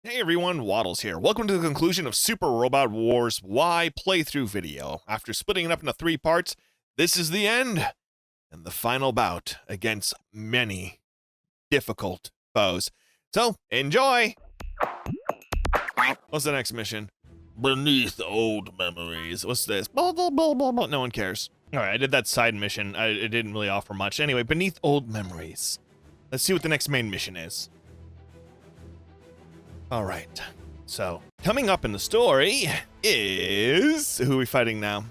Hey everyone, Waddles here. Welcome to the conclusion of Super Robot Wars Y playthrough video. After splitting it up into 3 parts, this is the end and the final bout against many difficult foes. So, enjoy! What's the next mission? Beneath old memories. What's this? Blah, blah, blah, blah, blah. No one cares. Alright, I did that side mission. It didn't really offer much. Anyway, Beneath Old Memories. Let's see what the next main mission is. All right, so coming up in the story is... Who are we fighting now?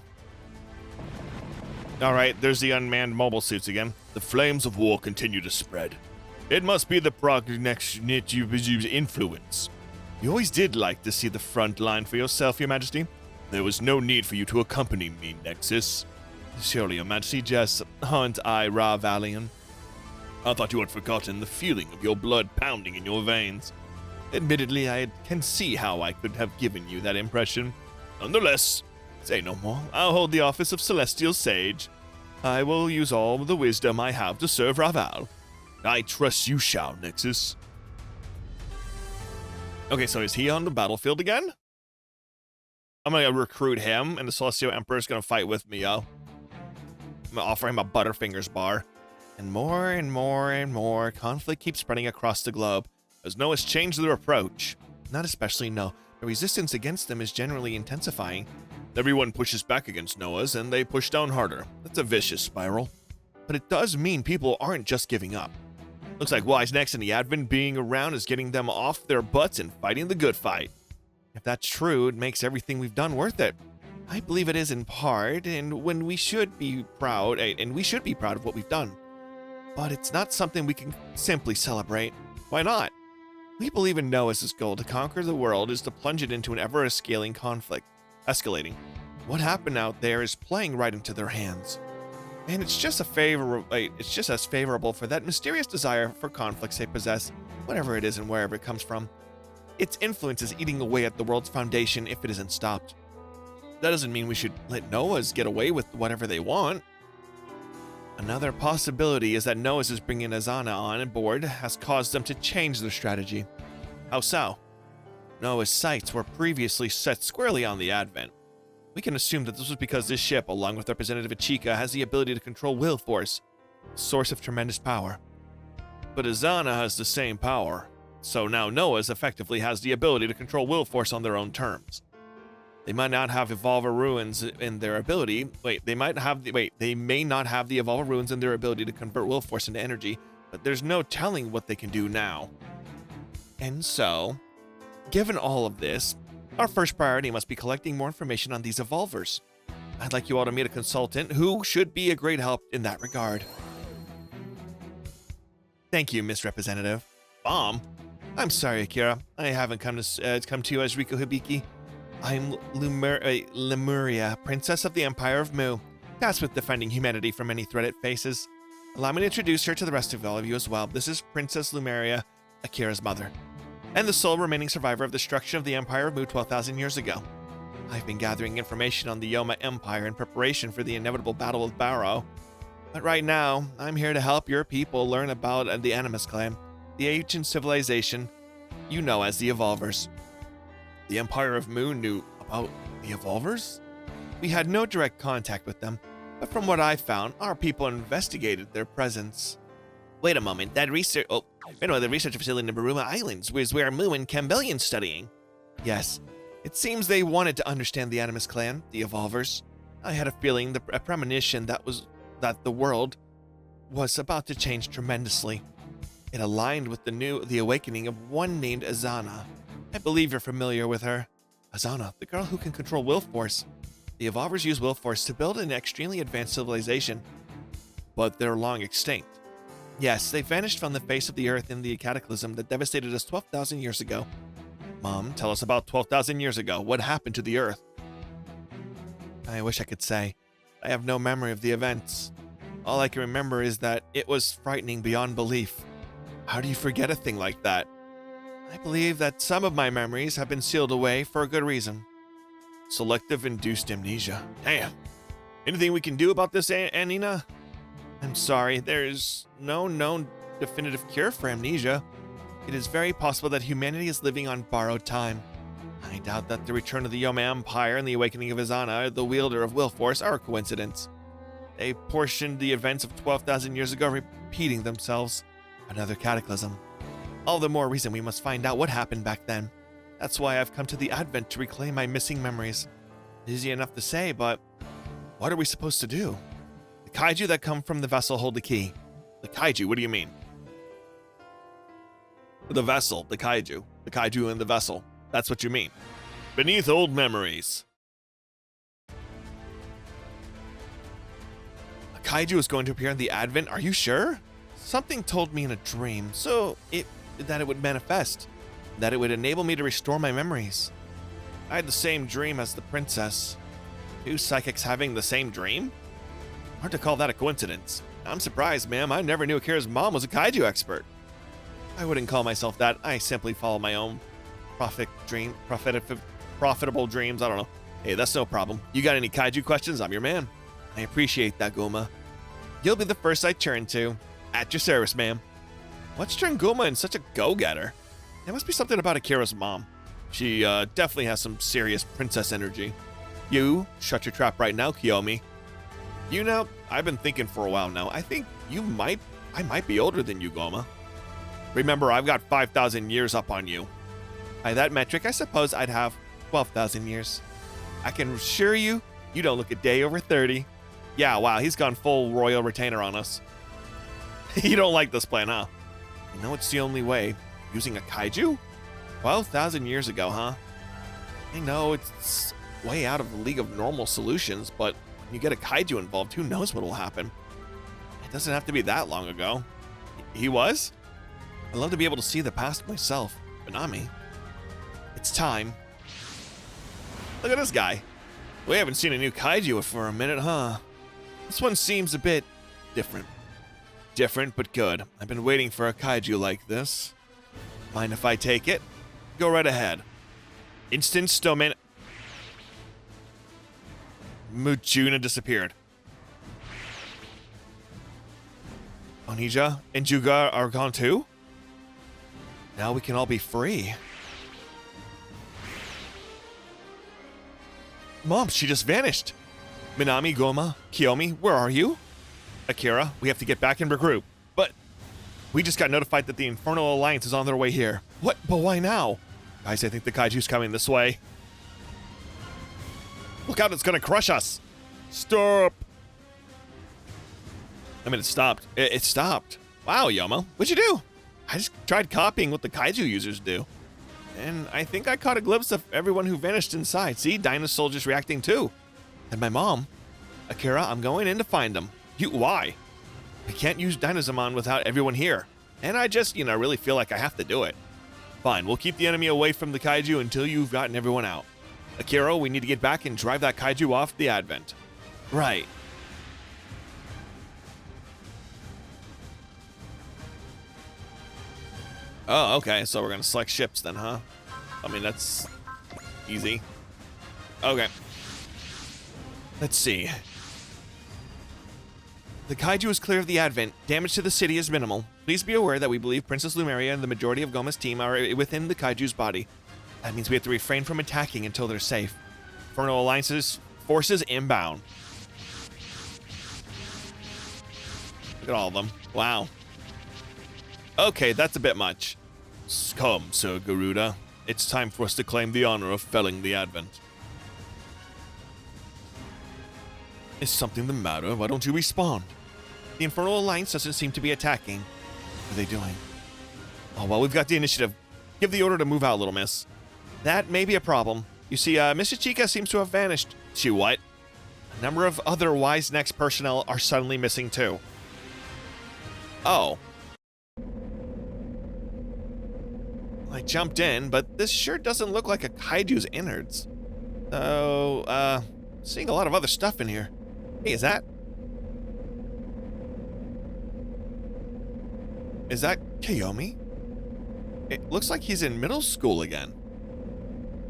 All right, there's the unmanned mobile suits again. The flames of war continue to spread. It must be the Prognex's influence. You always did like to see the front line for yourself, Your Majesty. There was no need for you to accompany me, Nexus. Surely, Your Majesty, just aren't I Ra Valian? I thought you had forgotten the feeling of your blood pounding in your veins. Admittedly, I can see how I could have given you that impression. Nonetheless, say no more. I'll hold the office of Celestial Sage. I will use all the wisdom I have to serve Raval. I trust you shall, Nexus. Okay, so is he on the battlefield again? I'm gonna recruit him, and the Celestial Emperor's gonna fight with me, yo. I'm gonna offer him a Butterfingers bar. And more and more and more conflict keeps spreading across the globe. As Noah's changed their approach, not especially no, the resistance against them is generally intensifying. Everyone pushes back against Noah's and they push down harder. That's a vicious spiral. But it does mean people aren't just giving up. Looks like Wise Next and the Advent being around is getting them off their butts and fighting the good fight. If that's true, it makes everything we've done worth it. I believe it is in part, and when we should be proud, of what we've done. But it's not something we can simply celebrate. Why not? We believe in Noah's goal to conquer the world is to plunge it into an ever-escalating conflict. Escalating. What happened out there is playing right into their hands. And it's just as favorable for that mysterious desire for conflicts they possess, whatever it is and wherever it comes from. Its influence is eating away at the world's foundation if it isn't stopped. That doesn't mean we should let Noah's get away with whatever they want. Another possibility is that Noah's is bringing Azana on board has caused them to change their strategy. How so? Noah's sights were previously set squarely on the Advent. We can assume that this was because this ship, along with Representative Ichika, has the ability to control will force, a source of tremendous power. But Azana has the same power, so now Noah's effectively has the ability to control will force on their own terms. They might not have Evolver Ruins in their ability. They may not have the Evolver Ruins in their ability to convert will force into energy, but there's no telling what they can do now. And so, given all of this, our first priority must be collecting more information on these Evolvers. I'd like you all to meet a consultant who should be a great help in that regard. Thank you, Miss Representative. Bomb? I'm sorry, Akira. I haven't come to you as Riko Hibiki. I'm Lemuria, Princess of the Empire of Mu, tasked with defending humanity from any threat it faces. Allow me to introduce her to the rest of all of you as well. This is Princess Lemuria, Akira's mother, and the sole remaining survivor of the destruction of the Empire of Mu 12,000 years ago. I've been gathering information on the Yoma Empire in preparation for the inevitable battle with Barrow. But right now, I'm here to help your people learn about the Animus Clan, the ancient civilization you know as the Evolvers. The Empire of Mu knew about the Evolvers? We had no direct contact with them, but from what I found, our people investigated their presence. Wait a moment, the research facility in the Baruma Islands was where Mu and Campbellion's studying. Yes, it seems they wanted to understand the Animus Clan, the Evolvers. I had a feeling, a premonition that the world was about to change tremendously. It aligned with the awakening of one named Azana. I believe you're familiar with her. Azana, the girl who can control will force. The Evolvers use will force to build an extremely advanced civilization, but they're long extinct. Yes, they vanished from the face of the earth in the cataclysm that devastated us 12,000 years ago. Mom, tell us about 12,000 years ago. What happened to the earth? I wish I could say. I have no memory of the events. All I can remember is that it was frightening beyond belief. How do you forget a thing like that? I believe that some of my memories have been sealed away for a good reason. Selective induced amnesia. Damn. Anything we can do about this, Anina? I'm sorry, there's no known definitive cure for amnesia. It is very possible that humanity is living on borrowed time. I doubt that the return of the Yoma Empire and the awakening of Izana, the wielder of will force, are a coincidence. They portioned the events of 12,000 years ago repeating themselves. Another cataclysm. All the more reason we must find out what happened back then. That's why I've come to the Advent to reclaim my missing memories. Easy enough to say, but what are we supposed to do? The kaiju that come from the vessel hold the key. The kaiju, what do you mean? The vessel, the kaiju in the vessel. That's what you mean. Beneath old memories. A kaiju is going to appear in the Advent, are you sure? Something told me in a dream, that it would manifest. That it would enable me to restore my memories. I had the same dream as the princess. Two psychics having the same dream? Hard to call that a coincidence. I'm surprised, ma'am. I never knew Akira's mom was a kaiju expert. I wouldn't call myself that. I simply follow my own profitable dreams. I don't know. Hey, that's no problem. You got any kaiju questions? I'm your man. I appreciate that, Goma. You'll be the first I turn to. At your service, ma'am. What's turned Goma into such a go-getter? There must be something about Akira's mom. She definitely has some serious princess energy. You, shut your trap right now, Kiyomi. You know, I've been thinking for a while now. I think I might be older than you, Goma. Remember, I've got 5,000 years up on you. By that metric, I suppose I'd have 12,000 years. I can assure you, you don't look a day over 30. Yeah, wow, he's gone full royal retainer on us. You don't like this plan, huh? You know it's the only way. Using a kaiju? 12,000 years ago, huh? I know it's way out of the league of normal solutions, but when you get a kaiju involved, who knows what will happen? It doesn't have to be that long ago. He was? I'd love to be able to see the past myself, but not me. It's time. Look at this guy. We haven't seen a new kaiju for a minute, huh? This one seems a bit different. Different, but good. I've been waiting for a kaiju like this. Mind if I take it? Go right ahead. Instant Stomin. Mujuna disappeared. Onija and Juga are gone too? Now we can all be free. Mom, she just vanished. Minami, Goma, Kiyomi, where are you? Akira, we have to get back and regroup. But we just got notified that the Infernal Alliance is on their way here. What? But why now? Guys, I think the kaiju's coming this way. Look out, it's gonna crush us. Stop. I mean, it stopped. It stopped. Wow, Yoma, what'd you do? I just tried copying what the kaiju users do. And I think I caught a glimpse of everyone who vanished inside. See, Dyna's soldiers reacting too. And my mom. Akira, I'm going in to find them. Why? I can't use Dynazenon without everyone here. And I just, really feel like I have to do it. Fine, we'll keep the enemy away from the kaiju until you've gotten everyone out. Akira, we need to get back and drive that kaiju off the Advent. Right. Oh, okay, so we're gonna select ships then, huh? I mean, that's easy. Okay. Let's see. The kaiju is clear of the Advent. Damage to the city is minimal. Please be aware that we believe Princess Lumeria and the majority of Goma's team are within the kaiju's body. That means we have to refrain from attacking until they're safe. Infernal Alliance's forces inbound. Look at all of them. Wow. Okay, that's a bit much. Come, Sir Garuda. It's time for us to claim the honor of felling the Advent. Is something the matter? Why don't you respawn? The Infernal Alliance doesn't seem to be attacking. What are they doing? Oh, well, we've got the initiative. Give the order to move out, little miss. That may be a problem. You see, Mrs. Chica seems to have vanished. She what? A number of other Wise Next personnel are suddenly missing too. Oh. I jumped in, but this sure doesn't look like a kaiju's innards. So, seeing a lot of other stuff in here. Hey, is that Kiyomi? It looks like he's in middle school again.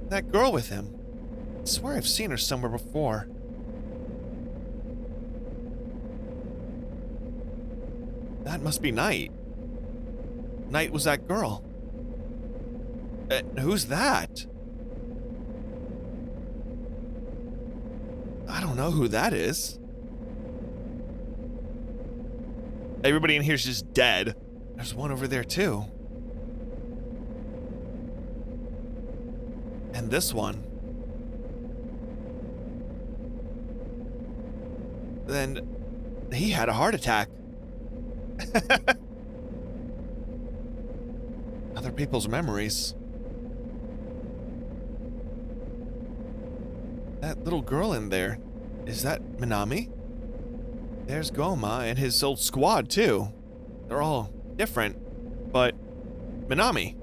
That girl with him. I swear I've seen her somewhere before. That must be Knight. Knight was that girl. Who's that? I don't know who that is. Everybody in here's just dead. There's one over there too. And this one. Then he had a heart attack. Other people's memories. That little girl in there, is that Minami? There's Goma and his old squad too. They're all different, but Minami.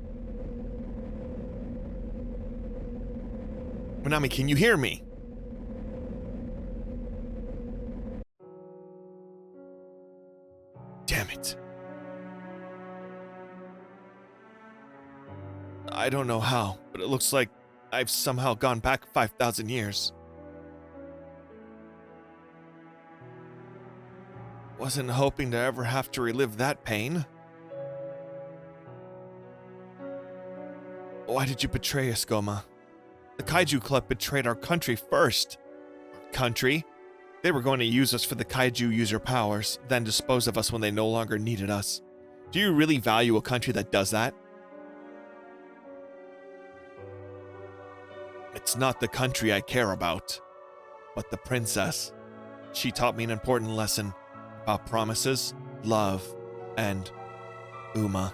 Minami, can you hear me? Damn it. I don't know how, but it looks like I've somehow gone back 5,000 years. Wasn't hoping to ever have to relive that pain. Why did you betray us, Goma? The Kaiju Club betrayed our country first. Our country? They were going to use us for the Kaiju user powers, then dispose of us when they no longer needed us. Do you really value a country that does that? It's not the country I care about, but the princess. She taught me an important lesson about promises, love, and Uma.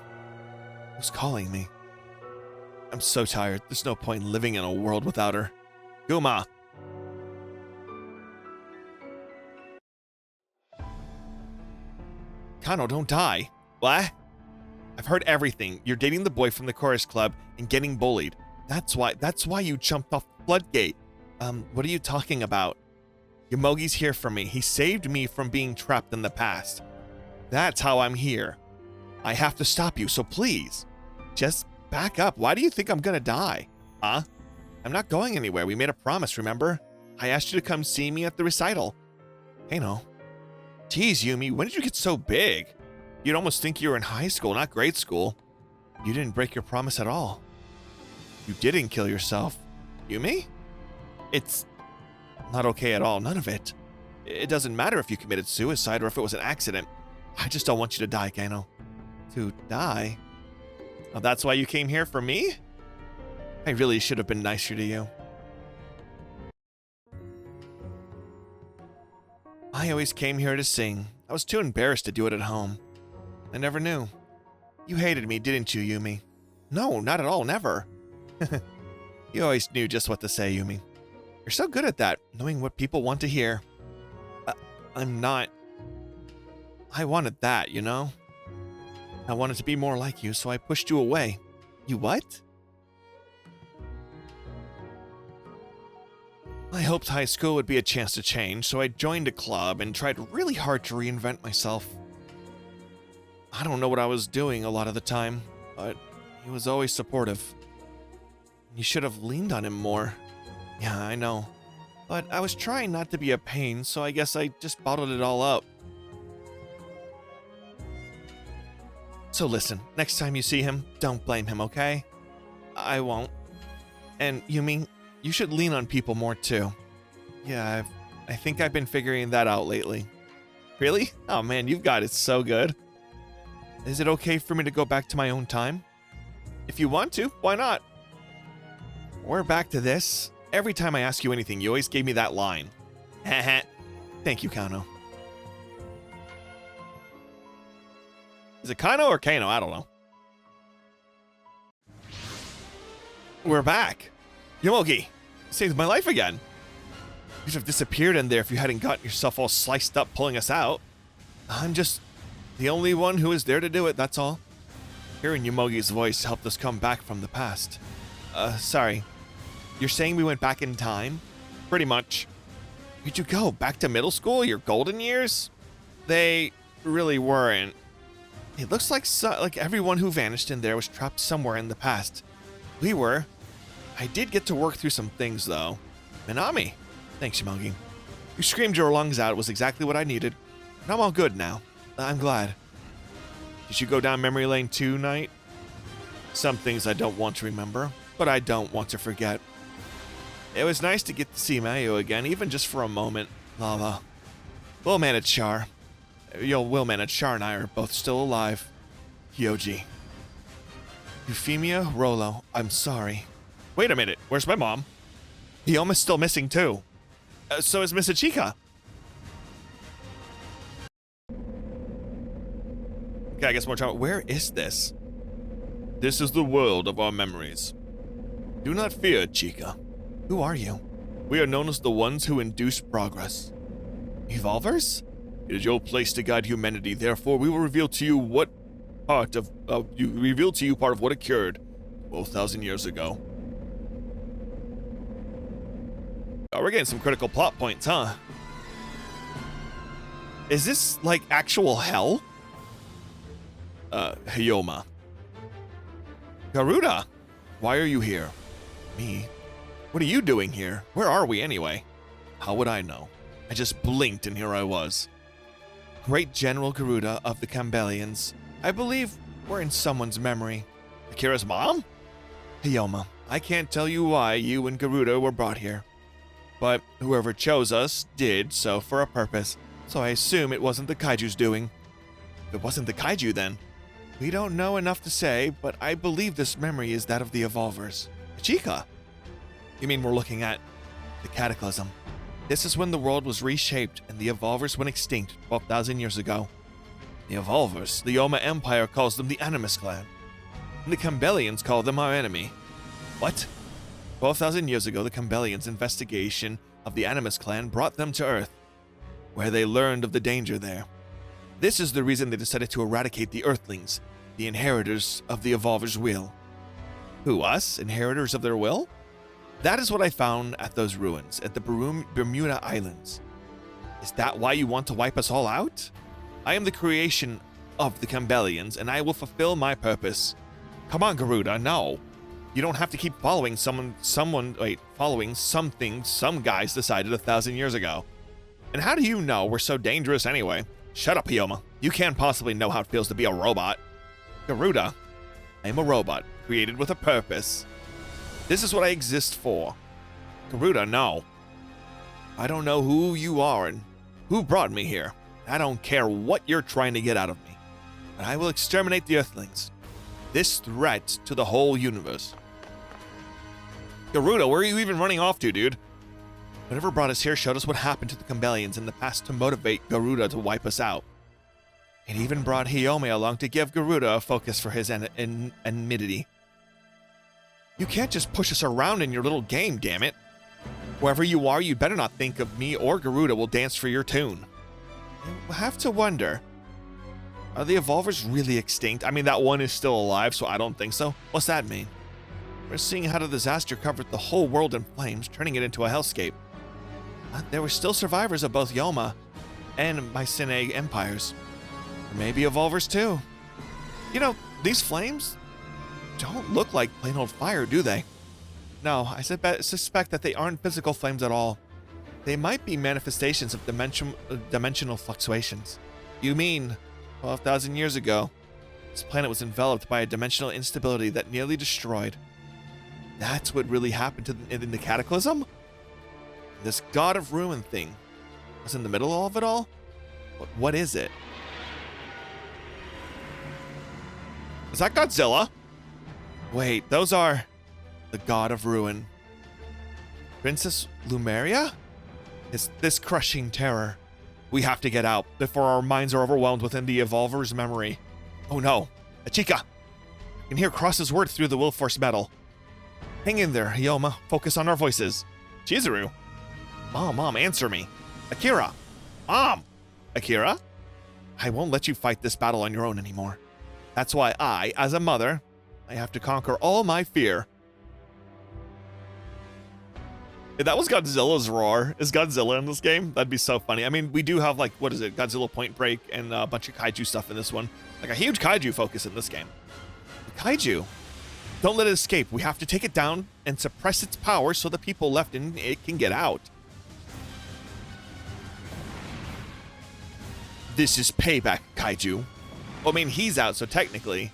Who's calling me? I'm so tired. There's no point living in a world without her. Uma! Kano, don't die. What? I've heard everything. You're dating the boy from the chorus club and getting bullied. That's why you jumped off the floodgate. What are you talking about? Yomogi's here for me. He saved me from being trapped in the past. That's how I'm here. I have to stop you, so please, just back up. Why do you think I'm gonna die? Huh? I'm not going anywhere. We made a promise, remember? I asked you to come see me at the recital. Kano. Geez, Yumi, when did you get so big? You'd almost think you were in high school, not grade school. You didn't break your promise at all. You didn't kill yourself. Yumi? It's not okay at all, none of it. It doesn't matter if you committed suicide or if it was an accident. I just don't want you to die, Kano. To die? Oh, that's why you came here for me? I really should have been nicer to you. I always came here to sing. I was too embarrassed to do it at home. I never knew. You hated me, didn't you, Yumi? No, not at all, never. You always knew just what to say, Yumi. You're so good at that, knowing what people want to hear. I'm not. I wanted that, you know? I wanted to be more like you, so I pushed you away. You what? I hoped high school would be a chance to change, so I joined a club and tried really hard to reinvent myself. I don't know what I was doing a lot of the time, but he was always supportive. You should have leaned on him more. Yeah, I know. But I was trying not to be a pain, so I guess I just bottled it all up. So listen, next time you see him, don't blame him, okay? I won't. And Yumi, you should lean on people more too. Yeah, I think I've been figuring that out lately. Really? Oh man, you've got it so good. Is it okay for me to go back to my own time? If you want to, why not? We're back to this. Every time I ask you anything, you always gave me that line. Heh. Thank you, Kano. Is it Kano or Kano? I don't know. We're back. Yomogi, saved my life again. You'd have disappeared in there if you hadn't gotten yourself all sliced up pulling us out. I'm just the only one who is there to do it, that's all. Hearing Yomogi's voice helped us come back from the past. Sorry. You're saying we went back in time? Pretty much. Where'd you go? Back to middle school? Your golden years? They really weren't. It looks like everyone who vanished in there was trapped somewhere in the past. We were. I did get to work through some things, though. Minami. Thanks, Yomogi. You screamed your lungs out. It was exactly what I needed. And I'm all good now. I'm glad. Did you go down memory lane too, Knight? Some things I don't want to remember, but I don't want to forget. It was nice to get to see Mayu again, even just for a moment. Lava. Willman and Char. Willman and Char and I are both still alive. Hyoji. Euphemia, Rolo, I'm sorry. Wait a minute, where's my mom? Hyoma's still missing too. So is Miss Ichika. Okay, I guess more time. Where is this? This is the world of our memories. Do not fear, Chica. Who are you? We are known as the ones who induce progress. Evolvers? It is your place to guide humanity. Therefore, we will reveal to you part of what occurred 12,000 years ago. Oh, we're getting some critical plot points, huh? Is this like actual hell? Hyoma. Garuda, why are you here? Me? What are you doing here? Where are we anyway? How would I know? I just blinked and here I was. Great General Garuda of the Campbellians. I believe we're in someone's memory. Akira's mom? Hyoma, I can't tell you why you and Garuda were brought here. But whoever chose us did so for a purpose, so I assume it wasn't the Kaiju's doing. If it wasn't the Kaiju then, we don't know enough to say, but I believe this memory is that of the Evolvers. Chica? You mean we're looking at the Cataclysm? This is when the world was reshaped and the Evolvers went extinct 12,000 years ago. The Evolvers, the Yoma Empire calls them the Animus Clan, and the Campbellians call them our enemy. What? 12,000 years ago, the Campbellians' investigation of the Animus Clan brought them to Earth, where they learned of the danger there. This is the reason they decided to eradicate the Earthlings, the inheritors of the Evolvers' will. Who, us? Inheritors of their will? That is what I found at those ruins, at the Bermuda Islands. Is that why you want to wipe us all out? I am the creation of the Campbellians, and I will fulfill my purpose. Come on, Garuda, no. You don't have to keep following following something some guys decided 1,000 years ago. And how do you know we're so dangerous anyway? Shut up, Hyoma. You can't possibly know how it feels to be a robot. Garuda, I am a robot, created with a purpose. This is what I exist for. Garuda, no. I don't know who you are and who brought me here. I don't care what you're trying to get out of me. But I will exterminate the Earthlings. This threat to the whole universe. Garuda, where are you even running off to, dude? Whatever brought us here showed us what happened to the Campbellians in the past to motivate Garuda to wipe us out. It even brought Hyome along to give Garuda a focus for his enmity. You can't just push us around in your little game, damn it. Wherever you are, you better not think of me or Garuda will dance for your tune. You have to wonder, are the Evolvers really extinct? I mean, that one is still alive, so I don't think so. What's that mean? We're seeing how the disaster covered the whole world in flames, turning it into a hellscape. But there were still survivors of both Yoma and Mycenae empires. Or maybe Evolvers too. You know, these flames don't look like plain old fire, do they? No, I suspect that they aren't physical flames at all. They might be manifestations of dimensional fluctuations. You mean 12,000 years ago, this planet was enveloped by a dimensional instability that nearly destroyed. That's what really happened in the Cataclysm? This God of Ruin thing was in the middle of it all? What is it? Is that Godzilla? Wait, those are the God of Ruin. Princess Lumeria? It's this crushing terror. We have to get out before our minds are overwhelmed within the Evolver's memory. Oh no, Achika! I can hear Cross's word through the will force metal. Hang in there, Hyoma. Focus on our voices. Chizuru. Mom, answer me. Akira. Mom! Akira? I won't let you fight this battle on your own anymore. That's why I, as a mother, I have to conquer all my fear. If that was Godzilla's roar, is Godzilla in this game? That'd be so funny. I mean, we do have, like, what is it? Godzilla Point Break and a bunch of kaiju stuff in this one. Like a huge kaiju focus in this game. The kaiju. Don't let it escape. We have to take it down and suppress its power so the people left in it can get out. This is payback, kaiju. Well, I mean, he's out, so technically.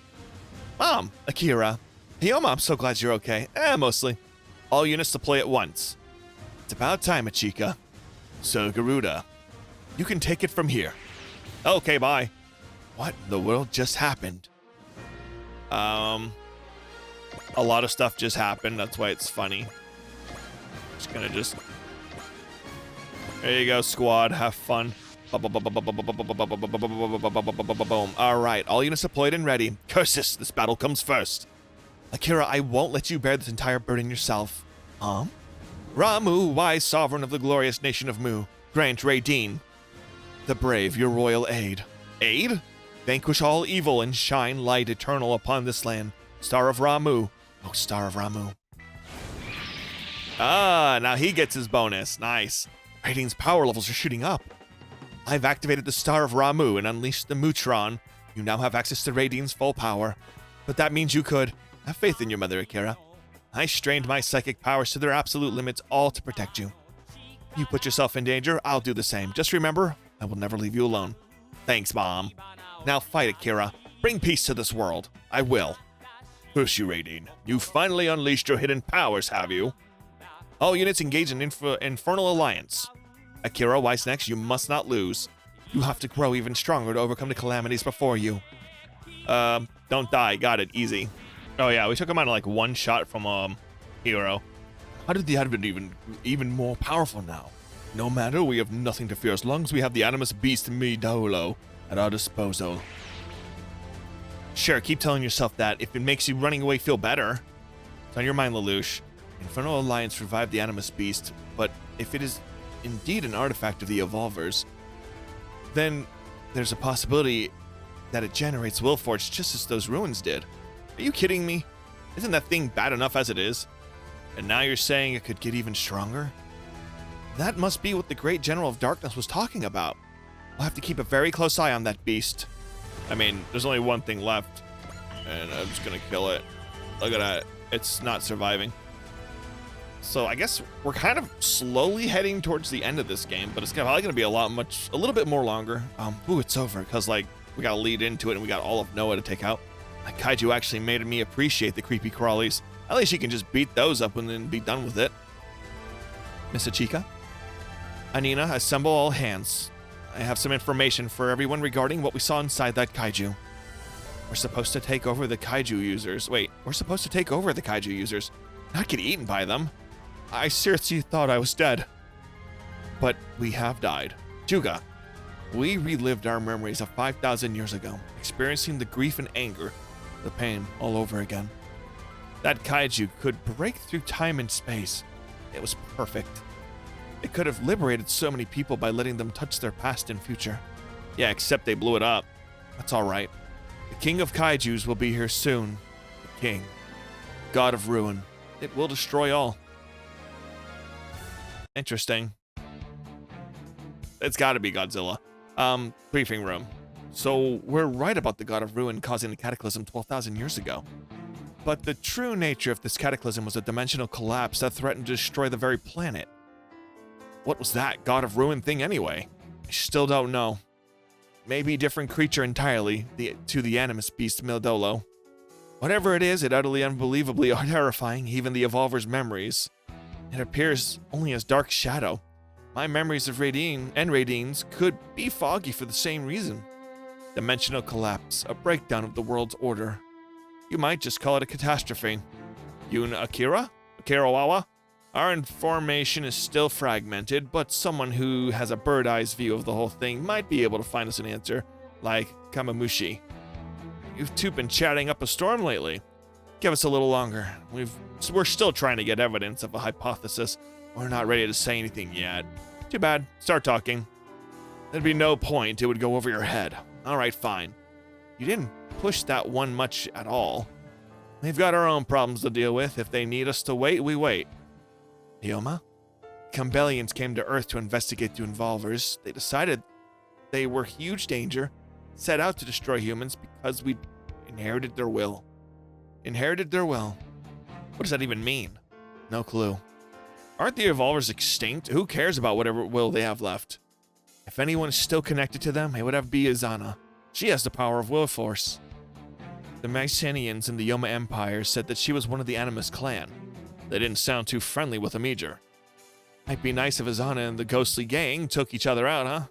Mom, Akira, Hyoma, I'm so glad you're okay. Mostly. All units deploy at once. It's about time, Achika. So, Garuda, you can take it from here. Okay, bye. What in the world just happened? A lot of stuff just happened. That's why it's funny. There you go, squad. Have fun. Boom. All right, all units deployed and ready. Curses, this battle comes first. Akira, I won't let you bear this entire burden yourself. Ramu, wise sovereign of the glorious nation of Mu, grant Raideen, the brave, your royal aid. Aid? Vanquish all evil and shine light eternal upon this land. Star of Ramu. Oh, Star of Ramu. Now he gets his bonus. Nice. Raideen's power levels are shooting up. I've activated the Star of Ramu and unleashed the Mutron. You now have access to Raideen's full power. But that means you could. Have faith in your mother, Akira. I strained my psychic powers to their absolute limits, all to protect you. You put yourself in danger, I'll do the same. Just remember, I will never leave you alone. Thanks, Mom. Now fight, Akira. Bring peace to this world. I will. Curse you, Raideen. You finally unleashed your hidden powers, have you? All units engage in Infernal Alliance. Akira, wise next, you must not lose. You have to grow even stronger to overcome the calamities before you. Don't die. Got it. Easy. Oh yeah, we took him out in like one shot from Hero. How did the Advent even more powerful now? No matter, we have nothing to fear as long as we have the Animus Beast Midolo at our disposal. Sure, keep telling yourself that if it makes you running away feel better. It's on your mind, Lelouch. Infernal Alliance revived the Animus Beast, but if it is indeed an artifact of the Evolvers, then there's a possibility that it generates Willforge just as those ruins did. Are you kidding me? Isn't that thing bad enough as it is? And now you're saying it could get even stronger? That must be what the Great General of Darkness was talking about. We'll have to keep a very close eye on that beast. I mean, there's only one thing left, and I'm just gonna kill it. Look at that. It's not surviving. So I guess we're kind of slowly heading towards the end of this game, but it's probably gonna be a little bit more longer. Ooh, it's over, because like we gotta lead into it and we got all of Noah to take out. That kaiju actually made me appreciate the creepy crawlies. At least you can just beat those up and then be done with it. Miss Achika? Anina, assemble all hands. I have some information for everyone regarding what we saw inside that kaiju. We're supposed to take over the kaiju users. Wait, we're supposed to take over the kaiju users, not get eaten by them. I seriously thought I was dead. But we have died. Juga, we relived our memories of 5,000 years ago, experiencing the grief and anger, the pain all over again. That kaiju could break through time and space. It was perfect. It could have liberated so many people by letting them touch their past and future. Yeah, except they blew it up. That's alright. The king of kaijus will be here soon. The king. God of ruin. It will destroy all. Interesting. It's gotta be Godzilla. Briefing room. So, we're right about the God of Ruin causing the cataclysm 12,000 years ago. But the true nature of this cataclysm was a dimensional collapse that threatened to destroy the very planet. What was that God of Ruin thing anyway? I still don't know. Maybe a different creature entirely, to the Animus Beast Mildolo. Whatever it is, it utterly unbelievably terrifying, even the Evolver's memories. It appears only as dark shadow. My memories of Raideen and Raideen's could be foggy for the same reason. Dimensional collapse, a breakdown of the world's order. You might just call it a catastrophe. Yun Akira? Akirawawa? Our information is still fragmented, but someone who has a bird-eyes view of the whole thing might be able to find us an answer, like Kamamushi. You've two been chatting up a storm lately. Give us a little longer. We're still trying to get evidence of a hypothesis. We're not ready to say anything yet. Too bad. Start talking. There'd be no point. It would go over your head. Alright, fine. You didn't push that one much at all. We've got our own problems to deal with. If they need us to wait, we wait. Hyoma? Cumbellians came to Earth to investigate the Evolvers. They decided they were huge danger, set out to destroy humans because we inherited their will. Inherited their will. What does that even mean? No clue. Aren't the Evolvers extinct? Who cares about whatever will they have left? If anyone is still connected to them, it would have to be Izana. She has the power of will force. The Mycenaeans in the Yoma Empire said that she was one of the Animus clan. They didn't sound too friendly with a Major. Might be nice if Azana and the ghostly gang took each other out, huh?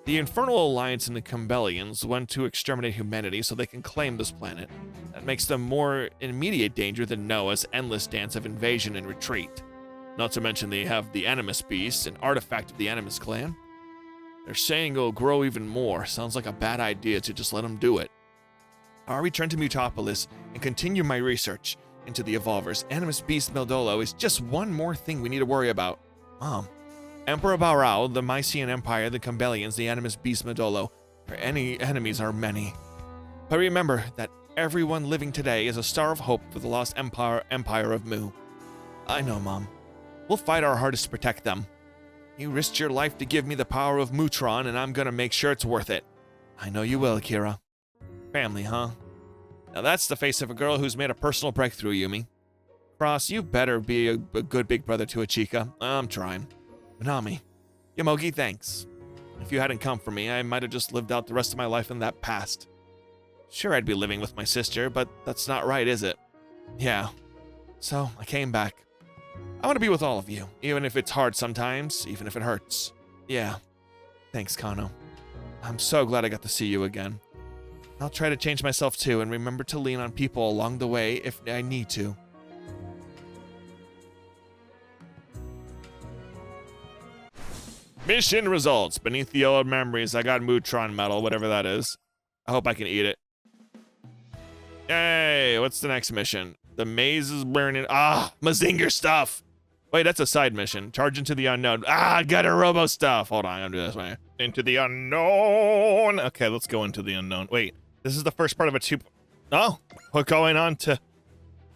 The Infernal Alliance and the Cumbellians went to exterminate humanity so they can claim this planet. That makes them more in immediate danger than Noah's endless dance of invasion and retreat. Not to mention they have the Animus Beast, an artifact of the Animus clan. They're saying it'll grow even more. Sounds like a bad idea to just let them do it. I'll return to Mutopolis and continue my research into the Evolvers. Animus Beast Mildolo is just one more thing we need to worry about. Mom. Emperor Baurao, the Mycenaean Empire, the Cumbellians, the Animus Beast Mildolo. Our enemies are many. But remember that everyone living today is a star of hope for the lost empire of Mu. I know, Mom. We'll fight our hardest to protect them. You risked your life to give me the power of Mutron, and I'm gonna make sure it's worth it. I know you will, Akira. Family, huh? Now that's the face of a girl who's made a personal breakthrough, Yumi. Cross, you better be a good big brother to Ichika. I'm trying. Minami. Yamogi, thanks. If you hadn't come for me, I might have just lived out the rest of my life in that past. Sure, I'd be living with my sister, but that's not right, is it? Yeah. So, I came back. I want to be with all of you, even if it's hard sometimes, even if it hurts. Yeah. Thanks, Kano. I'm so glad I got to see you again. I'll try to change myself too, and remember to lean on people along the way if I need to. Mission results. Beneath the old memories, I got Mutron metal, whatever that is. I hope I can eat it. Yay, what's the next mission? The maze is burning. Ah, Mazinger stuff. Wait, that's a side mission. Charge into the unknown. Ah, got a robo stuff. Hold on, I'm gonna do this way. Into the unknown. Okay, let's go into the unknown. Wait, this is the first part of a two. Oh, we're going on to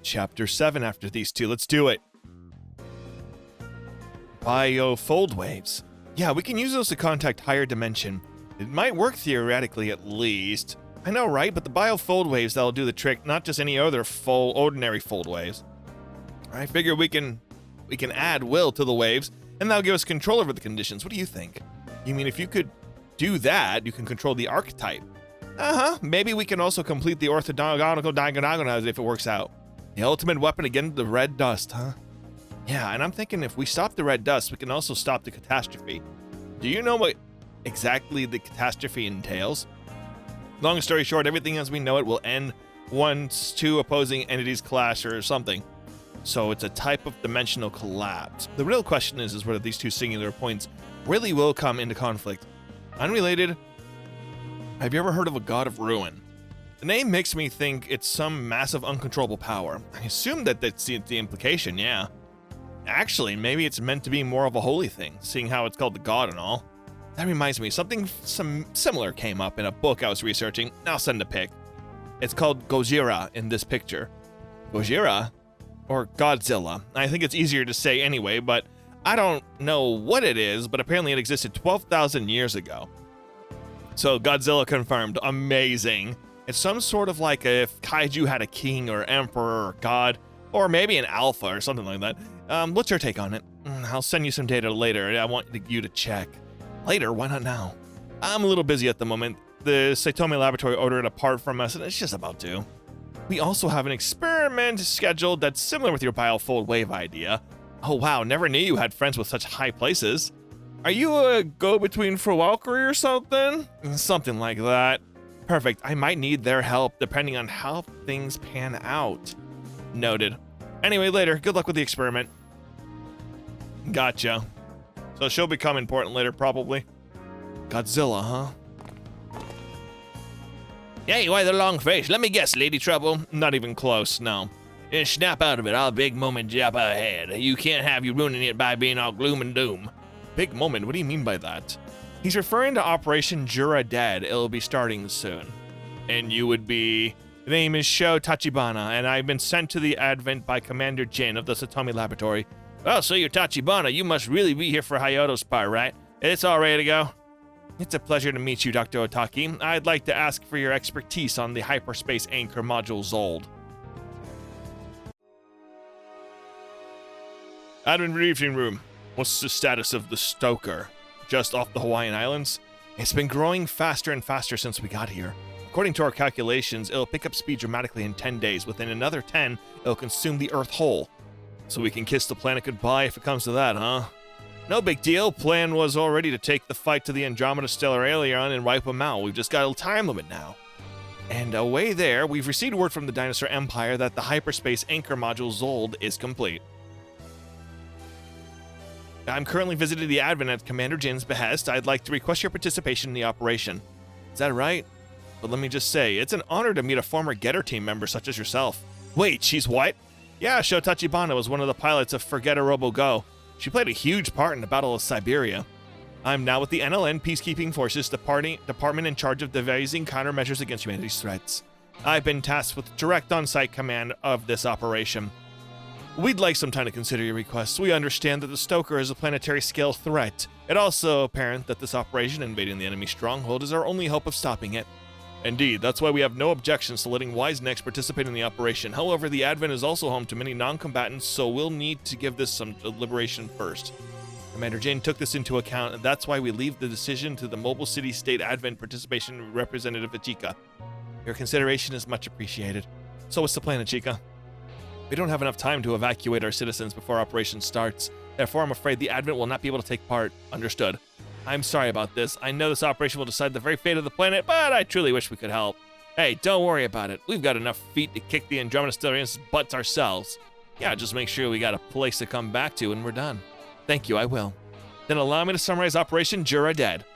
chapter 7 after these two. Let's do it. Biofold waves. Yeah, we can use those to contact higher dimension. It might work theoretically at least. I know, right? But the biofold waves that'll do the trick, not just any other ordinary fold waves. I figure we can add will to the waves, and that'll give us control over the conditions. What do you think? You mean if you could do that, you can control the archetype? Maybe we can also complete the orthogonal diagonal if it works out. The ultimate weapon against the red dust, huh? Yeah, and I'm thinking if we stop the red dust, we can also stop the catastrophe. Do you know what exactly the catastrophe entails? Long story short, everything as we know it will end once two opposing entities clash or something. So it's a type of dimensional collapse. The real question is whether these two singular points really will come into conflict. Unrelated, have you ever heard of a god of ruin? The name makes me think it's some massive uncontrollable power. I assume that that's the implication, yeah. Actually, maybe it's meant to be more of a holy thing, seeing how it's called the god and all. That reminds me, something similar came up in a book I was researching. I'll send a pic. It's called Gojira in this picture. Gojira? Or Godzilla. I think it's easier to say anyway, but I don't know what it is, but apparently it existed 12,000 years ago. So Godzilla confirmed. Amazing. It's some sort of like if kaiju had a king or emperor or god, or maybe an alpha or something like that. What's your take on it? I'll send you some data later. I want you to check. Later? Why not now? I'm a little busy at the moment. The Saitomi laboratory ordered a part from us, and it's just about due. We also have an experiment scheduled that's similar with your biofold wave idea. Oh wow, never knew you had friends with such high places. Are you a go-between for Valkyrie or something? Something like that. Perfect, I might need their help depending on how things pan out. Noted. Anyway, later, good luck with the experiment. Gotcha. So she'll become important later, probably. Godzilla, huh? Hey, why the long face? Let me guess, Lady Trouble. Not even close, no. Snap out of it, I'll big moment jump ahead. You can't have you ruining it by being all gloom and doom. Big moment, what do you mean by that? He's referring to Operation Jura Dead. It'll be starting soon. And you would be... The name is Sho Tachibana, and I've been sent to the Advent by Commander Jin of the Satomi Laboratory. Oh, so you're Tachibana. You must really be here for Hayato's part, right? It's all ready to go. It's a pleasure to meet you, Dr. Otaki. I'd like to ask for your expertise on the hyperspace anchor module Zold. Admin briefing room. What's the status of the Stoker? Just off the Hawaiian Islands? It's been growing faster and faster since we got here. According to our calculations, it'll pick up speed dramatically in 10 days. Within another 10, it'll consume the Earth whole. So we can kiss the planet goodbye if it comes to that, huh? No big deal. Plan was already to take the fight to the Andromeda Stellar Alien and wipe them out. We've just got a time limit now. And away there, we've received word from the Dinosaur Empire that the hyperspace anchor module Zold is complete. I'm currently visiting the Advent at Commander Jin's behest. I'd like to request your participation in the operation. Is that right? But let me just say, it's an honor to meet a former Getter team member such as yourself. Wait, she's what? Yeah, Sho Tachibana was one of the pilots of Forget a Robo Go. She played a huge part in the Battle of Siberia. I'm now with the NLN Peacekeeping Forces department in charge of devising countermeasures against humanity's threats. I've been tasked with direct on-site command of this operation. We'd like some time to consider your requests. We understand that the Stoker is a planetary-scale threat. It's also apparent that this operation invading the enemy stronghold is our only hope of stopping it. Indeed, that's why we have no objections to letting Wise Necks participate in the operation. However, the Advent is also home to many non-combatants, so we'll need to give this some deliberation first. Commander Jin took this into account, and that's why we leave the decision to the Mobile City State Advent Participation Representative Achika. Your consideration is much appreciated. So what's the plan, Achika? We don't have enough time to evacuate our citizens before operation starts. Therefore, I'm afraid the Advent will not be able to take part. Understood. I'm sorry about this. I know this operation will decide the very fate of the planet, but I truly wish we could help. Hey, don't worry about it. We've got enough feet to kick the Andromeda Stellarian's butts ourselves. Yeah, just make sure we got a place to come back to when we're done. Thank you, I will. Then allow me to summarize Operation Jura Dead.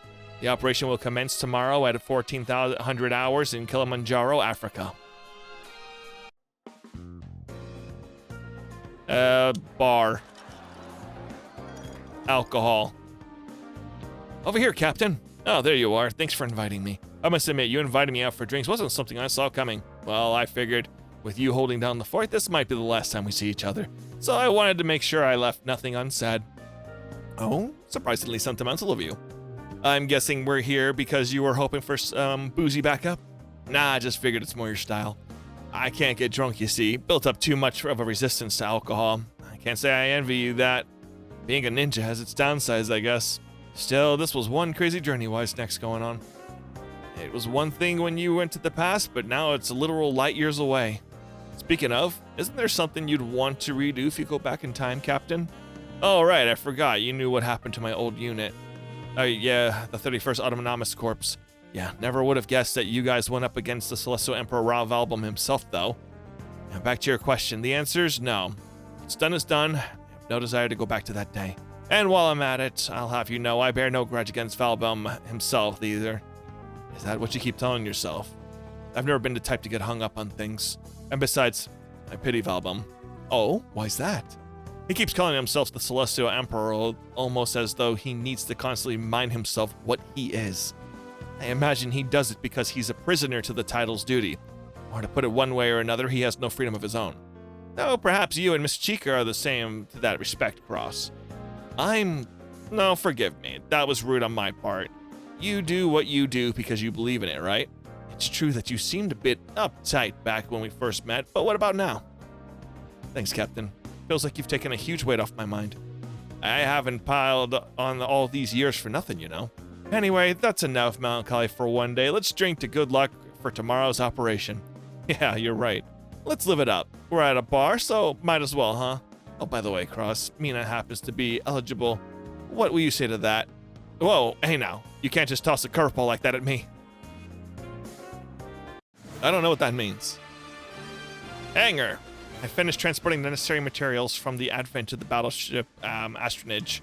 The operation will commence tomorrow at 1400 hours in Kilimanjaro, Africa. Bar. Alcohol. Over here, Captain. Oh, there you are. Thanks for inviting me. I must admit, you inviting me out for drinks wasn't something I saw coming. Well, I figured, with you holding down the fort, this might be the last time we see each other. So I wanted to make sure I left nothing unsaid. Oh, surprisingly sentimental of you. I'm guessing we're here because you were hoping for some boozy backup? Nah, I just figured it's more your style. I can't get drunk, you see. Built up too much of a resistance to alcohol. I can't say I envy you that. Being a ninja has its downsides, I guess. Still, this was one crazy journey Wise Necks going on. It was one thing when you went to the past, but now it's literal light years away. Speaking of, isn't there something you'd want to redo if you go back in time, Captain? Oh, right, I forgot. You knew what happened to my old unit. Yeah, the 31st Autonomous Corps. Yeah, never would have guessed that you guys went up against the Celestial Emperor Ralph Album himself, though. Now, back to your question. The answer's no. What's done is done. I have no desire to go back to that day. And while I'm at it, I'll have you know I bear no grudge against Valbum himself, either. Is that what you keep telling yourself? I've never been the type to get hung up on things. And besides, I pity Valbum. Oh, why's that? He keeps calling himself the Celestial Emperor, almost as though he needs to constantly remind himself what he is. I imagine he does it because he's a prisoner to the title's duty. Or to put it one way or another, he has no freedom of his own. Though perhaps you and Miss Chica are the same to that respect, Cross. No, forgive me. That was rude on my part. You do what you do because you believe in it, right? It's true that you seemed a bit uptight back when we first met, but what about now? Thanks, Captain. Feels like you've taken a huge weight off my mind. I haven't piled on all these years for nothing, you know. Anyway, that's enough melancholy for one day. Let's drink to good luck for tomorrow's operation. Yeah, you're right. Let's live it up. We're at a bar, so might as well, huh? Oh, by the way, Cross, Mina happens to be eligible. What will you say to that? Whoa, hey now. You can't just toss a curveball like that at me. I don't know what that means. Hangar. I finished transporting the necessary materials from the Advent to the battleship Astronage.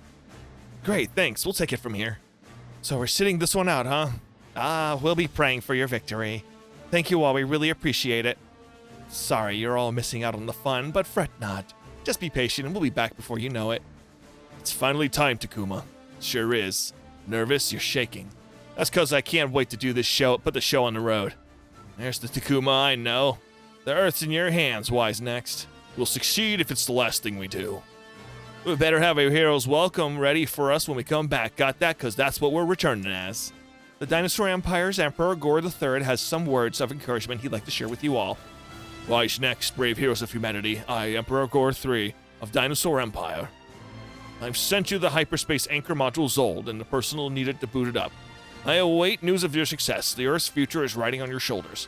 Great, thanks. We'll take it from here. So we're sitting this one out, huh? We'll be praying for your victory. Thank you all, we really appreciate it. Sorry you're all missing out on the fun, but fret not. Just be patient and we'll be back before you know it. It's finally time, Takuma. Sure is. Nervous? You're shaking. That's because I can't wait to do this show, put the show on the road. There's the Takuma I know. The Earth's in your hands, Wise Next. We'll succeed if it's the last thing we do. We better have our heroes welcome ready for us when we come back. Got that? Because that's what we're returning as. The Dinosaur Empire's Emperor Gore III has some words of encouragement he'd like to share with you all. Wise Next, brave heroes of humanity. I, Emperor Gore III of Dinosaur Empire. I've sent you the hyperspace anchor module Zold and the personal needed to boot it up. I await news of your success. The Earth's future is riding on your shoulders.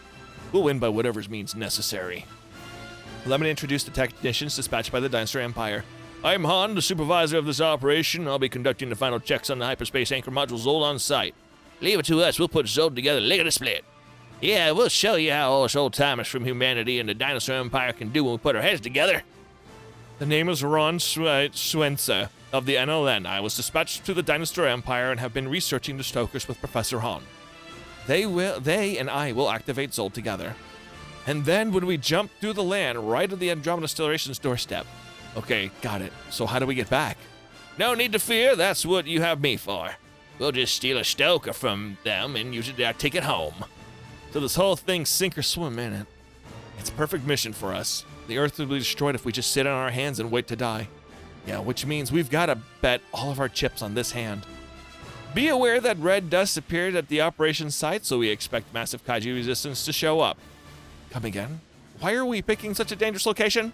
We'll win by whatever means necessary. Let me introduce the technicians dispatched by the Dinosaur Empire. I'm Han, the supervisor of this operation. I'll be conducting the final checks on the hyperspace anchor module Zold on site. Leave it to us. We'll put Zold together lickety-split. Yeah, we'll show you how us old-timers from humanity and the Dinosaur Empire can do when we put our heads together. The name is Ron Schwenzer of the NLN. I was dispatched to the Dinosaur Empire and have been researching the Stokers with Professor Han. They and I will activate Zold together. And then when we jump through the land right at the Andromeda Stellation's doorstep. Okay, got it. So how do we get back? No need to fear, that's what you have me for. We'll just steal a Stoker from them and use it to take it home. So this whole thing's sink or swim, ain't it? It's a perfect mission for us. The Earth will be destroyed if we just sit on our hands and wait to die. Yeah, which means we've got to bet all of our chips on this hand. Be aware that red dust appeared at the operation site, so we expect massive kaiju resistance to show up. Come again? Why are we picking such a dangerous location?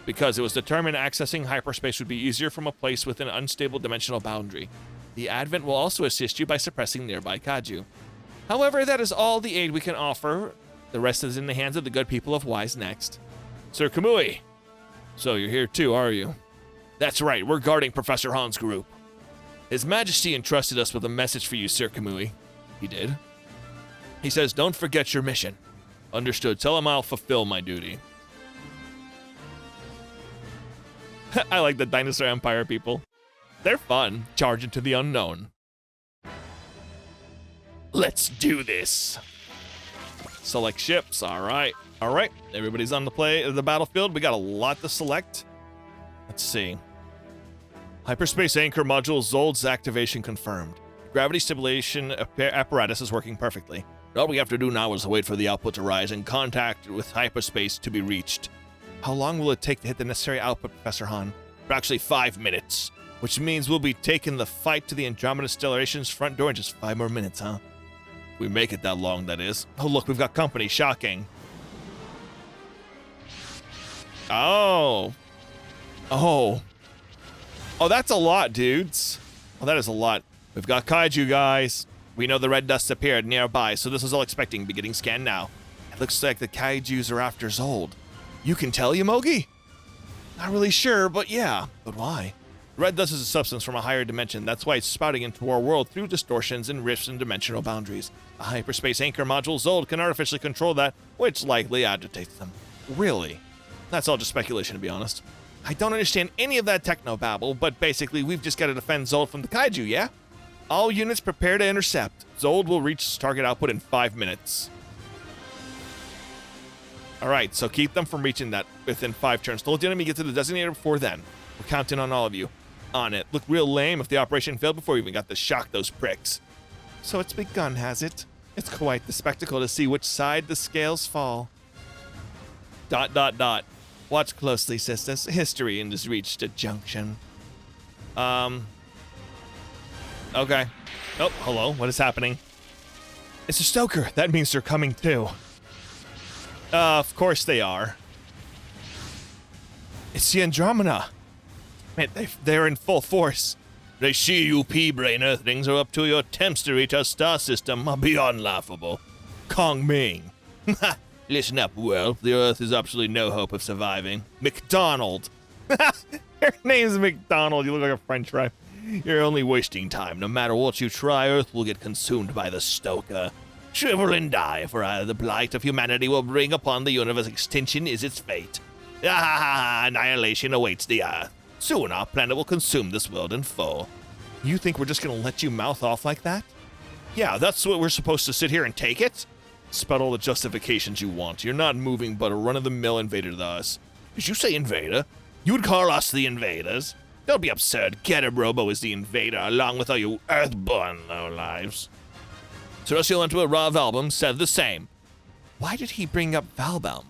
Because it was determined accessing hyperspace would be easier from a place with an unstable dimensional boundary. The Advent will also assist you by suppressing nearby kaiju. However, that is all the aid we can offer. The rest is in the hands of the good people of Wise Next. Sir Kamui. So you're here too, are you? That's right, we're guarding Professor Han's group. His Majesty entrusted us with a message for you, Sir Kamui. He did? He says, don't forget your mission. Understood. Tell him I'll fulfill my duty. I like the Dinosaur Empire people. They're fun. Charge into the unknown. Let's do this. Select ships. All right. All right. Everybody's on the battlefield. We got a lot to select. Let's see. Hyperspace anchor module Zold's activation confirmed. Gravity stabilization apparatus is working perfectly. All we have to do now is wait for the output to rise and contact with hyperspace to be reached. How long will it take to hit the necessary output, Professor Han? Approximately 5 minutes, which means we'll be taking the fight to the Andromeda Stellation's front door in just 5 more minutes, huh? If we make it that long, that is. Oh, look, we've got company. Shocking. Oh. Oh. Oh, that's a lot, dudes. Oh, that is a lot. We've got kaiju, guys. We know the red dust appeared nearby, so this is all expecting. Beginning scan now. It looks like the kaijus are after Zold. You can tell, Yomogi? Not really sure, but yeah. But why? Red dust is a substance from a higher dimension. That's why it's spouting into our world through distortions and rifts in dimensional boundaries. A hyperspace anchor module Zold can artificially control that, which likely agitates them. Really? That's all just speculation, to be honest. I don't understand any of that techno-babble, but basically we've just got to defend Zold from the kaiju, yeah? All units prepare to intercept. Zold will reach its target output in 5 minutes. Alright, so keep them from reaching that within 5 turns. Don't let the enemy get to the designator before then. We're counting on all of you. On it. Look real lame if the operation failed before we even got to shock those pricks. So it's begun, has it? It's quite the spectacle to see which side the scales fall. ... Watch closely, sisters. History has reached a junction. Okay. Oh, hello. What is happening? It's a Stoker. That means they're coming too. Of course they are. It's the Andromeda. Man, they're in full force. They see you pea-brain Earthlings are up to your attempts to reach our star system are beyond laughable. Kong Ming. Listen up, world. The Earth is absolutely no hope of surviving. McDonald. Her name's McDonald. You look like a french fry. You're only wasting time. No matter what you try, Earth will get consumed by the Stoker. Shrivel and die, for either the blight of humanity will bring upon the universe extinction is its fate. Annihilation awaits the Earth. Soon our planet will consume this world in full. You think we're just gonna let you mouth off like that? Yeah, that's what we're supposed to sit here and take it? Spout all the justifications you want. You're not moving but a run-of-the-mill invader to us. Did you say invader? You would call us the invaders? Don't be absurd. Robo is the invader, along with all you Earthborn lowlives. Terrestrial into a Raw Valbum said the same. Why did he bring up Valbum?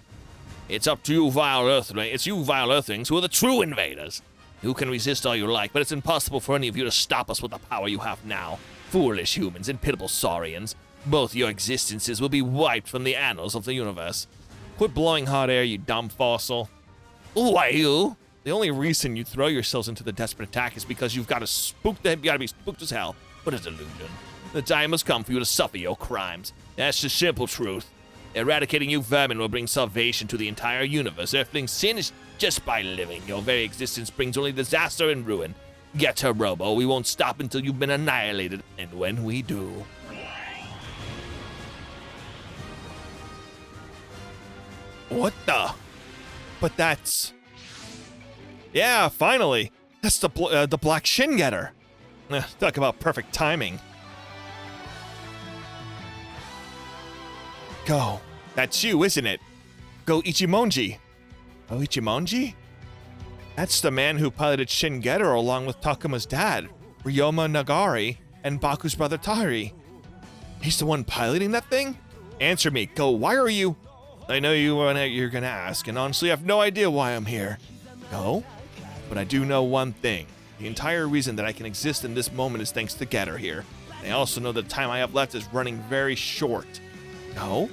It's up to you, vile Earthlings. It's you, vile Earthlings, who are the true invaders. You can resist all you like, but it's impossible for any of you to stop us with the power you have now. Foolish humans and pitiable saurians. Both your existences will be wiped from the annals of the universe. Quit blowing hot air, you dumb fossil. Why you? The only reason you throw yourselves into the desperate attack is because you gotta be spooked as hell. What a delusion. The time has come for you to suffer your crimes. That's the simple truth. Eradicating you vermin will bring salvation to the entire universe. Earthlings sin is just by living. Your very existence brings only disaster and ruin. Get to Robo. We won't stop until you've been annihilated. And when we do... What the? But that's... Yeah, finally. That's the Black Shin Getter. Talk about perfect timing. Go. That's you, isn't it? Go Ichimonji. Oh, Ichimonji? That's the man who piloted Shin Getter along with Takuma's dad, Ryoma Nagari, and Baku's brother Tahiri. He's the one piloting that thing? Answer me. Go, why are you... I know you're gonna ask, and honestly I have no idea why I'm here. Go? But I do know one thing. The entire reason that I can exist in this moment is thanks to Getter here. I also know the time I have left is running very short. No?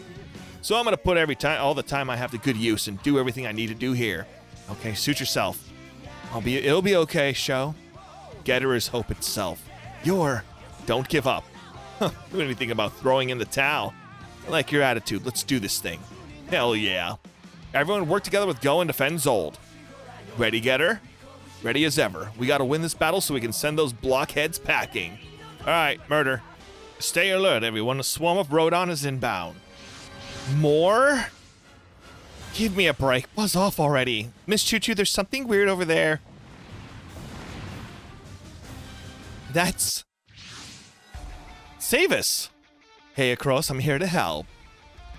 So I'm gonna put all the time I have to good use and do everything I need to do here. Okay, suit yourself. It'll be okay, Sho. Getter is hope itself. Don't give up. Huh, you didn't think about throwing in the towel. I like your attitude. Let's do this thing. Hell yeah. Everyone work together with Go and defend Zold. Ready, Getter? Ready as ever. We gotta win this battle so we can send those blockheads packing. Alright, Murder. Stay alert, everyone. A swarm of Rodon is inbound. More? Give me a break. Buzz off already. Miss Choo-Choo, there's something weird over there. That's... Save us. Hey, Across, I'm here to help.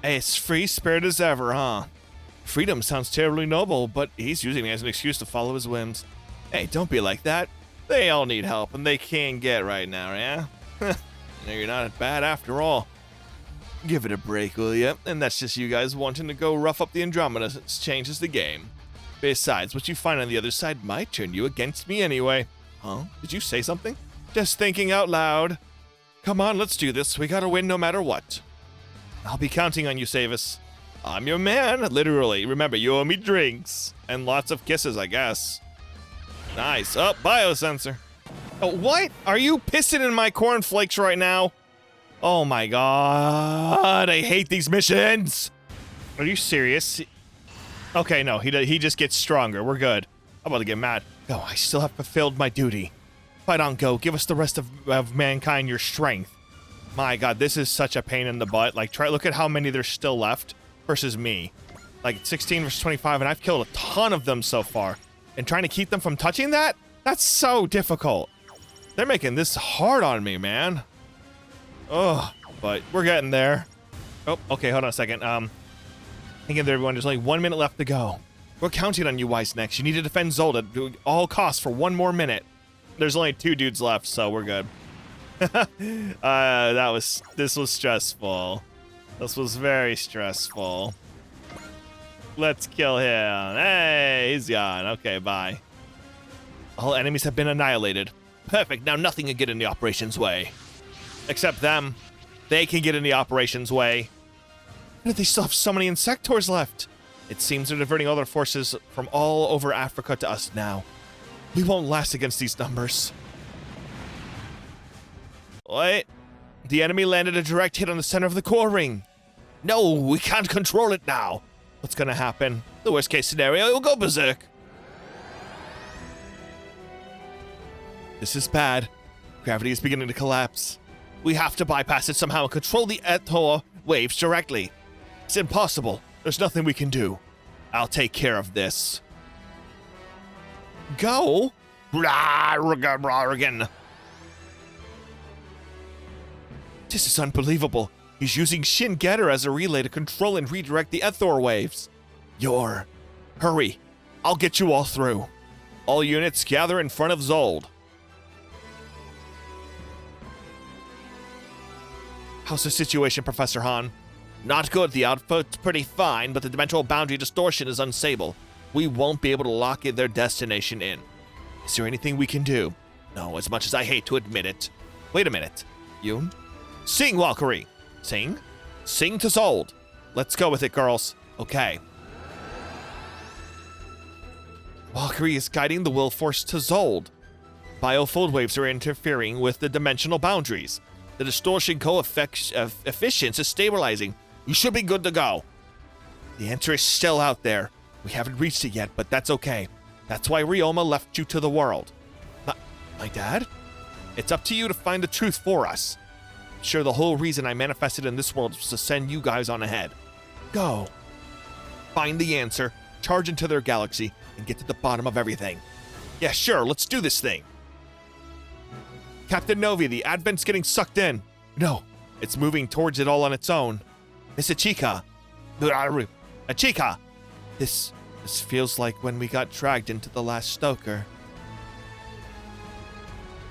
Hey, it's free spirit as ever, huh? Freedom sounds terribly noble, but he's using me as an excuse to follow his whims. Hey, don't be like that. They all need help, and they can't get right now, yeah? No, you're not bad after all. Give it a break, will ya? And that's just you guys wanting to go rough up the Andromeda. It changes the game. Besides, what you find on the other side might turn you against me anyway. Huh? Did you say something? Just thinking out loud. Come on, let's do this. We gotta win no matter what. I'll be counting on you, Savis. I'm your man, literally. Remember, you owe me drinks. And lots of kisses, I guess. Nice. Oh, biosensor. Oh, what? Are you pissing in my cornflakes right now? Oh my god, I hate these missions. Are you serious? Okay, no, he just gets stronger. We're good. I'm about to get mad. Go, I still have fulfilled my duty. Fight on, Go. Give us the rest of mankind your strength. My god, this is such a pain in the butt. Like, look at how many there's still left versus me. Like, 16 versus 25, and I've killed a ton of them so far. And trying to keep them from touching that? That's so difficult. They're making this hard on me, man. Ugh, but we're getting there. Oh, okay, hold on a second. Hang in there, everyone. There's only 1 minute left to go. We're counting on you, Wise Necks. You need to defend Zolda at all costs for 1 more minute. There's only 2 dudes left, so we're good. This was stressful. This was very stressful. Let's kill him. Hey, he's gone. Okay, bye. All enemies have been annihilated. Perfect, now nothing can get in the operation's way. Except them. They can get in the operation's way. But they still have so many Insectors left. It seems they're diverting all their forces from all over Africa to us now. We won't last against these numbers. What? The enemy landed a direct hit on the center of the core ring. No, we can't control it now. What's gonna happen? The worst case scenario, it will go berserk. This is bad. Gravity is beginning to collapse. We have to bypass it somehow and control the ether waves directly. It's impossible. There's nothing we can do. I'll take care of this. Go? This is unbelievable. He's using Shin Getter as a relay to control and redirect the Ethor waves. Hurry. I'll get you all through. All units gather in front of Zold. How's the situation, Professor Han? Not good. The output's pretty fine, but the dimensional boundary distortion is unstable. We won't be able to lock their destination in. Is there anything we can do? No, as much as I hate to admit it. Wait a minute. Yoon? Sing, Valkyrie! Sing? Sing to Zold. Let's go with it, girls. Okay. Valkyrie is guiding the will force to Zold. Biofold waves are interfering with the dimensional boundaries. The distortion coefficient is stabilizing. You should be good to go. The answer is still out there. We haven't reached it yet, but that's okay. That's why Ryoma left you to the world. My dad? It's up to you to find the truth for us. I'm sure the whole reason I manifested in this world was to send you guys on ahead. Go. Find the answer, charge into their galaxy, and get to the bottom of everything. Yeah, sure, let's do this thing. Captain Novi, the Advent's getting sucked in. No, it's moving towards it all on its own. Miss Ichika. Ichika! This feels like when we got dragged into the last Stoker.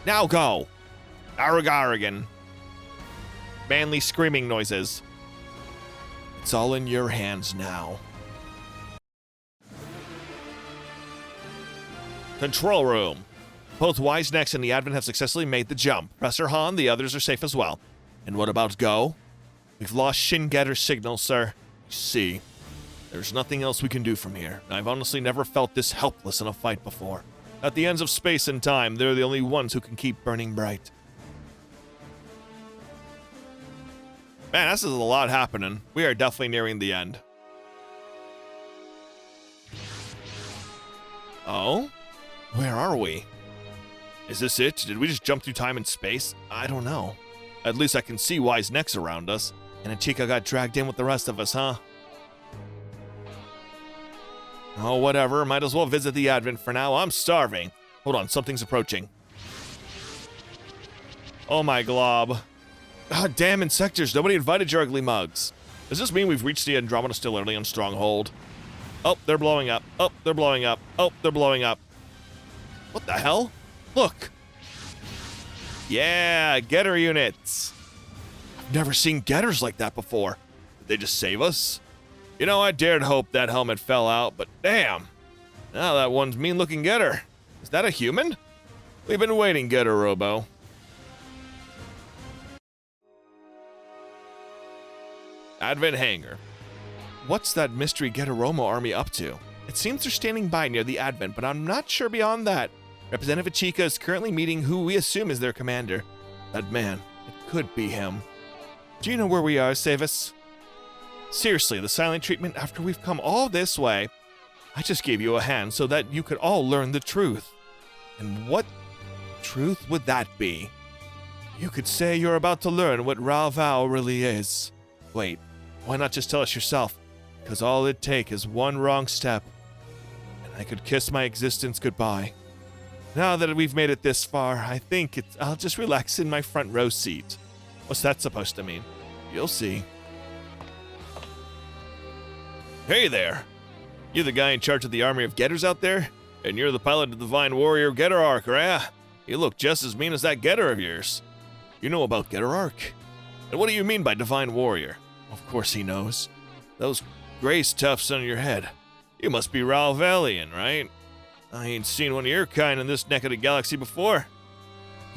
Now go! Aragaragan. Manly screaming noises. It's all in your hands now. Control room. Both Wisenex and the Advent have successfully made the jump. Professor Han, the others are safe as well. And what about Go? We've lost Shingetter's signal, sir. See, there's nothing else we can do from here. I've honestly never felt this helpless in a fight before. At the ends of space and time, they're the only ones who can keep burning bright. Man, this is a lot happening. We are definitely nearing the end. Oh? Where are we? Is this it? Did we just jump through time and space? I don't know. At least I can see Wisenex around us. And Ichika got dragged in with the rest of us, huh? Oh, whatever. Might as well visit the Advent for now. I'm starving. Hold on, something's approaching. Oh my glob. God damn insectors, nobody invited your ugly mugs. Does this mean we've reached the Andromeda Stellarian stronghold? Oh, they're blowing up. Oh, they're blowing up. Oh, they're blowing up. What the hell? Look. Yeah, getter units. I've never seen getters like that before. Did they just save us? You know, I dared hope that helmet fell out, but damn. Now that one's mean-looking getter. Is that a human? We've been waiting, Getter Robo. Advent Hangar. What's that mystery Getteromo army up to? It seems they're standing by near the Advent, but I'm not sure beyond that. Representative Ichika is currently meeting who we assume is their commander. That man, it could be him. Do you know where we are, Savis? Seriously, the silent treatment after we've come all this way. I just gave you a hand so that you could all learn the truth. And what truth would that be? You could say you're about to learn what Rao really is. Wait, why not just tell us yourself? Because all it'd take is one wrong step, and I could kiss my existence goodbye. Now that we've made it this far, I think I'll just relax in my front row seat. What's that supposed to mean? You'll see. Hey there! You're the guy in charge of the army of Getters out there? And you're the pilot of the Divine Warrior Getter Arc, right? You look just as mean as that Getter of yours. You know about Getter Arc. And what do you mean by Divine Warrior? Of course he knows. Those grace tufts on your head. You must be Ralvalian, right? I ain't seen one of your kind in this neck of the galaxy before.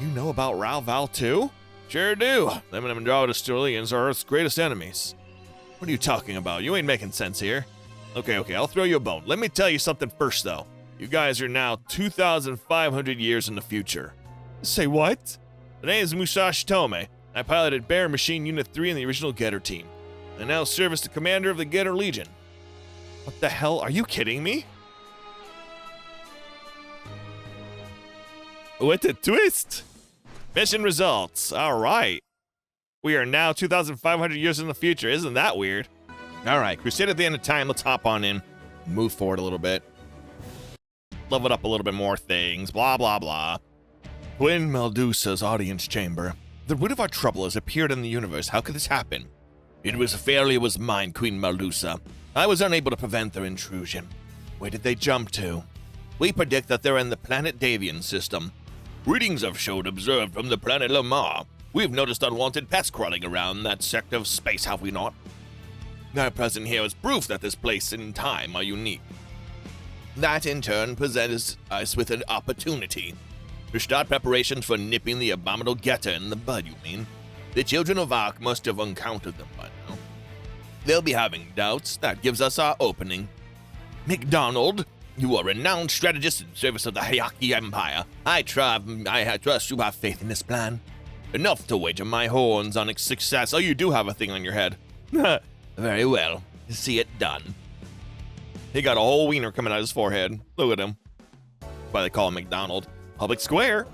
You know about Ralval too? Sure do. Them and Andromeda Stellarians are Earth's greatest enemies. What are you talking about? You ain't making sense here. Okay, I'll throw you a bone. Let me tell you something first, though. You guys are now 2,500 years in the future. Say what? The name is Musashi Tome. I piloted Bear Machine Unit 3 in the original Getter team. I now serve as the commander of the Getter Legion. What the hell? Are you kidding me? What a twist! Mission results. All right. We are now 2,500 years in the future. Isn't that weird? All right, Crusade at the end of time. Let's hop on in. Move forward a little bit. Level it up a little bit more things. Blah, blah, blah. Queen Medusa's audience chamber. The root of our trouble has appeared in the universe. How could this happen? It was mine, Queen Medusa. I was unable to prevent their intrusion. Where did they jump to? We predict that they're in the planet Davian system. Readings have showed observed from the planet Lamar. We've noticed unwanted pests crawling around that sector of space, have we not? Our presence here is proof that this place and time are unique. That, in turn, presents us with an opportunity to start preparations for nipping the abominable Getter in the bud, you mean? The children of Ark must have encountered them by now. They'll be having doubts. That gives us our opening. McDonald, You are a renowned strategist in service of the Hayaki Empire. I trust you have faith in this plan. Enough to wager my horns on its success. Oh, you do have a thing on your head. Very well. See it done. He got a whole wiener coming out of his forehead. Look at him. That's why they call him McDonald. Public square.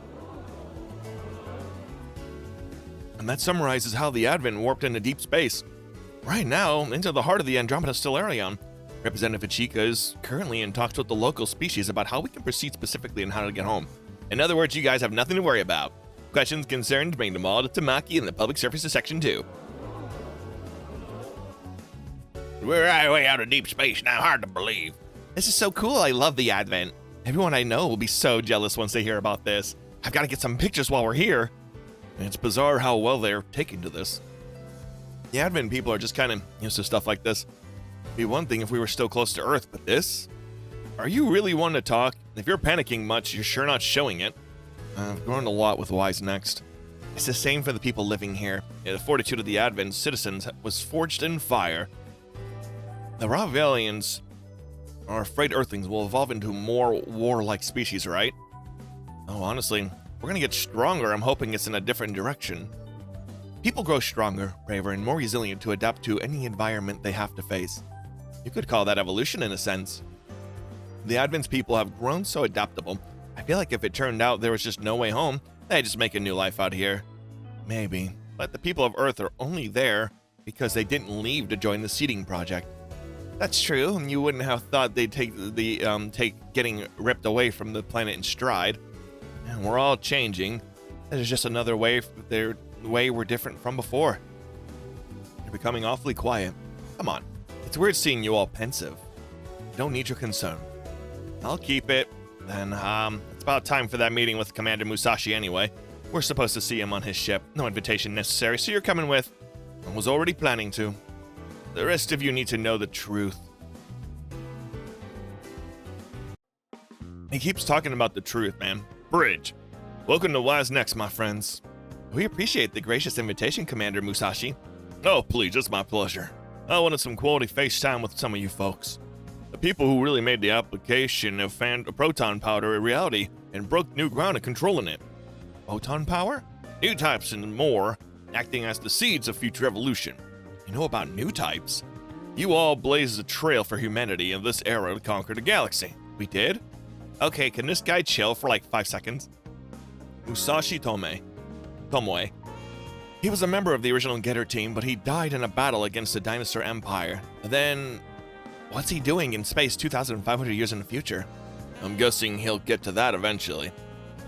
And that summarizes how the Advent warped into deep space. Right now, into the heart of the Andromeda Stellarium. Representative Ichika is currently in talks with the local species about how we can proceed specifically and how to get home. In other words, you guys have nothing to worry about. Questions, concerns, bring them all to Tamaki in the Public Services Section 2. We're our way out of deep space now, hard to believe. This is so cool, I love the Advent. Everyone I know will be so jealous once they hear about this. I've got to get some pictures while we're here. And it's bizarre how well they're taking to this. The Advent people are just kind of used to stuff like this. It'd be one thing if we were still close to Earth, but this? Are you really one to talk? If you're panicking much, you're sure not showing it. I've grown a lot with Wise Next. It's the same for the people living here. The fortitude of the Advent citizens was forged in fire. The Ravalians are afraid Earthlings will evolve into more warlike species, right? Oh, honestly, we're gonna get stronger. I'm hoping it's in a different direction. People grow stronger, braver, and more resilient to adapt to any environment they have to face. You could call that evolution in a sense. The Advent's people have grown so adaptable. I feel like if it turned out there was just no way home, they'd just make a new life out here. Maybe. But the people of Earth are only there because they didn't leave to join the seeding project. That's true, and you wouldn't have thought they'd take getting ripped away from the planet in stride. And we're all changing. There's just another way we're different from before. You're becoming awfully quiet. Come on. It's weird seeing you all pensive. You don't need your concern. I'll keep it. Then, it's about time for that meeting with Commander Musashi anyway. We're supposed to see him on his ship. No invitation necessary, so you're coming with. I was already planning to. The rest of you need to know the truth. He keeps talking about the truth, man. Bridge. Welcome to Wise Next, my friends. We appreciate the gracious invitation, Commander Musashi. Oh, please, it's my pleasure. I wanted some quality face time with some of you folks. The people who really made the application of proton powder a reality and broke new ground in controlling it. Photon power? New types and more, acting as the seeds of future evolution. You know about new types? You all blazed a trail for humanity in this era to conquer the galaxy. We did? Okay, can this guy chill for like 5 seconds? Musashi Tomoe. He was a member of the original Getter team, but he died in a battle against the Dinosaur Empire. Then, what's he doing in space 2,500 years in the future? I'm guessing he'll get to that eventually.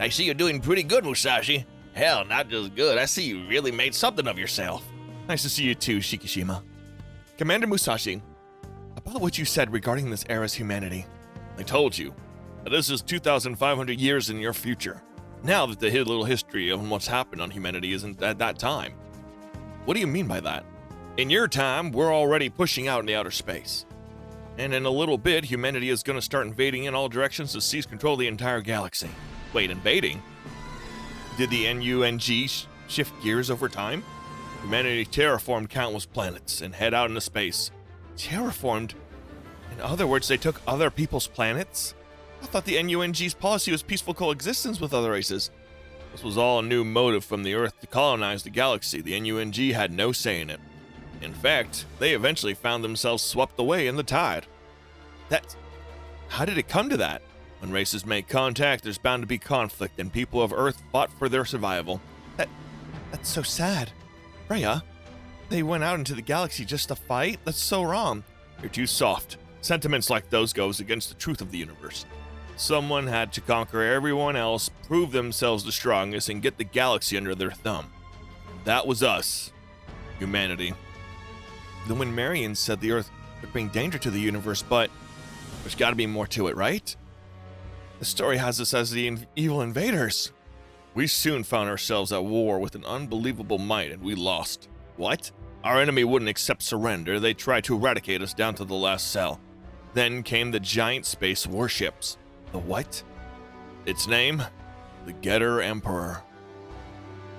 I see you're doing pretty good, Musashi. Hell, not just good. I see you really made something of yourself. Nice to see you too, Shikishima. Commander Musashi, about what you said regarding this era's humanity. I told you, this is 2,500 years in your future. Now that the little history of what's happened on humanity isn't at that time. What do you mean by that? In your time, we're already pushing out into outer space. And in a little bit, humanity is going to start invading in all directions to seize control of the entire galaxy. Wait, invading? Did the NUNG shift gears over time? Humanity terraformed countless planets and head out into space. Terraformed? In other words, they took other people's planets? I thought the NUNG's policy was peaceful coexistence with other races. This was all a new motive from the Earth to colonize the galaxy. The NUNG had no say in it. In fact, they eventually found themselves swept away in the tide. How did it come to that? When races make contact, there's bound to be conflict, and people of Earth fought for their survival. That's so sad. Freya, they went out into the galaxy just to fight? That's so wrong. You're too soft. Sentiments like those goes against the truth of the universe. Someone had to conquer everyone else, prove themselves the strongest, and get the galaxy under their thumb. That was us. Humanity. Then when Marion said the Earth would bring danger to the universe, but there's got to be more to it, right? The story has us as the evil invaders. We soon found ourselves at war with an unbelievable might, and we lost. What? Our enemy wouldn't accept surrender. They tried to eradicate us down to the last cell. Then came the giant space warships. The what? Its name? The Getter Emperor.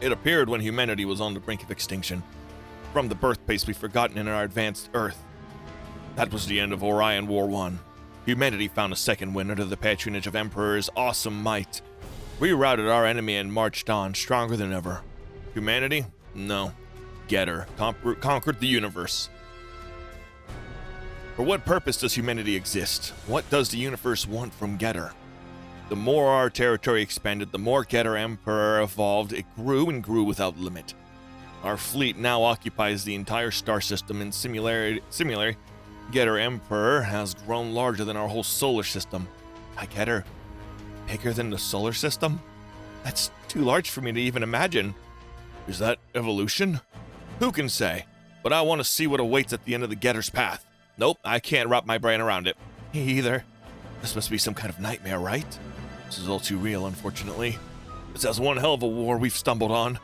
It appeared when humanity was on the brink of extinction. From the birthplace we've forgotten in our advanced Earth. That was the end of Orion War 1. Humanity found a second wind under the patronage of Emperor's awesome might. We routed our enemy and marched on, stronger than ever. Humanity? No. Getter conquered the universe. For what purpose does humanity exist? What does the universe want from Getter? The more our territory expanded, the more Getter Emperor evolved. It grew and grew without limit. Our fleet now occupies the entire star system, and similarly, Getter Emperor has grown larger than our whole solar system. By Getter, bigger than the solar system? That's too large for me to even imagine. Is that evolution? Who can say? But I want to see what awaits at the end of the Getter's path. Nope, I can't wrap my brain around it. Me either. This must be some kind of nightmare, right? This is all too real, unfortunately. This is one hell of a war we've stumbled on.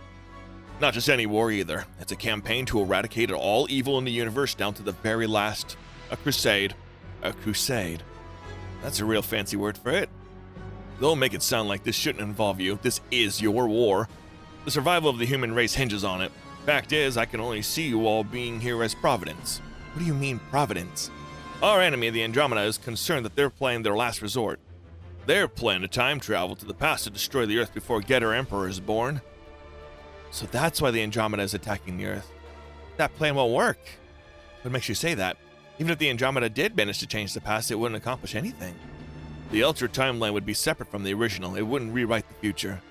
Not just any war either. It's a campaign to eradicate all evil in the universe down to the very last. A crusade. A crusade. That's a real fancy word for it. They'll make it sound like this shouldn't involve you. This is your war. The survival of the human race hinges on it. Fact is, I can only see you all being here as Providence. What do you mean, Providence? Our enemy, the Andromeda, is concerned that they're playing their last resort. They're planning to time travel to the past to destroy the Earth before Getter Emperor is born. So that's why the Andromeda is attacking the Earth. That plan won't work. What makes you say that? Even if the Andromeda did manage to change the past, it wouldn't accomplish anything. The Ultra timeline would be separate from the original. It wouldn't rewrite the future.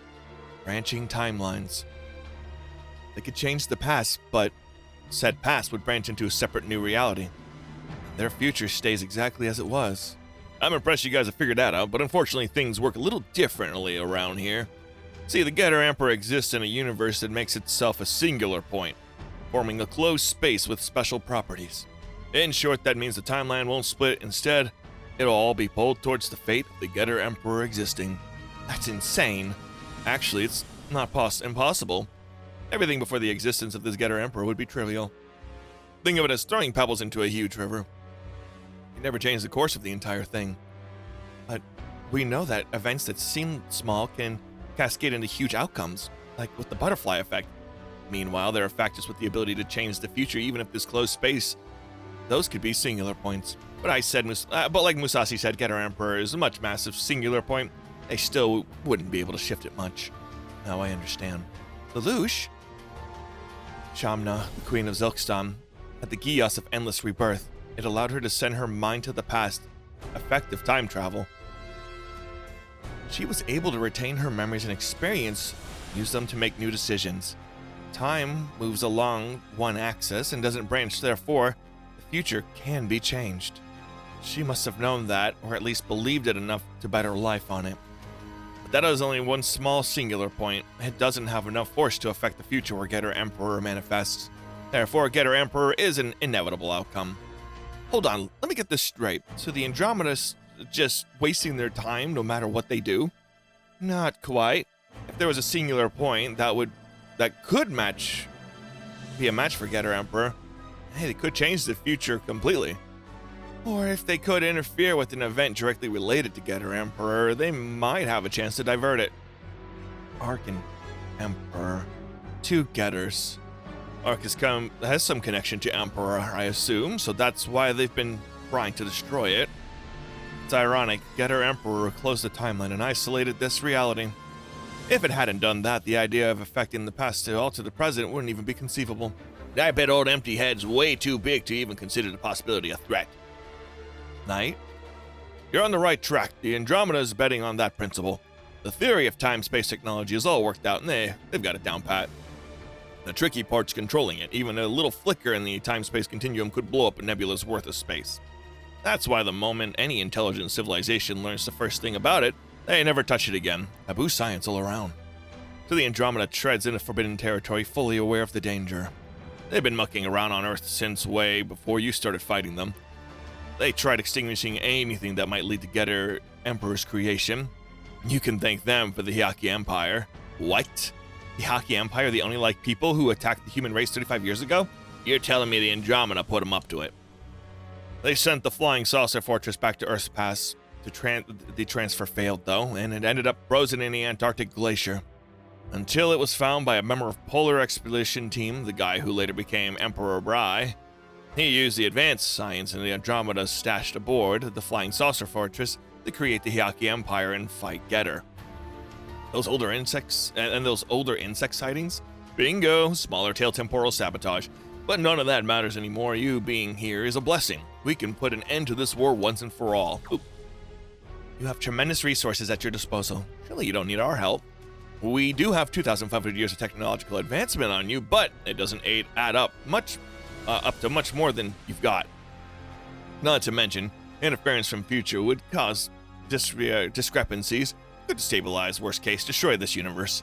Branching timelines. They could change the past, but said past would branch into a separate new reality. Their future stays exactly as it was. I'm impressed you guys have figured that out, but unfortunately things work a little differently around here. See, the Getter Emperor exists in a universe that makes itself a singular point, forming a closed space with special properties. In short, that means the timeline won't split. Instead, it'll all be pulled towards the fate of the Getter Emperor existing. That's insane. Actually, it's not impossible. Everything before the existence of this Getter Emperor would be trivial. Think of it as throwing pebbles into a huge river. You never change the course of the entire thing. But we know that events that seem small can cascade into huge outcomes, like with the butterfly effect. Meanwhile, there are factors with the ability to change the future, even if this closed space. Those could be singular points. But like Musashi said, Getter Emperor is a much massive singular point. They still wouldn't be able to shift it much. Now I understand. Lelouch, Shamna, the Queen of Zilkstan, had the Gios of endless rebirth. It allowed her to send her mind to the past, effective time travel. She was able to retain her memories and experience, use them to make new decisions. Time moves along one axis and doesn't branch, therefore, the future can be changed. She must have known that, or at least believed it enough to bet her life on it. But that is only one small singular point. It doesn't have enough force to affect the future where Getter Emperor manifests. Therefore, Getter Emperor is an inevitable outcome. Hold on, let me get this straight. So the Andromeda's just wasting their time no matter what they do? Not quite. If there was a singular point that could be a match for Getter Emperor, hey, they could change the future completely. Or if they could interfere with an event directly related to Getter Emperor, they might have a chance to divert it. Ark and Emperor. Two Getters. Ark has some connection to Emperor, I assume, so that's why they've been trying to destroy it. It's ironic, Getter Emperor closed the timeline and isolated this reality. If it hadn't done that, the idea of affecting the past to alter the present wouldn't even be conceivable. I bet old Empty Head's way too big to even consider the possibility a threat. Knight? You're on the right track. The Andromeda is betting on that principle. The theory of time-space technology is all worked out, and they've got it down pat. The tricky part's controlling it. Even a little flicker in the time-space continuum could blow up a nebula's worth of space. That's why the moment any intelligent civilization learns the first thing about it, they never touch it again. Taboo science all around. So the Andromeda treads into forbidden territory, fully aware of the danger. They've been mucking around on Earth since way before you started fighting them. They tried extinguishing anything that might lead to Getter Emperor's creation. You can thank them for the Hyaki Empire. What? The Hyaki Empire, the only like people who attacked the human race 35 years ago? You're telling me the Andromeda put them up to it? They sent the Flying Saucer Fortress back to Earth's past. The transfer failed, though, and it ended up frozen in the Antarctic Glacier. Until it was found by a member of Polar Expedition Team, the guy who later became Emperor Brai. He used the advanced science in the Andromeda stashed aboard the Flying Saucer Fortress to create the Hyaki Empire and fight Getter. Those older insects and those older insect sightings? Bingo, smaller tail temporal sabotage. But none of that matters anymore. You being here is a blessing. We can put an end to this war once and for all. Oop. You have tremendous resources at your disposal. Surely you don't need our help. We do have 2,500 years of technological advancement on you, but it doesn't add up to much more than you've got. Not to mention, interference from future would cause discrepancies, could destabilize, worst case, destroy this universe.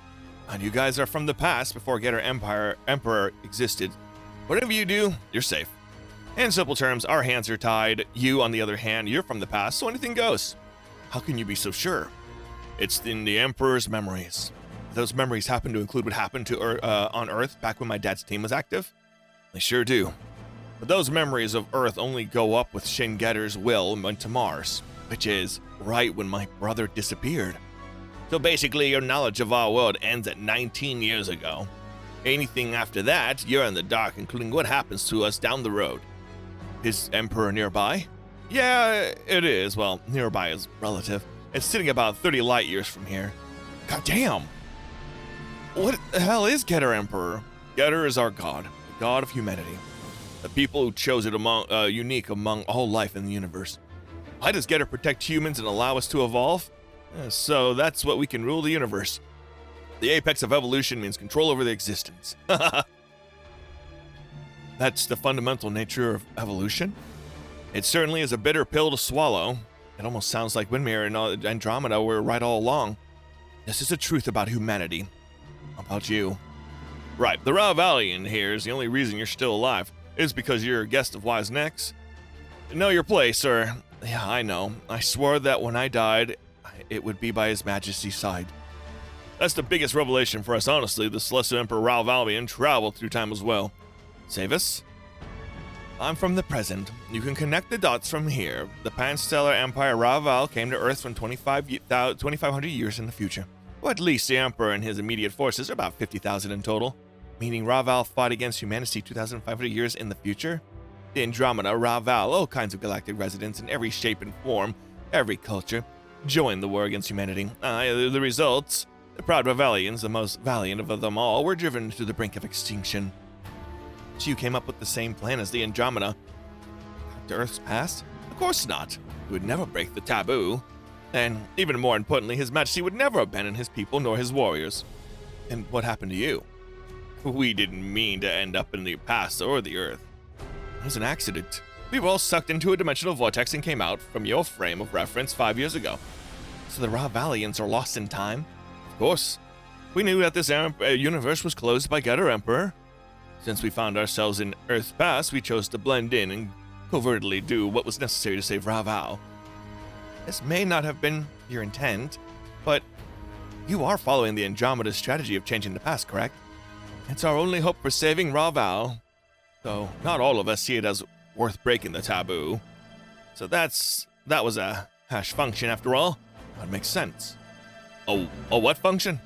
And you guys are from the past before Getter Emperor existed. Whatever you do, you're safe. In simple terms, our hands are tied. You, on the other hand, you're from the past, so anything goes. How can you be so sure? It's in the Emperor's memories. Those memories happen to include what happened to on Earth back when my dad's team was active? They sure do. But those memories of Earth only go up with Shin Getter's will and went to Mars, which is right when my brother disappeared. So basically, your knowledge of our world ends at 19 years ago. Anything after that, you're in the dark, including what happens to us down the road. Is Emperor nearby? Yeah, it is. Well, nearby is relative. It's sitting about 30 light years from here. God damn! What the hell is Getter Emperor? Getter is our god, the god of humanity. The people who chose it unique among all life in the universe. Why does Getter protect humans and allow us to evolve? So that's what we can rule the universe. The apex of evolution means control over the existence. That's the fundamental nature of evolution. It certainly is a bitter pill to swallow. It almost sounds like Windmere and Andromeda were right all along. This is the truth about humanity. About you. Right, the Ravalian here is the only reason you're still alive. Is because you're a guest of Wise Necks. Know your place, sir. Yeah, I know. I swore that when I died, it would be by His Majesty's side. That's the biggest revelation for us, honestly. The Celestial Emperor Ravalian traveled through time as well. Save us? I'm from the present. You can connect the dots from here. The Panstellar Empire Raval came to Earth from 2,500 years in the future. Or at least the Emperor and his immediate forces are about 50,000 in total. Meaning Raval fought against humanity 2,500 years in the future? The Andromeda, Raval, all kinds of galactic residents in every shape and form, every culture, joined the war against humanity. The results? The proud Ravalians, the most valiant of them all, were driven to the brink of extinction. So you came up with the same plan as the Andromeda? To Earth's past? Of course not. He would never break the taboo. And, even more importantly, His Majesty would never abandon his people nor his warriors. And what happened to you? We didn't mean to end up in the past or the Earth. It was an accident. We were all sucked into a dimensional vortex and came out from your frame of reference 5 years ago. So the Ravalians are lost in time? Of course. We knew that this universe was closed by Getter Emperor. Since we found ourselves in Earth's past, we chose to blend in and covertly do what was necessary to save Raval. This may not have been your intent, but you are following the Andromeda strategy of changing the past, correct? It's our only hope for saving Raval, though not all of us see it as worth breaking the taboo. So that was a hash function after all. That makes sense. A what function?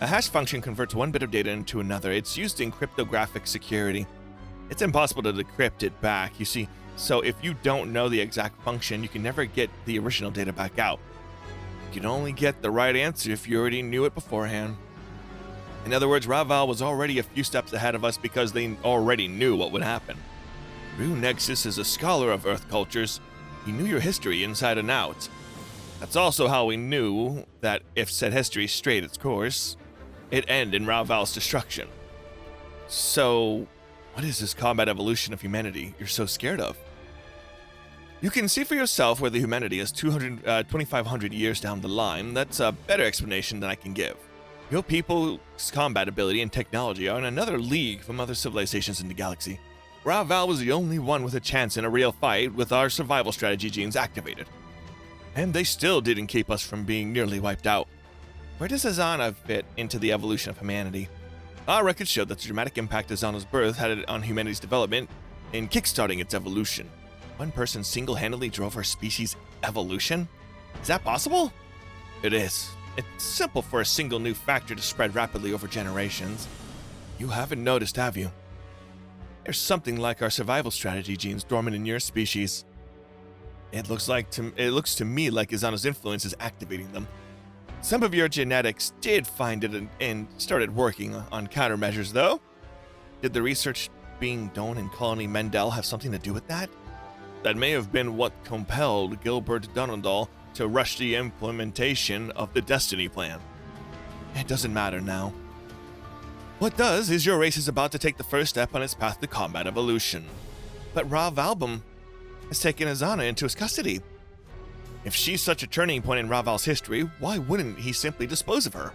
A hash function converts one bit of data into another. It's used in cryptographic security. It's impossible to decrypt it back, you see, so if you don't know the exact function, you can never get the original data back out. You can only get the right answer if you already knew it beforehand. In other words, Raval was already a few steps ahead of us because they already knew what would happen. Rue Nexus is a scholar of Earth cultures. He knew your history inside and out. That's also how we knew that if said history strayed its course, it'd end in Raval's destruction. So, what is this combat evolution of humanity you're so scared of? You can see for yourself whether humanity is 2,500 years down the line. That's a better explanation than I can give. Your people's combat ability and technology are in another league from other civilizations in the galaxy. Raval was the only one with a chance in a real fight with our survival strategy genes activated. And they still didn't keep us from being nearly wiped out. Where does Azana fit into the evolution of humanity? Our records show that the dramatic impact Azana's birth had on humanity's development in kickstarting its evolution. One person single-handedly drove our species' evolution? Is that possible? It is. It's simple for a single new factor to spread rapidly over generations. You haven't noticed, have you? There's something like our survival strategy genes dormant in your species. It looks to me like Izana's influence is activating them. Some of your genetics did find it and started working on countermeasures, though. Did the research being done in Colony Mendel have something to do with that? That may have been what compelled Gilbert Dunendal to rush the implementation of the Destiny Plan. It doesn't matter now. What does is your race is about to take the first step on its path to combat evolution. But Rav Album has taken Izana into his custody. If she's such a turning point in Raval's history, why wouldn't he simply dispose of her?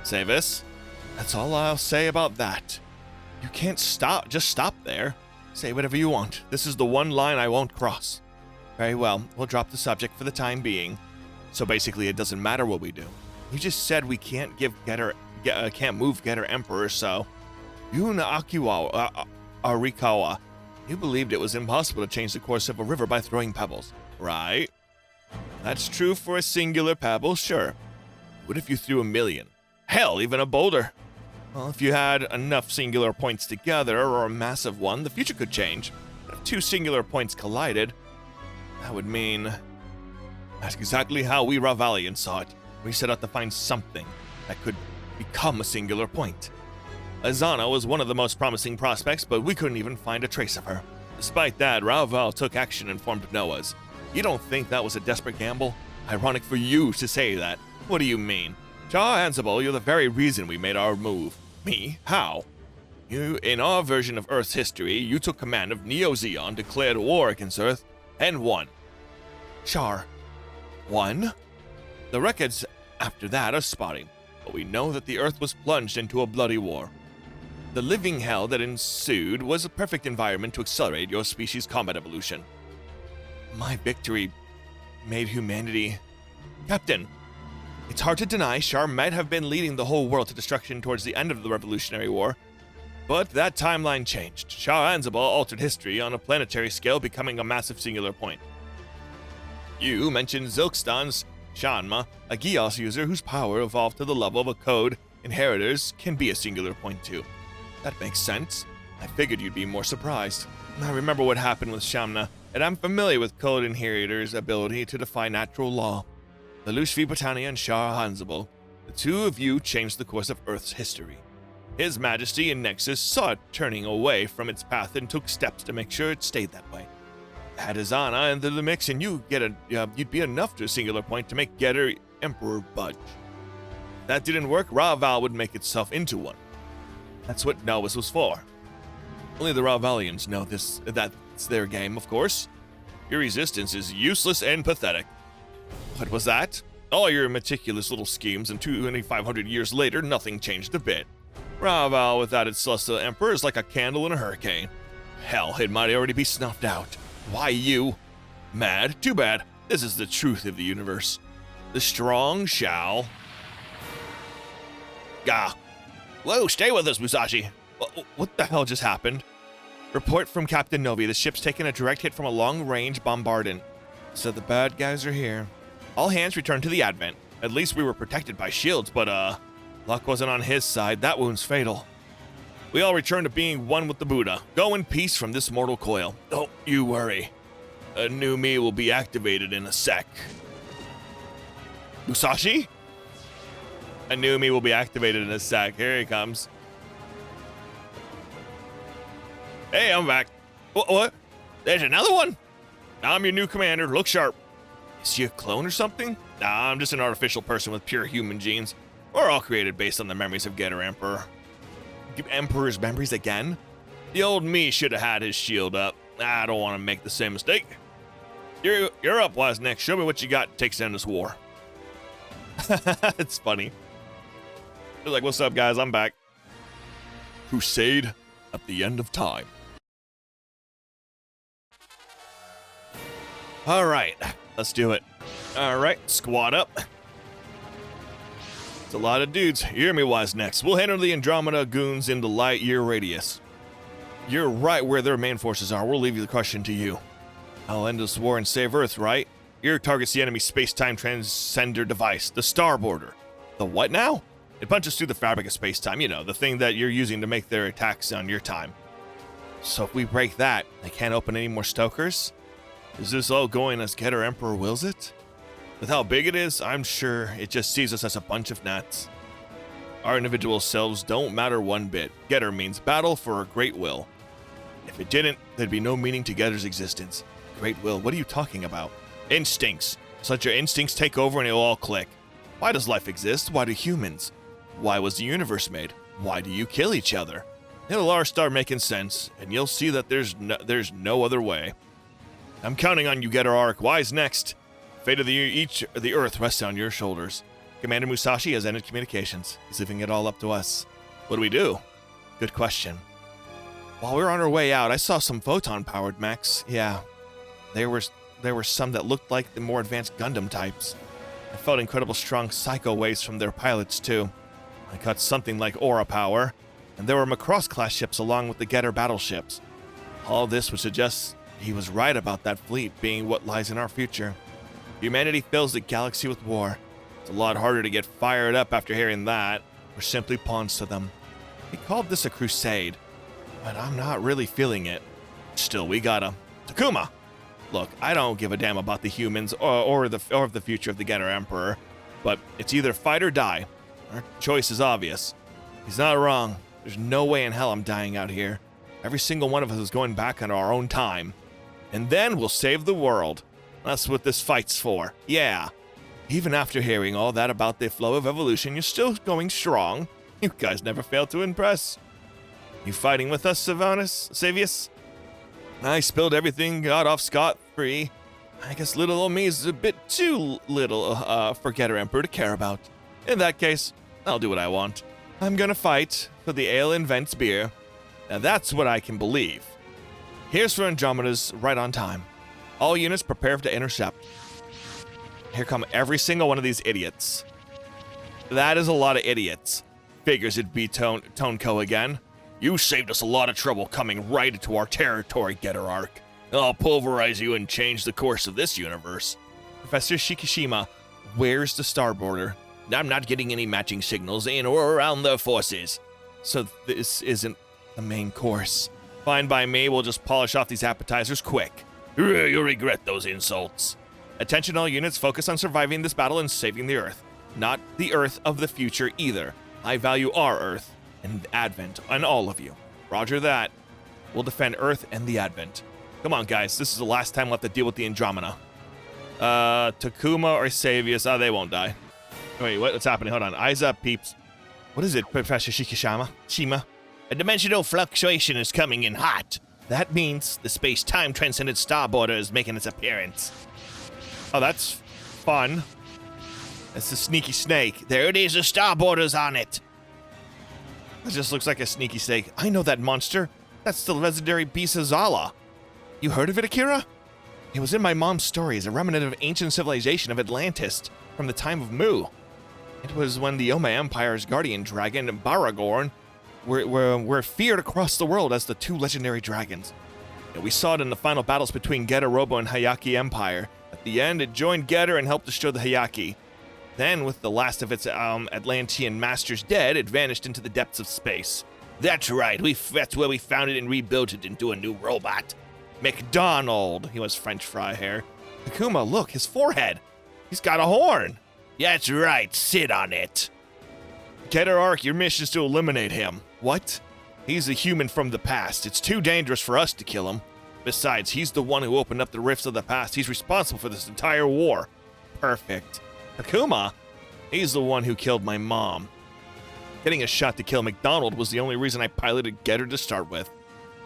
Savis, that's all I'll say about that. You can't just stop there. Say whatever you want. This is the one line I won't cross. Very well, we'll drop the subject for the time being. So basically, it doesn't matter what we do. You just said we can't move Getter Emperor, so Yuna Arikawa, you believed it was impossible to change the course of a river by throwing pebbles, right? That's true for a singular pebble, sure. What if you threw 1,000,000? Hell, even a boulder. Well, if you had enough singular points together, or a massive one, the future could change. But if 2 singular points collided, that would mean... That's exactly how we Ravalians saw it. We set out to find something that could become a singular point. Izana was one of the most promising prospects, but we couldn't even find a trace of her. Despite that, Raval took action and formed Noah's. You don't think that was a desperate gamble? Ironic for you to say that. What do you mean? Char Ansible, you're the very reason we made our move. Me? How? You, in our version of Earth's history, you took command of Neo-Zeon, declared war against Earth, and won. Char. Won? The records after that are spotty, but we know that the Earth was plunged into a bloody war. The living hell that ensued was a perfect environment to accelerate your species' combat evolution. My victory made humanity... Captain, it's hard to deny Char might have been leading the whole world to destruction towards the end of the Revolutionary War, but that timeline changed. Char Ansible altered history on a planetary scale, becoming a massive singular point. You mentioned Zilkstan's Shanma, a Gios user whose power evolved to the level of a code inheritors can be a singular point too. That makes sense. I figured you'd be more surprised. I remember what happened with Shamna, and I'm familiar with code inheritors' ability to defy natural law. Lelouch V. Botania and Char Ansible, the two of you changed the course of Earth's history. His Majesty in Nexus saw it turning away from its path and took steps to make sure it stayed that way. Add Izana into the mix and you'd be enough to a singular point to make Getter Emperor budge. If that didn't work, Raval would make itself into one. That's what Novus was for. Only the Ravalians know that's their game, of course. Your resistance is useless and pathetic. What was that? All your meticulous little schemes, and 2,500 years later, nothing changed a bit. Raval without its celestial emperor is like a candle in a hurricane. Hell, it might already be snuffed out. Why you? Mad? Too bad. This is the truth of the universe. The strong shall... Gah. Whoa, stay with us, Musashi. What the hell just happened? Report from Captain Novi. The ship's taken a direct hit from a long-range bombardment. So the bad guys are here. All hands return to the Advent. At least we were protected by shields, but, luck wasn't on his side. That wound's fatal. We all return to being one with the Buddha. Go in peace from this mortal coil. Don't you worry. A new me will be activated in a sec. Musashi? A new me will be activated in a sec. Here he comes. Hey, I'm back. What? There's another one? I'm your new commander. Look sharp. Is he a clone or something? Nah, I'm just an artificial person with pure human genes. We're all created based on the memories of Getter Emperor. Emperor's memories again? The old me should have had his shield up. I don't want to make the same mistake. You're up, Wise Next. Show me what you got to take down this war. It's funny. They're like, what's up, guys? I'm back. Crusade at the end of time. All right, let's do it. All right, squad up. It's a lot of dudes. You hear me, Wise Next. We'll handle the Andromeda goons in the light year radius. You're right where their main forces are. We'll leave the question to you. I'll end this war and save Earth, right? Your target's the enemy space-time transcender device, the Starboarder. The what now? It punches through the fabric of space-time, you know, the thing that you're using to make their attacks on your time. So if we break that, they can't open any more stokers? Is this all going as Getter Emperor wills it? With how big it is, I'm sure it just sees us as a bunch of gnats. Our individual selves don't matter one bit. Getter means battle for a great will. If it didn't, there'd be no meaning to Getter's existence. Great will, what are you talking about? Instincts. So let your instincts take over and it'll all click. Why does life exist? Why do humans? Why was the universe made? Why do you kill each other? It'll all start making sense, and you'll see that there's no other way. I'm counting on you, Getter Arc. Wise next. Fate of the Earth rests on your shoulders. Commander Musashi has ended communications. He's leaving it all up to us. What do we do? Good question. While we were on our way out, I saw some photon-powered mechs. Yeah, there were some that looked like the more advanced Gundam types. I felt incredible strong psycho waves from their pilots, too. I got something like aura power, and there were Macross-class ships along with the Getter battleships. All this would suggest he was right about that fleet being what lies in our future. Humanity fills the galaxy with war. It's a lot harder to get fired up after hearing that. We're simply pawns to them. He called this a crusade, but I'm not really feeling it. Still, we gotta. Takuma! Look, I don't give a damn about the humans or the future of the Getter Emperor, but it's either fight or die. Our choice is obvious. He's not wrong. There's no way in hell I'm dying out here. Every single one of us is going back on our own time. And then we'll save the world. That's what this fight's for. Yeah. Even after hearing all that about the flow of evolution, you're still going strong. You guys never fail to impress. You fighting with us, Savius? I spilled everything, got off scot-free. I guess little old me is a bit too little for Getter Emperor to care about. In that case, I'll do what I want. I'm gonna fight for the Ale and Vents beer. Now that's what I can believe. Here's for Andromeda's right on time. All units prepare to intercept. Here come every single one of these idiots. That is a lot of idiots. Figures it'd be Tonko again. You saved us a lot of trouble coming right into our territory, Getter Arc. I'll pulverize you and change the course of this universe. Professor Shikishima, where's the starboarder? I'm not getting any matching signals in or around the forces. So this isn't the main course. Fine by me, we'll just polish off these appetizers quick. You'll regret those insults. Attention all units, focus on surviving this battle and saving the Earth. Not the Earth of the future either. I value our Earth and Advent and all of you. Roger that. We'll defend Earth and the Advent. Come on, guys. This is the last time we'll have to deal with the Andromeda. Takuma or Savius. Oh, they won't die. Wait, what's happening? Hold on. Eyes up, peeps. What is it, Professor Shima? A dimensional fluctuation is coming in hot. That means The space-time transcendent starboarder is making its appearance. Oh, that's fun. That's the sneaky snake. There it is, the starboarder's on it. It just looks like a sneaky snake. I know that monster. That's the legendary Bisazala. You heard of it, Akira? It was in my mom's stories, a remnant of ancient civilization of Atlantis from the time of Mu. It was when the Oma Empire's guardian dragon, Baragorn, were feared across the world as the two legendary dragons. And we saw it in the final battles between Getter Robo and Hayaki Empire. At the end, it joined Getter and helped destroy the Hayaki. Then, with the last of its Atlantean masters dead, it vanished into the depths of space. That's right, that's where we found it and rebuilt it into a new robot. McDonald. He was French fry hair. Takuma, look, his forehead. He's got a horn. That's right, sit on it. Getter Arc, your mission is to eliminate him. What? He's a human from the past. It's too dangerous for us to kill him. Besides, he's the one who opened up the rifts of the past. He's responsible for this entire war. Perfect. Takuma? He's the one who killed my mom. Getting a shot to kill McDonald was the only reason I piloted Getter to start with.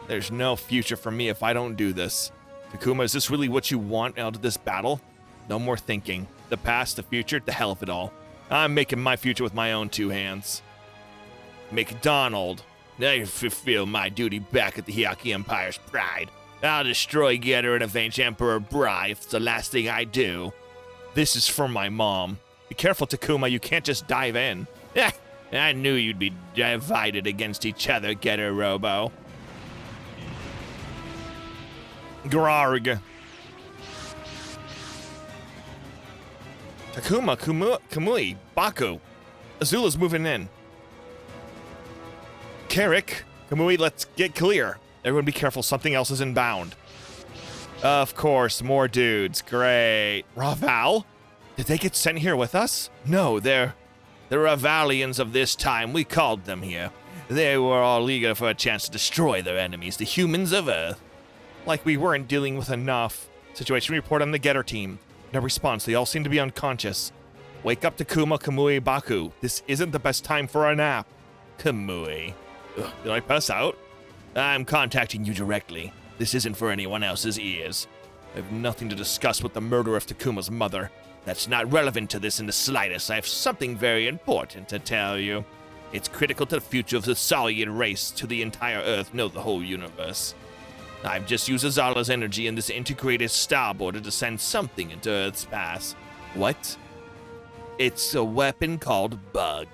There's no future for me if I don't do this. Takuma, is this really what you want out of this battle? No more thinking. The past, the future, the hell of it all. I'm making my future with my own two hands. McDonald. I fulfill my duty back at the Hyaki Empire's pride. I'll destroy Getter and avenge Emperor Bry if it's the last thing I do. This is for my mom. Be careful, Takuma. You can't just dive in. I knew you'd be divided against each other, Getter Robo. Grarg. Takuma, Kamui, Baku. Azula's moving in. Carrick, Kamui, let's get clear. Everyone be careful, something else is inbound. Of course, more dudes. Great. Raval? Did they get sent here with us? No, they're the Ravalians of this time. We called them here. They were all eager for a chance to destroy their enemies, the humans of Earth. Like we weren't dealing with enough. Situation report on the Getter team. No response. They all seem to be unconscious. Wake up, Takuma, Kamui, Baku. This isn't the best time for a nap. Kamui. Ugh, did I pass out? I'm contacting you directly. This isn't for anyone else's ears. I have nothing to discuss with the murder of Takuma's mother. That's not relevant to this in the slightest. I have something very important to tell you. It's critical to the future of the Saurian race, to the entire Earth, no, the whole universe. I've just used Azala's energy in this integrated starboard to send something into Earth's path. What? It's a weapon called Bug.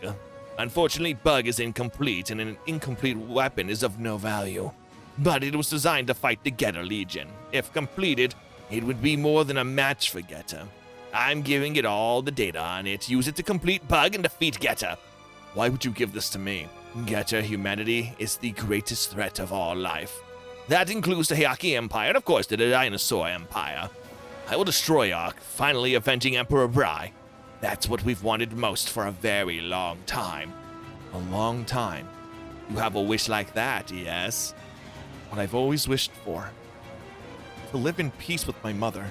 Unfortunately, Bug is incomplete, and an incomplete weapon is of no value. But it was designed to fight the Getter Legion. If completed, it would be more than a match for Getter. I'm giving it all the data on it. Use it to complete Bug and defeat Getter. Why would you give this to me? Getter humanity is the greatest threat of all life. That includes the Hyaki Empire and, of course, the Dinosaur Empire. I will destroy Ark, finally avenging Emperor Brai. That's what we've wanted most for a very long time. A long time? You have a wish like that, yes? What I've always wished for. To live in peace with my mother.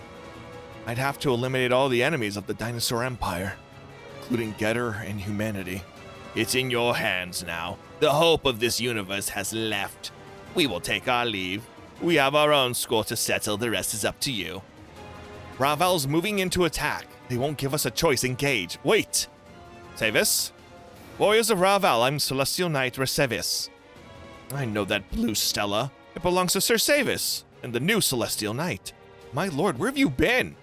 I'd have to eliminate all the enemies of the Dinosaur Empire, including Getter and humanity. It's in your hands now. The hope of this universe has left. We will take our leave. We have our own score to settle. The rest is up to you. Raval's moving into attack. They won't give us a choice. Engage. Wait. Savis? Warriors of Raval, I'm Celestial Knight Resevis. I know that blue stella. It belongs to Sir Savis and the new Celestial Knight. My lord, where have you been?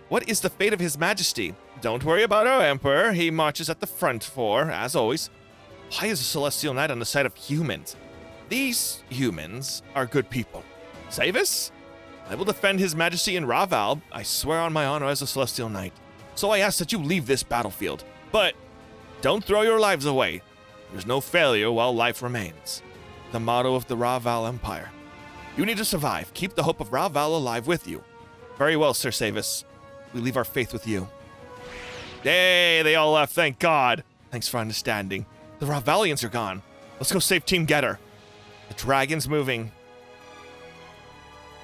What is the fate of His Majesty? Don't worry about our Emperor. He marches at the front as always. Why is a Celestial Knight on the side of humans? These humans are good people. Savis? I will defend His Majesty in Raval. I swear on my honor as a Celestial Knight. So I ask that you leave this battlefield. But don't throw your lives away. There's no failure while life remains. The motto of the Raval Empire. You need to survive. Keep the hope of Raval alive with you. Very well, Sir Savis. We leave our faith with you. Hey, they all left, thank God. Thanks for understanding. The Ravalians are gone. Let's go save Team Getter. The dragon's moving.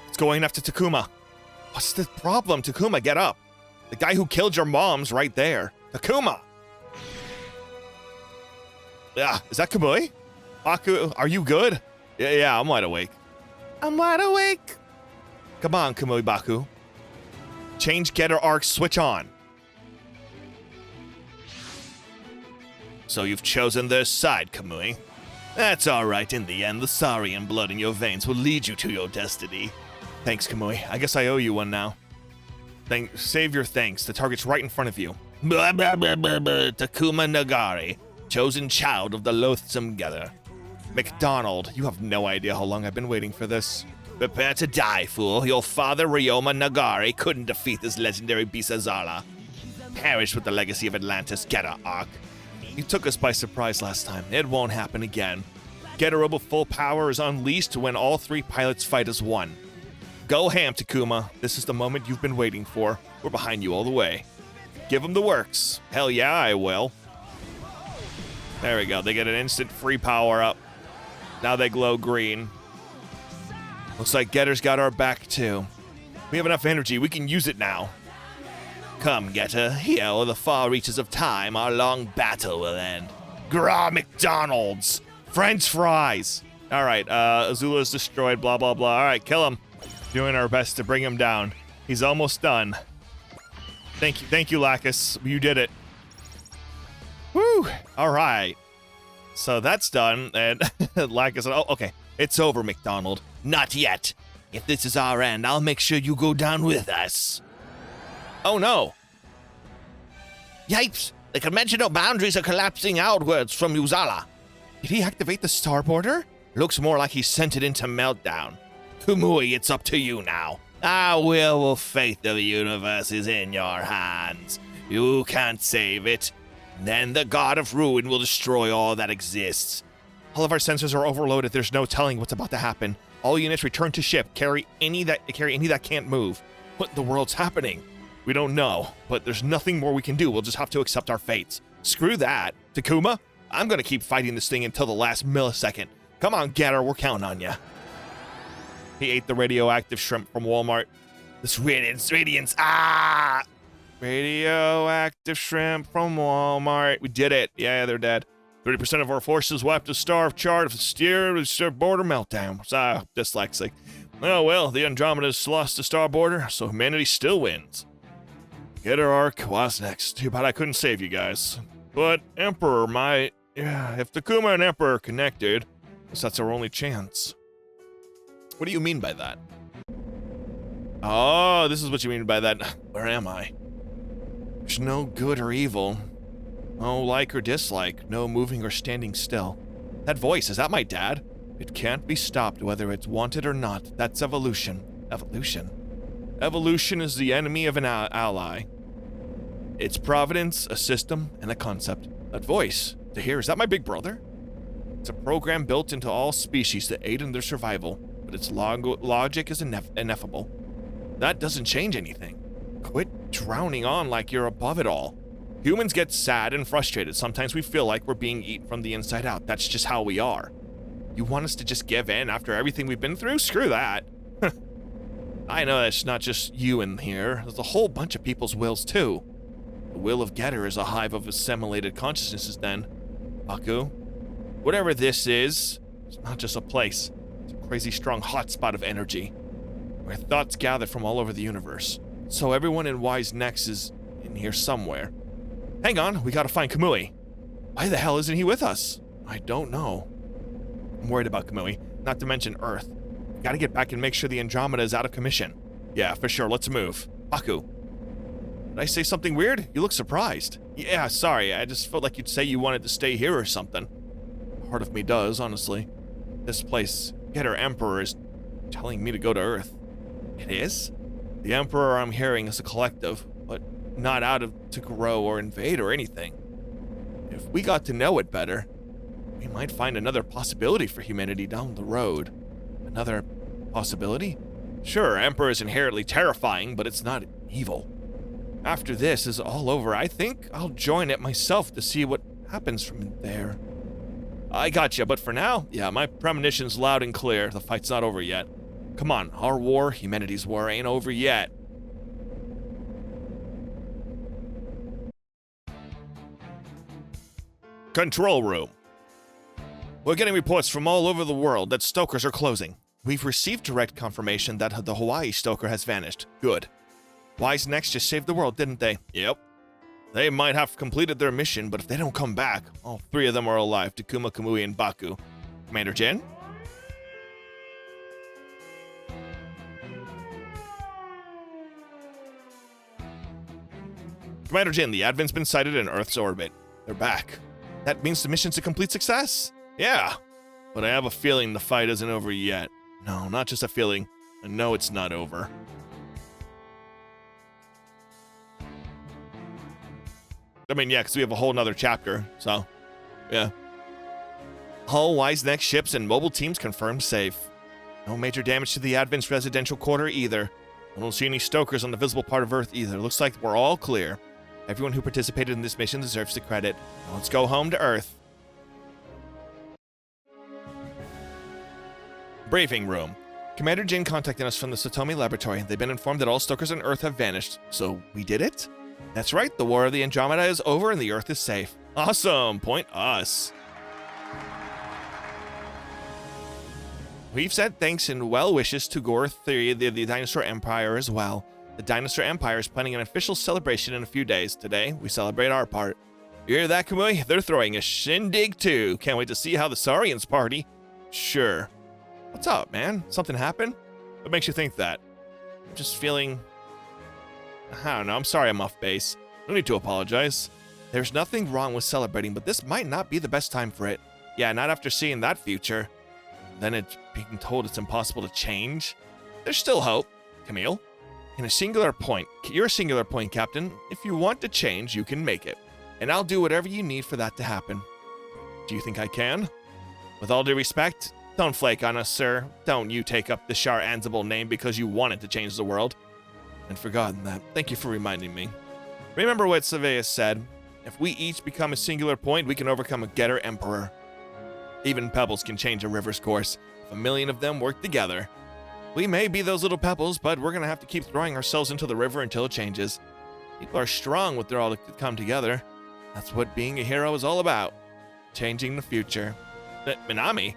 It's going after Takuma. What's the problem? Takuma, get up. The guy who killed your mom's right there. Takuma! Yeah, is that Kamui? Baku, are you good? Yeah, I'm wide awake. I'm wide awake. Come on, Kamui Baku. Change Getter arc, switch on. So you've chosen their side, Kamui. That's alright. In the end, the Saurian blood in your veins will lead you to your destiny. Thanks, Kamui. I guess I owe you one now. Save your thanks. The target's right in front of you. Blah, blah, blah, blah, blah. Takuma Nagari, chosen child of the loathsome Getter. McDonald, you have no idea how long I've been waiting for this. Prepare to die, fool. Your father, Ryoma Nagari, couldn't defeat this legendary beast Azala. Perish with the legacy of Atlantis, Getter Arc. You took us by surprise last time. It won't happen again. Getterable full power is unleashed when all three pilots fight as one. Go ham, Takuma. This is the moment you've been waiting for. We're behind you all the way. Give them the works. Hell yeah, I will. There we go. They get an instant free power up. Now they glow green. Looks like Getter's got our back too. We have enough energy. We can use it now. Come, Getter. Here, or the far reaches of time, our long battle will end. Grah, McDonald's! French fries! Alright, Azula's destroyed, blah, blah, blah. Alright, kill him. Doing our best to bring him down. He's almost done. Thank you, Lacus. You did it. Woo! Alright. So that's done, and Lacus, oh, okay. It's over, McDonald. Not yet. If this is our end, I'll make sure you go down with us. Oh no! Yipes! The conventional boundaries are collapsing outwards from Uzala. Did he activate the starboarder? Looks more like he sent it into meltdown. Kamui, it's up to you now. Our will fate of the universe is in your hands. You can't save it. Then the God of Ruin will destroy all that exists. All of our sensors are overloaded. There's no telling what's about to happen. All units return to ship. Carry any that can't move. What in the world's happening? We don't know, but there's nothing more we can do. We'll just have to accept our fates. Screw that. Takuma, I'm gonna keep fighting this thing until the last millisecond. Come on, Getter, we're counting on ya. He ate the radioactive shrimp from Walmart. This radiance, ah! Radioactive shrimp from Walmart. We did it. Yeah, they're dead. 30% of our forces will have to starve, charred, steer border meltdown. Dyslexic. Oh well, the Andromeda's lost the star border, so humanity still wins. Getter arc, what's next? Too bad I couldn't save you guys. But Emperor might. Yeah, if Takuma and Emperor are connected, I guess that's our only chance. What do you mean by that? Oh, this is what you mean by that. Where am I? There's no good or evil. No like or dislike. No moving or standing still. That voice, is that my dad? It can't be stopped whether it's wanted or not. That's evolution. Evolution? Evolution is the enemy of an ally. It's providence, a system, and a concept. That voice, to hear, is that my big brother? It's a program built into all species to aid in their survival, but its logic is ineffable. That doesn't change anything. Quit drowning on like you're above it all. Humans get sad and frustrated. Sometimes we feel like we're being eaten from the inside out. That's just how we are. You want us to just give in after everything we've been through? Screw that. I know that's not just you in here. There's a whole bunch of people's wills too. The will of Getter is a hive of assimilated consciousnesses then. Baku, whatever this is, it's not just a place. It's a crazy strong hotspot of energy, where thoughts gather from all over the universe. So everyone in Wise Next is in here somewhere. Hang on, we gotta find Kamui. Why the hell isn't he with us? I don't know. I'm worried about Kamui, not to mention Earth. We gotta get back and make sure the Andromeda is out of commission. Yeah, for sure, let's move. Baku. Did I say something weird? You look surprised. Yeah, sorry, I just felt like you'd say you wanted to stay here or something. Part of me does, honestly. This place, Getter Emperor, is telling me to go to Earth. It is? The Emperor I'm hearing is a collective, but not out of to grow or invade or anything. If we got to know it better, we might find another possibility for humanity down the road. Another possibility? Sure, Emperor is inherently terrifying, but it's not evil. After this is all over, I think I'll join it myself to see what happens from there. I gotcha, but for now, yeah, my premonition's loud and clear. The fight's not over yet. Come on, our war, humanity's war, ain't over yet. Control room. We're getting reports from all over the world that stokers are closing. We've received direct confirmation that the Hawaii stoker has vanished. Good. Wise Next just saved the world, didn't they? Yep. They might have completed their mission, but if they don't come back, all three of them are alive, Takuma, Kamui, and Baku. Commander Jin? Commander Jin, the Advent's been sighted in Earth's orbit. They're back. That means the mission's a complete success? Yeah. But I have a feeling the fight isn't over yet. No, not just a feeling. I know it's not over. I mean, yeah, because we have a whole nother chapter, so, yeah. All Wise Next ships and mobile teams confirmed safe. No major damage to the Advent's residential quarter either. I don't see any stokers on the visible part of Earth either. Looks like we're all clear. Everyone who participated in this mission deserves the credit. Now let's go home to Earth. Briefing room. Commander Jin contacted us from the Satomi laboratory. They've been informed that all stokers on Earth have vanished. So we did it? That's right, the War of the Andromeda is over and the Earth is safe. Awesome, point us. We've said thanks and well wishes to Gore 3, the Dinosaur Empire as well. The Dinosaur Empire is planning an official celebration in a few days. Today, we celebrate our part. You hear that, Kamui? They're throwing a shindig too. Can't wait to see how the Saurians party. Sure. What's up, man? Something happened? What makes you think that? I'm just feeling... I don't know, I'm sorry I'm off base. No need to apologize. There's nothing wrong with celebrating, but this might not be the best time for it. Yeah, not after seeing that future. Then it's being told it's impossible to change. There's still hope. Camille? You're a singular point, Captain. If you want to change, you can make it. And I'll do whatever you need for that to happen. Do you think I can? With all due respect, Don't flake on us, sir. Don't you take up the Shar Ansible name because you wanted to change the world. I'd forgotten that. Thank you for reminding me. Remember what Seveus said. If we each become a singular point, we can overcome a Getter Emperor. Even pebbles can change a river's course if 1,000,000 of them work together. We may be those little pebbles, but we're going to have to keep throwing ourselves into the river until it changes. People are strong when they're all come together. That's what being a hero is all about. Changing the future. Minami,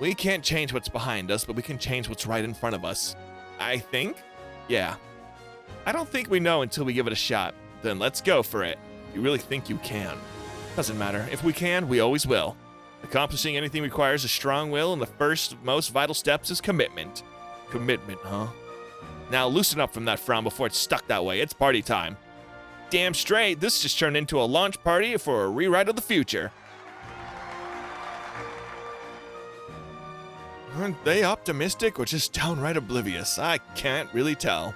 we can't change what's behind us, but we can change what's right in front of us. I think? Yeah. I don't think we know until we give it a shot. Then let's go for it. You really think you can? Doesn't matter. If we can, we always will. Accomplishing anything requires a strong will, and the first, most vital steps is commitment. Commitment, huh? Now loosen up from that frown before it's stuck that way. It's party time. Damn straight, this just turned into a launch party for a rewrite of the future. Aren't they optimistic or just downright oblivious? I can't really tell.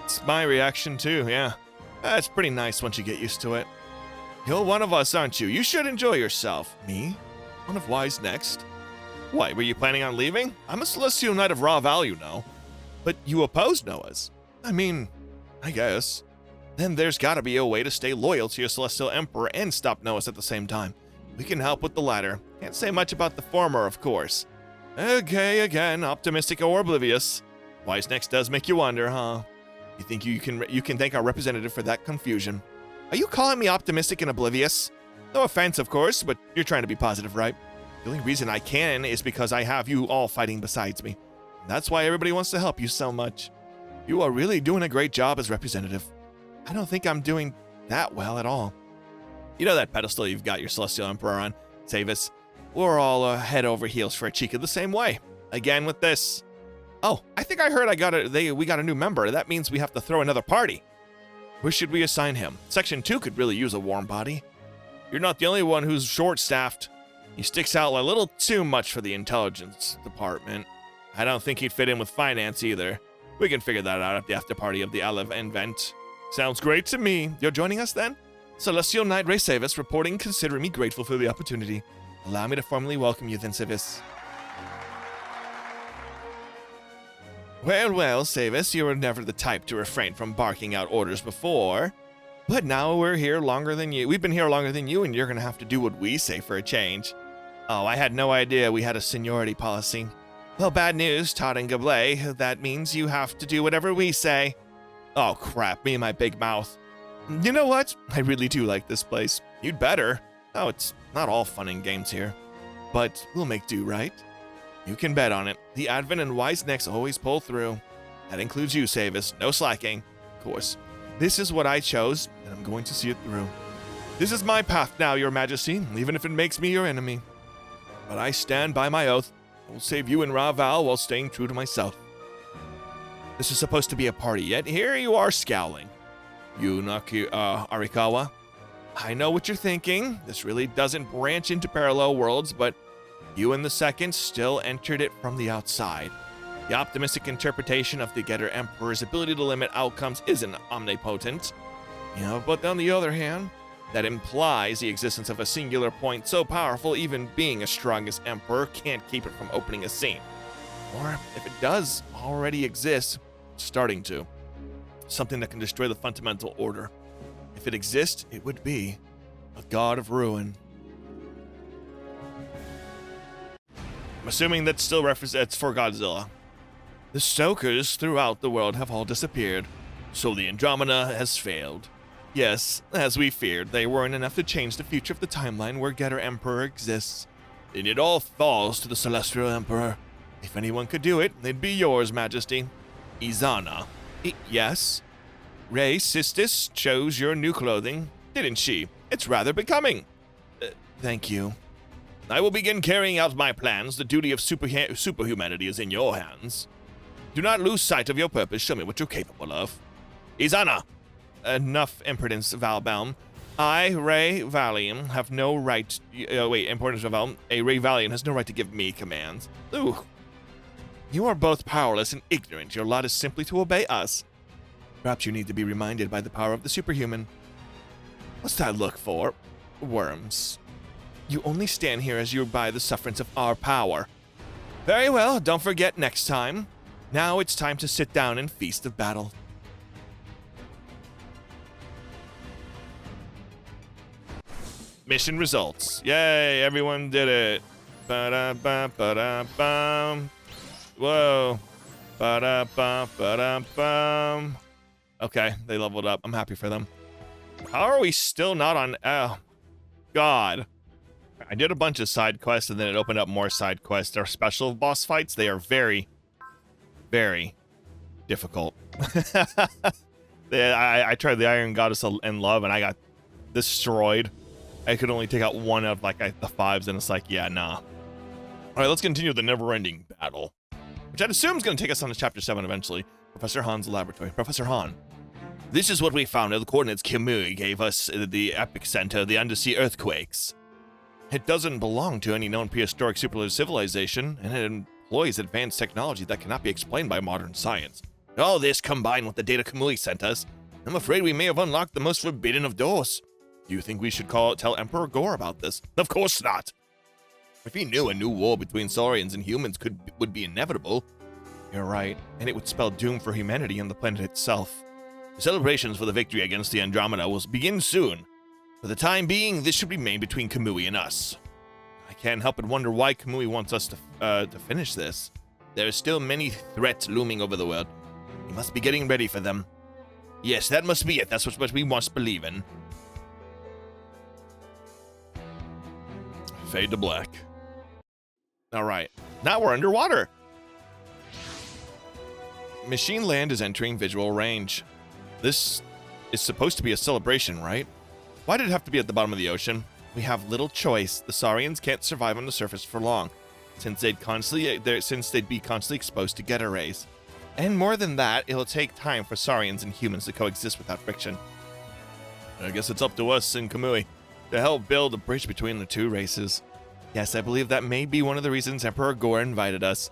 It's my reaction too, yeah. It's pretty nice once you get used to it. You're one of us, aren't you? You should enjoy yourself. Me? One of Y's next? Why, were you planning on leaving? I'm a Celestial Knight of Raw Val, you know. But you oppose Noah's. I mean, I guess. Then there's gotta be a way to stay loyal to your Celestial Emperor and stop Noah's at the same time. We can help with the latter. Can't say much about the former, of course. Okay, again, optimistic or oblivious. Y's next does make you wonder, huh? You think you can thank our representative for that confusion. Are you calling me optimistic and oblivious? No offense, of course, but you're trying to be positive, right? The only reason I can is because I have you all fighting besides me. That's why everybody wants to help you so much. You are really doing a great job as representative. I don't think I'm doing that well at all. You know that pedestal you've got your Celestial Emperor on, Savis? We're all head over heels for a Chica the same way. Again with this. Oh, I think I heard we got a new member. That means we have to throw another party. Where should we assign him? Section 2 could really use a warm body. You're not the only one who's short-staffed. He sticks out a little too much for the intelligence department. I don't think he'd fit in with finance either. We can figure that out at the after party of the Olive event. Sounds great to me. You're joining us then? Celestial Knight Ray Savis reporting, considering me grateful for the opportunity. Allow me to formally welcome you then, Savis. Well, Savis, you were never the type to refrain from barking out orders before. But now we're here longer than you. We've been here longer than you, and you're gonna have to do what we say for a change. Oh, I had no idea we had a seniority policy. Well, bad news, Todd and Gablé. That means you have to do whatever we say. Oh, crap, me and my big mouth. You know what? I really do like this place. You'd better. Oh, it's not all fun and games here. But we'll make do, right? You can bet on it. The Advent and Wise Necks always pull through. That includes you, Savis. No slacking. Of course. This is what I chose, and I'm going to see it through. This is my path now, Your Majesty, even if it makes me your enemy. But I stand by my oath. I will save you and Raval while staying true to myself. This is supposed to be a party, yet here you are scowling. You, Arikawa. I know what you're thinking. This really doesn't branch into parallel worlds, but you and the second still entered it from the outside. The optimistic interpretation of the Getter Emperor's ability to limit outcomes isn't omnipotent. But on the other hand, that implies the existence of a singular point so powerful even being as strong as Emperor can't keep it from opening a scene. Or if it does already exist, it's starting to. Something that can destroy the fundamental order. If it exists, it would be a god of ruin. I'm assuming that still represents for Godzilla. The Stokers throughout the world have all disappeared, so the Andromeda has failed. Yes, as we feared, they weren't enough to change the future of the timeline where Getter Emperor exists. And it all falls to the Celestial Emperor. If anyone could do it, it'd be yours, Majesty. Izana. Yes? Ray Sistis chose your new clothing, didn't she? It's rather becoming. Thank you. I will begin carrying out my plans. The duty of superhumanity is in your hands. Do not lose sight of your purpose. Show me what you're capable of. Izana! Enough impudence, Valbaum. I, Ray Valium, have no right... importance of Valbaum. A Ray Valium has no right to give me commands. Ooh. You are both powerless and ignorant. Your lot is simply to obey us. Perhaps you need to be reminded by the power of the superhuman. What's that look for? Worms. You only stand here as you buy the sufferance of our power. Very well, don't forget next time. Now it's time to sit down and feast of battle. Mission results. Yay, everyone did it. Ba-da-ba-ba-da-bum. Whoa. Ba-da-ba-ba-da-bum. Okay, they leveled up. I'm happy for them. How are we still not on... Oh, God. I did a bunch of side quests, and then it opened up more side quests. Our special boss fights, they are very, very difficult. I tried the Iron Goddess in Love, and I got destroyed. I could only take out one of like the 5s, and it's like, yeah, nah. All right, let's continue the never-ending battle, which I'd assume is going to take us on to Chapter 7 eventually. Professor Han's laboratory. Professor Han. This is what we found at the coordinates Kamui gave us, the epic center of the undersea earthquakes. It doesn't belong to any known prehistoric superlative civilization, and it employs advanced technology that cannot be explained by modern science. All this combined with the data Kamui sent us, I'm afraid we may have unlocked the most forbidden of doors. Do you think we should tell Emperor Gore about this? Of course not. If he knew a new war between Saurians and humans would be inevitable. You're right, and it would spell doom for humanity and the planet itself. The celebrations for the victory against the Andromeda will begin soon. For the time being, this should remain between Kamui and us. I can't help but wonder why Kamui wants us to finish this. There are still many threats looming over the world. We must be getting ready for them. Yes, that must be it. That's what we must believe in. Fade to black. All right, now we're underwater. Machine Land is entering visual range. This is supposed to be a celebration, right? Why did it have to be at the bottom of the ocean? We have little choice. The Saurians can't survive on the surface for long, since they'd be constantly exposed to Geta rays. And more than that, it'll take time for Saurians and humans to coexist without friction. I guess it's up to us and Kamui to help build a bridge between the two races. Yes, I believe that may be one of the reasons Emperor Gore invited us.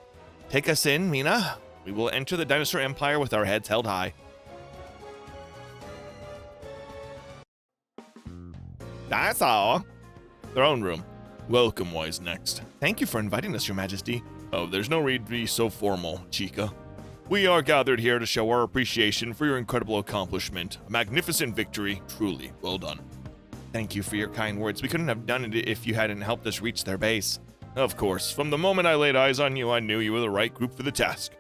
Take us in, Mina. We will enter the Dinosaur Empire with our heads held high. That's all. Throne room. Welcome, Wise Next. Thank you for inviting us, Your Majesty. Oh, there's no need to be so formal, Chica. We are gathered here to show our appreciation for your incredible accomplishment. A magnificent victory. Truly, well done. Thank you for your kind words. We couldn't have done it if you hadn't helped us reach their base. Of course. From the moment I laid eyes on you, I knew you were the right group for the task.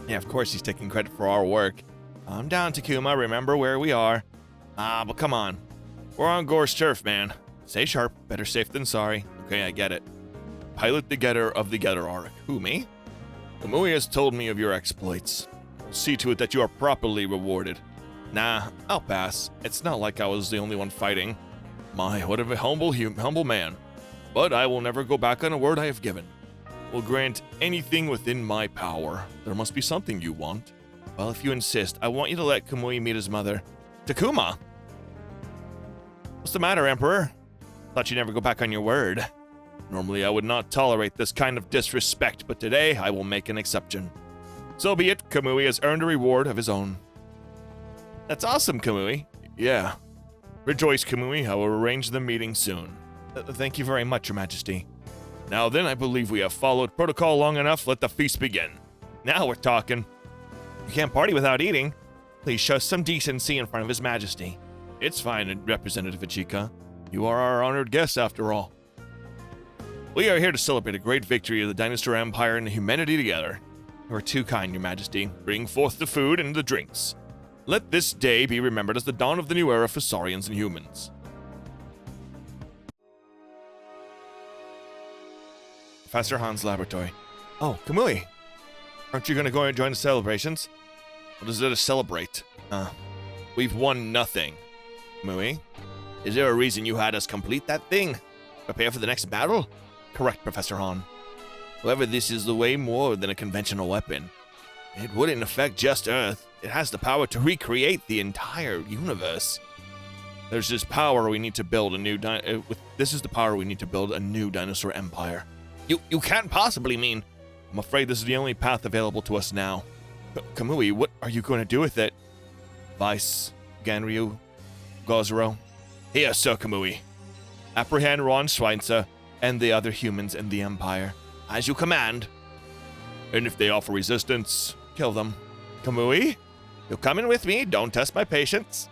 Yeah, of course he's taking credit for our work. Calm down, Takuma. Remember where we are. But come on. We're on Gore's turf, man. Stay sharp. Better safe than sorry. Okay, I get it. Pilot the Getter of the Getter Arc. Who, me? Kamui has told me of your exploits. I'll see to it that you are properly rewarded. Nah, I'll pass. It's not like I was the only one fighting. My, what a humble man. But I will never go back on a word I have given. Will grant anything within my power. There must be something you want. Well, if you insist, I want you to let Kamui meet his mother. Takuma! What's the matter, Emperor? Thought you'd never go back on your word. Normally, I would not tolerate this kind of disrespect, but today I will make an exception. So be it. Kamui has earned a reward of his own. That's awesome, Kamui. Yeah. Rejoice, Kamui. I will arrange the meeting soon. Thank you very much, Your Majesty. Now then, I believe we have followed protocol long enough. Let the feast begin. Now we're talking. You can't party without eating. Please show some decency in front of His Majesty. It's fine, Representative Ichika. You are our honored guest, after all. We are here to celebrate a great victory of the Dinosaur Empire and humanity together. You are too kind, Your Majesty. Bring forth the food and the drinks. Let this day be remembered as the dawn of the new era for Saurians and humans. Professor Han's laboratory. Oh, Kamui. Aren't you going to go and join the celebrations? What is there to celebrate? We've won nothing. Kamui? Is there a reason you had us complete that thing? Prepare for the next battle? Correct, Professor Han. However, this is way more than a conventional weapon. It wouldn't affect just Earth. It has the power to recreate the entire universe. There's this power we need to build a new this is the power we need to build a new dinosaur empire. You can't possibly mean... I'm afraid this is the only path available to us now. Kamui, what are you going to do with it? Vice, Ganryu, Gozero. Here, Sir Kamui. Apprehend Ron Schweitzer and the other humans in the Empire. As you command. And if they offer resistance, kill them. Kamui, you're coming with me. Don't test my patience.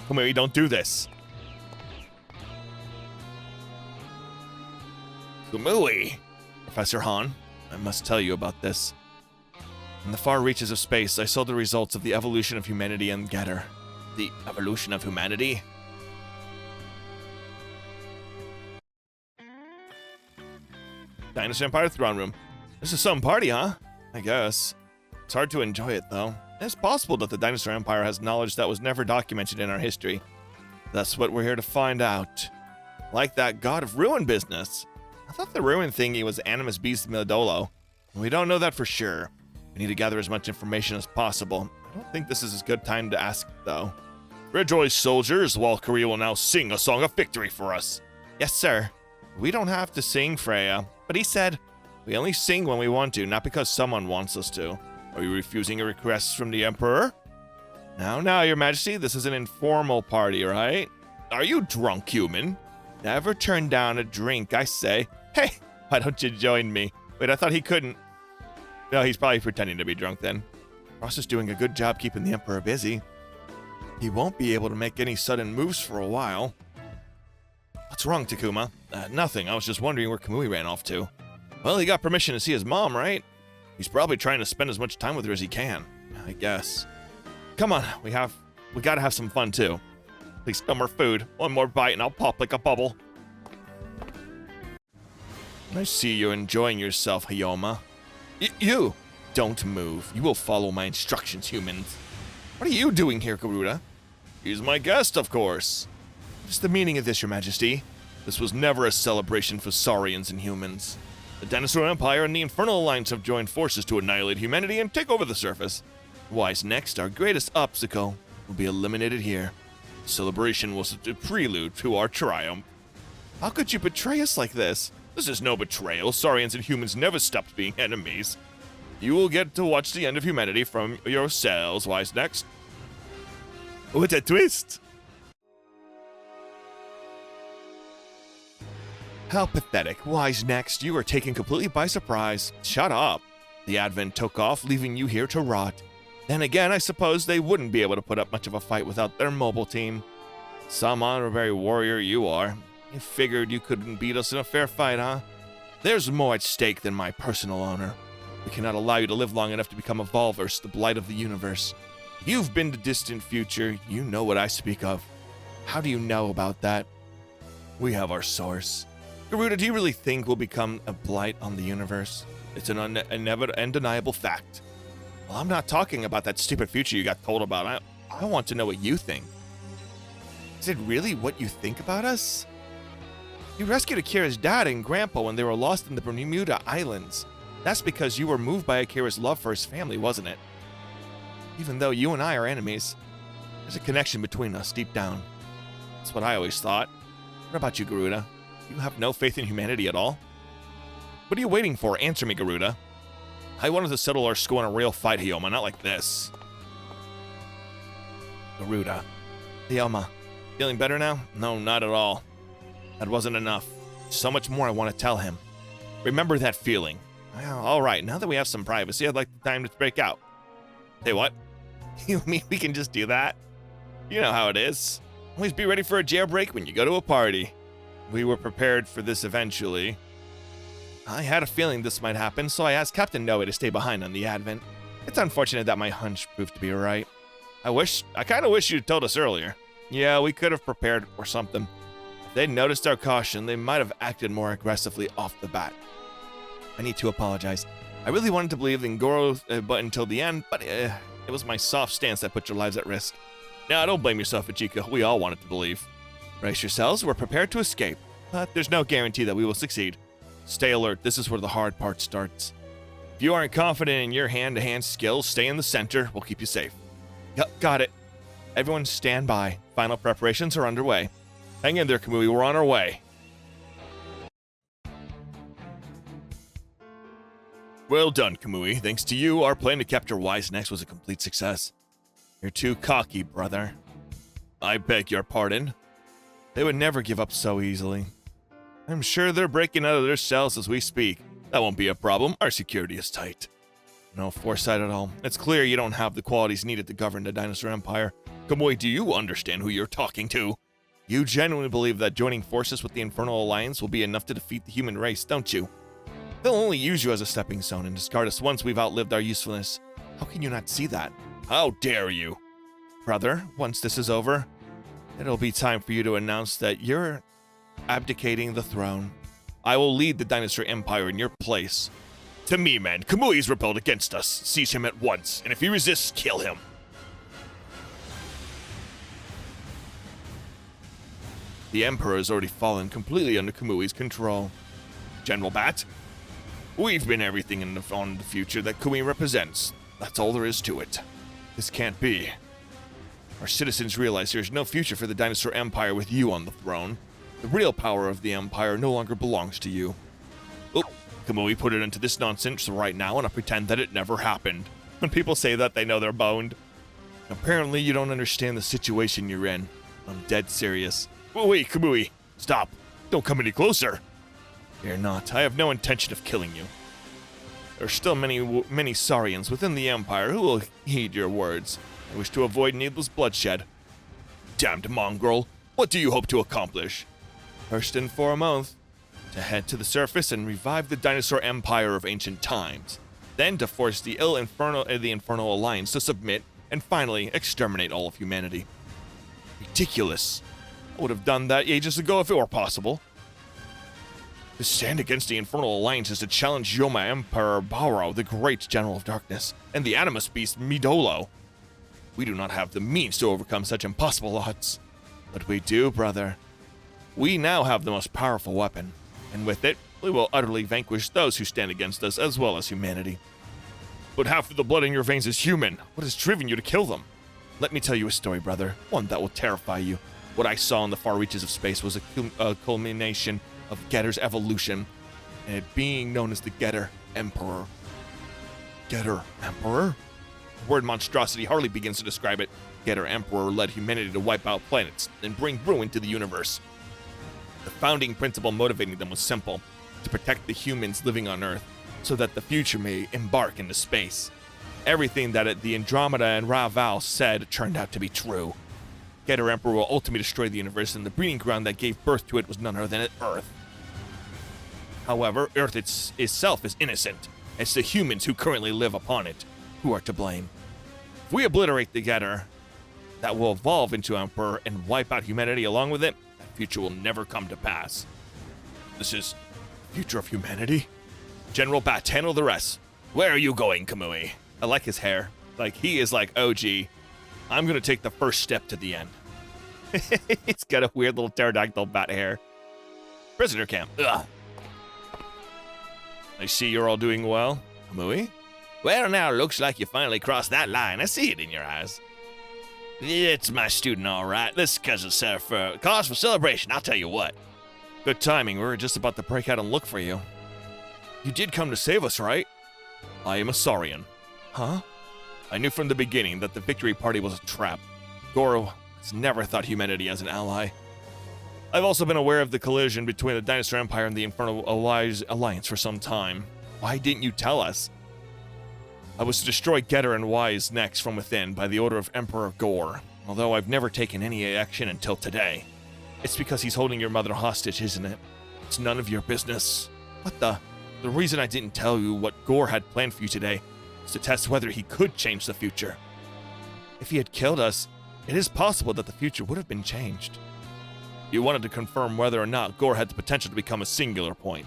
Kamui, don't do this. Kamui. Professor Han, I must tell you about this. In the far reaches of space, I saw the results of the evolution of humanity and Getter. The evolution of humanity? Dinosaur Empire throne room. This is some party, huh? I guess. It's hard to enjoy it, though. It's possible that the Dinosaur Empire has knowledge that was never documented in our history. That's what we're here to find out. Like that God of Ruin business. I thought the Ruin thingy was Animus Beast Midolo. We don't know that for sure. We need to gather as much information as possible. I don't think this is a good time to ask, though. Rejoice, soldiers. Valkyrie will now sing a song of victory for us. Yes, sir. We don't have to sing, Freya. But he said, we only sing when we want to, not because someone wants us to. Are you refusing a request from the Emperor? Now, Your Majesty, this is an informal party, right? Are you drunk, human? Never turn down a drink, I say. Hey, why don't you join me? Wait, I thought he couldn't. No, he's probably pretending to be drunk then. Ross is doing a good job keeping the Emperor busy. He won't be able to make any sudden moves for a while. What's wrong, Takuma? Nothing. I was just wondering where Kamui ran off to. Well, he got permission to see his mom, right? He's probably trying to spend as much time with her as he can. I guess. Come on, we gotta have some fun too. Please, no more food. One more bite and I'll pop like a bubble. I see you're enjoying yourself, Hayoma. You! Don't move. You will follow my instructions, humans. What are you doing here, Garuda? He's my guest, of course. What's the meaning of this, Your Majesty? This was never a celebration for saurians and humans. The Dinosaur Empire and the Infernal Alliance have joined forces to annihilate humanity and take over the surface. Wise next, our greatest obstacle will be eliminated here. The celebration was a prelude to our triumph. How could you betray us like this? This is no betrayal. Saurians and humans never stopped being enemies. You will get to watch the end of humanity from yourselves, Wise next. What a twist! How pathetic. Wise next, you are taken completely by surprise. Shut up. The Advent took off, leaving you here to rot. Then again, I suppose they wouldn't be able to put up much of a fight without their mobile team. Some honorary warrior you are. You figured you couldn't beat us in a fair fight, huh? There's more at stake than my personal honor. We cannot allow you to live long enough to become a Volverse, the blight of the universe. You've been to distant future. You know what I speak of. How do you know about that? We have our source. Garuda, do you really think we'll become a blight on the universe? It's an undeniable fact. Well, I'm not talking about that stupid future you got told about. I want to know what you think. Is it really what you think about us? You rescued Akira's dad and grandpa when they were lost in the Bermuda Islands. That's because you were moved by Akira's love for his family, wasn't it? Even though you and I are enemies, there's a connection between us deep down. That's what I always thought. What about you, Garuda? You have no faith in humanity at all? What are you waiting for? Answer me, Garuda. I wanted to settle our score in a real fight, Hayoma, not like this. Garuda. Hayoma, feeling better now? No, not at all. That wasn't enough. So much more I want to tell him. Remember that feeling. Well, all right, now that we have some privacy, I'd like the time to break out. Hey, what? You mean we can just do that? You know how it is. Always be ready for a jailbreak when you go to a party. We were prepared for this eventually. I had a feeling this might happen, so I asked Captain Noe to stay behind on the Advent. It's unfortunate that my hunch proved to be right. I kind of wish you'd told us earlier. Yeah, we could have prepared or something. If they'd noticed our caution, they might have acted more aggressively off the bat. I need to apologize. I really wanted to believe in Goro, but until the end, but it was my soft stance that put your lives at risk. Now, don't blame yourself, Ichika. We all wanted to believe. Brace yourselves, we're prepared to escape, but there's no guarantee that we will succeed. Stay alert, this is where the hard part starts. If you aren't confident in your hand-to-hand skills, stay in the center, we'll keep you safe. Got it. Everyone stand by. Final preparations are underway. Hang in there, Kamui, we're on our way. Well done, Kamui. Thanks to you, our plan to capture Wise next was a complete success. You're too cocky, brother. I beg your pardon. They would never give up so easily. I'm sure they're breaking out of their cells as we speak. That won't be a problem. Our security is tight. No foresight at all. It's clear you don't have the qualities needed to govern the Dinosaur Empire. Kamui, do you understand who you're talking to? You genuinely believe that joining forces with the Infernal Alliance will be enough to defeat the human race, don't you? They'll only use you as a stepping stone and discard us once we've outlived our usefulness. How can you not see that? How dare you? Brother, once this is over, it'll be time for you to announce that you're abdicating the throne. I will lead the Dinosaur Empire in your place. To me, man, Kamui's rebelled against us. Seize him at once, and if he resists, kill him. The Emperor has already fallen completely under Kamui's control. General Bat, we've been everything on the future that Kamui represents. That's all there is to it. This can't be. Our citizens realize there's no future for the Dinosaur Empire with you on the throne. The real power of the Empire no longer belongs to you. Oh, Kamui put it into this nonsense right now and I pretend that it never happened. When people say that, they know they're boned. Apparently, you don't understand the situation you're in. I'm dead serious. Oh, wait, Kamui, stop. Don't come any closer. Fear not. I have no intention of killing you. There are still many Saurians within the Empire who will heed your words. I wish to avoid needless bloodshed. Damned mongrel, what do you hope to accomplish? First and foremost, to head to the surface and revive the Dinosaur Empire of ancient times. Then to force the Infernal Alliance to submit, and finally exterminate all of humanity. Ridiculous. I would have done that ages ago if it were possible. To stand against the Infernal Alliance is to challenge Yoma Emperor Bauro, the great General of Darkness, and the Animus Beast Midolo. We do not have the means to overcome such impossible odds. But we do, brother. We now have the most powerful weapon, and with it, we will utterly vanquish those who stand against us as well as humanity. But half of the blood in your veins is human. What has driven you to kill them? Let me tell you a story, brother, one that will terrify you. What I saw in the far reaches of space was a culmination of Getter's evolution, and it being known as the Getter Emperor. Getter Emperor? The word monstrosity hardly begins to describe it. Getter Emperor led humanity to wipe out planets and bring ruin to the universe. The founding principle motivating them was simple: to protect the humans living on Earth, so that the future may embark into space. Everything that the Andromeda and Raval said turned out to be true. Getter Emperor will ultimately destroy the universe, and the breeding ground that gave birth to it was none other than Earth. However, Earth itself is innocent. It's the humans who currently live upon it who are to blame. If we obliterate the Getter, that will evolve into Emperor and wipe out humanity along with it, that future will never come to pass. This is the future of humanity? General Bat, handle the rest. Where are you going, Kamui? I like his hair. Like, he is like OG. I'm gonna take the first step to the end. He's got a weird little pterodactyl bat hair. Prisoner camp. Ugh. I see you're all doing well. Kamui? Well, now looks like you finally crossed that line. I see it in your eyes. It's my student, all right. This is cause for celebration, I'll tell you what. Good timing. We were just about to break out and look for you. You did come to save us, right? I am a Saurian. Huh? I knew from the beginning that the victory party was a trap. Goro has never thought humanity as an ally. I've also been aware of the collision between the Dinosaur Empire and the Infernal Alliance for some time. Why didn't you tell us? I was to destroy Getter and Wise next from within by the order of Emperor Gore, although I've never taken any action until today. It's because he's holding your mother hostage, isn't it? It's none of your business. What the? The reason I didn't tell you what Gore had planned for you today was to test whether he could change the future. If he had killed us, it is possible that the future would have been changed. You wanted to confirm whether or not Gore had the potential to become a singular point.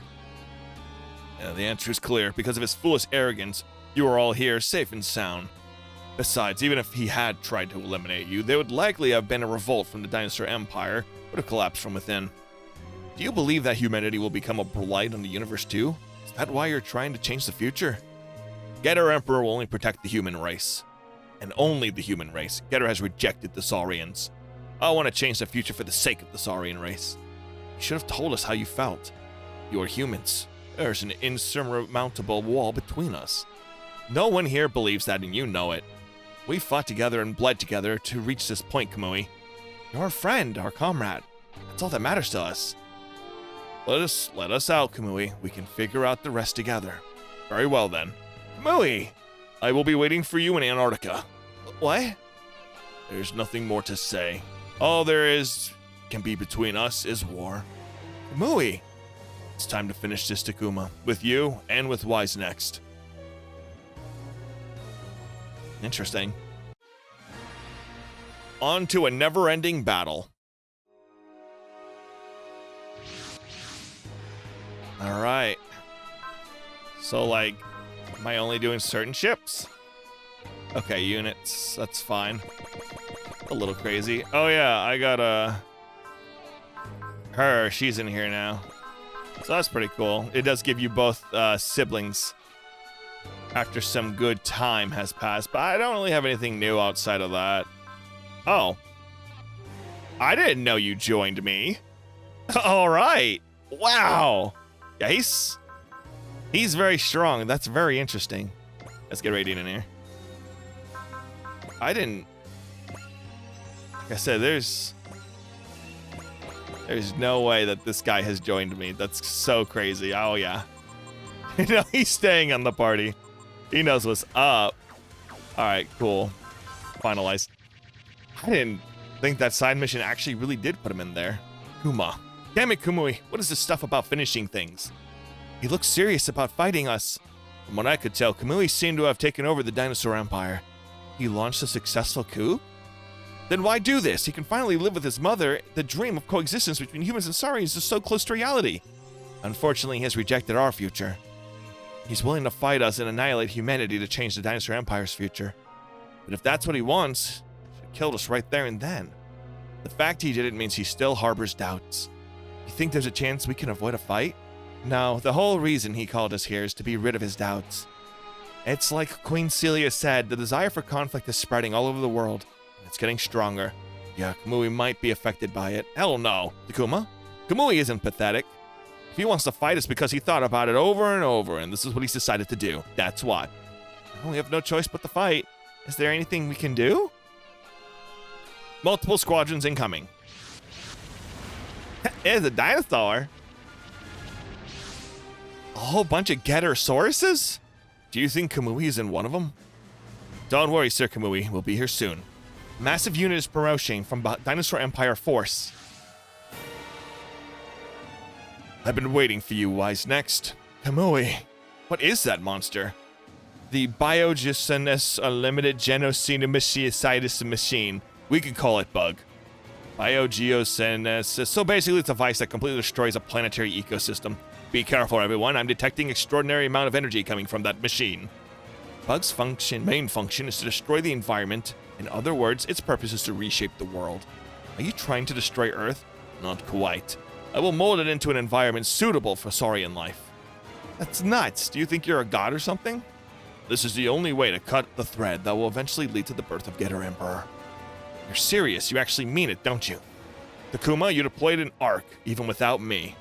Yeah, the answer is clear. Because of his foolish arrogance, you are all here safe and sound. Besides, even if he had tried to eliminate you, there would likely have been a revolt from the Dinosaur Empire, would have collapsed from within. Do you believe that humanity will become a blight on the universe too? Is that why you're trying to change the future? Getter Emperor will only protect the human race. And only the human race. Getter has rejected the Saurians. I want to change the future for the sake of the Saurian race. You should have told us how you felt. You are humans. There's an insurmountable wall between us. No one here believes that, and you know it. We fought together and bled together to reach this point, Kamui. You're our friend, our comrade. That's all that matters to us. Let us out, Kamui. We can figure out the rest together. Very well, then. Kamui! I will be waiting for you in Antarctica. What? There's nothing more to say. All there can be between us is war. Kamui! It's time to finish this, Takuma. With you and with Wise next. Interesting. On to a never-ending battle. Alright. So, like, am I only doing certain ships? Okay, units. That's fine. A little crazy. Oh, yeah, I got her. She's in here now. So that's pretty cool. It does give you both siblings after some good time has passed, but I don't really have anything new outside of that. Oh. I didn't know you joined me. All right. Wow. Yeah, he's very strong. That's very interesting. Let's get Radiant in here. I didn't... Like I said, there's no way that this guy has joined me. That's so crazy. Oh, yeah. You know, he's staying on the party. He knows what's up. All right, cool. Finalized. I didn't think that side mission actually really did put him in there. Kuma. Damn it, Kamui. What is this stuff about finishing things? He looks serious about fighting us. From what I could tell, Kamui seemed to have taken over the Dinosaur Empire. He launched a successful coup? Then why do this? He can finally live with his mother. The dream of coexistence between humans and saurians is so close to reality. Unfortunately, he has rejected our future. He's willing to fight us and annihilate humanity to change the Dinosaur Empire's future. But if that's what he wants, he should have killed us right there and then. The fact he did it means he still harbors doubts. You think there's a chance we can avoid a fight? No, the whole reason he called us here is to be rid of his doubts. It's like Queen Celia said, the desire for conflict is spreading all over the world. It's getting stronger. Yeah, Kamui might be affected by it. Hell no. Takuma? Kamui isn't pathetic. If he wants to fight, it's because he thought about it over and over, and this is what he's decided to do. That's why. We have no choice but to fight. Is there anything we can do? Multiple squadrons incoming. There's a dinosaur. A whole bunch of Getter-sauruses? Do you think Kamui is in one of them? Don't worry, Sir Kamui. We'll be here soon. Massive unit is approaching from Dinosaur Empire force. I've been waiting for you, Wise next. Kamui. What is that monster? The Biogenesis Unlimited Genocidicidus machine. We could call it Bug. Biogeogenesis. So basically it's a device that completely destroys a planetary ecosystem. Be careful, everyone. I'm detecting extraordinary amount of energy coming from that machine. Bug's main function is to destroy the environment. In other words, its purpose is to reshape the world. Are you trying to destroy Earth? Not quite. I will mold it into an environment suitable for saurian life. That's nuts. Do you think you're a god or something? This is the only way to cut the thread that will eventually lead to the birth of Getter Emperor. You're serious. You actually mean it, don't you? Takuma, you deployed an arc, even without me.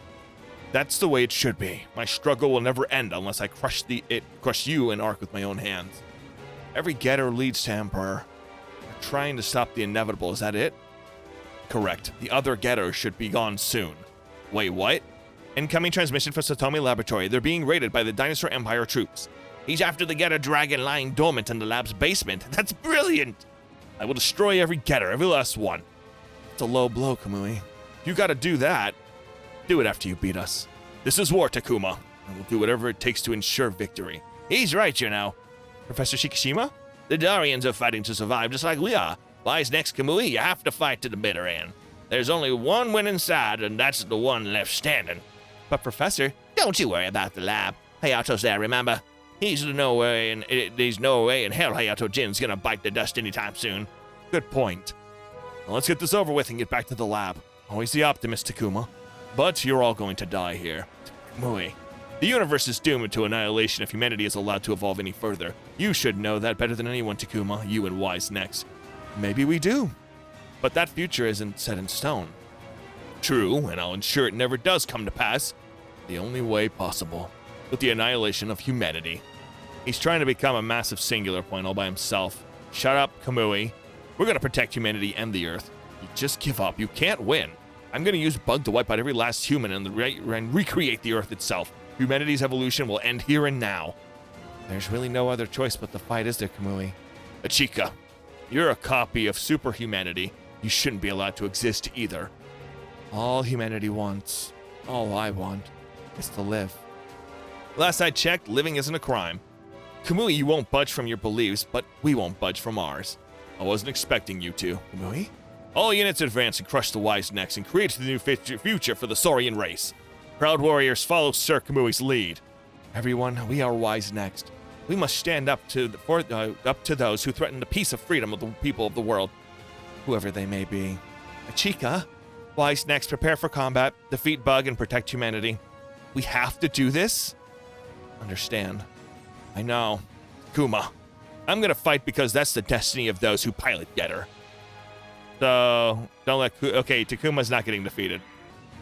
That's the way it should be. My struggle will never end unless I crush you and Ark with my own hands. Every Getter leads to Emperor. We're trying to stop the inevitable, is that it? Correct. The other Getter should be gone soon. Wait, what? Incoming transmission from Satomi Laboratory. They're being raided by the Dinosaur Empire troops. He's after the Getter dragon lying dormant in the lab's basement. That's brilliant! I will destroy every Getter, every last one. It's a low blow, Kamui. You gotta do that. Do it after you beat us. This is war, Takuma, and we'll do whatever it takes to ensure victory. He's right, you know. Professor Shikishima? The Darians are fighting to survive just like we are. Wise next, Kamui, you have to fight to the bitter end. There's only one winning side, and that's the one left standing. But Professor, don't you worry about the lab. Hayato's there, remember? There's no way in hell Hayato Jin's gonna bite the dust anytime soon. Good point. Now let's get this over with and get back to the lab. Always the optimist, Takuma. But you're all going to die here. Kamui. The universe is doomed to annihilation if humanity is allowed to evolve any further. You should know that better than anyone, Takuma, you and Wise next. Maybe we do. But that future isn't set in stone. True, and I'll ensure it never does come to pass. The only way possible. With the annihilation of humanity. He's trying to become a massive singular point all by himself. Shut up, Kamui. We're gonna protect humanity and the Earth. You just give up. You can't win. I'm gonna use Bug to wipe out every last human and recreate the Earth itself. Humanity's evolution will end here and now. There's really no other choice but to fight, is there, Kamui? Achika, you're a copy of superhumanity. You shouldn't be allowed to exist either. All humanity wants, all I want, is to live. Last I checked, living isn't a crime. Kamui, you won't budge from your beliefs, but we won't budge from ours. I wasn't expecting you to. Kamui? All units advance and crush the wise necks and create the new future for the Saurian race. Proud warriors follow Sir Kamui's lead. Everyone, we are wise next. We must stand up to those who threaten the peace of freedom of the people of the world, whoever they may be. Achika, wise next, prepare for combat, defeat Bug, and protect humanity. We have to do this? Understand. I know. Kuma, I'm gonna fight because that's the destiny of those who pilot Getter. So, don't let okay, Takuma's not getting defeated.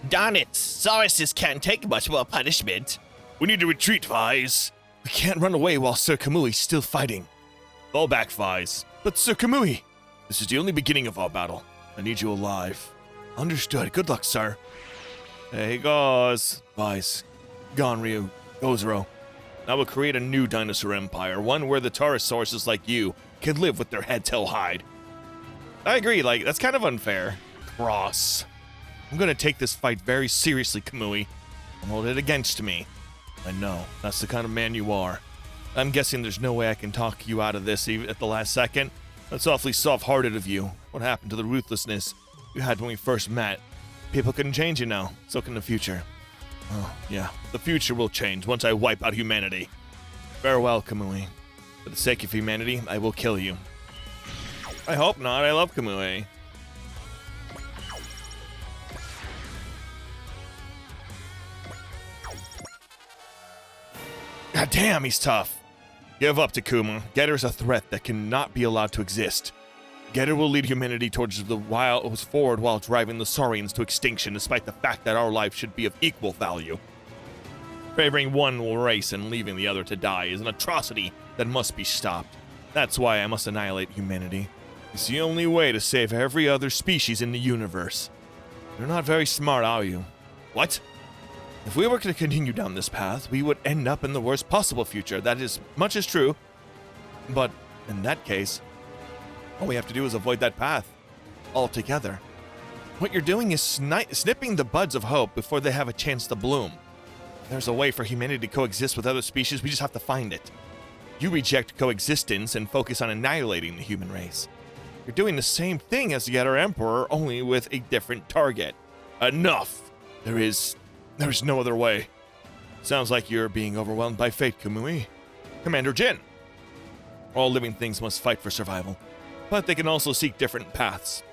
Darn it, Sauruses can't take much more punishment. We need to retreat, Vise. We can't run away while Sir Kamui's still fighting. Fall back, Vise. But Sir Kamui, this is the only beginning of our battle. I need you alive. Understood. Good luck, sir. There he goes. Vise, Gonryu, Gozro. I will create a new dinosaur empire, one where the Taurosaurus like you can live with their heads held high. I agree, like, that's kind of unfair. Cross. I'm gonna take this fight very seriously, Kamui, and hold it against me. I know, that's the kind of man you are. I'm guessing there's no way I can talk you out of this even at the last second. That's awfully soft-hearted of you. What happened to the ruthlessness you had when we first met? People couldn't change, you know. So can the future. Oh, yeah. The future will change once I wipe out humanity. Farewell, Kamui. For the sake of humanity, I will kill you. I hope not. I love Kamui. God damn, he's tough. Give up, Takuma. Getter's a threat that cannot be allowed to exist. Getter will lead humanity towards the forward while driving the Saurians to extinction, despite the fact that our life should be of equal value. Favoring one race and leaving the other to die is an atrocity that must be stopped. That's why I must annihilate humanity. It's the only way to save every other species in the universe. You're not very smart, are you? What? If we were to continue down this path, we would end up in the worst possible future. That is much as true. But in that case, all we have to do is avoid that path altogether. What you're doing is snipping the buds of hope before they have a chance to bloom. There's a way for humanity to coexist with other species, we just have to find it. You reject coexistence and focus on annihilating the human race. You're doing the same thing as the Getter Emperor, only with a different target. Enough! There's no other way. Sounds like you're being overwhelmed by fate, Kamui. Commander Jin. All living things must fight for survival, but they can also seek different paths.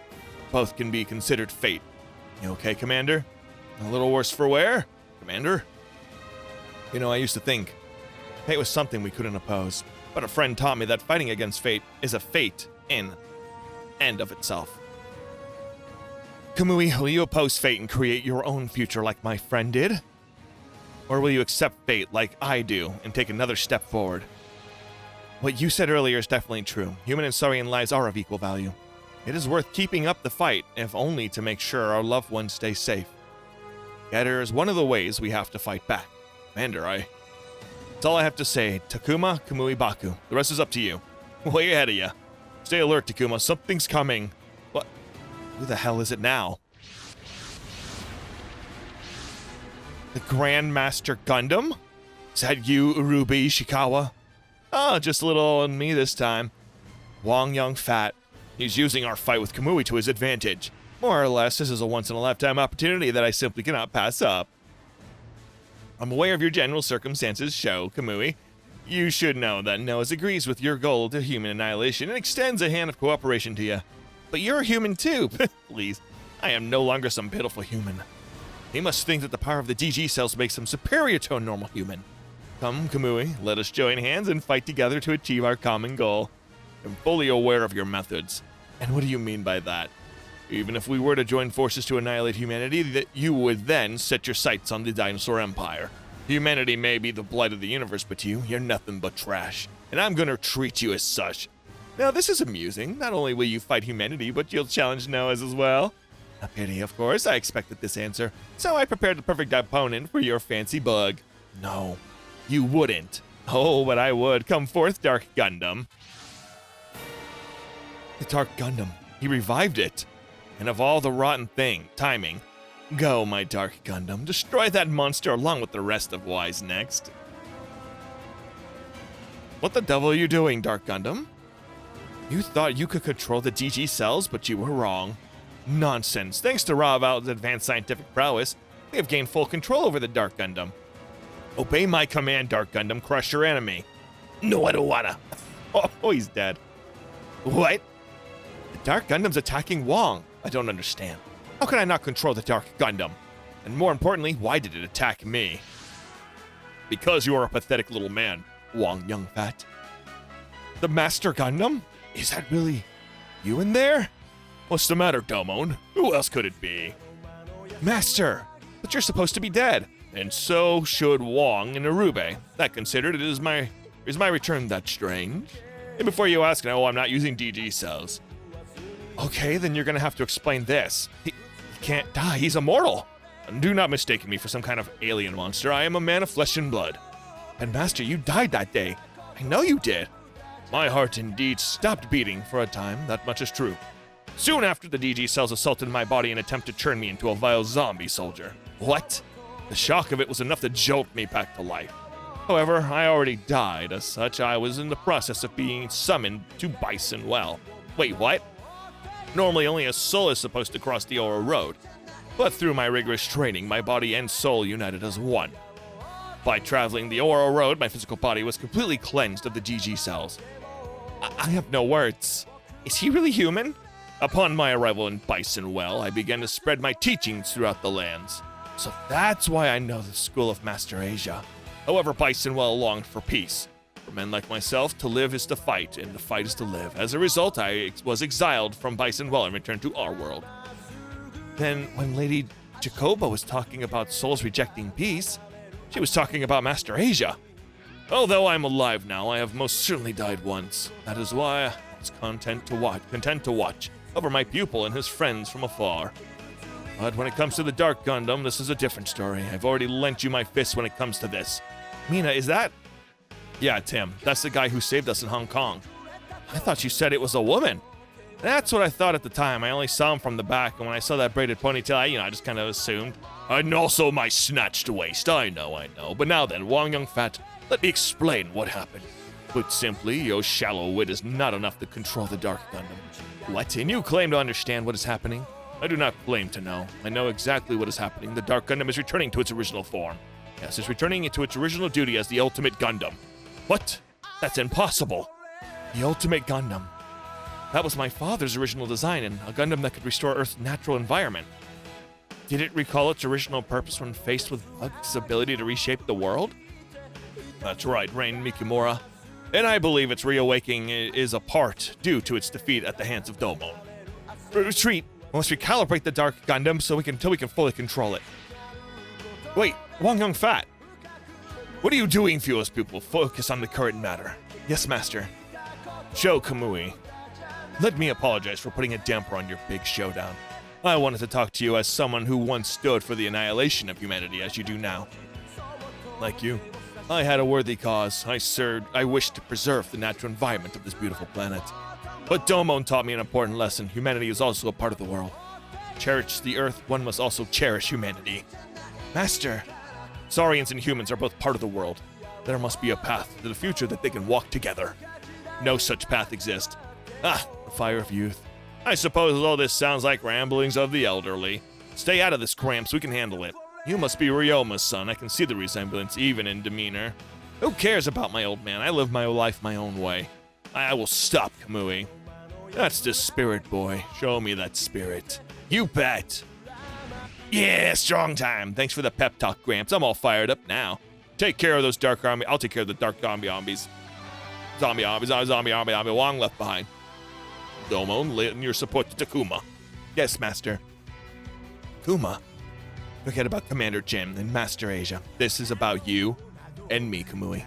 Both can be considered fate. You okay, Commander? A little worse for wear, Commander? You know, I used to think fate was something we couldn't oppose, but a friend taught me that fighting against fate is a fate in and of itself. Kamui, will you oppose fate and create your own future like my friend did? Or will you accept fate like I do and take another step forward? What you said earlier is definitely true. Human and Saurian lives are of equal value. It is worth keeping up the fight, if only to make sure our loved ones stay safe. Getter is one of the ways we have to fight back. Commander, that's all I have to say. Takuma, Kamui, Baku. The rest is up to you. Way ahead of you. Stay alert, Takuma. Something's coming. What? Who the hell is it now? The Grandmaster Gundam? Is that you, Urubi Ishikawa? Oh, just a little on me this time. Wong Young Fat. He's using our fight with Kamui to his advantage. More or less, this is a once-in-a-lifetime opportunity that I simply cannot pass up. I'm aware of your general circumstances, Sho, Kamui. You should know that Noahs agrees with your goal to human annihilation and extends a hand of cooperation to you. But you're a human too. Please, I am no longer some pitiful human. He must think that the power of the DG cells makes him superior to a normal human. Come, Kamui, let us join hands and fight together to achieve our common goal. I'm fully aware of your methods. And what do you mean by that? Even if we were to join forces to annihilate humanity, that you would then set your sights on the dinosaur empire. Humanity may be the blight of the universe, but you're nothing but trash. And I'm gonna treat you as such. Now, this is amusing. Not only will you fight humanity, but you'll challenge Noahs as well. A pity, of course. I expected this answer. So I prepared the perfect opponent for your fancy bug. No, you wouldn't. Oh, but I would. Come forth, Dark Gundam. The Dark Gundam. He revived it. And of all the rotten timing. Go, my Dark Gundam. Destroy that monster along with the rest of Y's next. What the devil are you doing, Dark Gundam? You thought you could control the DG cells, but you were wrong. Nonsense. Thanks to Raval's advanced scientific prowess, we have gained full control over the Dark Gundam. Obey my command, Dark Gundam. Crush your enemy. No, I don't wanna. Oh, he's dead. What? The Dark Gundam's attacking Wong. I don't understand. How can I not control the Dark Gundam? And more importantly, why did it attack me? Because you are a pathetic little man, Wong Young Fat. The Master Gundam? Is that really you in there? What's the matter, Domon? Who else could it be? Master, but you're supposed to be dead. And so should Wong and Irube. That considered, is my return that strange? And before you ask, no, I'm not using DG cells. Okay, then you're gonna have to explain this. He can't die, he's immortal. And do not mistake me for some kind of alien monster. I am a man of flesh and blood. And Master, you died that day. I know you did. My heart indeed stopped beating for a time, that much is true. Soon after, the DG cells assaulted my body and attempted to turn me into a vile zombie soldier. What? The shock of it was enough to jolt me back to life. However, I already died. As such, I was in the process of being summoned to Bison Well. Wait, what? Normally, only a soul is supposed to cross the Oro Road. But through my rigorous training, my body and soul united as one. By traveling the Oro Road, my physical body was completely cleansed of the DG cells. I have no words. Is he really human? Upon my arrival in Bison Well, I began to spread my teachings throughout the lands. So that's why I know the school of Master Asia. However, Bison Well longed for peace. For men like myself, to live is to fight, and to fight is to live. As a result, I was exiled from Bison Well and returned to our world. Then, when Lady Jacoba was talking about souls rejecting peace, she was talking about Master Asia. Although I'm alive now, I have most certainly died once. That is why I was content to watch over my pupil and his friends from afar. But when it comes to the Dark Gundam, this is a different story. I've already lent you my fist when it comes to this. Mina, is that? Yeah, Tim. That's the guy who saved us in Hong Kong. I thought you said it was a woman. That's what I thought at the time. I only saw him from the back, and when I saw that braided ponytail, I just kind of assumed. And also my snatched waist. I know. But now then, Wong Young Fat, let me explain what happened. Put simply, your shallow wit is not enough to control the Dark Gundam. What? And you claim to understand what is happening? I do not claim to know. I know exactly what is happening. The Dark Gundam is returning to its original form. Yes, it's returning to its original duty as the Ultimate Gundam. What? That's impossible. The Ultimate Gundam. That was my father's original design, and a Gundam that could restore Earth's natural environment. Did it recall its original purpose when faced with Bug's ability to reshape the world? That's right, Rain Mikimura. And I believe its reawakening is a part due to its defeat at the hands of Domon. Retreat! We must recalibrate the Dark Gundam until we can fully control it. Wait, Wong Young Fat! What are you doing, Fewest Pupil? Focus on the current matter. Yes, Master. Sho Kamui. Let me apologize for putting a damper on your big showdown. I wanted to talk to you as someone who once stood for the annihilation of humanity as you do now. Like you, I had a worthy cause. I wished to preserve the natural environment of this beautiful planet. But Domon taught me an important lesson. Humanity is also a part of the world. Cherish the Earth, one must also cherish humanity. Master, Saurians and humans are both part of the world. There must be a path to the future that they can walk together. No such path exists. The fire of youth. I suppose all this sounds like ramblings of the elderly. Stay out of this, Cramps. We can handle it. You must be Ryoma's son. I can see the resemblance, even in demeanor. Who cares about my old man? I live my life my own way. I will stop, Kamui. That's the spirit, boy. Show me that spirit. You bet. Yeah, strong time. Thanks for the pep talk, Gramps. I'm all fired up now. Take care of those dark army. I'll take care of the dark zombie zombies. Zombie army. Wong left behind. Domon, lend your support to Takuma. Yes, Master. Kuma. Forget about Commander Jin and Master Asia. This is about you and me, Kamui.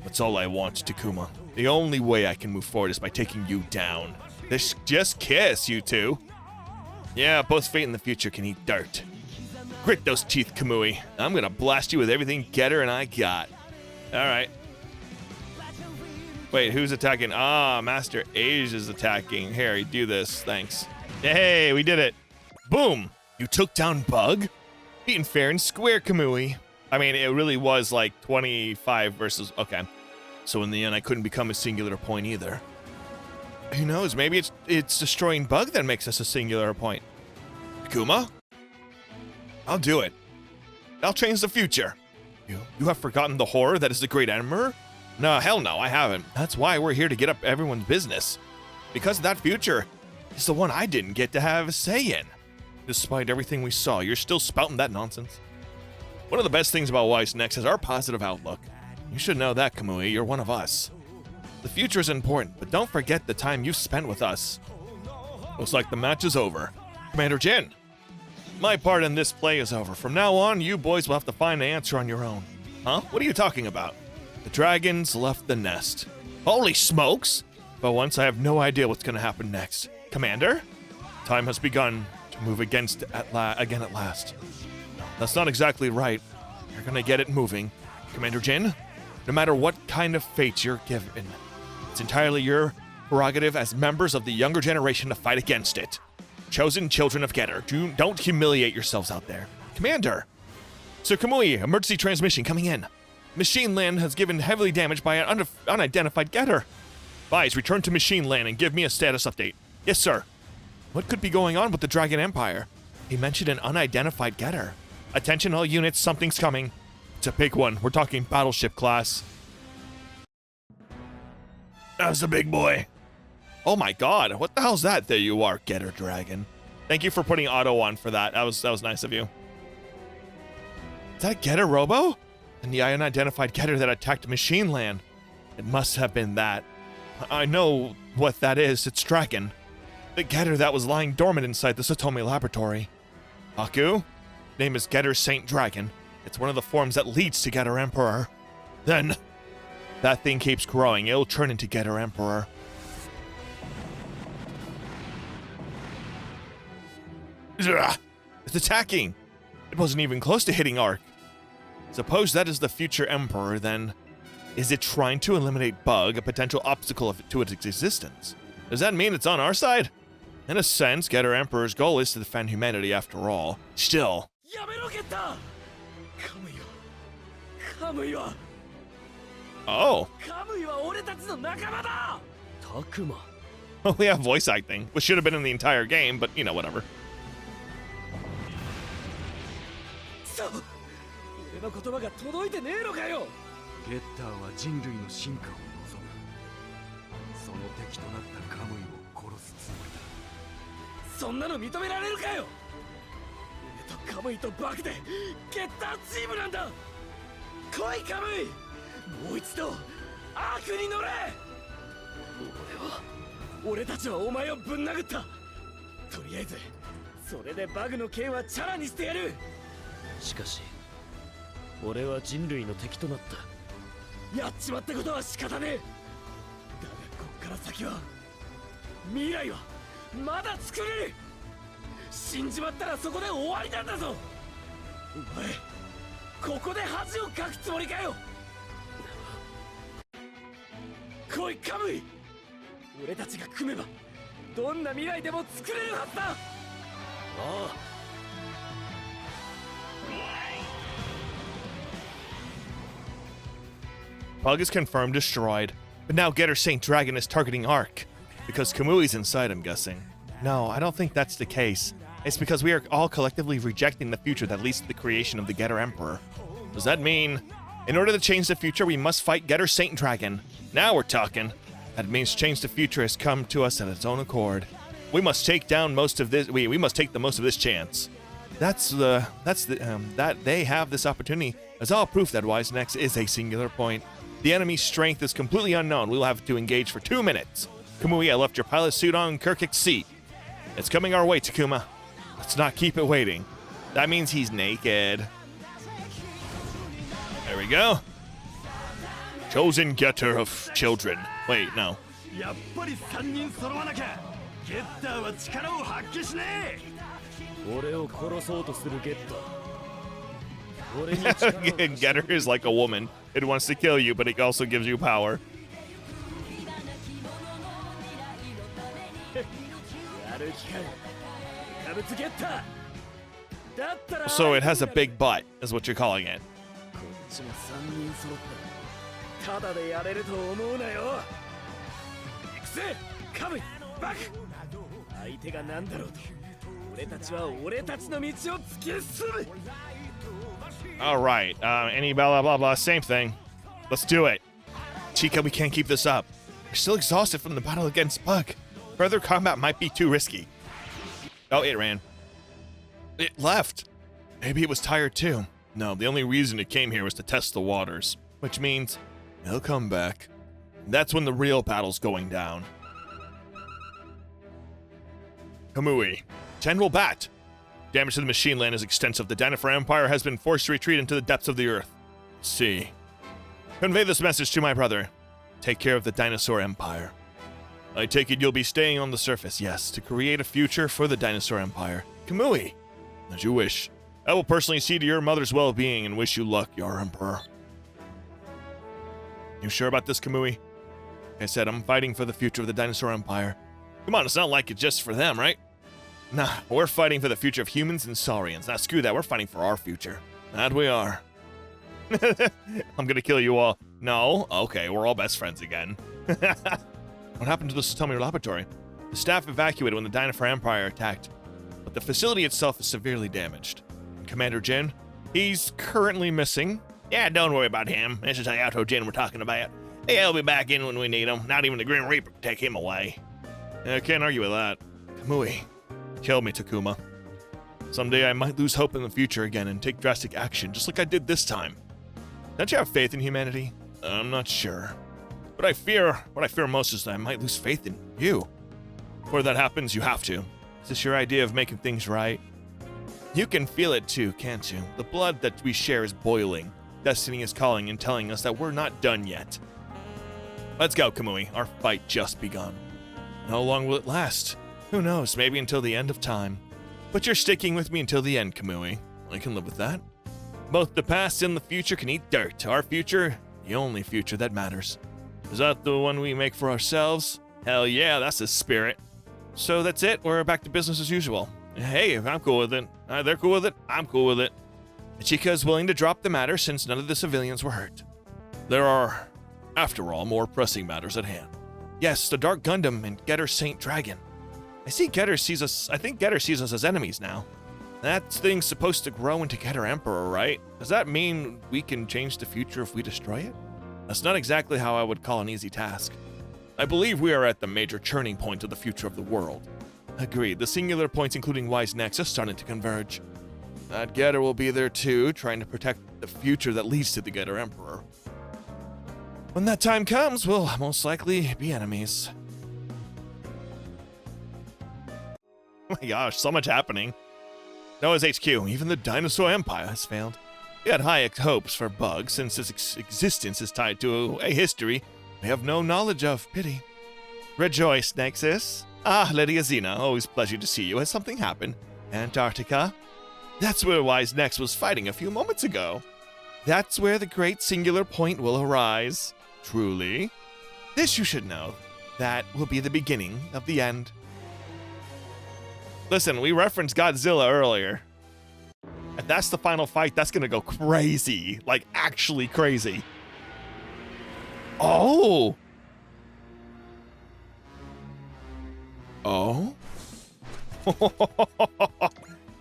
That's all I want, Takuma. The only way I can move forward is by taking you down. Just kiss, you two. Yeah, both fate and the future can eat dirt. Grit those teeth, Kamui. I'm gonna blast you with everything Getter and I got. Alright. Wait, who's attacking? Ah, Master Age is attacking. Here, do this. Thanks. Hey, we did it. Boom! You took down Bug? Beaten fair and square, Kamui. I mean, it really was like 25 versus... Okay. So in the end, I couldn't become a singular point either. Who knows? Maybe it's destroying Bug that makes us a singular point. Kuma? I'll do it. I'll change the future. You have forgotten the horror that is the Great Emperor? No, hell no, I haven't. That's why we're here to get up everyone's business. Because that future is the one I didn't get to have a say in. Despite everything we saw, you're still spouting that nonsense. One of the best things about Wise Next is our positive outlook. You should know that, Kamui. You're one of us. The future is important, but don't forget the time you spent with us. Looks like the match is over. Commander Jin, my part in this play is over. From now on, you boys will have to find the answer on your own. Huh? What are you talking about? The dragons left the nest. Holy smokes! But once I have no idea what's going to happen next. Commander? Time has begun to move against again at last. That's not exactly right. You're going to get it moving. Commander Jin, no matter what kind of fate you're given, it's entirely your prerogative as members of the younger generation to fight against it. Chosen children of Getter, don't humiliate yourselves out there. Commander! Sir Kamui, emergency transmission coming in. Machine Land has given heavily damaged by an unidentified Getter. Advise, return to Machine Land and give me a status update. Yes, sir. What could be going on with the Dragon Empire? He mentioned an unidentified Getter. Attention all units, something's coming. It's a big one. We're talking battleship class. That's the big boy. Oh my god, what the hell's that? There you are, Getter Dragon. Thank you for putting auto on for that. That was nice of you. Is that Getter Robo? And the unidentified Getter that attacked Machine Land. It must have been that. I know what that is. It's Dragon. The Getter that was lying dormant inside the Satomi laboratory. Haku? Name is Getter Saint Dragon. It's one of the forms that leads to Getter Emperor. Then, that thing keeps growing. It'll turn into Getter Emperor. It's attacking. It wasn't even close to hitting Arc. Suppose that is the future Emperor, then is it trying to eliminate Bug, a potential obstacle to its existence? Does that mean it's on our side? In a sense, Getter Emperor's goal is to defend humanity after all. Still. Oh. Oh, we have voice acting, which should have been in the entire game, but you know, whatever. 俺の言葉が届いてねえのかよ。ゲッターは人類の進化を望む。その敵となったカムイを殺すつもりだ。そんなの認められるかよ。俺とカムイとバクでゲッターチームなんだ。来いカムイ。もう一度アークに乗れ。俺たちはお前をぶん殴った。とりあえずそれでバグの剣はチャラにしてやる。しかし俺は人類の敵となった。やっちまったことは仕方ねえ。だがこっから先は未来はまだ作れる。死んじまったらそこで終わりなんだぞ。お前ここで恥をかくつもりかよ。来いカムイ。俺たちが組めばどんな未来でも作れるはずだ。ああ。Bug is confirmed destroyed, but now Getter Saint Dragon is targeting Arc. Because Kamui's inside, I'm guessing. No, I don't think that's the case. It's because we are all collectively rejecting the future that leads to the creation of the Getter Emperor. Does that mean, in order to change the future, we must fight Getter Saint Dragon? Now we're talking. That means change the future has come to us at its own accord. We must take down most of this. We must take the most of this chance. That they have this opportunity as all proof that Wise Next is a singular point. The enemy's strength is completely unknown. We'll have to engage for 2 minutes. Kamui, I left your pilot suit on Kirkik's seat. It's coming our way, Takuma. Let's not keep it waiting. That means he's naked. There we go. Chosen Getter of children. Wait, no. ゲッターは力を発揮しねえ。俺を殺そうとするゲッター。俺に力を貸して Getter is like a woman. It wants to kill you, but it also gives you power. やる気かよ。怪物ゲッター。だったら So it has a big butt, is what you're calling it. こっちが3人揃ったらただでやれると思うなよ。行くぜカムイバク。相手が何だろうと俺たちは俺たちの道を突き進む。 Alright, any blah blah blah, same thing. Let's do it. Chica, we can't keep this up. We're still exhausted from the battle against Bug. Further combat might be too risky. Oh, it ran. It left. Maybe it was tired too. No, the only reason it came here was to test the waters. Which means it'll come back. That's when the real battle's going down. Kamui. 10 will bat. Damage to the machine land is extensive. The Dinosaur Empire has been forced to retreat into the depths of the earth. See. Convey this message to my brother. Take care of the Dinosaur Empire. I take it you'll be staying on the surface, yes, to create a future for the Dinosaur Empire. Kamui. As you wish. I will personally see to your mother's well-being and wish you luck, your Emperor. You sure about this, Kamui? Like I said, I'm fighting for the future of the Dinosaur Empire. Come on, it's not like it's just for them, right? Nah, we're fighting for the future of humans and saurians. Now, screw that, we're fighting for our future. That we are. I'm gonna kill you all. No? Okay, we're all best friends again. What happened to the Satomi laboratory? The staff evacuated when the Dinosaur Empire attacked, but the facility itself is severely damaged. And Commander Jin? He's currently missing. Yeah, don't worry about him. This is Hayato Jin we're talking about. He'll be back in when we need him. Not even the Grim Reaper can take him away. I can't argue with that. Kamui. Kill me, Takuma. Someday I might lose hope in the future again and take drastic action, just like I did this time. Don't you have faith in humanity? I'm not sure. What I fear most is that I might lose faith in you. Before that happens, you have to. Is this your idea of making things right? You can feel it too, can't you? The blood that we share is boiling. Destiny is calling and telling us that we're not done yet. Let's go, Kamui. Our fight just begun. How long will it last? Who knows, maybe until the end of time. But you're sticking with me until the end, Kamui. I can live with that. Both the past and the future can eat dirt. Our future, the only future that matters. Is that the one we make for ourselves? Hell yeah, that's the spirit. So that's it, we're back to business as usual. Hey, I'm cool with it. They're cool with it, I'm cool with it. Chica is willing to drop the matter since none of the civilians were hurt. There are, after all, more pressing matters at hand. Yes, the Dark Gundam and Getter Saint Dragon. I think Getter sees us as enemies now. That thing's supposed to grow into Getter Emperor, right? Does that mean we can change the future if we destroy it? That's not exactly how I would call an easy task. I believe we are at the major turning point of the future of the world. Agreed, the singular points including Wise Nexus starting to converge. That Getter will be there too, trying to protect the future that leads to the Getter Emperor. When that time comes, we'll most likely be enemies. Oh my gosh, so much happening. Noah's HQ, even the Dinosaur Empire has failed. We had high hopes for Bug, since its existence is tied to a history we have no knowledge of. Pity. Rejoice, Nexus. Ah, Lady Azina, always pleasure to see you. Has something happened? Antarctica? That's where Wise Nex was fighting a few moments ago. That's where the great singular point will arise. Truly. This you should know. That will be the beginning of the end. Listen, we referenced Godzilla earlier. If that's the final fight, that's gonna go crazy. Like, actually crazy. Oh! Oh? Alright,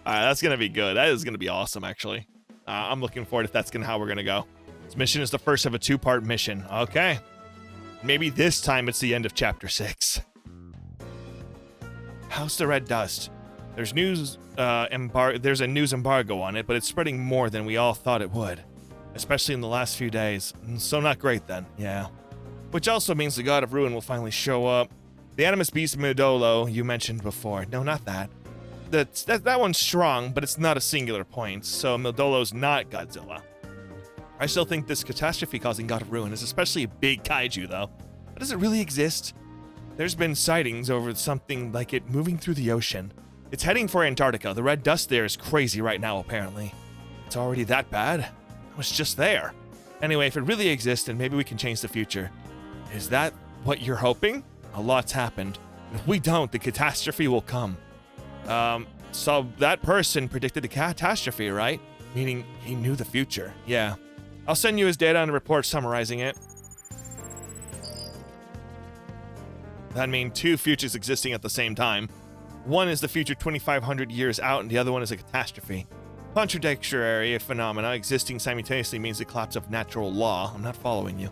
that's gonna be good. That is gonna be awesome, actually. I'm looking forward if that's how we're gonna go. This mission is the first of a two-part mission. Okay. Maybe this time it's the end of Chapter 6. How's the red dust? There's there's a news embargo on it, but it's spreading more than we all thought it would. Especially in the last few days. So not great then, yeah. Which also means the God of Ruin will finally show up. The Animus Beast Midolo you mentioned before. No, not that. That one's strong, but it's not a singular point, so Midolo's not Godzilla. I still think this catastrophe-causing God of Ruin is especially a big kaiju, though. But does it really exist? There's been sightings over something like it moving through the ocean. It's heading for Antarctica. The red dust there is crazy right now, apparently. It's already that bad? I was just there. Anyway, if it really exists, then maybe we can change the future. Is that what you're hoping? A lot's happened. If we don't, the catastrophe will come. So that person predicted the catastrophe, right? Meaning he knew the future. Yeah. I'll send you his data and a report summarizing it. That means two futures existing at the same time. One is the future 2,500 years out, and the other one is a catastrophe. Contradictory phenomena existing simultaneously means the collapse of natural law. I'm not following you.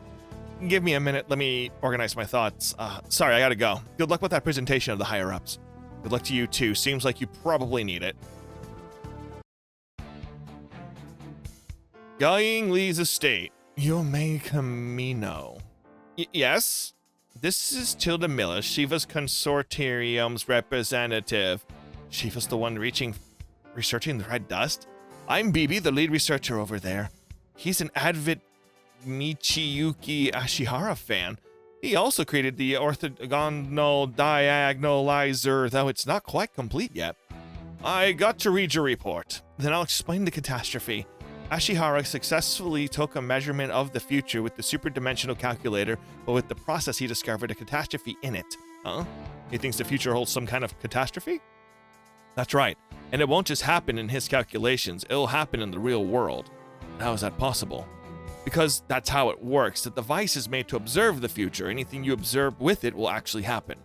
Give me a minute. Let me organize my thoughts. Sorry, I gotta go. Good luck with that presentation of the higher-ups. Good luck to you, too. Seems like you probably need it. Guying Lee's estate. Yome Camino. Yes? This is Tilda Miller, Shiva's consortium's representative. Shiva's the one researching the red dust? I'm BB, the lead researcher over there. He's an avid Michiyuki Ashihara fan. He also created the orthogonal diagonalizer, though it's not quite complete yet. I got to read your report. Then I'll explain the catastrophe. Ashihara successfully took a measurement of the future with the superdimensional calculator, but with the process he discovered a catastrophe in it. Huh? He thinks the future holds some kind of catastrophe? That's right. And it won't just happen in his calculations, it'll happen in the real world. How is that possible? Because that's how it works. The device is made to observe the future. Anything you observe with it will actually happen.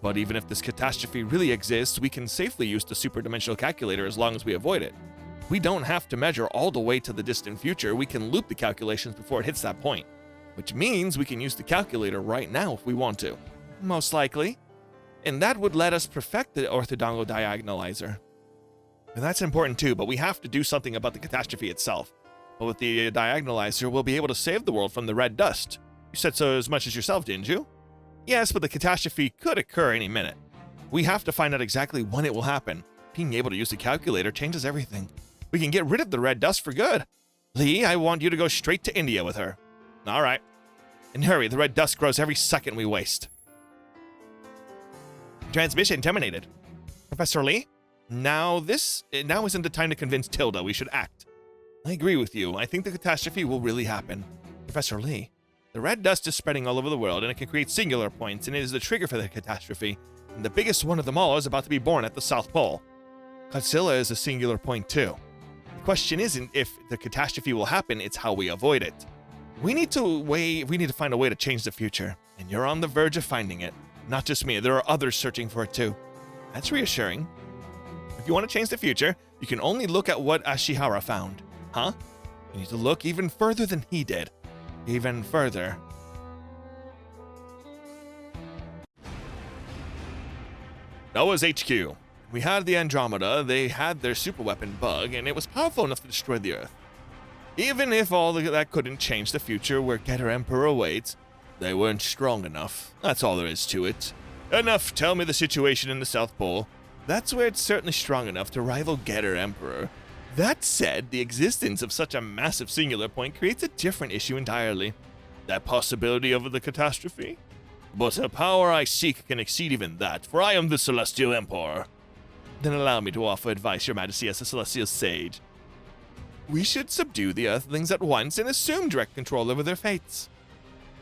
But even if this catastrophe really exists, we can safely use the superdimensional calculator as long as we avoid it. We don't have to measure all the way to the distant future. We can loop the calculations before it hits that point. Which means we can use the calculator right now if we want to. Most likely. And that would let us perfect the orthogonal diagonalizer. And that's important too, but we have to do something about the catastrophe itself. But with the diagonalizer, we'll be able to save the world from the red dust. You said so as much as yourself, didn't you? Yes, but the catastrophe could occur any minute. We have to find out exactly when it will happen. Being able to use the calculator changes everything. We can get rid of the red dust for good. Lee, I want you to go straight to India with her. All right. And hurry, the red dust grows every second we waste. Transmission terminated. Professor Lee? Now isn't the time to convince Tilda we should act. I agree with you. I think the catastrophe will really happen. Professor Lee, the red dust is spreading all over the world and it can create singular points, and it is the trigger for the catastrophe. And the biggest one of them all is about to be born at the South Pole. Godzilla is a singular point too. The question isn't if the catastrophe will happen, it's how we avoid it. We need to find a way to change the future, and you're on the verge of finding it. Not just me, there are others searching for it too. That's reassuring. If you want to change the future, you can only look at what Ashihara found. Huh? You need to look even further than he did. Even further. Noah's HQ. We had the Andromeda, they had their superweapon Bug, and it was powerful enough to destroy the Earth. Even if all that couldn't change the future where Getter Emperor awaits, they weren't strong enough. That's all there is to it. Enough, tell me the situation in the South Pole. That's where it's certainly strong enough to rival Getter Emperor. That said, the existence of such a massive singular point creates a different issue entirely. That possibility of the catastrophe? But the power I seek can exceed even that, for I am the Celestial Emperor. Then allow me to offer advice, Your Majesty, as a Celestial Sage. We should subdue the Earthlings at once and assume direct control over their fates.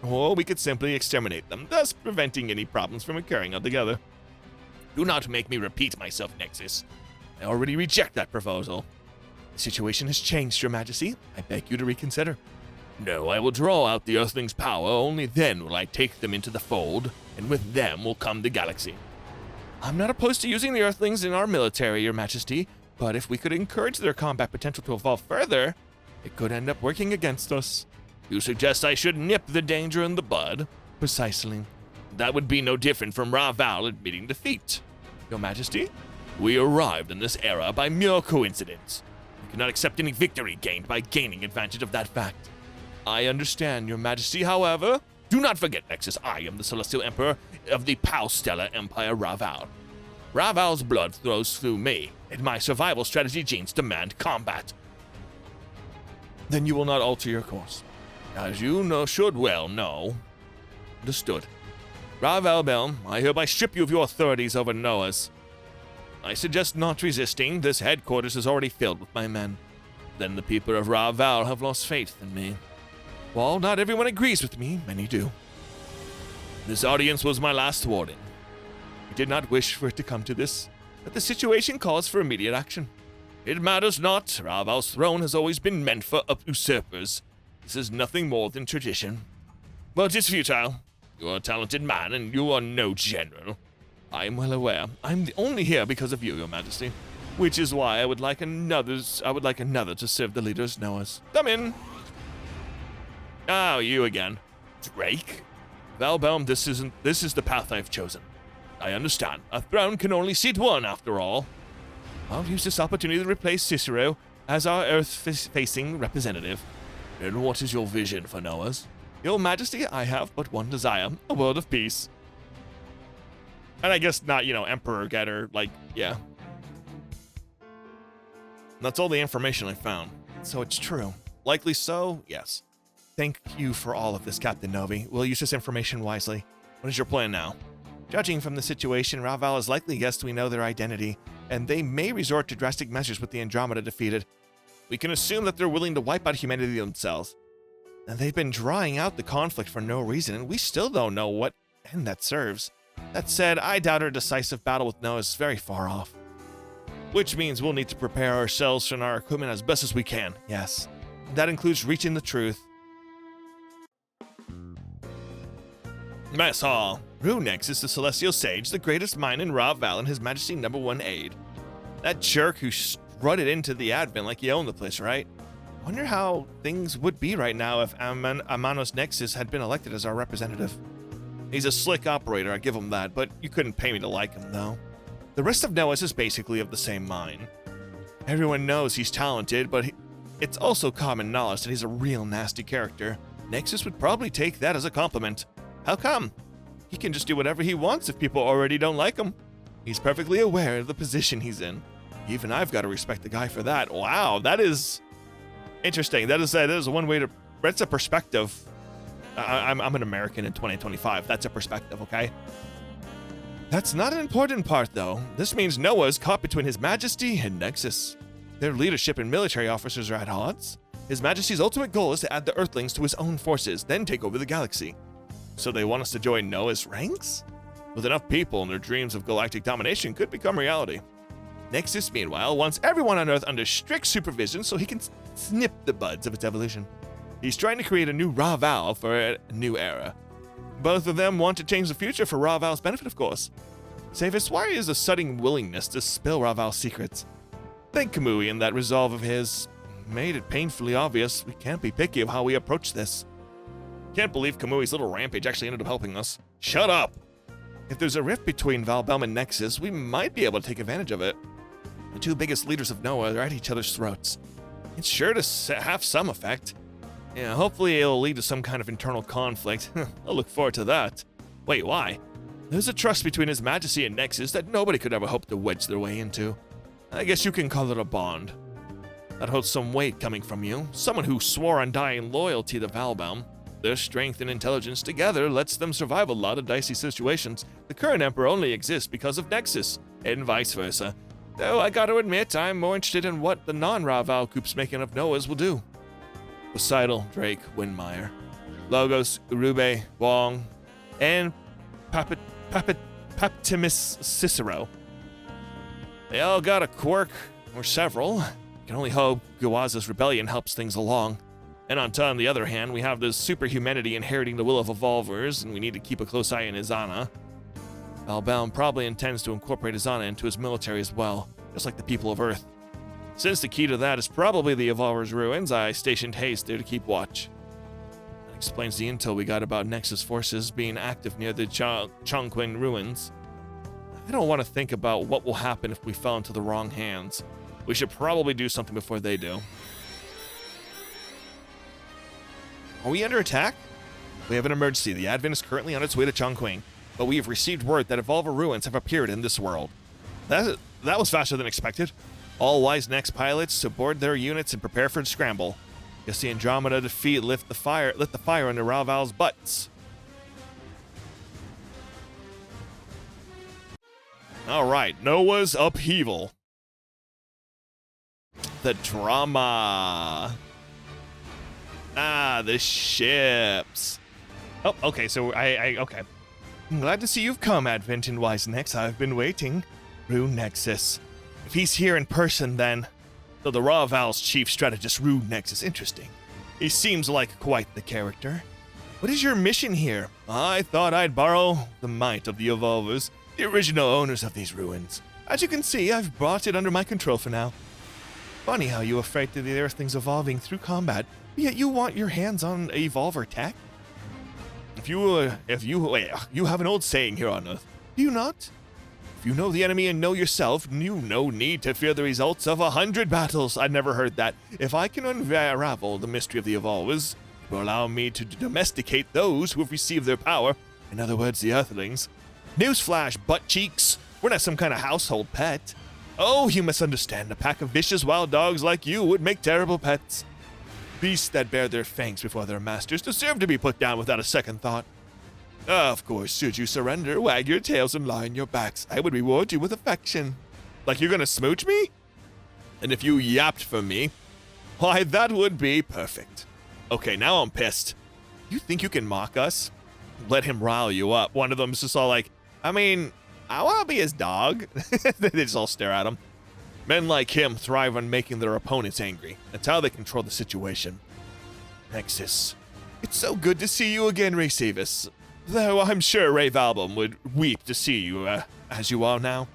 Or we could simply exterminate them, thus preventing any problems from occurring altogether. Do not make me repeat myself, Nexus. I already reject that proposal. The situation has changed, Your Majesty. I beg you to reconsider. No, I will draw out the Earthlings' power, only then will I take them into the fold, and with them will come the galaxy. I'm not opposed to using the Earthlings in our military, Your Majesty, but if we could encourage their combat potential to evolve further, it could end up working against us. You suggest I should nip the danger in the bud? Precisely. That would be no different from Raval admitting defeat. Your Majesty, we arrived in this era by mere coincidence. We cannot accept any victory gained by gaining advantage of that fact. I understand, Your Majesty, however. Do not forget, Nexus, I am the Celestial Emperor of the Palstellar Empire Raval. Raval's blood flows through me, and my survival strategy genes demand combat. Then you will not alter your course. As you should well know. Understood. Rav L-Gaim, I hereby strip you of your authorities over Noah's. I suggest not resisting. This headquarters is already filled with my men. Then the people of Rav Val have lost faith in me. While not everyone agrees with me, many do. This audience was my last warning. I did not wish for it to come to this, but the situation calls for immediate action. It matters not. Rav Val's throne has always been meant for usurpers. This is nothing more than tradition. But it's futile. You are a talented man, and you are no general. I am well aware. I'm only here because of you, Your Majesty. Which is why I would like another to serve the leaders Noah's. Come in. Oh, you again. Drake? L-Gaim, this is the path I've chosen. I understand. A throne can only seat one, after all. I'll use this opportunity to replace Cicero as our Earth-facing representative. And what is your vision for Noah's? Your Majesty, I have but one desire, a world of peace. And I guess not, Emperor Getter, yeah. That's all the information I found. So it's true. Likely so, yes. Thank you for all of this, Captain Novi. We'll use this information wisely. What is your plan now? Judging from the situation, Rav Val has likely guessed we know their identity, and they may resort to drastic measures with the Andromeda defeated. We can assume that they're willing to wipe out humanity themselves. And they've been drawing out the conflict for no reason, and we still don't know what end that serves. That said, I doubt our decisive battle with Noah is very far off. Which means we'll need to prepare ourselves and our equipment as best as we can, yes. That includes reaching the truth. Mess Hall. Runex is the Celestial Sage, the greatest mind in Rav Val and His Majesty #1 aide. That jerk who strutted into the Advent like he owned the place, right? Wonder how things would be right now if Amanos Nexus had been elected as our representative. He's a slick operator, I give him that, but you couldn't pay me to like him, though. The rest of Noah's is basically of the same mind. Everyone knows he's talented, but it's also common knowledge that he's a real nasty character. Nexus would probably take that as a compliment. How come? He can just do whatever he wants if people already don't like him. He's perfectly aware of the position he's in. Even I've got to respect the guy for that. Wow, that is interesting. That is one way to... That's a perspective. I'm an American in 2025. That's a perspective, okay? That's not an important part, though. This means Noah is caught between His Majesty and Nexus. Their leadership and military officers are at odds. His Majesty's ultimate goal is to add the Earthlings to his own forces, then take over the galaxy. So they want us to join Noah's ranks? With enough people, and their dreams of galactic domination could become reality. Nexus, meanwhile, wants everyone on Earth under strict supervision so he can snip the buds of its evolution. He's trying to create a new Rav Val for a new era. Both of them want to change the future for Rav Val's benefit, of course. Savis, why is a sudden willingness to spill Rav Val's secrets? Think Kamui and that resolve of his made it painfully obvious we can't be picky of how we approach this. Can't believe Kamui's little rampage actually ended up helping us. Shut up! If there's a rift between Val-Gaim and Nexus, we might be able to take advantage of it. The two biggest leaders of Noah are at each other's throats. It's sure to have some effect. Yeah, hopefully it'll lead to some kind of internal conflict. I'll look forward to that. Wait, why? There's a trust between His Majesty and Nexus that nobody could ever hope to wedge their way into. I guess you can call it a bond. That holds some weight coming from you. Someone who swore undying loyalty to Val-Gaim. Their strength and intelligence together lets them survive a lot of dicey situations. The current Emperor only exists because of Nexus, and vice versa. Though I gotta admit, I'm more interested in what the non-Rav Val Coup's making of Noah's will do. Poseidon, Drake, Windmeyer, Logos, Urube, Wong, and Paptimus Cicero. They all got a quirk, or several. Can only hope Gawaza's rebellion helps things along. And on the other hand, we have this superhumanity inheriting the will of evolvers, and we need to keep a close eye on Izana. Val-Gaim probably intends to incorporate Izana into his military as well, just like the people of Earth. Since the key to that is probably the Evolver's ruins, I stationed Haste there to keep watch. That explains the intel we got about Nexus forces being active near the Chongqing ruins. I don't want to think about what will happen if we fell into the wrong hands. We should probably do something before they do. Are we under attack? We have an emergency. The Advent is currently on its way to Chongqing, but we have received word that Evolver ruins have appeared in this world. That was faster than expected. All wise next pilots to board their units and prepare for the scramble. Guess the Andromeda defeat lit the fire under Rav Val's butts. All right, Noah's upheaval. The drama. Ah, the ships. Oh, okay, so okay. I'm glad to see you've come, Advent and Wise Nex. I've been waiting. Rune Nexus. If he's here in person, then... So the Raw Val's chief strategist, Rune Nexus. Interesting. He seems like quite the character. What is your mission here? I thought I'd borrow the might of the Evolvers, the original owners of these ruins. As you can see, I've brought it under my control for now. Funny how you afraid that the Earthlings evolving through combat, yet you want your hands on Evolver tech? You have an old saying here on Earth, do you not? If you know the enemy and know yourself, you no need to fear the results of 100 battles. I'd never heard that. If I can unravel the mystery of the Evolvers, it will allow me to domesticate those who have received their power. In other words, the Earthlings. Newsflash, butt cheeks. We're not some kind of household pet. Oh, you misunderstand. A pack of vicious wild dogs like you would make terrible pets. Beasts that bear their fangs before their masters deserve to be put down without a second thought. Of course, should you surrender, wag your tails and lie on your backs. I would reward you with affection. Like you're gonna smooch me? And if you yapped for me, why, that would be perfect. Okay, now I'm pissed. You think you can mock us? Let him rile you up. One of them's just all like, I mean, I want to be his dog. They just all stare at him. Men like him thrive on making their opponents angry. That's how they control the situation. Nexus. It's so good to see you again, Raysavis. Though I'm sure Ray Valbum would weep to see you as you are now.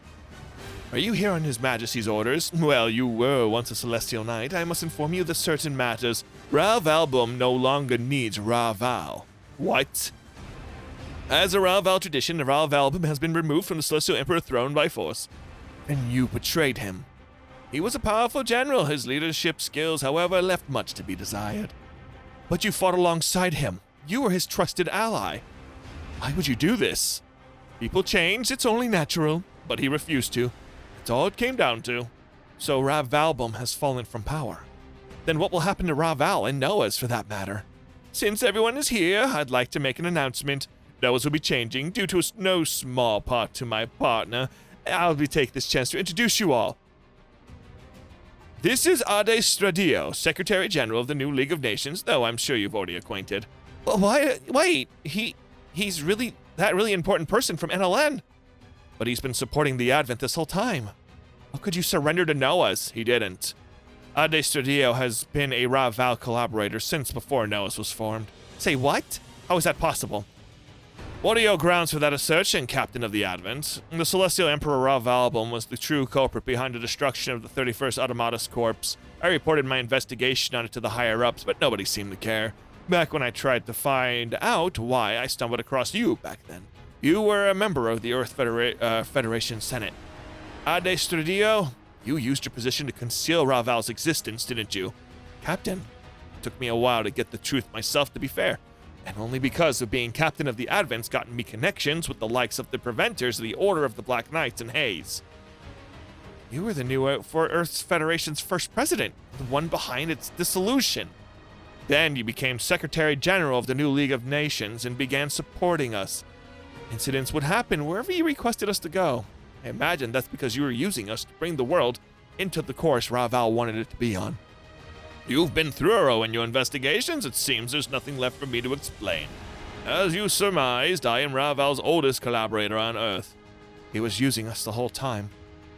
Are you here on His Majesty's orders? Well, you were once a Celestial Knight. I must inform you that certain matters. Ra Valbum no longer needs Ra Val. What? As a Ra Val tradition, Ra Valbum has been removed from the Celestial Emperor throne by force. And you betrayed him. He was a powerful general. His leadership skills, however, left much to be desired. But you fought alongside him. You were his trusted ally. Why would you do this? People change, it's only natural. But he refused to. That's all it came down to. So Ra Valbum has fallen from power. Then what will happen to Ra Val and Noah's for that matter? Since everyone is here, I'd like to make an announcement. Noah's will be changing due to no small part to my partner. I'll take this chance to introduce you all. This is Ade Stradio, Secretary General of the new League of Nations, though I'm sure you've already acquainted. Well, why? Wait, he's really that really important person from NLN. But he's been supporting the Advent this whole time. How could you surrender to Noah's? He didn't. Ade Stradio has been a Ra Val collaborator since before Noah's was formed. Say what? How is that possible? What are your grounds for that assertion, Captain of the Advent? The Celestial Emperor Ra Valbum was the true culprit behind the destruction of the 31st Automatus Corps. I reported my investigation on it to the higher-ups, but nobody seemed to care. Back when I tried to find out why, I stumbled across you back then. You were a member of the Earth Federation Senate. Ade Stradio, you used your position to conceal Ra Val's existence, didn't you? Captain, it took me a while to get the truth myself, to be fair. And only because of being captain of the Advent's gotten me connections with the likes of the Preventers of the Order of the Black Knights and Haze. You were the new for Earth's Federation's first president, the one behind its dissolution. Then you became Secretary General of the new League of Nations and began supporting us. Incidents would happen wherever you requested us to go. I imagine that's because you were using us to bring the world into the course Ra Val wanted it to be on. You've been thorough in your investigations. It seems there's nothing left for me to explain. As you surmised, I am Ra Val's oldest collaborator on Earth. He was using us the whole time.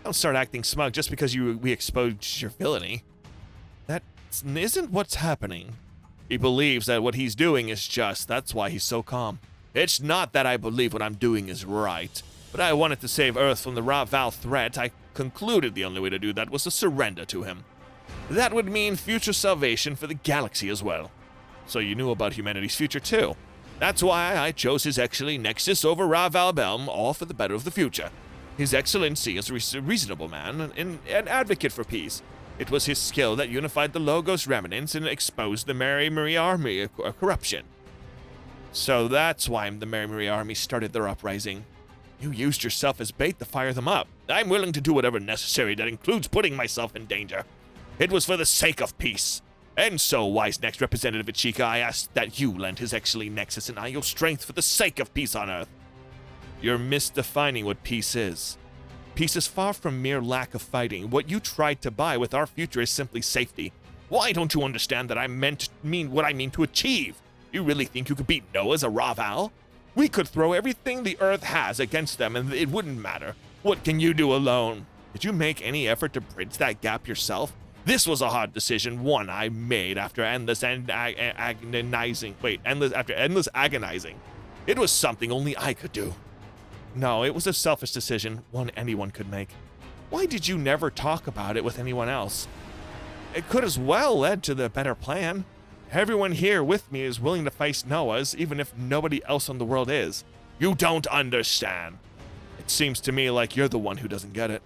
Don't start acting smug just because we exposed your villainy. That isn't what's happening. He believes that what he's doing is just. That's why he's so calm. It's not that I believe what I'm doing is right, but I wanted to save Earth from the Ra Val threat. I concluded the only way to do that was to surrender to him. That would mean future salvation for the galaxy as well. So you knew about humanity's future too. That's why I chose His Excellency Nexus over Ra Valbum, all for the better of the future. His Excellency is a reasonable man and an advocate for peace. It was his skill that unified the Logos remnants and exposed the Mary Marie Army of corruption. So that's why the Mary Marie Army started their uprising. You used yourself as bait to fire them up. I'm willing to do whatever necessary that includes putting myself in danger. It was for the sake of peace. And so, wise next Representative Ichika, I ask that you lend His Excellency Nexus and I your strength for the sake of peace on Earth. You're misdefining what peace is. Peace is far from mere lack of fighting. What you tried to buy with our future is simply safety. Why don't you understand that I mean what I mean to achieve? You really think you could beat Noah's a Raval? We could throw everything the Earth has against them and it wouldn't matter. What can you do alone? Did you make any effort to bridge that gap yourself? This was a hard decision, one I made after endless agonizing. It was something only I could do. No, it was a selfish decision, one anyone could make. Why did you never talk about it with anyone else? It could as well led to the better plan. Everyone here with me is willing to face Noah's, even if nobody else in the world is. You don't understand. It seems to me like you're the one who doesn't get it.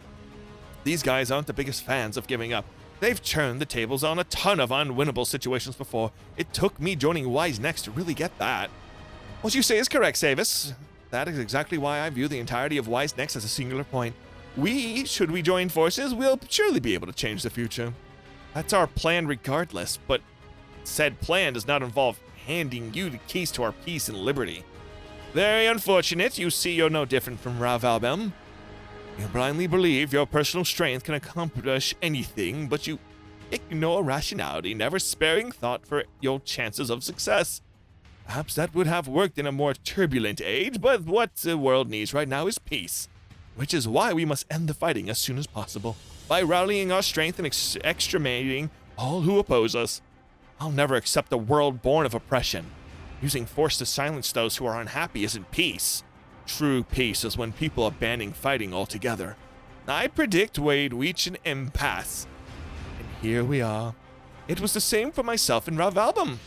These guys aren't the biggest fans of giving up. They've turned the tables on a ton of unwinnable situations before. It took me joining Wise Next to really get that. What you say is correct, Savis. That is exactly why I view the entirety of Wise Next as a singular point. Should we join forces, we'll surely be able to change the future. That's our plan regardless, but said plan does not involve handing you the keys to our peace and liberty. Very unfortunate. You see, you're no different from Ravalbem. You blindly believe your personal strength can accomplish anything, but you ignore rationality, never sparing thought for your chances of success. Perhaps that would have worked in a more turbulent age, but what the world needs right now is peace, which is why we must end the fighting as soon as possible, by rallying our strength and exterminating all who oppose us. I'll never accept a world born of oppression. Using force to silence those who are unhappy isn't peace. True peace is when people abandon fighting altogether. I predict we'd reach an impasse. And here we are. It was the same for myself and Ravalbum.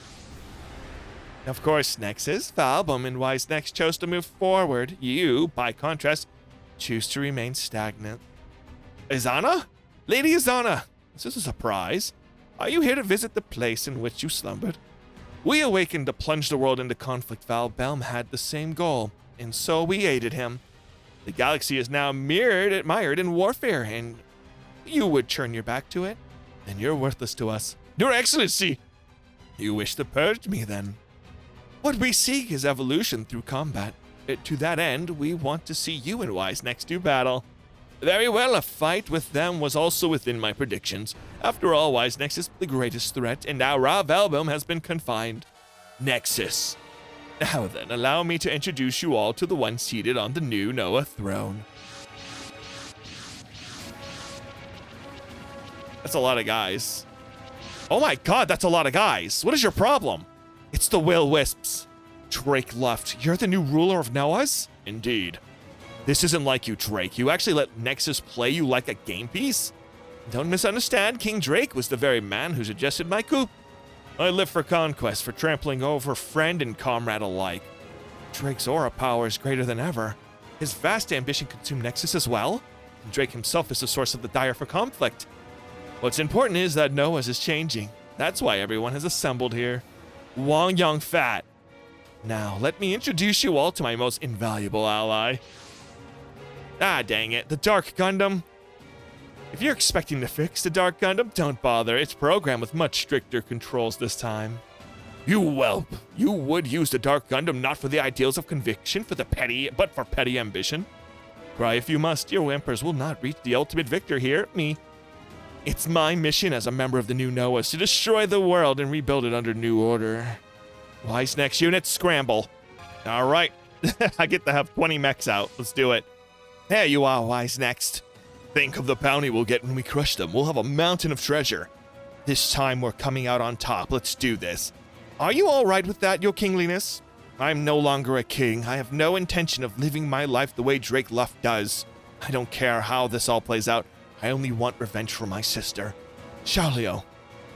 Of course, Nexus, Valbum, and Wise Next chose to move forward. You, by contrast, choose to remain stagnant. Izana? Lady Izana, this is a surprise. Are you here to visit the place in which you slumbered? We awakened to plunge the world into conflict. Valbelm had the same goal, and so we aided him. The galaxy is now mired in warfare, and you would turn your back to it? Then you're worthless to us. Your Excellency! You wish to purge me, then? What we seek is evolution through combat. To that end, we want to see you and Wise Next do battle. Very well, a fight with them was also within my predictions. After all, Wise Next is the greatest threat, and now Ravalbum has been confined. Nexus. Now then, allow me to introduce you all to the one seated on the new Noah throne. That's a lot of guys. Oh my god, that's a lot of guys. What is your problem? It's the Will-Wisps. Drake Luft, you're the new ruler of Noah's? Indeed. This isn't like you, Drake. You actually let Nexus play you like a game piece? Don't misunderstand, King Drake was the very man who suggested my coup. I live for conquest, for trampling over friend and comrade alike. Drake's aura power is greater than ever. His vast ambition consumed Nexus as well, and Drake himself is the source of the dire for conflict. What's important is that Noah's is changing. That's why everyone has assembled here. Wong Young Fat. Now, let me introduce you all to my most invaluable ally. Ah, dang it, the Dark Gundam. If you're expecting to fix the Dark Gundam, don't bother. It's programmed with much stricter controls this time. You whelp. You would use the Dark Gundam not for the ideals of conviction, but for petty ambition. Cry if you must, your whimpers will not reach the ultimate victor here, me. It's my mission as a member of the new Noahs to destroy the world and rebuild it under new order. Wise Next unit, scramble. All right, I get to have 20 mechs out. Let's do it. There you are, Wise Next. Think of the bounty we'll get when we crush them. We'll have a mountain of treasure. This time we're coming out on top. Let's do this. Are you all right with that, your kingliness? I'm no longer a king. I have no intention of living my life the way Drake Luft does. I don't care how this all plays out. I only want revenge for my sister. Charlio.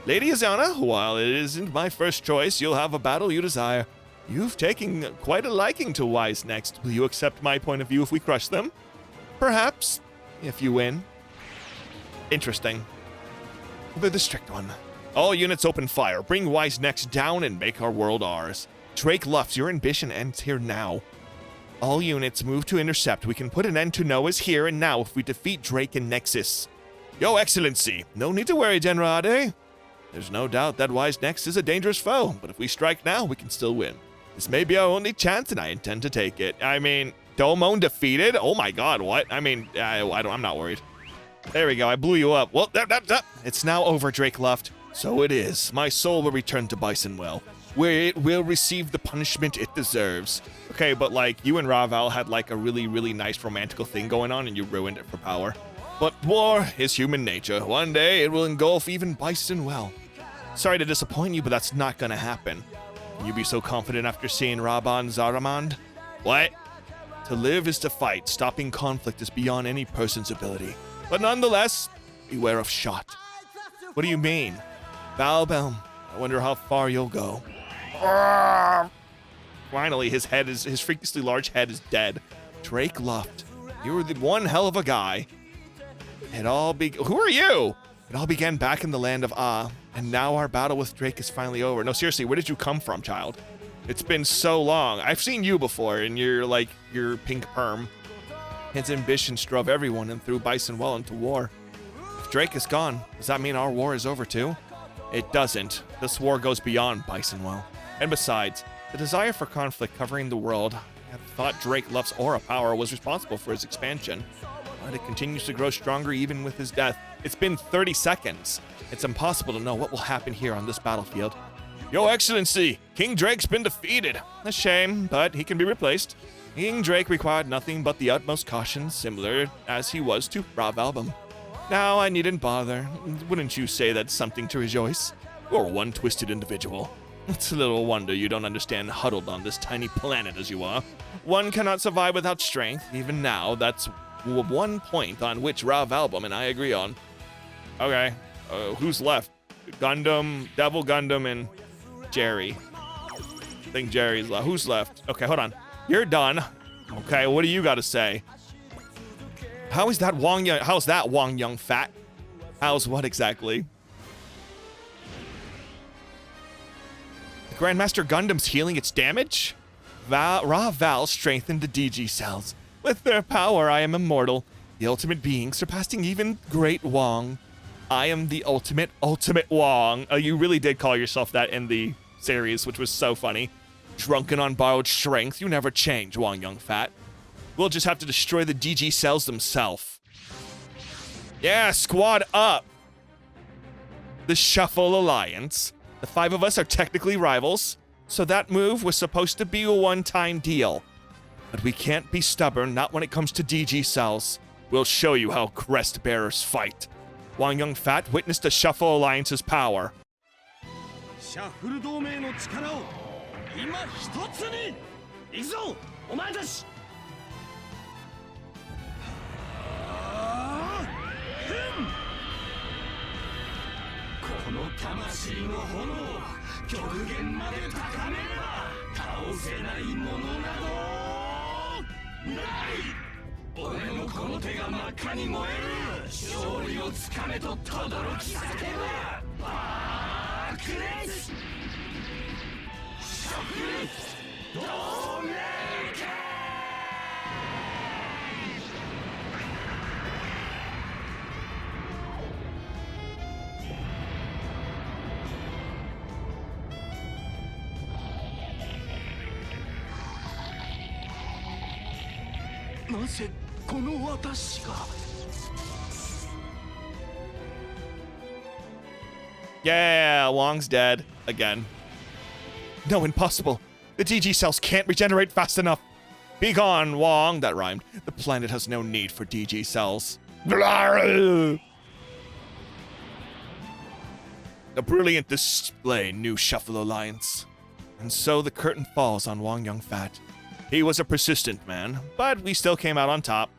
Lady Izana, while it isn't my first choice, you'll have a battle you desire. You've taken quite a liking to Wise Next. Will you accept my point of view if we crush them? Perhaps, if you win. Interesting. But the strict one. All units open fire. Bring Wise Next down and make our world ours. Drake Luft, your ambition ends here now. All units move to intercept. We can put an end to Noah's here and now if we defeat Drake and Nexus. Yo, Excellency, no need to worry, Genrade. There's no doubt that Wise Next is a dangerous foe, but if we strike now, we can still win. This may be our only chance, and I intend to take it. I mean, Domon defeated? Oh my god, what? I mean, I'm not worried. There we go, I blew you up. Well, it's now over, Drake left. So it is. My soul will return to Bisonwell, where it will receive the punishment it deserves. Okay, but like, you and Raval had like a really, really nice romantical thing going on and you ruined it for power. But war is human nature. One day it will engulf even Bisonwell. Sorry to disappoint you, but that's not gonna happen. Can you be so confident after seeing Raban Zaramand? What? To live is to fight. Stopping conflict is beyond any person's ability. But nonetheless, beware of shot. What do you mean? Valbelm, I wonder how far you'll go. Finally, his freakishly large head is dead. Drake Luft, you were the one hell of a guy. Who are you? It all began back in the land of Ah, and now our battle with Drake is finally over. No, seriously, where did you come from, child? It's been so long. I've seen you before, and you're pink perm. His ambitions drove everyone and threw Bisonwell into war. If Drake is gone, does that mean our war is over too? It doesn't. This war goes beyond Bisonwell. And besides, the desire for conflict covering the world, I thought Drake Luft's aura power was responsible for his expansion. But it continues to grow stronger even with his death. It's been 30 seconds. It's impossible to know what will happen here on this battlefield. Your Excellency, King Drake's been defeated. A shame, but he can be replaced. King Drake required nothing but the utmost caution, similar as he was to Ravalbum. Now I needn't bother. Wouldn't you say that's something to rejoice? You're one twisted individual. It's a little wonder you don't understand huddled on this tiny planet as you are. One cannot survive without strength. Even now, that's one point on which Ravalbum and I agree on. Okay, who's left? Gundam, Devil Gundam, and Jerry. I think Jerry's left. Who's left? Okay, hold on. You're done. Okay, what do you got to say? How's that Wang Yang fat? How's what exactly? The Grandmaster Gundam's healing its damage? Val strengthened the DG cells. With their power, I am immortal. The ultimate being, surpassing even Great Wong. I am the ultimate Wong. Oh, you really did call yourself that in the series, which was so funny. Drunken on borrowed strength, you never change, Wang Young Fat. We'll just have to destroy the DG cells themselves. Yeah, squad up. The Shuffle Alliance. The 5 of us are technically rivals, so that move was supposed to be a one-time deal. But we can't be stubborn, not when it comes to DG cells. We'll show you how crest bearers fight. Wang Young Fat witnessed the Shuffle Alliance's power. Shuffle 同盟の力を今一つに行くぞお前たちこの魂の炎を極限まで高めれば倒せないものなどない俺のこの手が真っ赤に燃える勝利をつかめと轟き叫ぶ爆裂食同盟なぜこの私が Yeah, Wong's dead. Again. No, impossible. The DG cells can't regenerate fast enough. Be gone, Wong. That rhymed. The planet has no need for DG cells. A brilliant display, new Shuffle Alliance. And so the curtain falls on Wang Young Fat. He was a persistent man, but we still came out on top.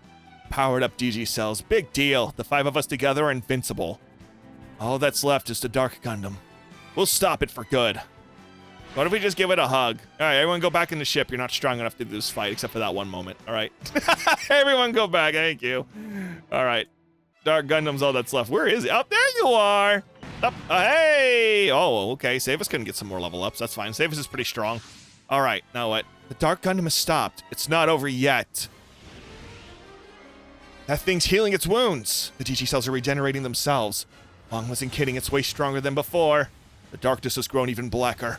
Powered up DG cells, big deal. The 5 of us together are invincible. All that's left is the Dark Gundam. We'll stop it for good. What if we just give it a hug? All right, everyone go back in the ship. You're not strong enough to do this fight, except for that one moment. All right. Everyone go back. Thank you. All right. Dark Gundam's all that's left. Where is he? Oh, there you are. Up. Hey. Oh, okay. Savus couldn't get some more level ups. That's fine. Savus is pretty strong. All right. Now what? The Dark Gundam has stopped. It's not over yet. That thing's healing its wounds. The DG cells are regenerating themselves. Wong wasn't kidding. It's way stronger than before. The darkness has grown even blacker.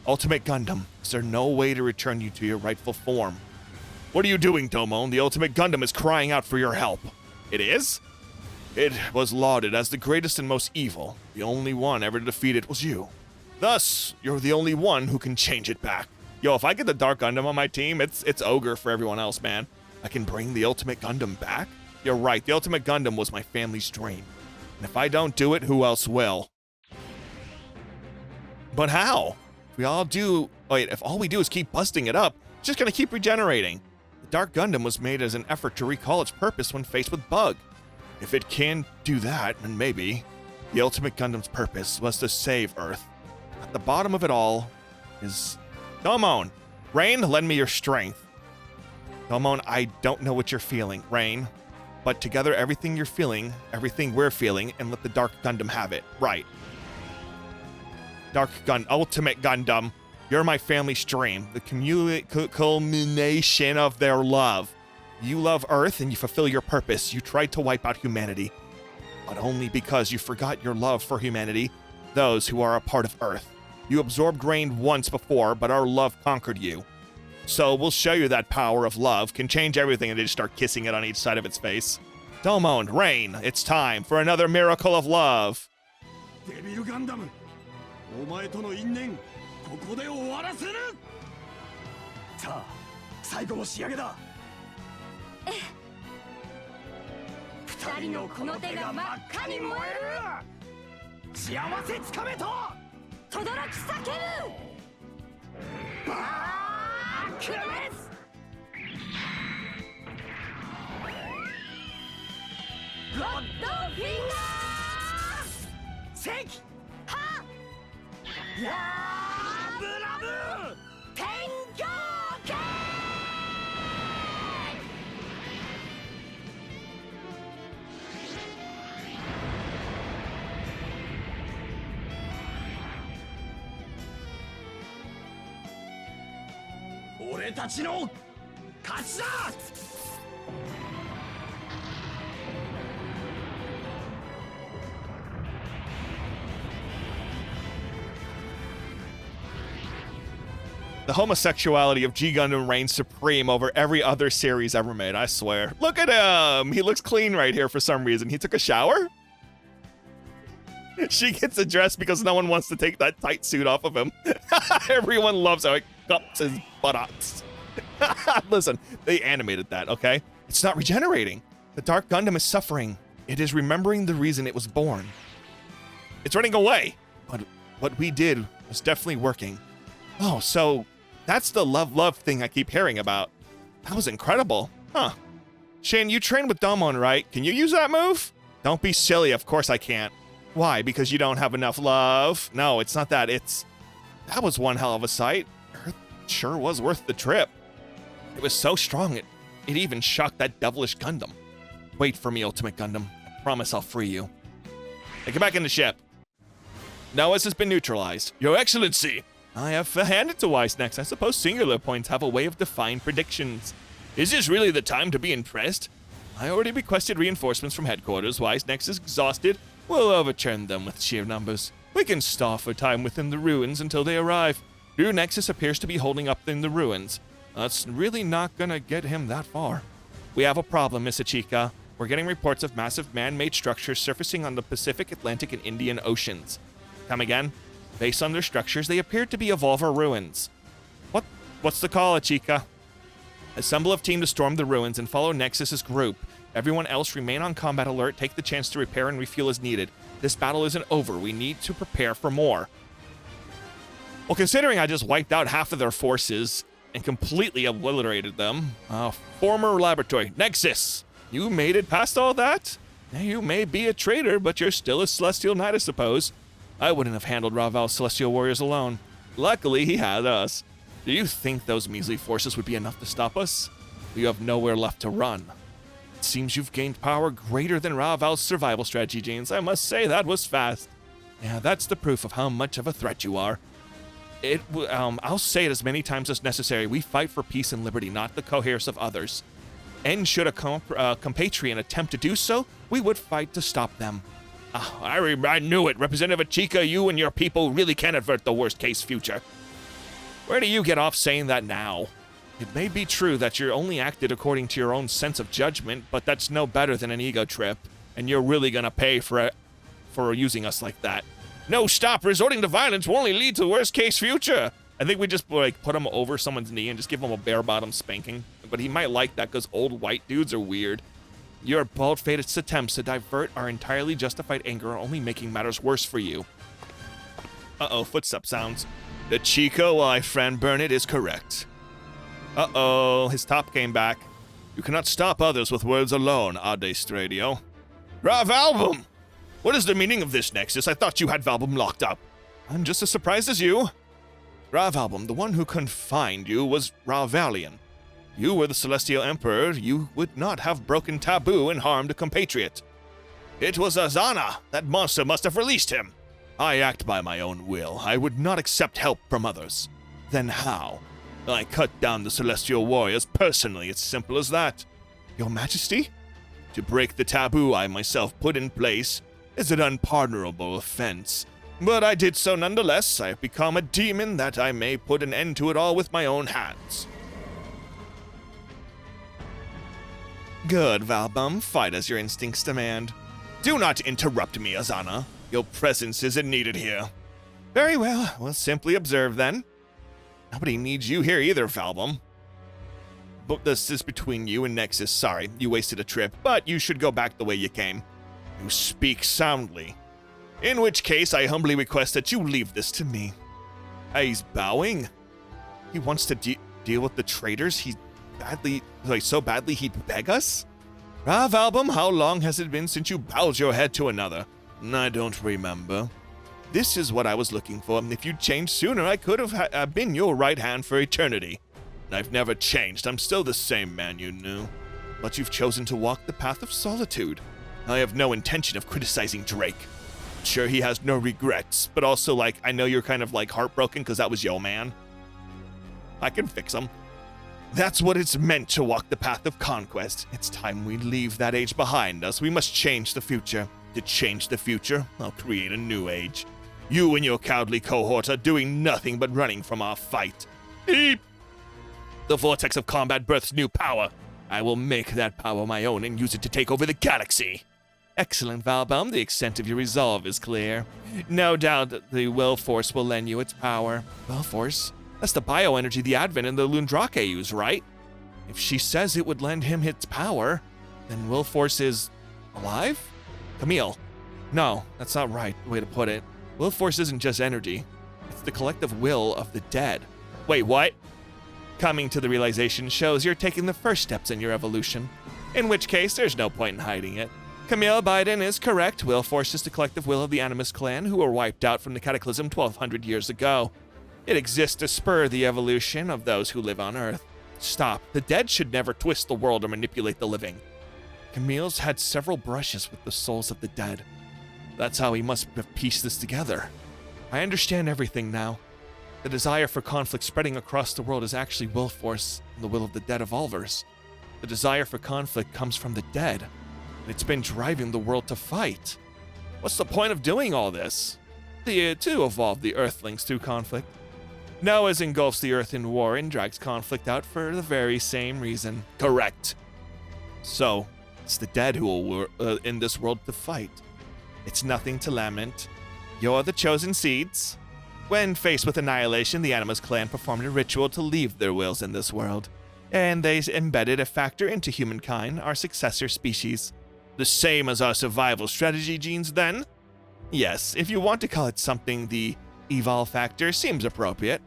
Ultimate Gundam, is there no way to return you to your rightful form? What are you doing, Domon? The Ultimate Gundam is crying out for your help. It is? It was lauded as the greatest and most evil. The only one ever to defeat it was you. Thus, you're the only one who can change it back. Yo, if I get the Dark Gundam on my team, it's ogre for everyone else, man. I can bring the Ultimate Gundam back? You're right, the Ultimate Gundam was my family's dream. And if I don't do it, who else will? But how? If all we do is keep busting it up, it's just gonna keep regenerating. The Dark Gundam was made as an effort to recall its purpose when faced with Bug. If it can do that, then maybe the Ultimate Gundam's purpose was to save Earth. At the bottom of it all is... Domon! Rain, lend me your strength. Domon, I don't know what you're feeling, Rain. But together, everything you're feeling, everything we're feeling, and let the Dark Gundam have it. Right. Ultimate Gundam. You're my family's dream. The culmination of their love. You love Earth and you fulfill your purpose. You tried to wipe out humanity. But only because you forgot your love for humanity, those who are a part of Earth. You absorbed rain once before, but our love conquered you. So we'll show you that power of love can change everything, and they just start kissing it on each side of its face. Domon, Rain, it's time for another miracle of love. Devil Gundam, お前との因縁ここで終わらせる。さあ、最後の仕上げだ。二人のこの手が真っ赤に燃える。幸せつかめと轟き叫ぶ。バークレス。ロッドフィンガー。セキ。は。ラブラブ。天井系。俺たちの勝ちだ。The homosexuality of G Gundam reigns supreme over every other series ever made, I swear. Look at him! He looks clean right here for some reason. He took a shower? She gets addressed because no one wants to take that tight suit off of him. Everyone loves how it cups his buttocks. Listen, they animated that, okay? It's not regenerating. The Dark Gundam is suffering. It is remembering the reason it was born. It's running away. But what we did was definitely working. Oh, so that's the love thing I keep hearing about. That was incredible. Huh. Shane, you trained with Domon, right? Can you use that move? Don't be silly. Of course I can't. Why? Because you don't have enough love? No, it's not that. That was one hell of a sight. Earth sure was worth the trip. It was so strong, it even shocked that devilish Gundam. Wait for me, Ultimate Gundam. I promise I'll free you. Hey, get back in the ship. Noah's has been neutralized. Your Excellency! I have handed to Weiss next. I suppose singular points have a way of defying predictions. Is this really the time to be impressed? I already requested reinforcements from headquarters. Weiss next is exhausted. We'll overturn them with sheer numbers. We can stall for time within the ruins until they arrive. New Nexus appears to be holding up in the ruins. That's really not gonna get him that far. We have a problem, Miss Ichika. We're getting reports of massive man-made structures surfacing on the Pacific, Atlantic, and Indian Oceans. Come again? Based on their structures, they appear to be Evolver ruins. What's the call, Ichika? Assemble a team to storm the ruins and follow Nexus's group. Everyone else remain on combat alert, take the chance to repair and refuel as needed. This battle isn't over. We need to prepare for more. Well, considering I just wiped out half of their forces and completely obliterated them. Former laboratory, Nexus! You made it past all that? You may be a traitor, but you're still a Celestial Knight, I suppose. I wouldn't have handled Raval's Celestial Warriors alone. Luckily, he had us. Do you think those measly forces would be enough to stop us? You have nowhere left to run. It seems you've gained power greater than Raval's survival strategy, James. I must say, that was fast. Yeah, that's the proof of how much of a threat you are. I'll say it as many times as necessary. We fight for peace and liberty, not the coerce of others. And should a compatriot attempt to do so, we would fight to stop them. I knew it. Representative Ichika, you and your people really can avert the worst-case future. Where do you get off saying that now? It may be true that you only acted according to your own sense of judgment, but that's no better than an ego trip, and you're really gonna pay for using us like that. No, stop! Resorting to violence will only lead to worst-case future! I think we just, like, put him over someone's knee and just give him a bare-bottom spanking. But he might like that, because old white dudes are weird. Your bald-faced attempts to divert our entirely justified anger are only making matters worse for you. Uh-oh, footstep sounds. The Chico, my friend Burnett, is correct. Uh-oh, his top came back. You cannot stop others with words alone, Ade Stradio. Rav Album! What is the meaning of this, Nexus? I thought you had Valbum locked up. I'm just as surprised as you. Rav Album, the one who confined you was Ravalion. You were the Celestial Emperor. You would not have broken taboo and harmed a compatriot. It was Azana. That monster must have released him. I act by my own will. I would not accept help from others. Then how? I cut down the Celestial Warriors personally. It's simple as that. Your Majesty? To break the taboo I myself put in place is an unpardonable offense. But I did so nonetheless. I have become a demon that I may put an end to it all with my own hands. Good, Valbum. Fight as your instincts demand. Do not interrupt me, Azana. Your presence isn't needed here. Very well. We'll simply observe then. Nobody needs you here either, Valbum. But this is between you and Nexus. Sorry, you wasted a trip, but you should go back the way you came. You speak soundly. In which case, I humbly request that you leave this to me. He's bowing. He wants to deal with the traitors. So badly he'd beg us? Rav Album, how long has it been since you bowed your head to another? I don't remember. This is what I was looking for. If you'd changed sooner, I could have been your right hand for eternity. I've never changed. I'm still the same man you knew. But you've chosen to walk the path of solitude. I have no intention of criticizing Drake. Sure, he has no regrets, but also, like, I know you're kind of, like, heartbroken because that was yo man. I can fix him. That's what it's meant to walk the path of conquest. It's time we leave that age behind us. We must change the future. To change the future, I'll create a new age. You and your cowardly cohort are doing nothing but running from our fight. Eep! The vortex of combat births new power. I will make that power my own and use it to take over the galaxy. Excellent, Valbum. The extent of your resolve is clear. No doubt that the Will Force will lend you its power. Will Force? That's the bioenergy the Advent and the Lundrake use, right? If she says it would lend him its power, then Will Force is alive? Camille. No, that's not right the way to put it. Will Force isn't just energy. It's the collective will of the dead. Wait, what? Coming to the realization shows you're taking the first steps in your evolution. In which case, there's no point in hiding it. Camille Biden is correct. Will Force is the collective will of the Animus clan, who were wiped out from the Cataclysm 1,200 years ago. It exists to spur the evolution of those who live on Earth. Stop. The dead should never twist the world or manipulate the living. Camille's had several brushes with the souls of the dead. That's how he must have pieced this together. I understand everything now. The desire for conflict spreading across the world is actually Will Force and the will of the dead evolvers. The desire for conflict comes from the dead, and it's been driving the world to fight. What's the point of doing all this? To evolve the Earthlings through conflict. Noah engulfs the Earth in war and drags conflict out for the very same reason. Correct. So, it's the dead who will in this world to fight. It's nothing to lament. You're the chosen seeds. When faced with annihilation, the Animus clan performed a ritual to leave their wills in this world, and they embedded a factor into humankind, our successor species. The same as our survival strategy genes, then? Yes, if you want to call it something, the Evol factor seems appropriate.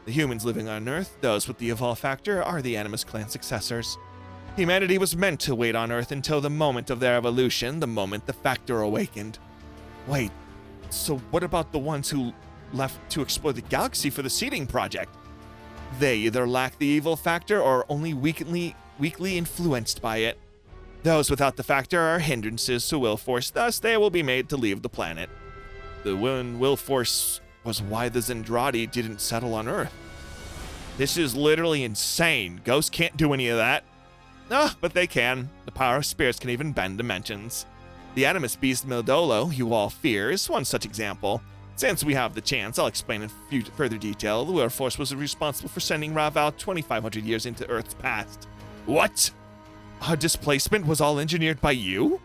The humans living on Earth, those with the Evol factor, are the Animus clan successors. Humanity was meant to wait on Earth until the moment of their evolution, the moment the factor awakened. Wait, so what about the ones who left to explore the galaxy for the seeding project? They either lack the evil factor or are only weakly influenced by it. Those without the factor are hindrances to Will Force, thus they will be made to leave the planet. The Will Force was why the Zendradi didn't settle on Earth. This is literally insane. Ghosts can't do any of that. But they can. The power of spirits can even bend dimensions. The Animus beast Mildolo, you all fear, is one such example. Since we have the chance, I'll explain in further detail. The World Force was responsible for sending Raval 2,500 years into Earth's past. What? Our displacement was all engineered by you?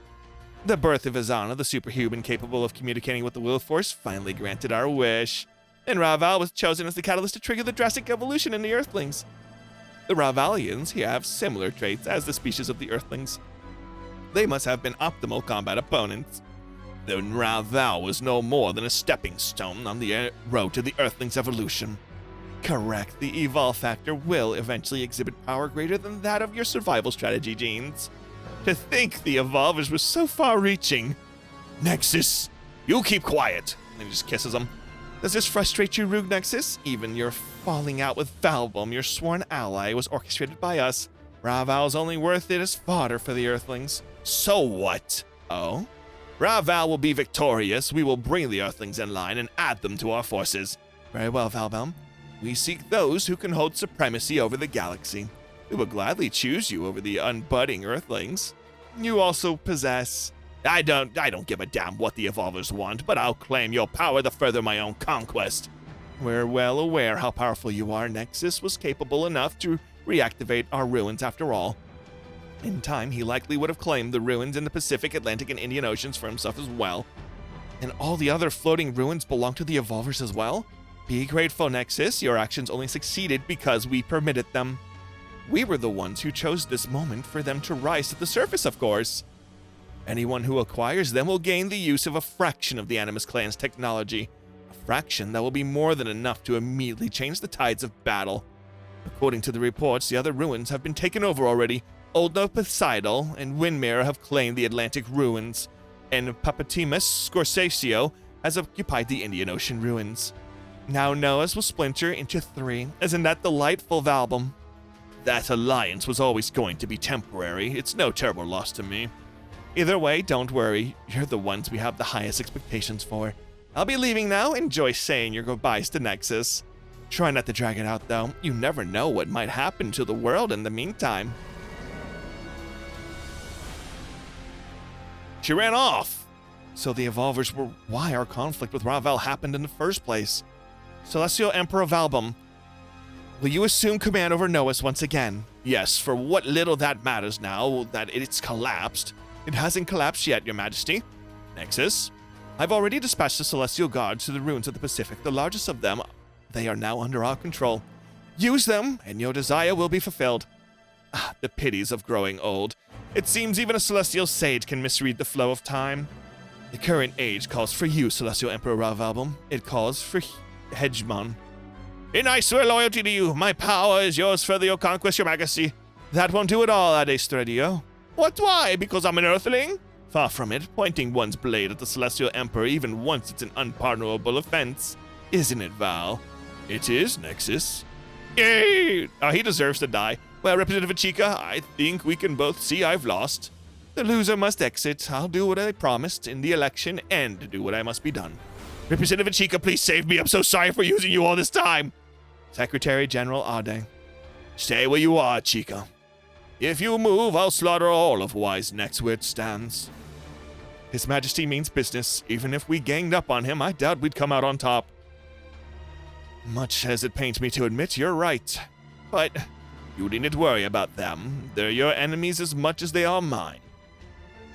The birth of Azana, the superhuman capable of communicating with the Will Force, finally granted our wish. And Raval was chosen as the catalyst to trigger the drastic evolution in the Earthlings. The Ravalians here have similar traits as the species of the Earthlings. They must have been optimal combat opponents. Then Raval was no more than a stepping stone on the road to the Earthlings' evolution. Correct, the evolve factor will eventually exhibit power greater than that of your survival strategy genes. To think the evolvers were so far-reaching. Nexus, you keep quiet. And he just kisses him. Does this frustrate you, Rogue Nexus? Even your falling out with Valbom, your sworn ally, was orchestrated by us. Raval's only worth it as fodder for the Earthlings. So what? Oh? Raval will be victorious. We will bring the Earthlings in line and add them to our forces. Very well, Valbom. We seek those who can hold supremacy over the galaxy. We will gladly choose you over the unbudding Earthlings. You also possess... I don't give a damn what the Evolvers want, but I'll claim your power to further my own conquest. We're well aware how powerful you are. Nexus was capable enough to reactivate our ruins after all. In time, he likely would have claimed the ruins in the Pacific, Atlantic, and Indian Oceans for himself as well. And all the other floating ruins belong to the Evolvers as well? Be grateful, Nexus. Your actions only succeeded because we permitted them. We were the ones who chose this moment for them to rise to the surface, of course. Anyone who acquires them will gain the use of a fraction of the Animus Clan's technology. A fraction that will be more than enough to immediately change the tides of battle. According to the reports, the other ruins have been taken over already. Old Poseidon and Windmere have claimed the Atlantic ruins, and Papatimus Scorsesio has occupied the Indian Ocean ruins. Now Noah's will splinter into 3. Isn't that delightful, Valbom? That alliance was always going to be temporary. It's no terrible loss to me. Either way, don't worry. You're the ones we have the highest expectations for. I'll be leaving now. Enjoy saying your goodbyes to Nexus. Try not to drag it out, though. You never know what might happen to the world in the meantime. She ran off! So the Evolvers were why our conflict with Raval happened in the first place. Celestial Emperor Valbom, will you assume command over Noah's once again? Yes, for what little that matters now that it's collapsed. It hasn't collapsed yet, Your Majesty. Nexus, I've already dispatched the Celestial Guards to the ruins of the Pacific, the largest of them. They are now under our control. Use them, and your desire will be fulfilled. Ah, the pities of growing old. It seems even a celestial sage can misread the flow of time. The current age calls for you, Celestial Emperor Valbom. It calls for Hegemon. And I swear loyalty to you. My power is yours for your conquest, Your Majesty. That won't do it all, Adestredio. What, why? Because I'm an Earthling? Far from it. Pointing one's blade at the Celestial Emperor even once it's an unpardonable offense. Isn't it, Val? It is, Nexus. Yay! He deserves to die. Well, Representative Chica, I think we can both see I've lost. The loser must exit. I'll do what I promised in the election and do what I must be done. Representative Chica, please save me. I'm so sorry for using you all this time. Secretary General Ade. Stay where you are, Chica. If you move, I'll slaughter all of Wise Next where it stands. His Majesty means business. Even if we ganged up on him, I doubt we'd come out on top. Much as it pains me to admit, you're right. But you needn't worry about them. They're your enemies as much as they are mine.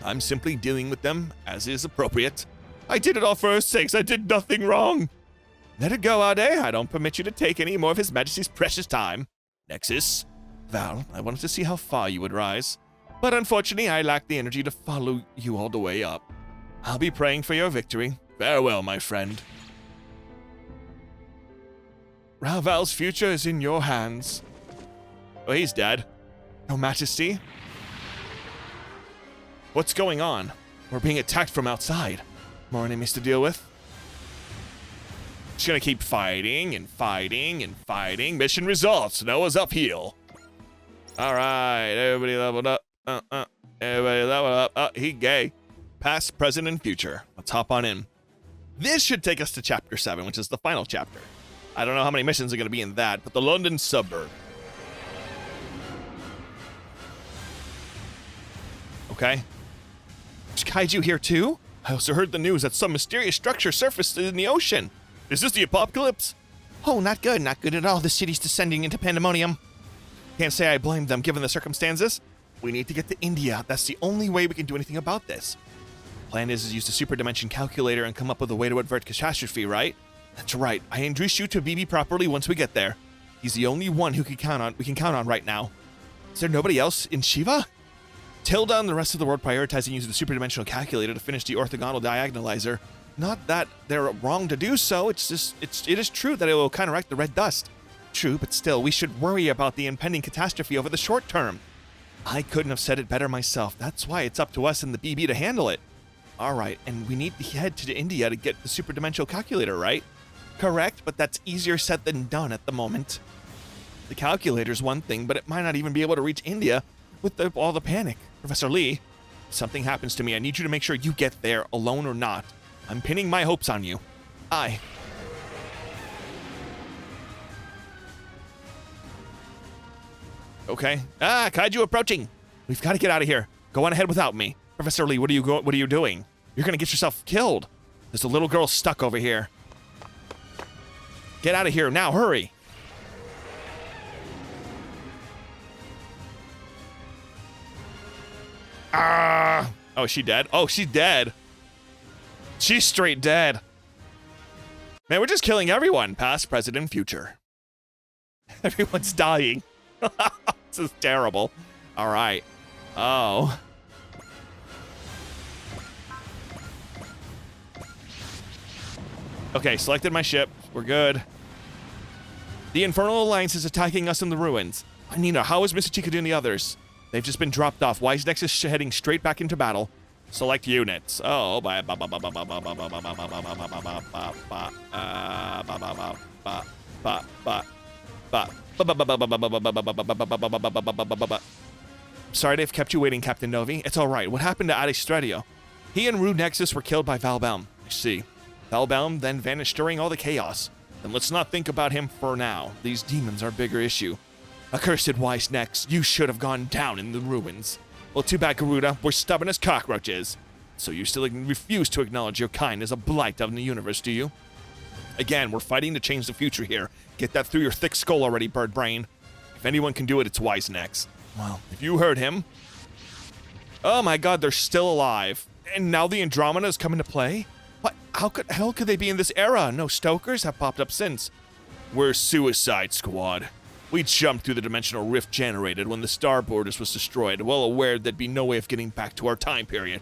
I'm simply dealing with them as is appropriate. I did it all for her sakes. I did nothing wrong. Let it go, Ade. I don't permit you to take any more of His Majesty's precious time. Nexus. Val, I wanted to see how far you would rise. But unfortunately, I lack the energy to follow you all the way up. I'll be praying for your victory. Farewell, my friend. Raval's future is in your hands. Oh, he's dead. Your Majesty? What's going on? We're being attacked from outside. More enemies to deal with. Just gonna keep fighting and fighting and fighting. Mission results. Noah's uphill. Alright, everybody leveled up. Everybody leveled up. He gay. Past, present, and future. Let's hop on in. This should take us to Chapter 7, which is the final chapter. I don't know how many missions are going to be in that, but the London suburb. Okay. Is Kaiju here too? I also heard the news that some mysterious structure surfaced in the ocean. Is this the apocalypse? Oh, not good at all. The city's descending into pandemonium. Can't say I blame them given the circumstances. We need to get to India. That's the only way we can do anything about this. Plan is use the super dimension calculator and come up with a way to avert catastrophe, right? That's right. I introduced you to BB properly once we get there. He's the only one who we can count on right now. Is there nobody else in Shiva? Tilda and the rest of the world prioritizing using the superdimensional calculator to finish the orthogonal diagonalizer. Not that they're wrong to do so, it is true that it will counteract the red dust. True, but still, we should worry about the impending catastrophe over the short term. I couldn't have said it better myself. That's why it's up to us and the BB to handle it. Alright, and we need to head to India to get the superdimensional calculator, right? Correct, but that's easier said than done at the moment. The calculator's one thing, but it might not even be able to reach India with all the panic. Professor Lee, if something happens to me, I need you to make sure you get there, alone or not. I'm pinning my hopes on you. Aye. Okay. Kaiju approaching. We've got to get out of here. Go on ahead without me. Professor Lee, what are you doing? You're going to get yourself killed. There's a little girl stuck over here. Get out of here now, hurry. Oh, is she dead? Oh, she's dead. She's straight dead. Man, we're just killing everyone. Past, present, and future. Everyone's dying. This is terrible. All right. Oh. Okay, selected my ship. We're good. The Infernal Alliance is attacking us in the ruins. Nina, how is Mr. Chica doing the others? They've just been dropped off. Wisenex is heading straight back into battle. Select units. Oh, sorry to have kept you waiting, Captain Novi. It's all right. What happened to Adistradio? He and Rude Nexus were killed by Valbaum. I see. Valbaum then vanished during all the chaos. Then let's not think about him for now. These demons are a bigger issue. Accursed Wisenex, you should have gone down in the ruins. Well, too bad, Garuda. We're stubborn as cockroaches. So you still refuse to acknowledge your kind as a blight of the universe, do you? Again, we're fighting to change the future here. Get that through your thick skull already, bird brain. If anyone can do it, it's Wisenex. Well, if you heard him... Oh my god, they're still alive. And now the Andromeda is coming to play? What? How could they be in this era? No Stokers have popped up since. We're Suicide Squad. We jumped through the dimensional rift generated when the Star Borders was destroyed, well aware there'd be no way of getting back to our time period.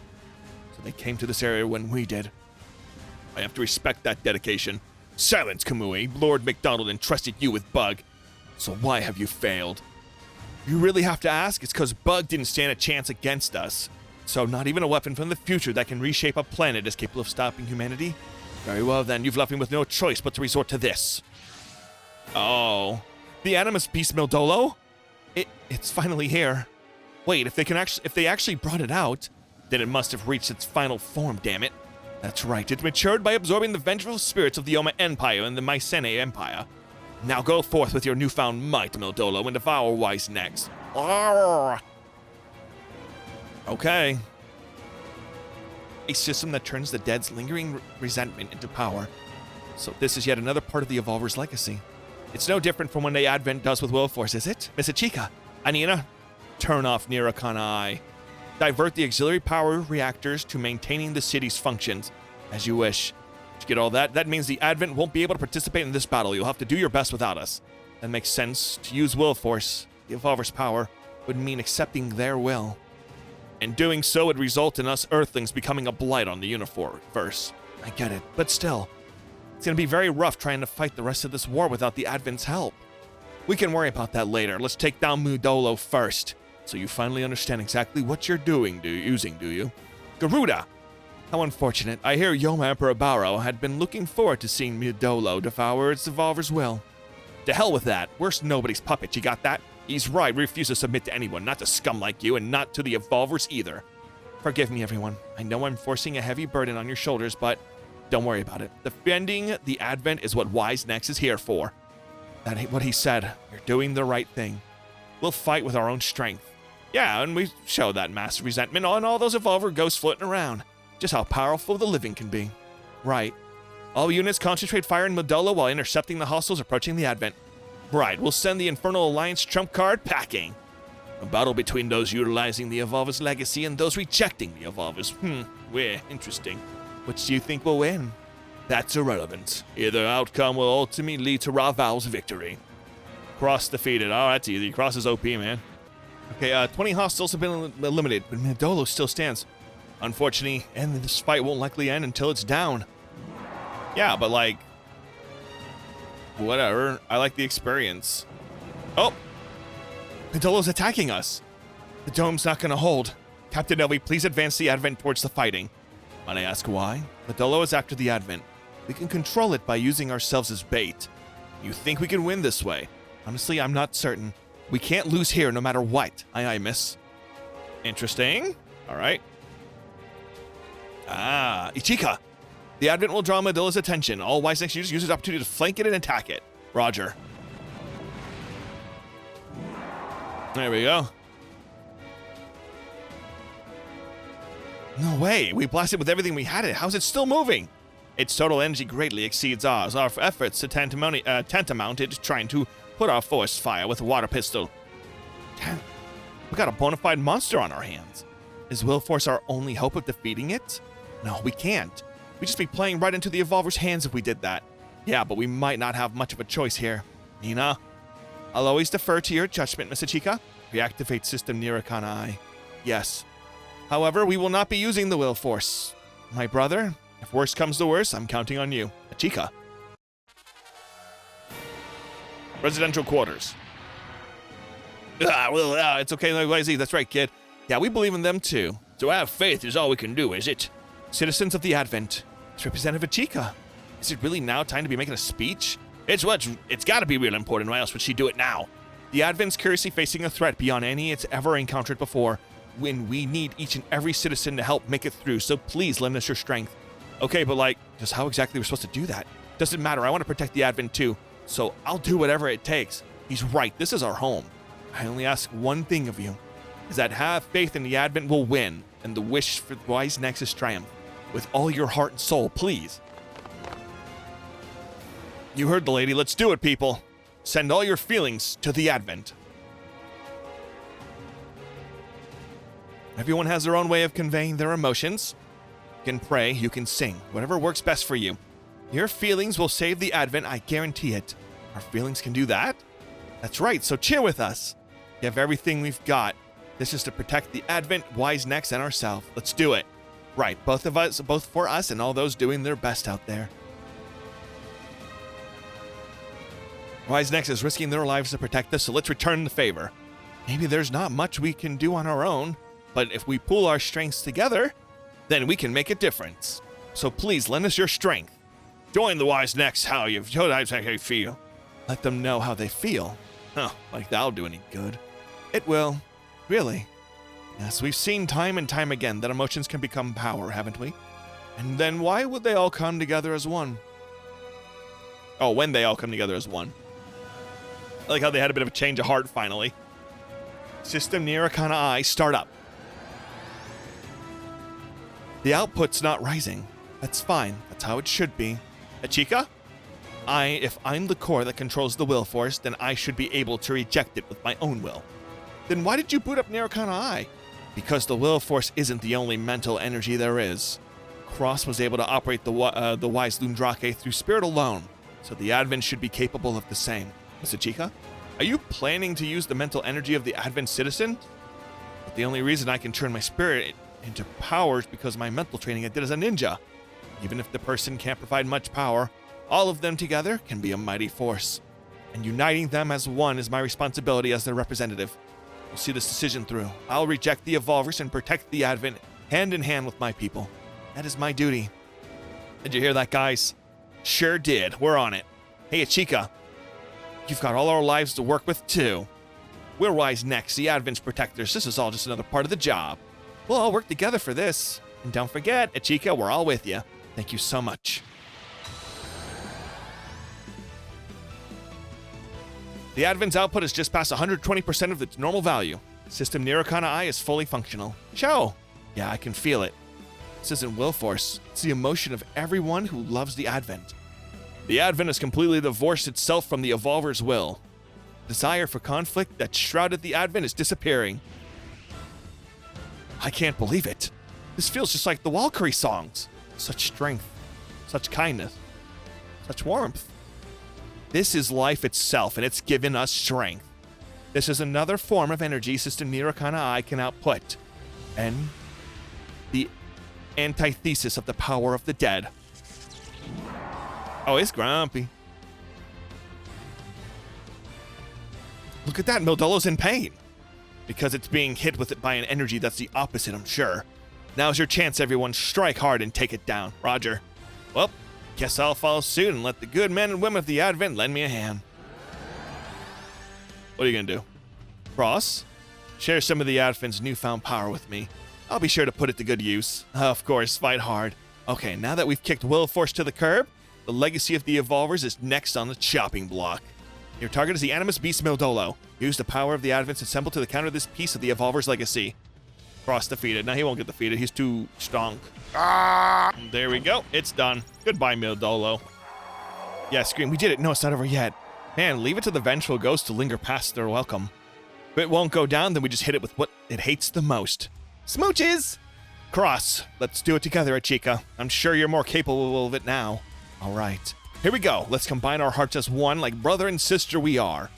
So they came to this area when we did. I have to respect that dedication. Silence, Kamui. Lord MacDonald entrusted you with Bug. So why have you failed? You really have to ask? It's because Bug didn't stand a chance against us. So not even a weapon from the future that can reshape a planet is capable of stopping humanity? Very well then, you've left me with no choice but to resort to this. Oh. The Animus Beast Mildolo? It's finally here. Wait, if they actually brought it out, then it must have reached its final form, damn it. That's right, it matured by absorbing the vengeful spirits of the Oma Empire and the Mycenae Empire. Now go forth with your newfound might, Mildolo, and devour Wisenex. Okay. A system that turns the dead's lingering resentment into power. So this is yet another part of the Evolver's legacy. It's no different from when the Advent does with Willforce, is it? Miss Chica, Anina, turn off Nirokana Eye. Divert the auxiliary power reactors to maintaining the city's functions. As you wish. Did you get all that? That means the Advent won't be able to participate in this battle. You'll have to do your best without us. That makes sense. To use Willforce, the Evolver's power, would mean accepting their will. And doing so would result in us Earthlings becoming a blight on the universe. I get it, but still. It's going to be very rough trying to fight the rest of this war without the Advent's help. We can worry about that later. Let's take down Mudolo first. So you finally understand exactly what you're using, do you? Garuda! How unfortunate. I hear Yoma Emperor Barrow had been looking forward to seeing Mudolo devour its Evolver's will. To hell with that. We're nobody's puppet, you got that? He's right, we refuse to submit to anyone, not to scum like you, and not to the Evolvers either. Forgive me, everyone. I know I'm forcing a heavy burden on your shoulders, but... don't worry about it. Defending the Advent is what Wisenex is here for. That ain't what he said. You're doing the right thing. We'll fight with our own strength. Yeah, and we show that massive resentment on all those Evolver ghosts floating around. just how powerful the living can be. Right. All units concentrate fire in Medulla while intercepting the hostiles approaching the Advent. Right, we'll send the Infernal Alliance trump card packing. A battle between those utilizing the Evolver's legacy and those rejecting the Evolver's. Interesting. Which do you think will win? That's irrelevant. Either outcome will ultimately lead to Raval's victory. Cross defeated. Oh, that's easy. Cross is OP, man. Okay, 20 hostiles have been eliminated, but Medulla still stands. Unfortunately, and this fight won't likely end until it's down. Yeah, but like, whatever. I like the experience. Oh! Medulla's attacking us. The dome's not gonna hold. Captain Elvi, please advance the Advent towards the fighting. Might I ask why? Medulla is after the Advent. We can control it by using ourselves as bait. You think we can win this way? Honestly, I'm not certain. We can't lose here no matter what. Aye, aye, miss. Interesting. All right. Ah, Ichika. The Advent will draw Medulla's attention. All Wise Next users use this opportunity to flank it and attack it. Roger. There we go. No way. We blasted with everything we had it. How's it still moving? Its total energy greatly exceeds ours. Our efforts to tantamounted trying to put our forest fire with a water pistol. Damn. We got a bona fide monster on our hands. Is Willforce our only hope of defeating it? No, we can't. We'd just be playing right into the Evolver's hands if we did that. Yeah, but we might not have much of a choice here. Nina? I'll always defer to your judgment, Miss Ichika. Reactivate system Nirikana Eye. Yes. However, we will not be using the Will Force. My brother, if worse comes to worse, I'm counting on you. Ichika. Residential quarters. It's okay, YZ. That's right, kid. Yeah, we believe in them too. So have faith is all we can do, is it? Citizens of the Advent. It's Representative Ichika. Is it really now time to be making a speech? It's got to be real important. Why else would she do it now? The Advent's curiously facing a threat beyond any it's ever encountered before. When we need each and every citizen to help make it through, so please lend us your strength. Okay, but like, just how exactly we're supposed to do that? Doesn't matter. I want to protect the Advent too, so I'll do whatever it takes. He's right. This is our home. I only ask one thing of you, is that have faith in the Advent will win, and the wish for the Wise Nexus triumph. With all your heart and soul, please. You heard the lady. Let's do it, people. Send all your feelings to the Advent. Everyone has their own way of conveying their emotions. You can pray, you can sing, whatever works best for you. Your feelings will save the Advent, I guarantee it. Our feelings can do that? That's right, so cheer with us. Give everything we've got. This is to protect the Advent, Wise Next, and ourselves. Let's do it. Right, both of us, both for us and all those doing their best out there. Wise Next is risking their lives to protect us, so let's return the favor. Maybe there's not much we can do on our own, but if we pool our strengths together, then we can make a difference. So please lend us your strength. Join the Wise Next. How you feel? Let them know how they feel. Huh, like that'll do any good. It will. Really. Yes, we've seen time and time again that emotions can become power, haven't we? And then why would they all come together as one? Oh, when they all come together as one. I like how they had a bit of a change of heart finally. System Nirikana Eye, start up. The output's not rising. That's fine. That's how it should be. Ichika? If I'm the core that controls the will force, then I should be able to reject it with my own will. Then why did you boot up Nirikana Eye? Because the will force isn't the only mental energy there is. Cross was able to operate the wise Lundrake through spirit alone, so the Advent should be capable of the same. Miss Ichika, are you planning to use the mental energy of the Advent citizen? But the only reason I can turn my spirit into power is because of my mental training I did as a ninja. Even if the person can't provide much power, all of them together can be a mighty force. And uniting them as one is my responsibility as their representative. We'll see this decision through. I'll reject the Evolvers and protect the Advent hand in hand with my people. That is my duty. Did you hear that, guys? Sure did. We're on it. Hey, Ichika. You've got all our lives to work with, too. We're Wise Next, the Advent's protectors. This is all just another part of the job. We'll all work together for this. And don't forget, Ichika, we're all with you. Thank you so much. The Advent's output is just past 120% of its normal value. System Nirikana Eye is fully functional. Show! Yeah, I can feel it. This isn't will force. It's the emotion of everyone who loves the Advent. The Advent has completely divorced itself from the Evolver's will. Desire for conflict that shrouded the Advent is disappearing. I can't believe it. This feels just like the Valkyrie songs. Such strength, such kindness, such warmth. This is life itself, and it's given us strength. This is another form of energy Sister Mirakana I can output. And the antithesis of the power of the dead. Oh, it's grumpy. Look at that, Mildolo's in pain. Because it's being hit with it by an energy that's the opposite, I'm sure. Now's your chance, everyone. Strike hard and take it down. Roger. Well, guess I'll follow suit and let the good men and women of the Advent lend me a hand. What are you gonna do? Cross? Share some of the Advent's newfound power with me. I'll be sure to put it to good use. Of course, fight hard. Okay, now that we've kicked Will Force to the curb, the legacy of the Evolvers is next on the chopping block. Your target is the Animus Beast Mildolo. Use the power of the Advents assembled to counter this piece of the Evolver's legacy. Cross defeated. Now he won't get defeated. He's too strong. There we go. It's done. Goodbye, Mildolo. Yeah, Scream. We did it. No, it's not over yet. Man, leave it to the vengeful ghost to linger past their welcome. If it won't go down, then we just hit it with what it hates the most. Smooches! Cross. Let's do it together, Achika. I'm sure you're more capable of it now. All right. Here we go. Let's combine our hearts as one, like brother and sister we are.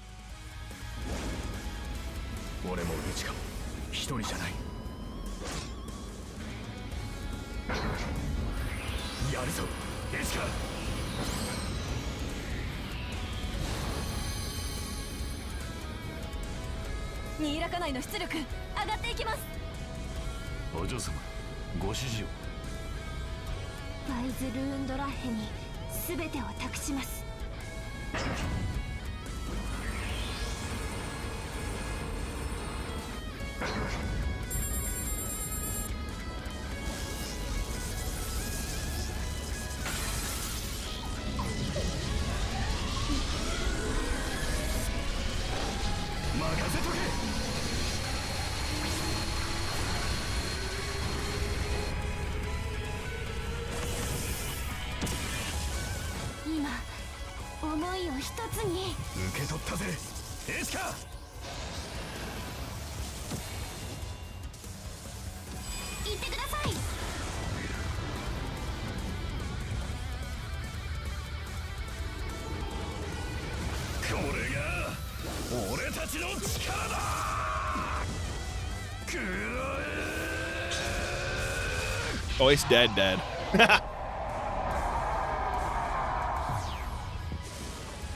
Oh, it's dead.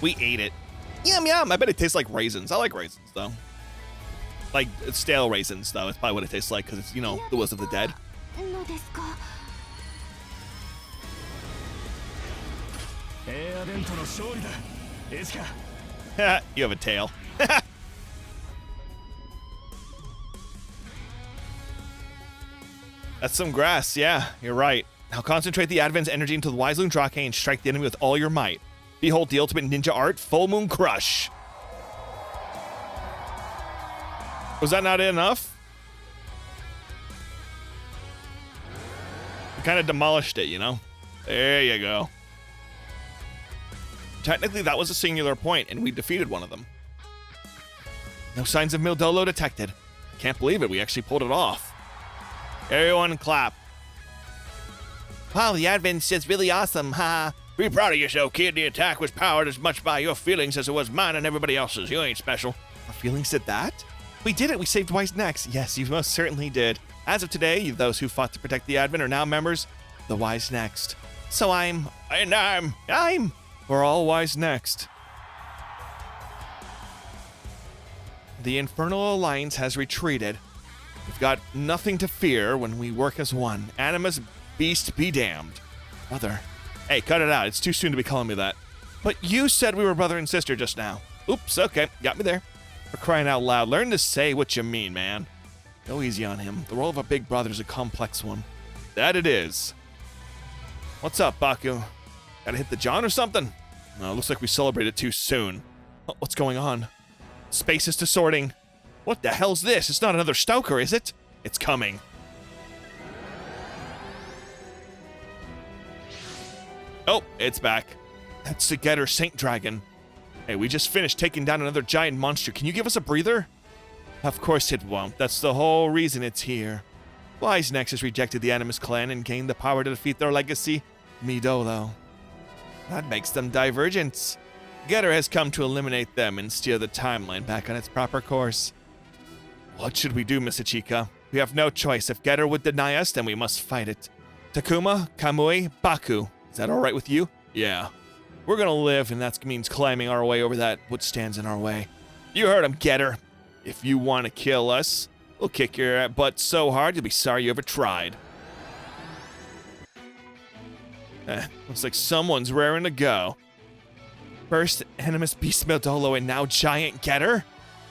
We ate it. Yum, yum. I bet it tastes like raisins. I like raisins, though. Like, stale raisins, though. It's probably what it tastes like, because it's, you know, the Wills of the Dead. You have a tail. That's some grass, yeah, you're right. Now concentrate the Advent's energy into the Wise Loon Drake and strike the enemy with all your might. Behold the ultimate ninja art, Full Moon Crush. Was that not enough? We kind of demolished it, you know? There you go. Technically, that was a singular point, and we defeated one of them. No signs of Mildolo detected. Can't believe it, we actually pulled it off. Everyone clap. Wow, the Advent's just really awesome, ha. Be proud of yourself, kid. The attack was powered as much by your feelings as it was mine and everybody else's. You ain't special. Our feelings did that? We did it, we saved Wise Necks. Yes, you most certainly did. As of today, those who fought to protect the Advent are now members of the Wise Next. So I'm... We're all Wise Next. The Infernal Alliance has retreated. We've got nothing to fear when we work as one. Animus Beast be damned. Brother. Hey, cut it out. It's too soon to be calling me that. But you said we were brother and sister just now. Oops, okay. Got me there. For crying out loud, learn to say what you mean, man. Go easy on him. The role of a big brother is a complex one. That it is. What's up, Baku? Gotta hit the John or something? No, looks like we celebrated too soon. What's going on? Space is distorting. What the hell's this? It's not another Stoker, is it? It's coming. Oh, it's back. That's the Getter Saint Dragon. Hey, we just finished taking down another giant monster. Can you give us a breather? Of course it won't. That's the whole reason it's here. Wise Nexus rejected the Animus clan and gained the power to defeat their legacy, Midolo. That makes them divergents. Getter has come to eliminate them and steer the timeline back on its proper course. What should we do, Miss Ichika? We have no choice. If Getter would deny us, then we must fight it. Takuma, Kamui, Baku. Is that alright with you? Yeah. We're gonna live, and that means climbing our way over that what stands in our way. You heard him, Getter. If you want to kill us, we'll kick your butt so hard you'll be sorry you ever tried. Looks like someone's raring to go. First, Animus Beast Midolo and now Giant Getter?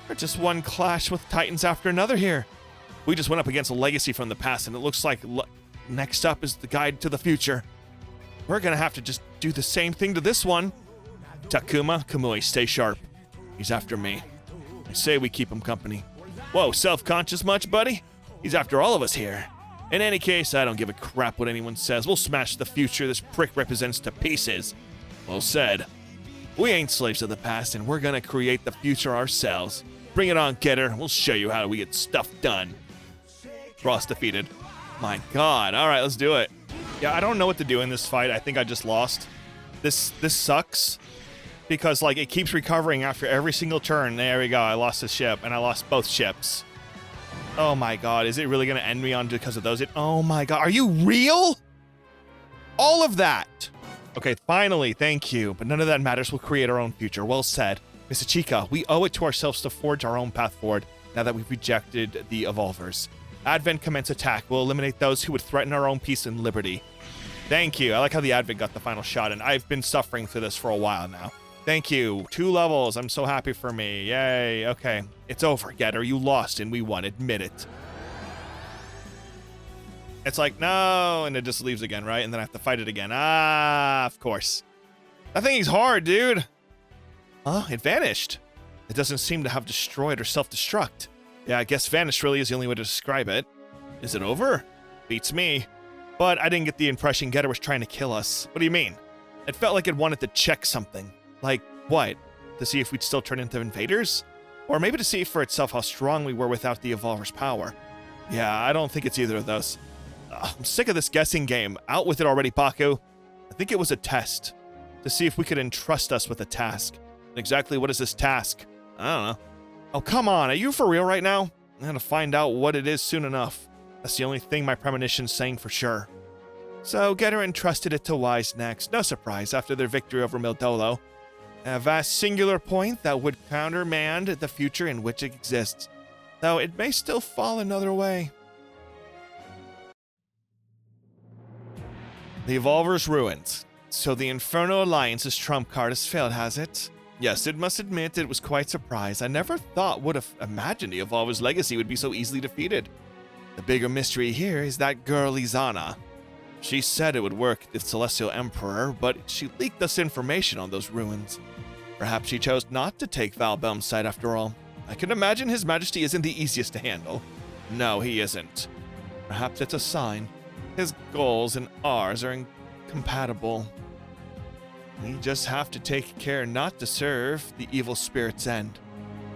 Or just one clash with Titans after another here? We just went up against a legacy from the past, and it looks like next up is the guide to the future. We're gonna have to just do the same thing to this one. Takuma, Kamui, stay sharp. He's after me. I say we keep him company. Whoa, self-conscious much, buddy? He's after all of us here. In any case, I don't give a crap what anyone says. We'll smash the future this prick represents to pieces. Well said. We ain't slaves of the past, and we're gonna create the future ourselves. Bring it on, Getter. We'll show you how we get stuff done. Frost defeated. My god. All right, let's do it. Yeah, I don't know what to do in this fight. I think I just lost. This sucks. Because, like, it keeps recovering after every single turn. There we go. I lost a ship, and I lost both ships. Oh my god. Is it really going to end me on because of those? Oh my god. Are you real? All of that. Okay, finally. Thank you. But none of that matters. We'll create our own future. Well said. Miss Ichika, we owe it to ourselves to forge our own path forward now that we've rejected the Evolvers. Advent commence attack. We'll eliminate those who would threaten our own peace and liberty. Thank you. I like how the Advent got the final shot, and I've been suffering through this for a while now. Thank you. 2 levels. I'm so happy for me. Yay. Okay. It's over, Getter. You lost and we won. Admit it. It's like, no, and it just leaves again, right? And then I have to fight it again. Ah, of course. That thing's hard, dude. Huh? It vanished. It doesn't seem to have destroyed or self-destruct. Yeah, I guess vanished really is the only way to describe it. Is it over? Beats me. But I didn't get the impression Getter was trying to kill us. What do you mean? It felt like it wanted to check something. Like, what? To see if we'd still turn into invaders? Or maybe to see for itself how strong we were without the Evolver's power. Yeah, I don't think it's either of those. I'm sick of this guessing game. Out with it already, Baku. I think it was a test. To see if we could entrust us with a task. And exactly what is this task? I don't know. Oh, come on. Are you for real right now? I'm gonna find out what it is soon enough. That's the only thing my premonition's saying for sure. So, Getter entrusted it to Wise next. No surprise, after their victory over Midolo. A vast singular point that would countermand the future in which it exists, though it may still fall another way. The Evolver's ruins. So the Inferno Alliance's trump card has failed, has it? Yes, it must admit it was quite surprised. I never would have imagined the Evolver's legacy would be so easily defeated. The bigger mystery here is that girl Izana. She said it would work with the Celestial Emperor, but she leaked us information on those ruins. Perhaps she chose not to take Valbelm's side after all. I can imagine His Majesty isn't the easiest to handle. No, he isn't. Perhaps it's a sign. His goals and ours are incompatible. We just have to take care not to serve the evil spirit's end.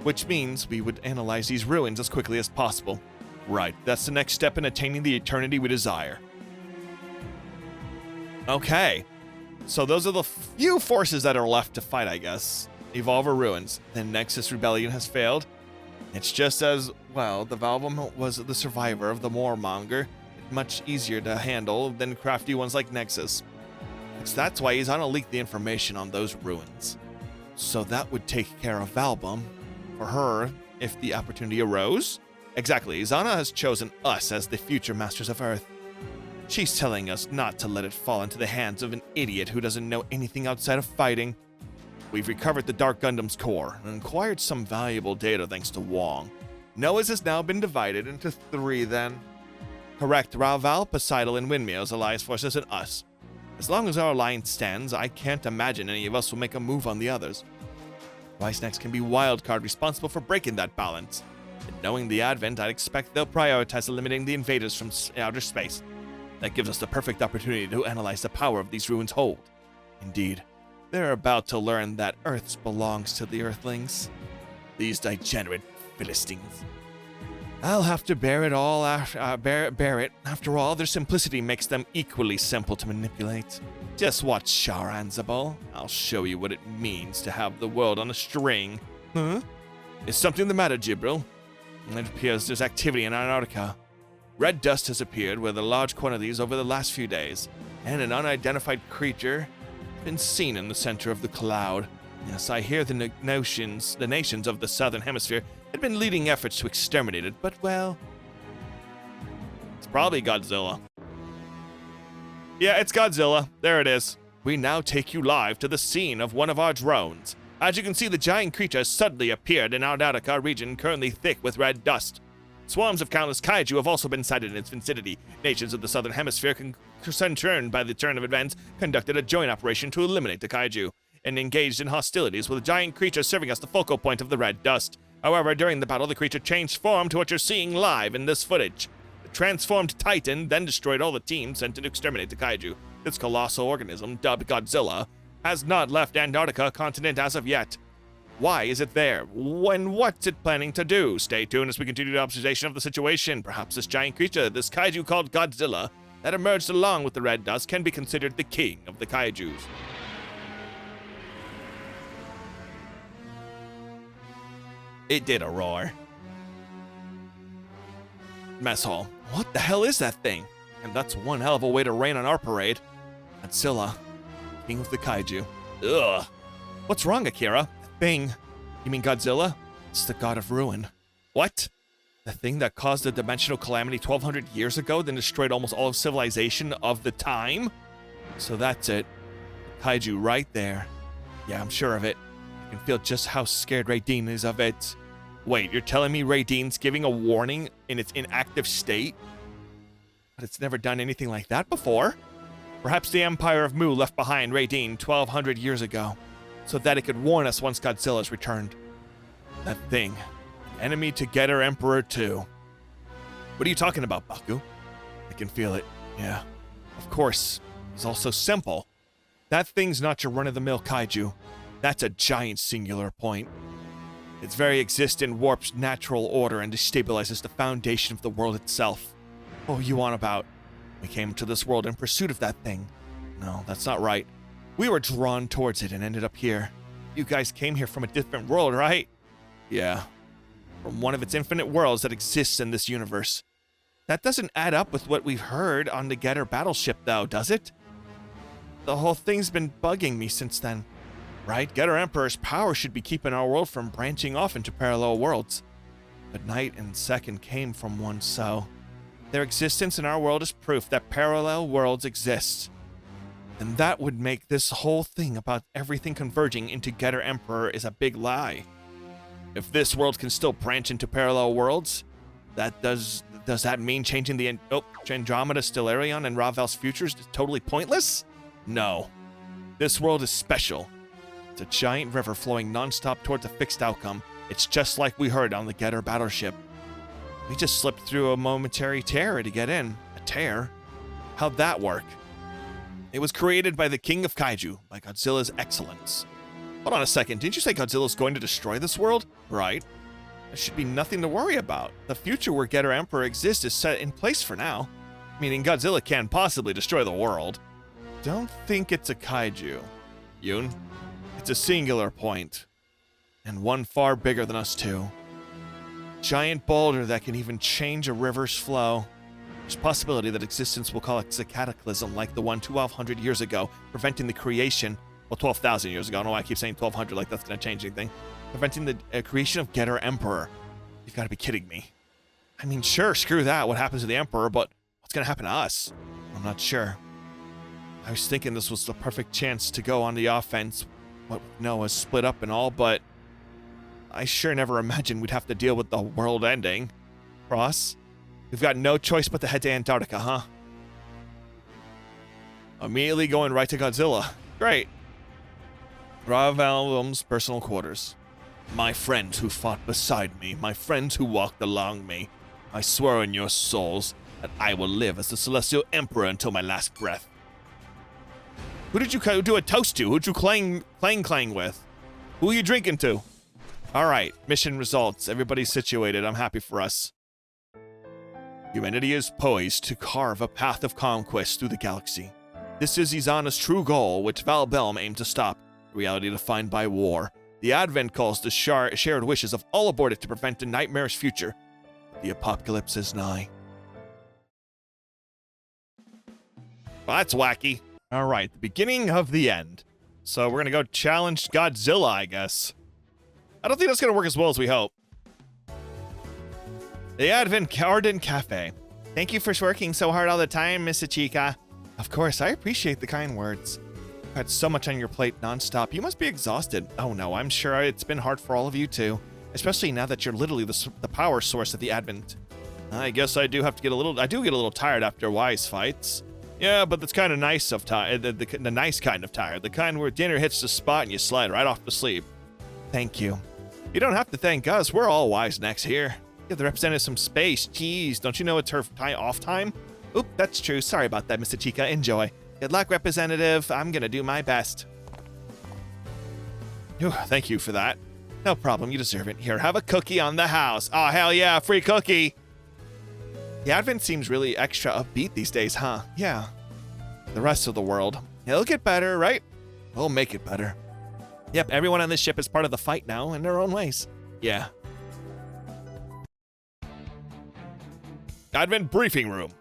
Which means we would analyze these ruins as quickly as possible. Right, that's the next step in attaining the eternity we desire. Okay. So those are the few forces that are left to fight, I guess. Evolver ruins. The Nexus Rebellion has failed. It's just as, well, the Valbelm was the survivor of the Warmonger. It's much easier to handle than crafty ones like Nexus. That's why Izana leaked the information on those ruins. So that would take care of Valbelm for her if the opportunity arose. Exactly, Izana has chosen us as the future masters of Earth. She's telling us not to let it fall into the hands of an idiot who doesn't know anything outside of fighting. We've recovered the Dark Gundam's core and acquired some valuable data thanks to Wong. Noah's has now been divided into 3 then. Correct, Ralval, Poseidon, and Windmills, Alliance forces, and us. As long as our alliance stands, I can't imagine any of us will make a move on the others. Next can be Wildcard responsible for breaking that balance. And knowing the Advent, I'd expect they'll prioritize eliminating the invaders from outer space. That gives us the perfect opportunity to analyze the power of these ruins hold. Indeed, they're about to learn that Earth belongs to the Earthlings. These degenerate Philistines. I'll have to bear it all. Bear it. After all, their simplicity makes them equally simple to manipulate. Just watch Sharanzabal. I'll show you what it means to have the world on a string. Huh? Is something the matter, Jibril? It appears there's activity in Antarctica. Red dust has appeared with large quantities over the last few days, and an unidentified creature has been seen in the center of the cloud. Yes, I hear the nations of the southern hemisphere had been leading efforts to exterminate it, but well, It's probably Godzilla. Yeah, it's Godzilla. There it is. we now take you live to the scene of one of our drones. As you can see, the giant creature suddenly appeared in Antarctica region currently thick with red dust. Swarms of countless kaiju have also been sighted in its vicinity. Nations of the southern hemisphere, concerned by the turn of events, conducted a joint operation to eliminate the kaiju, and engaged in hostilities with the giant creature serving as the focal point of the red dust. However, during the battle, the creature changed form to what you're seeing live in this footage. The transformed Titan then destroyed all the teams sent to exterminate the kaiju. This colossal organism, dubbed Godzilla, has not left Antarctica continent as of yet. Why is it there? When what's it planning to do? Stay tuned as we continue the observation of the situation. Perhaps this giant creature, this kaiju called Godzilla, that emerged along with the red dust, can be considered the king of the kaijus. It did a roar. Mess hall. What the hell is that thing? And that's one hell of a way to rain on our parade. Godzilla, king of the kaiju. Ugh. What's wrong, Akira? Thing. You mean Godzilla? It's the god of ruin. What? The thing that caused a dimensional calamity 1,200 years ago, then destroyed almost all of civilization of the time? So that's it. Kaiju right there. Yeah, I'm sure of it. I can feel just how scared Raideen is of it. Wait, you're telling me Raideen's giving a warning in its inactive state? But it's never done anything like that before. Perhaps the Empire of Mu left behind Raideen 1,200 years ago, so that it could warn us once Godzilla's returned. That thing. Enemy to Getter Emperor 2. What are you talking about, Baku? I can feel it. Yeah. Of course. It's all so simple. That thing's not your run-of-the-mill kaiju. That's a giant singular point. Its very existence warps natural order and destabilizes the foundation of the world itself. What are you on about? We came to this world in pursuit of that thing. No, that's not right. We were drawn towards it and ended up here. You guys came here from a different world, right? Yeah. From one of its infinite worlds that exists in this universe. That doesn't add up with what we've heard on the Getter battleship, though, does it? The whole thing's been bugging me since then. Right? Getter Emperor's power should be keeping our world from branching off into parallel worlds. But Night and Second came from one, so their existence in our world is proof that parallel worlds exist. And that would make this whole thing about everything converging into Getter Emperor is a big lie. If this world can still branch into parallel worlds, does that mean changing the Andromeda, Stellarion, and Raval's futures is totally pointless? No. This world is special. It's a giant river flowing non-stop towards a fixed outcome. It's just like we heard on the Getter battleship. We just slipped through a momentary tear to get in. A tear? How'd that work? It was created by the King of Kaiju, by Godzilla's excellence. Hold on a second, didn't you say Godzilla's going to destroy this world? Right. There should be nothing to worry about. The future where Getter Emperor exists is set in place for now. Meaning Godzilla can't possibly destroy the world. Don't think it's a kaiju, Yoon. It's a singular point. And one far bigger than us two. Giant boulder that can even change a river's flow. There's a possibility that existence will cause a cataclysm like the one 1,200 years ago, preventing the creation, well, 12,000 years ago. I don't know why I keep saying 1,200 like that's going to change anything. Preventing the creation of Getter Emperor. You've got to be kidding me. I mean, sure, screw that, what happens to the Emperor, but what's going to happen to us? I'm not sure. I was thinking this was the perfect chance to go on the offense. What Noah's split up and all, but I sure never imagined we'd have to deal with the world ending. Ross, we've got no choice but to head to Antarctica, huh? Immediately going right to Godzilla. Great. Ravalum's personal quarters. My friends who fought beside me, my friends who walked along me, I swear on your souls that I will live as the Celestial Emperor until my last breath. Who did you do a toast to? Who'd you clang with? Who are you drinking to? All right, mission results. Everybody's situated. I'm happy for us. Humanity is poised to carve a path of conquest through the galaxy. This is Izana's true goal, which Valbelm aimed to stop. Reality defined by war. The Advent calls the shared wishes of all aboard it to prevent a nightmarish future. The apocalypse is nigh. Well, that's wacky. All right, the beginning of the end. So we're going to go challenge Godzilla, I guess. I don't think that's going to work as well as we hope. The Advent Garden Cafe. Thank you for working so hard all the time, Miss Ichika. Of course, I appreciate the kind words. You've had so much on your plate nonstop. You must be exhausted. Oh no, I'm sure it's been hard for all of you too. Especially now that you're literally the power source of the Advent. I guess I do get a little tired after Wise fights. Yeah, but that's kind of nice of tired. The nice kind of tired. The kind where dinner hits the spot and you slide right off to sleep. Thank you. You don't have to thank us. We're all wise necks here. Give the representative some space. Jeez, don't you know it's her off time? Oop, that's true. Sorry about that, Mr. Chica. Enjoy. Good luck, representative. I'm gonna do my best. Whew, thank you for that. No problem. You deserve it. Here, have a cookie on the house. Oh, hell yeah, free cookie. The Advent seems really extra upbeat these days, huh? Yeah. The rest of the world. It'll get better, right? We'll make it better. Yep, everyone on this ship is part of the fight now in their own ways. Yeah. Advent briefing room.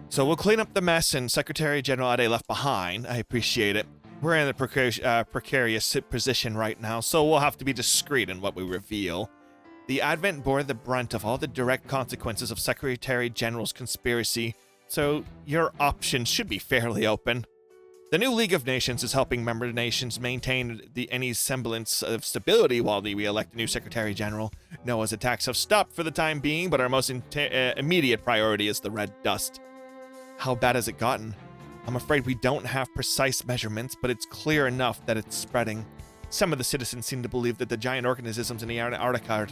So we'll clean up the mess and Secretary General Ade left behind. I appreciate it. We're in a precarious position right now, so we'll have to be discreet in what we reveal. The Advent bore the brunt of all the direct consequences of Secretary General's conspiracy, so your options should be fairly open. The new League of Nations is helping member nations maintain any semblance of stability while we elect a new Secretary General. Noah's attacks have stopped for the time being, but our most immediate priority is the red dust. How bad has it gotten? I'm afraid we don't have precise measurements, but it's clear enough that it's spreading. Some of the citizens seem to believe that the giant organisms in the Antarctica are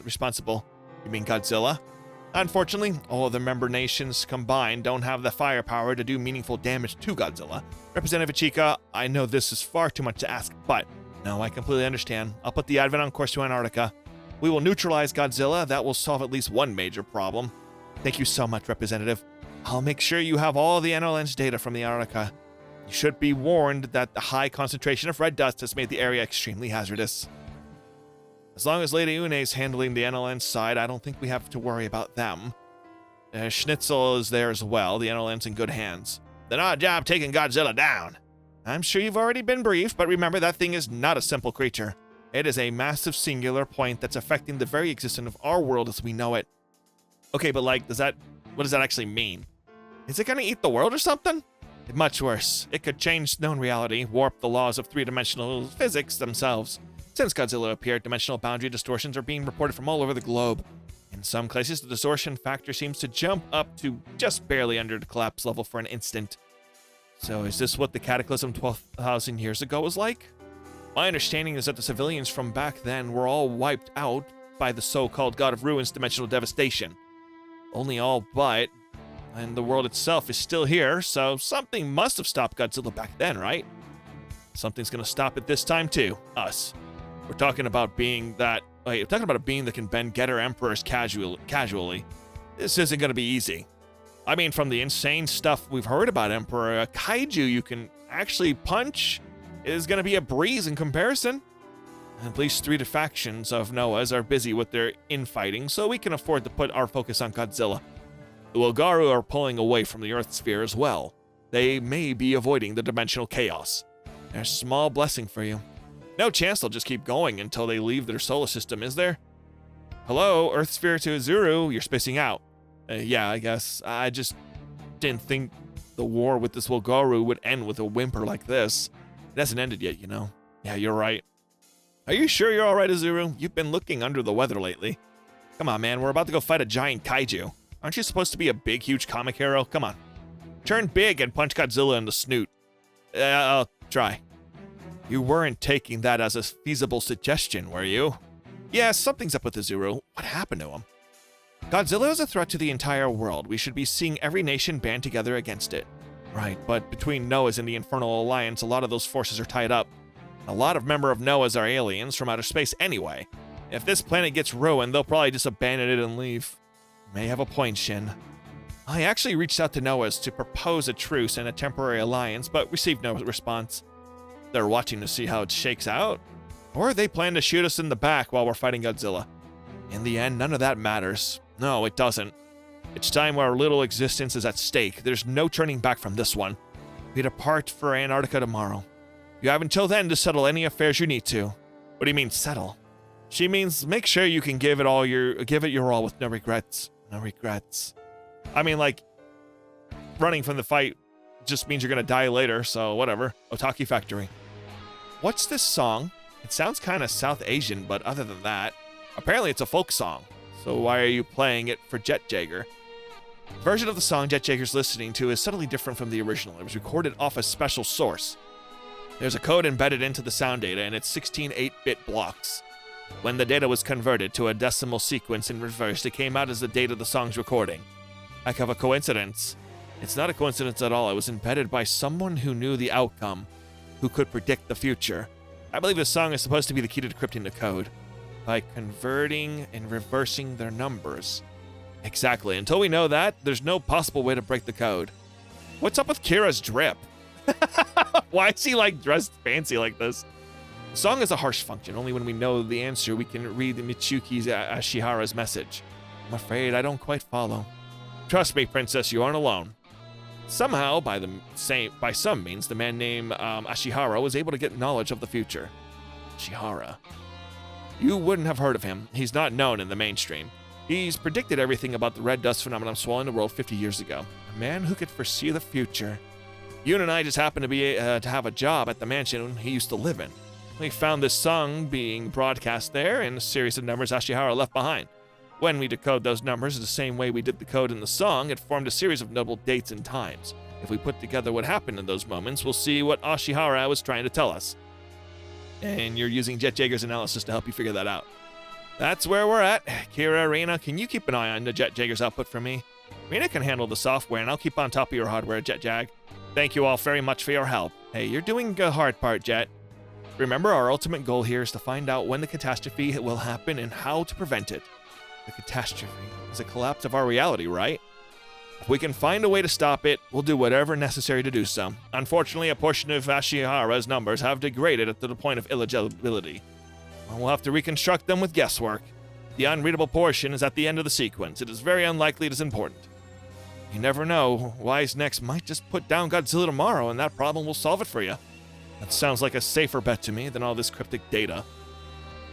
responsible. You mean Godzilla? Unfortunately, all of the member nations combined don't have the firepower to do meaningful damage to Godzilla. Representative Ichika, I know this is far too much to ask, but no, I completely understand. I'll put the Advent on course to Antarctica. We will neutralize Godzilla. That will solve at least one major problem. Thank you so much, Representative. I'll make sure you have all the NLN's data from the Antarctica. You should be warned that the high concentration of red dust has made the area extremely hazardous. As long as Lady Une's handling the NLN side, I don't think we have to worry about them. Schnitzel is there as well. The NLN's in good hands. Then our job taking Godzilla down. I'm sure you've already been briefed, but remember that thing is not a simple creature. It is a massive singular point that's affecting the very existence of our world as we know it. Okay, but like, what does that actually mean? Is it gonna eat the world or something? Much worse. It could change known reality, warp the laws of three-dimensional physics themselves. Since Godzilla appeared, dimensional boundary distortions are being reported from all over the globe. In some places, the distortion factor seems to jump up to just barely under the collapse level for an instant. So is this what the cataclysm 12,000 years ago was like? My understanding is that the civilians from back then were all wiped out by the so-called God of Ruins dimensional devastation. Only all but, and the world itself is still here, so something must have stopped Godzilla back then, right? Something's gonna stop it this time too. Us. We're talking about a being that can bend Getter Emperors casually. This isn't gonna be easy. I mean, from the insane stuff we've heard about Emperor, a kaiju you can actually punch is gonna be a breeze in comparison. At least 3 factions of Noah's are busy with their infighting, so we can afford to put our focus on Godzilla. The Wilgaru are pulling away from the Earth sphere as well. They may be avoiding the dimensional chaos. There's a small blessing for you. No chance they'll just keep going until they leave their solar system, is there? Hello, Earth sphere to Zuru, you're spacing out. Yeah, I guess. I just didn't think the war with this Wilgaru would end with a whimper like this. It hasn't ended yet, you know. Yeah, you're right. Are you sure you're alright, Azuru? You've been looking under the weather lately. Come on, man, we're about to go fight a giant kaiju. Aren't you supposed to be a big, huge comic hero? Come on. Turn big and punch Godzilla in the snoot. I'll try. You weren't taking that as a feasible suggestion, were you? Yeah, something's up with Azuru. What happened to him? Godzilla is a threat to the entire world. We should be seeing every nation band together against it. Right, but between Noahs and the Infernal Alliance, a lot of those forces are tied up. A lot of member of Noahs are aliens from outer space anyway. If this planet gets ruined, they'll probably just abandon it and leave. You may have a point, Shin. I actually reached out to Noahs to propose a truce and a temporary alliance, but received no response. They're watching to see how it shakes out. Or they plan to shoot us in the back while we're fighting Godzilla. In the end, none of that matters. No, it doesn't. It's time our little existence is at stake. There's no turning back from this one. We depart for Antarctica tomorrow. You have until then to settle any affairs you need to. What do you mean, settle? She means make sure you can give it your all with no regrets. No regrets. I mean, like, running from the fight just means you're gonna die later, so whatever. Otaki Factory. What's this song? It sounds kind of South Asian, but other than that, apparently it's a folk song. So why are you playing it for Jet Jaeger? The version of the song Jet Jaeger's listening to is subtly different from the original. It was recorded off a special source. There's a code embedded into the sound data, and it's 16 8-bit blocks. When the data was converted to a decimal sequence in reverse, it came out as the date of the song's recording. Heck of a coincidence. It's not a coincidence at all. It was embedded by someone who knew the outcome, who could predict the future. I believe this song is supposed to be the key to decrypting the code, by converting and reversing their numbers. Exactly. Until we know that, there's no possible way to break the code. What's up with Kira's drip? Why is he, like, dressed fancy like this? The song is a harsh function. Only when we know the answer we can read Michuki's Ashihara's message. I'm afraid I don't quite follow. Trust me, Princess, you aren't alone. Somehow, by some means, the man named Ashihara was able to get knowledge of the future. Ashihara. You wouldn't have heard of him. He's not known in the mainstream. He's predicted everything about the red dust phenomenon swallowing the world 50 years ago. A man who could foresee the future. Yoon and I just happened to have a job at the mansion he used to live in. We found this song being broadcast there and a series of numbers Ashihara left behind. When we decode those numbers the same way we did the code in the song, it formed a series of notable dates and times. If we put together what happened in those moments, we'll see what Ashihara was trying to tell us. And you're using Jet Jaeger's analysis to help you figure that out. That's where we're at. Kira, Reina, can you keep an eye on the Jet Jaeger's output for me? Reina can handle the software, and I'll keep on top of your hardware, Jet Jag. Thank you all very much for your help. Hey, you're doing the hard part, Jet. Remember, our ultimate goal here is to find out when the catastrophe will happen and how to prevent it. The catastrophe is a collapse of our reality, right? If we can find a way to stop it, we'll do whatever necessary to do so. Unfortunately, a portion of Ashihara's numbers have degraded to the point of illegibility. We'll have to reconstruct them with guesswork. The unreadable portion is at the end of the sequence. It is very unlikely it is important. You never know. Wise Next might just put down Godzilla tomorrow, and that problem will solve it for you. That sounds like a safer bet to me than all this cryptic data.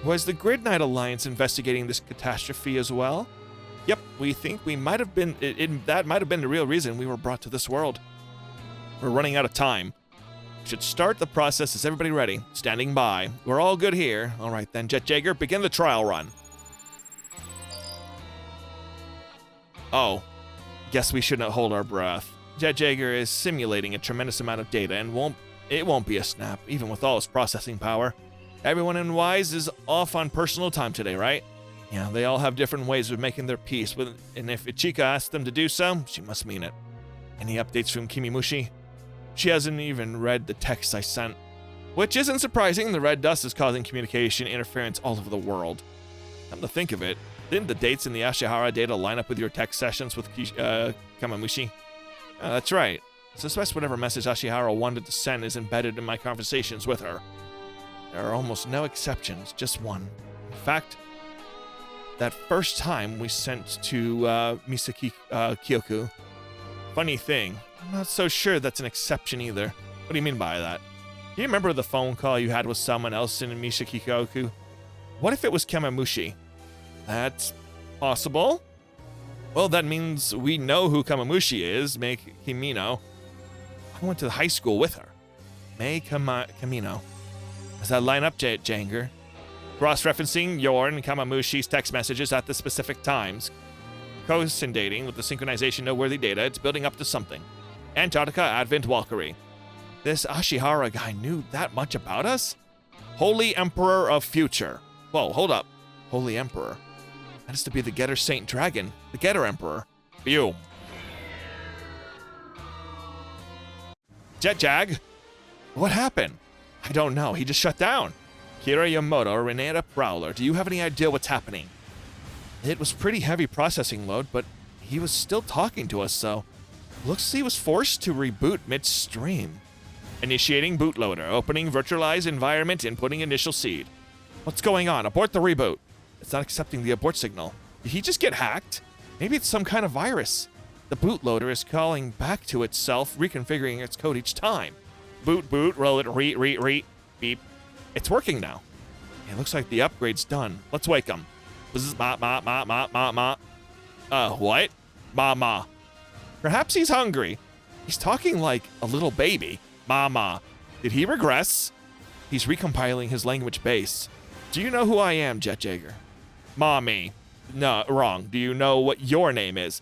Was the Grid Knight Alliance investigating this catastrophe as well? Yep, we think we might have been. That might have been the real reason we were brought to this world. We're running out of time. We should start the process. Is everybody ready? Standing by. We're all good here. All right then, Jet Jaeger, begin the trial run. Oh, guess we shouldn't hold our breath. Jet Jaeger is simulating a tremendous amount of data and it won't be a snap, even with all his processing power. Everyone in Wise is off on personal time today, right? Yeah, they all have different ways of making their peace, and if Ichika asks them to do so, she must mean it. Any updates from Kimimushi? She hasn't even read the text I sent. Which isn't surprising, the red dust is causing communication interference all over the world. Come to think of it, didn't the dates in the Ashihara data line up with your text sessions with Kamamushi? That's right. I suspect whatever message Ashihara wanted to send is embedded in my conversations with her. There are almost no exceptions, just one. In fact, that first time we sent to Misaki Kyoku. Funny thing, I'm not so sure that's an exception either. What do you mean by that? Do you remember the phone call you had with someone else in Misaki Kyoku? What if it was Kamamushi? That's possible. Well, that means we know who Kamamushi is, Mei Kimino. I went to high school with her. Mei Kimino. Does that line up, Janger? Cross-referencing your and Kamamushi's text messages at the specific times. Coinciding with the synchronization noteworthy data, it's building up to something. Antarctica Advent Valkyrie. This Ashihara guy knew that much about us? Holy Emperor of Future. Whoa, hold up. Holy Emperor. That is to be the Getter Saint Dragon, the Getter Emperor. Phew. Jet Jag? What happened? I don't know. He just shut down. Kira Yamoto, Renata Prowler, do you have any idea what's happening? It was pretty heavy processing load, but he was still talking to us, so looks he was forced to reboot midstream. Initiating bootloader, opening virtualized environment, inputting initial seed. What's going on? Abort the reboot. It's not accepting the abort signal. Did he just get hacked? Maybe it's some kind of virus. The bootloader is calling back to itself, reconfiguring its code each time. Boot, roll it, re, beep. It's working now. It looks like the upgrade's done. Let's wake him. Bzz, ma. What? Ma. Perhaps he's hungry. He's talking like a little baby. Ma. Did he regress? He's recompiling his language base. Do you know who I am, Jet Jager? Mommy. No, wrong. Do you know what your name is?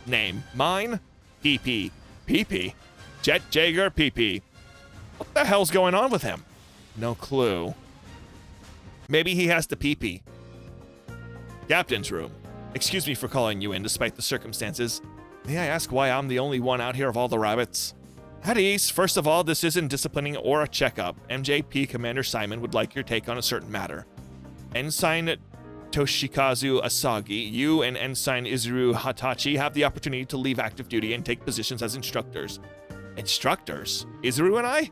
Name. Mine? PP. PP? Jet Jager PP. What the hell's going on with him? No clue. Maybe he has the PP. Captain's room. Excuse me for calling you in despite the circumstances. May I ask why I'm the only one out here of all the rabbits? At ease. First of all, this isn't disciplining or a checkup. MJP Commander Simon would like your take on a certain matter. Ensign Toshikazu Asagi, you and Ensign Izuru Hatachi have the opportunity to leave active duty and take positions as instructors. Instructors? Izuru and I?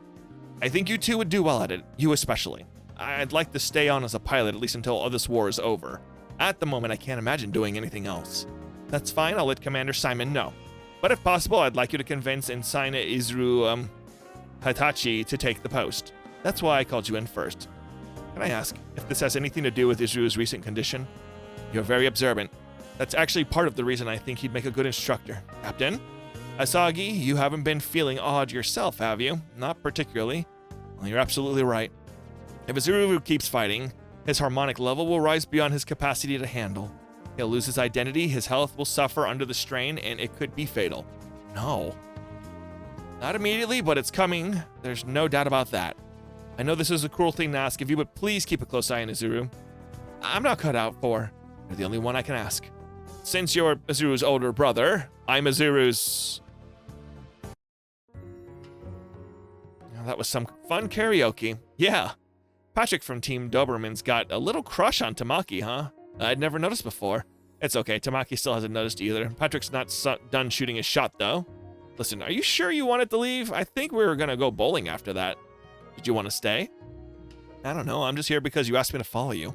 I think you two would do well at it, you especially. I'd like to stay on as a pilot at least until all this war is over. At the moment, I can't imagine doing anything else. That's fine, I'll let Commander Simon know. But if possible, I'd like you to convince Ensign Izuru Hatachi to take the post. That's why I called you in first. Can I ask if this has anything to do with Izuru's recent condition? You're very observant. That's actually part of the reason I think he'd make a good instructor. Captain? Asagi, you haven't been feeling odd yourself, have you? Not particularly. Well, you're absolutely right. If Izuru keeps fighting, his harmonic level will rise beyond his capacity to handle. He'll lose his identity, his health will suffer under the strain, and it could be fatal. No. Not immediately, but it's coming. There's no doubt about that. I know this is a cruel thing to ask of you, but please keep a close eye on Izuru. I'm not cut out for. You're the only one I can ask. Since you're Izuru's older brother, I'm Izuru's... Oh, that was some fun karaoke. Yeah. Patrick from Team Doberman's got a little crush on Tamaki, huh? I'd never noticed before. It's okay, Tamaki still hasn't noticed either. Patrick's not done shooting his shot, though. Listen, are you sure you wanted to leave? I think we were gonna go bowling after that. Did you want to stay? I don't know, I'm just here because you asked me to follow you.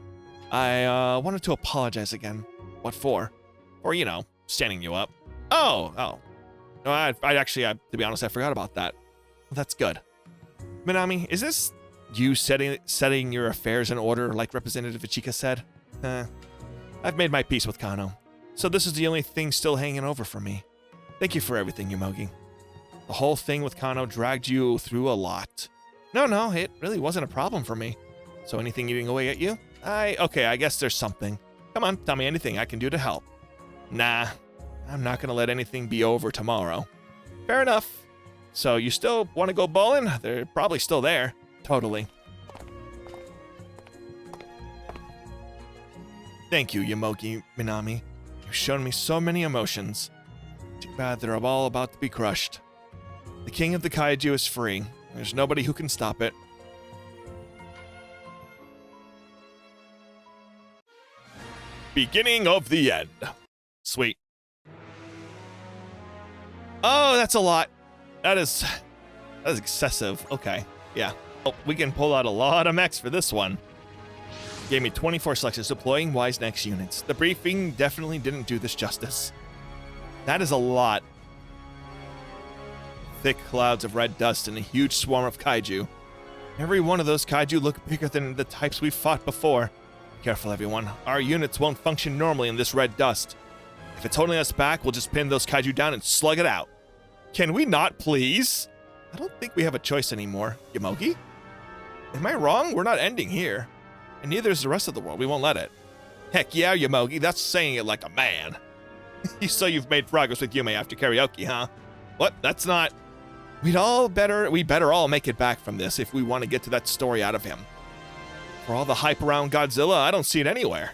I wanted to apologize again. What for? For, you know, standing you up. Oh. No, I actually, to be honest, I forgot about that. Well, that's good. Minami, is this you setting your affairs in order like Representative Ichika said? I've made my peace with Kano. So this is the only thing still hanging over for me. Thank you for everything, Yomogi. The whole thing with Kano dragged you through a lot. No, it really wasn't a problem for me. So anything eating away at you? Okay, I guess there's something. Come on, tell me anything I can do to help. Nah, I'm not gonna let anything be over tomorrow. Fair enough. So you still want to go bowling? They're probably still there. Totally. Thank you, Yomogi Minami. You've shown me so many emotions. Too bad they're all about to be crushed. The king of the kaiju is free. There's nobody who can stop it. Beginning of the end. Sweet. Oh, that's a lot. That is excessive. Okay, yeah. Oh, we can pull out a lot of mechs for this one. Gave me 24 selections deploying Wise Next units. The briefing definitely didn't do this justice. That is a lot. Thick clouds of red dust and a huge swarm of kaiju. Every one of those kaiju look bigger than the types we've fought before. Careful, everyone. Our units won't function normally in this red dust. If it's holding us back, we'll just pin those kaiju down and slug it out. Can we not, please? I don't think we have a choice anymore. Yomogi? Am I wrong? We're not ending here. And neither is the rest of the world. We won't let it. Heck yeah, Yomogi. That's saying it like a man. So you've made progress with Yume after karaoke, huh? What? That's not... We better all make it back from this if we want to get to that story out of him. For all the hype around Godzilla, I don't see it anywhere.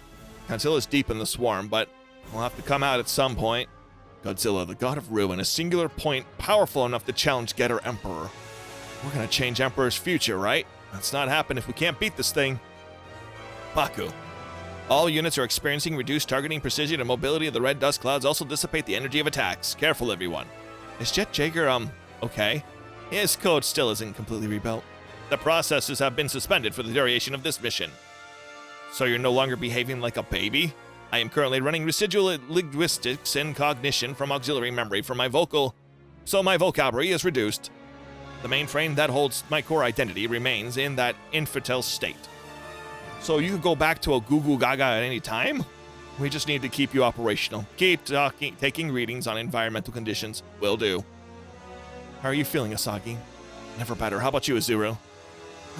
Godzilla's deep in the swarm, but we'll have to come out at some point. Godzilla, the god of ruin, a singular point powerful enough to challenge Getter Emperor. We're gonna change Emperor's future, right? That's not happen if we can't beat this thing. Baku. All units are experiencing reduced targeting precision and mobility of the red dust clouds also dissipate the energy of attacks. Careful, everyone. Is Jet Jaeger, okay? His code still isn't completely rebuilt. The processes have been suspended for the duration of this mission. So you're no longer behaving like a baby? I am currently running residual linguistics and cognition from auxiliary memory for my so my vocabulary is reduced. The mainframe that holds my core identity remains in that infantile state. So you can go back to a Goo Goo Gaga at any time? We just need to keep you operational. Keep taking readings on environmental conditions. Will do. How are you feeling, Asagi? Never better. How about you, Azuru?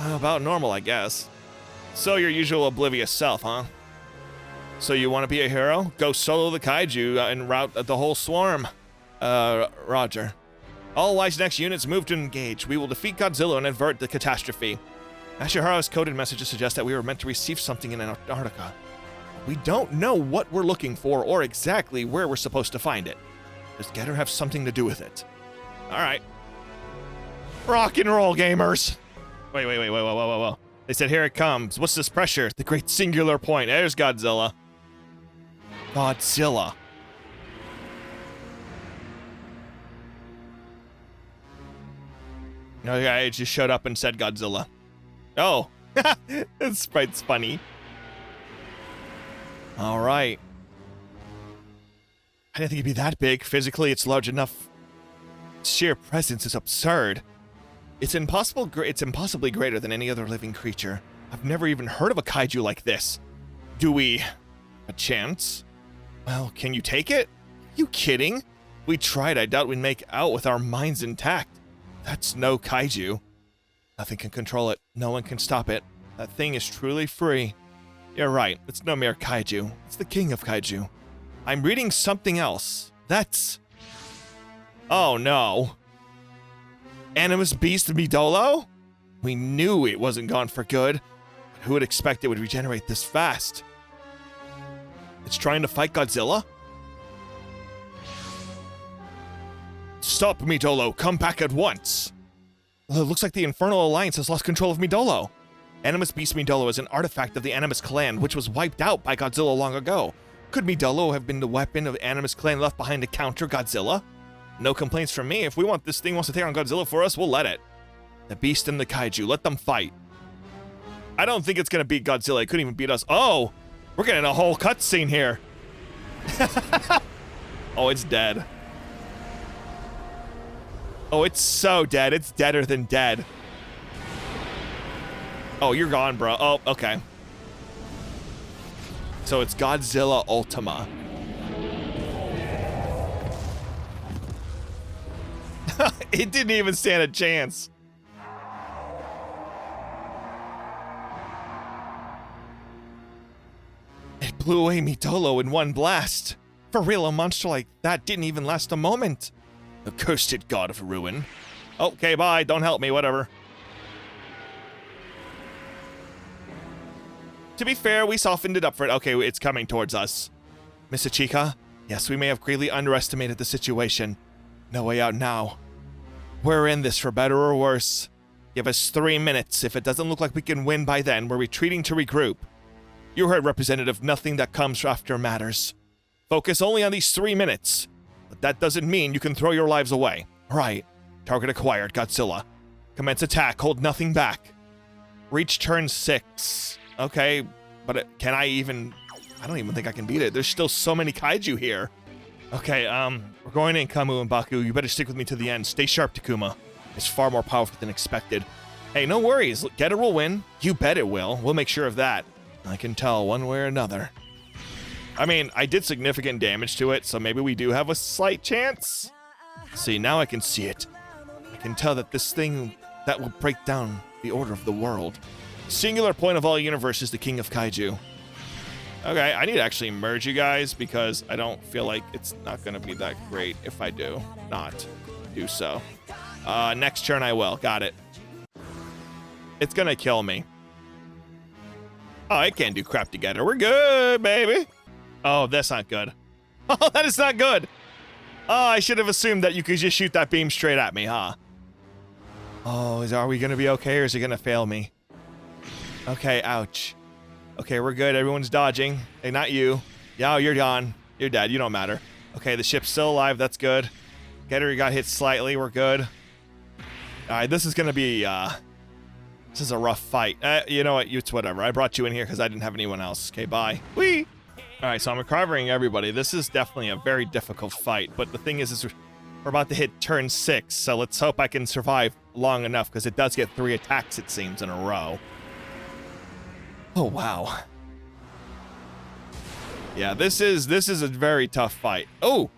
About normal, I guess. So your usual oblivious self, huh? So you want to be a hero? Go solo the kaiju and rout the whole swarm. Roger. All Wise Next units move to engage. We will defeat Godzilla and avert the catastrophe. Ashihara's coded messages suggest that we were meant to receive something in Antarctica. We don't know what we're looking for or exactly where we're supposed to find it. Does Getter have something to do with it? Alright. Rock and roll, gamers! Wait, whoa. They said, here it comes. What's this pressure? The great singular point. There's Godzilla. Godzilla. Okay, it just showed up and said Godzilla. Oh, that sprite's funny. All right. I didn't think it'd be that big. Physically, it's large enough. Sheer presence is absurd. It's impossibly greater than any other living creature. I've never even heard of a kaiju like this. Do we... a chance? Well, can you take it? You kidding? We tried. I doubt we'd make out with our minds intact. That's no kaiju. Nothing can control it. No one can stop it. That thing is truly free. You're right. It's no mere kaiju. It's the king of kaiju. I'm reading something else. That's... oh no. Animus Beast Midolo? We knew it wasn't gone for good. But who would expect it would regenerate this fast? It's trying to fight Godzilla? Stop, Midolo. Come back at once. Well, it looks like the Infernal Alliance has lost control of Midolo. Animus Beast Midolo is an artifact of the Animus clan, which was wiped out by Godzilla long ago. Could Midolo have been the weapon of Animus clan left behind to counter Godzilla? No complaints from me. If this thing wants to take on Godzilla for us, we'll let it. The beast and the kaiju, let them fight. I don't think it's gonna beat Godzilla. It couldn't even beat us. Oh, we're getting a whole cutscene here. Oh, it's dead. Oh, it's so dead. It's deader than dead. Oh, you're gone, bro. Oh, okay. So it's Godzilla Ultima. It didn't even stand a chance. It blew away Midolo in one blast. For real, a monster like that didn't even last a moment. Accursed god of ruin. Okay, bye. Don't help me, whatever. To be fair, we softened it up for it. Okay, it's coming towards us. Miss Ichika? Yes, we may have greatly underestimated the situation. No way out now. We're in this for better or worse. Give us 3 minutes. If it doesn't look like we can win by then, we're retreating to regroup. You heard, Representative. Nothing that comes after matters. Focus only on these 3 minutes. But that doesn't mean you can throw your lives away. Right. Target acquired, Godzilla. Commence attack. Hold nothing back. Reach turn 6. Okay, but can I even... I don't even think I can beat it. There's still so many kaiju here. Okay, we're going in, Kamu and Baku. You better stick with me to the end. Stay sharp, Takuma. It's far more powerful than expected. Hey, no worries. Getter will win. You bet it will. We'll make sure of that. I can tell one way or another. I mean, I did significant damage to it, so maybe we do have a slight chance. See, now I can see it. I can tell that this thing that will break down the order of the world. Singular point of all universes, the king of kaiju. Okay, I need to actually merge you guys because I don't feel like it's not going to be that great if I do not do so. Next turn I will. Got it. It's going to kill me. Oh, I can't do crap together. We're good, baby. Oh, that's not good. Oh, that is not good. Oh, I should have assumed that you could just shoot that beam straight at me, huh? Oh, are we gonna be okay, or is he gonna fail me? Okay, ouch. Okay, we're good. Everyone's dodging. Hey, not you. Yeah, you're gone. You're dead. You don't matter. Okay, the ship's still alive. That's good. Getter got hit slightly. We're good. All right, this is gonna be, this is a rough fight. You know what? It's whatever. I brought you in here because I didn't have anyone else. Okay, bye. Whee! All right, so I'm recovering everybody. This is definitely a very difficult fight, but the thing is we're about to hit turn 6, so let's hope I can survive long enough, because it does get 3 attacks, it seems, in a row. Oh, wow. Yeah, this is a very tough fight. Oh!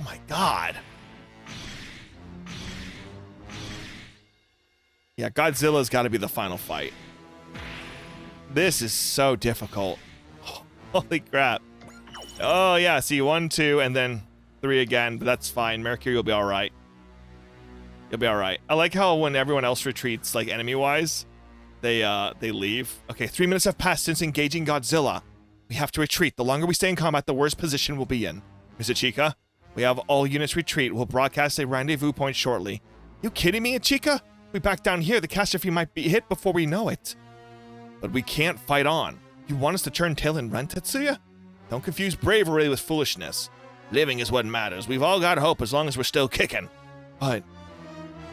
Oh my god. Yeah, Godzilla's got to be the final fight. This is so difficult. Holy crap. Oh, yeah, see, 1, 2, and then 3 again, but that's fine. Mercury will be alright. You'll be alright. I like how when everyone else retreats, like, enemy-wise, they leave. Okay, 3 minutes have passed since engaging Godzilla. We have to retreat. The longer we stay in combat, the worse position we'll be in. Miss Ichika, we have all units retreat. We'll broadcast a rendezvous point shortly. You kidding me, Ichika? If we back down here, the catastrophe might be hit before we know it. But we can't fight on. You want us to turn tail and run, Tetsuya? Don't confuse bravery with foolishness. Living is what matters. We've all got hope as long as we're still kicking. But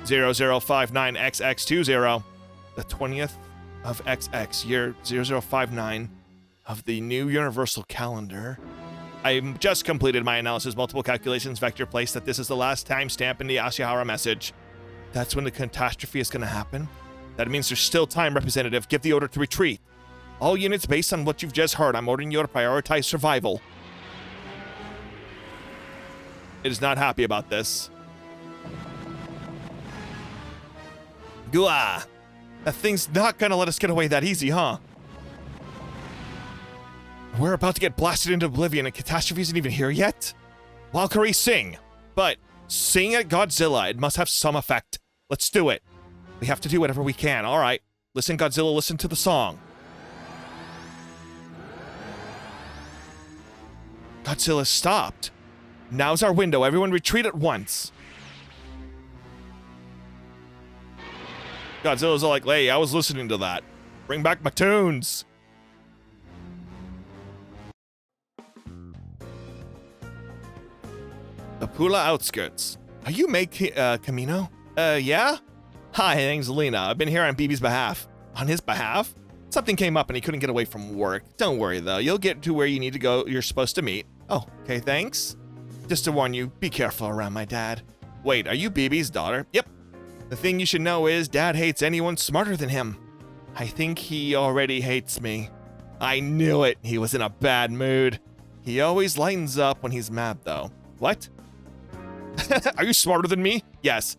0059XX20, the 20th of XX, year 0059 of the new universal calendar. I just completed my analysis. Multiple calculations vector place that this is the last timestamp in the Ashihara message. That's when the catastrophe is going to happen? That means there's still time, Representative. Give the order to retreat. All units, based on what you've just heard, I'm ordering you to prioritize survival. It is not happy about this. Gua! That thing's not gonna let us get away that easy, huh? We're about to get blasted into oblivion and catastrophe isn't even here yet? Valkyrie, sing! But sing at Godzilla. It must have some effect. Let's do it. We have to do whatever we can. All right. Listen, Godzilla, listen to the song. Godzilla stopped. Now's our window. Everyone retreat at once. Godzilla's all like, hey, I was listening to that. Bring back my tunes. The Pula outskirts. Are you Camino? Yeah? Hi, name's Lena. I've been here on BB's behalf. On his behalf? Something came up and he couldn't get away from work. Don't worry, though. You'll get to where you need to go. You're supposed to meet. Oh, okay, thanks. Just to warn you, be careful around my dad. Wait, are you BB's daughter? Yep. The thing you should know is Dad hates anyone smarter than him. I think he already hates me. I knew it. He was in a bad mood. He always lightens up when he's mad, though. What? Are you smarter than me? Yes.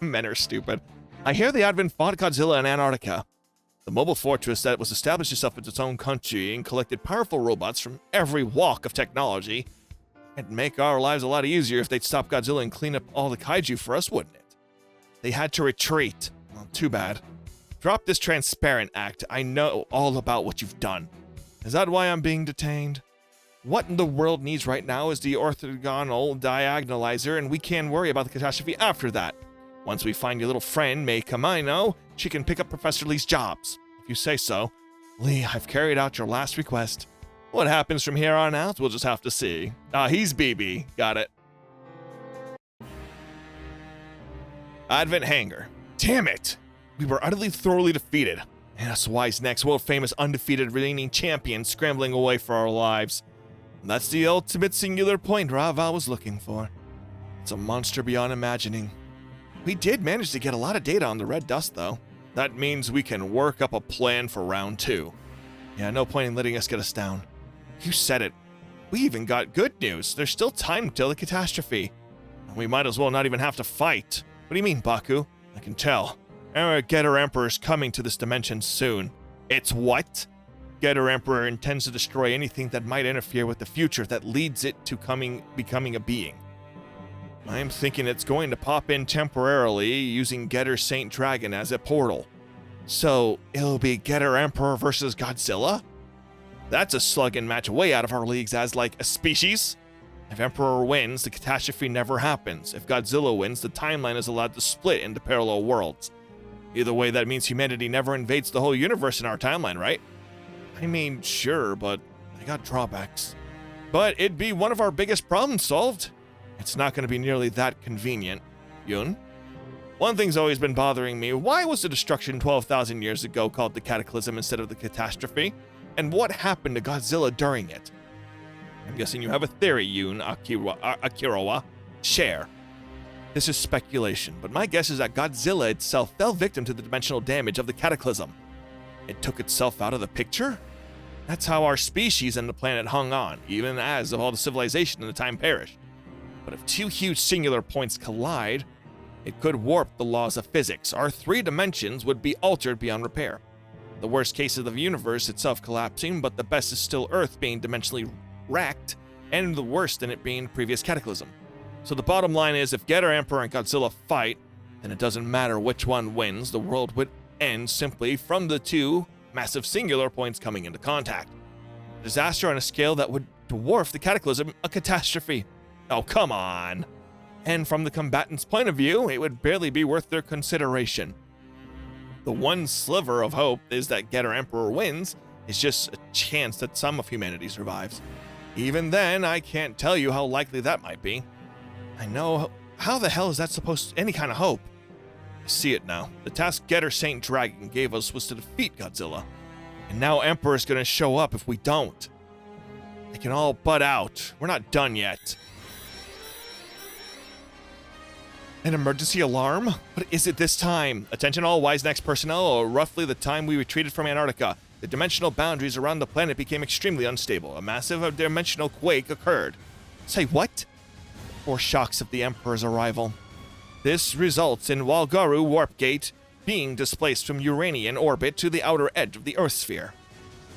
Men are stupid. I hear the Advent fought Godzilla in Antarctica. The mobile fortress that was established itself as its own country and collected powerful robots from every walk of technology. It'd make our lives a lot easier if they'd stop Godzilla and clean up all the kaiju for us, wouldn't it? They had to retreat. Well, too bad. Drop this transparent act. I know all about what you've done. Is that why I'm being detained? What in the world needs right now is the orthogonal diagonalizer, and we can worry about the catastrophe after that. Once we find your little friend, Mei Kamino, she can pick up Professor Lee's jobs. If you say so. Lee, I've carried out your last request. What happens from here on out, we'll just have to see. Ah, he's BB. Got it. Advent Hangar. Damn it! We were utterly thoroughly defeated. And that's why he's next world-famous undefeated reigning champion scrambling away for our lives. And that's the ultimate singular point Raval was looking for. It's a monster beyond imagining. We did manage to get a lot of data on the red dust, though. That means we can work up a plan for round 2. Yeah, no point in letting us get us down. You said it. We even got good news. There's still time till the catastrophe. And we might as well not even have to fight. What do you mean, Baku? I can tell. Our Getter Emperor is coming to this dimension soon. It's what? Getter Emperor intends to destroy anything that might interfere with the future that leads it to becoming a being. I'm thinking it's going to pop in temporarily using Getter Saint Dragon as a portal. So, it'll be Getter Emperor versus Godzilla? That's a slug-in match way out of our leagues as, like, a species. If Emperor wins, the catastrophe never happens. If Godzilla wins, the timeline is allowed to split into parallel worlds. Either way, that means humanity never invades the whole universe in our timeline, right? I mean, sure, but I got drawbacks. But it'd be one of our biggest problems solved. It's not going to be nearly that convenient. Yun? One thing's always been bothering me. Why was the destruction 12,000 years ago called the Cataclysm instead of the Catastrophe? And what happened to Godzilla during it? I'm guessing you have a theory, Yun Akirawa. Share. This is speculation, but my guess is that Godzilla itself fell victim to the dimensional damage of the Cataclysm. It took itself out of the picture? That's how our species and the planet hung on, even as all the civilization in the time perished. But if two huge singular points collide, it could warp the laws of physics. Our 3 dimensions would be altered beyond repair. The worst case of the universe itself collapsing, but the best is still Earth being dimensionally wrecked, and the worst in it being previous Cataclysm. So the bottom line is, if Getter Emperor and Godzilla fight, then it doesn't matter which one wins, the world would end simply from the 2 massive singular points coming into contact. A disaster on a scale that would dwarf the Cataclysm, a catastrophe. Oh, come on. And from the combatants' point of view, it would barely be worth their consideration. The one sliver of hope is that Getter Emperor wins. It's just a chance that some of humanity survives. Even then, I can't tell you how likely that might be. I know. How the hell is that supposed to any kind of hope? I see it now. The task Getter Saint Dragon gave us was to defeat Godzilla. And now Emperor's gonna show up if we don't. They can all butt out. We're not done yet. An emergency alarm? What is it this time? Attention all Wise Next personnel, or roughly the time we retreated from Antarctica. The dimensional boundaries around the planet became extremely unstable. A massive dimensional quake occurred. Say what? 4 shocks of the Emperor's arrival. This results in Walgaru Warp Gate being displaced from Uranian orbit to the outer edge of the Earth sphere.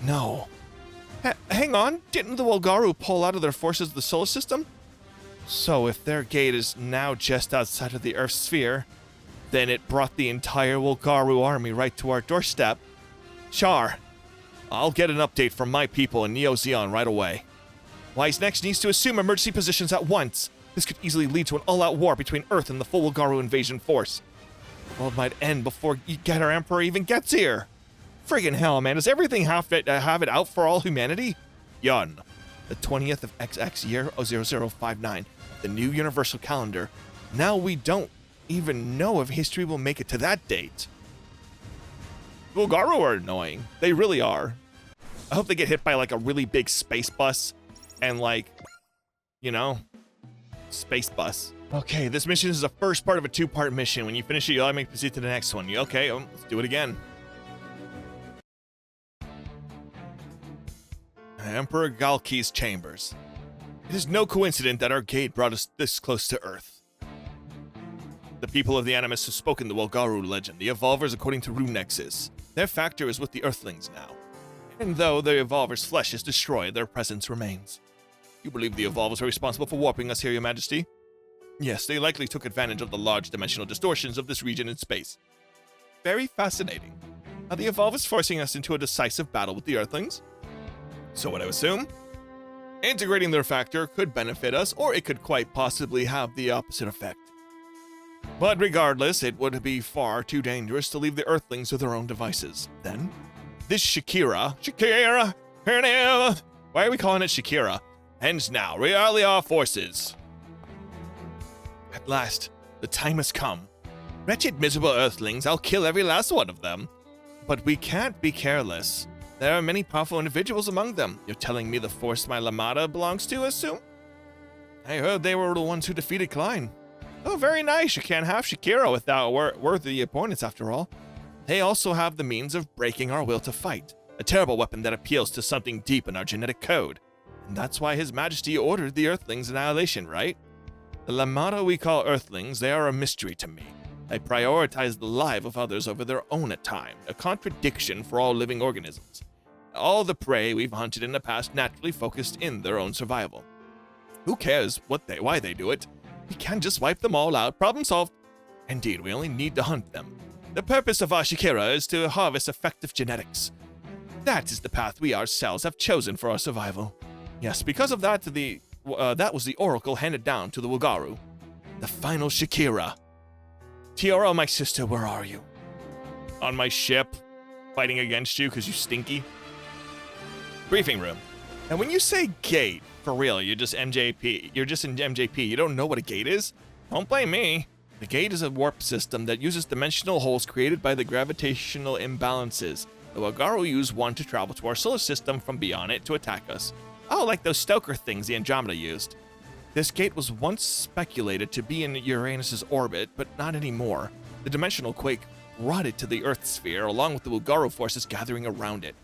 No. Hang on, didn't the Walgaru pull out of their forces of the solar system? So if their gate is now just outside of the Earth sphere, then it brought the entire Walgaru army right to our doorstep. Char, I'll get an update from my people in Neo-Zeon right away. Wise Next needs to assume emergency positions at once. This could easily lead to an all-out war between Earth and the full Walgaru invasion force. The world might end before Getter Emperor even gets here. Friggin' hell, man. Does everything have it out for all humanity? Yun. The 20th of XX year 0059. The new universal calendar. Now we don't even know if history will make it to that date. Walgaru are annoying. They really are. I hope they get hit by like a really big space bus and like, you know, space bus. Okay, this mission is the first part of a 2-part mission. When you finish it, you'll make proceed to the next one. Okay, let's do it again. Emperor Galki's chambers. It is no coincidence that our gate brought us this close to Earth. The people of the Animus have spoken the Walgaru legend, the Evolvers according to Rune Nexus. Their factor is with the Earthlings now. And though the Evolver's flesh is destroyed, their presence remains. You believe the Evolvers are responsible for warping us here, Your Majesty? Yes, they likely took advantage of the large dimensional distortions of this region in space. Very fascinating. Are the Evolvers forcing us into a decisive battle with the Earthlings? So what I assume? Integrating their factor could benefit us, or it could quite possibly have the opposite effect. But regardless, it would be far too dangerous to leave the Earthlings to their own devices. Then, this Shakira, why are we calling it Shakira? Ends now, rally our forces. At last, the time has come. Wretched, miserable Earthlings, I'll kill every last one of them. But we can't be careless. There are many powerful individuals among them. You're telling me the force my Lamada belongs to, assume? I heard they were the ones who defeated Klein. Oh, very nice. You can't have Shakira without worthy opponents, after all. They also have the means of breaking our will to fight. A terrible weapon that appeals to something deep in our genetic code. And that's why His Majesty ordered the Earthlings' annihilation, right? The Lamada we call Earthlings, they are a mystery to me. They prioritize the life of others over their own at times, a contradiction for all living organisms. All the prey we've hunted in the past naturally focused in their own survival. Who cares why they do it? We can just wipe them all out, problem solved. Indeed, we only need to hunt them. The purpose of our Shakira is to harvest effective genetics. That is the path we ourselves have chosen for our survival. Yes, because of that, the that was the oracle handed down to the Wugaru. The final Shakira. Tiara, my sister, where are you? On my ship, fighting against you because you stinky. Briefing room. And when you say gate, for real, you're just MJP. You're just in MJP. You don't know what a gate is? Don't blame me. The gate is a warp system that uses dimensional holes created by the gravitational imbalances. The Wugaru use one to travel to our solar system from beyond it to attack us. Oh, like those Stoker things the Andromeda used. This gate was once speculated to be in Uranus's orbit, but not anymore. The dimensional quake brought it to the Earth sphere, along with the Wugaru forces gathering around it.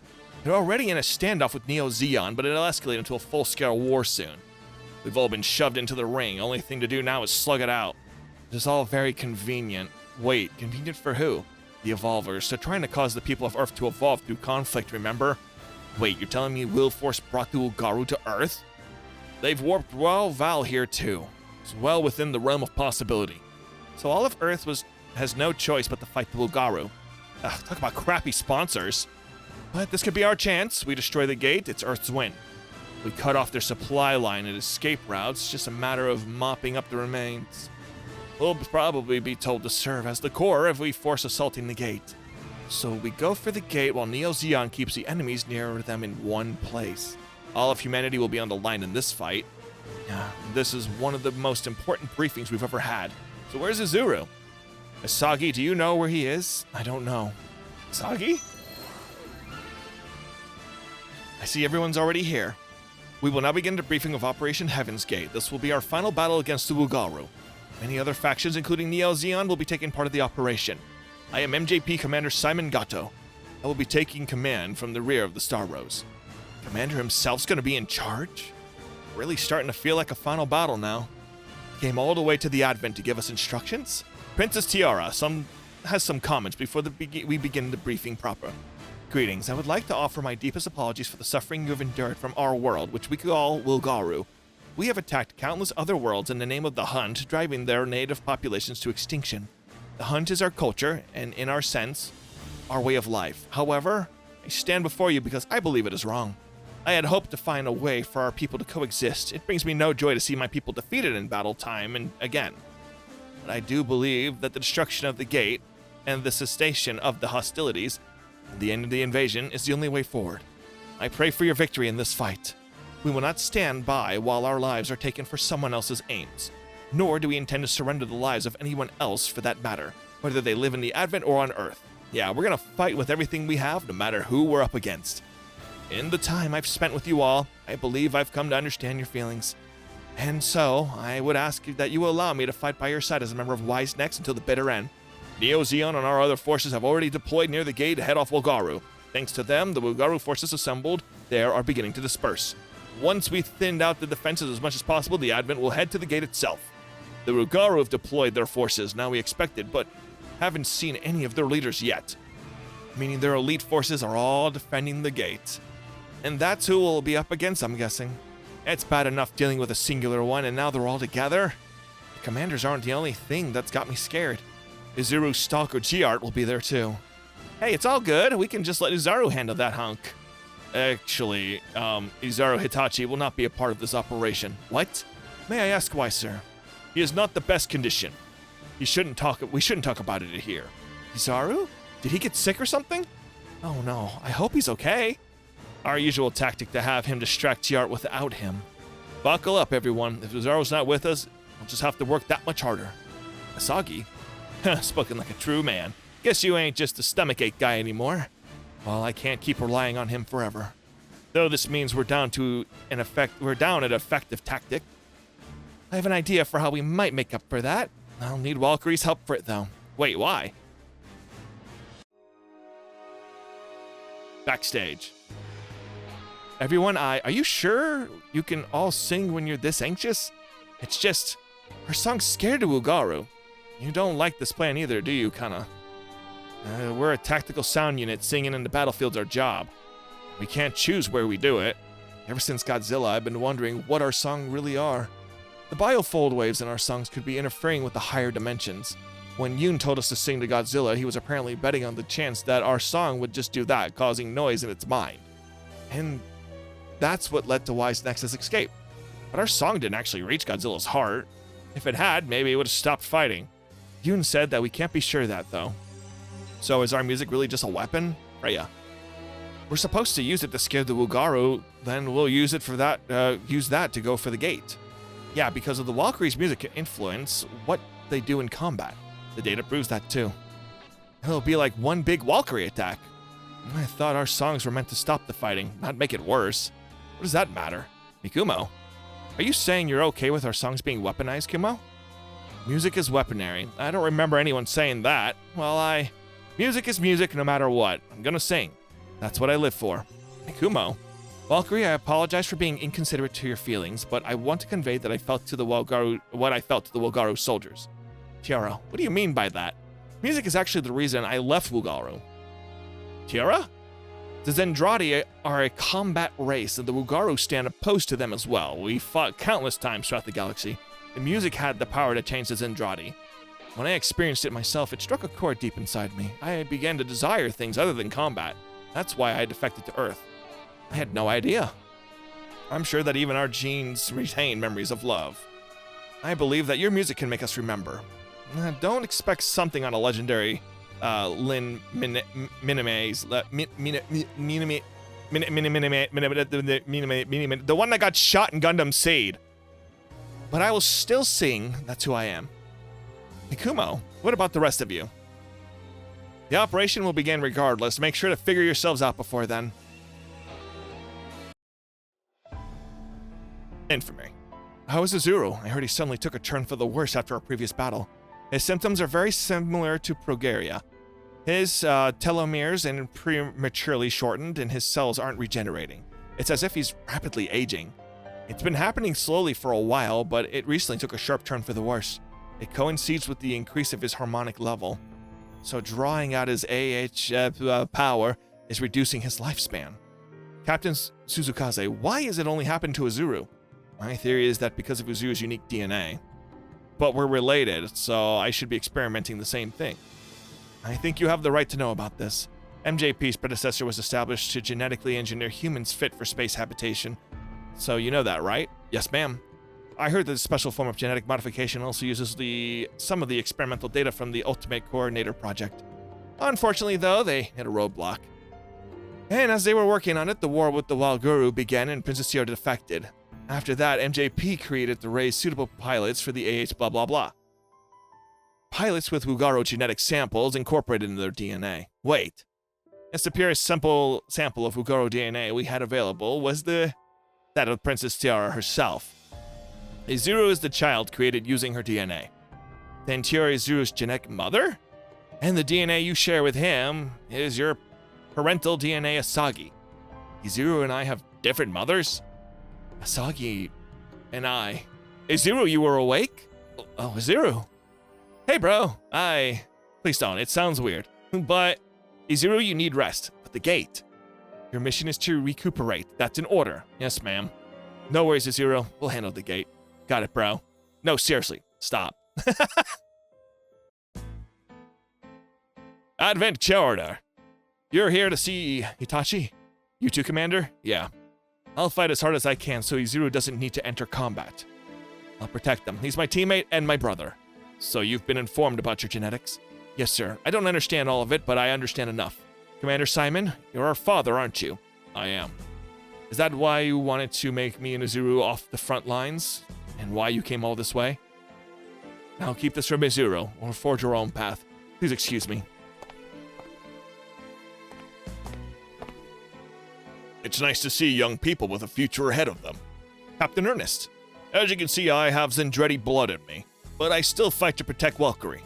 They're already in a standoff with Neo-Zeon, but it'll escalate into a full-scale war soon. We've all been shoved into the ring. Only thing to do now is slug it out. It is all very convenient. Wait, convenient for who? The Evolvers. They're trying to cause the people of Earth to evolve through conflict, remember? Wait, you're telling me Will Force brought the Wugaru to Earth? They've warped Val here too. It's well within the realm of possibility. So all of Earth has no choice but to fight the Wugaru. Ugh, talk about crappy sponsors. But this could be our chance. We destroy the gate, it's Earth's win. We cut off their supply line and escape routes, just a matter of mopping up the remains. We'll probably be told to serve as the core if we force assaulting the gate. So we go for the gate while Neo-Zeon keeps the enemies near them in one place. All of humanity will be on the line in this fight. This is one of the most important briefings we've ever had. So where's Izuru? Asagi, do you know where he is? I don't know. Asagi? I see everyone's already here. We will now begin the briefing of Operation Heaven's Gate. This will be our final battle against the Wugaru. Many other factions, including Neo-Zeon, will be taking part of the operation. I am MJP Commander Simon Gato. I will be taking command from the rear of the Star Rose. Commander himself's gonna be in charge? Really starting to feel like a final battle now. Came all the way to the Advent to give us instructions? Princess Tiara has some comments before we begin the briefing proper. Greetings, I would like to offer my deepest apologies for the suffering you have endured from our world, which we call Wugaru. We have attacked countless other worlds in the name of the hunt, driving their native populations to extinction. The hunt is our culture, and in our sense, our way of life. However, I stand before you because I believe it is wrong. I had hoped to find a way for our people to coexist. It brings me no joy to see my people defeated in battle time and again. But I do believe that the destruction of the gate and the cessation of the hostilities and the end of the invasion is the only way forward. I pray for your victory in this fight. We will not stand by while our lives are taken for someone else's aims, nor do we intend to surrender the lives of anyone else for that matter, whether they live in the Advent or on Earth. Yeah, we're gonna fight with everything we have, no matter who we're up against. In the time I've spent with you all, I believe I've come to understand your feelings. And so, I would ask that you allow me to fight by your side as a member of Wise Next until the bitter end. Neo-Zeon and our other forces have already deployed near the gate to head off Wugaru. Thanks to them, the Wugaru forces assembled there are beginning to disperse. Once we've thinned out the defenses as much as possible, the Advent will head to the gate itself. The Wugaru have deployed their forces, now we expected, but haven't seen any of their leaders yet. Meaning their elite forces are all defending the gate. And that's who we'll be up against, I'm guessing. It's bad enough dealing with a singular one, and now they're all together. The commanders aren't the only thing that's got me scared. Izuru's stalker Giart will be there too. Hey, it's all good. We can just let Izaru handle that hunk. Actually, Izaru Hitachi will not be a part of this operation. What? May I ask why, sir? He is not the best condition. We shouldn't talk about it here. Izaru? Did he get sick or something? Oh no, I hope he's okay. Our usual tactic to have him distract Giart without him. Buckle up, everyone. If Izaru's not with us, we'll just have to work that much harder. Asagi? Spoken like a true man. Guess you ain't just a stomachache guy anymore. Well, I can't keep relying on him forever. Though this means we're down an effective tactic. I have an idea for how we might make up for that. I'll need Valkyrie's help for it, though. Wait, why? Backstage. Everyone, are you sure you can all sing when you're this anxious? It's just, our song's scared of Wugaru. You don't like this plan either, do you, kinda? We're a tactical sound unit. Singing in the battlefield's our job. We can't choose where we do it. Ever since Godzilla, I've been wondering what our songs really are. The biofold waves in our songs could be interfering with the higher dimensions. When Yoon told us to sing to Godzilla, he was apparently betting on the chance that our song would just do that, causing noise in its mind. And that's what led to Wise Nex's escape. But our song didn't actually reach Godzilla's heart. If it had, maybe it would have stopped fighting. Yoon said that we can't be sure of that, though. So is our music really just a weapon? Freya. We're supposed to use it to scare the Wugaru, then we'll use it for that, use that to go for the gate. Yeah, because of the Valkyrie's music can influence what they do in combat. The data proves that too. It'll be like one big Valkyrie attack. I thought our songs were meant to stop the fighting, not make it worse. What does that matter? Mikumo, are you saying you're okay with our songs being weaponized, Kumo? Music is weaponry. I don't remember anyone saying that. Well, music is music no matter what. I'm gonna sing. That's what I live for. Mikumo, Valkyrie, I apologize for being inconsiderate to your feelings, but I want to convey that I felt to the Walgaru what I felt to the Walgaru soldiers. Tiara, what do you mean by that? Music is actually the reason I left Wugaru. Tiara? The Zendradi are a combat race, and the Wugaru stand opposed to them as well. We fought countless times throughout the galaxy. The music had the power to change the Zendradi. When I experienced it myself, it struck a chord deep inside me. I began to desire things other than combat. That's why I defected to Earth. I had no idea. I'm sure that even our genes retain memories of love. I believe that your music can make us remember. Don't expect something on a legendary the one that got shot in Gundam Seed. But I will still sing That's Who I Am. Mikumo, what about the rest of you? The operation will begin regardless. Make sure to figure yourselves out before then. Infamy. How is Azuru? I heard he suddenly took a turn for the worse after our previous battle. His symptoms are very similar to progeria. His telomeres are prematurely shortened and his cells aren't regenerating. It's as if he's rapidly aging. It's been happening slowly for a while, but it recently took a sharp turn for the worse. It coincides with the increase of his harmonic level. So drawing out his power is reducing his lifespan. Captain Suzukaze, why is it only happened to Azuru? My theory is that because of Uzuru's unique DNA. But we're related, so I should be experimenting the same thing. I think you have the right to know about this. MJP's predecessor was established to genetically engineer humans fit for space habitation. So you know that, right? Yes, ma'am. I heard that this special form of genetic modification also uses some of the experimental data from the Ultimate Coordinator project. Unfortunately, though, they hit a roadblock. And as they were working on it, the war with the Walguru began and Princess Tiara defected. After that, MJP created the raise suitable pilots for the blah blah blah. Pilots with Wugaru genetic samples incorporated into their DNA. Wait. Yes, the purest simple sample of Wugaru DNA we had available was that of Princess Tiara herself. Izuru is the child created using her DNA. Then Tiara is Izuru's genetic mother? And the DNA you share with him is your parental DNA Asagi. Izuru and I have different mothers? Asagi and I. Izuru, you were awake? Oh, Izuru. Hey, bro. Please don't. It sounds weird. But, Izuru, you need rest. But the gate. Your mission is to recuperate. That's an order. Yes, ma'am. No worries, Izuru. We'll handle the gate. Got it, bro. No, seriously. Stop. Adventure order. You're here to see Hitachi? You too, Commander? Yeah. I'll fight as hard as I can so Izuru doesn't need to enter combat. I'll protect him. He's my teammate and my brother. So you've been informed about your genetics? Yes, sir. I don't understand all of it, but I understand enough. Commander Simon, you're our father, aren't you? I am. Is that why you wanted to make me and Izuru off the front lines? And why you came all this way? Now keep this from Izuru, or forge your own path. Please excuse me. It's nice to see young people with a future ahead of them. Captain Ernest, as you can see, I have Zendretti blood in me, but I still fight to protect Valkyrie.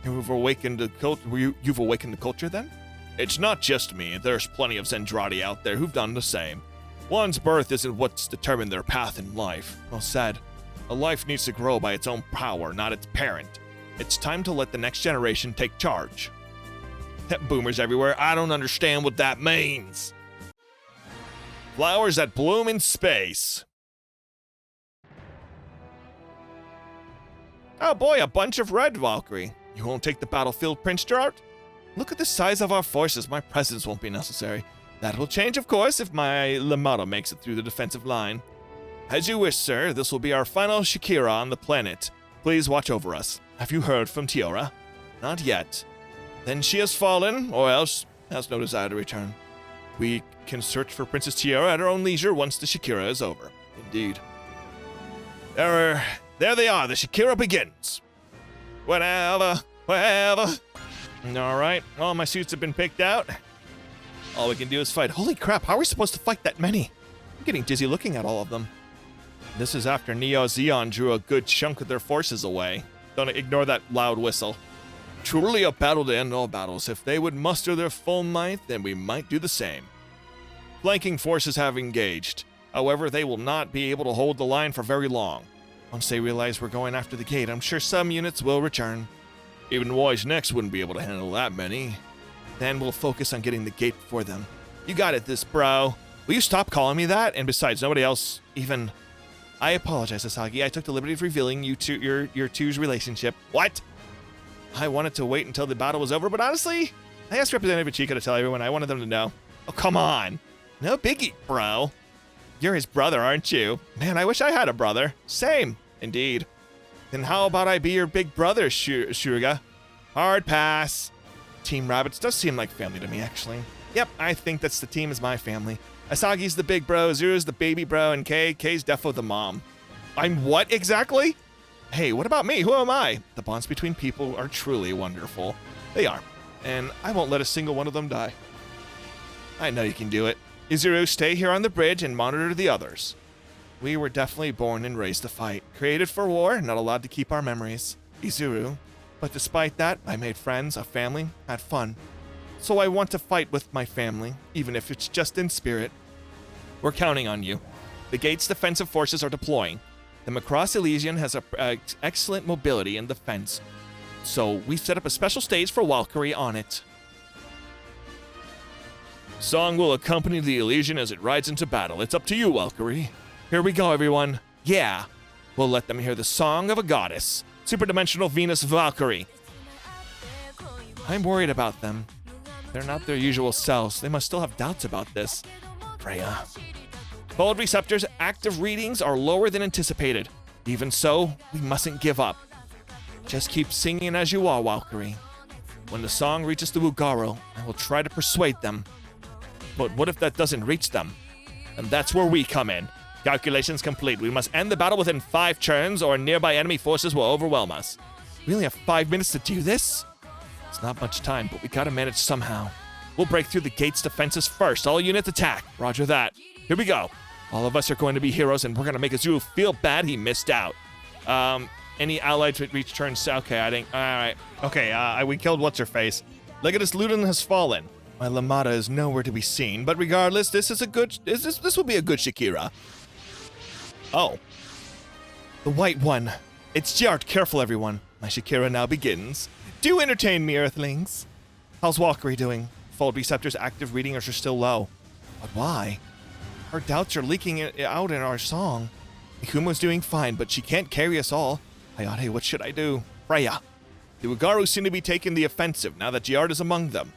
You've awakened the culture then? It's not just me. There's plenty of Zendrati out there who've done the same. One's birth isn't what's determined their path in life. Well said. A life needs to grow by its own power, not its parent. It's time to let the next generation take charge. Boomers everywhere, I don't understand what that means. Flowers that bloom in space. Oh boy, a bunch of red, Valkyrie. You won't take the battlefield, Prince Gerard? Look at the size of our forces. My presence won't be necessary. That will change, of course, if my Lamada makes it through the defensive line. As you wish, sir. This will be our final Shakira on the planet. Please watch over us. Have you heard from Tiara? Not yet. Then she has fallen, or else has no desire to return. We can search for Princess Tiara at our own leisure once the Shakira is over. Indeed. There they are. The Shakira begins. Whatever. Alright, all my suits have been picked out. All we can do is fight. Holy crap, how are we supposed to fight that many? I'm getting dizzy looking at all of them. This is after Neo Zeon drew a good chunk of their forces away. Don't ignore that loud whistle. Truly a battle to end all battles. If they would muster their full might, then we might do the same. Flanking forces have engaged. However, they will not be able to hold the line for very long. Once they realize we're going after the gate, I'm sure some units will return. Even Wise Next wouldn't be able to handle that many. Then we'll focus on getting the gate before them. You got it, this bro. Will you stop calling me that? And besides, nobody else even... I apologize, Asagi. I took the liberty of revealing you to your two's relationship. What? I wanted to wait until the battle was over, but honestly, I asked Representative Chica to tell everyone. I wanted them to know. Oh, come on. No biggie, bro. You're his brother, aren't you? Man, I wish I had a brother. Same. Indeed. Then how about I be your big brother, Shuga? Hard pass. Team Rabbits does seem like family to me, actually. Yep, I think that's the team is my family. Asagi's the big bro, Zuru's the baby bro, and K's defo the mom. I'm what exactly? Hey, what about me? Who am I? The bonds between people are truly wonderful. They are. And I won't let a single one of them die. I know you can do it. Izuru, stay here on the bridge and monitor the others. We were definitely born and raised to fight. Created for war, not allowed to keep our memories. Izuru. But despite that, I made friends, a family, had fun. So I want to fight with my family, even if it's just in spirit. We're counting on you. The gate's defensive forces are deploying. The Macross Elysian has excellent mobility and defense. So we set up a special stage for Valkyrie on it. Song will accompany the Elysian as it rides into battle. It's up to you, Valkyrie. Here we go, everyone. Yeah. We'll let them hear the song of a goddess. Superdimensional Venus Valkyrie. I'm worried about them. They're not their usual selves. They must still have doubts about this. Freya. Fold receptors' active readings are lower than anticipated. Even so, we mustn't give up. Just keep singing as you are, Valkyrie. When the song reaches the Wugaro, I will try to persuade them. But what if that doesn't reach them? And that's where we come in. Calculations complete. We must end the battle within 5 turns or nearby enemy forces will overwhelm us. We only have 5 minutes to do this? It's not much time, but we gotta manage somehow. We'll break through the gate's defenses first. All units attack. Roger that. Here we go. All of us are going to be heroes, and we're gonna make Azul feel bad he missed out. Any allied to reach turns? Okay, I think. All right. Okay, we killed what's-her-face. Legatus Ludin has fallen. My Lamada is nowhere to be seen, but regardless, this is a good. This will be a good Shakira. Oh. The white one. It's Jart. Careful, everyone. My Shakira now begins. Do entertain me, Earthlings. How's Valkyrie doing? Fold receptors' active readings are still low. But why? Our doubts are leaking out in our song. Ikuma's doing fine, but she can't carry us all. Hayate, what should I do? Freya. The Wugaro seem to be taking the offensive now that Jart is among them.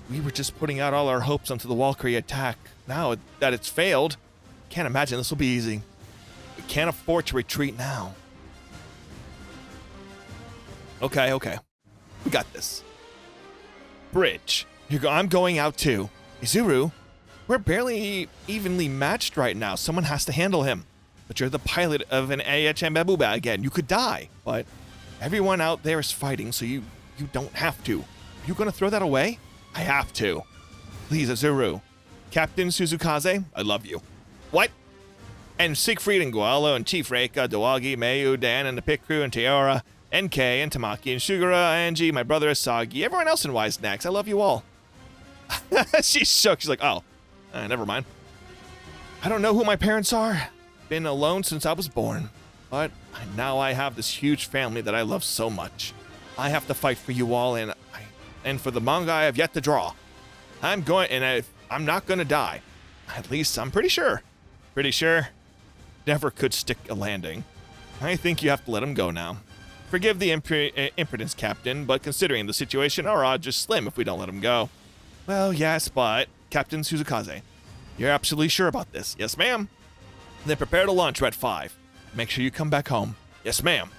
We were just putting out all our hopes onto the Valkyrie attack. Now that it's failed, can't imagine this will be easy. We can't afford to retreat now. Okay. We got this. Bridge. I'm going out too. Izuru, we're barely evenly matched right now. Someone has to handle him. But you're the pilot of an AHM Ebuba again. You could die. But everyone out there is fighting, so you don't have to. Are you going to throw that away? I have to. Please, Izuru. Captain Suzukaze, I love you. What? And Siegfried and Gualo and Chief Reika, Dawagi, Mayu, Dan, and the Pit Crew, and Tiara, NK, and Tamaki, and Shugura, Angie, my brother Asagi, everyone else in Wise Snacks. I love you all. She's shook. She's like, oh, never mind. I don't know who my parents are. Been alone since I was born. But now I have this huge family that I love so much. I have to fight for you all, and for the manga I have yet to draw. I'm not going to die. At least I'm pretty sure. Pretty sure. Never could stick a landing. I think you have to let him go now. Forgive the impudence, Captain, but considering the situation, our odds are slim if we don't let him go. Well, yes, but Captain Suzukaze, you're absolutely sure about this? Yes, ma'am. Then prepare to launch Red 5. Make sure you come back home. Yes, ma'am.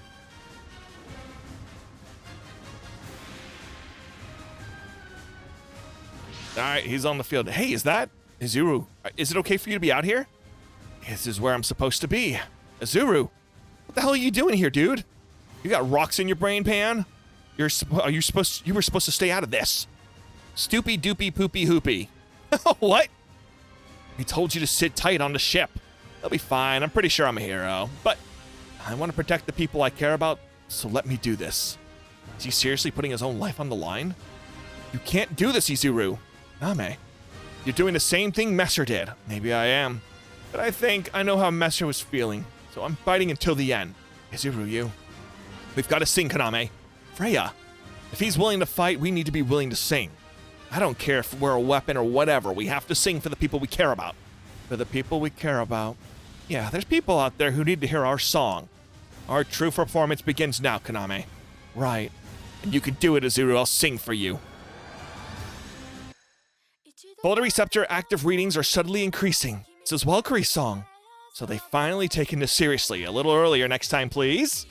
All right, he's on the field. Hey, is that Izuru? Is it okay for you to be out here? This is where I'm supposed to be. Izuru, what the hell are you doing here, dude? You got rocks in your brain pan? You were supposed to stay out of this. Stoopy doopy poopy hoopy. What? He told you to sit tight on the ship. They'll be fine. I'm pretty sure I'm a hero. But I want to protect the people I care about, so let me do this. Is he seriously putting his own life on the line? You can't do this, Izuru. Name, you're doing the same thing Messer did. Maybe I am. But I think I know how Messer was feeling, so I'm fighting until the end. Izuru, you. We've got to sing, Kaname. Freya, if he's willing to fight, we need to be willing to sing. I don't care if we're a weapon or whatever. We have to sing for the people we care about. For the people we care about. Yeah, there's people out there who need to hear our song. Our true performance begins now, Kaname. Right. And you can do it, Izuru. I'll sing for you. Photoreceptor active readings are subtly increasing. This is Valkyrie's song. So they finally taken this seriously. A little earlier next time, please.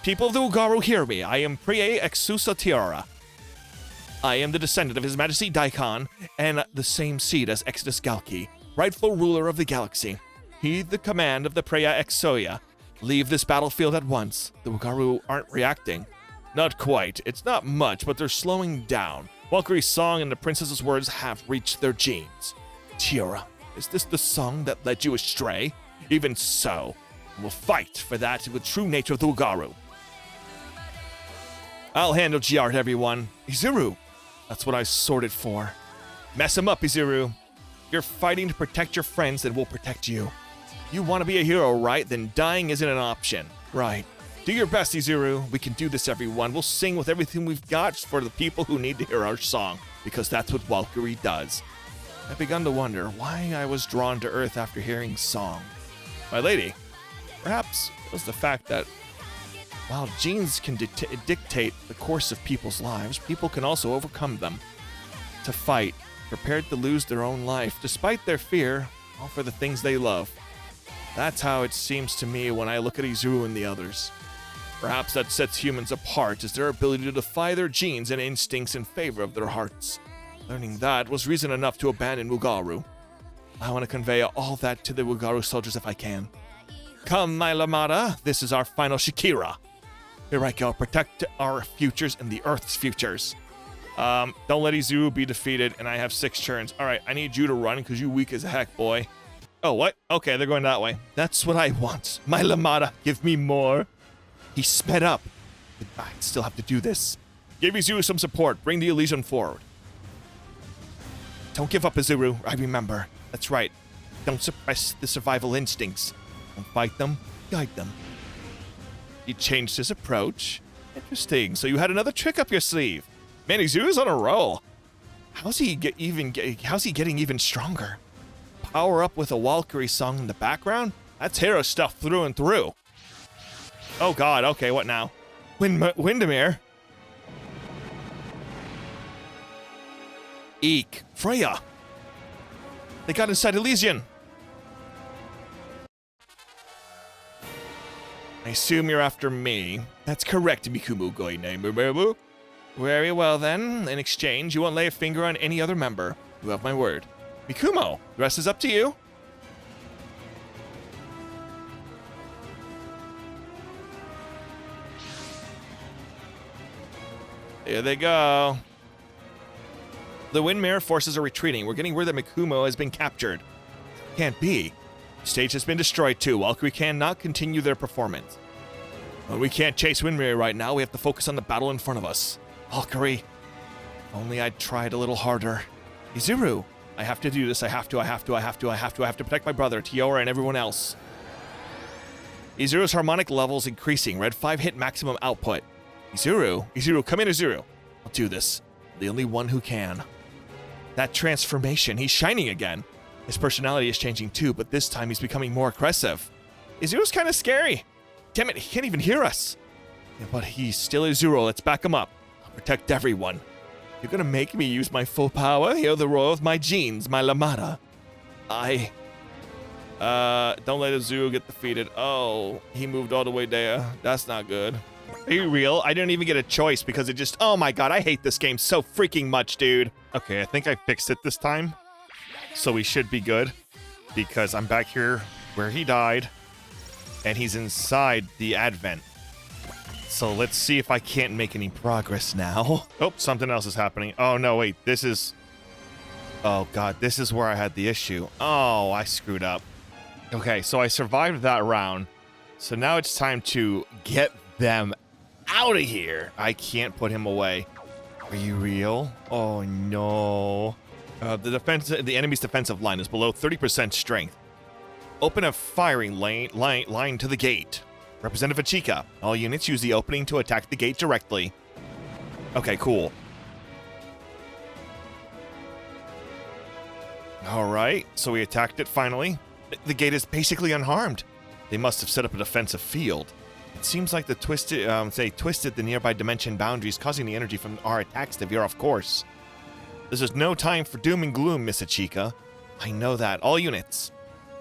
People of the Ugaru, hear me. I am Priye Exusa Tiara. I am the descendant of His Majesty Daikon and the same seed as Exodus Galki, rightful ruler of the galaxy. Heed the command of the Preya Exoya. Leave this battlefield at once. The Ugaru aren't reacting. Not quite. It's not much, but they're slowing down. Valkyrie's song and the princess's words have reached their genes. Tiara, is this the song that led you astray? Even so, we'll fight for that with true nature of the Ugaru. I'll handle Giard, everyone. Izuru, that's what I sorted for. Mess him up, Izuru. You're fighting to protect your friends, then we'll protect you. You want to be a hero, right? Then dying isn't an option. Right. Do your best, Izuru. We can do this, everyone. We'll sing with everything we've got for the people who need to hear our song, because that's what Valkyrie does. I've begun to wonder why I was drawn to Earth after hearing song. My lady, perhaps it was the fact that while genes can dictate the course of people's lives, people can also overcome them. To fight, prepared to lose their own life, despite their fear, all for the things they love. That's how it seems to me when I look at Izuru and the others. Perhaps that sets humans apart is their ability to defy their genes and instincts in favor of their hearts. Learning that was reason enough to abandon Ugaru. I want to convey all that to the Ugaru soldiers if I can. Come, my Lamada, this is our final Shakira. Here I go, protect our futures and the Earth's futures. Don't let Izuru be defeated, and I have 6 turns. All right, I need you to run because you weak as heck, boy. Oh, what? Okay, they're going that way. That's what I want. My Lamada, give me more. He sped up. I still have to do this. Give Izuru some support. Bring the Elysian forward. Don't give up, Izuru. I remember. That's right. Don't suppress the survival instincts. Don't fight them. Guide them. He changed his approach. Interesting. So you had another trick up your sleeve. Man, Izuru's on a roll. How's he getting even stronger? Power up with a Valkyrie song in the background? That's hero stuff through and through. Oh god, okay, what now? Windermere? Eek. Freya! They got inside Elysian! I assume you're after me. That's correct, Mikumu Goine. Very well then. In exchange, you won't lay a finger on any other member. You have my word. Mikumo, the rest is up to you. Here they go. The Windmere forces are retreating. We're getting word that Mikumo has been captured. Can't be. The stage has been destroyed too. Valkyrie cannot continue their performance. But we can't chase Windmere right now. We have to focus on the battle in front of us. Valkyrie, if only I'd tried a little harder. Izuru, I have to do this. I have to protect my brother, Tiora, and everyone else. Izuru's harmonic level's increasing. Red 5 hit maximum output. Izuru, come in, Izuru. I'll do this. I'm the only one who can. That transformation, he's shining again. His personality is changing too, but this time he's becoming more aggressive. Izuru's kind of scary. Damn it, he can't even hear us. Yeah, but he's still Izuru. Let's back him up. I'll protect everyone. You're gonna make me use my full power? You're the royal of my genes, my Lamada. Don't let Azuru get defeated. Oh, he moved all the way there. That's not good. Are you real? I didn't even get a choice because it just... Oh my god, I hate this game so freaking much, dude. Okay, I think I fixed it this time. So we should be good. Because I'm back here where he died. And he's inside the Advent. So let's see if I can't make any progress now. Oh, something else is happening. Oh, no, wait. This is... Oh, God. This is where I had the issue. Oh, I screwed up. Okay, so I survived that round. So now it's time to get them out of here. I can't put him away. Are you real? Oh, no. The enemy's defensive line is below 30% strength. Open a firing line to the gate. Representative Chica. All units use the opening to attack the gate directly. Okay, cool. Alright, so we attacked it finally. The gate is basically unharmed. They must have set up a defensive field. It seems like they twisted the nearby dimension boundaries, causing the energy from our attacks to veer off course. This is no time for doom and gloom, Miss Chica. I know that. All units.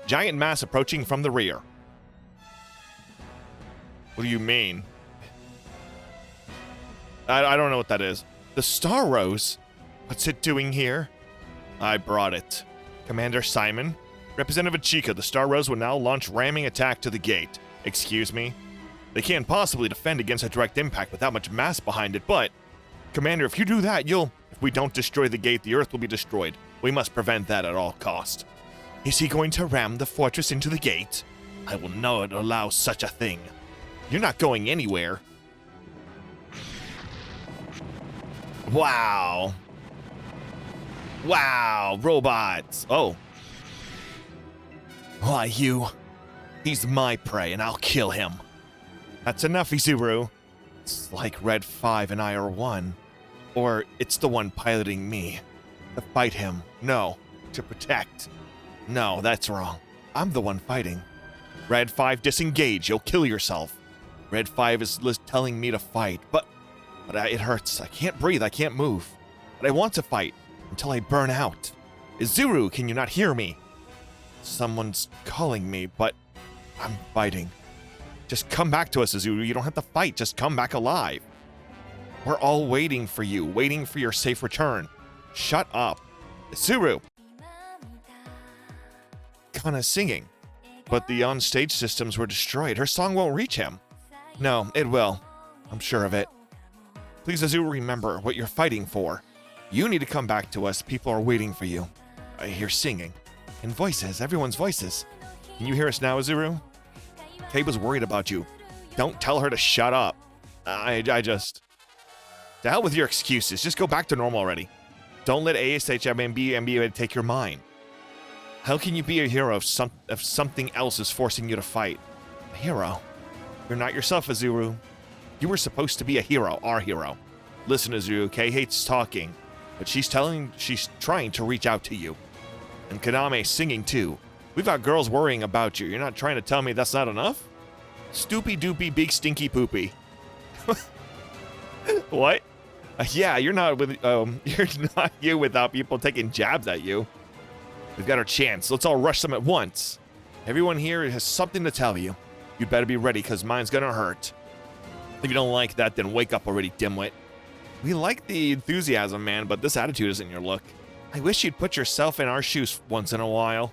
Giant mass approaching from the rear. What do you mean? I don't know what that is. The Star Rose? What's it doing here? I brought it. Commander Simon? Representative Chica, the Star Rose will now launch ramming attack to the gate. Excuse me? They can't possibly defend against a direct impact with that much mass behind it, but... Commander, if you do that, you'll... If we don't destroy the gate, the Earth will be destroyed. We must prevent that at all cost. Is he going to ram the fortress into the gate? I will not allow such a thing. You're not going anywhere. Wow. Wow, robots. Oh. Why, you? He's my prey, and I'll kill him. That's enough, Izuru. It's like Red 5 and I are one. Or it's the one piloting me. To fight him. No. To protect. No, that's wrong. I'm the one fighting. Red 5, disengage. You'll kill yourself. Red 5 is telling me to fight, but it hurts. I can't breathe. I can't move. But I want to fight until I burn out. Izuru, can you not hear me? Someone's calling me, but I'm fighting. Just come back to us, Izuru. You don't have to fight. Just come back alive. We're all waiting for you, waiting for your safe return. Shut up. Izuru! Kana's singing, but the on-stage systems were destroyed. Her song won't reach him. No, it will. I'm sure of it. Please, Izuru, remember what you're fighting for. You need to come back to us. People are waiting for you. I hear singing. And voices. Everyone's voices. Can you hear us now, Izuru? Kaiba's worried about you. Don't tell her to shut up. I just... To hell with your excuses. Just go back to normal already. Don't let ASHM be able to take your mind. How can you be a hero if something else is forcing you to fight? A hero? You're not yourself, Izuru. You were supposed to be a hero, our hero. Listen, Izuru, Kei hates talking, but she's trying to reach out to you. And Kaname's singing too. We've got girls worrying about you. You're not trying to tell me that's not enough? Stoopy doopy big stinky poopy. What? Yeah, you're not you without people taking jabs at you. We've got our chance. Let's all rush them at once. Everyone here has something to tell you. You'd better be ready, because mine's gonna hurt. If you don't like that, then wake up already, dimwit. We like the enthusiasm, man, but this attitude isn't your look. I wish you'd put yourself in our shoes once in a while.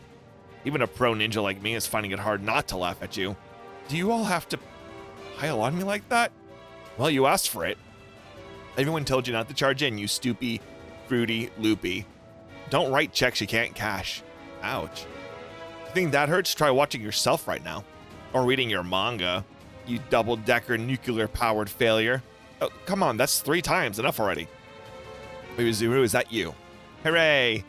Even a pro ninja like me is finding it hard not to laugh at you. Do you all have to pile on me like that? Well, you asked for it. Everyone told you not to charge in, you stoopy, fruity, loopy. Don't write checks you can't cash. Ouch. You think that hurts? Try watching yourself right now. Or reading your manga, you double-decker nuclear-powered failure. Oh, come on, that's 3 times. Enough already. Wait, Izuru, is that you? Hooray!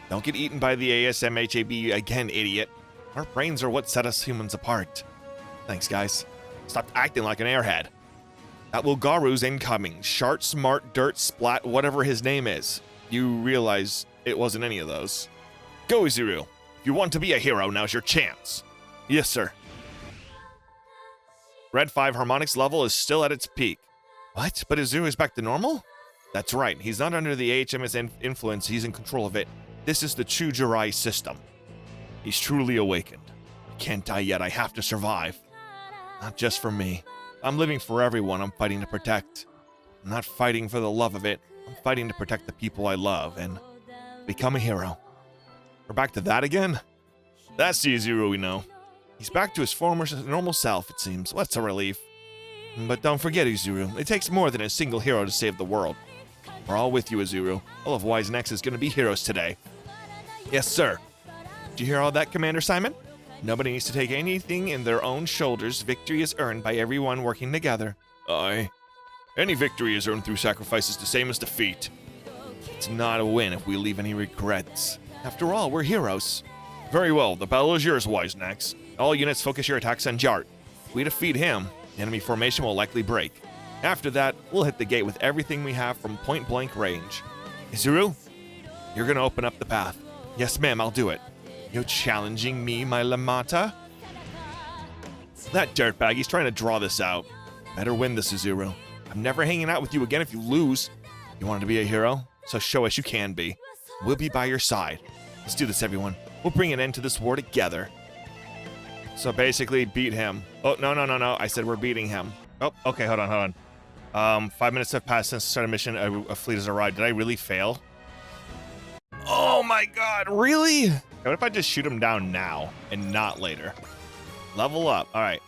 Don't get eaten by the ASMHAB again, idiot. Our brains are what set us humans apart. Thanks, guys. Stop acting like an airhead. That Wilgaru's incoming. Shart, smart, dirt, splat, whatever his name is. You realize it wasn't any of those. Go, Izuru. If you want to be a hero, now's your chance. Yes, sir. Red 5 harmonics level is still at its peak. What? But Izuru is back to normal? That's right. He's not under the AHM's influence. He's in control of it. This is the true Jirai system. He's truly awakened. can't die yet. I have to survive. Not just for me. I'm living for everyone I'm fighting to protect. I'm not fighting for the love of it. I'm fighting to protect the people I love and become a hero. We're back to that again? That's the Izuru we know. He's back to his former normal self, it seems. What's a relief? But don't forget, Izuru, it takes more than a single hero to save the world. We're all with you, Izuru. All of Y's Next is going to be heroes today. Yes, sir. Did you hear all that, Commander Simon? Nobody needs to take anything in their own shoulders. Victory is earned by everyone working together. Aye. Any victory is earned through sacrifices, the same as defeat. It's not a win if we leave any regrets. After all, we're heroes. Very well, the battle is yours, Wise Next. All units focus your attacks on Jart. If we defeat him, the enemy formation will likely break. After that, we'll hit the gate with everything we have from point-blank range. Izuru, you're gonna open up the path. Yes, ma'am, I'll do it. You're challenging me, my Lamata? That dirtbag, he's trying to draw this out. Better win this, Izuru. I'm never hanging out with you again if you lose. You wanted to be a hero? So show us you can be. We'll be by your side. Let's do this, everyone. We'll bring an end to this war together. So basically, beat him. Oh, no. I said we're beating him. Oh, okay, hold on. 5 minutes have passed since the start of mission. A fleet has arrived. Did I really fail? Oh my god, really? What if I just shoot him down now and not later? Level up. All right.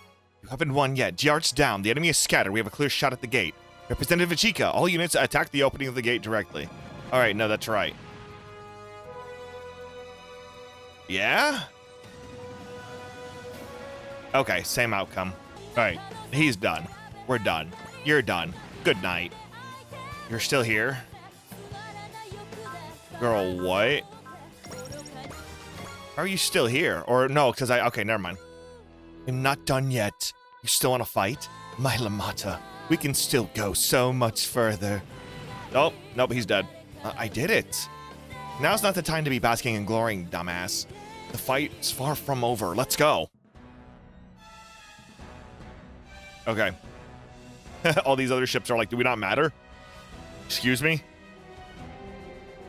You haven't won yet. Jart's down. The enemy is scattered. We have a clear shot at the gate. Representative Ichika, all units attack the opening of the gate directly. All right, no, that's right. Yeah? Okay, same outcome. All right, he's done. We're done. You're done. Good night. You're still here? Girl, what? Are you still here? Or no, because okay, never mind. I'm not done yet. You still want to fight? My Lamata, we can still go so much further. Oh, nope, he's dead. I did it. Now's not the time to be basking in glory, dumbass. The fight's far from over. Let's go. Okay. All these other ships are like, do we not matter? Excuse me?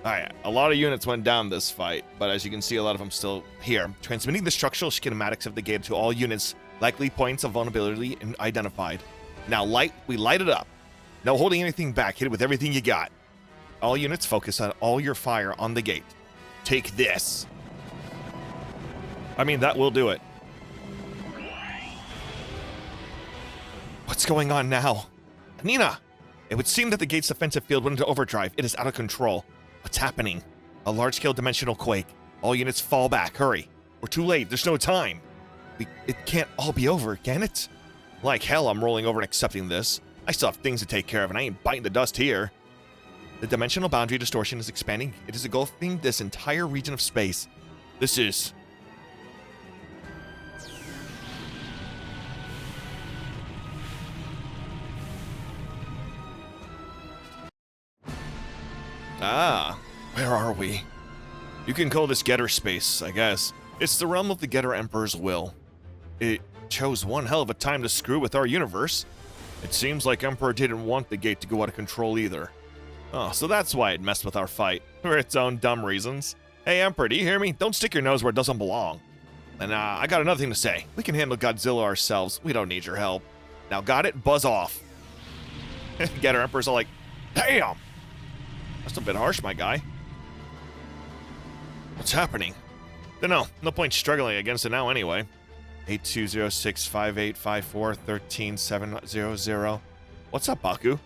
Alright, a lot of units went down this fight, but as you can see, a lot of them still here. Transmitting the structural schematics of the gate to all units, likely points of vulnerability identified. Now we light it up. No holding anything back, hit it with everything you got. All units focus on all your fire on the gate. Take this. I mean, that will do it. What's going on now? Nina! It would seem that the gate's defensive field went into overdrive. It is out of control. What's happening? A large-scale dimensional quake. All units fall back. Hurry. We're too late. There's no time. It can't all be over, can it? Like hell, I'm rolling over and accepting this. I still have things to take care of, and I ain't biting the dust here. The dimensional boundary distortion is expanding. It is engulfing this entire region of space. This is... Ah, where are we? You can call this Getter space, I guess. It's the realm of the Getter Emperor's will. It chose one hell of a time to screw with our universe. It seems like Emperor didn't want the gate to go out of control either. Oh, so that's why it messed with our fight, for its own dumb reasons. Hey, Emperor, do you hear me? Don't stick your nose where it doesn't belong. And I got another thing to say. We can handle Godzilla ourselves. We don't need your help. Now got it? Buzz off. Getter Emperor's all like, damn! That's a bit harsh, my guy. What's happening? Dunno. No point struggling against it now anyway. 82065854137000. What's up, Baku?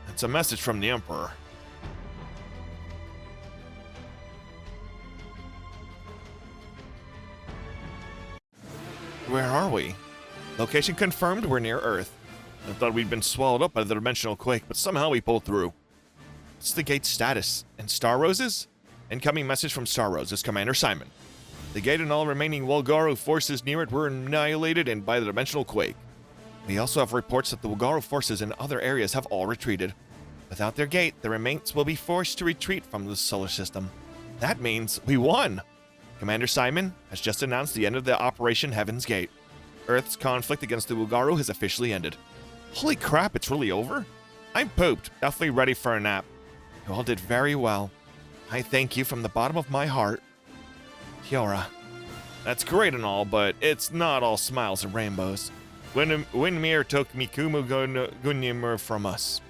It's a message from the Emperor. Where are we? Location confirmed, we're near Earth. I thought we'd been swallowed up by the dimensional quake, but somehow we pulled through. What's the gate's status? And Star Roses? Incoming message from Star Roses, Commander Simon. The gate and all remaining Wolgaru forces near it were annihilated and by the dimensional quake. We also have reports that the Wolgaru forces in other areas have all retreated. Without their gate, the remains will be forced to retreat from the solar system. That means we won! Commander Simon has just announced the end of the Operation Heaven's Gate. Earth's conflict against the Wolgaru has officially ended. Holy crap, it's really over? I'm pooped, definitely ready for a nap. You all did very well. I thank you from the bottom of my heart. Kiora. That's great and all, but it's not all smiles and rainbows. Windmere took Mikumu Gunyamur from us.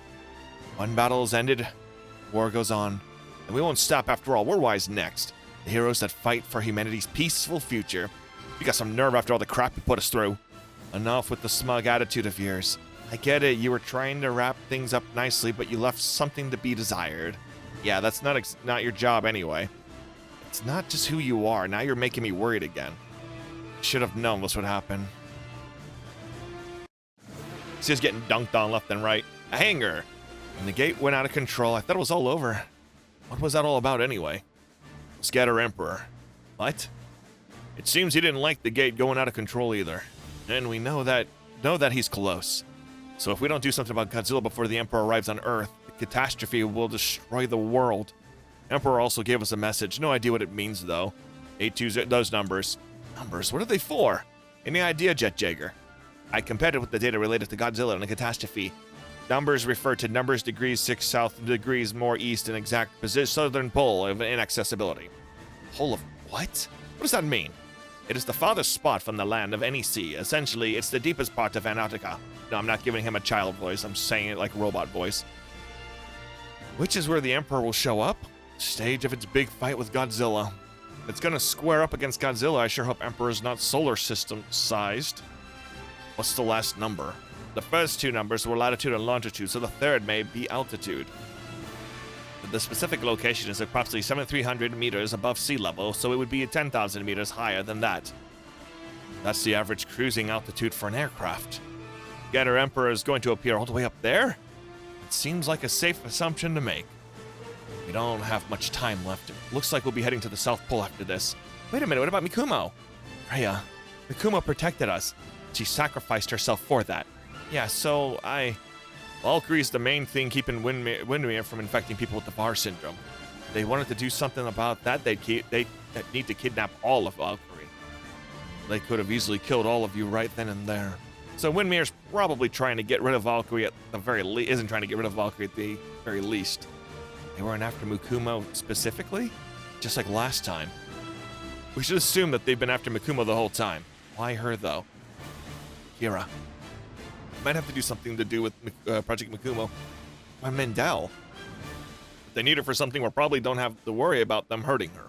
One battle is ended, war goes on, and we won't stop after all. We're wise next. The heroes that fight for humanity's peaceful future. You got some nerve after all the crap you put us through. Enough with the smug attitude of yours. I get it, you were trying to wrap things up nicely, but you left something to be desired. Yeah, that's not your job anyway. It's not just who you are. Now you're making me worried again. Should have known this would happen. He's just getting dunked on left and right. A hanger. And the gate went out of control. I thought it was all over. What was that all about anyway? Scatter Emperor. What? It seems he didn't like the gate going out of control either. And we know that he's close. So if we don't do something about Godzilla before the Emperor arrives on Earth, the catastrophe will destroy the world. Emperor also gave us a message. No idea what it means though. 820, those numbers. Numbers? What are they for? Any idea, Jet Jager? I compared it with the data related to Godzilla and the catastrophe. Numbers refer to numbers degrees 6 south, degrees more east, and exact position southern pole of inaccessibility. Pole of what? What does that mean? It is the farthest spot from the land of any sea. Essentially, it's the deepest part of Antarctica. No, I'm not giving him a child voice. I'm saying it like a robot voice. Which is where the Emperor will show up? Stage of its big fight with Godzilla. If it's gonna square up against Godzilla, I sure hope Emperor's not solar system sized. What's the last number? The first two numbers were latitude and longitude, so the third may be altitude. The specific location is approximately 7,300 meters above sea level, so it would be 10,000 meters higher than that. That's the average cruising altitude for an aircraft. Getter Emperor is going to appear all the way up there? It seems like a safe assumption to make. We don't have much time left. It looks like we'll be heading to the South Pole after this. Wait a minute, what about Mikumo? Freya, Mikumo protected us. She sacrificed herself for that. Yeah, so Valkyrie's the main thing keeping Windmere from infecting people with the Var syndrome. If they wanted to do something about that, they'd need to kidnap all of Valkyrie. They could have easily killed all of you right then and there. So Windmere's probably trying to get rid of Valkyrie at the very least. Isn't trying to get rid of Valkyrie at the very least. They weren't after Mikumo specifically? Just like last time. We should assume that they've been after Mikumo the whole time. Why her, though? Kira. Might have to do something to do with Project Mikumo. Why Mendel? If they need her for something, we probably don't have to worry about them hurting her.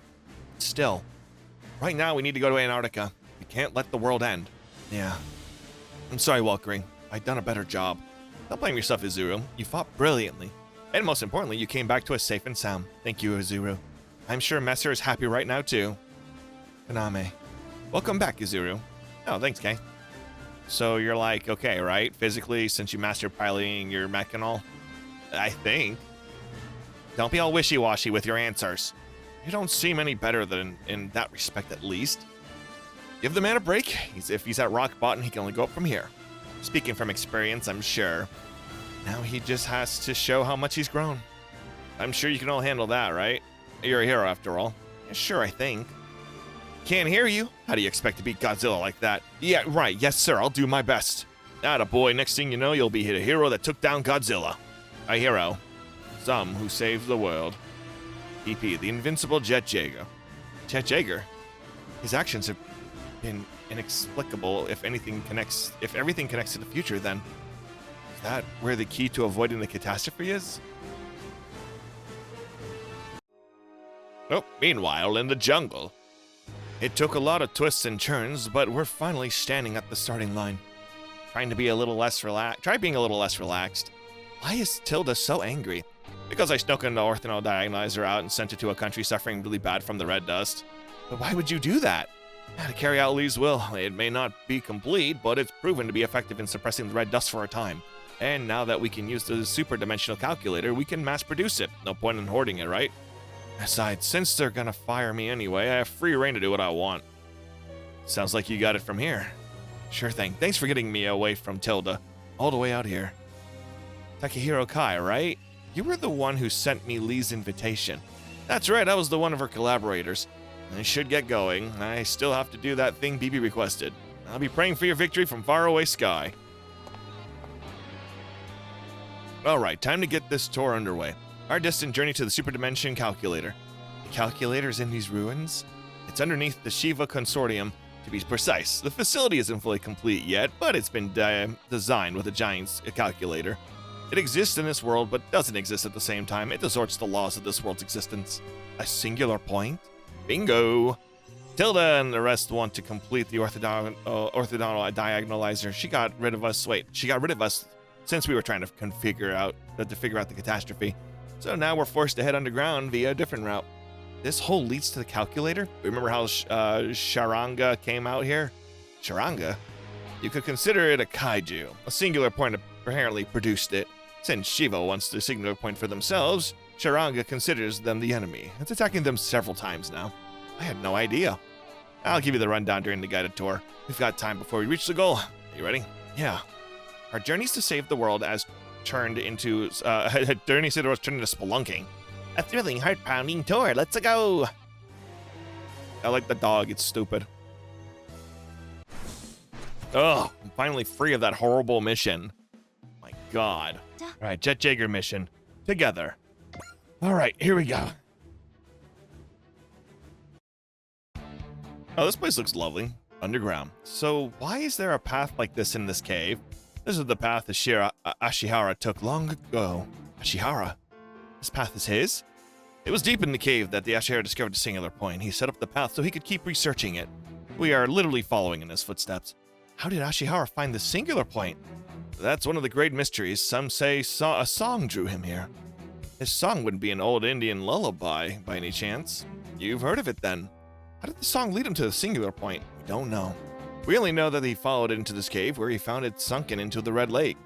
Still, right now we need to go to Antarctica. We can't let the world end. Yeah. I'm sorry, Valkyrie. I'd done a better job. Don't blame yourself, Izuru. You fought brilliantly. And most importantly, you came back to us safe and sound. Thank you, Izuru. I'm sure Messer is happy right now, too. Kaname. Welcome back, Izuru. Oh, thanks, Kay. So you're like, okay, right? Physically, since you mastered piloting your mech and all? I think. Don't be all wishy-washy with your answers. You don't seem any better than in that respect, at least. Give the man a break. If he's at rock bottom, he can only go up from here. Speaking from experience, I'm sure. Now he just has to show how much he's grown. I'm sure you can all handle that, right? You're a hero, after all. Yeah, sure, I think. Can't hear you. How do you expect to beat Godzilla like that? Yeah, right. Yes, sir. I'll do my best. Attaboy. Next thing you know, you'll be a hero that took down Godzilla. A hero. Some who saved the world. PP, the invincible Jet Jager. Jet Jager? His actions have been inexplicable. If everything connects to the future, then is that where the key to avoiding the catastrophe is? Oh, meanwhile, in the jungle. It took a lot of twists and turns, but we're finally standing at the starting line. Try being a little less relaxed. Why is Tilda so angry? Because I snuck an ortho diagonalizer out and sent it to a country suffering really bad from the red dust. But why would you do that? To carry out Lee's will. It may not be complete, but it's proven to be effective in suppressing the red dust for a time. And now that we can use the super-dimensional calculator, we can mass produce it. No point in hoarding it, right? Besides, since they're gonna fire me anyway, I have free reign to do what I want. Sounds like you got it from here. Sure thing. Thanks for getting me away from Tilda. All the way out here. Takahiro Kai, right? You were the one who sent me Lee's invitation. That's right, I was the one of her collaborators. I should get going. I still have to do that thing BB requested. I'll be praying for your victory from faraway sky. Alright, time to get this tour underway. Our distant journey to the Super Dimension Calculator. The calculator's in these ruins? It's underneath the Shiva Consortium, To be precise, the facility isn't fully complete yet, but it's been designed with a giant calculator. It exists in this world, but doesn't exist at the same time. It distorts the laws of this world's existence. A singular point? Bingo! Tilda and the rest want to complete the orthodontal diagonalizer. She got rid of us since we were trying to figure out the catastrophe. So now we're forced to head underground via a different route. This hole leads to the calculator? Remember how Sharanga came out here? Sharanga? You could consider it a kaiju. A singular point apparently produced it. Since Shiva wants the singular point for themselves, Sharanga considers them the enemy. It's attacking them several times now. I had no idea. I'll give you the rundown during the guided tour. We've got time before we reach the goal. Are you ready? Yeah. Our journeys to save the world turned into spelunking. A thrilling, heart-pounding tour. Let's go. I like the dog. It's stupid. Oh, I'm finally free of that horrible mission. My God. All right, Jet Jaeger mission. Together. All right, here we go. Oh, this place looks lovely. Underground. So why is there a path like this in this cave? This is the path Ashihara took long ago. Ashihara? This path is his? It was deep in the cave that the Ashihara discovered a singular point. He set up the path so he could keep researching it. We are literally following in his footsteps. How did Ashihara find the singular point? That's one of the great mysteries. Some say a song drew him here. His song wouldn't be an old Indian lullaby by any chance. You've heard of it then. How did the song lead him to the singular point? We don't know. We only know that he followed it into this cave where he found it sunken into the Red Lake.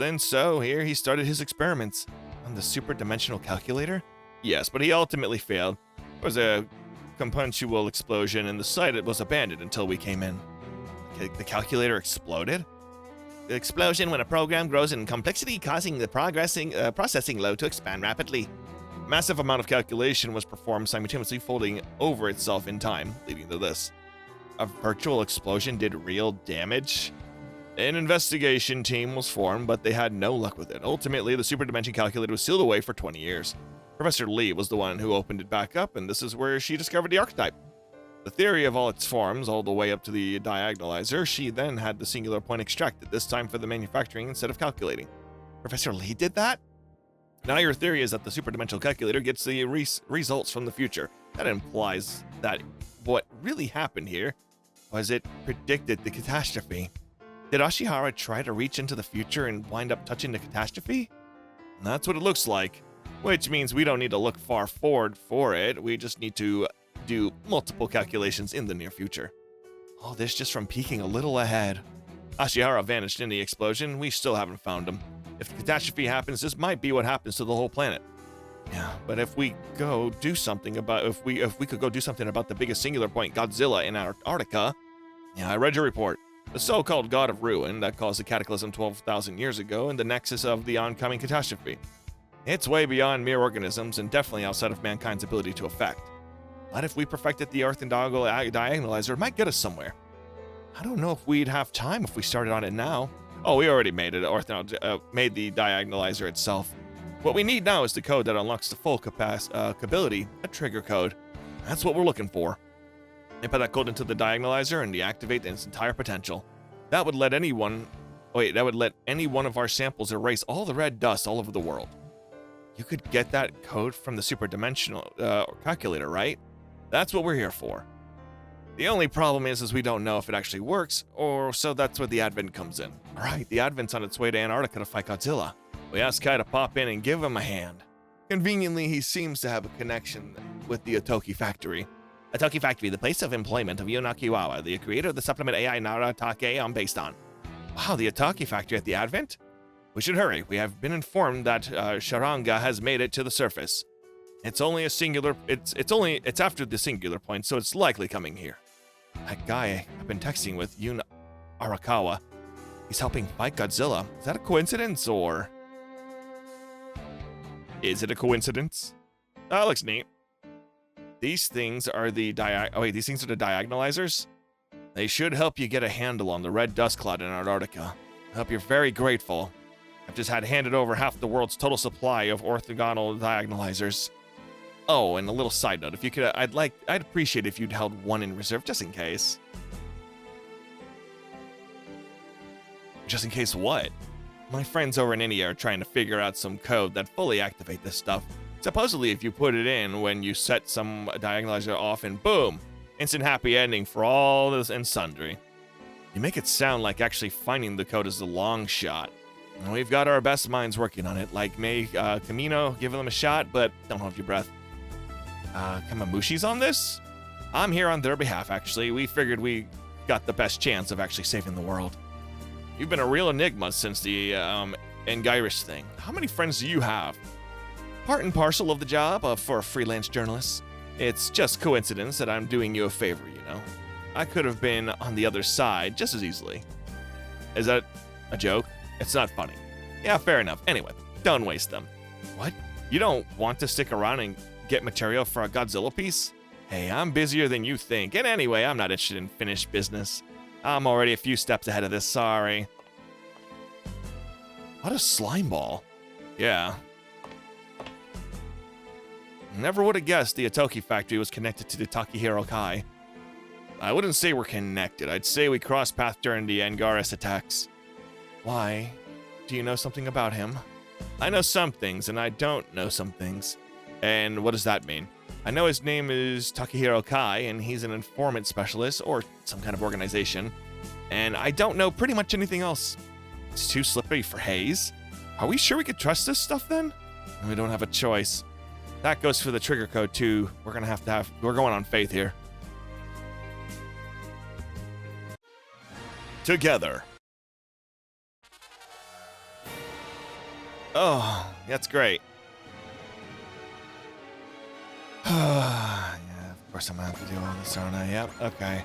And so here he started his experiments. On the super-dimensional calculator? Yes, but he ultimately failed. There was a compunctual explosion and the site was abandoned until we came in. The calculator exploded? The explosion when a program grows in complexity, causing the processing load to expand rapidly. A massive amount of calculation was performed simultaneously folding over itself in time, leading to this. A virtual explosion did real damage? An investigation team was formed, but they had no luck with it. Ultimately, the super dimension calculator was sealed away for 20 years. Professor Lee was the one who opened it back up, and this is where she discovered the archetype. The theory of all its forms, all the way up to the diagonalizer, she then had the singular point extracted, this time for the manufacturing instead of calculating. Professor Lee did that? Now your theory is that the superdimensional calculator gets the results from the future. That implies that what really happened here was it predicted the catastrophe. Did Ashihara try to reach into the future and wind up touching the catastrophe? And that's what it looks like, which means we don't need to look far forward for it. We just need to do multiple calculations in the near future. All this just from peeking a little ahead. Ashihara vanished in the explosion. We still haven't found him. If the catastrophe happens, this might be what happens to the whole planet. Yeah, but if we could go do something about the biggest singular point, Godzilla, in Antarctica. Yeah, I read your report. The so-called God of Ruin that caused the cataclysm 12,000 years ago and the nexus of the oncoming catastrophe. It's way beyond mere organisms and definitely outside of mankind's ability to affect. But if we perfected the orthodontal diagonalizer, it might get us somewhere. I don't know if we'd have time if we started on it now. Oh, we already made it. Made the diagonalizer itself. What we need now is the code that unlocks the full capability, a trigger code. That's what we're looking for. Input that code into the diagonalizer and deactivate its entire potential. That would let any one of our samples erase all the red dust all over the world. You could get that code from the superdimensional calculator, right? That's what we're here for. The only problem is we don't know if it actually works, or so that's where the Advent comes in. All right, the Advent's on its way to Antarctica to fight Godzilla. We asked Kai to pop in and give him a hand. Conveniently, he seems to have a connection with the Otoki factory. Otoki Factory, the place of employment of Yonakiwawa, the creator of the supplement AI Naratake I'm based on. Wow, the Otoki factory at the Advent? We should hurry. We have been informed that Sharanga has made it to the surface. It's only a singular. It's after the singular point, so it's likely coming here. That guy I've been texting with, Yun Arakawa, he's helping fight Godzilla. Is that a coincidence, or is it a coincidence? That looks neat. These things are the diagonalizers. They should help you get a handle on the red dust cloud in Antarctica. I hope you're very grateful. I've just had handed over half the world's total supply of orthogonal diagonalizers. Oh, and a little side note, if you could, I'd appreciate if you'd held one in reserve just in case. Just in case what? My friends over in India are trying to figure out some code that fully activate this stuff. Supposedly, if you put it in when you set some diagonalizer off and boom, instant happy ending for all this and sundry. You make it sound like actually finding the code is a long shot. We've got our best minds working on it, like Camino, give them a shot, but don't hold your breath. Kamamushi's on this? I'm here on their behalf, actually. We figured we got the best chance of actually saving the world. You've been a real enigma since the Engirish thing. How many friends do you have? Part and parcel of the job for a freelance journalist. It's just coincidence that I'm doing you a favor, you know. I could have been on the other side just as easily. Is that a joke? It's not funny. Yeah, fair enough. Anyway, don't waste them. What? You don't want to stick around and get material for a Godzilla piece? Hey, I'm busier than you think. And anyway, I'm not interested in finished business. I'm already a few steps ahead of this, sorry. What a slime ball. Yeah. Never would have guessed the Itoki factory was connected to the Takahiro Kai. I wouldn't say we're connected. I'd say we crossed paths during the Angaris attacks. Why? Do you know something about him? I know some things, and I don't know some things. And what does that mean? I know his name is Takahiro Kai, and he's an informant specialist, or some kind of organization. And I don't know pretty much anything else. It's too slippery for Hayes. Are we sure we could trust this stuff, then? We don't have a choice. That goes for the trigger code, too. We're going on faith here. Together. Oh, that's great. Yeah, of course I'm gonna have to do all this, aren't I? Yep, okay.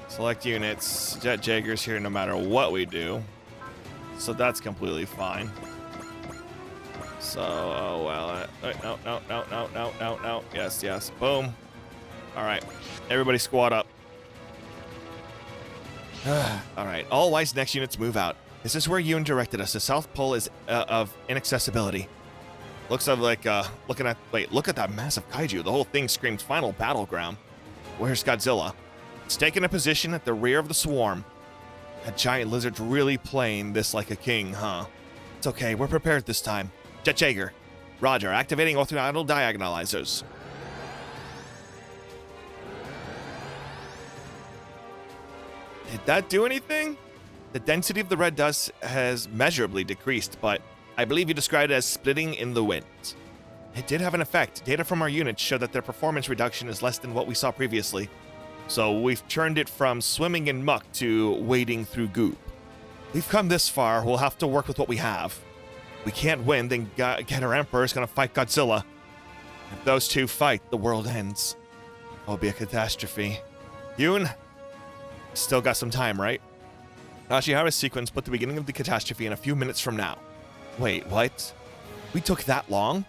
Select units. Jet Jaeger's here no matter what we do. So that's completely fine. So, oh well. No. Yes. Boom. Alright. Everybody squad up. Alright. All Wise next units move out. This is where Yoon directed us. The South Pole is of inaccessibility. Looks like, look at that massive kaiju. The whole thing screams final battleground. Where's Godzilla? It's taking a position at the rear of the swarm. That giant lizard's really playing this like a king, huh? It's okay, we're prepared this time. Jet Jaeger. Roger, activating orthogonal diagonalizers. Did that do anything? The density of the red dust has measurably decreased, but I believe you described it as splitting in the wind. It did have an effect. Data from our units show that their performance reduction is less than what we saw previously. So we've turned it from swimming in muck to wading through goop. We've come this far, we'll have to work with what we have. We can't win, then our Emperor's gonna fight Godzilla. If those two fight, the world ends. It'll be a catastrophe. Yoon, still got some time, right? Ashihara's sequence put the beginning of the catastrophe in a few minutes from now. Wait, what? We took that long?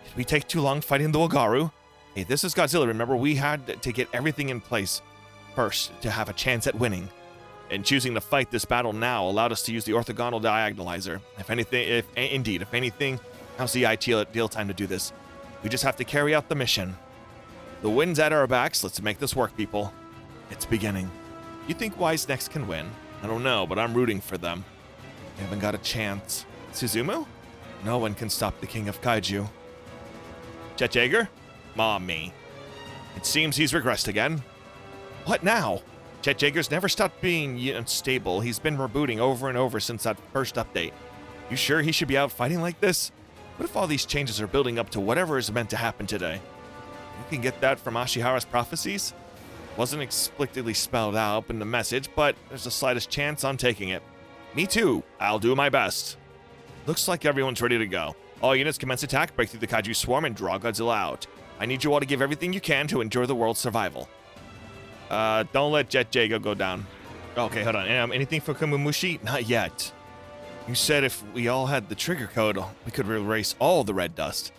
Did we take too long fighting the Wagaru? Hey, this is Godzilla. Remember, we had to get everything in place first to have a chance at winning. And choosing to fight this battle now allowed us to use the orthogonal diagonalizer. If anything, now's the ideal time to do this. We just have to carry out the mission. The wind's at our backs. Let's make this work, people. It's beginning. You think Wise Next can win? I don't know, but I'm rooting for them. They haven't got a chance. Suzumu? No one can stop the king of kaiju. Jet Jaeger? Mommy. It seems he's regressed again. What now? Jet Jaeger's never stopped being unstable. He's been rebooting over and over since that first update. You sure he should be out fighting like this? What if all these changes are building up to whatever is meant to happen today? You can get that from Ashihara's prophecies? Wasn't explicitly spelled out in the message, but there's the slightest chance on taking it. Me too. I'll do my best. Looks like everyone's ready to go. All units commence attack, break through the kaiju swarm, and draw Godzilla out. I need you all to give everything you can to ensure the world's survival. Don't let Jet Jaeger go down. Okay, hold on. Anything for Kamamushi? Not yet. You said if we all had the trigger code, we could erase all the red dust.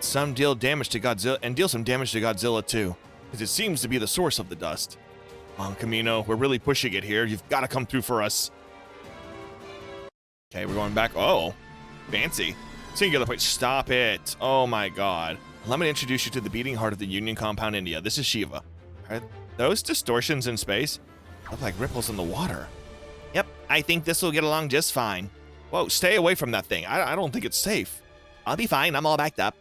Some deal damage to Godzilla, and deal some damage to Godzilla too, because it seems to be the source of the dust. Come on, Camino, we're really pushing it here. You've got to come through for us. Okay, we're going back. Oh, fancy. Singular point. Stop it. Oh my god. Let me introduce you to the beating heart of the Union Compound, India. This is Shiva. Are those distortions in space? Look like ripples in the water. Yep, I think this will get along just fine. Whoa, stay away from that thing. I don't think it's safe. I'll be fine, I'm all backed up.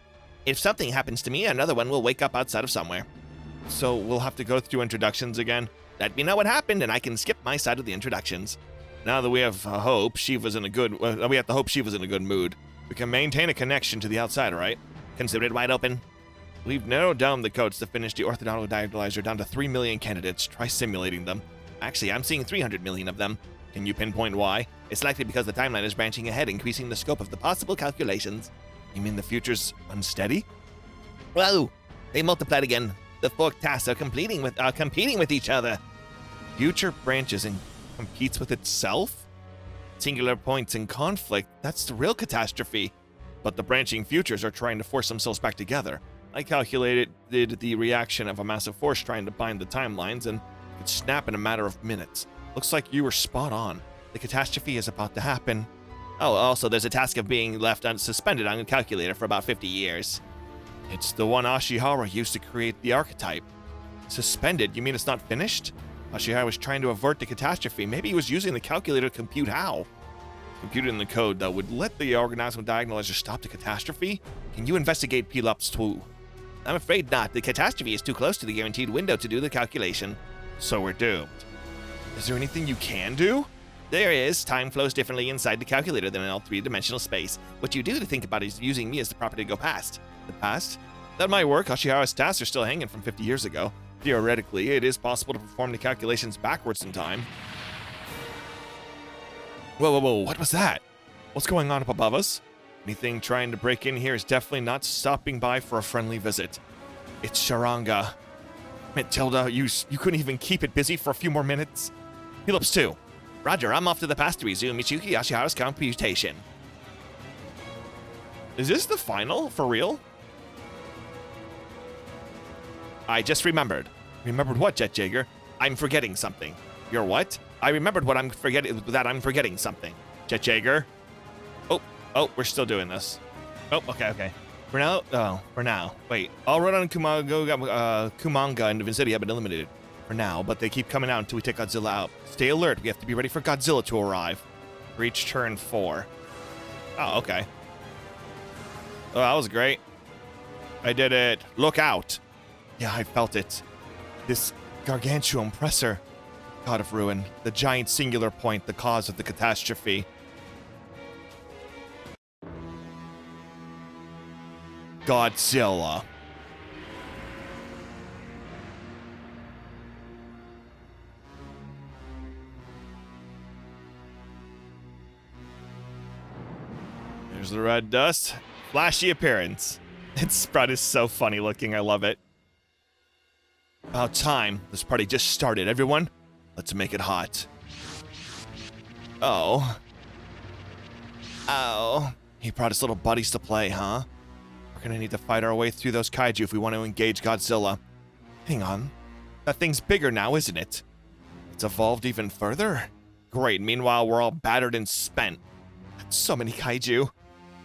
If something happens to me, another one will wake up outside of somewhere. So we'll have to go through introductions again? Let me know what happened, and I can skip my side of the introductions. Now that we have hope, Shiva's in a good... we have to hope Shiva's in a good mood. We can maintain a connection to the outside, right? Consider it wide open. We've narrowed down the codes to finish the orthodontal diagonalizer down to 3 million candidates. Try simulating them. Actually, I'm seeing 300 million of them. Can you pinpoint why? It's likely because the timeline is branching ahead, increasing the scope of the possible calculations. You mean the future's unsteady? Whoa! They multiplied again. The forked tasks are competing with each other. Future branches and competes with itself? Singular points in conflict, that's the real catastrophe. But the branching futures are trying to force themselves back together. I calculated the reaction of a massive force trying to bind the timelines, and it could snap in a matter of minutes. Looks like you were spot on. The catastrophe is about to happen. Oh, also there's a task of being left suspended on a calculator for about 50 years. It's the one Ashihara used to create the archetype. Suspended? You mean it's not finished? Ashihara was trying to avert the catastrophe. Maybe he was using the calculator to compute how. Computed in the code that would let the orgasmal diagonalizer stop the catastrophe? Can you investigate Pelops too? I'm afraid not. The catastrophe is too close to the guaranteed window to do the calculation. So we're doomed. Is there anything you can do? There is. Time flows differently inside the calculator than in all three-dimensional space. What you do to think about is using me as the property to go past. The past? That might work. Ashihara's tasks are still hanging from 50 years ago. Theoretically, it is possible to perform the calculations backwards in time. Whoa, whoa, whoa, what was that? What's going on up above us? Anything trying to break in here is definitely not stopping by for a friendly visit. It's Sharanga. Matilda, you couldn't even keep it busy for a few more minutes? Pelops too. Roger, I'm off to the past to resume Michuki Ashihara's computation. Is this the final? For real? I just remembered. Remembered what, Jet Jaeger? I'm forgetting something. You're what? I remembered what I'm forgetting, that I'm forgetting something. Jet Jaeger? Oh, we're still doing this. Oh, okay. For now. Wait, all Rodan and Kumanga and Vincity have been eliminated. For now, but they keep coming out until we take Godzilla out. Stay alert, we have to be ready for Godzilla to arrive. Reach turn 4. Oh, okay. Oh, that was great. I did it. Look out. Yeah, I felt it. This gargantuan presser. God of Ruin. The giant singular point, the cause of the catastrophe. Godzilla. There's the red dust. Flashy appearance. Its spread is so funny looking. I love it. About time. This party just started. Everyone, let's make it hot. Oh. He brought his little buddies to play, huh? We're gonna need to fight our way through those kaiju if we want to engage Godzilla. Hang on. That thing's bigger now, isn't it? It's evolved even further? Great. Meanwhile, we're all battered and spent. That's so many kaiju.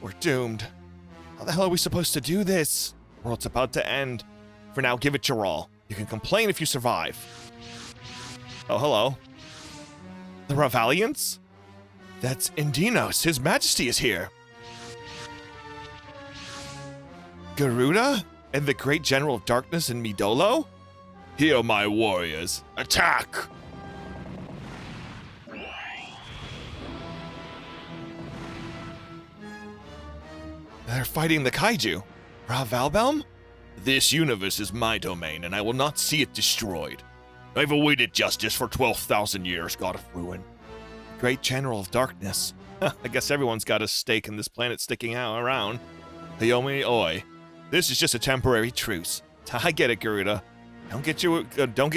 We're doomed. How the hell are we supposed to do this? The world's about to end. For now, give it your all. You can complain if you survive. Oh, hello. The Ravalians? That's Indinos. His Majesty is here. Garuda? And the Great General of Darkness in Midolo? Hear my warriors. Attack! They're fighting the kaiju. Ravalbelm? This universe is my domain, and I will not see it destroyed. I've awaited justice for 12,000 years, God of Ruin. Great General of Darkness. I guess everyone's got a stake in this planet sticking out around. Hayomi Oi. This is just a temporary truce. I get it, Garuda. Don't get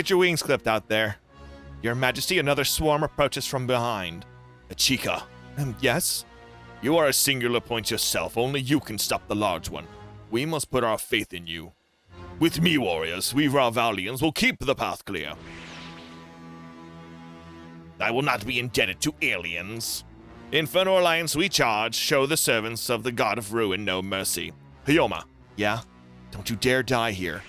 your wings clipped out there. Your Majesty, another swarm approaches from behind. Achika. Yes? You are a singular point yourself. Only you can stop the large one. We must put our faith in you. With me, warriors, we Ravalians will keep the path clear. I will not be indebted to aliens. Inferno Alliance, we charge. Show the servants of the God of Ruin no mercy. Hyoma. Yeah? Don't you dare die here.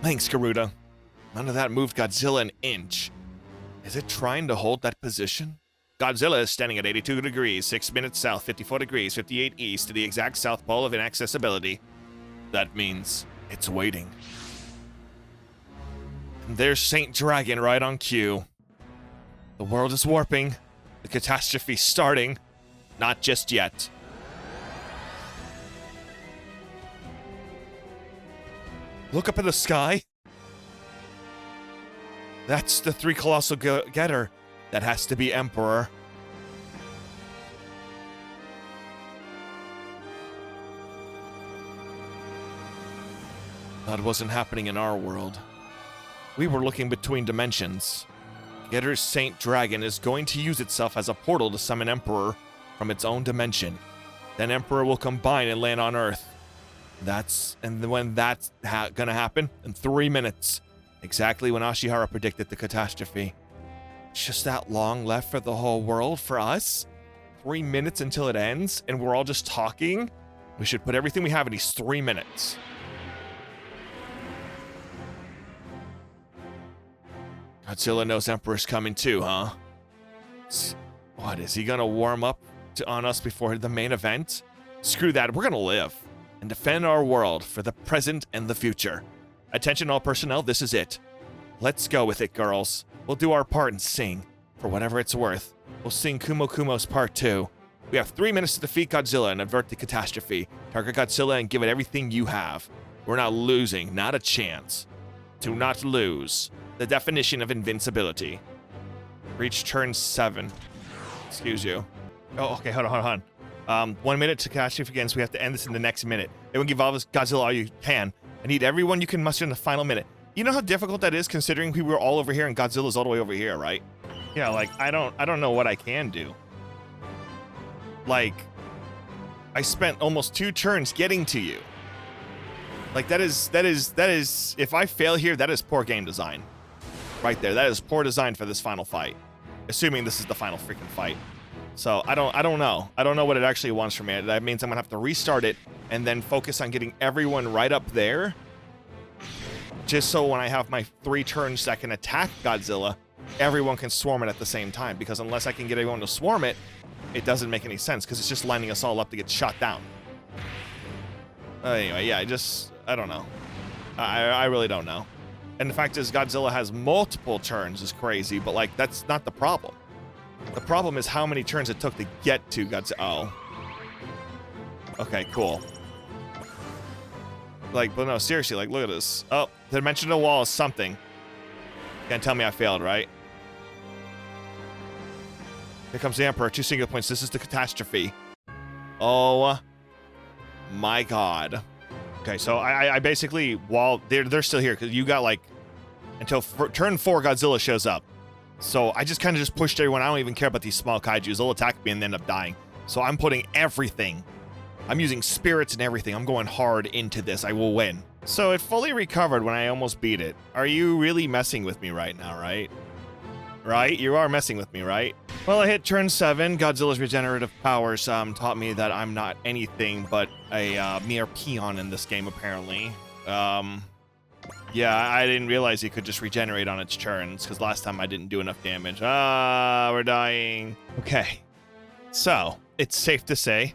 Thanks, Garuda. None of that moved Godzilla an inch. Is it trying to hold that position? Godzilla is standing at 82 degrees, 6 minutes south, 54 degrees, 58 east to the exact south pole of inaccessibility. That means it's waiting. And there's Saint Dragon right on cue. The world is warping. The catastrophe's starting. Not just yet. Look up at the sky. That's the three colossal getter. That has to be Emperor. That wasn't happening in our world. We were looking between dimensions. Getter's Saint Dragon is going to use itself as a portal to summon Emperor from its own dimension. Then Emperor will combine and land on Earth. When that's gonna happen? In 3 minutes. Exactly when Ashihara predicted the catastrophe. Just that long left for the whole world for us? 3 minutes until it ends, and we're all just talking? We should put everything we have in these 3 minutes. Godzilla knows Emperor's coming too, huh? What, is he gonna warm up on us before the main event? Screw that, we're gonna live and defend our world for the present and the future. Attention all personnel, this is it. Let's go with it, girls. We'll do our part and sing. For whatever it's worth, we'll sing Kumo Kumo's part 2. We have 3 minutes to defeat Godzilla and avert the catastrophe. Target Godzilla and give it everything you have. We're not losing, not a chance. Do not lose. The definition of invincibility. Reach turn 7. Excuse you. Oh, okay, hold on. 1 minute to catastrophe again, so we have to end this in the next minute. Everyone give all this Godzilla all you can. I need everyone you can muster in the final minute. You know how difficult that is considering we were all over here and Godzilla's all the way over here, right? Yeah, like, I don't know what I can do. Like, I spent almost 2 turns getting to you. Like, that is, if I fail here, that is poor game design. Right there, that is poor design for this final fight. Assuming this is the final freaking fight. So, I don't know. I don't know what it actually wants from me. That means I'm gonna have to restart it and then focus on getting everyone right up there. Just so when I have my 3 turns that can attack Godzilla, everyone can swarm it at the same time. Because unless I can get everyone to swarm it, it doesn't make any sense because it's just lining us all up to get shot down. Anyway, yeah, I don't know. I really don't know. And the fact is, Godzilla has multiple turns is crazy, but, like, that's not the problem. The problem is how many turns it took to get to Godzilla. Oh. Okay, cool. Like, but no, seriously, like, look at this. Oh, the dimensional wall is something. Can't tell me I failed, right? Here comes the Emperor, 2 single points. This is the catastrophe. Oh my god. Okay, so I basically, while they're still here, because you got, like, until turn 4 Godzilla shows up. So I just kind of just pushed everyone. I don't even care about these small kaijus. They'll attack me and end up dying. So I'm putting everything. I'm using spirits and everything. I'm going hard into this. I will win. So it fully recovered when I almost beat it. Are you really messing with me right now, right? Right? You are messing with me, right? Well, I hit turn 7. Godzilla's regenerative powers taught me that I'm not anything but a mere peon in this game, apparently. Yeah, I didn't realize he could just regenerate on its turns, because last time I didn't do enough damage. Ah, we're dying. Okay. So, it's safe to say,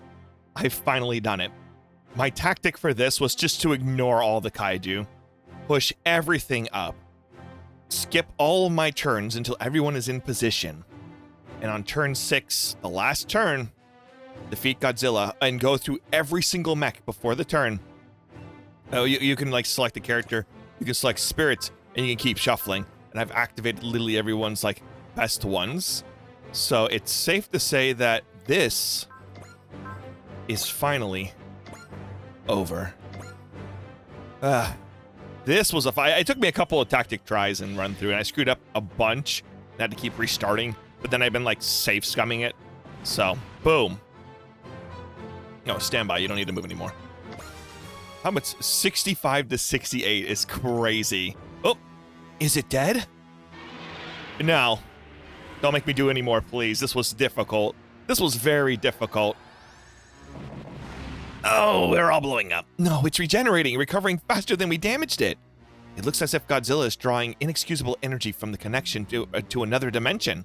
I've finally done it. My tactic for this was just to ignore all the kaiju, push everything up, skip all of my turns until everyone is in position, and on turn 6, the last turn, defeat Godzilla and go through every single mech before the turn. Oh, you can, like, select a character, you can select spirits, and you can keep shuffling, and I've activated literally everyone's, like, best ones. So it's safe to say that this is finally over. This was a fight. It took me a couple of tactic tries and run through, and I screwed up a bunch and had to keep restarting, but then I've been, like, safe scumming it. So, boom. No, stand by. You don't need to move anymore. How much? 65 to 68 is crazy. Oh, is it dead? No. Don't make me do any more, please. This was difficult. This was very difficult. Oh, we're all blowing up. No, it's regenerating, recovering faster than we damaged it. It looks as if Godzilla is drawing inexcusable energy from the connection to another dimension.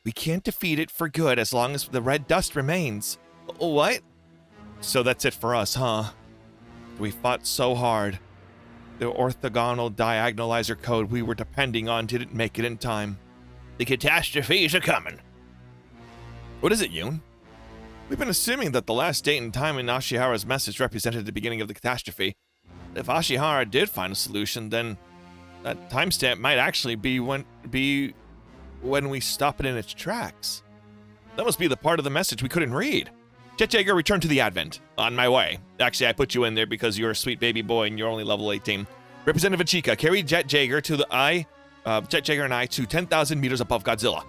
We can't defeat it for good as long as the red dust remains. What? So that's it for us, huh? We fought so hard. The orthogonal diagonalizer code we were depending on didn't make it in time. The catastrophes are coming. What is it, Yoon? We've been assuming that the last date and time in Ashihara's message represented the beginning of the catastrophe. If Ashihara did find a solution, then that timestamp might actually be when we stop it in its tracks. That must be the part of the message we couldn't read. Jet Jaeger, return to the Advent. On my way. Actually, I put you in there because you're a sweet baby boy and you're only level 18. Representative Chica, carry Jet Jaeger to Jet Jaeger and I to 10,000 meters above Godzilla.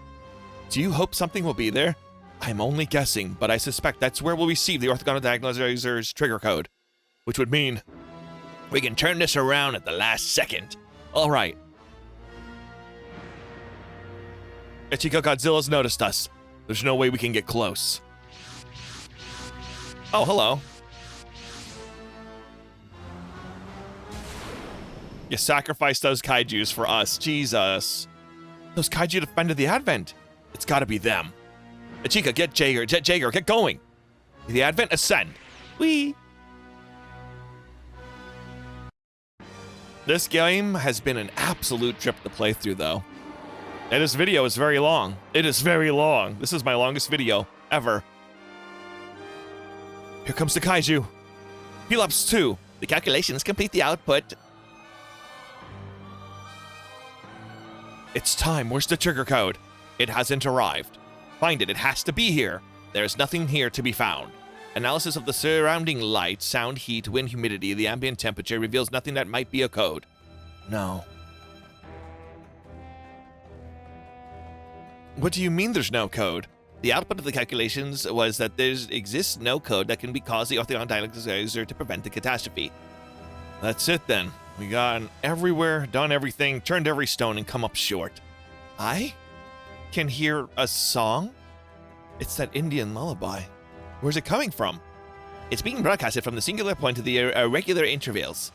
Do you hope something will be there? I'm only guessing, but I suspect that's where we'll receive the orthogonal diagonalizer's trigger code. Which would mean we can turn this around at the last second. All right. Ichiko, Godzilla's noticed us. There's no way we can get close. Oh, hello. You sacrificed those kaijus for us. Jesus. Those kaiju defended the Advent. It's gotta be them. Ichika, Jet Jaeger, get going. The Advent, ascend. Whee! This game has been an absolute trip to play through, though. And this video is very long. It is very long. This is my longest video ever. Here comes the kaiju. Pelops 2. The calculations complete the output. It's time. Where's the trigger code? It hasn't arrived. Find it. It has to be here. There's nothing here to be found. Analysis of the surrounding light, sound, heat, wind, humidity, the ambient temperature reveals nothing that might be a code. No. What do you mean there's no code? The output of the calculations was that there exists no code that can be caused the orthogonal diagonalizer to prevent the catastrophe. That's it then. We gone everywhere, done everything, turned every stone, and come up short. I can hear a song? It's that Indian lullaby. Where's it coming from? It's being broadcasted from the singular point to the irregular intervals.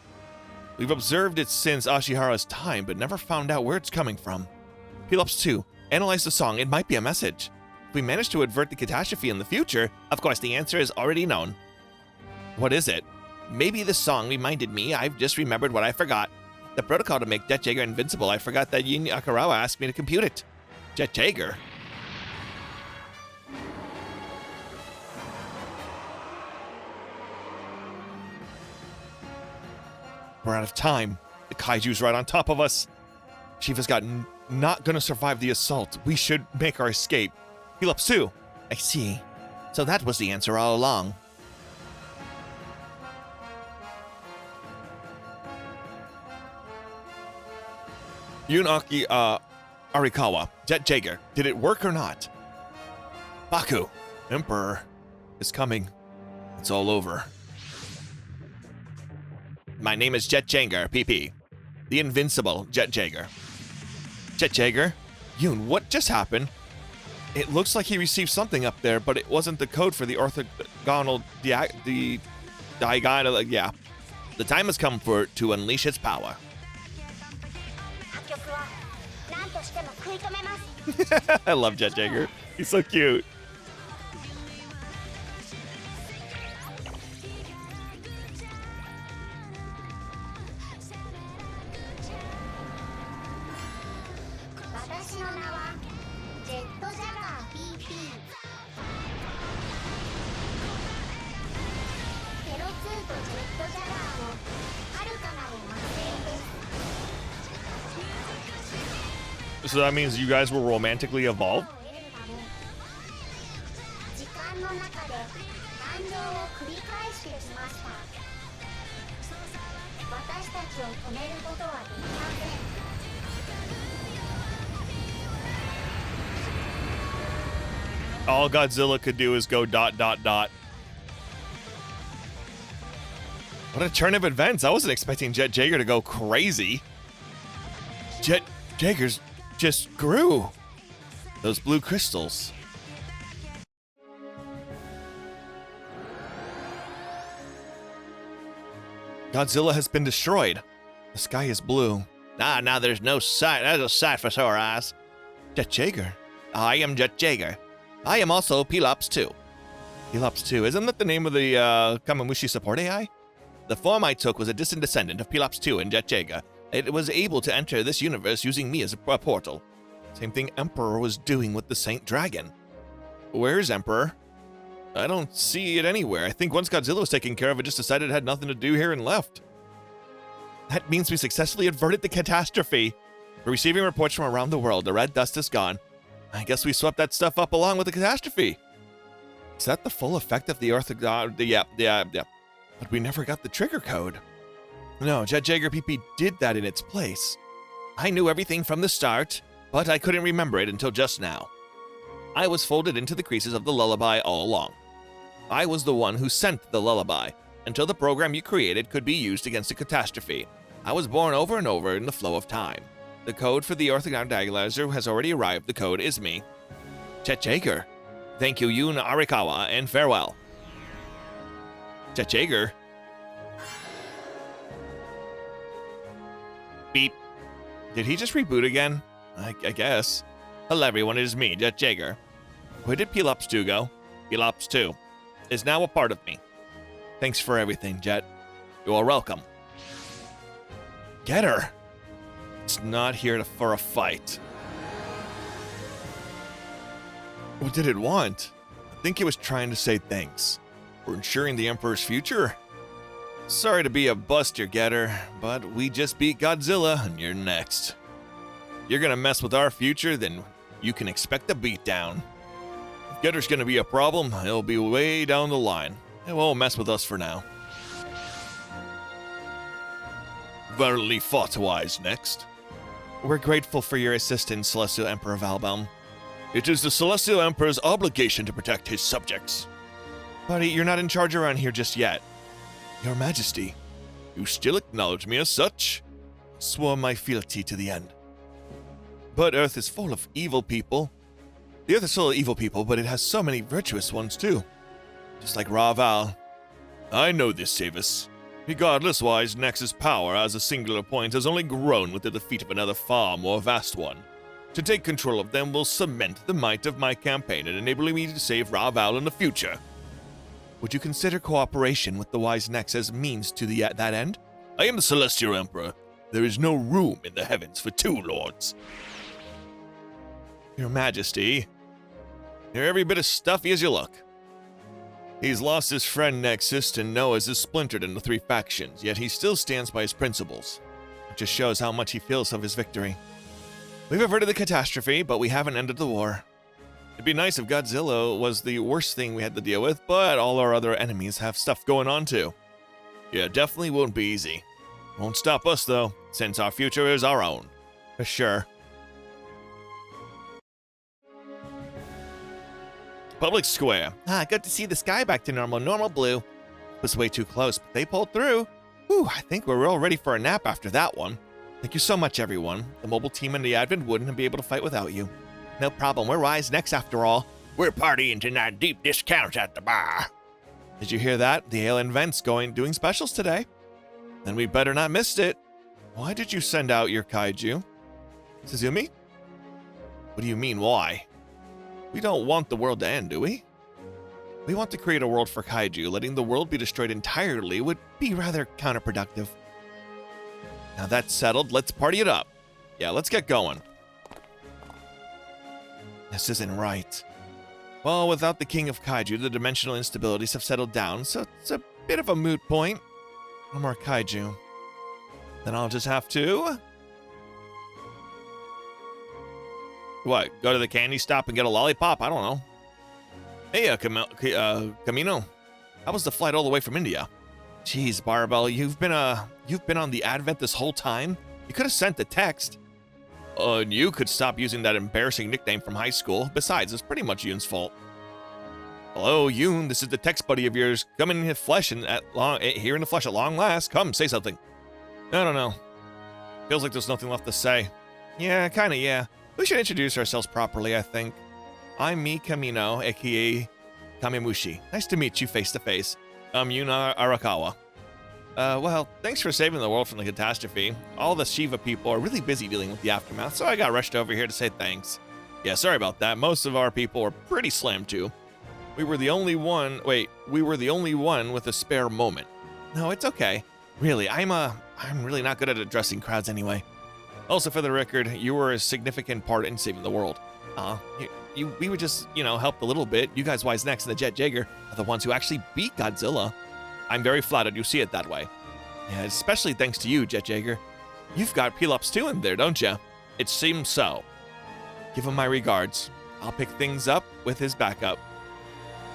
We've observed it since Ashihara's time, but never found out where it's coming from. Pelops 2, analyze the song. It might be a message. If we manage to avert the catastrophe in the future, of course, the answer is already known. What is it? Maybe the song reminded me. I've just remembered what I forgot. The protocol to make Jet Jaeger invincible. I forgot that Yin Akarawa asked me to compute it. Jet Jaeger? We're out of time. The kaiju's right on top of us. Shiva's not gonna survive the assault. We should make our escape. Pelops 2. I see. So that was the answer all along. Yunaki, Arikawa, Jet Jaeger, did it work or not? Baku, Emperor, is coming. It's all over. My name is Jet Jaeger, PP. The invincible Jet Jaeger. Jet Jaeger? Yoon, what just happened? It looks like he received something up there, but it wasn't the code for the orthogonal diagonal. Yeah. The time has come for it to unleash its power. I love Jet Jaeger. He's so cute. So that means you guys will romantically evolve? All Godzilla could do is go ... What a turn of events. I wasn't expecting Jet Jaeger to go crazy. Jet Jaeger's just grew. Those blue crystals. Godzilla has been destroyed. The sky is blue. Now there's no sight. There's a sight for sore eyes. Jet Jaeger. I am Jet Jaeger. I am also Pelops 2. Pelops 2. Isn't that the name of the Kamamushi support AI? The form I took was a distant descendant of Pelops 2 and Jet Jaeger. It was able to enter this universe using me as a portal. Same thing Emperor was doing with the Saint Dragon. Where's Emperor? I don't see it anywhere. I think once Godzilla was taken care of, it just decided it had nothing to do here and left. That means we successfully averted the catastrophe. We're receiving reports from around the world. The red dust is gone. I guess we swept that stuff up along with the catastrophe. Is that the full effect of the Earth? Yeah. But we never got the trigger code. No, Jet Jaeger PP did that in its place. I knew everything from the start, but I couldn't remember it until just now. I was folded into the creases of the lullaby all along. I was the one who sent the lullaby, until the program you created could be used against a catastrophe. I was born over and over in the flow of time. The code for the orthogonal diagonalizer has already arrived. The code is me. Jet Jaeger. Thank you, Yun Arikawa, and farewell. Jet Jaeger? Beep. Did he just reboot again? I guess. Hello everyone, it is me, Jet Jaeger. Where did Pelops 2 go? Pelops 2 is now a part of me. Thanks for everything, Jet. You are welcome. Get her. It's not here for a fight. What did it want? I think it was trying to say thanks for ensuring the Emperor's future. Sorry to be a buster, Getter, but we just beat Godzilla and you're next. You're gonna mess with our future, then you can expect a beatdown. If Getter's gonna be a problem, it'll be way down the line. It won't mess with us for now. Verily fought wise next. We're grateful for your assistance, Celestial Emperor Valbaum. It is the Celestial Emperor's obligation to protect his subjects. Buddy, you're not in charge around here just yet. Your Majesty, you still acknowledge me as such? Swore my fealty to the end. But Earth is full of evil people. The Earth is full of evil people, but it has so many virtuous ones too. Just like Raval. I know this, Savis. Regardless wise, Nex's power as a singular point has only grown with the defeat of another far more vast one. To take control of them will cement the might of my campaign and enable me to save Raval in the future. Would you consider cooperation with the wise Nex as means to that end? I am the Celestial Emperor. There is no room in the heavens for two lords. Your Majesty, you're every bit as stuffy as you look. He's lost his friend Nexus, and Noah's is splintered into 3 factions, yet he still stands by his principles. It just shows how much he feels of his victory. We've averted the catastrophe, but we haven't ended the war. It'd be nice if Godzilla was the worst thing we had to deal with, but all our other enemies have stuff going on too. Yeah, definitely won't be easy. Won't stop us though, since our future is our own. For sure. Public Square. Good to see the sky back to normal blue. It was way too close, but they pulled through. Whew, I think we're all ready for a nap after that one. Thank you so much, everyone. The mobile team and the Advent wouldn't be able to fight without you. No problem, we're Wise Next after all. We're partying tonight, deep discounts at the bar. Did you hear that? The Alien Vent's doing specials today. Then we better not miss it. Why did you send out your kaiju? Suzumi? What do you mean, why? We don't want the world to end, do we? We want to create a world for kaiju. Letting the world be destroyed entirely would be rather counterproductive. Now that's settled, let's party it up. Yeah, let's get going. This isn't right. Well, without the King of Kaiju, the dimensional instabilities have settled down, so it's a bit of a moot point. No more kaiju. Then I'll just have to... What, go to the candy stop and get a lollipop? I don't know. Hey, Camino. How was the flight all the way from India? Jeez, Barbell, you've been on the Advent this whole time? You could have sent the text. And you could stop using that embarrassing nickname from high school. Besides, it's pretty much Yoon's fault. Hello, Yoon. This is the text buddy of yours. Come in the flesh and here in the flesh at long last. Come, say something. I don't know. Feels like there's nothing left to say. Yeah, kinda, yeah. We should introduce ourselves properly, I think. I'm me, Camino, aka Kamemushi. Nice to meet you face to face. I'm Yuna Arakawa. Well, thanks for saving the world from the catastrophe. All the Shiva people are really busy dealing with the aftermath, so I got rushed over here to say thanks. Yeah, sorry about that. Most of our people were pretty slammed too. We were the only one with a spare moment. No, it's okay. Really, I'm really not good at addressing crowds anyway. Also, for the record, you were a significant part in saving the world. We would just, helped a little bit. You guys, Wise Next and the Jet Jaeger, are the ones who actually beat Godzilla. I'm very flattered you see it that way. Yeah, especially thanks to you, Jet Jaeger. You've got Pelops too in there, don't you? It seems so. Give him my regards. I'll pick things up with his backup.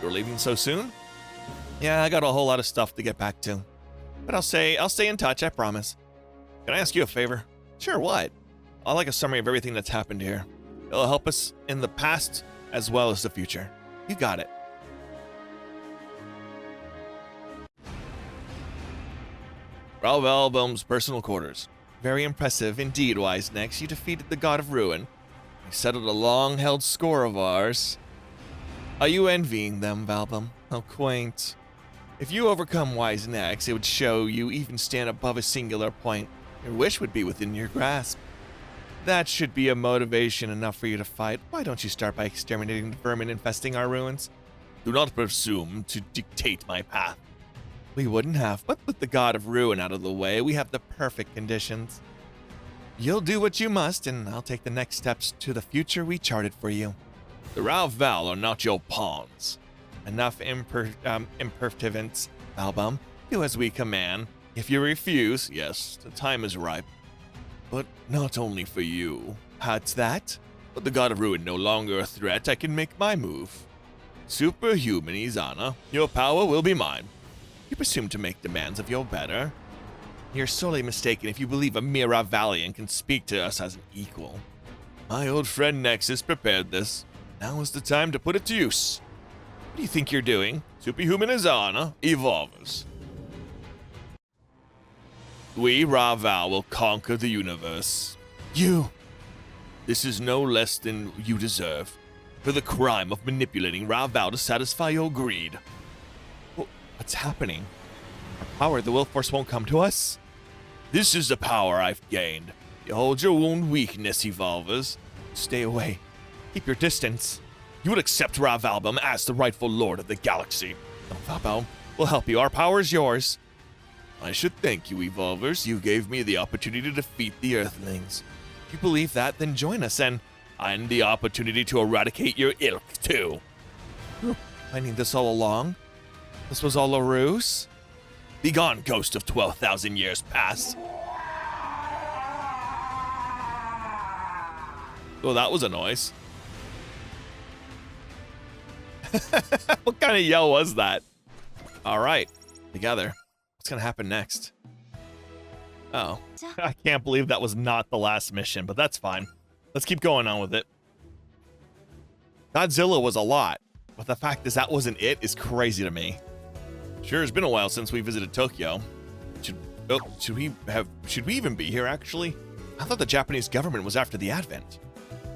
You're leaving so soon? Yeah, I got a whole lot of stuff to get back to. But I'll stay in touch, I promise. Can I ask you a favor? Sure, what? I'd like a summary of everything that's happened here. It'll help us in the past as well as the future. You got it. Ralph Album's personal quarters. Very impressive indeed, Wise Next. You defeated the God of Ruin. You settled a long-held score of ours. Are you envying them, Valbum? How quaint. If you overcome Wise Next, it would show you even stand above a singular point. Your wish would be within your grasp. That should be a motivation enough for you to fight. Why don't you start by exterminating the vermin infesting our ruins? Do not presume to dictate my path. We wouldn't have, but with the God of Ruin out of the way, we have the perfect conditions. You'll do what you must, and I'll take the next steps to the future we charted for you. The Rao Val are not your pawns. Enough impertinence, Valbum. Do as we command. If you refuse, yes, the time is ripe. But not only for you. What's that? With the God of Ruin no longer a threat, I can make my move. Superhuman Izana, your power will be mine. You presume to make demands of your better. You're sorely mistaken if you believe a mere Ravalian can speak to us as an equal. My old friend Nexus prepared this. Now is the time to put it to use. What do you think you're doing? Superhuman Izana evolves. We, Raval, will conquer the universe. You! This is no less than you deserve, for the crime of manipulating Raval to satisfy your greed. What's happening? Our power, the will force won't come to us? This is the power I've gained. Behold your own weakness, Evolvers. Stay away. Keep your distance. You would accept Ravalbum as the rightful lord of the galaxy. No, Valbum, we'll help you. Our power is yours. I should thank you, Evolvers. You gave me the opportunity to defeat the Earthlings. If you believe that, then join us and the opportunity to eradicate your ilk, too. You were planning this all along? This was all a ruse? Begone, ghost of 12,000 years past. Oh, that was a noise. What kind of yell was that? All right, together. What's gonna happen next? Oh, I can't believe that was not the last mission, but that's fine. Let's keep going on with it. Godzilla was a lot, but the fact is that wasn't it is crazy to me. Sure, it's been a while since we visited Tokyo. Should we even be here, actually? I thought the Japanese government was after the Advent.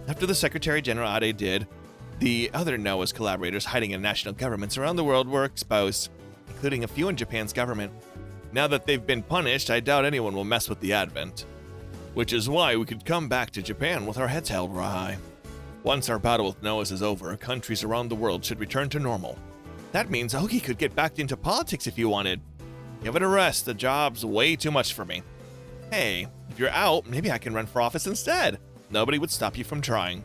After the Secretary General Ade did, the other NOAA's collaborators hiding in national governments around the world were exposed, including a few in Japan's government. Now that they've been punished, I doubt anyone will mess with the Advent. Which is why we could come back to Japan with our heads held high. Once our battle with NOAA's is over, countries around the world should return to normal. That means Ogi could get back into politics if you wanted. Give it a rest, the job's way too much for me. Hey, if you're out, maybe I can run for office instead. Nobody would stop you from trying.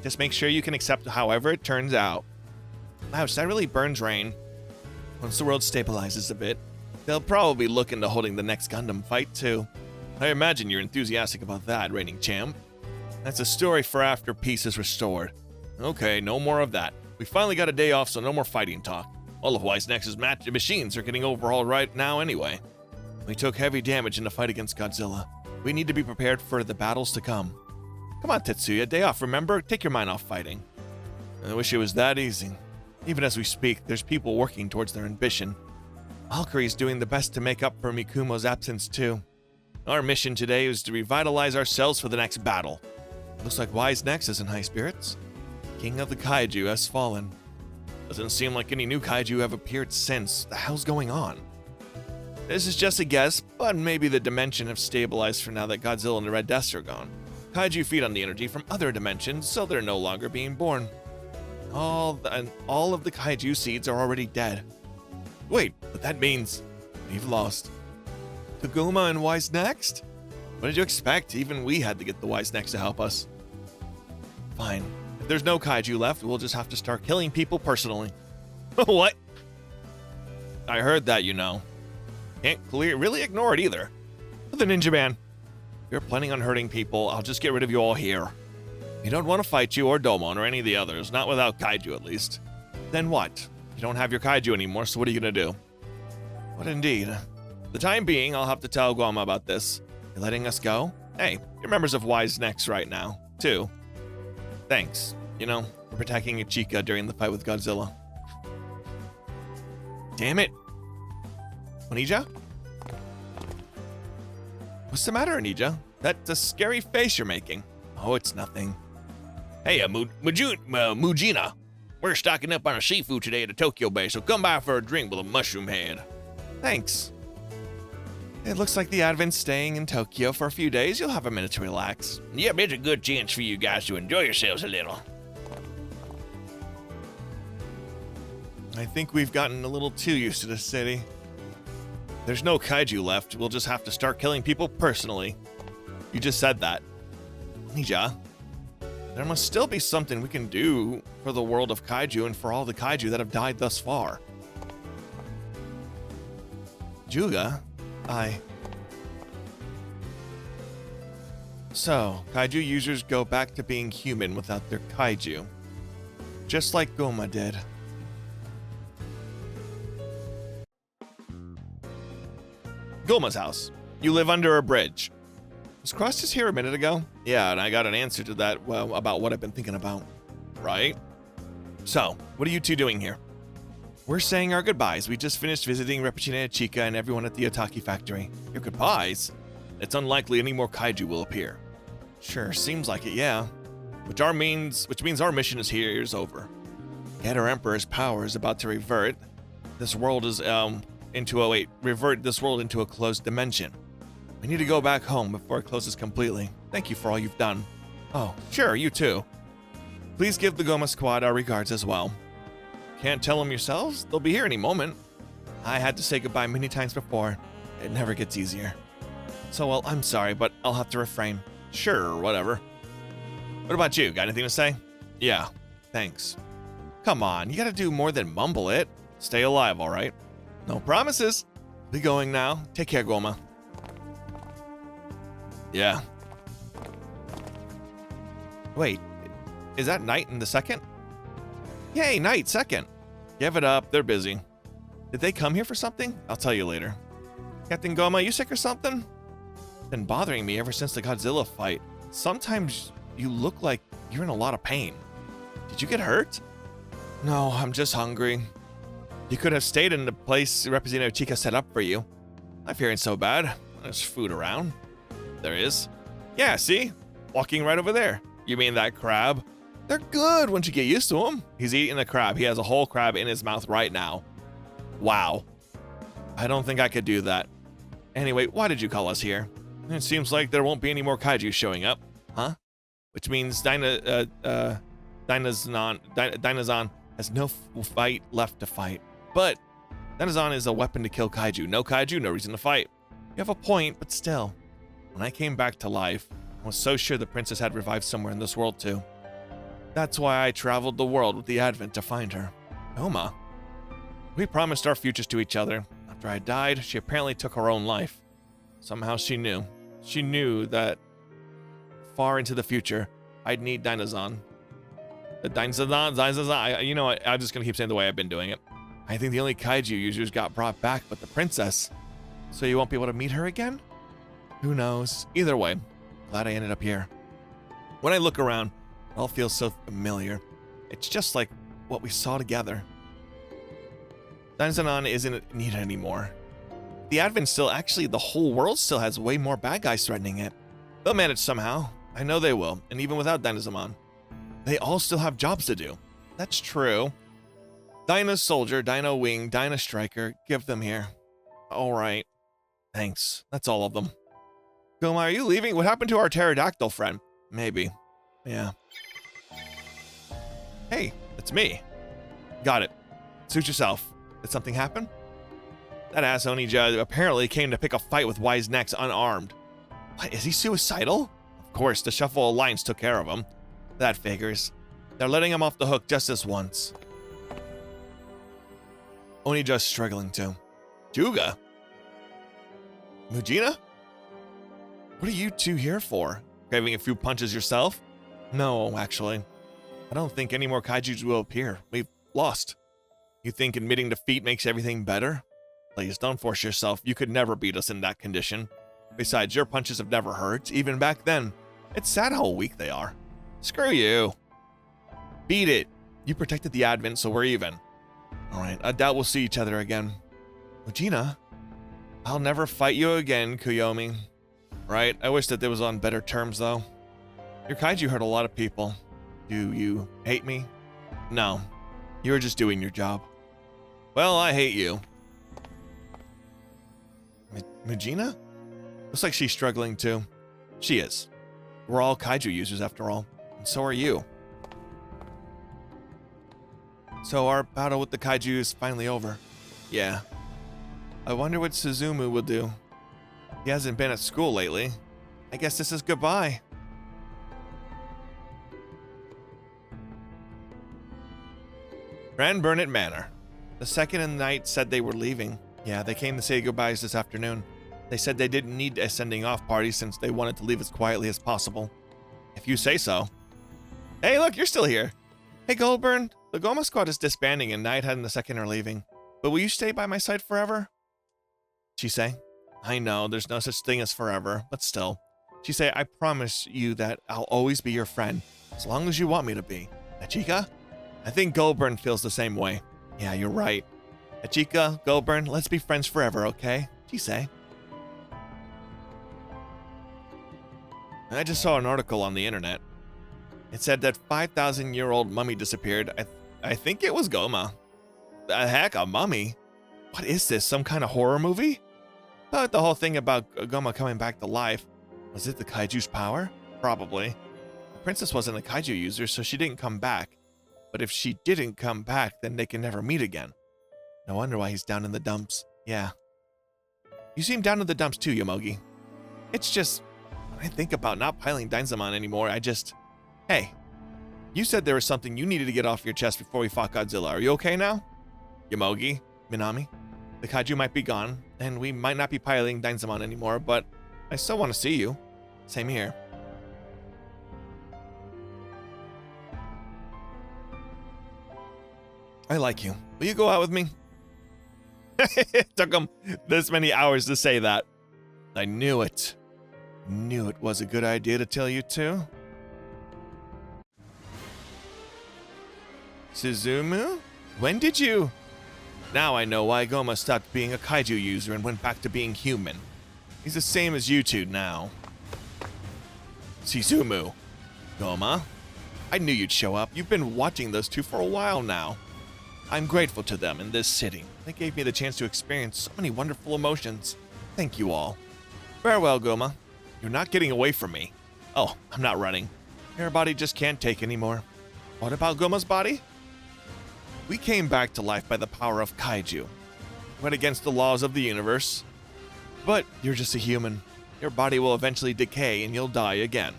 Just make sure you can accept however it turns out. Ouch, that really burns Rain. Once the world stabilizes a bit, they'll probably look into holding the next Gundam fight too. I imagine you're enthusiastic about that, reigning champ. That's a story for after peace is restored. Okay, no more of that. We finally got a day off, so no more fighting talk. All of Wise Nex's machines are getting overhauled right now anyway. We took heavy damage in the fight against Godzilla. We need to be prepared for the battles to come. Come on, Tetsuya, day off, remember? Take your mind off fighting. I wish it was that easy. Even as we speak, there's people working towards their ambition. Valkyrie is doing the best to make up for Mikumo's absence too. Our mission today is to revitalize ourselves for the next battle. Looks like Wise Nex is in high spirits. King of the Kaiju has fallen. Doesn't seem like any new Kaiju have appeared since. The hell's going on? This is just a guess, but maybe the dimension have stabilized for now that Godzilla and the Red Deaths are gone. Kaiju feed on the energy from other dimensions, so they're no longer being born. All of the Kaiju seeds are already dead. Wait, but that means we've lost. Kagoma and Wise Next? What did you expect? Even we had to get the Wise Next to help us. Fine. If there's no Kaiju left, we'll just have to start killing people personally. What? I heard that, you know. Can't really ignore it either. The Ninja Man. If you're planning on hurting people, I'll just get rid of you all here. You don't want to fight you or Domon or any of the others, not without Kaiju at least. Then what? You don't have your Kaiju anymore, so what are you gonna do? What indeed? For the time being, I'll have to tell Guama about this. You're letting us go? Hey, you're members of Wise Next right now, too. Thanks, you know, for protecting Ichika during the fight with Godzilla. Damn it. Onija? What's the matter, Onija? That's a scary face you're making. Oh, it's nothing. Hey, Mujina. We're stocking up on our seafood today at the Tokyo Bay, so come by for a drink with a mushroom head. Thanks. It looks like the Advent's staying in Tokyo for a few days. You'll have a minute to relax. Yep, it's a good chance for you guys to enjoy yourselves a little. I think we've gotten a little too used to this city. There's no Kaiju left. We'll just have to start killing people personally. You just said that. Ninja, there must still be something we can do for the world of Kaiju and for all the Kaiju that have died thus far. Juga, So, Kaiju users go back to being human without their Kaiju. Just like Goma did. Goma's house. You live under a bridge. Was Cross just here a minute ago? Yeah, and I got an answer to that, well, about what I've been thinking about. Right? So, what are you two doing here? We're saying our goodbyes. We just finished visiting Reppuccina Chica and everyone at the Otaki factory. Your goodbyes? It's unlikely any more Kaiju will appear. Sure, seems like it, yeah. Which means our mission is over. Yet our Emperor's power is about to revert. This world is, revert this world into a closed dimension. We need to go back home before it closes completely. Thank you for all you've done. Oh, sure, you too. Please give the Goma squad our regards as well. Can't tell them yourselves? They'll be here any moment. I had to say goodbye many times before. It never gets easier. So, well, I'm sorry, but I'll have to refrain. Sure, whatever. What about you? Got anything to say? Yeah, thanks. Come on, you gotta do more than mumble it. Stay alive, all right? No promises. Be going now. Take care, Goma. Yeah. Wait, is that Knight in the second? Yay, Knight, second. Give it up, they're busy. Did they come here for something? I'll tell you later. Captain Goma, you sick or something? Been bothering me ever since the Godzilla fight. Sometimes you look like you're in a lot of pain. Did you get hurt? No, I'm just hungry. You could have stayed in the place Representative Chica set up for you. Life here ain't so bad. There's food around. There is. Yeah, see? Walking right over there. You mean that crab? They're good once you get used to them. He's eating a crab. He has a whole crab in his mouth right now. Wow. I don't think I could do that. Anyway, why did you call us here? It seems like there won't be any more Kaiju showing up. Huh? Which means Dynazenon has no fight left to fight. But Dynazenon is a weapon to kill Kaiju. No Kaiju, no reason to fight. You have a point, but still. When I came back to life, I was so sure the princess had revived somewhere in this world too. That's why I traveled the world with the Advent to find her. Oma. We promised our futures to each other. After I died, she apparently took her own life. Somehow she knew. She knew that far into the future, I'd need Dynazenon. Dynazenon, you know what? I'm just going to keep saying the way I've been doing it. I think the only Kaiju users got brought back but the princess. So you won't be able to meet her again? Who knows? Either way, glad I ended up here. When I look around, it all feels so familiar. It's just like what we saw together. Dynazenon isn't needed anymore. The Advent the whole world still has way more bad guys threatening it. They'll manage somehow. I know they will, and even without Dynazenon. They all still have jobs to do. That's true. Dyna Soldier, Dino Wing, Dyna Striker, give them here. Alright. Thanks. That's all of them. Goma, are you leaving? What happened to our pterodactyl friend? Maybe. Yeah. Hey, it's me. Got it. Suit yourself. Did something happen? That ass Onija apparently came to pick a fight with Wise Necks unarmed. What, is he suicidal? Of course, the Shuffle Alliance took care of him. That figures. They're letting him off the hook just this once. Onija's struggling too. Juga? Mujina? What are you two here for? Craving a few punches yourself? No, actually. I don't think any more kaijus will appear. We've lost. You think admitting defeat makes everything better? Please, don't force yourself. You could never beat us in that condition. Besides, your punches have never hurt, even back then. It's sad how weak they are. Screw you. Beat it. You protected the Advent, so we're even. Alright, I doubt we'll see each other again. Mujina? I'll never fight you again, Kuyomi. Right, I wish that it was on better terms, though. Your kaiju hurt a lot of people. Do you hate me? No. You were just doing your job. Well, I hate you. Mujina? Looks like she's struggling too. She is. We're all kaiju users after all, and so are you. So our battle with the kaiju is finally over. Yeah. I wonder what Suzumu will do. He hasn't been at school lately. I guess this is goodbye. Grand Burnett Manor. The second and the night said they were leaving. Yeah, they came to say goodbyes this afternoon. They said they didn't need a sending off party since they wanted to leave as quietly as possible. If you say so. Hey, look, you're still here. Hey, Goldburn, the Goma squad is disbanding and Nighthead and the second are leaving. But will you stay by my side forever? She say. I know, there's no such thing as forever, but still. She say, I promise you that I'll always be your friend, as long as you want me to be. Achika? I think Goldburn feels the same way. Yeah, you're right. Achika, Goldburn, let's be friends forever, okay? She say. I just saw an article on the internet. It said that 5,000-year-old mummy disappeared. I think it was Goma. The heck, a mummy? What is this, some kind of horror movie? But the whole thing about Goma coming back to life, was it the kaiju's power? Probably. The princess wasn't a kaiju user, so she didn't come back. But if she didn't come back, then they can never meet again. No wonder why he's down in the dumps. Yeah. You seem down in the dumps too, Yomogi. It's just, when I think about not piling Dynazenon anymore, Hey, you said there was something you needed to get off your chest before we fought Godzilla. Are you okay now? Yomogi, Minami, the kaiju might be gone, and we might not be piloting Dynazenon anymore, but I still want to see you. Same here. I like you. Will you go out with me? It took him this many hours to say that. I knew it. Knew it was a good idea to tell you too. Suzumu? When did you? Now I know why Goma stopped being a kaiju user and went back to being human. He's the same as you two now. Suzumu. Goma? I knew you'd show up. You've been watching those two for a while now. I'm grateful to them in this city. They gave me the chance to experience so many wonderful emotions. Thank you all. Farewell, Goma. You're not getting away from me. Oh, I'm not running. Your body just can't take anymore. What about Goma's body? We came back to life by the power of kaiju. Went against the laws of the universe. But you're just a human. Your body will eventually decay and you'll die again.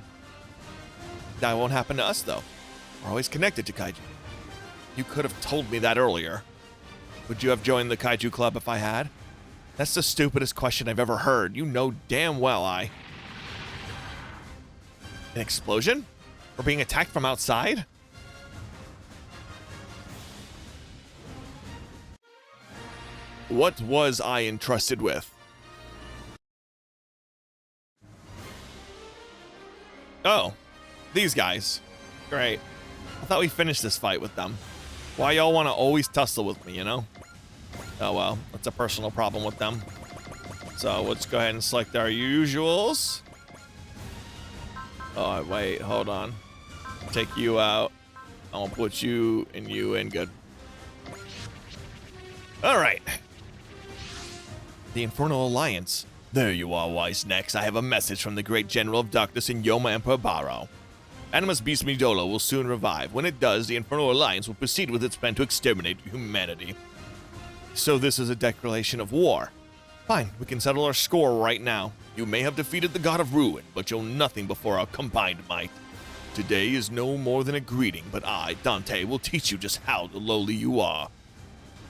That won't happen to us, though. We're always connected to kaiju. You could have told me that earlier. Would you have joined the kaiju club if I had? That's the stupidest question I've ever heard. You know damn well An explosion? We're being attacked from outside? What was I entrusted with? Oh, these guys. Great. I thought we finished this fight with them. Why y'all want to always tussle with me, you know? Oh well, that's a personal problem with them. So let's go ahead and select our usuals. Oh, wait, hold on. Take you out. I'll put you in good. All right. The Infernal Alliance. There you are, wise necks. I have a message from the great General of Darkness in Yoma Emperor Baro. Animus Beast Midolo will soon revive. When it does, the Infernal Alliance will proceed with its plan to exterminate humanity. So this is a declaration of war. Fine, we can settle our score right now. You may have defeated the God of Ruin, but you'll nothing before our combined might. Today is no more than a greeting, but I, Dante, will teach you just how lowly you are.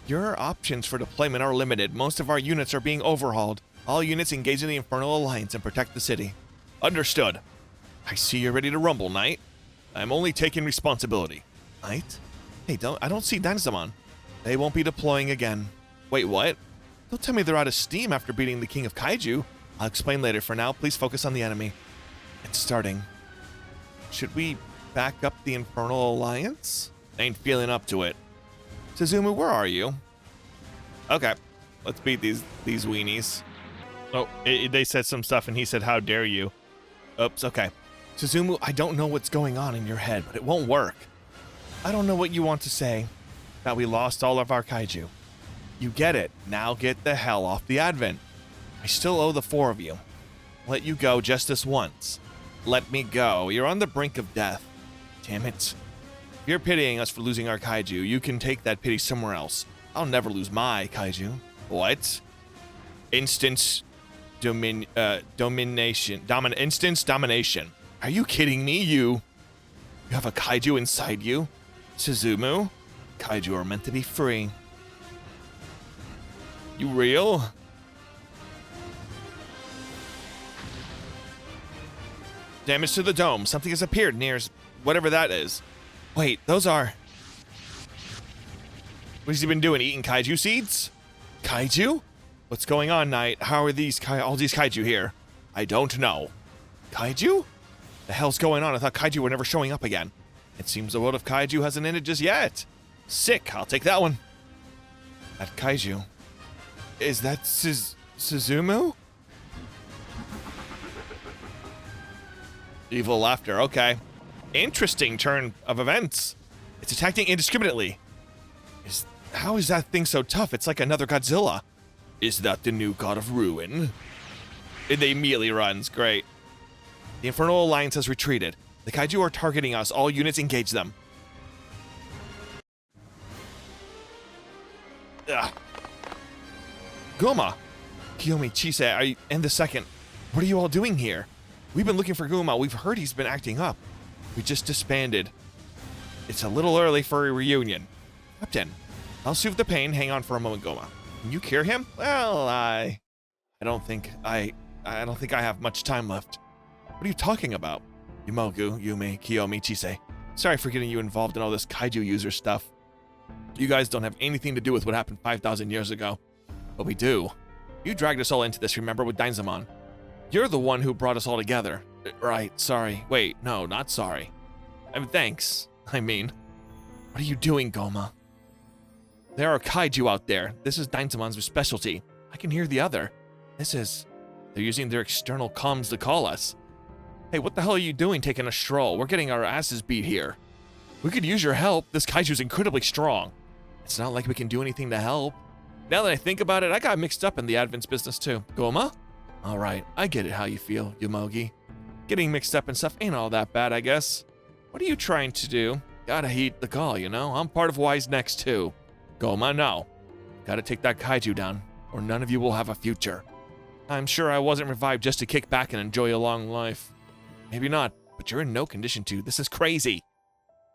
Your options for deployment are limited. Most of our units are being overhauled. All units engage in the Infernal Alliance and protect the city. Understood. I see you're ready to rumble, Knight. I'm only taking responsibility. Knight? Hey, I don't see Dynazenon. They won't be deploying again. Wait, what? Don't tell me they're out of steam after beating the King of Kaiju. I'll explain later. For now, please focus on the enemy. It's starting. Should we back up the Infernal Alliance? Ain't feeling up to it. Suzumu, where are you? Okay, let's beat these weenies. Oh, they said some stuff and he said, how dare you? Oops, okay. Suzumu, I don't know what's going on in your head, but it won't work. I don't know what you want to say. That we lost all of our kaiju. You get it. Now get the hell off the Advent. I still owe the 4 of you. Let you go just this once. Let me go. You're on the brink of death. Damn it. If you're pitying us for losing our kaiju, you can take that pity somewhere else. I'll never lose my kaiju. What? Instance domination. Instance domination. Are you kidding me? You have a kaiju inside you? Suzumu? Kaiju are meant to be free. You real? Damage to the dome. Something has appeared near whatever that is. Wait, those are... What has he been doing? Eating kaiju seeds? Kaiju? What's going on, Knight? How are all these kaiju here? I don't know. Kaiju? The hell's going on? I thought kaiju were never showing up again. It seems the world of kaiju hasn't ended just yet. Sick. I'll take that one. That kaiju. Is that Suzumu? Evil laughter. Okay. Interesting turn of events. It's attacking indiscriminately. How is that thing so tough? It's like another Godzilla. Is that the new God of Ruin? And they immediately runs. Great. The Infernal Alliance has retreated. The kaiju are targeting us. All units engage them. Ugh. Goma! Kiyomi, Chise, and the second. What are you all doing here? We've been looking for Goma. We've heard he's been acting up. We just disbanded. It's a little early for a reunion. Captain, I'll soothe the pain. Hang on for a moment, Goma. Can you cure him? Well, I don't think I have much time left. What are you talking about? Yumogu, Yumi, Kiyomi, Chise. Sorry for getting you involved in all this kaiju user stuff. You guys don't have anything to do with what happened 5,000 years ago. But we do. You dragged us all into this, remember, with Dynazenon. You're the one who brought us all together. Right, sorry. Wait, no, not sorry. Thanks. What are you doing, Goma? There are kaiju out there. This is Dynazemon's specialty. I can hear the other. They're using their external comms to call us. Hey, what the hell are you doing taking a stroll? We're getting our asses beat here. We could use your help. This kaiju's incredibly strong. It's not like we can do anything to help. Now that I think about it, I got mixed up in the Advent's business too. Goma? Alright, I get it how you feel, Yumogi. Getting mixed up and stuff ain't all that bad, I guess. What are you trying to do? Gotta heed the call, you know? I'm part of Wise Next too. Goma, no. Gotta take that kaiju down, or none of you will have a future. I'm sure I wasn't revived just to kick back and enjoy a long life. Maybe not, but you're in no condition to. This is crazy.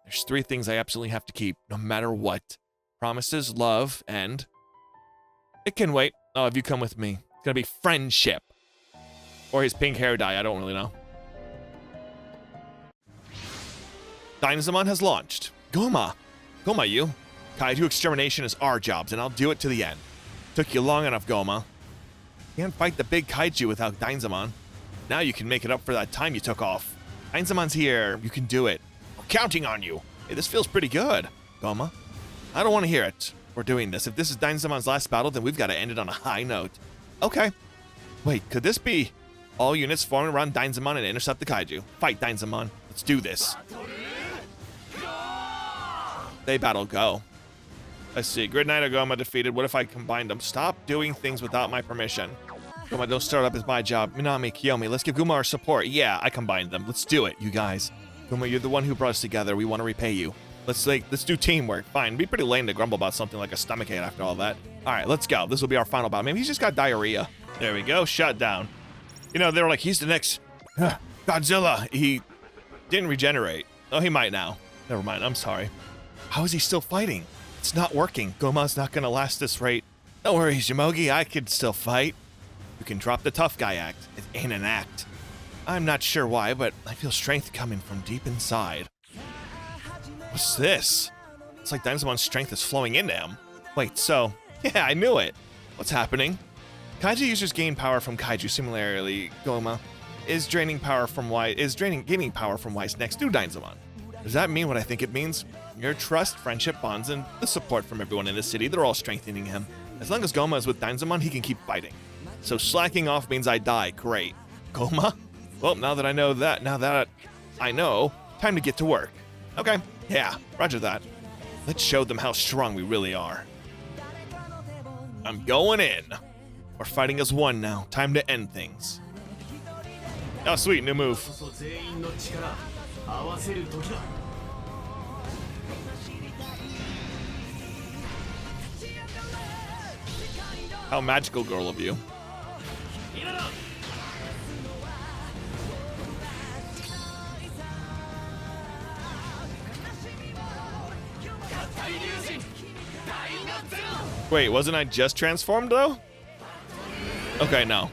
There's 3 things I absolutely have to keep, no matter what. Promises, love, and... It can wait. Oh, have you come with me? It's gonna be friendship. Or his pink hair dye, I don't really know. Dynazenon has launched. Goma, you. Kaiju extermination is our jobs, and I'll do it to the end. Took you long enough, Goma. Can't fight the big kaiju without Dynazenon. Now you can make it up for that time you took off. Dynazemon's here. You can do it. We're counting on you. Hey, this feels pretty good, Goma. I don't want to hear it. We're doing this. If this is Dynazemon's last battle, then we've got to end it on a high note. Okay. Wait, could this be all units forming around Dynazenon and intercept the kaiju? Fight, Dynazenon. Let's do this. They battle go. Let's see. Grid Knight or Goma defeated. What if I combined them? Stop doing things without my permission. Goma, don't start up as my job. Minami, Kiyomi, let's give Guma our support. Yeah, I combined them. Let's do it, you guys. Guma, you're the one who brought us together. We want to repay you. Let's do teamwork. Fine. It'd be pretty lame to grumble about something like a stomachache after all that. All right, let's go. This will be our final battle. Maybe he's just got diarrhea. There we go. Shut down. You know, they were like, he's the next Godzilla. He didn't regenerate. Oh, he might now. Never mind. I'm sorry. How is he still fighting? It's not working. Goma's not going to last this rate. No worries, Yamogi. I could still fight. You can drop the tough guy act. It ain't an act. I'm not sure why, but I feel strength coming from deep inside. What's this? It's like Dynazemon's strength is flowing into him. Wait, so... Yeah, I knew it. What's happening? Kaiju users gain power from Kaiju. Similarly, Goma is gaining power from Y's next to Dynazenon. Does that mean what I think it means? Your trust, friendship, bonds, and the support from everyone in the city, they're all strengthening him. As long as Goma is with Dynazenon, he can keep fighting. So slacking off means I die. Great. Goma? Well, now that I know, time to get to work. Okay. Yeah, roger that. Let's show them how strong we really are. I'm going in. We're fighting as one now. Time to end things. Oh, sweet, new move. How magical girl of you. Wait, wasn't I just transformed though? Okay, no.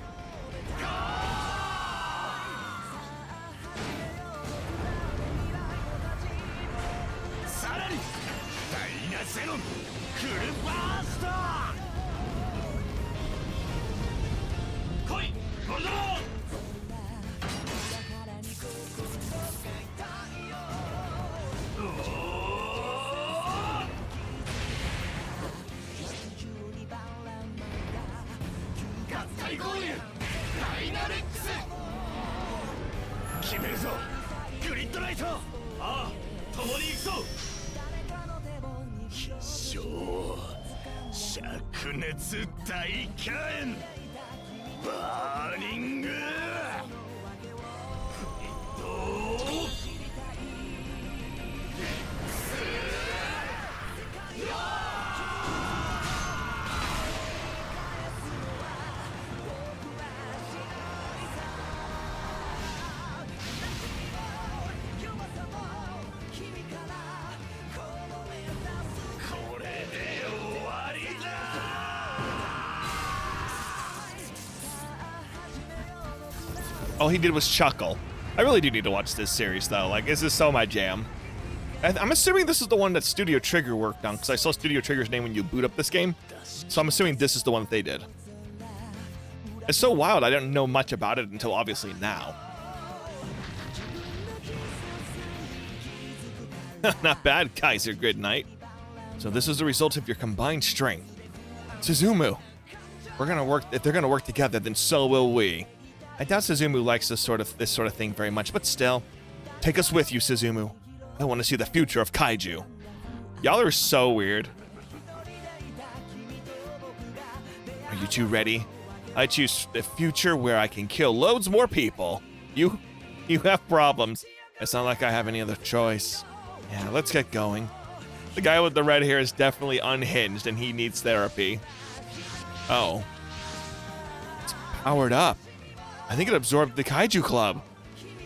All he did was chuckle. I really do need to watch this series, though. Like, this is so my jam. I'm assuming this is the one that Studio Trigger worked on, because I saw Studio Trigger's name when you boot up this game. So I'm assuming this is the one that they did. It's so wild, I didn't know much about it until obviously now. Not bad, Kaiser Good Knight. So this is the result of your combined strength. Suzumu. If they're gonna work together, then so will we. I doubt Suzumu likes this sort of thing very much, but still. Take us with you, Suzumu. I want to see the future of Kaiju. Y'all are so weird. Are you two ready? I choose the future where I can kill loads more people. You have problems. It's not like I have any other choice. Yeah, let's get going. The guy with the red hair is definitely unhinged and he needs therapy. Oh. It's powered up. I think it absorbed the Kaiju Club.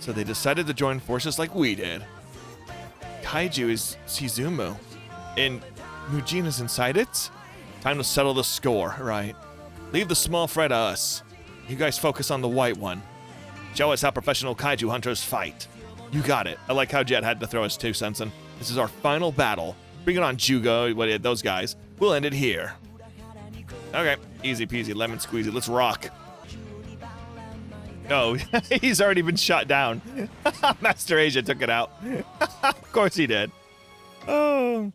So they decided to join forces like we did. Kaiju is Suzumu. And Mujina's inside it? Time to settle the score, right? Leave the small fry to us. You guys focus on the white one. Show us how professional Kaiju hunters fight. You got it. I like how Jet had to throw his 2 cents in. This is our final battle. Bring it on, Jugo, those guys. We'll end it here. Okay, easy peasy, lemon squeezy. Let's rock. Oh, he's already been shot down. Master Asia took it out. Of course he did. Oh.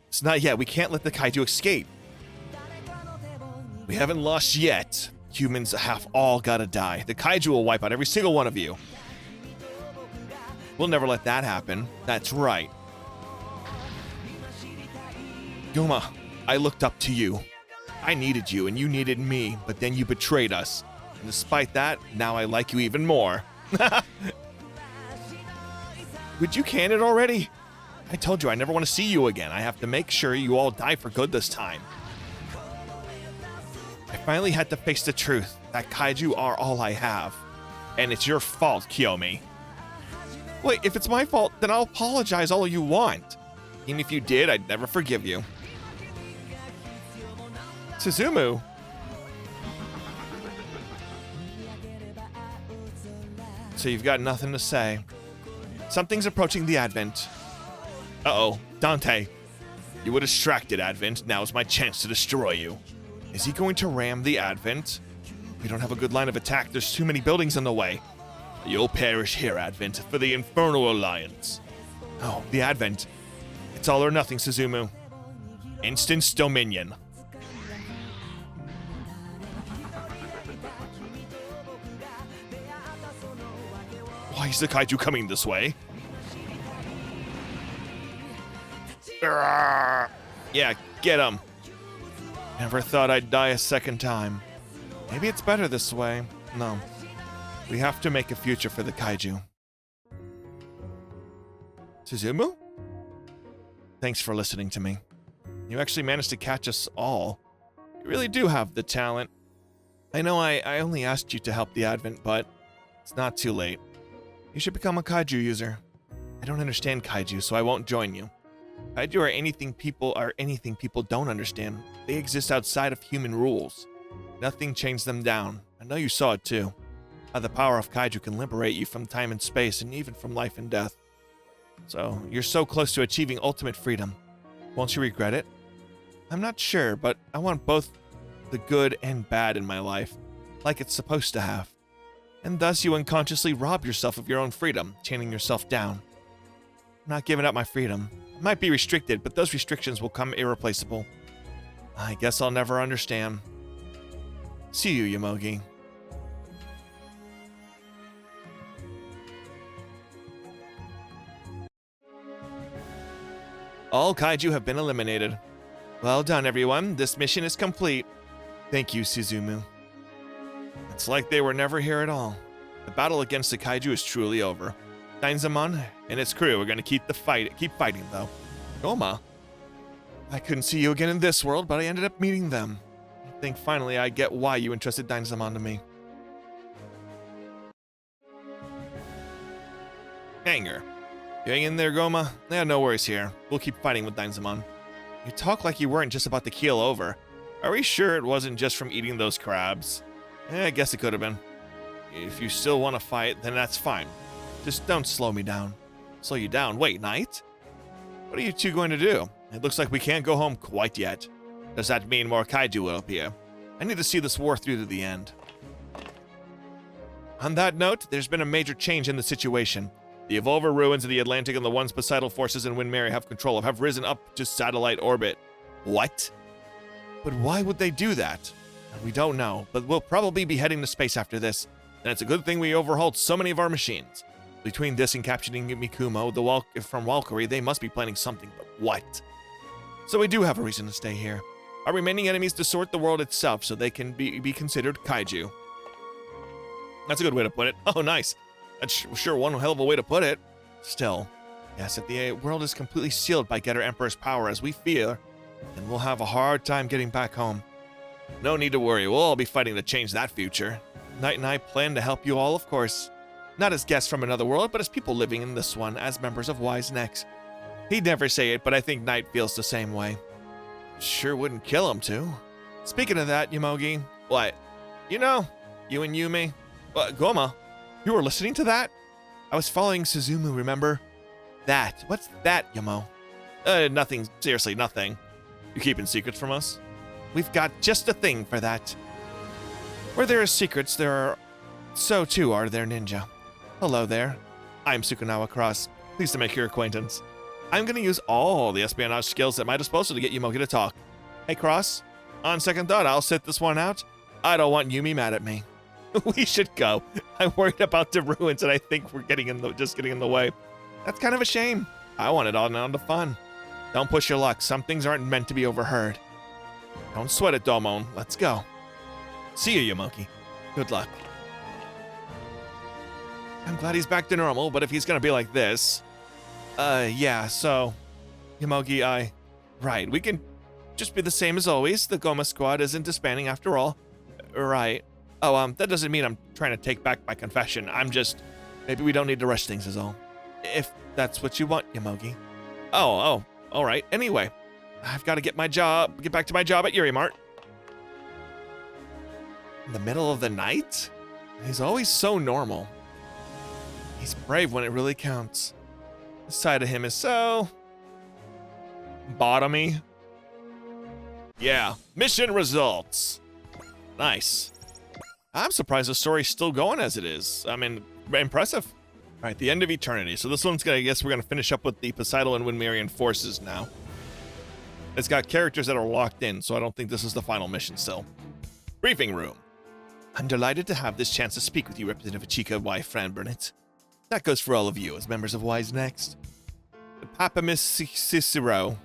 It's not yet. We can't let the Kaiju escape. We haven't lost yet. Humans have all gotta die. The Kaiju will wipe out every single one of you. We'll never let that happen. That's right. Goma, I looked up to you. I needed you and you needed me, but then you betrayed us. And despite that, now I like you even more. Would you can it already? I told you I never want to see you again. I have to make sure you all die for good this time. I finally had to face the truth that kaiju are all I have. And it's your fault, Kiyomi. Wait, if it's my fault, then I'll apologize all you want. Even if you did, I'd never forgive you. Suzumu. So you've got nothing to say. Something's approaching the Advent. Uh-oh, Dante. You were distracted, Advent. Now's my chance to destroy you. Is he going to ram the Advent? We don't have a good line of attack. There's too many buildings in the way. You'll perish here, Advent, for the Infernal Alliance. Oh, the Advent. It's all or nothing, Suzumu. Instance Dominion. Why is the kaiju coming this way? Arrgh. Yeah, get him. Never thought I'd die a second time. Maybe it's better this way. No. We have to make a future for the kaiju. Suzumu? Thanks for listening to me. You actually managed to catch us all. You really do have the talent. I know I only asked you to help the Advent, but it's not too late. You should become a kaiju user. I don't understand kaiju, so I won't join you. Kaiju are anything people don't understand. They exist outside of human rules. Nothing chains them down. I know you saw it too. How the power of kaiju can liberate you from time and space and even from life and death. So, you're so close to achieving ultimate freedom. Won't you regret it? I'm not sure, but I want both the good and bad in my life, like it's supposed to have. And thus you unconsciously rob yourself of your own freedom, chaining yourself down. I'm not giving up my freedom. It might be restricted, but those restrictions will come irreplaceable. I guess I'll never understand. See you, Yomogi. All kaiju have been eliminated. Well done, everyone. This mission is complete. Thank you, Suzumu. It's like they were never here at all. The battle against the kaiju is truly over. Dynazenon and its crew are going to keep fighting, though. Goma. I couldn't see you again in this world, but I ended up meeting them. I think finally I get why you entrusted Dynazenon to me. Hanger. You hang in there, Goma? Yeah, no worries here. We'll keep fighting with Dynazenon. You talk like you weren't just about to keel over. Are we sure it wasn't just from eating those crabs? I guess it could have been. If you still want to fight, then that's fine. Just don't slow me down. Slow you down? Wait, Knight? What are you two going to do? It looks like we can't go home quite yet. Does that mean more kaiju will appear? I need to see this war through to the end. On that note, there's been a major change in the situation. The Evolver ruins of the Atlantic and the ones Poseidal forces and Windmere have control of have risen up to satellite orbit. What? But why would they do that? We don't know, but we'll probably be heading to space after this. And it's a good thing we overhauled so many of our machines. Between this and capturing Mikumo, from Valkyrie, they must be planning something, but what? So we do have a reason to stay here. Our remaining enemies distort the world itself so they can be considered kaiju. That's a good way to put it. Oh, nice. That's sure one hell of a way to put it. Still, yes, if the world is completely sealed by Getter Emperor's power as we fear, then we'll have a hard time getting back home. No need to worry, we'll all be fighting to change that future. Knight and I plan to help you all, of course. Not as guests from another world, but as people living in this one, as members of Wise Necks. He'd never say it, but I think Knight feels the same way. Sure wouldn't kill him, too. Speaking of that, Yomogi, what? You know, you and Yumi. Goma, you were listening to that? I was following Suzumu, remember? That. What's that, Yomo? Nothing. Seriously, nothing. You keeping secrets from us? We've got just a thing for that. Where there are secrets, so too are there ninja. Hello there. I'm Sukunawa Cross. Pleased to make your acquaintance. I'm going to use all the espionage skills at my disposal to get Yomogi to talk. Hey, Cross. On second thought, I'll sit this one out. I don't want Yumi mad at me. We should go. I'm worried about the ruins, and I think we're just getting in the way. That's kind of a shame. I want it all down to fun. Don't push your luck. Some things aren't meant to be overheard. Don't sweat it, Domon. Let's go. See you, Yomogi. Good luck. I'm glad he's back to normal, but if he's gonna be like this... yeah, so... Yomogi, Right, we can just be the same as always. The Goma squad isn't disbanding after all. Right. Oh, that doesn't mean I'm trying to take back my confession. I'm just... Maybe we don't need to rush things is all. If that's what you want, Yomogi. Oh, alright. Anyway, I've got to get back to my job at Yurimart. In the middle of the night? He's always so normal. He's brave when it really counts. This side of him is so... bottomy. Yeah, mission results. Nice. I'm surprised the story's still going as it is. I mean, impressive. All right, the end of eternity. So this one's gonna, I guess we're gonna finish up with the Poseidon and Winmerian forces now. It's got characters that are locked in, so I don't think this is the final mission still. Briefing room. I'm delighted to have this chance to speak with you, Representative Chica Y. Fran Burnett. That goes for all of you as members of Wise Next. Papamis Cicero.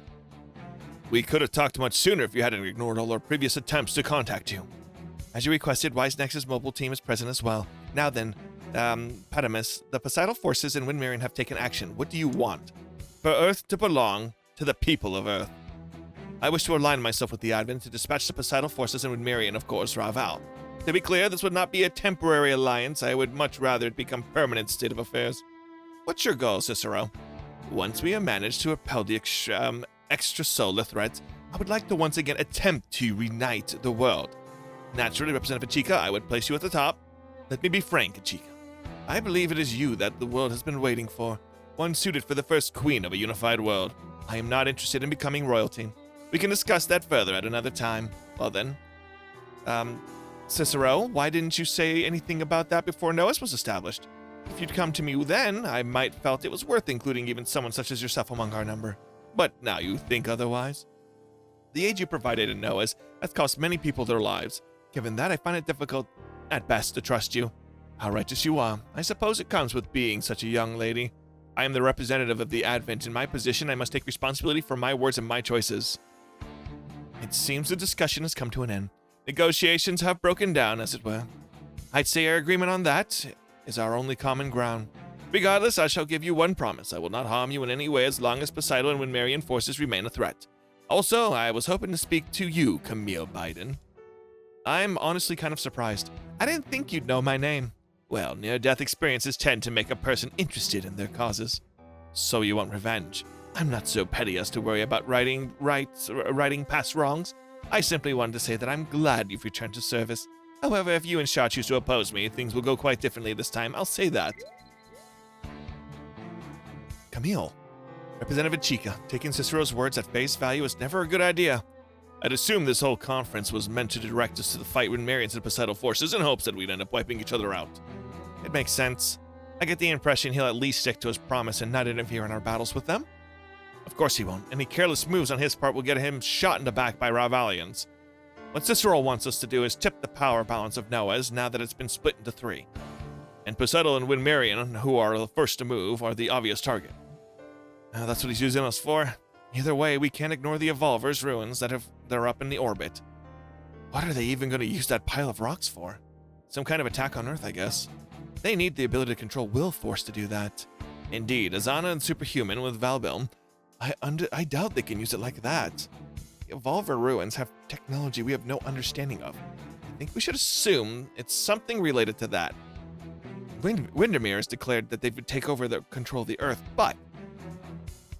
We could have talked much sooner if you hadn't ignored all our previous attempts to contact you. As you requested, Wise Next's mobile team is present as well. Now then, Patamus, the Poseidon forces in Winmerian have taken action. What do you want? For Earth to belong to the people of Earth. I wish to align myself with the Advent to dispatch the Poseidon forces in Winmerian, of course, Raval. To be clear, this would not be a temporary alliance. I would much rather it become permanent state of affairs. What's your goal, Cicero? Once we have managed to repel the extrasolar threats, I would like to once again attempt to reunite the world. Naturally, Representative Chica, I would place you at the top. Let me be frank, Chica. I believe it is you that the world has been waiting for. One suited for the first queen of a unified world. I am not interested in becoming royalty. We can discuss that further at another time. Well then. Cicero, why didn't you say anything about that before Noah's was established? If you'd come to me then, I might felt it was worth including even someone such as yourself among our number. But now you think otherwise? The aid you provided in Noah's has cost many people their lives. Given that, I find it difficult, at best, to trust you. How righteous you are. I suppose it comes with being such a young lady. I am the representative of the Advent. In my position, I must take responsibility for my words and my choices. It seems the discussion has come to an end. Negotiations have broken down, as it were. I'd say our agreement on that is our only common ground. Regardless, I shall give you one promise. I will not harm you in any way as long as Poseidon and Winmerian forces remain a threat. Also, I was hoping to speak to you, Camille Biden. I'm honestly kind of surprised. I didn't think you'd know my name. Well, near-death experiences tend to make a person interested in their causes. So you want revenge. I'm not so petty as to worry about righting past wrongs. I simply wanted to say that I'm glad you've returned to service. However, if you and Shaw choose to oppose me, things will go quite differently this time. I'll say that. Camille. Representative Chica, taking Cicero's words at face value is never a good idea. I'd assume this whole conference was meant to direct us to the fight with Marians and Poseidon forces in hopes that we'd end up wiping each other out. It makes sense. I get the impression he'll at least stick to his promise and not interfere in our battles with them. Of course he won't. Any careless moves on his part will get him shot in the back by Ravalians. What Cicero wants us to do is tip the power balance of Noah's now that it's been split into three. And Poseidon and Winmerian, who are the first to move, are the obvious target. That's what he's using us for. Either way, we can't ignore the Evolver's ruins that are up in the orbit. What are they even going to use that pile of rocks for? Some kind of attack on Earth, I guess. They need the ability to control will force to do that. Indeed, Azana and Superhuman with Valbilm, I doubt they can use it like that. The Evolver ruins have technology we have no understanding of. I think we should assume it's something related to that. Windermere has declared that they would take over the control of the Earth, but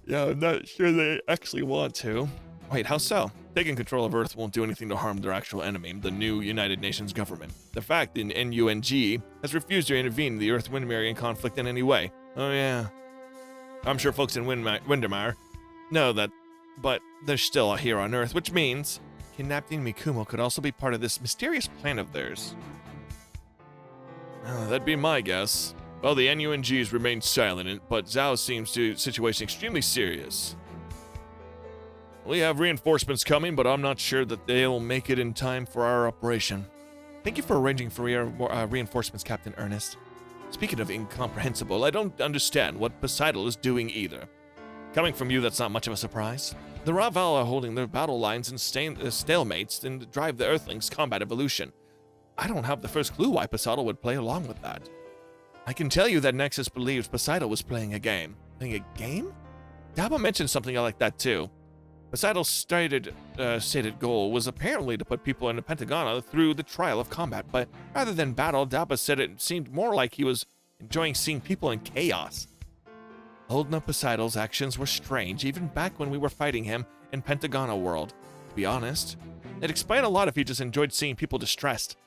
yeah, I'm not sure they actually want to. Wait, how so? Taking control of Earth won't do anything to harm their actual enemy, the new United Nations government. The fact that NUNG has refused to intervene in the Earth-Winmerian conflict in any way. Oh yeah. I'm sure folks in Windermere know that, but they're still here on Earth, which means kidnapping Mikumo could also be part of this mysterious plan of theirs. That'd be my guess. Well, the NUNGs remain silent, but Zhao seems to situation extremely serious. We have reinforcements coming, but I'm not sure that they'll make it in time for our operation. Thank you for arranging for reinforcements, Captain Ernest. Speaking of incomprehensible, I don't understand what Poseidon is doing either. Coming from you, that's not much of a surprise. The Raval are holding their battle lines in stalemates and drive the Earthlings' combat evolution. I don't have the first clue why Poseidon would play along with that. I can tell you that Nexus believed Poseidon was playing a game. Playing a game? Daba mentioned something like that too. Poseidon's stated goal was apparently to put people in the Pentagona through the trial of combat, but rather than battle, Daba said it seemed more like he was enjoying seeing people in chaos. Old Poseidon's actions were strange, even back when we were fighting him in Pentagona world. To be honest, it explained a lot if he just enjoyed seeing people distressed.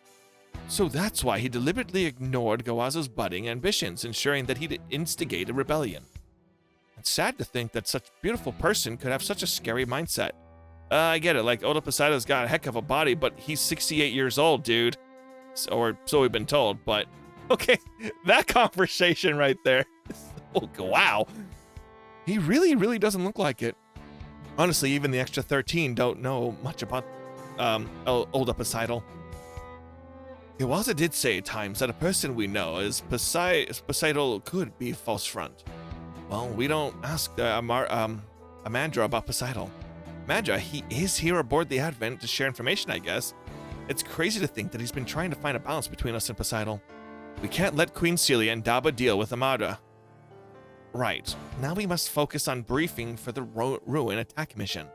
So that's why he deliberately ignored Gowaza's budding ambitions, ensuring that he'd instigate a rebellion. It's sad to think that such a beautiful person could have such a scary mindset. I get it, like, Oda Poseidon's got a heck of a body, but he's 68 years old, dude. Or so we've been told, but... Okay, that conversation right there. Oh, wow. He really, really doesn't look like it. Honestly, even the extra 13 don't know much about Oda Poseidon. Iwaza did say at times that a person we know as Poseidon could be false front. Well, we don't ask Amandra about Poseidon. Amandra, he is here aboard the Advent to share information, I guess. It's crazy to think that he's been trying to find a balance between us and Poseidon. We can't let Queen Celia and Daba deal with Amandra. Right, now we must focus on briefing for the Ruin attack mission.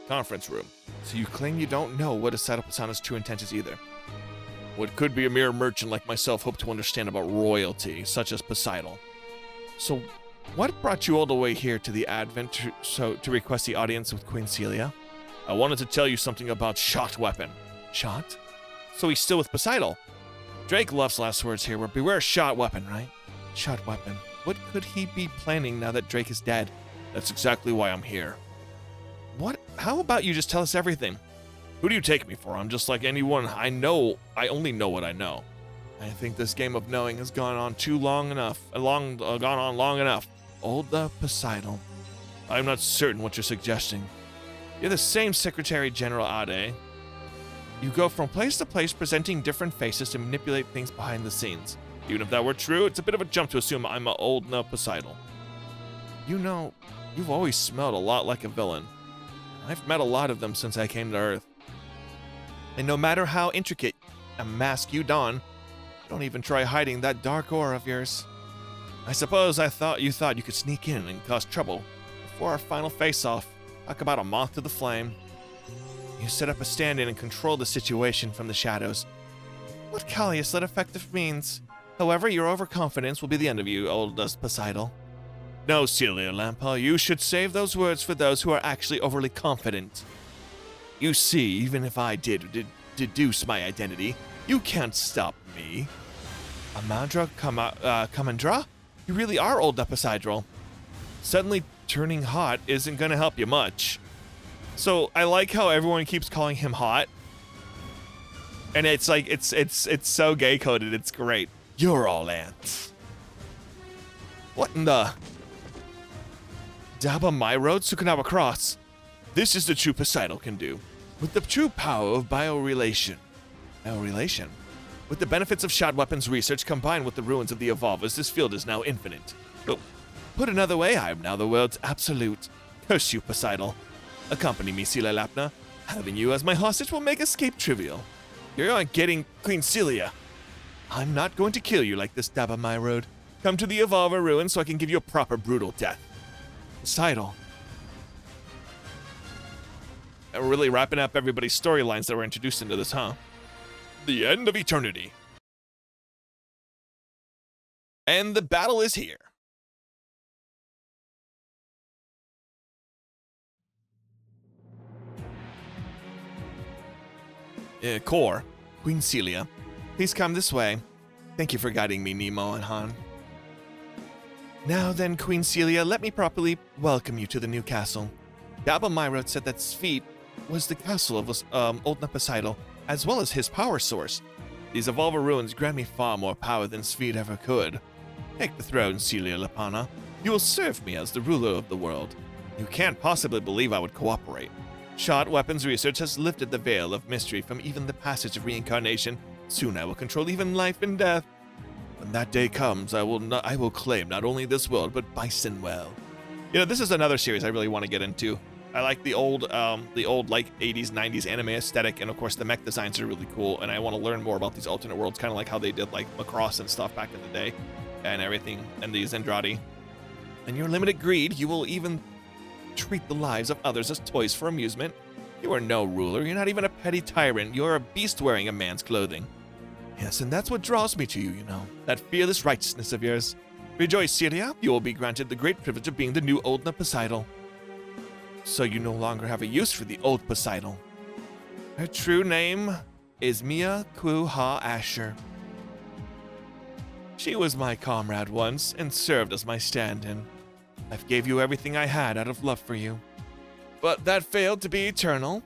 Conference room. So you claim you don't know what Asado Pisana's true intentions either. What could be a mere merchant like myself hope to understand about royalty, such as Poseidon. So, what brought you all the way here to the Advent to request the audience with Queen Celia? I wanted to tell you something about Shot Weapon. Shot? So he's still with Poseidon. Drake loves last words here, where beware Shot Weapon, right? Shot Weapon. What could he be planning now that Drake is dead? That's exactly why I'm here. What? How about you just tell us everything? Who do you take me for? I'm just like anyone. I only know what I know. I think this game of knowing has gone on long enough. Old Poseidon. I'm not certain what you're suggesting. You're the same Secretary General Ade. You go from place to place presenting different faces to manipulate things behind the scenes. Even if that were true, it's a bit of a jump to assume I'm an old Poseidon. You know, you've always smelled a lot like a villain. I've met a lot of them since I came to Earth. And no matter how intricate a mask you don, don't even try hiding that dark aura of yours. I suppose you thought you could sneak in and cause trouble before our final face-off. Talk about a moth to the flame. You set up a stand-in and control the situation from the shadows. What Callius that effective means. However, your overconfidence will be the end of you, old Poseidon. No, Celia Lampa, you should save those words for those who are actually overly confident. You see, even if I did deduce my identity, you can't stop me. Amandra Kamandra? You really are old Poseidon. Suddenly turning hot isn't gonna help you much. So I like how everyone keeps calling him hot. And it's like it's so gay coded, it's great. You're all ants. What in the Daba my road, Sukanawa Cross. This is the true Poseidon can do. With the true power of biorelation. Biorelation? With the benefits of shot weapons research combined with the ruins of the Evolvers, this field is now infinite. Oh, put another way, I am now the world's absolute. Curse you, Poseidon. Accompany me, Celia Lapna. Having you as my hostage will make escape trivial. You're not getting Queen Celia. I'm not going to kill you like this, Daba my road. Come to the Evolver ruin so I can give you a proper brutal death. Poseidon. And we're really wrapping up everybody's storylines that were introduced into this, huh? The end of eternity. And the battle is here. Core, Queen Celia, please come this way. Thank you for guiding me, Nemo and Han. Now then, Queen Celia, let me properly welcome you to the new castle. Daba Myrot said that Sphete was the castle of old Poseidon, as well as his power source. These Evolver ruins grant me far more power than Sphete ever could. Take the throne, Celia Lapana. You will serve me as the ruler of the world. You can't possibly believe I would cooperate. Shot weapons research has lifted the veil of mystery from even the passage of reincarnation. Soon I will control even life and death. When that day comes, I will claim not only this world, but Bisonwell. You know, this is another series I really want to get into. I like the old like 80s, 90s anime aesthetic, and of course the mech designs are really cool. And I want to learn more about these alternate worlds, kind of like how they did like Macross and stuff back in the day, and everything, and the Zendradi. In your limited greed, you will even treat the lives of others as toys for amusement. You are no ruler. You're not even a petty tyrant. You're a beast wearing a man's clothing. Yes, and that's what draws me to you, you know, that fearless righteousness of yours. Rejoice, Celia. You will be granted the great privilege of being the new Oldna Poseidon. So you no longer have a use for the old Poseidon. Her true name is Mia Ku-Ha Asher. She was my comrade once and served as my stand-in. I've gave you everything I had out of love for you. But that failed to be eternal,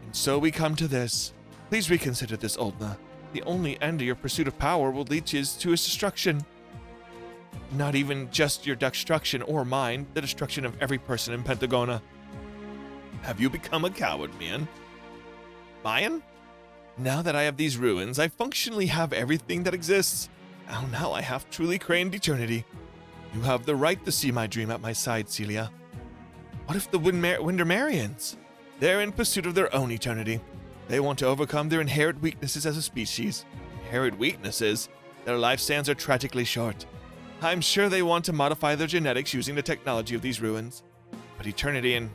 and so we come to this. Please reconsider this, Oldna. The only end to your pursuit of power will lead you to his destruction. Not even just your destruction or mine, the destruction of every person in Pentagona. Have you become a coward, Mian? Mayan? Now that I have these ruins, I functionally have everything that exists. Now I have truly claimed eternity. You have the right to see my dream at my side, Celia. What if the Windermerians? They're in pursuit of their own eternity. They want to overcome their inherent weaknesses as a species. Inherent weaknesses? Their lifespans are tragically short. I'm sure they want to modify their genetics using the technology of these ruins. But eternity and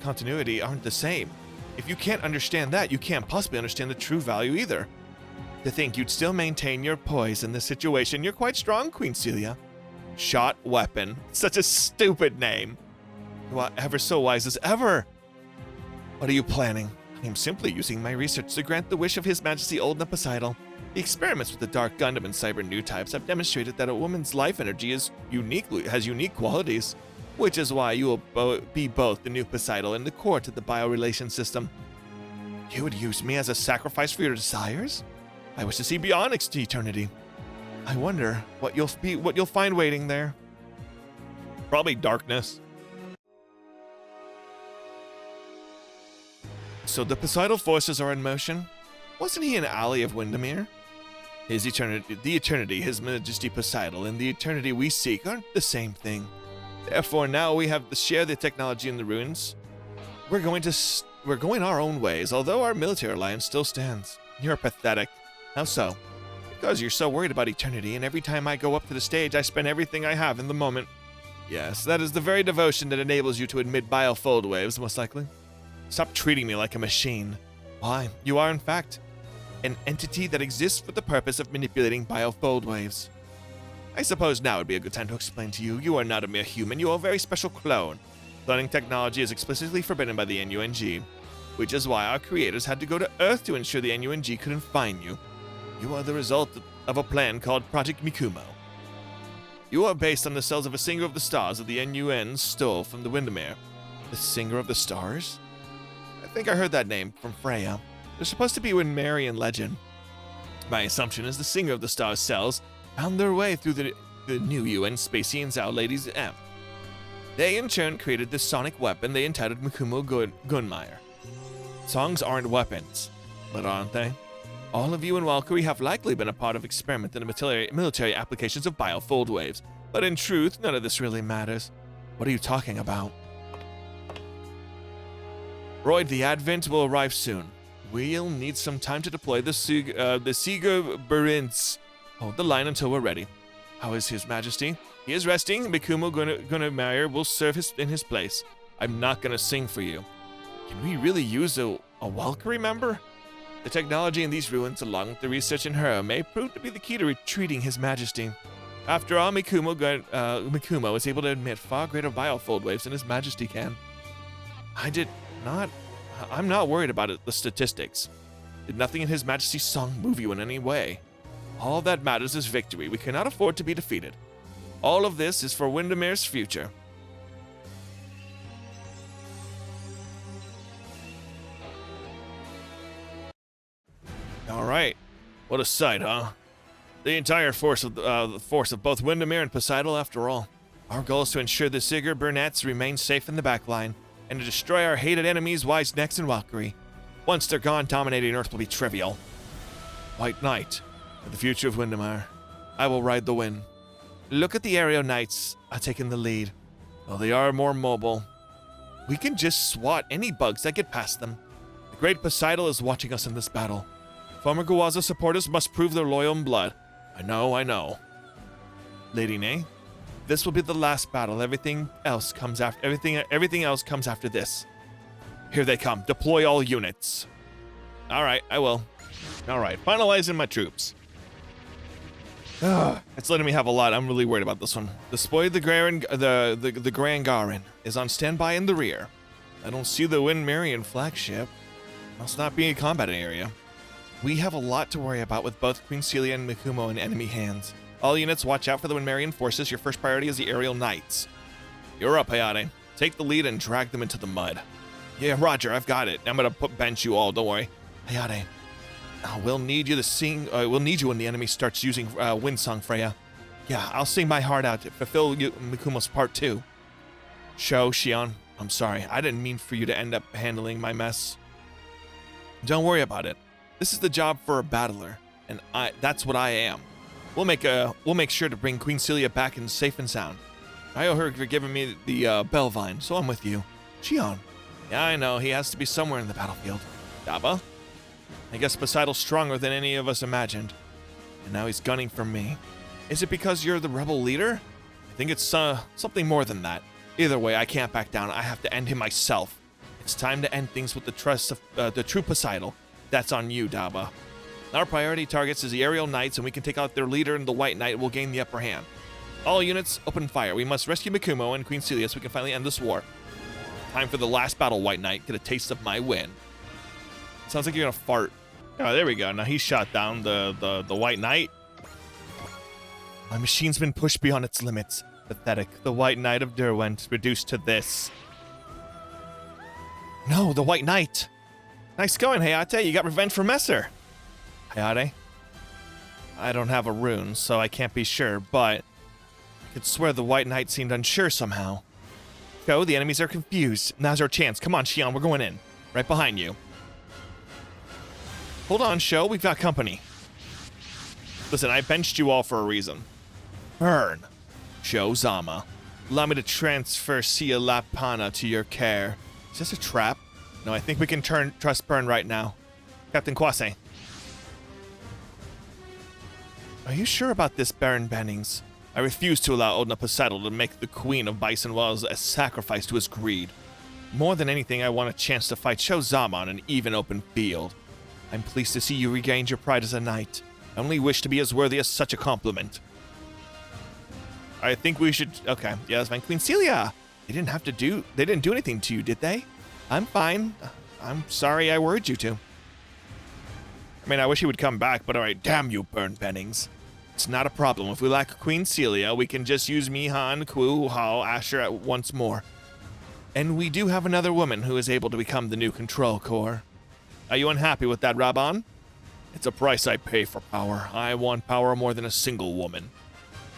continuity aren't the same. If you can't understand that, you can't possibly understand the true value either. To think you'd still maintain your poise in this situation, you're quite strong, Queen Celia. Shot Weapon. Such a stupid name. You are ever so wise as ever. What are you planning? I am simply using my research to grant the wish of His Majesty Oldna Poseidon. The experiments with the Dark Gundam and Cyber New types have demonstrated that a woman's life energy has unique qualities, which is why you will be both the new Poseidon and the core to the biorelation system. You would use me as a sacrifice for your desires? I wish to see beyond eternity. I wonder what you'll find waiting there. Probably darkness. So the Poseidon forces are in motion? Wasn't he an ally of Windermere? The eternity, His Majesty Poseidon, and the eternity we seek aren't the same thing. Therefore, now we have to share the technology in the ruins. We're going our own ways, although our military alliance still stands. You're pathetic. How so? Because you're so worried about eternity, and every time I go up to the stage, I spend everything I have in the moment. Yes, that is the very devotion that enables you to admit biofold waves, most likely. Stop treating me like a machine. Why, you are, in fact, an entity that exists for the purpose of manipulating biofold waves. I suppose now would be a good time to explain to you. You are not a mere human, you are a very special clone. Cloning technology is explicitly forbidden by the NUNG, which is why our creators had to go to Earth to ensure the NUNG couldn't find you. You are the result of a plan called Project Mikumo. You are based on the cells of a Singer of the Stars that the NUN stole from the Windermere. The Singer of the Stars? I think I heard that name from Freya. They're supposed to be Winmerian legend. My assumption is the Singer of the Stars cells found their way through the new UN Spacey and Zao Ladies M. They in turn created this sonic weapon they entitled Mikumo Gunmeyer. Songs aren't weapons, but aren't they? All of you in Valkyrie have likely been a part of experiment in the military applications of biofold waves, but in truth, none of this really matters. What are you talking about? Royd, the Advent will arrive soon. We'll need some time to deploy the Seeger Berins. Hold the line until we're ready. How is His Majesty? He is resting. Mikumo Gunmeyer will serve in his place. I'm not gonna sing for you. Can we really use a Valkyrie member? The technology in these ruins, along with the research in her, may prove to be the key to retreating His Majesty. After all, Mikumo is able to emit far greater biofold waves than His Majesty can. I'm not worried about the statistics. Did nothing in His Majesty's song move you in any way? All that matters is victory. We cannot afford to be defeated. All of this is for Windermere's future. All right. What a sight, huh? The entire force of both Windermere and Poseidon, after all. Our goal is to ensure the Sigurd Burnetts remain safe in the backline, and to destroy our hated enemies, Wise Necks and Valkyrie. Once they're gone, dominating Earth will be trivial. White Knight, for the future of Windermere. I will ride the wind. Look at the Aereo Knights are taking the lead. Though they are more mobile, We can just swat any bugs that get past them. The great Poseidon is watching us in this battle. Former Guaza supporters must prove their loyal in blood. I know. Lady Nay, this will be the last battle. Everything else comes after this. Here they come. Deploy all units. All right, I will. All right, finalizing my troops. It's letting me have a lot. I'm really worried about this one. The Grand Garin is on standby in the rear. I don't see the Wind Marion flagship. Must not be a combat area. We have a lot to worry about with both Queen Celia and Mikumo in enemy hands. All units, watch out for the Wind Marion forces. Your first priority is the aerial knights. You're up, Hayate. Take the lead and drag them into the mud. Yeah, Roger, I've got it. I'm gonna bench you all. Don't worry, Hayate. We'll need you to sing. We'll need you when the enemy starts using Wind Song, Freya. Yeah, I'll sing my heart out to fulfill Mikumo's part 2. Shion, I'm sorry. I didn't mean for you to end up handling my mess. Don't worry about it. This is the job for a battler, and that's what I am. We'll make sure to bring Queen Celia back in safe and sound. I owe her for giving me the Bellvine, so I'm with you. Shion. Yeah, I know. He has to be somewhere in the battlefield. Daba? I guess Poseidon's stronger than any of us imagined. And now he's gunning for me. Is it because you're the rebel leader? I think it's something more than that. Either way, I can't back down. I have to end him myself. It's time to end things with the trust of the true Poseidon. That's on you, Daba. Our priority targets is the aerial knights, and we can take out their leader, and the white knight will gain the upper hand. All units, open fire. We must rescue Mikumo and Queen Celia so we can finally end this war. Time for the last battle, White Knight. Get a taste of my win. Sounds like you're gonna fart. Oh, there we go. Now he shot down the White Knight. My machine's been pushed beyond its limits. Pathetic. The White Knight of Derwent reduced to this. No, the White Knight. Nice going, Hayate. You got revenge for Messer. Hayate? I don't have a rune, so I can't be sure, but I could swear the White Knight seemed unsure somehow. Go, the enemies are confused. Now's our chance. Come on, Shion, we're going in. Right behind you. Hold on, Sho, we've got company. Listen, I benched you all for a reason. Burn. Sho Zama. Allow me to transfer Sia Lapana to your care. Is this a trap? No, I think we can trust Burn right now. Captain Kwase. Are you sure about this, Baron Bennings? I refuse to allow Odna Poseidon to make the Queen of Bison Wells a sacrifice to his greed. More than anything, I want a chance to fight Sho Zama on an even open field. I'm pleased to see you regained your pride as a knight. I only wish to be as worthy as such a compliment. I think we should... Okay, yeah, that's fine. Queen Celia! They didn't do anything to you, did they? I'm fine. I'm sorry I worried you to. I mean, I wish he would come back, but alright, damn you, Burn Bennings. It's not a problem. If we lack Queen Celia, we can just use Mihan, Ku, Hao, Asher once more. And we do have another woman who is able to become the new control core. Are you unhappy with that, Raban? It's a price I pay for power. I want power more than a single woman.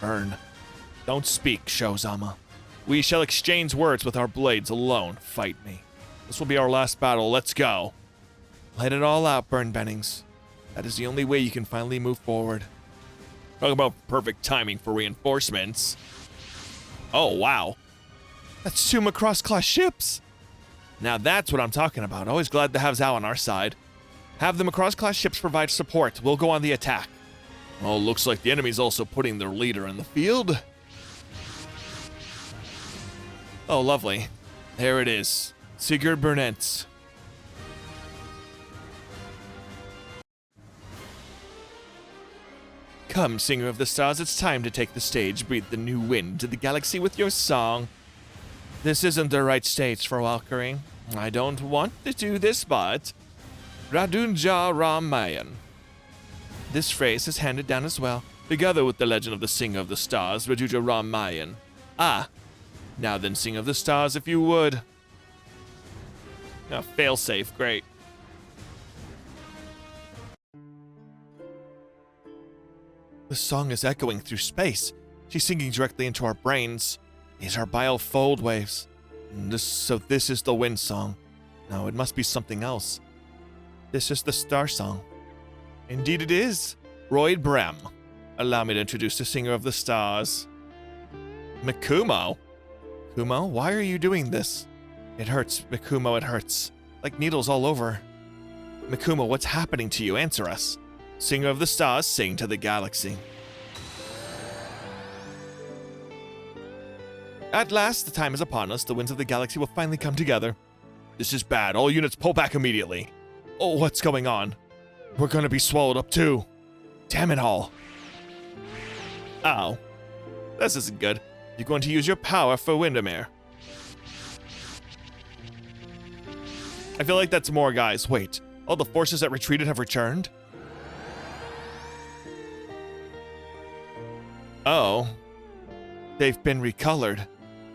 Burn. Don't speak, Sho Zama. We shall exchange words with our blades alone. Fight me. This will be our last battle. Let's go. Let it all out, Burn Bennings. That is the only way you can finally move forward. Talk about perfect timing for reinforcements. Oh, wow. That's 2 Macross-class ships. Now that's what I'm talking about. Always glad to have Zhao on our side. Have the Macross-class ships provide support. We'll go on the attack. Oh, looks like the enemy's also putting their leader in the field. Oh, lovely. There it is. Sigurd Burnett. Come, Singer of the Stars, it's time to take the stage. Breathe the new wind to the galaxy with your song. This isn't the right stage for Valkyrie. I don't want to do this, but... Radunja Ramayan. This phrase is handed down as well, together with the legend of the Singer of the Stars, Radunja Ramayan. Ah, now then, Singer of the Stars, if you would. Oh, failsafe, great. The song is echoing through space. She's singing directly into our brains. These are biofold waves. So this is the wind song. No, it must be something else. This is the star song. Indeed it is. Royd Brem. Allow me to introduce the Singer of the Stars. Mikumo? Kumo, why are you doing this? It hurts, Mikumo, it hurts. Like needles all over. Mikumo, what's happening to you? Answer us. Singer of the stars, sing to the galaxy. At last, the time is upon us. The winds of the galaxy will finally come together. This is bad. All units pull back immediately. Oh, what's going on? We're gonna be swallowed up too. Damn it all. Oh. This isn't good. You're going to use your power for Windermere. I feel like that's more, guys. Wait. All the forces that retreated have returned? Oh. They've been recolored.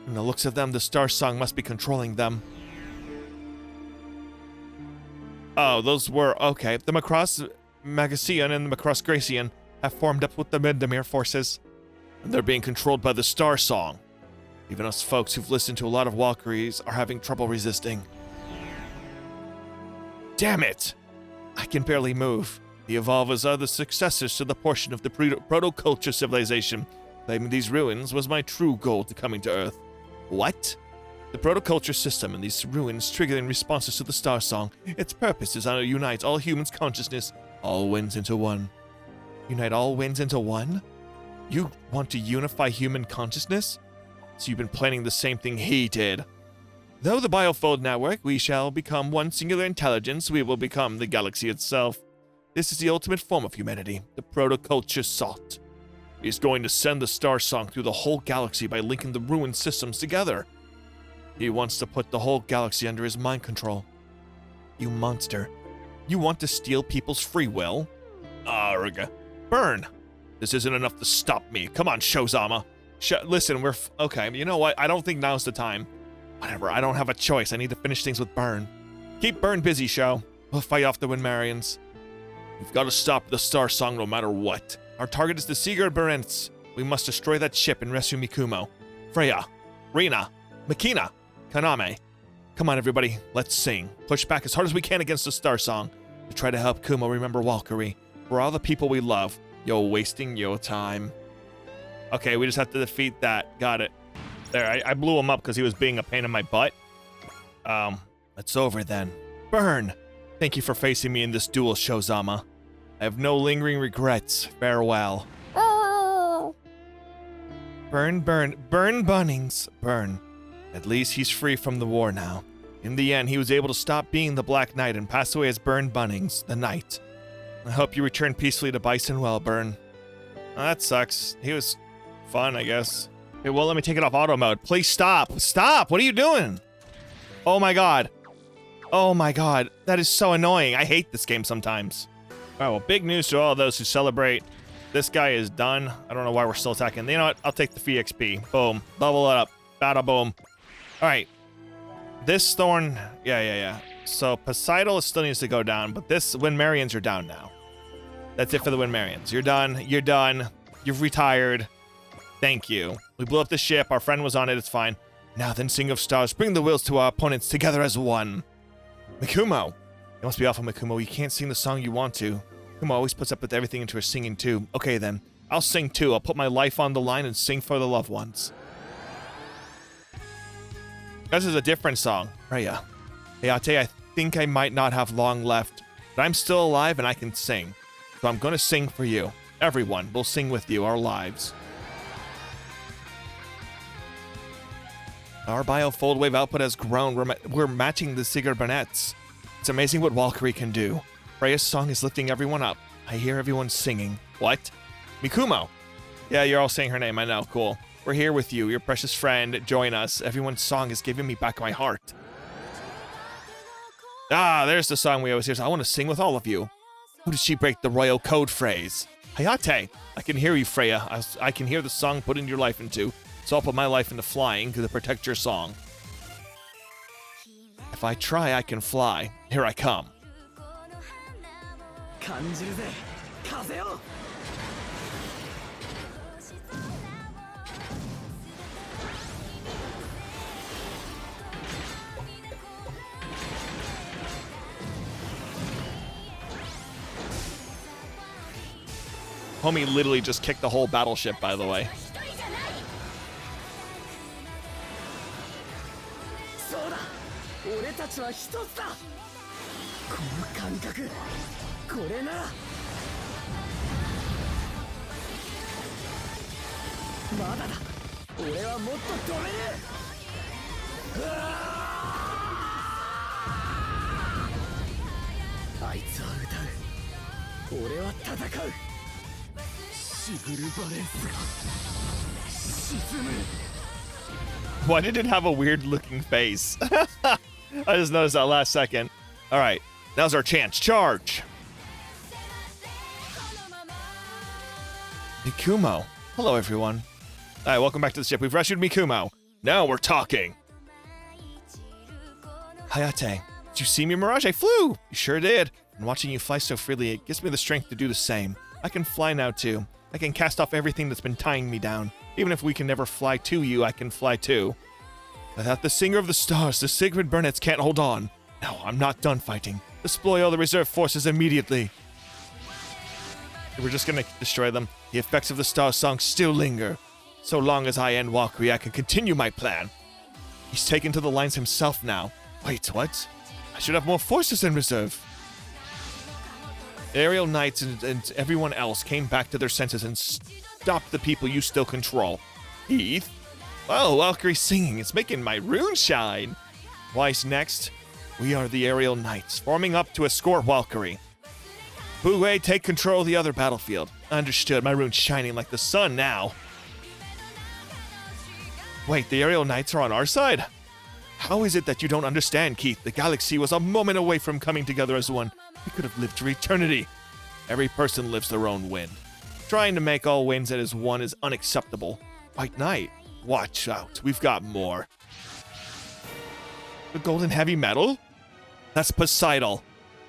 From the looks of them, the Star Song must be controlling them. Oh, those were... Okay. The Macross Magacian and the Macross Gracian have formed up with the Windermere forces. And they're being controlled by the Star Song. Even us folks who've listened to a lot of Valkyries are having trouble resisting. Damn it! I can barely move. The Evolvers are the successors to the portion of the proto-culture civilization. Claiming these ruins was my true goal to coming to Earth. What? The proto-culture system and these ruins trigger in responses to the Star Song. Its purpose is to unite all humans' consciousness, all winds into one. Unite all winds into one? You want to unify human consciousness? So you've been planning the same thing he did. Though the Biofold network, we shall become one singular intelligence, we will become the galaxy itself. This is the ultimate form of humanity, the proto-culture sought. He's going to send the Star Song through the whole galaxy by linking the ruined systems together. He wants to put the whole galaxy under his mind control. You monster. You want to steal people's free will? Arg. Burn! This isn't enough to stop me. Come on, Shozama. Listen, we're... Okay, you know what? I don't think now's the time. Whatever, I don't have a choice. I need to finish things with Burn. Keep Burn busy, Sho. We'll fight off the Windmarians. We've got to stop the Star Song no matter what. Our target is the Sigurd Berentz. We must destroy that ship and rescue Mikumo. Freya, Rina, Makina, Kaname. Come on, everybody. Let's sing. Push back as hard as we can against the Star Song to try to help Kumo remember Valkyrie. For all the people we love. You're wasting your time. Okay, we just have to defeat that. Got it. There, I blew him up because he was being a pain in my butt. It's over then. Burn! Thank you for facing me in this duel, Shozama. I have no lingering regrets. Farewell. Burn, burn, burn Bunnings. Burn. At least he's free from the war now. In the end, he was able to stop being the Black Knight and pass away as Burn Bunnings, the Knight. I hope you return peacefully to Bison Well, Burn. Oh, that sucks. He was fun, I guess. It won't let me take it off auto mode. Please stop. Stop! What are you doing? Oh my god. Oh my god. That is so annoying. I hate this game sometimes. Alright, well, big news to all those who celebrate. This guy is done. I don't know why we're still attacking. You know what? I'll take the free XP. Boom. Level it up. Bada boom. Alright. This Thorn... Yeah. So, Poseidon still needs to go down, but this Windmarians are down now. That's it for the Windmarians. You're done. You're done. You've retired. Thank you. We blew up the ship. Our friend was on it. It's fine. Now then, Sing of Stars, bring the wills to our opponents together as one. Mikumo. It must be awful, Mikumo. You can't sing the song you want to. Mikumo always puts up with everything into her singing, too. Okay, then. I'll sing, too. I'll put my life on the line and sing for the loved ones. This is a different song. Freya. Hayate, I think I might not have long left, but I'm still alive and I can sing. So I'm going to sing for you. Everyone will sing with you our lives. Our Biofold Wave output has grown. We're matching the Sigurd Burnetts. It's amazing what Valkyrie can do. Freya's song is lifting everyone up. I hear everyone singing. What? Mikumo. Yeah, you're all saying her name. I know. Cool. We're here with you, your precious friend. Join us. Everyone's song is giving me back my heart. Ah, there's the song we always hear. I want to sing with all of you. Who did she break the royal code phrase? Hayate. I can hear you, Freya. I can hear the song putting your life into. So I'll put my life into flying to protect your song. If I try, I can fly. Here I come. Homie literally just kicked the whole battleship, by the way. ちは一つだ。この感覚、これなら。まだだ。俺はもっと止める。あいつは歌う。俺は戦う。シグルバレンスが沈む。 Why did it have a weird looking face? I just noticed that last second. All right, now's our chance. Charge. Mikumo. Hello, everyone. All right, welcome back to the ship. We've rescued Mikumo. Now we're talking. Hayate, did you see me, Mirage? I flew. You sure did. And watching you fly so freely, it gives me the strength to do the same. I can fly now, too. I can cast off everything that's been tying me down. Even if we can never fly to you, I can fly too. Without the Singer of the Stars, the Sigrid Burnets can't hold on. No, I'm not done fighting. Deploy all the reserve forces immediately. We're just gonna destroy them. The effects of the Star Song still linger. So long as I end Valkyrie, I can continue my plan. He's taken to the lines himself now. Wait, what? I should have more forces in reserve. The Aerial Knights and everyone else came back to their senses and stopped the people you still control. Heath? Oh, Valkyrie singing. It's making my rune shine. Twice next, we are the Aerial Knights, forming up to escort Valkyrie. Bouwei, take control of the other battlefield. Understood. My rune's shining like the sun now. Wait, the Aerial Knights are on our side? How is it that you don't understand, Keith? The galaxy was a moment away from coming together as one. We could have lived for eternity. Every person lives their own wind. Trying to make all winds as one is unacceptable. White Knight, watch out. We've got more. The golden heavy metal? That's Poseidon.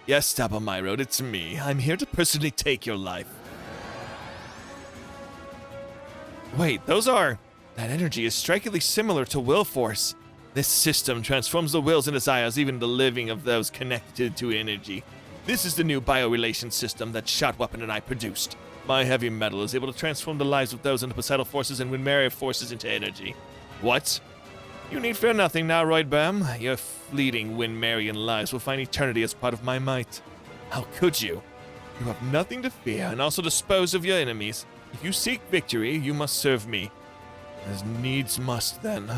Yes, Stabba my road, it's me. I'm here to personally take your life. Wait, those are... That energy is strikingly similar to will force. This system transforms the wills and desires, even the living of those connected to energy. This is the new biorelation system that Shot Weapon and I produced. My heavy metal is able to transform the lives of those into Poseidon forces and Winmaria forces into energy. What? You need fear nothing now, Roydbam. Your fleeting Winmarian lives will find eternity as part of my might. How could you? You have nothing to fear and also dispose of your enemies. If you seek victory, you must serve me. As needs must, then.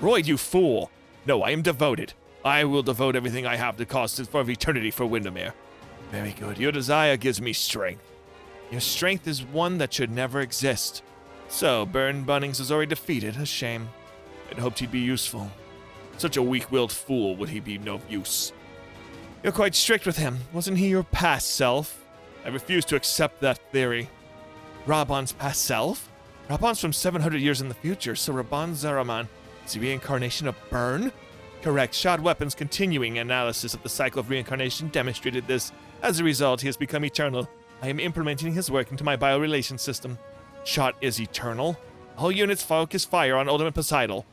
Royd, you fool! No, I am devoted. I will devote everything I have to cause for eternity for Windermere. Very good. Your desire gives me strength. Your strength is one that should never exist. So, Burn Bunnings is already defeated. A shame. I'd hoped he'd be useful. Such a weak-willed fool would he be no use. You're quite strict with him. Wasn't he your past self? I refuse to accept that theory. Raban's past self? Raban's from 700 years in the future, so Raban Zaraman is the reincarnation of Burn? Correct. Shot Weapon's continuing analysis of the cycle of reincarnation demonstrated this. As a result, he has become eternal. I am implementing his work into my biorelation system. Shot is eternal. All units focus fire on Ultimate Poseidon.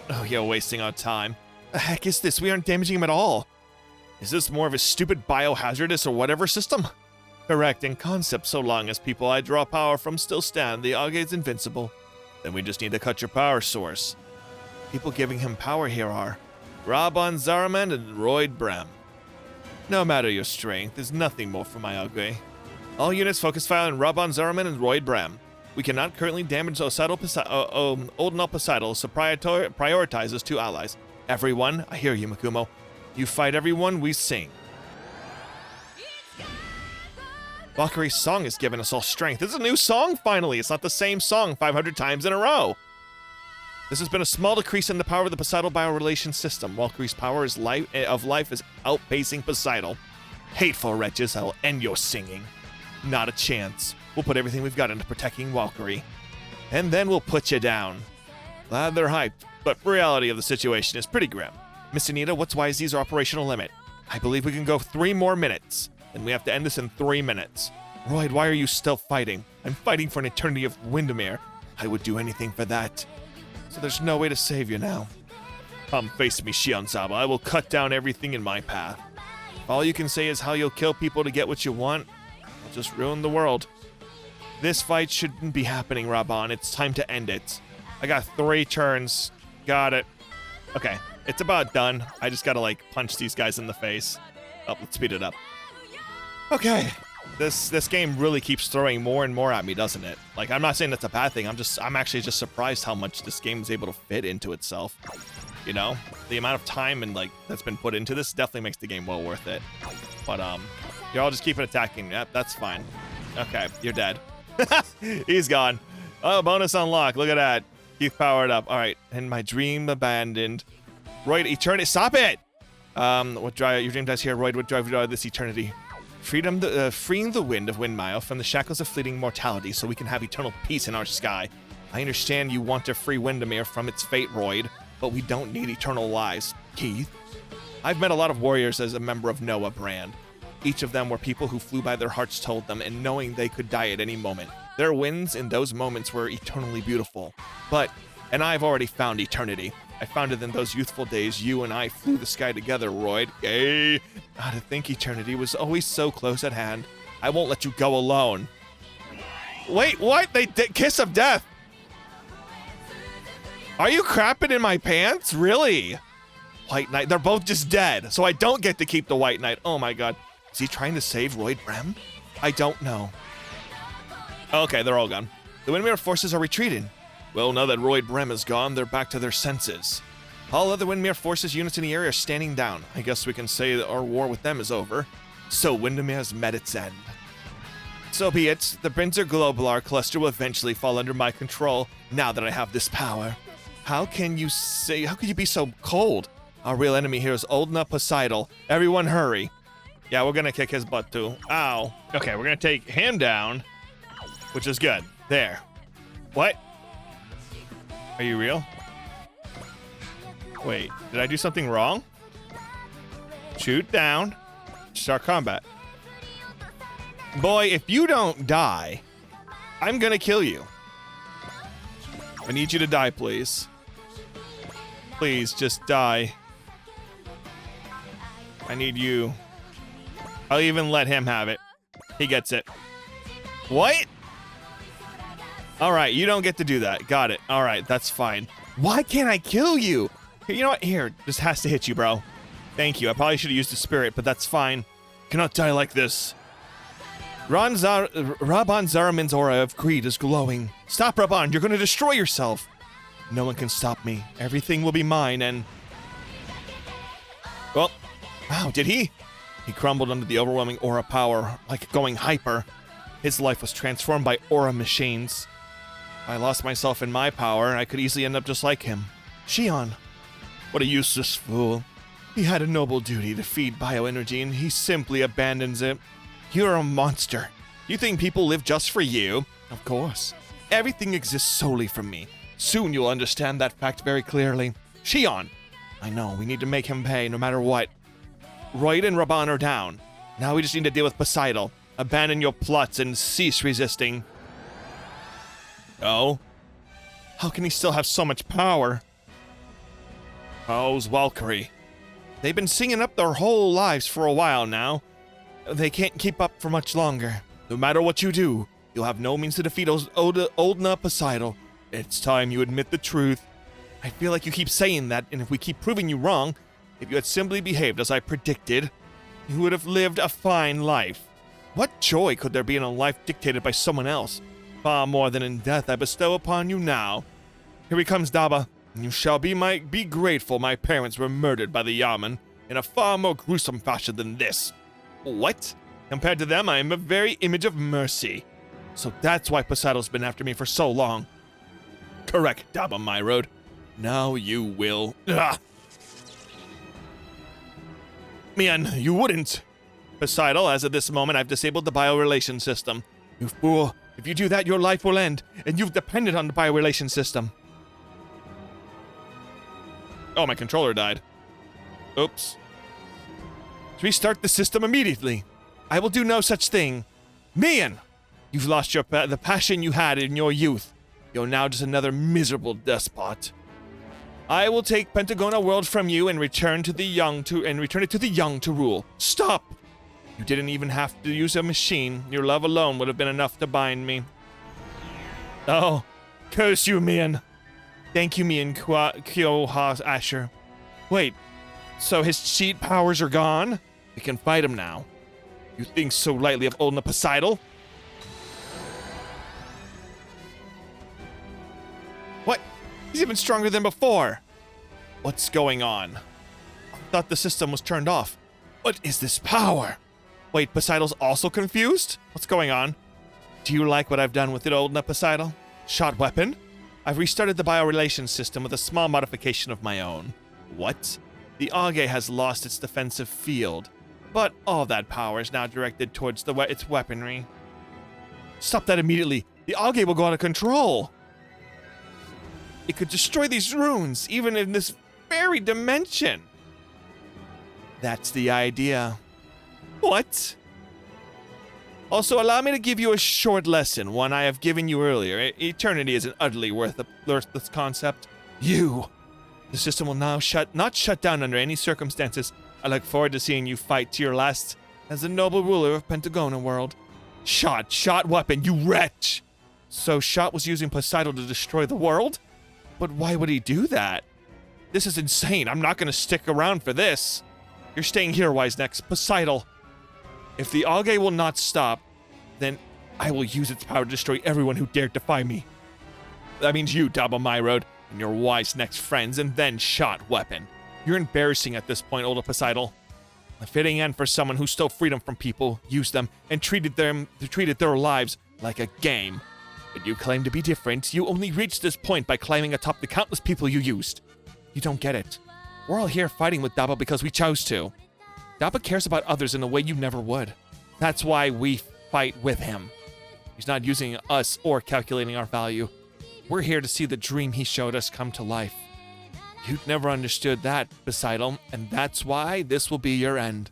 Oh, you're wasting our time. The heck is this? We aren't damaging him at all. Is this more of a stupid biohazardous or whatever system? Correct in concept, so long as people I draw power from still stand, the L-Gaim's invincible. Then we just need to cut your power source. People giving him power here are Raban Zaraman and Royd Brem. No matter your strength, there's nothing more for my L-Gaim. All units focus fire on Raban Zaraman and Royd Brem. We cannot currently damage Oldnal Poseidon, so prioritizes two allies. Everyone, I hear you, Mikumo. You fight everyone, we sing. Valkyrie's song has given us all strength. This is a new song, finally. It's not the same song 500 times in a row. This has been a small decrease in the power of the Poseidon biorelation system. Valkyrie's power of life is outpacing Poseidon. Hateful wretches, I'll end your singing. Not a chance. We'll put everything we've got into protecting Valkyrie. And then we'll put you down. Glad they're hyped, but reality of the situation is pretty grim. Miss Anita, what's YZ's operational limit? I believe we can go 3 more minutes. And we have to end this in 3 minutes. Royd, why are you still fighting? I'm fighting for an eternity of Windermere. I would do anything for that. So there's no way to save you now. Come face me, Shionzaba. I will cut down everything in my path. If all you can say is how you'll kill people to get what you want, I'll just ruin the world. This fight shouldn't be happening, Raban. It's time to end it. I got 3 turns. Got it. Okay, it's about done. I just gotta, like, punch these guys in the face. Oh, let's speed it up. Okay. This game really keeps throwing more and more at me, doesn't it? Like, I'm not saying that's a bad thing. I'm actually just surprised how much this game is able to fit into itself. You know? The amount of time and, like, that's been put into this definitely makes the game well worth it. But, you're all just keeping attacking. Yep, that's fine. Okay, you're dead. He's gone. Oh, bonus unlock. Look at that. Keep powered up. All right, and my dream abandoned. Royd, eternity. Stop it! What drive your dream dies here, Royd? What drive this eternity? Freedom, freeing the wind of Windmile from the shackles of fleeting mortality so we can have eternal peace in our sky. I understand you want to free Windermere from its fate, Royd, but we don't need eternal lives. Keith? I've met a lot of warriors as a member of Noah Brand. Each of them were people who flew by their hearts told them, and knowing they could die at any moment. Their wins in those moments were eternally beautiful. And I've already found eternity. I found it in those youthful days you and I flew the sky together, Royd. Yay! To think eternity was always so close at hand. I won't let you go alone. Wait, what? They did kiss of death. Are you crapping in my pants? Really? White Knight. They're both just dead, so I don't get to keep the White Knight. Oh my god. Is he trying to save Royd Brem? I don't know. Okay, they're all gone. The Windmere forces are retreating. Well, now that Royd Brem is gone, they're back to their senses. All other Windmere forces units in the area are standing down. I guess we can say that our war with them is over. So Windermere has met its end. So be it. The Brinzer Globular cluster will eventually fall under my control now that I have this power. How could you be so cold? Our real enemy here is Oldna Poseidal. Everyone hurry. Yeah, we're gonna kick his butt too. Ow. Okay, we're gonna take him down, which is good. There. What? Are you real? Wait, did I do something wrong? Shoot down. Start combat. Boy, if you don't die, I'm gonna kill you. I need you to die, please. Please, just die. I need you. I'll even let him have it. He gets it. What? Alright, you don't get to do that. Got it. Alright, that's fine. Why can't I kill you? You know what? Here, this has to hit you, bro. Thank you. I probably should have used a spirit, but that's fine. Cannot die like this. Rabban Zaramin's aura of greed is glowing. Stop, Rabban. You're going to destroy yourself. No one can stop me. Everything will be mine, and... Well, wow, did he? He crumbled under the overwhelming aura power, like going hyper. His life was transformed by aura machines. If I lost myself in my power, I could easily end up just like him. Shion. What a useless fool. He had a noble duty to feed bioenergy, and he simply abandons it. You're a monster. You think people live just for you? Of course. Everything exists solely for me. Soon you'll understand that fact very clearly. Shion! I know, we need to make him pay no matter what. Royd and Rabban are down. Now we just need to deal with Poseidal. Abandon your plots and cease resisting. Oh? How can he still have so much power? How's Valkyrie? They've been singing up their whole lives for a while now. They can't keep up for much longer. No matter what you do, you'll have no means to defeat Oldna Poseidal. It's time you admit the truth. I feel like you keep saying that, and if we keep proving you wrong, if you had simply behaved as I predicted, you would have lived a fine life. What joy could there be in a life dictated by someone else? Far more than in death I bestow upon you now. Here he comes, Daba. You shall be grateful my parents were murdered by the Yaman in a far more gruesome fashion than this. What? Compared to them, I am a very image of mercy. So that's why Poseidal's been after me for so long. Correct, Daba Myrode. Now you will... Ugh. Man, you wouldn't. Poseidal, as of this moment, I've disabled the biorelation system. You fool. If you do that, your life will end, and you've depended on the biorelation system. Oh, my controller died. Oops. Restart the system immediately. I will do no such thing. Man! You've lost the passion you had in your youth. You're now just another miserable despot. I will take Pentagona world from you and return it to the young to rule. Stop! You didn't even have to use a machine. Your love alone would have been enough to bind me. Oh, curse you, Mian. Thank you, Mian Kyoha Asher. Wait, so his cheat powers are gone? We can fight him now. You think so lightly of old Poseidon? What? He's even stronger than before. What's going on? I thought the system was turned off. What is this power? Wait, Poseidon's also confused? What's going on? Do you like what I've done with it, old Poseidon? Shot weapon? I've restarted the biorelation system with a small modification of my own. What? The L-Gaim has lost its defensive field, but all that power is now directed towards its weaponry. Stop that immediately. The L-Gaim will go out of control. It could destroy these runes, even in this very dimension. That's the idea. What? Also, allow me to give you a short lesson, one I have given you earlier. Eternity is an utterly worthless concept. The system will now not shut down under any circumstances. I look forward to seeing you fight to your last as the noble ruler of Pentagona world. Shot weapon, you wretch! So Shot was using Poseidon to destroy the world? But why would he do that? This is insane. I'm not going to stick around for this. You're staying here, Wisenecks. Poseidon. If the L-Gaim will not stop, then I will use its power to destroy everyone who dared defy me. That means you, Daba Myrode, and your Wisenecks friends, and then Shot weapon. You're embarrassing at this point, old Poseidon. A fitting end for someone who stole freedom from people, used them, and treated their lives like a game. But you claim to be different. You only reached this point by climbing atop the countless people you used. You don't get it. We're all here fighting with Daba because we chose to. Daba cares about others in a way you never would. That's why we fight with him. He's not using us or calculating our value. We're here to see the dream he showed us come to life. You'd never understood that, Poseidon, and that's why this will be your end.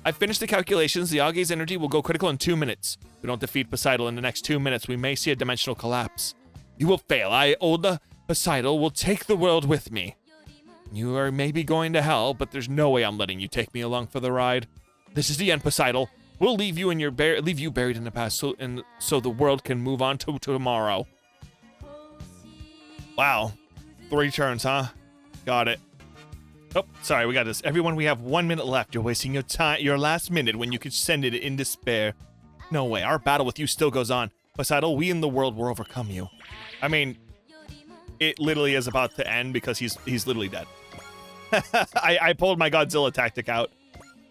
I've finished the calculations. The L-Gaim's energy will go critical in 2 minutes. If we don't defeat Poseidon in the next 2 minutes, we may see a dimensional collapse. You will fail. I, old Poseidon, will take the world with me. You are maybe going to hell, but there's no way I'm letting you take me along for the ride. This is the end, Poseidon. We'll leave you buried in the past, so the world can move on to tomorrow. Wow, 3 turns, huh? Got it. Oh, sorry, we got this. Everyone, we have 1 minute left. You're wasting your last minute when you could send it in despair. No way. Our battle with you still goes on. Poseidon, we in the world will overcome you. I mean, it literally is about to end because he's literally dead. I pulled my Godzilla tactic out,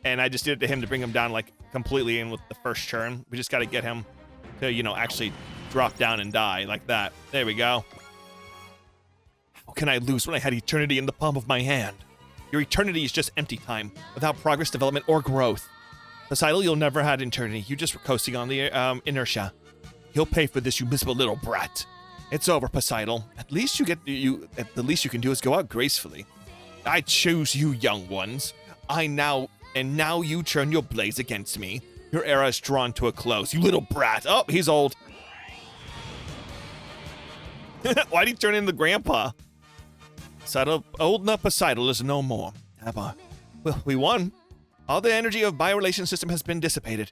and I just did it to him to bring him down like completely in with the first turn. We just got to get him to, you know, actually drop down and die like that. There we go. How can I lose when I had eternity in the palm of my hand? Your eternity is just empty time, without progress, development, or growth. Poseidon, you'll never had eternity. You just were coasting on the inertia. You'll pay for this, you miserable little brat. It's over, Poseidon. At least the least you can do is go out gracefully. I choose you, young ones. Now you turn your blades against me. Your era is drawn to a close, you little brat. Oh, he's old. Why'd he turn into grandpa? Old Poseidon is no more. Well, we won. All the energy of biorelation system has been dissipated.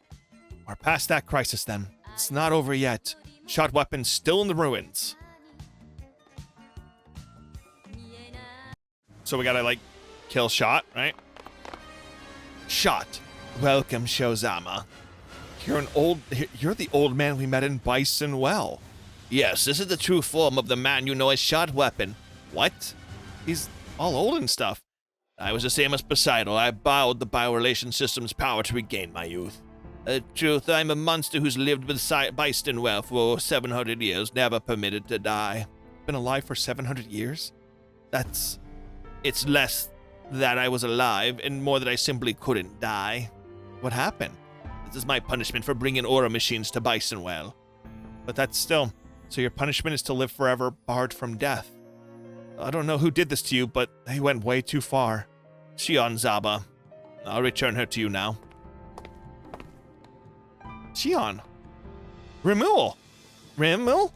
We're past that crisis then. It's not over yet. Shot weapons still in the ruins. So we gotta, like, kill Shot, right? Shot. Welcome, Shozama. You're the old man we met in Bison Well. Yes, this is the true form of the man you know as Shot Weapon. What? He's all old and stuff. I was the same as Poseidon. I borrowed the biorelation system's power to regain my youth. Truth, I'm a monster who's lived with Bison Well for 700 years, never permitted to die. Been alive for 700 years? It's less that I was alive, and more that I simply couldn't die. What happened? This is my punishment for bringing aura machines to Bison Well. But that's still... So your punishment is to live forever, barred from death. I don't know who did this to you, but they went way too far. Shion Zaba. I'll return her to you now. Shion. Rimul. Rimul?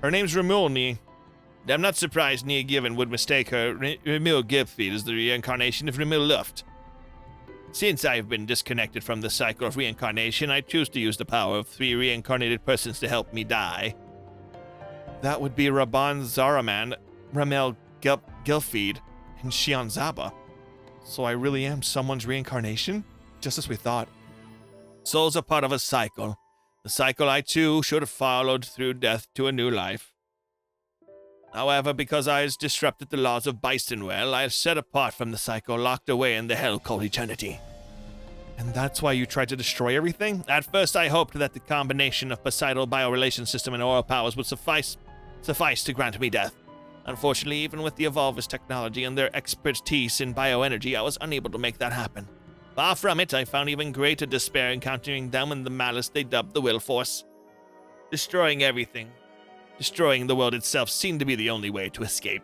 Her name's Rimul, Ni. I'm not surprised Nia Given would mistake her. Rimul Gilfeed is the reincarnation of Rimul Luft. Since I've been disconnected from the cycle of reincarnation, I choose to use the power of 3 reincarnated persons to help me die. That would be Rabban Zaraman, Ramel Gilfeed, and Shion Zaba. So I really am someone's reincarnation? Just as we thought. Souls are part of a cycle. The cycle I too should have followed through death to a new life. However, because I has disrupted the laws of Bisonwell, I have set apart from the cycle, locked away in the hell called eternity. And that's why you tried to destroy everything? At first I hoped that the combination of Poseidal biorelation system and oral powers would suffice to grant me death. Unfortunately, even with the Evolver's technology and their expertise in bioenergy, I was unable to make that happen. Far from it, I found even greater despair encountering them and the malice they dubbed the Will Force. Destroying everything, destroying the world itself seemed to be the only way to escape.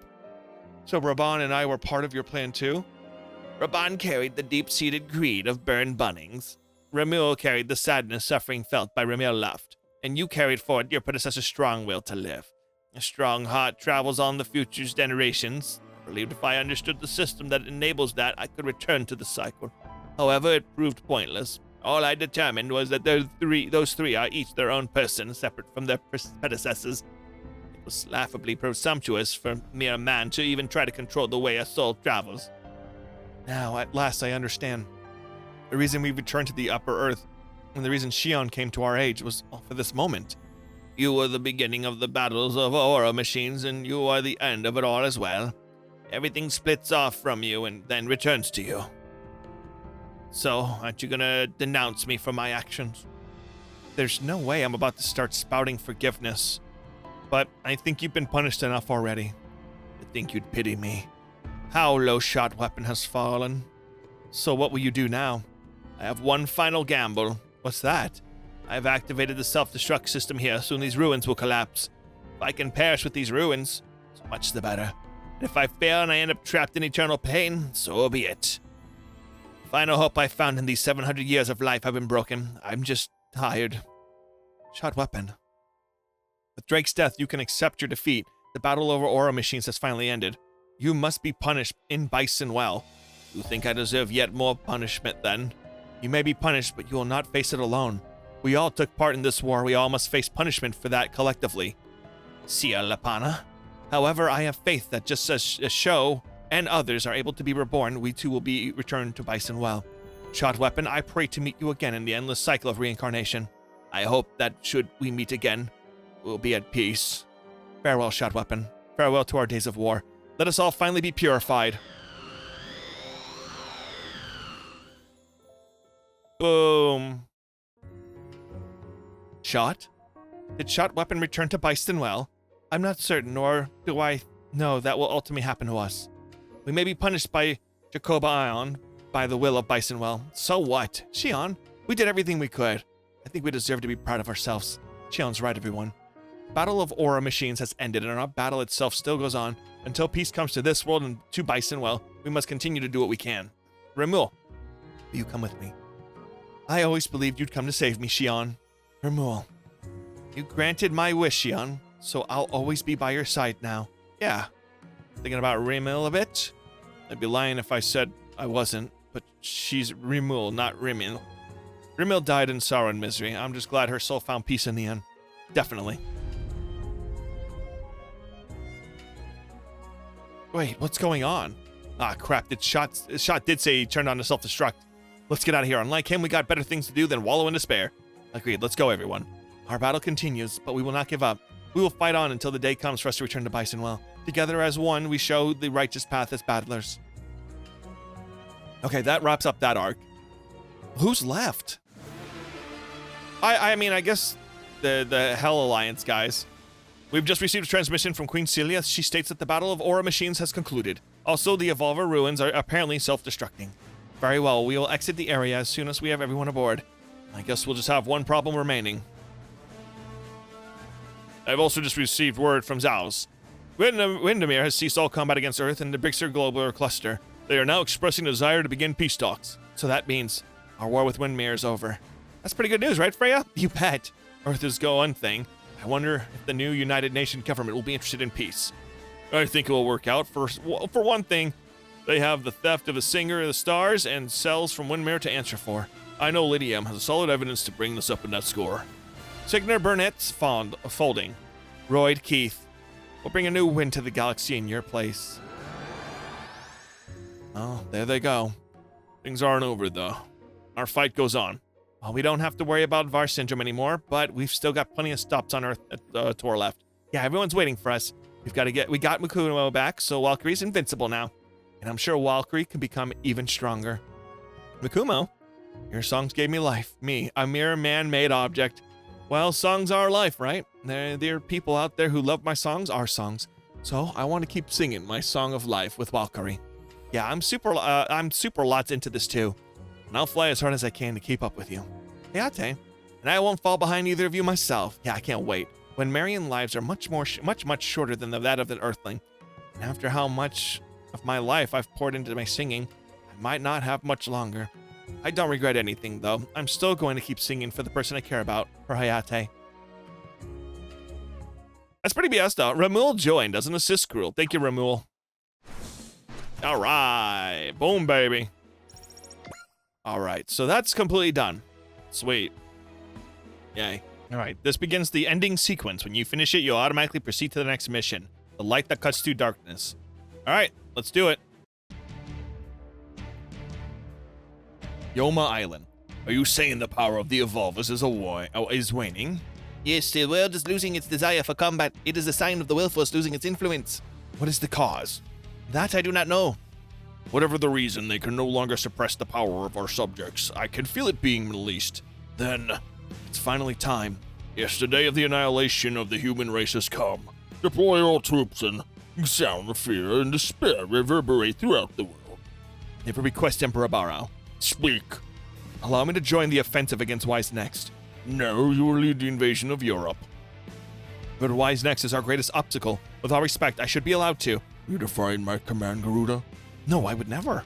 So Raban and I were part of your plan too? Raban carried the deep-seated greed of burned bunnings. Ramil carried the sadness suffering felt by Ramil left, and you carried forward your predecessor's strong will to live. A strong heart travels on the future's generations. I believed if I understood the system that enables that, I could return to the cycle. However, it proved pointless. All I determined was that those three are each their own person, separate from their predecessors. It was laughably presumptuous for mere man to even try to control the way a soul travels. Now, at last, I understand. The reason we returned to the Upper Earth, and the reason Shion came to our age, was all for this moment. You were the beginning of the battles of aura machines, and you are the end of it all as well. Everything splits off from you and then returns to you. So, aren't you gonna denounce me for my actions? There's no way I'm about to start spouting forgiveness. But I think you've been punished enough already. I think you'd pity me. How low shot weapon has fallen. So what will you do now? I have one final gamble. What's that? I have activated the self-destruct system here. Soon these ruins will collapse. If I can perish with these ruins, so much the better. And if I fail and I end up trapped in eternal pain, so be it. The final hope I found in these 700 years of life have been broken. I'm just tired. Shot weapon. With Drake's death, you can accept your defeat. The battle over aura machines has finally ended. You must be punished in Bisonwell. You think I deserve yet more punishment then? You may be punished, but you will not face it alone. We all took part in this war. We all must face punishment for that collectively. Sia Lapana. However, I have faith that just as Sho and others are able to be reborn, we too will be returned to Bisonwell. Shot weapon, I pray to meet you again in the endless cycle of reincarnation. I hope that should we meet again, we'll be at peace. Farewell, Shot weapon. Farewell to our days of war. Let us all finally be purified. Boom. Shot? Did Shot weapon return to Bisonwell? I'm not certain, nor do I know that will ultimately happen to us. We may be punished by Jacoba Ion, by the will of Bisonwell. So what? Shion, we did everything we could. I think we deserve to be proud of ourselves. Shion's right, everyone. Battle of Aura Machines has ended, and our battle itself still goes on. Until peace comes to this world and to Bisonwell, we must continue to do what we can. Remul, will you come with me? I always believed you'd come to save me, Shion. Remul, you granted my wish, Shion, so I'll always be by your side now. Yeah. Thinking about Remul a bit? I'd be lying if I said I wasn't, but she's Remul, not Rimil. Rimil died in sorrow and misery. I'm just glad her soul found peace in the end. Definitely. Wait, what's going on? Ah, crap. Shot did say he turned on to self-destruct. Let's get out of here. Unlike him, we got better things to do than wallow in despair. Agreed. Let's go, everyone. Our battle continues, but we will not give up. We will fight on until the day comes for us to return to Bisonwell. Together as one, we show the righteous path as battlers. Okay, that wraps up that arc. Who's left? I mean, I guess the Hell Alliance guys. We've just received a transmission from Queen Celia. She states that the Battle of Aura Machines has concluded. Also, the Evolver ruins are apparently self-destructing. Very well, we will exit the area as soon as we have everyone aboard. I guess we'll just have one problem remaining. I've also just received word from Zaus. Windermere has ceased all combat against Earth and the Berserk Globular Cluster. They are now expressing a desire to begin peace talks. So that means our war with Windmere is over. That's pretty good news, right, Freya? You bet. Earth is go one thing. I wonder if the new United Nations government will be interested in peace. I think it will work out. For one thing, they have the theft of a singer of the stars and cells from Windmere to answer for. I know Lydium has solid evidence to bring this up in that score. Signer Burnett's folding. Royd Keith will bring a new wind to the galaxy in your place. Oh, there they go. Things aren't over, though. Our fight goes on. Well, we don't have to worry about VAR syndrome anymore, but we've still got plenty of stops on our tour left. Yeah, everyone's waiting for us. We got Makumo back, so Valkyrie's invincible now. And I'm sure Valkyrie can become even stronger. Makumo, your songs gave me life. Me, a mere man-made object. Well, songs are life, right? There are people out there who love my songs, our songs. So I want to keep singing my song of life with Valkyrie. Yeah, I'm super lots into this too. And I'll fly as hard as I can to keep up with you. Hayate. And I won't fall behind either of you myself. Yeah, I can't wait. When Marian lives are much shorter than that of an Earthling. And after how much of my life I've poured into my singing, I might not have much longer. I don't regret anything, though. I'm still going to keep singing for the person I care about, for Hayate. That's pretty BS, though. Ramul joined as an assist crew. Thank you, Ramul. All right. Boom, baby. All right, so that's completely done. Sweet. Yay. All right, this begins the ending sequence. When you finish it, you'll automatically proceed to the next mission. The light that cuts through darkness. All right, let's do it. Yoma Island. Are you saying the power of the Evolvers is waning? Yes, the world is losing its desire for combat. It is a sign of the will force losing its influence. What is the cause? That I do not know. Whatever the reason, they can no longer suppress the power of our subjects. I can feel it being released. Then, it's finally time. Yes, the day of the annihilation of the human race has come. Deploy all troops and sound of fear and despair reverberate throughout the world. I have a request, Emperor Barrow. Speak. Allow me to join the offensive against Wise Next. No, you will lead the invasion of Europe. But Wise Next is our greatest obstacle. With all respect, I should be allowed to. You define my command, Garuda? No, I would never.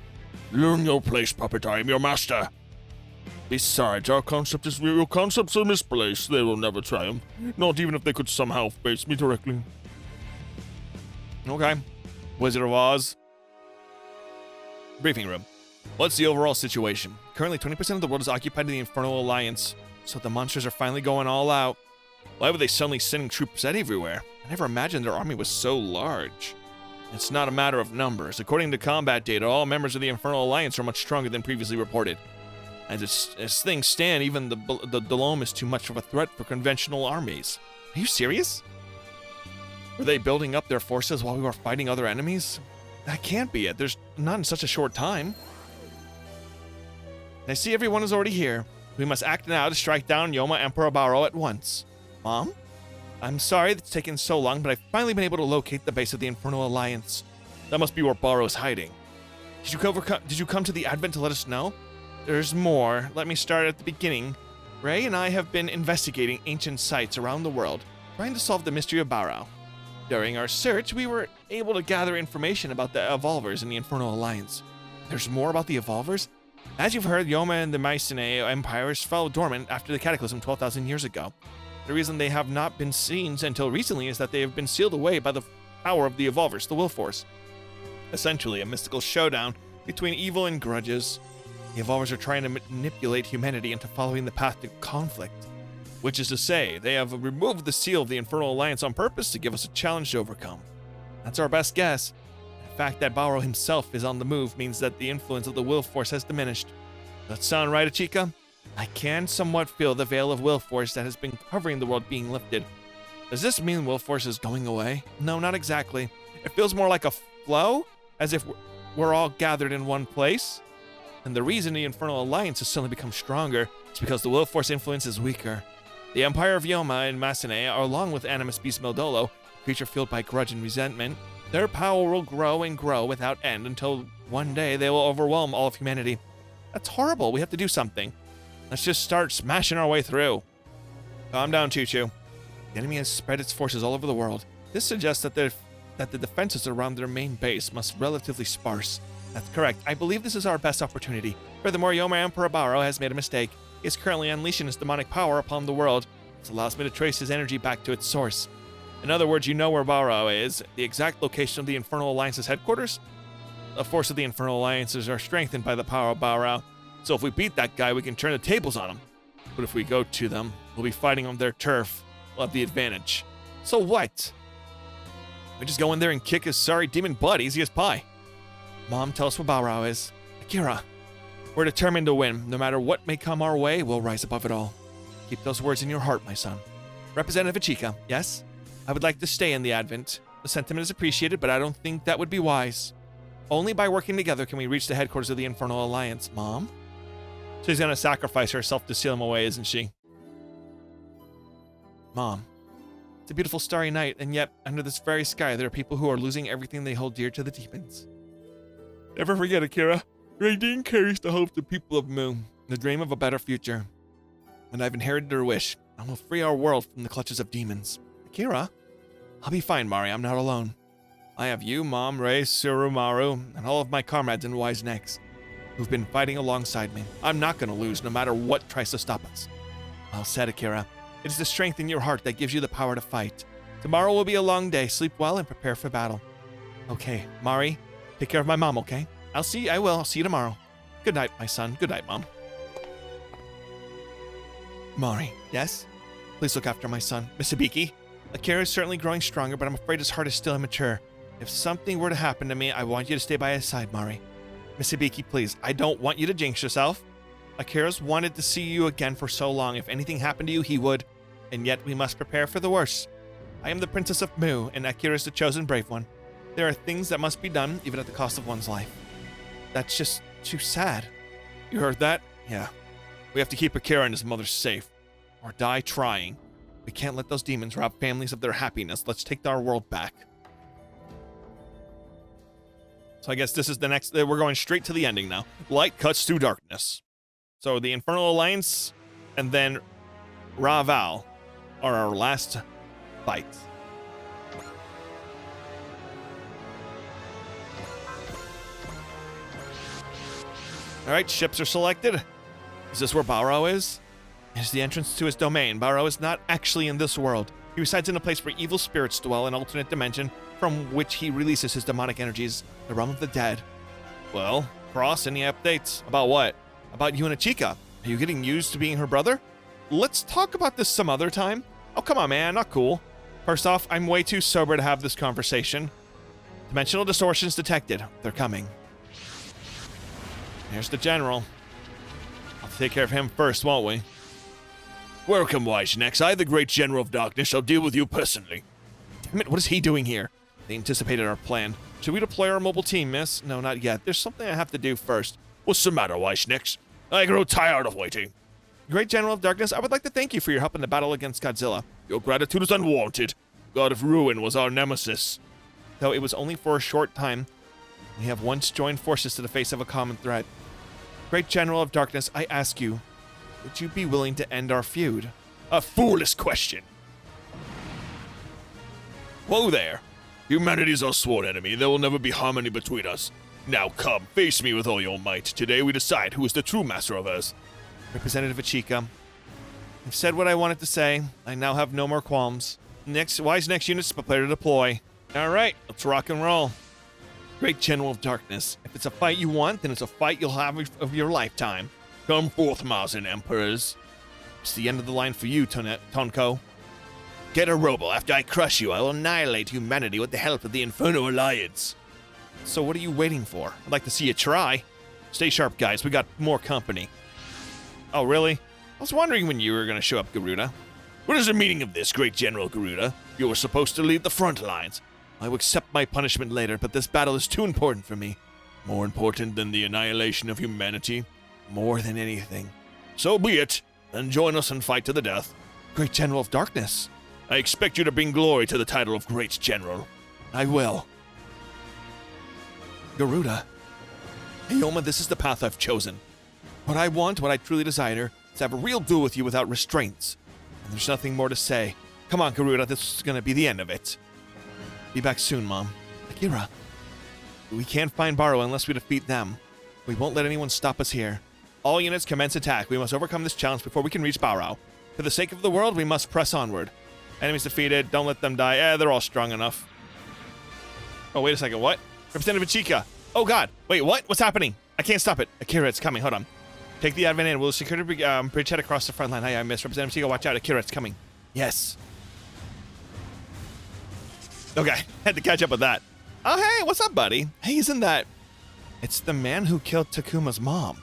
Learn your place, puppet. I am your master. Besides, your concepts are misplaced. They will never triumph. Not even if they could somehow face me directly. Okay. Wizard of Oz. Briefing room. What's the overall situation? Currently, 20% of the world is occupied in the Infernal Alliance, so the monsters are finally going all out. Why would they suddenly sending troops everywhere? I never imagined their army was so large. It's not a matter of numbers. According to combat data, all members of the Infernal Alliance are much stronger than previously reported. As things stand, even the Dome is too much of a threat for conventional armies. Are you serious? Were they building up their forces while we were fighting other enemies? That can't be it. There's not in such a short time. I see everyone is already here. We must act now to strike down Yoma Emperor Barrow at once. Mom? I'm sorry it's taken so long, but I've finally been able to locate the base of the Infernal Alliance. That must be where Barrow's hiding. Did you come to the Advent to let us know? There's more. Let me start at the beginning. Ray and I have been investigating ancient sites around the world, trying to solve the mystery of Barrow. During our search, we were able to gather information about the Evolvers in the Infernal Alliance. There's more about the Evolvers? As you've heard, Yoma and the Mycenae empires fell dormant after the Cataclysm 12,000 years ago. The reason they have not been seen until recently is that they have been sealed away by the power of the Evolvers, the Will Force. Essentially, a mystical showdown between evil and grudges. The Evolvers are trying to manipulate humanity into following the path to conflict. Which is to say, they have removed the seal of the Infernal Alliance on purpose to give us a challenge to overcome. That's our best guess. The fact that Barrow himself is on the move means that the influence of the Will Force has diminished. Does that sound right, Achika? I can somewhat feel the veil of Will Force that has been covering the world being lifted. Does this mean Will Force is going away? No, not exactly. It feels more like a flow, as if we're all gathered in one place. And the reason the Infernal Alliance has suddenly become stronger is because the Will Force influence is weaker. The Empire of Yoma and Mycenae, along with Animus Beast Mildolo, a creature fueled by grudge and resentment, their power will grow and grow without end until one day they will overwhelm all of humanity. That's horrible. We have to do something. Let's just start smashing our way through. Calm down, Choo-Choo. The enemy has spread its forces all over the world. This suggests that the defenses around their main base must be relatively sparse. That's correct. I believe this is our best opportunity. Furthermore, Yoma Emperor Barrow has made a mistake. He is currently unleashing his demonic power upon the world. This allows me to trace his energy back to its source. In other words, you know where Barrow is, the exact location of the Infernal Alliance's headquarters. The force of the Infernal Alliances are strengthened by the power of Barrow. So if we beat that guy, we can turn the tables on him. But if we go to them, we'll be fighting on their turf. We'll have the advantage. So what? We just go in there and kick his sorry demon butt, easy as pie. Mom, tell us what Balrog is. Akira, we're determined to win. No matter what may come our way, we'll rise above it all. Keep those words in your heart, my son. Representative Ichika, yes? I would like to stay in the Advent. The sentiment is appreciated, but I don't think that would be wise. Only by working together can we reach the headquarters of the Infernal Alliance. Mom? She's gonna sacrifice herself to seal him away, isn't she? Mom. It's a beautiful starry night, and yet, under this very sky, there are people who are losing everything they hold dear to the demons. Never forget, Akira. Raideen carries the hope of the people of Mu, the dream of a better future. And I've inherited her wish. I will free our world from the clutches of demons. Akira? I'll be fine, Mari. I'm not alone. I have you, Mom, Rei, Surumaru, and all of my comrades in Wise Necks, who've been fighting alongside me. I'm not going to lose, no matter what tries to stop us. Well said, Akira. It is the strength in your heart that gives you the power to fight. Tomorrow will be a long day. Sleep well and prepare for battle. Okay, Mari, take care of my mom, okay? I will. I'll see you tomorrow. Good night, my son. Good night, Mom. Mari, yes? Please look after my son. Miss Hibiki, Akira is certainly growing stronger, but I'm afraid his heart is still immature. If something were to happen to me, I want you to stay by his side, Mari. Miss Hibiki, please. I don't want you to jinx yourself. Akira's wanted to see you again for so long. If anything happened to you, he would. And yet we must prepare for the worst. I am the Princess of Mu, and Akira is the chosen brave one. There are things that must be done, even at the cost of one's life. That's just too sad. You heard that? Yeah. We have to keep Akira and his mother safe, or die trying. We can't let those demons rob families of their happiness. Let's take our world back. So I guess this is the next... We're going straight to the ending now. Light cuts through darkness. So the Infernal Alliance and then Raval are our last fights. All right, ships are selected. Is this where Balrog is? It is the entrance to his domain. Balrog is not actually in this world. He resides in a place where evil spirits dwell, an alternate dimension from which he releases his demonic energies, the realm of the dead. Well, Cross, any updates? About what? About you and Ichika. Are you getting used to being her brother? Let's talk about this some other time. Oh, come on, man. Not cool. First off, I'm way too sober to have this conversation. Dimensional distortions detected. They're coming. Here's the general. I'll take care of him first, won't we? Welcome, Wise Necks. I, the great General of Darkness, shall deal with you personally. Damn it, what is he doing here? They anticipated our plan. Should we deploy our mobile team, miss? No, not yet. There's something I have to do first. What's the matter, Wise Necks? I grow tired of waiting. Great General of Darkness, I would like to thank you for your help in the battle against Godzilla. Your gratitude is unwarranted. God of Ruin was our nemesis. Though it was only for a short time, we have once joined forces to the face of a common threat. Great General of Darkness, I ask you, would you be willing to end our feud? A foolish question. Whoa there. Humanity is our sworn enemy. There will never be harmony between us. Now come, face me with all your might. Today we decide who is the true master of us. Representative Ichika, I've said what I wanted to say. I now have no more qualms. Wise Next units prepare to deploy. All right, let's rock and roll. Great General of Darkness, if it's a fight you want, then it's a fight you'll have of your lifetime. Come forth, Mars and Emperors. It's the end of the line for you, Tonko. Get a robo. After I crush you, I will annihilate humanity with the help of the Infernal Alliance. So what are you waiting for? I'd like to see you try. Stay sharp, guys. We got more company. Oh, really? I was wondering when you were going to show up, Garuda. What is the meaning of this, Great General Garuda? You were supposed to lead the front lines. I will accept my punishment later, but this battle is too important for me. More important than the annihilation of humanity? More than anything. So be it. Then join us and fight to the death. Great General of Darkness. I expect you to bring glory to the title of Great General. I will. Garuda. Ayoma, this is the path I've chosen. What I want, what I truly desire, is to have a real duel with you without restraints. And there's nothing more to say. Come on, Garuda, this is going to be the end of it. Be back soon, Mom. Akira. We can't find Baro unless we defeat them. We won't let anyone stop us here. All units commence attack. We must overcome this challenge before we can reach Baro. For the sake of the world, we must press onward. Enemies defeated. Don't let them die. They're all strong enough. Oh, wait a second. What? Representative Ichika. Oh, God. Wait, what? What's happening? I can't stop it. Akira, it's coming. Hold on. Take the advent in. We'll secure the bridgehead across the front line. Hi, I missed. Representative Ichika, watch out. Akira, it's coming. Yes. Okay. Had to catch up with that. Oh, hey. What's up, buddy? Hey, isn't that It's the man who killed Takuma's mom.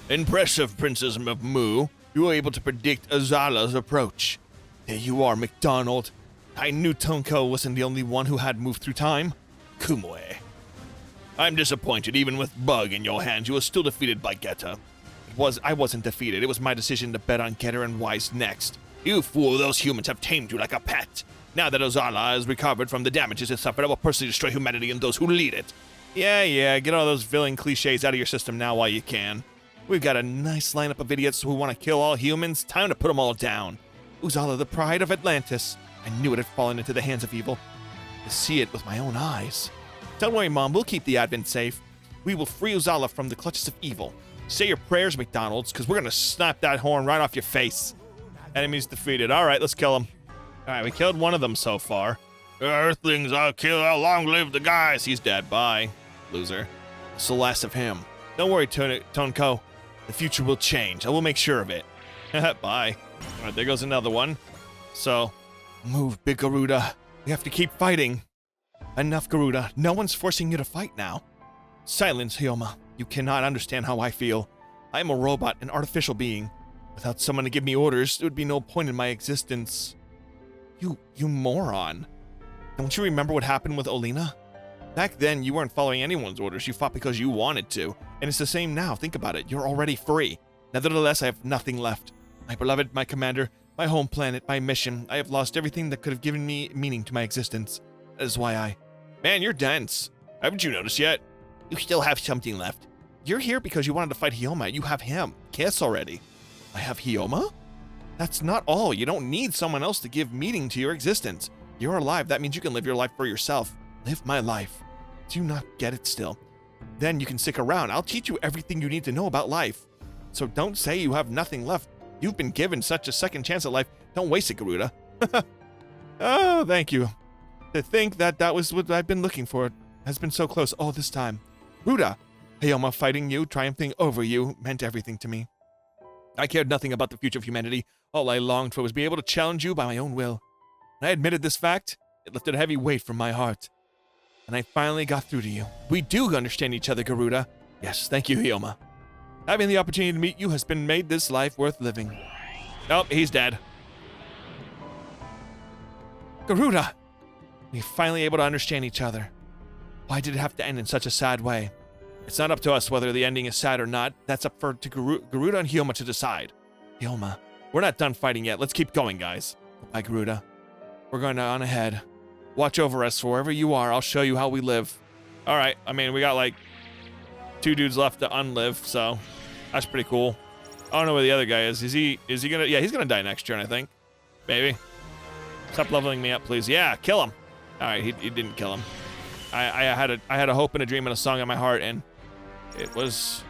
Impressive, Princess of Mu. You were able to predict Azala's approach. There you are, McDonald. I knew Tonko wasn't the only one who had moved through time. Kumue. I'm disappointed. Even with Bug in your hands, you were still defeated by Geta. I wasn't defeated. It was my decision to bet on Getter and Wise next. You fool, those humans have tamed you like a pet. Now that Ozala has recovered from the damages it suffered, I will personally destroy humanity and those who lead it. Yeah, get all those villain cliches out of your system now while you can. We've got a nice lineup of idiots who want to kill all humans. Time to put them all down. Uzala, the pride of Atlantis. I knew it had fallen into the hands of evil. To see it with my own eyes. Don't worry, Mom. We'll keep the Advent safe. We will free Uzala from the clutches of evil. Say your prayers, McDonald's, because we're going to snap that horn right off your face. Enemies defeated. All right, let's kill them. All right, we killed one of them so far. Earthlings, I'll kill. Long live the guys. He's dead. Bye, loser. It's the last of him. Don't worry, Tonko. The future will change. I will make sure of it. Bye. All right, there goes another one. So, move, Big Garuda. We have to keep fighting. Enough, Garuda. No one's forcing you to fight now. Silence, Hyoma. You cannot understand how I feel. I am a robot, an artificial being. Without someone to give me orders, there would be no point in my existence. You moron. Don't you remember what happened with Olina? Back then, you weren't following anyone's orders. You fought because you wanted to. And it's the same now. Think about it. You're already free. Nevertheless, I have nothing left. My beloved, my commander, my home planet, my mission. I have lost everything that could have given me meaning to my existence. That is why I... Man, you're dense. Haven't you noticed yet? You still have something left. You're here because you wanted to fight Hyoma. You have him. Kiss already. I have Hyoma? That's not all. You don't need someone else to give meaning to your existence. You're alive. That means you can live your life for yourself. Live my life. Do you not get it still? Then you can stick around. I'll teach you everything you need to know about life. So don't say you have nothing left. You've been given such a second chance at life. Don't waste it, Garuda. Oh, thank you. To think that that was what I've been looking for has been so close all this time. Garuda, Hyoma fighting you, triumphing over you, meant everything to me. I cared nothing about the future of humanity. All I longed for was to be able to challenge you by my own will. When I admitted this fact, it lifted a heavy weight from my heart. And I finally got through to you. We do understand each other, Garuda. Yes, thank you, Hyoma. Having the opportunity to meet you has been made this life worth living. Nope, he's dead. Garuda! We're finally able to understand each other. Why did it have to end in such a sad way? It's not up to us whether the ending is sad or not. That's up for Garuda and Hyoma to decide. Hyoma, we're not done fighting yet. Let's keep going, guys. Goodbye, Garuda. We're going on ahead. Watch over us wherever you are. I'll show you how we live. All right. I mean, we got like 2 dudes left to unlive, so that's pretty cool. I don't know where the other guy is. Is he gonna? Yeah, he's gonna die next turn, I think. Maybe. Stop leveling me up, please. Yeah, kill him. All right, he didn't kill him. I had a hope and a dream and a song in my heart, and it was.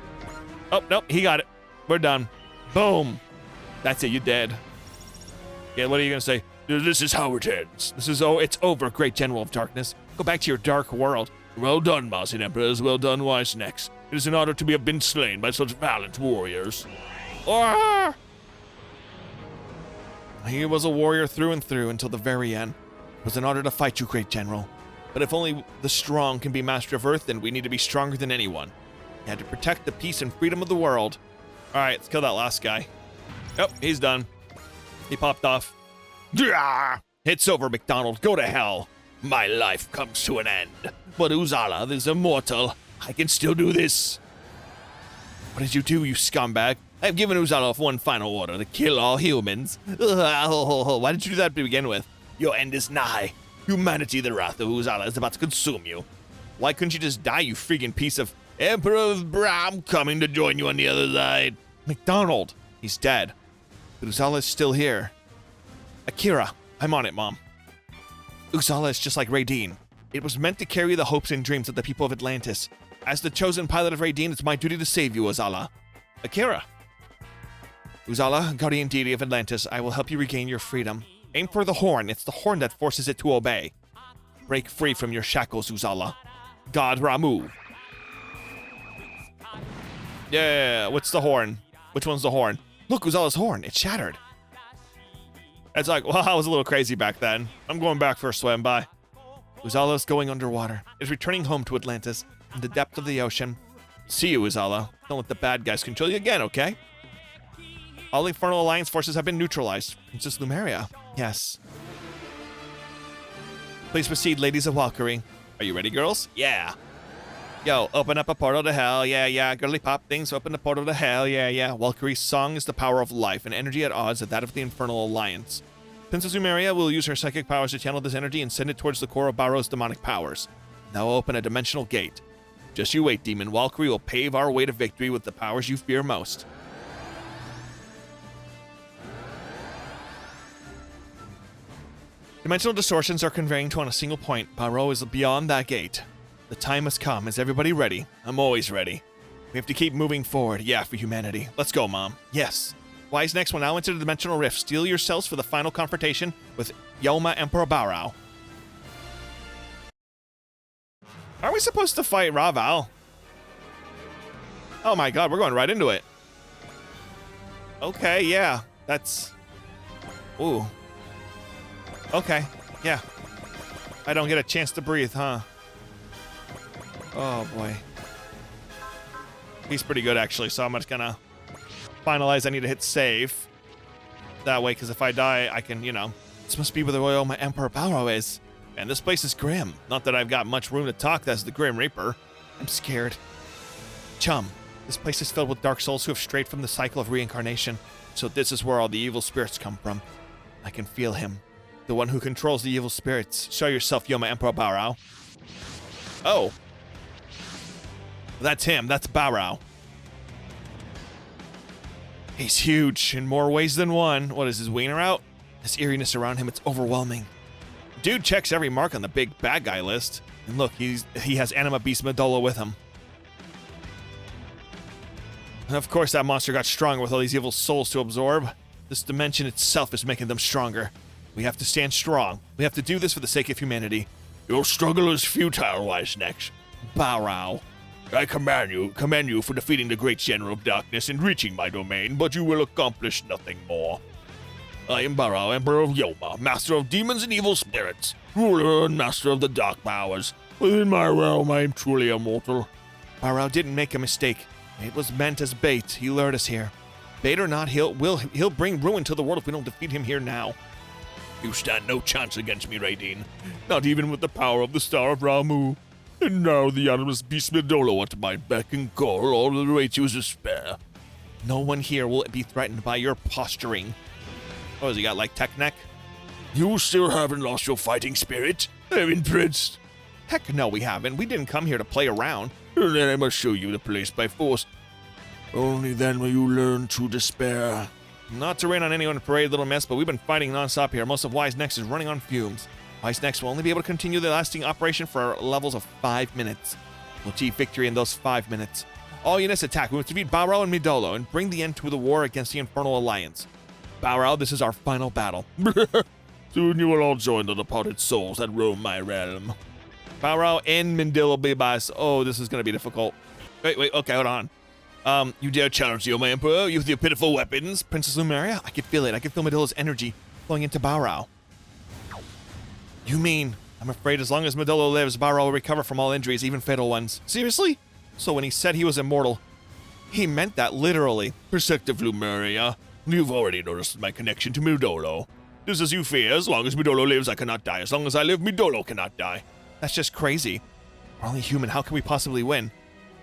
Oh nope, he got it. We're done. Boom. That's it. You're dead. Yeah, what are you gonna say? This is how it ends. It's over, great General of Darkness. Go back to your dark world. Well done, Martian Emperors. Well done, Wise Necks. It is an honor to have been slain by such valiant warriors. Ah! He was a warrior through and through until the very end. It was an honor to fight you, great General. But if only the strong can be master of Earth, then we need to be stronger than anyone. You had to protect the peace and freedom of the world. All right, let's kill that last guy. Yep, he's done. He popped off. It's over, McDonald. Go to hell. My life comes to an end. But Uzala is immortal. I can still do this. What did you do, you scumbag? I've given Uzala one final order to kill all humans. Why did you do that to begin with? Your end is nigh. Humanity, the wrath of Uzala is about to consume you. Why couldn't you just die, you freaking piece of... Emperor of Brahm coming to join you on the other side. McDonald. He's dead. But Uzala is still here. Akira, I'm on it, Mom. Uzala is just like Raideen. It was meant to carry the hopes and dreams of the people of Atlantis. As the chosen pilot of Raideen, it's my duty to save you, Uzala. Akira. Uzala, guardian deity of Atlantis, I will help you regain your freedom. Aim for the horn. It's the horn that forces it to obey. Break free from your shackles, Uzala. God Ramu. Yeah, what's the horn? Which one's the horn? Look, Uzala's horn. It's shattered. It's like, well, I was a little crazy back then. I'm going back for a swim. Bye. Uzala's going underwater. Is returning home to Atlantis in the depth of the ocean. See you, Uzala. Don't let the bad guys control you again, okay? All the Infernal Alliance forces have been neutralized. Princess Lumeria. Yes. Please proceed, ladies of Valkyrie. Are you ready, girls? Yeah. Yo, open up a portal to hell. Yeah, yeah. Girly pop things. Open the portal to hell. Yeah, yeah. Valkyrie's song is the power of life, an energy at odds with that of the Infernal Alliance. Princess Lumeria will use her psychic powers to channel this energy and send it towards the core of Barrow's demonic powers. That will open a dimensional gate. Just you wait, Demon. Valkyrie will pave our way to victory with the powers you fear most. Dimensional distortions are conveying to on a single point. Barrow is beyond that gate. The time has come. Is everybody ready? I'm always ready. We have to keep moving forward. Yeah, for humanity. Let's go, Mom. Yes. Wise next will now enter the dimensional rift. Steel yourselves for the final confrontation with Yoma Emperor Barrow. Are we supposed to fight Raval? Oh my god, we're going right into it. Okay, yeah. That's... Ooh. Okay, yeah. I don't get a chance to breathe, huh? Oh boy. He's pretty good, actually, so I'm just gonna finalize. I need to hit save. That way, because if I die, I can, you know... This must be where the Royal Emperor Barrow is. And this place is grim. Not that I've got much room to talk as the Grim Reaper. I'm scared. Chum, this place is filled with dark souls who have strayed from the cycle of reincarnation. So this is where all the evil spirits come from. I can feel him. The one who controls the evil spirits. Show yourself, Yoma Emperor Barrow. Oh. That's him. That's Barrow. He's huge in more ways than one. What is his wiener out? This eeriness around him, it's overwhelming. Dude checks every mark on the big bad guy list. And look, he has Anima Beast Medulla with him. And of course that monster got stronger with all these evil souls to absorb. This dimension itself is making them stronger. We have to stand strong. We have to do this for the sake of humanity. Your struggle is futile, Wise Next. Barrow. I commend you for defeating the great General of Darkness and reaching my domain, but you will accomplish nothing more. I am Barrow, Emperor of Yoma, Master of Demons and Evil Spirits, Ruler and Master of the Dark Powers. Within my realm, I am truly immortal. Barrow didn't make a mistake. It was meant as bait. He lured us here. Bait or not, he'll bring ruin to the world if we don't defeat him here now. You stand no chance against me, Raideen. Not even with the power of the Star of Ramu. And now the Animus Beast Medulla at my beck and call, all that awaits you is despair. No one here will be threatened by your posturing. Oh, has he got like tech neck? You still haven't lost your fighting spirit? I'm impressed. Heck no, we haven't. We didn't come here to play around. And then I must show you the place by force. Only then will you learn true despair. Not to rain on anyone, parade, little miss, but we've been fighting nonstop here. Most of Wise Next is running on fumes. Wise Next will only be able to continue the lasting operation for levels of 5 minutes. We'll achieve victory in those 5 minutes. All units attack. We must defeat Barrow and Midolo and bring the end to the war against the Infernal Alliance. Barrow, this is our final battle. Soon you will all join the departed souls that roam my realm. Barrow and Mindillo Bebas. Oh, this is going to be difficult. Wait, okay, hold on. You dare challenge you, my Emperor, you with your pitiful weapons? Princess Lumeria, I can feel it. I can feel Midillo's energy flowing into Barrow. You mean, I'm afraid as long as Midillo lives, Barrow will recover from all injuries, even fatal ones. Seriously? So when he said he was immortal, he meant that literally. Perceptive Lumeria, you've already noticed my connection to Midolo. Just as you fear, as long as Midolo lives, I cannot die. As long as I live, Midolo cannot die. That's just crazy. We're only human. How can we possibly win?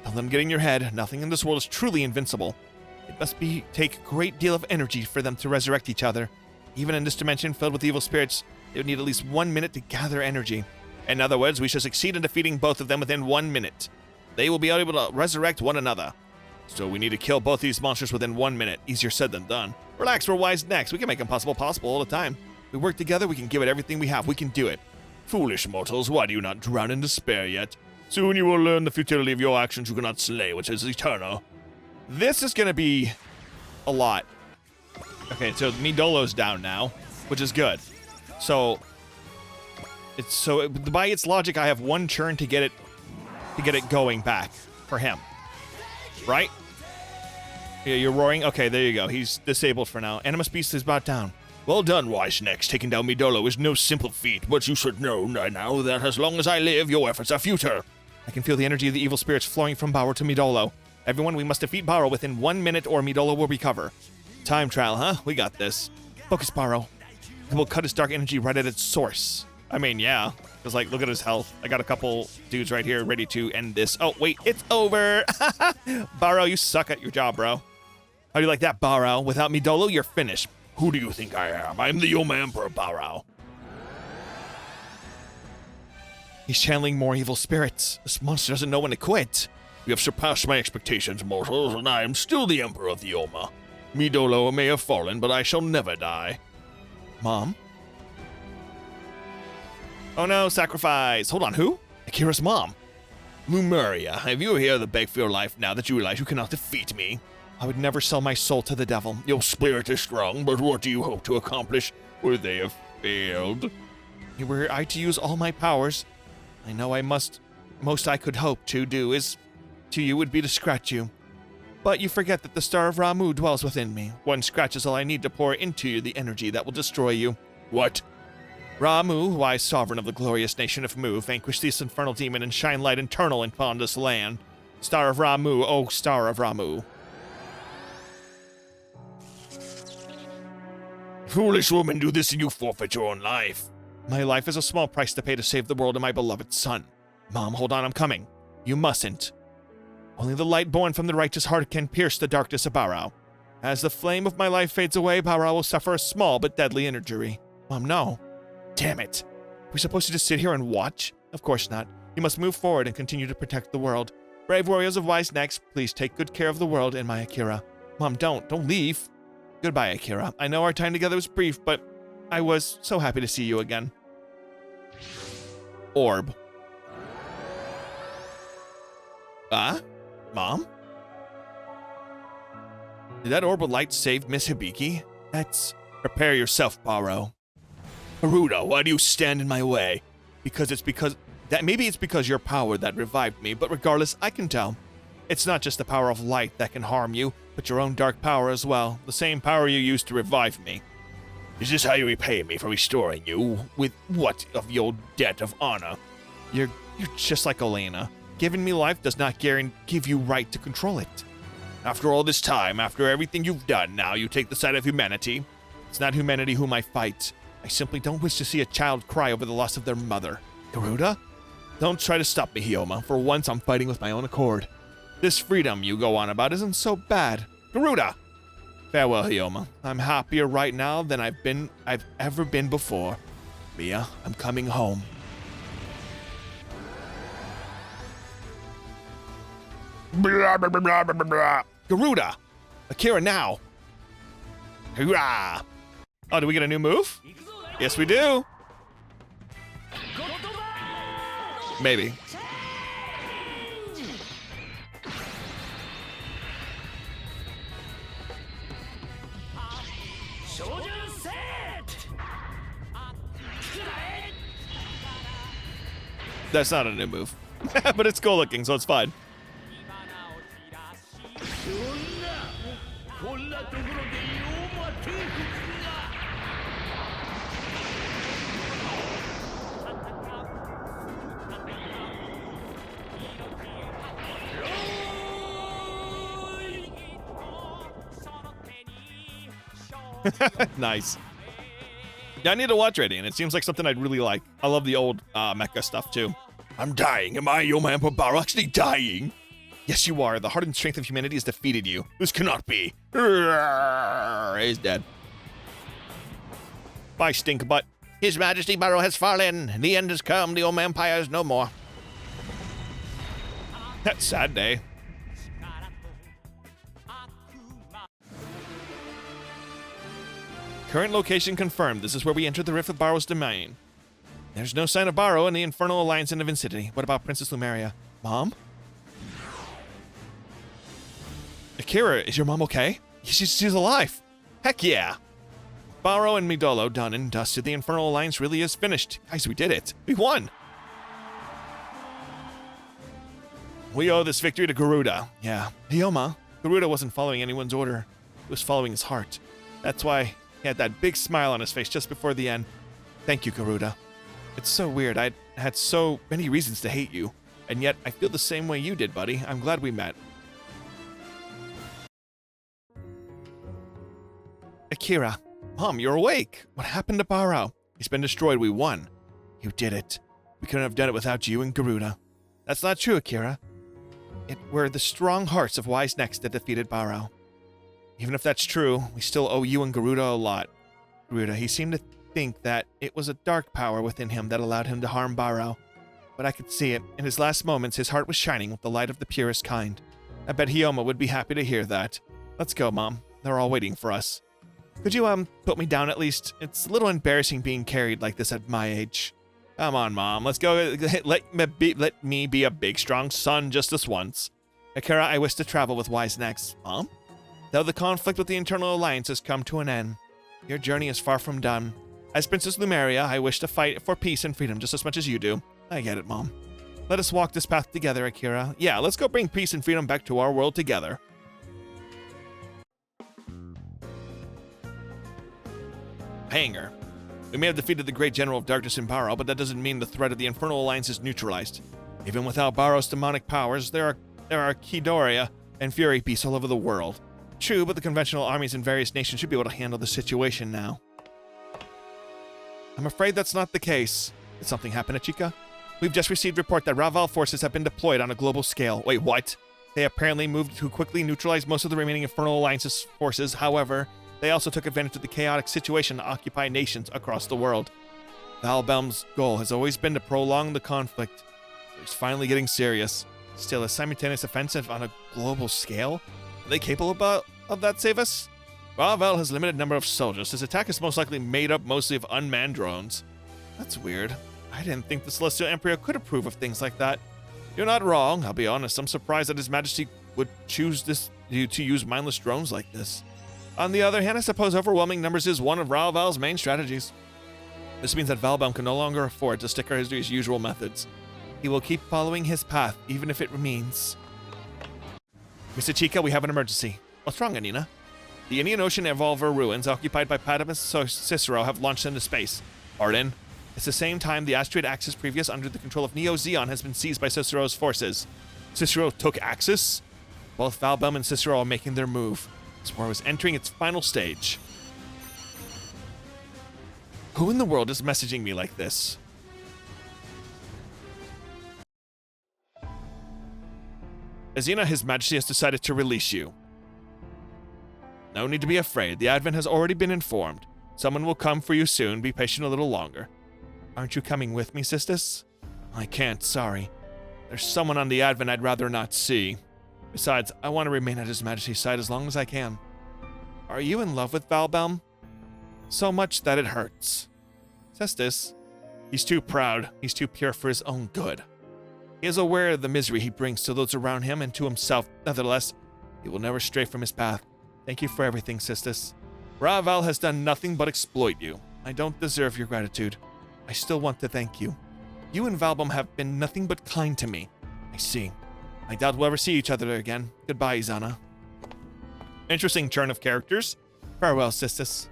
Don't let them get in your head. Nothing in this world is truly invincible. It must take a great deal of energy for them to resurrect each other. Even in this dimension filled with evil spirits, they would need at least 1 minute to gather energy. In other words, we shall succeed in defeating both of them within 1 minute. They will be able to resurrect one another. So we need to kill both these monsters within 1 minute. Easier said than done. Relax, we're Wise Next. We can make impossible possible all the time. We work together, we can give it everything we have. We can do it. Foolish mortals, why do you not drown in despair yet? Soon you will learn the futility of your actions you cannot slay, which is eternal. This is going to be a lot. Okay, so Midolo's down now, which is good. So by its logic, I have 1 turn to get it going back for him. Right? Yeah, you're roaring. Okay, there you go. He's disabled for now. Animus Beast is brought down. Well done, Wise Next. Taking down Midolo is no simple feat, but you should know now that as long as I live, your efforts are futile. I can feel the energy of the evil spirits flowing from Baro to Midolo. Everyone, we must defeat Baro within 1 minute or Midolo will recover. Time trial, huh? We got this. Focus, Baro. And we'll cut his dark energy right at its source. I mean, yeah. Because, like, look at his health. I got a couple dudes right here ready to end this. Oh, wait, it's over. Baro, you suck at your job, bro. How do you like that, Baro? Without Midolo, you're finished. Who do you think I am? I'm the Yoma Emperor Baro. He's channeling more evil spirits. This monster doesn't know when to quit. You have surpassed my expectations, mortals, and I am still the Emperor of the Yoma. Midolo may have fallen, but I shall never die. Mom? Oh no, sacrifice. Hold on, who? Akira's mom. Lumeria, have you here to beg for your life now that you realize you cannot defeat me? I would never sell my soul to the devil. Your spirit is strong, but what do you hope to accomplish where they have failed? Were I to use all my powers, I know most I could hope to do is to you would be to scratch you. But you forget that the Star of Ramu dwells within me. One scratch is all I need to pour into you the energy that will destroy you. What? Ramu, wise sovereign of the glorious nation of Mu, vanquish this infernal demon and shine light eternal upon this land. Star of Ramu, oh Star of Ramu. Foolish woman, do this and you forfeit your own life. My life is a small price to pay to save the world and my beloved son. Mom, hold on, I'm coming. You mustn't. Only the light born from the righteous heart can pierce the darkness of Baro. As the flame of my life fades away, Baro will suffer a small but deadly injury. Mom, no. Damn it. Are we supposed to just sit here and watch? Of course not. You must move forward and continue to protect the world. Brave warriors of wise necks, please take good care of the world and my Akira. Mom, don't leave. Goodbye, Akira. I know our time together was brief, but I was so happy to see you again. Orb. Mom? Did that orb of light save Miss Hibiki? Prepare yourself, Baro. Haruda, why do you stand in my way? Maybe it's because your power that revived me, but regardless, I can tell. It's not just the power of light that can harm you, but your own dark power as well. The same power you used to revive me. Is this how you repay me for restoring you? With what of your debt of honor? You're just like Elena. Giving me life does not give you right to control it. After all this time, after everything you've done, now you take the side of humanity? It's not humanity whom I fight. I simply don't wish to see a child cry over the loss of their mother. Garuda? Don't try to stop me, Hyoma. For once, I'm fighting with my own accord. This freedom you go on about isn't so bad. Garuda! Farewell, Hyoma. I'm happier right now than I've ever been before. Mia, I'm coming home. Blah, blah, blah, blah, blah, blah. Garuda! Akira, now! Hurrah! Oh, do we get a new move? Yes, we do. Maybe. That's not a new move. But it's cool looking, so it's fine. Nice. Yeah, I need to watch Radiant. It seems like something I'd really like. I love the old mecha stuff too. I'm dying. Am I, Yoma Emperor Baro, actually dying? Yes, you are. The heart and strength of humanity has defeated you. This cannot be. He's dead. Bye, stink butt. His Majesty Baro has fallen. The end has come. The Yoma Empire is no more. That sad day. Current location confirmed. This is where we entered the rift of Baro's domain. There's no sign of Baro in the Infernal Alliance in the vicinity. What about Princess Lumeria? Mom? Akira, is your mom okay? She's alive. Heck yeah. Baro and Midolo done and dusted. The Infernal Alliance really is finished. Guys, we did it. We won. We owe this victory to Garuda. Yeah. Hyoma, Garuda wasn't following anyone's order. He was following his heart. That's why he had that big smile on his face just before the end. Thank you, Garuda. It's so weird. I had so many reasons to hate you. And yet, I feel the same way you did, buddy. I'm glad we met. Akira. Mom, you're awake. What happened to Barao? He's been destroyed. We won. You did it. We couldn't have done it without you and Garuda. That's not true, Akira. It were the strong hearts of Wise Necks that defeated Barao. Even if that's true, we still owe you and Garuda a lot. Garuda, he seemed to think that it was a dark power within him that allowed him to harm Barao. But I could see it. In his last moments, his heart was shining with the light of the purest kind. I bet Hyoma would be happy to hear that. Let's go, Mom. They're all waiting for us. Could you, put me down at least? It's a little embarrassing being carried like this at my age. Come on, Mom. Let's go. Let me be a big, strong son just this once. Akira, I wish to travel with Wise Necks. Mom? Though the conflict with the Internal Alliance has come to an end, your journey is far from done. As Princess Lumeria, I wish to fight for peace and freedom just as much as you do. I get it, Mom. Let us walk this path together, Akira. Yeah, let's go bring peace and freedom back to our world together. Hanger. We may have defeated the great general of darkness in Barao, but that doesn't mean the threat of the Infernal Alliance is neutralized. Even without Barao's demonic powers, there are Kidoria and Fury beasts all over the world. True, but the conventional armies in various nations should be able to handle the situation now. I'm afraid that's not the case. Did something happen, Ichika? We've just received report that Raval forces have been deployed on a global scale. Wait, what? They apparently moved to quickly neutralize most of the remaining Infernal Alliance's forces. However, they also took advantage of the chaotic situation to occupy nations across the world. Valbaum's goal has always been to prolong the conflict. It's finally getting serious. Still, a simultaneous offensive on a global scale? Are they capable of that, save us? Raval has a limited number of soldiers. His attack is most likely made up mostly of unmanned drones. That's weird. I didn't think the Celestial Emperor could approve of things like that. You're not wrong, I'll be honest. I'm surprised that His Majesty would choose to use mindless drones like this. On the other hand, I suppose overwhelming numbers is one of Raval's main strategies. This means that Valbaum can no longer afford to stick to his usual methods. He will keep following his path, even if it means... Mr. Chica, we have an emergency. What's wrong, Anina? The Indian Ocean Evolver ruins, occupied by Padamus Cicero, have launched into space. Pardon? It's the same time the asteroid Axis previous under the control of Neo-Zeon has been seized by Cicero's forces. Cicero took Axis? Both Valbaum and Cicero are making their move. This war was entering its final stage. Who in the world is messaging me like this? Azina, His Majesty has decided to release you. No need to be afraid. The Advent has already been informed. Someone will come for you soon. Be patient a little longer. Aren't you coming with me, sisters? I can't, sorry. There's someone on the Advent I'd rather not see. Besides, I want to remain at His Majesty's side as long as I can. Are you in love with Valbaum? So much that it hurts. Sisters, he's too proud. He's too pure for his own good. He is aware of the misery he brings to those around him and to himself. Nevertheless, he will never stray from his path. Thank you for everything, sisters. Raval has done nothing but exploit you. I don't deserve your gratitude. I still want to thank you. You and Valbaum have been nothing but kind to me. I see. I doubt we'll ever see each other again. Goodbye, Izana. Interesting turn of characters. Farewell, sisters.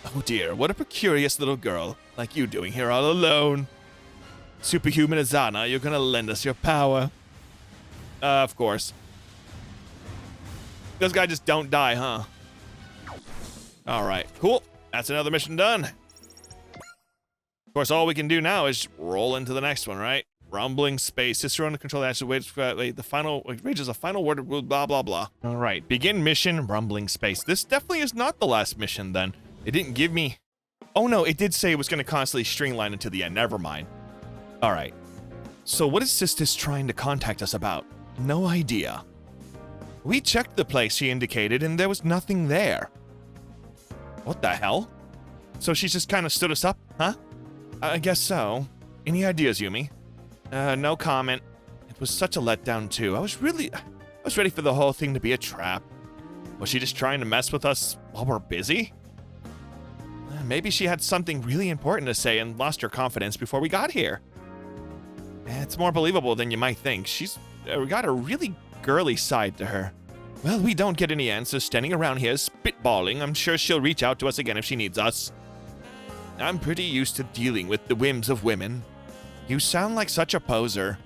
Oh dear, what a precarious little girl. Like you doing here all alone. Superhuman Izana, you're gonna lend us your power. Of course. Those guys just don't die, huh? Alright, cool. That's another mission done. Of course, all we can do now is roll into the next one, right? Rumbling space. Cicero under control. Actually, wait, the final reaches a final word. Blah blah blah. All right, begin mission. Rumbling space. This definitely is not the last mission. Then it didn't give me. Oh no, it did say it was going to constantly streamline into the end. Never mind. All right. So what is Sistis trying to contact us about? No idea. We checked the place she indicated, and there was nothing there. What the hell? So she just kind of stood us up, huh? I guess so. Any ideas, Yumi? No comment. It was such a letdown, too. I was ready for the whole thing to be a trap. Was she just trying to mess with us while we're busy? Maybe she had something really important to say and lost her confidence before we got here. It's more believable than you might think. She's got a really girly side to her. Well, we don't get any answers standing around here spitballing. I'm sure she'll reach out to us again if she needs us. I'm pretty used to dealing with the whims of women. You sound like such a poser.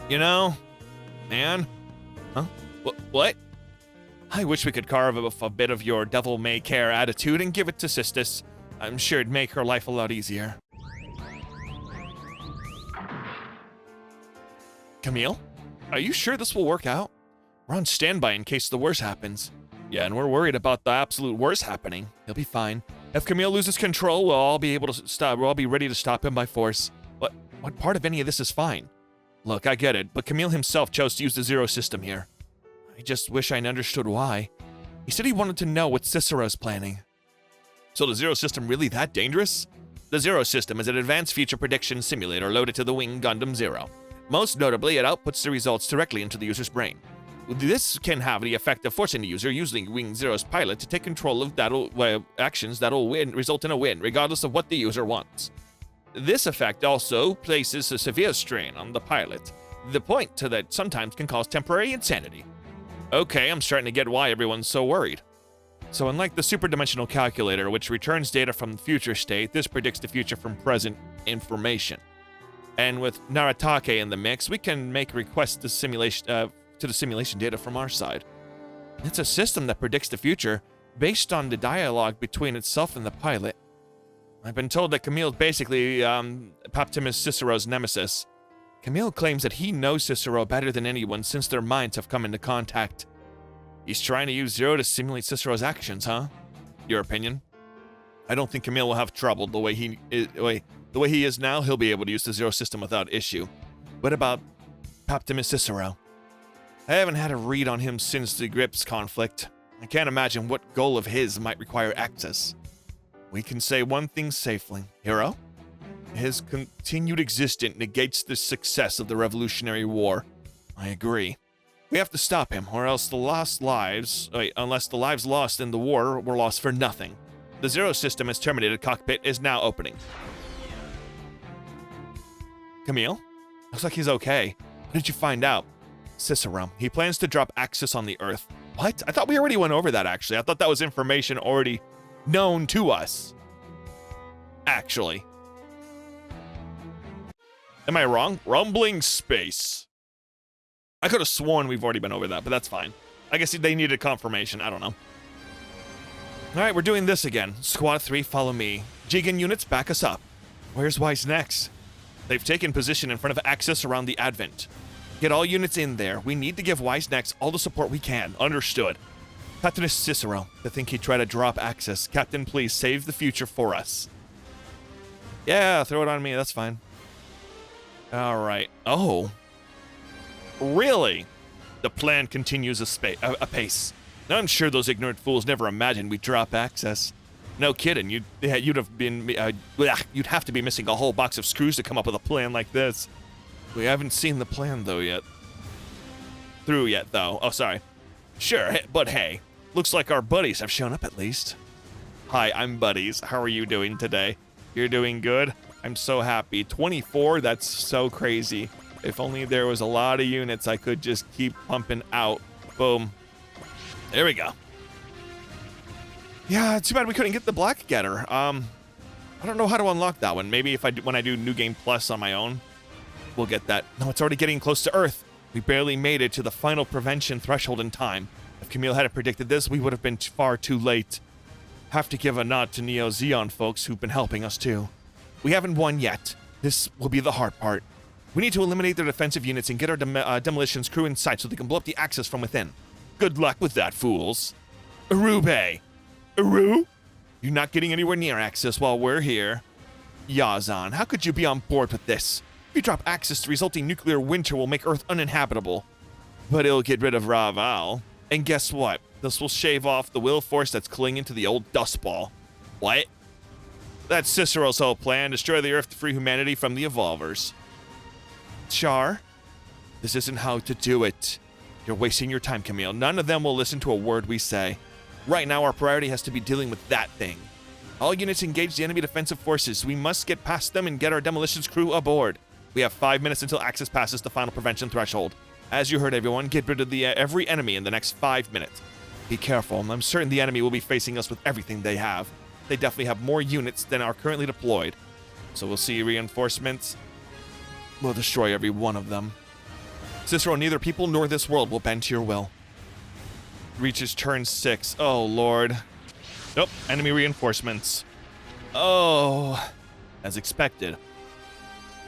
You know, man? Huh? What? I wish we could carve a bit of your devil-may-care attitude and give it to Sistis. I'm sure it'd make her life a lot easier. Camille? Are you sure this will work out? We're on standby in case the worst happens. Yeah, and we're worried about the absolute worst happening. He'll be fine. If Camille loses control, we'll all be able to stop. We'll all be ready to stop him by force. What part of any of this is fine? Look, I get it, but Camille himself chose to use the Zero system here. I just wish I understood why. He said he wanted to know what Cicero's planning. So the Zero system really that dangerous? The Zero system is an advanced future prediction simulator loaded to the Wing Gundam Zero. Most notably, it outputs the results directly into the user's brain. This can have the effect of forcing the user using Wing Zero's pilot to take control of actions that'll result in a win, regardless of what the user wants. This effect also places a severe strain on the pilot, the point to that sometimes can cause temporary insanity. Okay, I'm starting to get why everyone's so worried. So unlike the superdimensional calculator, which returns data from the future state, this predicts the future from present information. And with Naratake in the mix, we can make requests to the simulation data from our side. It's a system that predicts the future based on the dialogue between itself and the pilot. I've been told that Camille's basically Paptimus Cicero's nemesis. Camille claims that he knows Cicero better than anyone since their minds have come into contact. He's trying to use Zero to simulate Cicero's actions, huh? Your opinion? I don't think Camille will have trouble the way he is now. He'll be able to use the Zero system without issue. What about Paptimus Cicero? I haven't had a read on him since the Grips conflict. I can't imagine what goal of his might require access. We can say one thing safely. Hero? His continued existence negates the success of the Revolutionary War. I agree. We have to stop him, or else unless the lives lost in the war were lost for nothing. The Zero system has terminated. Cockpit is now opening. Camille? Looks like he's okay. What did you find out? Cicero. He plans to drop Axis on the Earth. What? I thought we already went over that, actually. I thought that was information already known to us. Actually. Am I wrong? Rumbling space. I could have sworn we've already been over that, but that's fine. I guess they needed confirmation. I don't know. Alright, we're doing this again. Squad 3, follow me. Jigen units, back us up. Where's Wise next? They've taken position in front of Axis around the Advent. Get all units in there. We need to give Wise next all the support we can. Understood. Captain Cicero, to think he'd try to drop Axis. Captain, please save the future for us. Yeah, throw it on me. That's fine. Alright. Oh. Really? The plan continues apace. Now I'm sure those ignorant fools never imagined we'd drop Axis. No kidding. You'd have to be missing a whole box of screws to come up with a plan like this. We haven't seen the plan though yet. Oh, sorry. Sure, but hey, looks like our buddies have shown up at least. Hi, I'm Buddies. How are you doing today? You're doing good? I'm so happy. 24, that's so crazy. If only there was a lot of units I could just keep pumping out. Boom. There we go. Yeah, too bad we couldn't get the Black Getter. I don't know how to unlock that one. Maybe when I do New Game Plus on my own, we'll get that. No, it's already getting close to Earth. We barely made it to the final prevention threshold in time. If Camille hadn't predicted this, we would have been far too late. Have to give a nod to Neo Zeon folks who've been helping us too. We haven't won yet. This will be the hard part. We need to eliminate their defensive units and get our demolitions crew in sight so they can blow up the Axis from within. Good luck with that, fools. Arube. Aru? You're not getting anywhere near Axis while we're here. Yazan, how could you be on board with this? If you drop Axis, the resulting nuclear winter will make Earth uninhabitable. But it'll get rid of Raval. And guess what? This will shave off the will force that's clinging to the old dust ball. What? That's Cicero's whole plan, destroy the Earth to free humanity from the Evolvers. Char, this isn't how to do it. You're wasting your time, Camille. None of them will listen to a word we say. Right now, our priority has to be dealing with that thing. All units engage the enemy defensive forces. We must get past them and get our demolitions crew aboard. We have 5 minutes until Axis passes the final prevention threshold. As you heard, everyone, get rid of every enemy in the next 5 minutes. Be careful. I'm certain the enemy will be facing us with everything they have. They definitely have more units than are currently deployed. So we'll see reinforcements. We'll destroy every one of them. Cicero, neither people nor this world will bend to your will. Reaches turn 6. Oh, Lord. Nope, enemy reinforcements. Oh, as expected.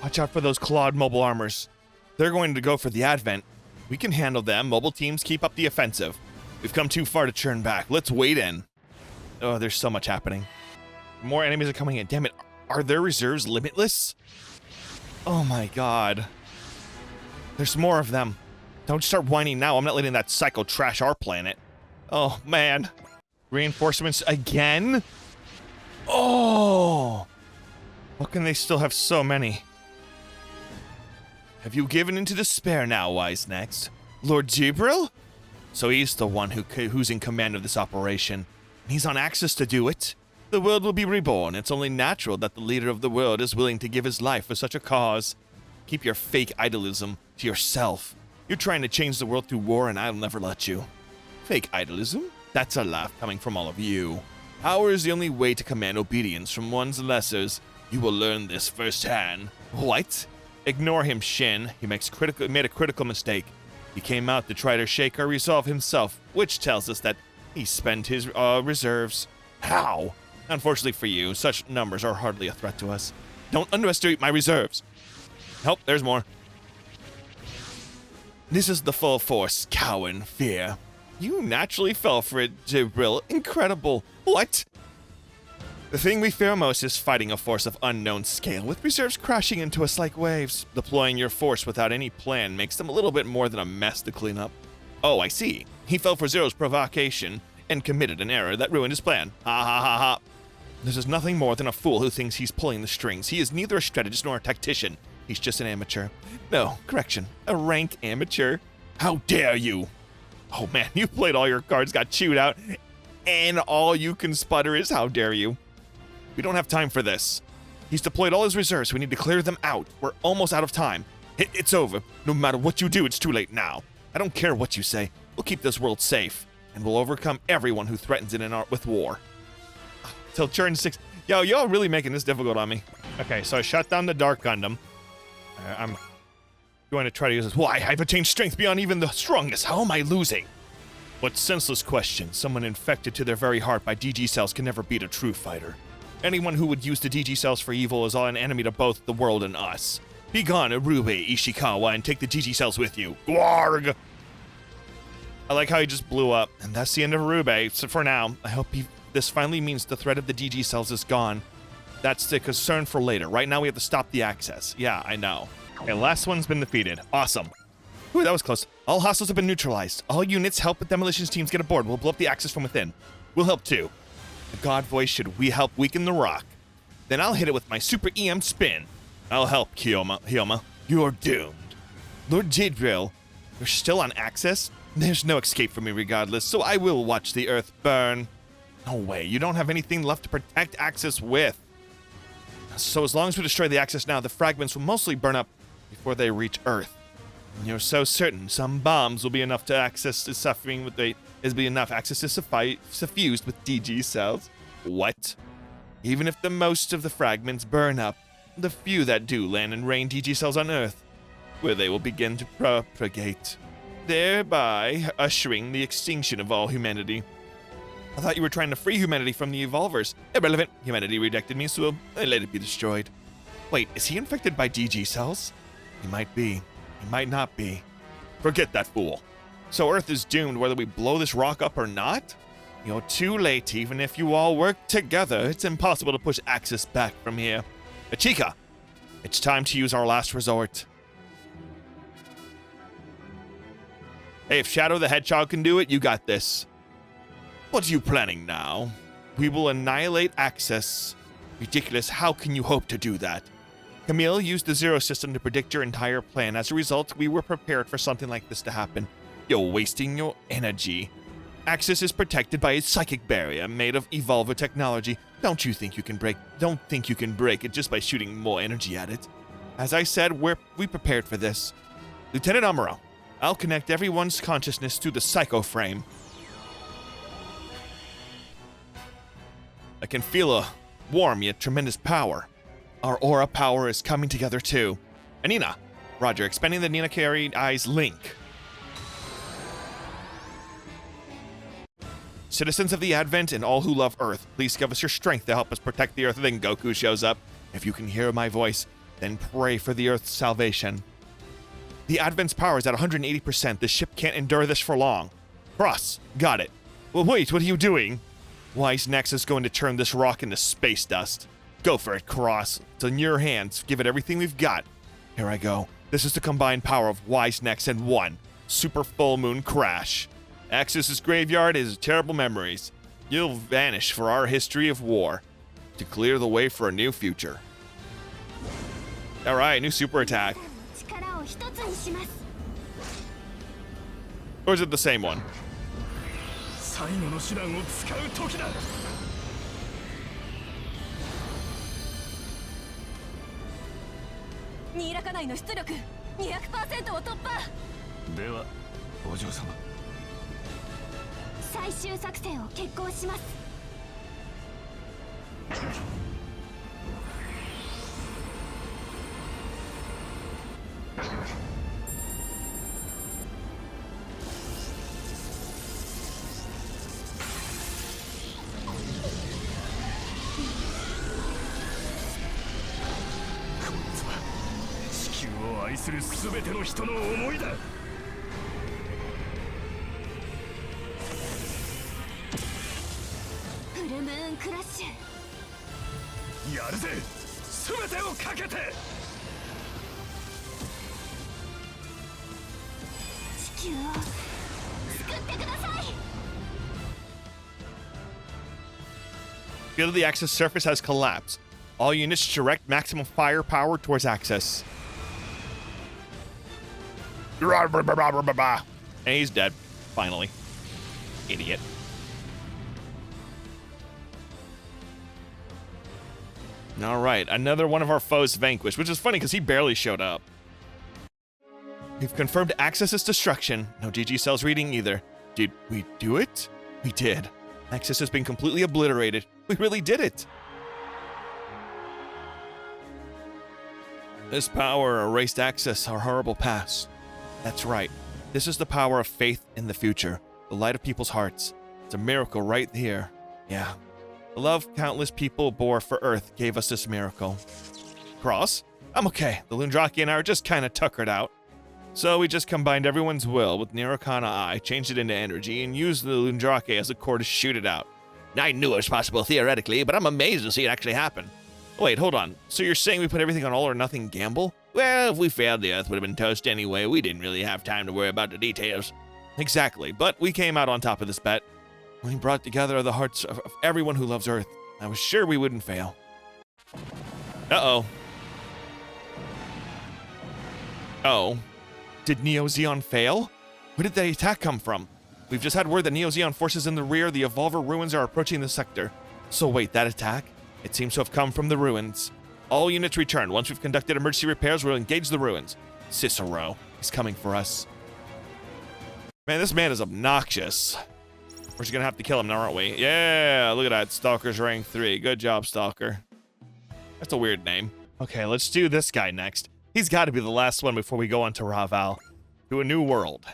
Watch out for those clawed mobile armors. They're going to go for the Advent. We can handle them. Mobile teams, keep up the offensive. We've come too far to turn back. Let's wait in. Oh, there's so much happening. More enemies are coming in. Damn it. Are their reserves limitless? Oh my god. There's more of them. Don't start whining now. I'm not letting that psycho trash our planet. Oh, man. Reinforcements again? Oh! How can they still have so many? Have you given into despair now, Wise Next? Lord Jibril? So he's the one who's in command of this operation. He's on access to do it. The world will be reborn. It's only natural that the leader of the world is willing to give his life for such a cause. Keep your fake idolism to yourself. You're trying to change the world through war, and I'll never let you. Fake idolism? That's a laugh coming from all of you. Power is the only way to command obedience from one's lessers. You will learn this firsthand. What? Ignore him, Shin. He made a critical mistake. He came out to try to shake our resolve himself, which tells us that he spent his reserves. How? Unfortunately for you, such numbers are hardly a threat to us. Don't underestimate my reserves. Help, there's more. This is the full force, cow and fear. You naturally fell for it, Jibril. Incredible. What? The thing we fear most is fighting a force of unknown scale, with reserves crashing into us like waves. Deploying your force without any plan makes them a little bit more than a mess to clean up. Oh, I see. He fell for Zero's provocation and committed an error that ruined his plan. Ha ha ha ha. This is nothing more than a fool who thinks he's pulling the strings. He is neither a strategist nor a tactician. He's just an amateur. No, correction, a rank amateur. How dare you? Oh man, you played all your cards, got chewed out, and all you can sputter is how dare you. We don't have time for this. He's deployed all his reserves. We need to clear them out. We're almost out of time. It's over. No matter what you do, it's too late now. I don't care what you say. We'll keep this world safe, and we'll overcome everyone who threatens it with war. Till turn 6. Yo, y'all really making this difficult on me. Okay, so I shut down the Dark Gundam. I'm going to try to use this. Why? I've attained strength beyond even the strongest. How am I losing? What senseless question. Someone infected to their very heart by DG cells can never beat a true fighter. Anyone who would use the DG cells for evil is an enemy to both the world and us. Be gone, Irube Ishikawa, and take the DG cells with you. Gwarg! I like how he just blew up. And that's the end of Irube, so for now. I hope this finally means the threat of the DG cells is gone. That's the concern for later. Right now we have to stop the access. Yeah, I know. Okay, last one's been defeated. Awesome. Ooh, that was close. All hostiles have been neutralized. All units help with demolitions teams get aboard. We'll blow up the access from within. We'll help too. The God voice should help weaken the rock. Then I'll hit it with my super EM spin. I'll help, Hyoma. You're doomed. Lord Jibril, you're still on access? There's no escape for me regardless, so I will watch the earth burn. No way, you don't have anything left to protect access with. So as long as we destroy the access now, the fragments will mostly burn up before they reach Earth. And you're so certain some bombs will be enough to access to suffering with access to suffused with DG cells. What? Even if the most of the fragments burn up, the few that do land and rain DG cells on Earth, where they will begin to propagate, thereby ushering the extinction of all humanity. I thought you were trying to free humanity from the evolvers. Irrelevant. Humanity rejected me, so I let it be destroyed. Wait, is he infected by DG cells? He might be. He might not be. Forget that fool. So Earth is doomed whether we blow this rock up or not? You're too late. Even if you all work together, it's impossible to push Axis back from here. Achika, it's time to use our last resort. Hey, if Shadow the Hedgehog can do it, you got this. What are you planning now? We will annihilate Axis. Ridiculous, how can you hope to do that? Camille used the Zero system to predict your entire plan. As a result, we were prepared for something like this to happen. You're wasting your energy. Axis is protected by a psychic barrier made of evolver technology. Don't think you can break it just by shooting more energy at it. As I said, we prepared for this. Lieutenant Amuro, I'll connect everyone's consciousness to the Psycho Frame. I can feel a warm yet tremendous power. Our aura power is coming together too. Anina, Roger, expending the Nina Carried Eyes link. Citizens of the Advent and all who love Earth, please give us your strength to help us protect the Earth. Then Goku shows up. If you can hear my voice, then pray for the Earth's salvation. The Advent's power is at 180%. The ship can't endure this for long. Cross, got it. Well, wait, what are you doing? Wise Nex is going to turn this rock into space dust. Go for it, Cross. It's in your hands. Give it everything we've got. Here I go. This is the combined power of Wise Nex and one super full moon crash. Axis's graveyard is terrible memories. You'll vanish for our history of war to clear the way for a new future. All right, new super attack. Or is it the same one? 最後の手段を使う時だ。ニーラカ内の出力 200% を突破。では、お嬢様。最終作戦を決行します。地球を愛する全ての人の思いだ。フルムーンクラッシュ。やるぜ、全てをかけて。地球を救ってください。 Field of the Axis surface has collapsed. All units direct maximum firepower towards Axis. And he's dead. Finally. Idiot. Alright, another one of our foes vanquished, which is funny because he barely showed up. We've confirmed Axis's destruction. No GG cells reading either. Did we do it? We did. Axis has been completely obliterated. We really did it. This power erased Axis, our horrible past. That's right. This is the power of faith in the future. The light of people's hearts. It's a miracle right here. Yeah. The love countless people bore for Earth gave us this miracle. Cross? I'm okay. The Lundraki and I are just kind of tuckered out. So we just combined everyone's will with Nirokana Eye, changed it into energy, and used the Lundraki as a core to shoot it out. I knew it was possible theoretically, but I'm amazed to see it actually happen. Wait, hold on. So you're saying we put everything on all or nothing gamble? Well, if we failed, the Earth would have been toast anyway. We didn't really have time to worry about the details. Exactly, but we came out on top of this bet. We brought together the hearts of everyone who loves Earth. I was sure we wouldn't fail. Uh-oh. Oh. Did Neo Zeon fail? Where did the attack come from? We've just had word that Neo Zeon forces in the rear, the Evolver ruins are approaching the sector. So wait, that attack? It seems to have come from the ruins. All units return. Once we've conducted emergency repairs, we'll engage the ruins. Cicero is coming for us. Man, this man is obnoxious. We're just gonna have to kill him now, aren't we? Yeah, look at that. Stalker's rank 3. Good job, Stalker. That's a weird name. Okay, let's do this guy next. He's got to be the last one before we go on to Raval. To a new world.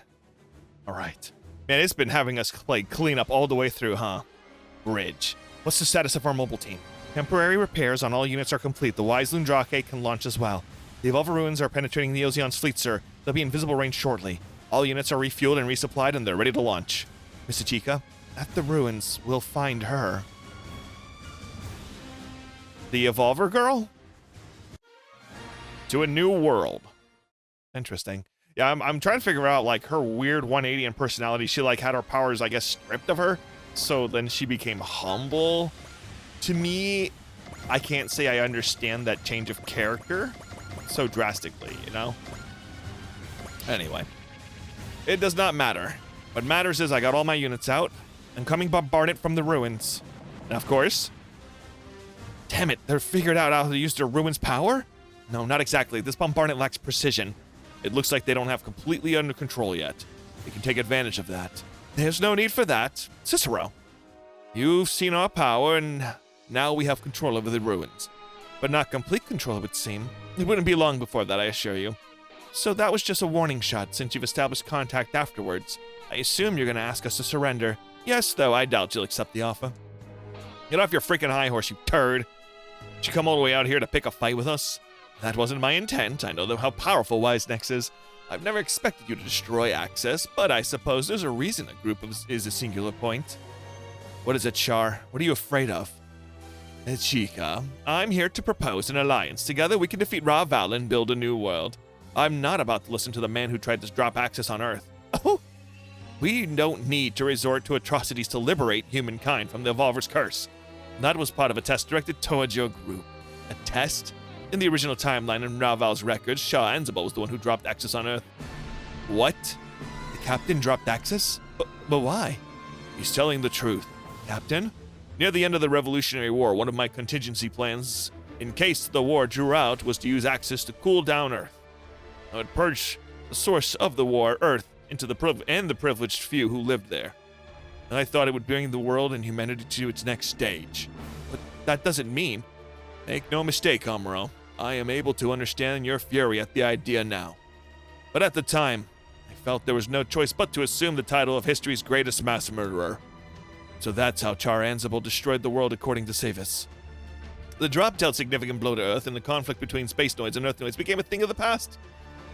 All right. Man, it's been having us play cleanup all the way through, huh? Bridge. What's the status of our mobile team? Temporary repairs on all units are complete. The Wise Lundrake can launch as well. The Evolver ruins are penetrating Neo Zeon's fleet, sir. They'll be in visible range shortly. All units are refueled and resupplied, and they're ready to launch. Miss Ichika, at the ruins, we'll find her. The Evolver girl? To a new world. Interesting. Yeah, I'm trying to figure out, like, her weird 180 in personality. She, like, had her powers, I guess, stripped of her. So then she became humble. To me, I can't say I understand that change of character so drastically, you know? Anyway. It does not matter. What matters is I got all my units out. I'm coming bombarded from the ruins. And of course... Damn it, they're figured out how to use their ruins' power? No, not exactly. This bombardment lacks precision. It looks like they don't have completely under control yet. We can take advantage of that. There's no need for that. Cicero, you've seen our power, and now we have control over the ruins. But not complete control, it would seem. It wouldn't be long before that, I assure you. So that was just a warning shot since you've established contact afterwards. I assume you're gonna ask us to surrender. Yes, though, I doubt you'll accept the offer. Get off your freaking high horse, you turd. Did you come all the way out here to pick a fight with us? That wasn't my intent. I know how powerful Wisenex is. I've never expected you to destroy Access, but I suppose there's a reason a group is a singular point. What is it, Char? What are you afraid of? Chica, I'm here to propose an alliance. Together we can defeat Raval and build a new world. I'm not about to listen to the man who tried to drop Access on Earth. Oh, we don't need to resort to atrocities to liberate humankind from the Evolver's curse. That was part of a test directed towards your group. A test? In the original timeline in Raval's records, Shah Anzabal was the one who dropped Access on Earth. What? The captain dropped Access? But why? He's telling the truth. Captain? Near the end of the Revolutionary War, one of my contingency plans, in case the war drew out, was to use Access to cool down Earth. I would purge the source of the war, Earth, into the privileged few who lived there. And I thought it would bring the world and humanity to its next stage. But that doesn't mean... Make no mistake, Amuro. I am able to understand your fury at the idea now. But at the time, I felt there was no choice but to assume the title of history's greatest mass murderer. So that's how Char Anzabal destroyed the world according to Savis. The drop dealt significant blow to Earth, and the conflict between space noids and Earth noids became a thing of the past.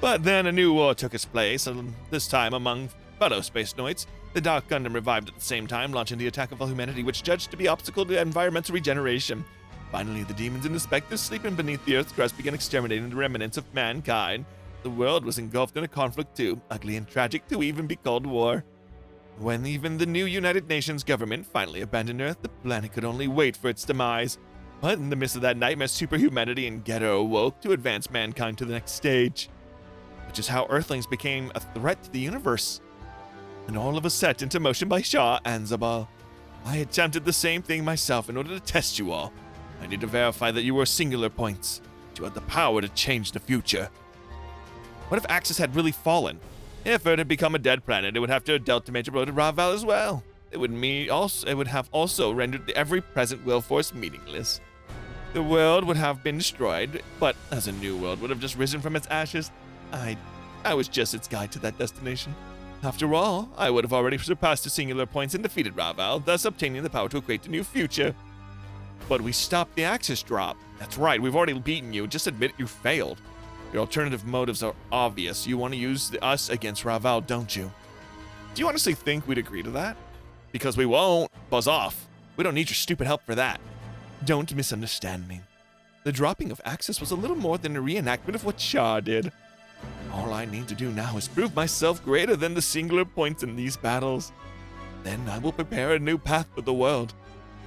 But then a new war took its place, and this time among fellow space noids. The Dark Gundam revived at the same time, launching the attack of all humanity, which judged to be obstacle to environmental regeneration. Finally, the demons and the specters sleeping beneath the Earth's crust began exterminating the remnants of mankind. The world was engulfed in a conflict too, ugly and tragic to even be called war. When even the new United Nations government finally abandoned Earth, the planet could only wait for its demise. But in the midst of that nightmare, superhumanity and Getter awoke to advance mankind to the next stage. Which is how Earthlings became a threat to the universe. And all of us set into motion by Shah Anzabal. I attempted the same thing myself in order to test you all. I need to verify that you were singular points, that you had the power to change the future. What if Axis had really fallen? If Earth had become a dead planet, it would have to have dealt a major blow to Raval as well. It would have also rendered every present will force meaningless. The world would have been destroyed, but as a new world would have just risen from its ashes, I was just its guide to that destination. After all, I would have already surpassed the singular points and defeated Raval, thus obtaining the power to create a new future. But we stopped the Axis drop. That's right, we've already beaten you. Just admit you failed. Your alternative motives are obvious. You want to use us against Raval, don't you? Do you honestly think we'd agree to that? Because we won't. Buzz off. We don't need your stupid help for that. Don't misunderstand me. The dropping of Axis was a little more than a reenactment of what Shah did. All I need to do now is prove myself greater than the singular points in these battles. Then I will prepare a new path for the world.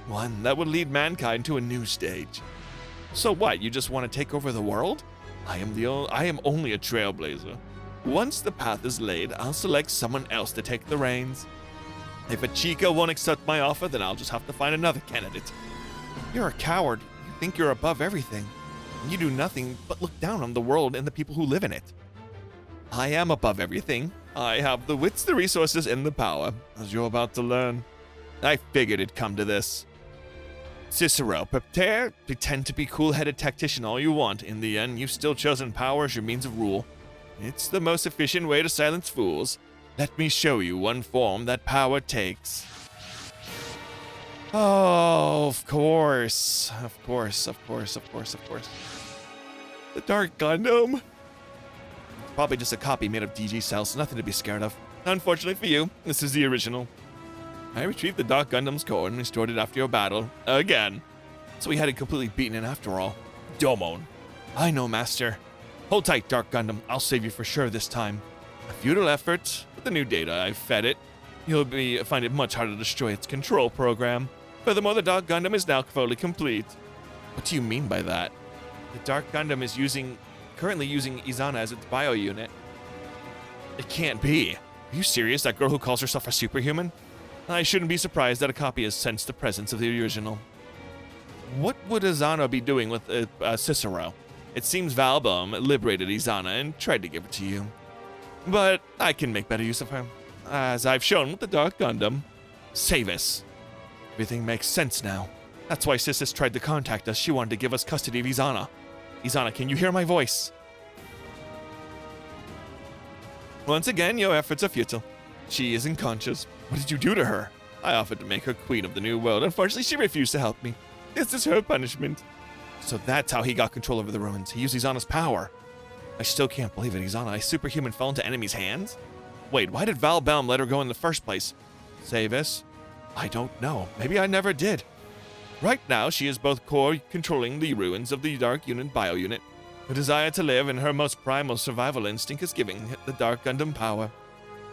One that will lead mankind to a new stage. So what, you just want to take over the world? I am only a trailblazer. Once the path is laid, I'll select someone else to take the reins. If a Chica won't accept my offer, then I'll just have to find another candidate. You're a coward. You think you're above everything. You do nothing but look down on the world and the people who live in it. I am above everything. I have the wits, the resources, and the power, as you're about to learn. I figured it'd come to this. Cicero, pretend to be cool-headed tactician all you want. In the end, you've still chosen power as your means of rule. It's the most efficient way to silence fools. Let me show you one form that power takes. Oh, of course. Of course. The Dark Gundam. Probably just a copy made of DG cells, nothing to be scared of. Unfortunately for you, this is the original. I retrieved the Dark Gundam's core and restored it after your battle. Again. So we had it completely beaten in after all. Domon. I know, Master. Hold tight, Dark Gundam. I'll save you for sure this time. A futile effort. With the new data I've fed it, you'll find it much harder to destroy its control program. Furthermore, the Dark Gundam is now fully complete. What do you mean by that? The Dark Gundam is currently using Izana as its bio unit. It can't be. Are you serious? That girl who calls herself a superhuman? I shouldn't be surprised that a copy has sensed the presence of the original. What would Izana be doing with Cicero? It seems Valbom liberated Izana and tried to give it to you. But I can make better use of her, as I've shown with the Dark Gundam. Savis. Everything makes sense now. That's why Sissis tried to contact us. She wanted to give us custody of Izana. Izana, can you hear my voice? Once again, your efforts are futile. She is unconscious. What did you do to her? I offered to make her queen of the new world. Unfortunately, she refused to help me. This is her punishment. So that's how he got control over the ruins. He used Izana's power. I still can't believe it. Izana, a superhuman, fell into enemies' hands? Wait, why did Valbaum let her go in the first place? Savis? I don't know. Maybe I never did. Right now, she is both core controlling the ruins of the Dark Unit Bio Unit. Her desire to live and her most primal survival instinct is giving the Dark Gundam power.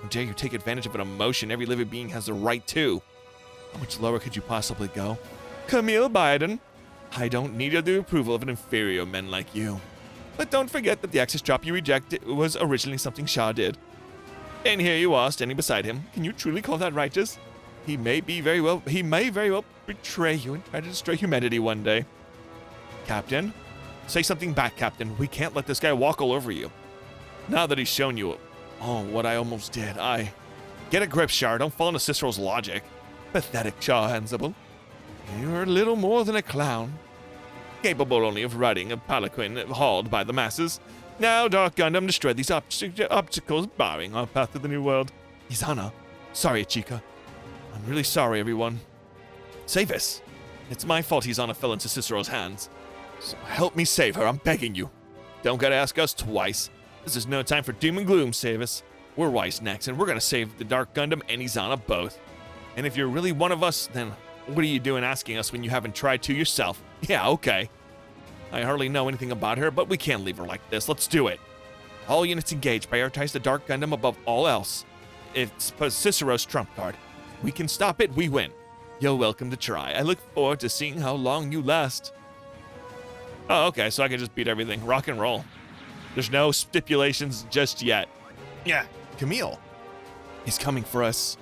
How dare you take advantage of an emotion every living being has the right to? How much lower could you possibly go? Camille Biden, I don't need the approval of an inferior man like you. But don't forget that the access drop you rejected was originally something Shaw did. And here you are, standing beside him. Can you truly call that righteous? He may very well betray you and try to destroy humanity one day. Captain? Say something back, Captain. We can't let this guy walk all over you. Now that he's shown you what I almost did, Get a grip, Shar. Don't fall into Cicero's logic. Pathetic, Shaw Hansible. You're a little more than a clown. Capable only of riding a palanquin hauled by the masses. Now, Dark Gundam, destroy these obstacles barring our path to the new world. Izana. Sorry, Chica. I'm really sorry, everyone. Savis. It's my fault Izana fell into Cicero's hands. So help me save her, I'm begging you. Don't gotta ask us twice. This is no time for doom and gloom, Savis. We're wise next, and we're gonna save the Dark Gundam and Izana both. And if you're really one of us, then what are you doing asking us when you haven't tried to yourself? Yeah, okay. I hardly know anything about her, but we can't leave her like this. Let's do it. All units engaged. Prioritize the Dark Gundam above all else. It's Cicero's trump card. We can stop it, we win. You're welcome to try. I look forward to seeing how long you last. Oh, okay, so I can just beat everything. Rock and roll. There's no stipulations just yet. Yeah, Camille. He's coming for us.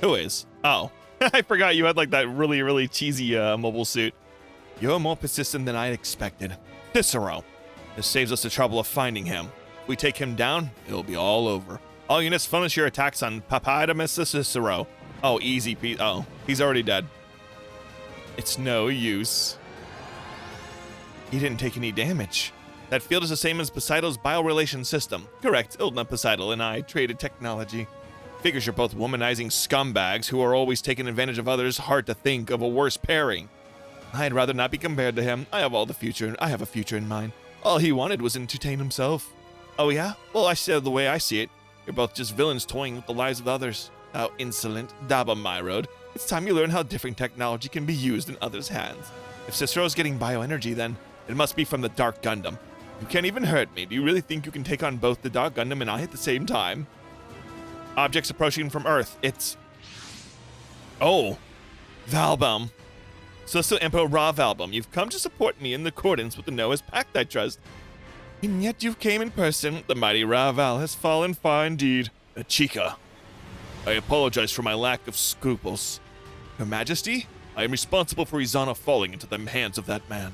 Who is? Oh, I forgot you had like that really, really cheesy mobile suit. You're more persistent than I expected. Cicero. This saves us the trouble of finding him. If we take him down, it'll be all over. All units finish your attacks on Papaidamus Cicero. Oh, easy peasy. Oh, he's already dead. It's no use. He didn't take any damage. That field is the same as Poseido's biorelation system. Correct, Ildna Poseidal and I traded technology. Figures you're both womanizing scumbags who are always taking advantage of others. Hard to think of a worse pairing. I'd rather not be compared to him. I have a future in mind. All he wanted was entertain himself. Oh yeah? Well, I said the way I see it. You're both just villains toying with the lives of others. How insolent. Daba my road. It's time you learn how different technology can be used in others' hands. If Cicero's getting bioenergy, then it must be from the Dark Gundam. You can't even hurt me. Do you really think you can take on both the Dark Gundam and I at the same time? Objects approaching from Earth. It's... Oh. Valbaum. Celestial Emperor Ra Valbaum, you've come to support me in accordance with the Noah's Pact, I trust. And yet you came in person. The mighty Ra Val has fallen far indeed. Chica. I apologize for my lack of scruples. Her Majesty, I am responsible for Izana falling into the hands of that man.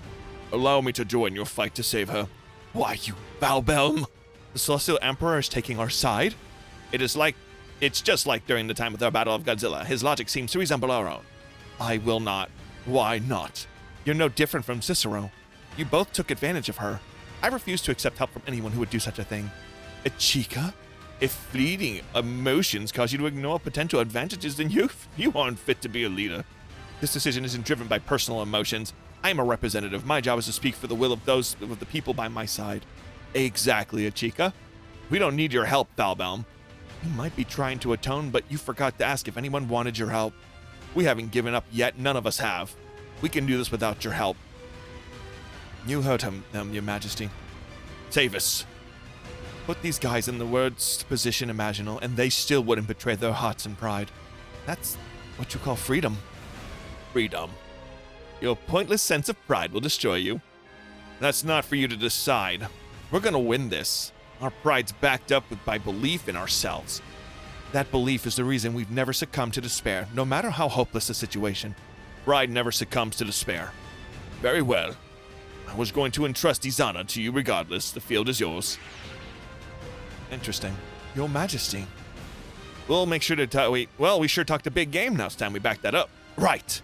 Allow me to join your fight to save her. Why, you Valbaum? The Celestial Emperor is taking our side? It's just like during the time of the Battle of Godzilla. His logic seems to resemble our own. I will not. Why not? You're no different from Cicero. You both took advantage of her. I refuse to accept help from anyone who would do such a thing. Chica? If fleeting emotions cause you to ignore potential advantages, then you aren't fit to be a leader. This decision isn't driven by personal emotions. I am a representative. My job is to speak for the will of those of the people by my side. Exactly, Chica. We don't need your help, Valbaum. You might be trying to atone, but you forgot to ask if anyone wanted your help. We haven't given up yet. None of us have. We can do this without your help. You heard him, Your Majesty. Savis. Put these guys in the worst position imaginable, and they still wouldn't betray their hearts and pride. That's what you call freedom. Freedom. Your pointless sense of pride will destroy you. That's not for you to decide. We're gonna win this. Our pride's backed up by belief in ourselves. That belief is the reason we've never succumbed to despair, no matter how hopeless the situation. Pride never succumbs to despair. Very well. I was going to entrust Izana to you regardless. The field is yours. Interesting. Your Majesty. We'll make sure to we sure talked a big game now. It's time we back that up. Right.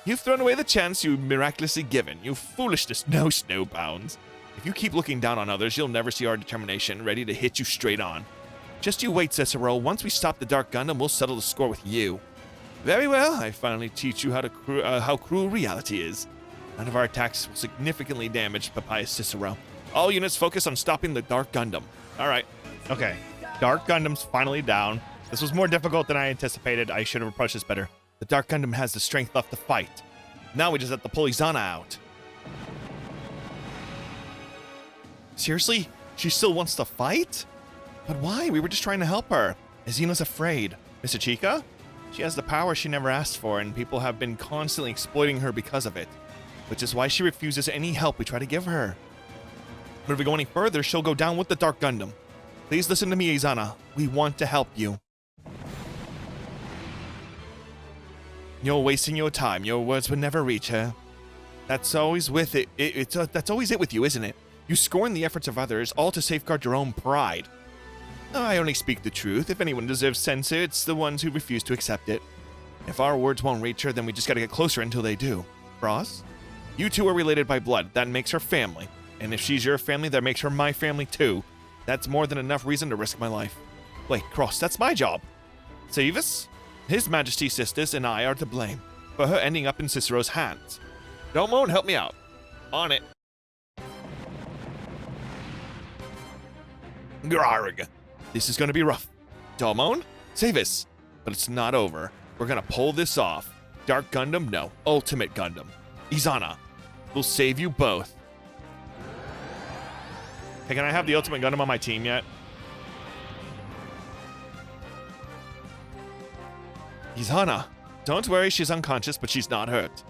You've thrown away the chance you miraculously given. You foolishness knows no bounds. If you keep looking down on others, you'll never see our determination ready to hit you straight on. Just you wait, Cicero. Once we stop the Dark Gundam, we'll settle the score with you. Very well. I finally teach you how cruel reality is. None of our attacks will significantly damage Papaya Cicero. All units focus on stopping the Dark Gundam. All right. Okay. Dark Gundam's finally down. This was more difficult than I anticipated. I should have approached this better. The Dark Gundam has the strength left to fight. Now we just have to pull Izana out. Seriously? She still wants to fight? But why? We were just trying to help her. Azina's afraid. Mr. Chica? She has the power she never asked for, and people have been constantly exploiting her because of it. Which is why she refuses any help we try to give her. But if we go any further, she'll go down with the Dark Gundam. Please listen to me, Izana. We want to help you. You're wasting your time. Your words would never reach her. That's always with it. That's always it with you, isn't it? You scorn the efforts of others, all to safeguard your own pride. I only speak the truth. If anyone deserves censor, it's the ones who refuse to accept it. If our words won't reach her, then we just gotta get closer until they do. Cross? You two are related by blood. That makes her family. And if she's your family, that makes her my family too. That's more than enough reason to risk my life. Wait, Cross, that's my job. Savis? His Majesty's sisters and I are to blame for her ending up in Cicero's hands. Domon, help me out. On it. Grarg. This is gonna be rough. Domon? Savis. But it's not over. We're gonna pull this off. Dark Gundam? No. Ultimate Gundam. Izana. We'll save you both. Hey, can I have the Ultimate Gundam on my team yet? Izana. Don't worry, she's unconscious, but she's not hurt.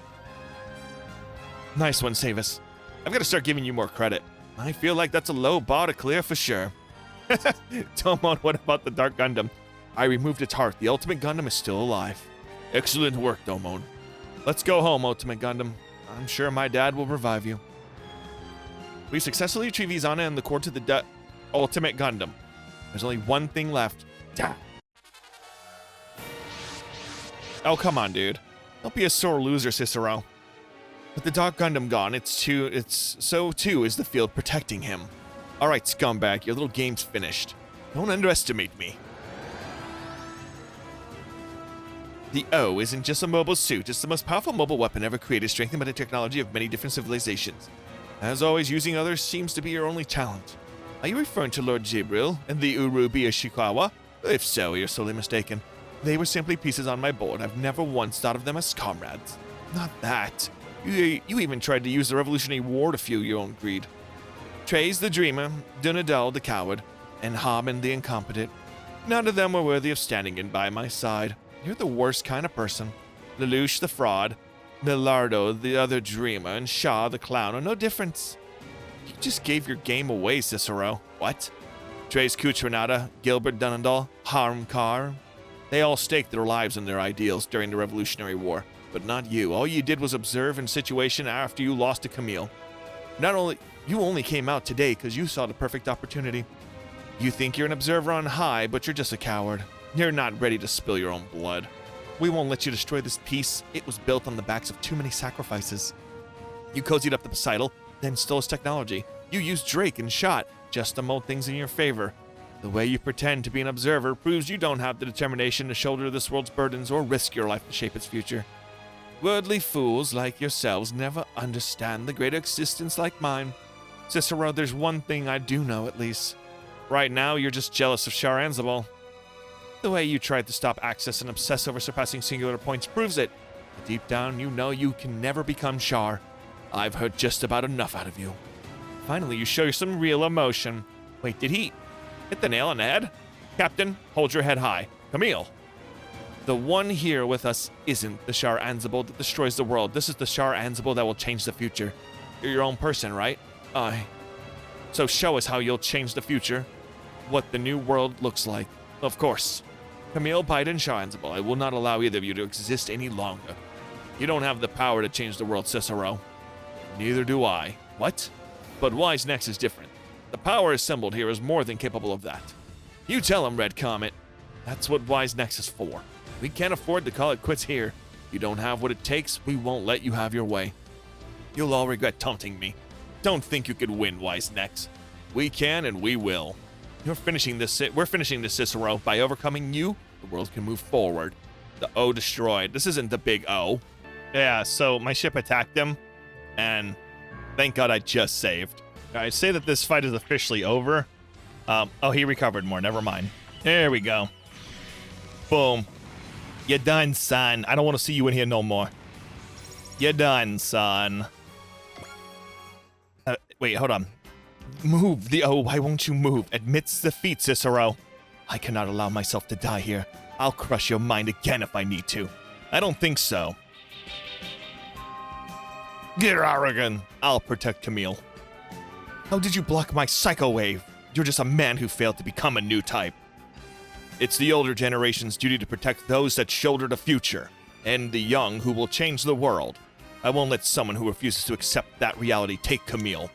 Nice one, Savis. I've got to start giving you more credit. I feel like that's a low bar to clear for sure. Domon, what about the Dark Gundam? I removed its heart. The Ultimate Gundam is still alive. Excellent work, Domon. Let's go home, Ultimate Gundam. I'm sure my dad will revive you. We successfully retrieve Izana and the core to the Ultimate Gundam. There's only one thing left. Oh, come on, dude. Don't be a sore loser, Cicero. With the Dark Gundam gone, so too is the field protecting him. Alright, scumbag, your little game's finished. Don't underestimate me. The O isn't just a mobile suit, it's the most powerful mobile weapon ever created, strengthened by the technology of many different civilizations. As always, using others seems to be your only talent. Are you referring to Lord Jibril and the Urubi Ishikawa? If so, you're sorely mistaken. They were simply pieces on my board. I've never once thought of them as comrades. Not that. You even tried to use the Revolutionary War to fuel your own greed. Treize the dreamer, Dunadal the coward, and Haben the incompetent. None of them were worthy of standing in by my side. You're the worst kind of person. Lelouch the fraud, Millardo the other dreamer, and Shaw the clown are no difference. You just gave your game away, Cicero. What? Treize Kuchrenada, Gilbert Dunadal, Harm Carr. They all staked their lives and their ideals during the Revolutionary War, but not you. All you did was observe in situation after you lost to Camille. You only came out today because you saw the perfect opportunity. You think you're an observer on high, but you're just a coward. You're not ready to spill your own blood. We won't let you destroy this peace. It was built on the backs of too many sacrifices. You cozied up the Poseidon, then stole his technology. You used Drake and Shot just to mold things in your favor. The way you pretend to be an observer proves you don't have the determination to shoulder this world's burdens or risk your life to shape its future. Worldly fools like yourselves never understand the greater existence like mine. Cicero, there's one thing I do know at least. Right now, you're just jealous of Char Anzabal. The way you tried to stop Access and obsess over surpassing singular points proves it. But deep down, you know you can never become Char. I've heard just about enough out of you. Finally, you show some real emotion. Wait, did he hit the nail on the head? Captain, hold your head high. Camille. The one here with us isn't the Char Anzabal that destroys the world. This is the Char Anzabal that will change the future. You're your own person, right? Aye. So show us how you'll change the future. What the new world looks like. Of course. Camille, Biden, Char Anzabal, I will not allow either of you to exist any longer. You don't have the power to change the world, Cicero. Neither do I. What? But Wise Next is different. The power assembled here is more than capable of that. You tell him, Red Comet. That's what Wise Next is for. We can't afford to call it quits here. You don't have what it takes, we won't let you have your way. You'll all regret taunting me. Don't think you could win, Wise Next. We can and we will. We're finishing this, Cicero. By overcoming you, the world can move forward. The O destroyed. This isn't the big O. Yeah, so my ship attacked him, and thank God I just saved. I say that this fight is officially over. Oh, he recovered more. Never mind. There we go. Boom. You're done, son. I don't want to see you in here no more. You're done, son. Wait, hold on. Move. Why won't you move? Admits defeat, Cicero. I cannot allow myself to die here. I'll crush your mind again if I need to. I don't think so. Get arrogant. I'll protect Camille. How did you block my psycho wave? You're just a man who failed to become a new type. It's the older generation's duty to protect those that shoulder the future, and the young who will change the world. I won't let someone who refuses to accept that reality take Camille.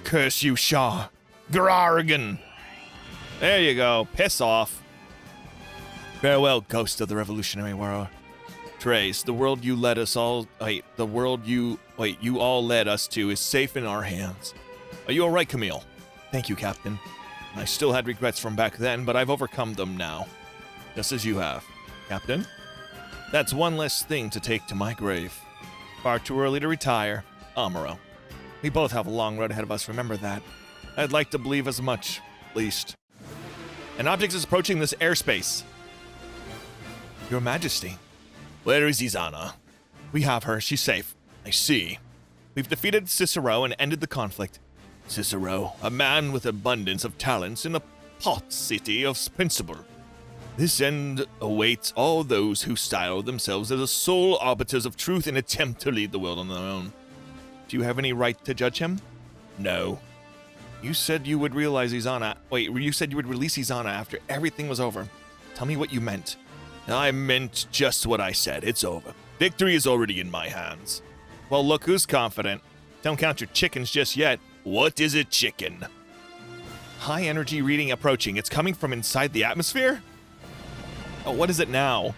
Curse you, Shaw. Garargan. There you go. Piss off. Farewell, ghost of the revolutionary world. Trace, the world you led us all... you all led us to is safe in our hands. Are you alright, Camille? Thank you, Captain. I still had regrets from back then, but I've overcome them now. Just as you have. Captain? That's one less thing to take to my grave. Far too early to retire. Amuro. We both have a long road ahead of us, remember that. I'd like to believe as much, at least. An object is approaching this airspace. Your Majesty. Where is Izana? We have her. She's safe. I see. We've defeated Cicero and ended the conflict. Cicero, a man with abundance of talents in a pot city of principle. This end awaits all those who style themselves as the sole arbiters of truth and attempt to lead the world on their own. Do you have any right to judge him? No. You said you would realize Izana. Wait, you said you would release Izana after everything was over. Tell me what you meant. I meant just what I said. It's over. Victory is already in my hands. Well, look who's confident. Don't count your chickens just yet. What is a chicken? High energy reading approaching. It's coming from inside the atmosphere? Oh, what is it now?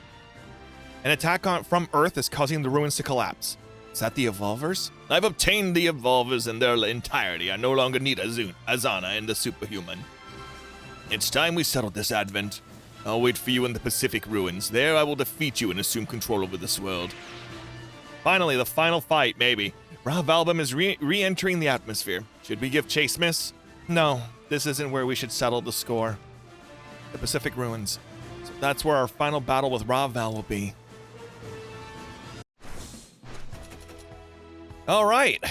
An attack from Earth is causing the ruins to collapse. Is that the Evolvers? I've obtained the Evolvers in their entirety. I no longer need Azana and the Superhuman. It's time we settled this, Advent. I'll wait for you in the Pacific ruins. There I will defeat you and assume control over this world. Finally, the final fight, maybe. Rav Album is re-entering the atmosphere. Should we give chase, miss? No, this isn't where we should settle the score. The Pacific ruins. So that's where our final battle with Raval will be. All right.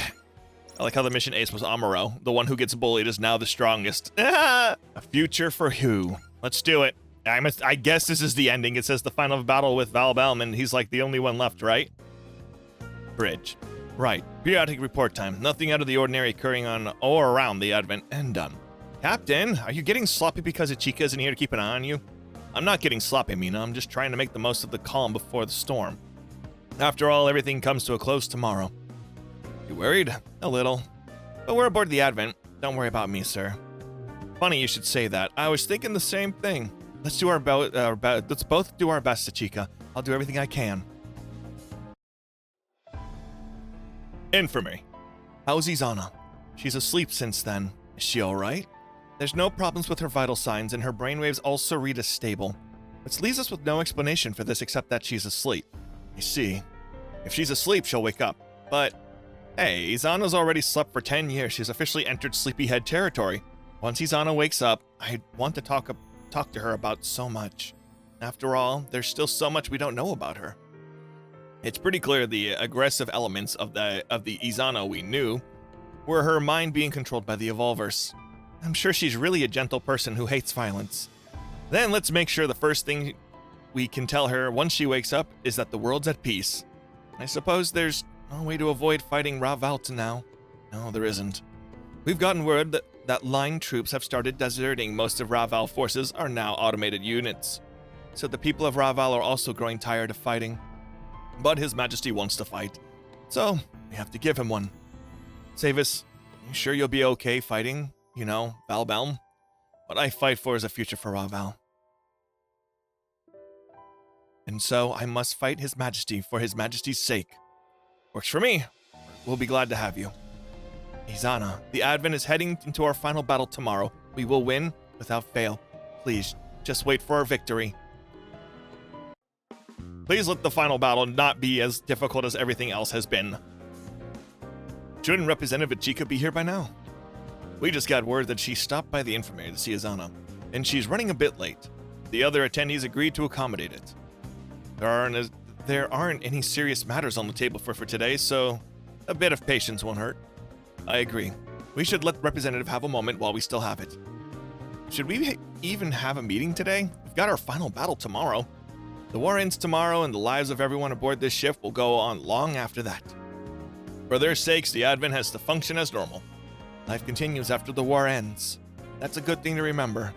I like how the mission ace was Amuro. The one who gets bullied is now the strongest. A future for who? Let's do it. I guess this is the ending. It says the final battle with Val Bellman. He's like the only one left, right? Bridge. Right. Periodic report time. Nothing out of the ordinary occurring on or around the Advent, and done. Captain, are you getting sloppy because Ichika isn't here to keep an eye on you? I'm not getting sloppy, Mina. I'm just trying to make the most of the calm before the storm. After all, everything comes to a close tomorrow. You worried? A little. But we're aboard the Advent. Don't worry about me, sir. Funny you should say that. I was thinking the same thing. Let's both do our best, Ichika. I'll do everything I can. Infamy. How's Izana? She's asleep since then. Is she alright? There's no problems with her vital signs, and her brainwaves also read as stable. Which leaves us with no explanation for this except that she's asleep. I see. If she's asleep, she'll wake up. But, hey, Izana's already slept for 10 years. She's officially entered sleepyhead territory. Once Izana wakes up, I want to talk to her about so much. After all, there's still so much we don't know about her. It's pretty clear the aggressive elements of the Izana we knew were her mind being controlled by the Evolvers. I'm sure she's really a gentle person who hates violence. Then let's make sure the first thing we can tell her once she wakes up is that the world's at peace. I suppose there's no way to avoid fighting Ravalta now. No, there isn't. We've gotten word that line troops have started deserting. Most of Raval forces are now automated units. So the people of Raval are also growing tired of fighting. But His Majesty wants to fight. So, we have to give him one. Savis, you sure you'll be okay fighting, Valbelm? What I fight for is a future for Raval. And so, I must fight His Majesty for His Majesty's sake. Works for me. We'll be glad to have you. Izana, the Advent is heading into our final battle tomorrow. We will win, without fail. Please, just wait for our victory. Please let the final battle not be as difficult as everything else has been. Shouldn't Representative Ichika be here by now? We just got word that she stopped by the infirmary to see Azana, and she's running a bit late. The other attendees agreed to accommodate it. There aren't any serious matters on the table for today, so a bit of patience won't hurt. I agree. We should let Representative have a moment while we still have it. Should we even have a meeting today? We've got our final battle tomorrow. The war ends tomorrow, and the lives of everyone aboard this ship will go on long after that. For their sakes, the Advent has to function as normal. Life continues after the war ends. That's a good thing to remember.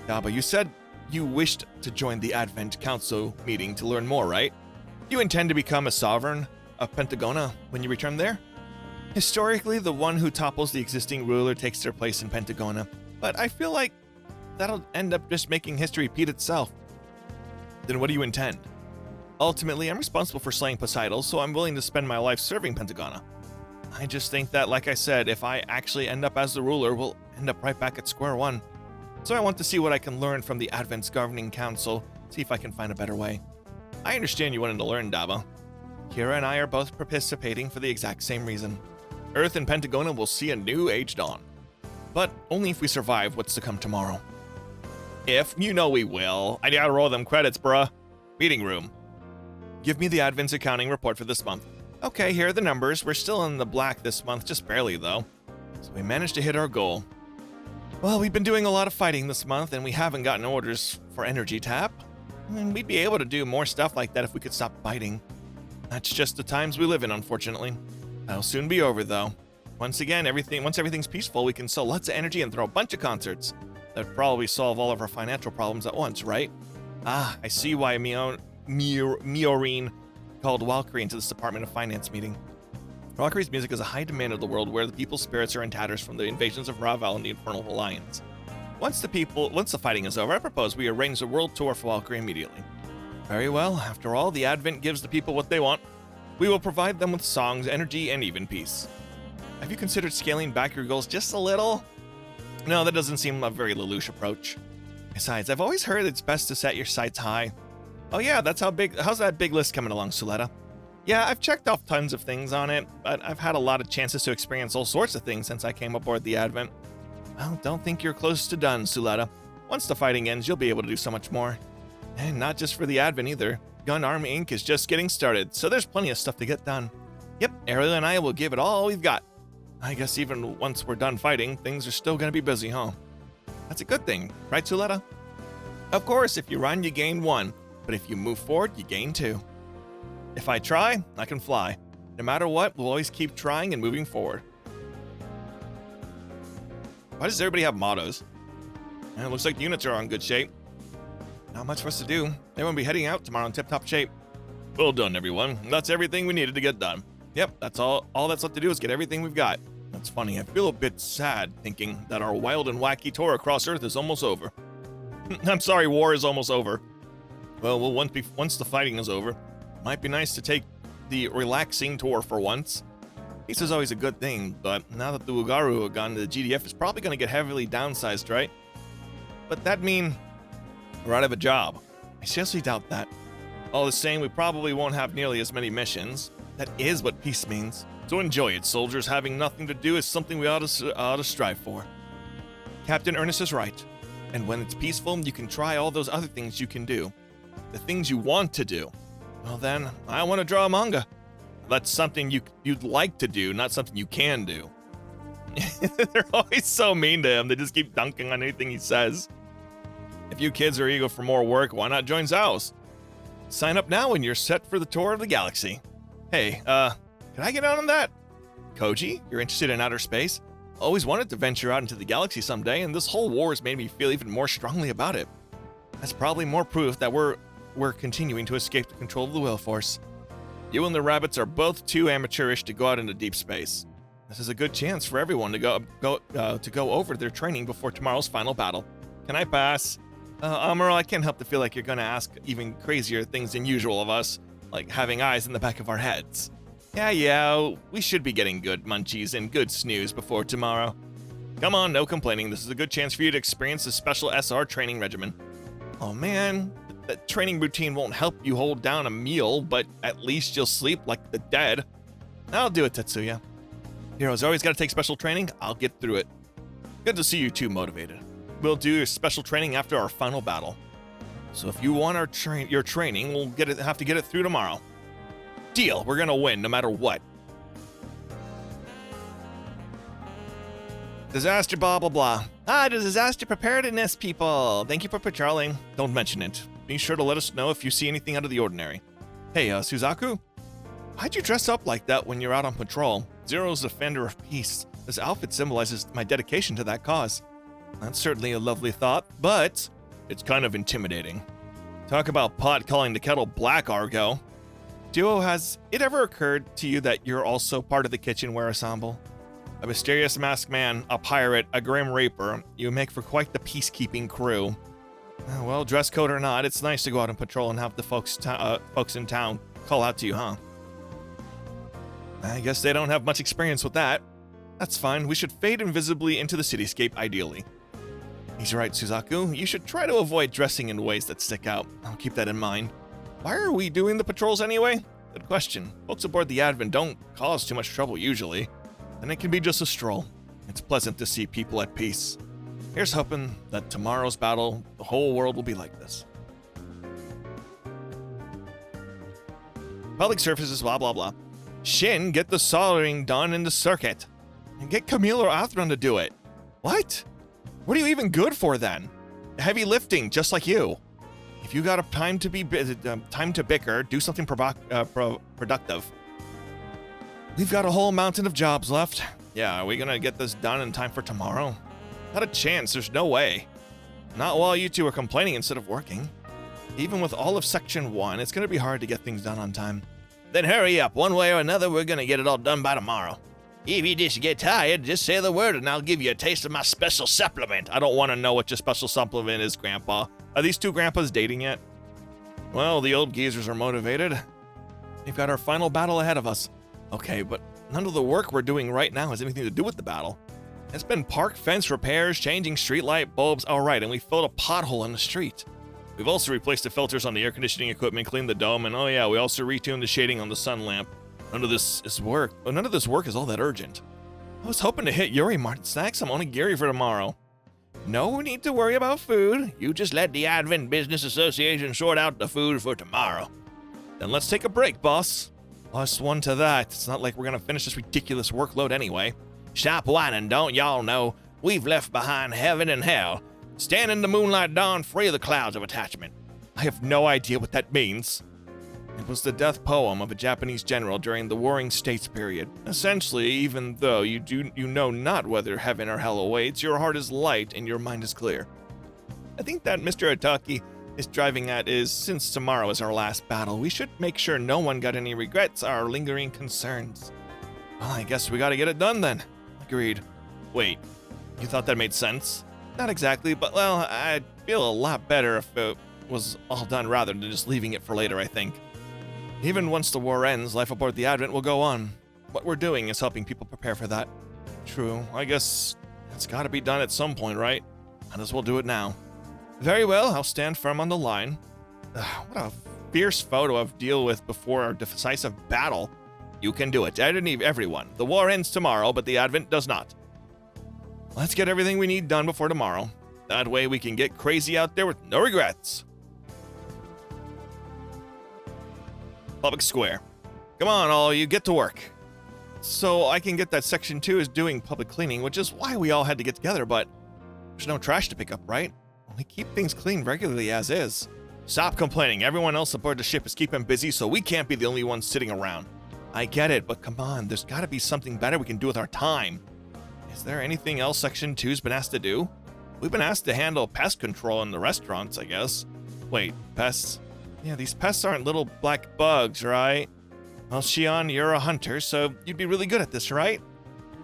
Daba, you said you wished to join the Advent Council meeting to learn more, right? You intend to become a sovereign of Pentagona when you return there? Historically, the one who topples the existing ruler takes their place in Pentagona, but I feel like that'll end up just making history repeat itself. Then what do you intend? Ultimately, I'm responsible for slaying Poseidon, so I'm willing to spend my life serving Pentagona. I just think that, like I said, if I actually end up as the ruler, we'll end up right back at square one. So I want to see what I can learn from the Advent's governing council, see if I can find a better way. I understand you wanted to learn, Daba. Kira and I are both participating for the exact same reason. Earth and Pentagona will see a new age dawn. But only if we survive what's to come tomorrow. If, you know we will. I gotta roll them credits, bruh. Meeting room. Give me the Advent's accounting report for this month. Okay, here are the numbers. We're still in the black this month, just barely though. So we managed to hit our goal. Well, we've been doing a lot of fighting this month, and we haven't gotten orders for energy tap. And we'd be able to do more stuff like that if we could stop fighting. That's just the times we live in, unfortunately. That'll soon be over, though. Once everything's peaceful, we can sell lots of energy and throw a bunch of concerts. That'd probably solve all of our financial problems at once, right? Ah, I see why Miorine called Valkyrie into this Department of Finance meeting. Valkyrie's music is a high demand of the world where the people's spirits are in tatters from the invasions of Raval and the Infernal Alliance. Once the fighting is over, I propose we arrange a world tour for Valkyrie immediately. Very well, after all, the Advent gives the people what they want. We will provide them with songs, energy, and even peace. Have you considered scaling back your goals just a little? No, that doesn't seem a very Lelouch approach. Besides, I've always heard it's best to set your sights high. Oh yeah, how's that big list coming along, Suletta? Yeah, I've checked off tons of things on it, but I've had a lot of chances to experience all sorts of things since I came aboard the Advent. Well, don't think you're close to done, Suletta. Once the fighting ends, you'll be able to do so much more. And not just for the Advent either. Gun Arm Inc. is just getting started, so there's plenty of stuff to get done. Yep, Ariel and I will give it all we've got. I guess even once we're done fighting, things are still going to be busy, huh? That's a good thing, right, Suletta? Of course, if you run, you gain 1, but if you move forward, you gain 2. If I try, I can fly. No matter what, we'll always keep trying and moving forward. Why does everybody have mottos? And it looks like the units are in good shape. Not much for us to do. Everyone will be heading out tomorrow in tip-top shape. Well done, everyone. That's everything we needed to get done. Yep, that's all that's left to do is get everything we've got. That's funny. I feel a bit sad thinking that our wild and wacky tour across Earth is almost over. I'm sorry, war is almost over. Well, once the fighting is over, it might be nice to take the relaxing tour for once. Peace is always a good thing, but now that the Ugaru have gone, the GDF is probably going to get heavily downsized, right? But that mean we're out of a job. I seriously doubt that. All the same, we probably won't have nearly as many missions. That is what peace means. So enjoy it, soldiers. Having nothing to do is something we ought to strive for. Captain Ernest is right. And when it's peaceful, you can try all those other things you can do. The things you want to do. Well then, I want to draw a manga. That's something you'd like to do, not something you can do. They're always so mean to him. They just keep dunking on anything he says. If you kids are eager for more work, why not join Zaos? Sign up now and you're set for the tour of the galaxy. Hey, can I get on that? Koji, you're interested in outer space? Always wanted to venture out into the galaxy someday, and this whole war has made me feel even more strongly about it. That's probably more proof that we're continuing to escape the control of the will force. You and the rabbits are both too amateurish to go out into deep space. This is a good chance for everyone to go over their training before tomorrow's final battle. Can I pass? Amuro, I can't help to feel like you're gonna ask even crazier things than usual of us, like having eyes in the back of our heads. Yeah, we should be getting good munchies and good snooze before tomorrow. Come on, no complaining. This is a good chance for you to experience the special SR training regimen. Oh man, that training routine won't help you hold down a meal, but at least you'll sleep like the dead. I'll do it, Tetsuya. Heroes always gotta take special training. I'll get through it. Good to see you two motivated. We'll do your special training after our final battle. So if you want your training, we'll have to get it through tomorrow. Deal, we're gonna win no matter what. Disaster blah blah blah. The disaster preparedness people. Thank you for patrolling. Don't mention it. Be sure to let us know if you see anything out of the ordinary. Hey, Suzaku? Why'd you dress up like that when you're out on patrol? Zero's a defender of peace. This outfit symbolizes my dedication to that cause. That's certainly a lovely thought, but it's kind of intimidating. Talk about pot calling the kettle black, Argo. Duo, has it ever occurred to you that you're also part of the kitchenware ensemble? A mysterious masked man, a pirate, a grim reaper. You make for quite the peacekeeping crew. Well, dress code or not, it's nice to go out and patrol and have the folks in town call out to you, huh? I guess they don't have much experience with that. That's fine. We should fade invisibly into the cityscape, ideally. He's right, Suzaku. You should try to avoid dressing in ways that stick out. I'll keep that in mind. Why are we doing the patrols anyway? Good question. Folks aboard the Advent don't cause too much trouble usually, and it can be just a stroll. It's pleasant to see people at peace. Here's hoping that tomorrow's battle, the whole world will be like this. Public surfaces, blah blah blah. Shin, get the soldering done in the circuit. And get Camille or Athron to do it. What? What are you even good for then? Heavy lifting, just like you. If you got time to bicker, do something productive. We've got a whole mountain of jobs left. Yeah, are we gonna get this done in time for tomorrow? Not a chance, there's no way. Not while you two are complaining instead of working. Even with all of Section 1, it's gonna be hard to get things done on time. Then hurry up, one way or another, we're gonna get it all done by tomorrow. If you just get tired, just say the word and I'll give you a taste of my special supplement. I don't want to know what your special supplement is, Grandpa. Are these two grandpas dating yet? Well, the old geezers are motivated. We've got our final battle ahead of us. Okay, but none of the work we're doing right now has anything to do with the battle. It's been park fence repairs, changing streetlight bulbs, alright, and we filled a pothole in the street. We've also replaced the filters on the air conditioning equipment, cleaned the dome, and oh yeah, we also retuned the shading on the sun lamp. None of this work is all that urgent. I was hoping to hit Yuri Martin Snacks. I'm on a Gary for tomorrow. No need to worry about food. You just let the Advent Business Association sort out the food for tomorrow. Then let's take a break, boss. Plus one to that. It's not like we're gonna finish this ridiculous workload anyway. Stop whining, don't y'all know? We've left behind heaven and hell. Stand in the moonlight dawn, free of the clouds of attachment. I have no idea what that means. It was the death poem of a Japanese general during the Warring States period. Essentially, even though you know not whether heaven or hell awaits, your heart is light and your mind is clear. I think that Mr. Ataki is driving at is, since tomorrow is our last battle, we should make sure no one got any regrets or lingering concerns. Well, I guess we gotta get it done then. Agreed. Wait, you thought that made sense? Not exactly, but well, I'd feel a lot better if it was all done rather than just leaving it for later, I think. Even once the war ends, life aboard the Advent will go on. What we're doing is helping people prepare for that. True, I guess it's gotta be done at some point, right? Might as well do it now. Very well, I'll stand firm on the line. What a fierce photo of deal with before our decisive battle. You can do it, everyone. The war ends tomorrow, but the Advent does not. Let's get everything we need done before tomorrow. That way we can get crazy out there with no regrets. Public Square. Come on, all you, get to work. So I can get that Section 2 is doing public cleaning, which is why we all had to get together, but there's no trash to pick up, right? We keep things clean regularly as is. Stop complaining. Everyone else aboard the ship is keeping busy, so we can't be the only ones sitting around. I get it, but come on, there's gotta be something better we can do with our time. Is there anything else Section 2's been asked to do? We've been asked to handle pest control in the restaurants, I guess. Wait, pests? Yeah, these pests aren't little black bugs, right? Well, Shion, you're a hunter, so you'd be really good at this, right?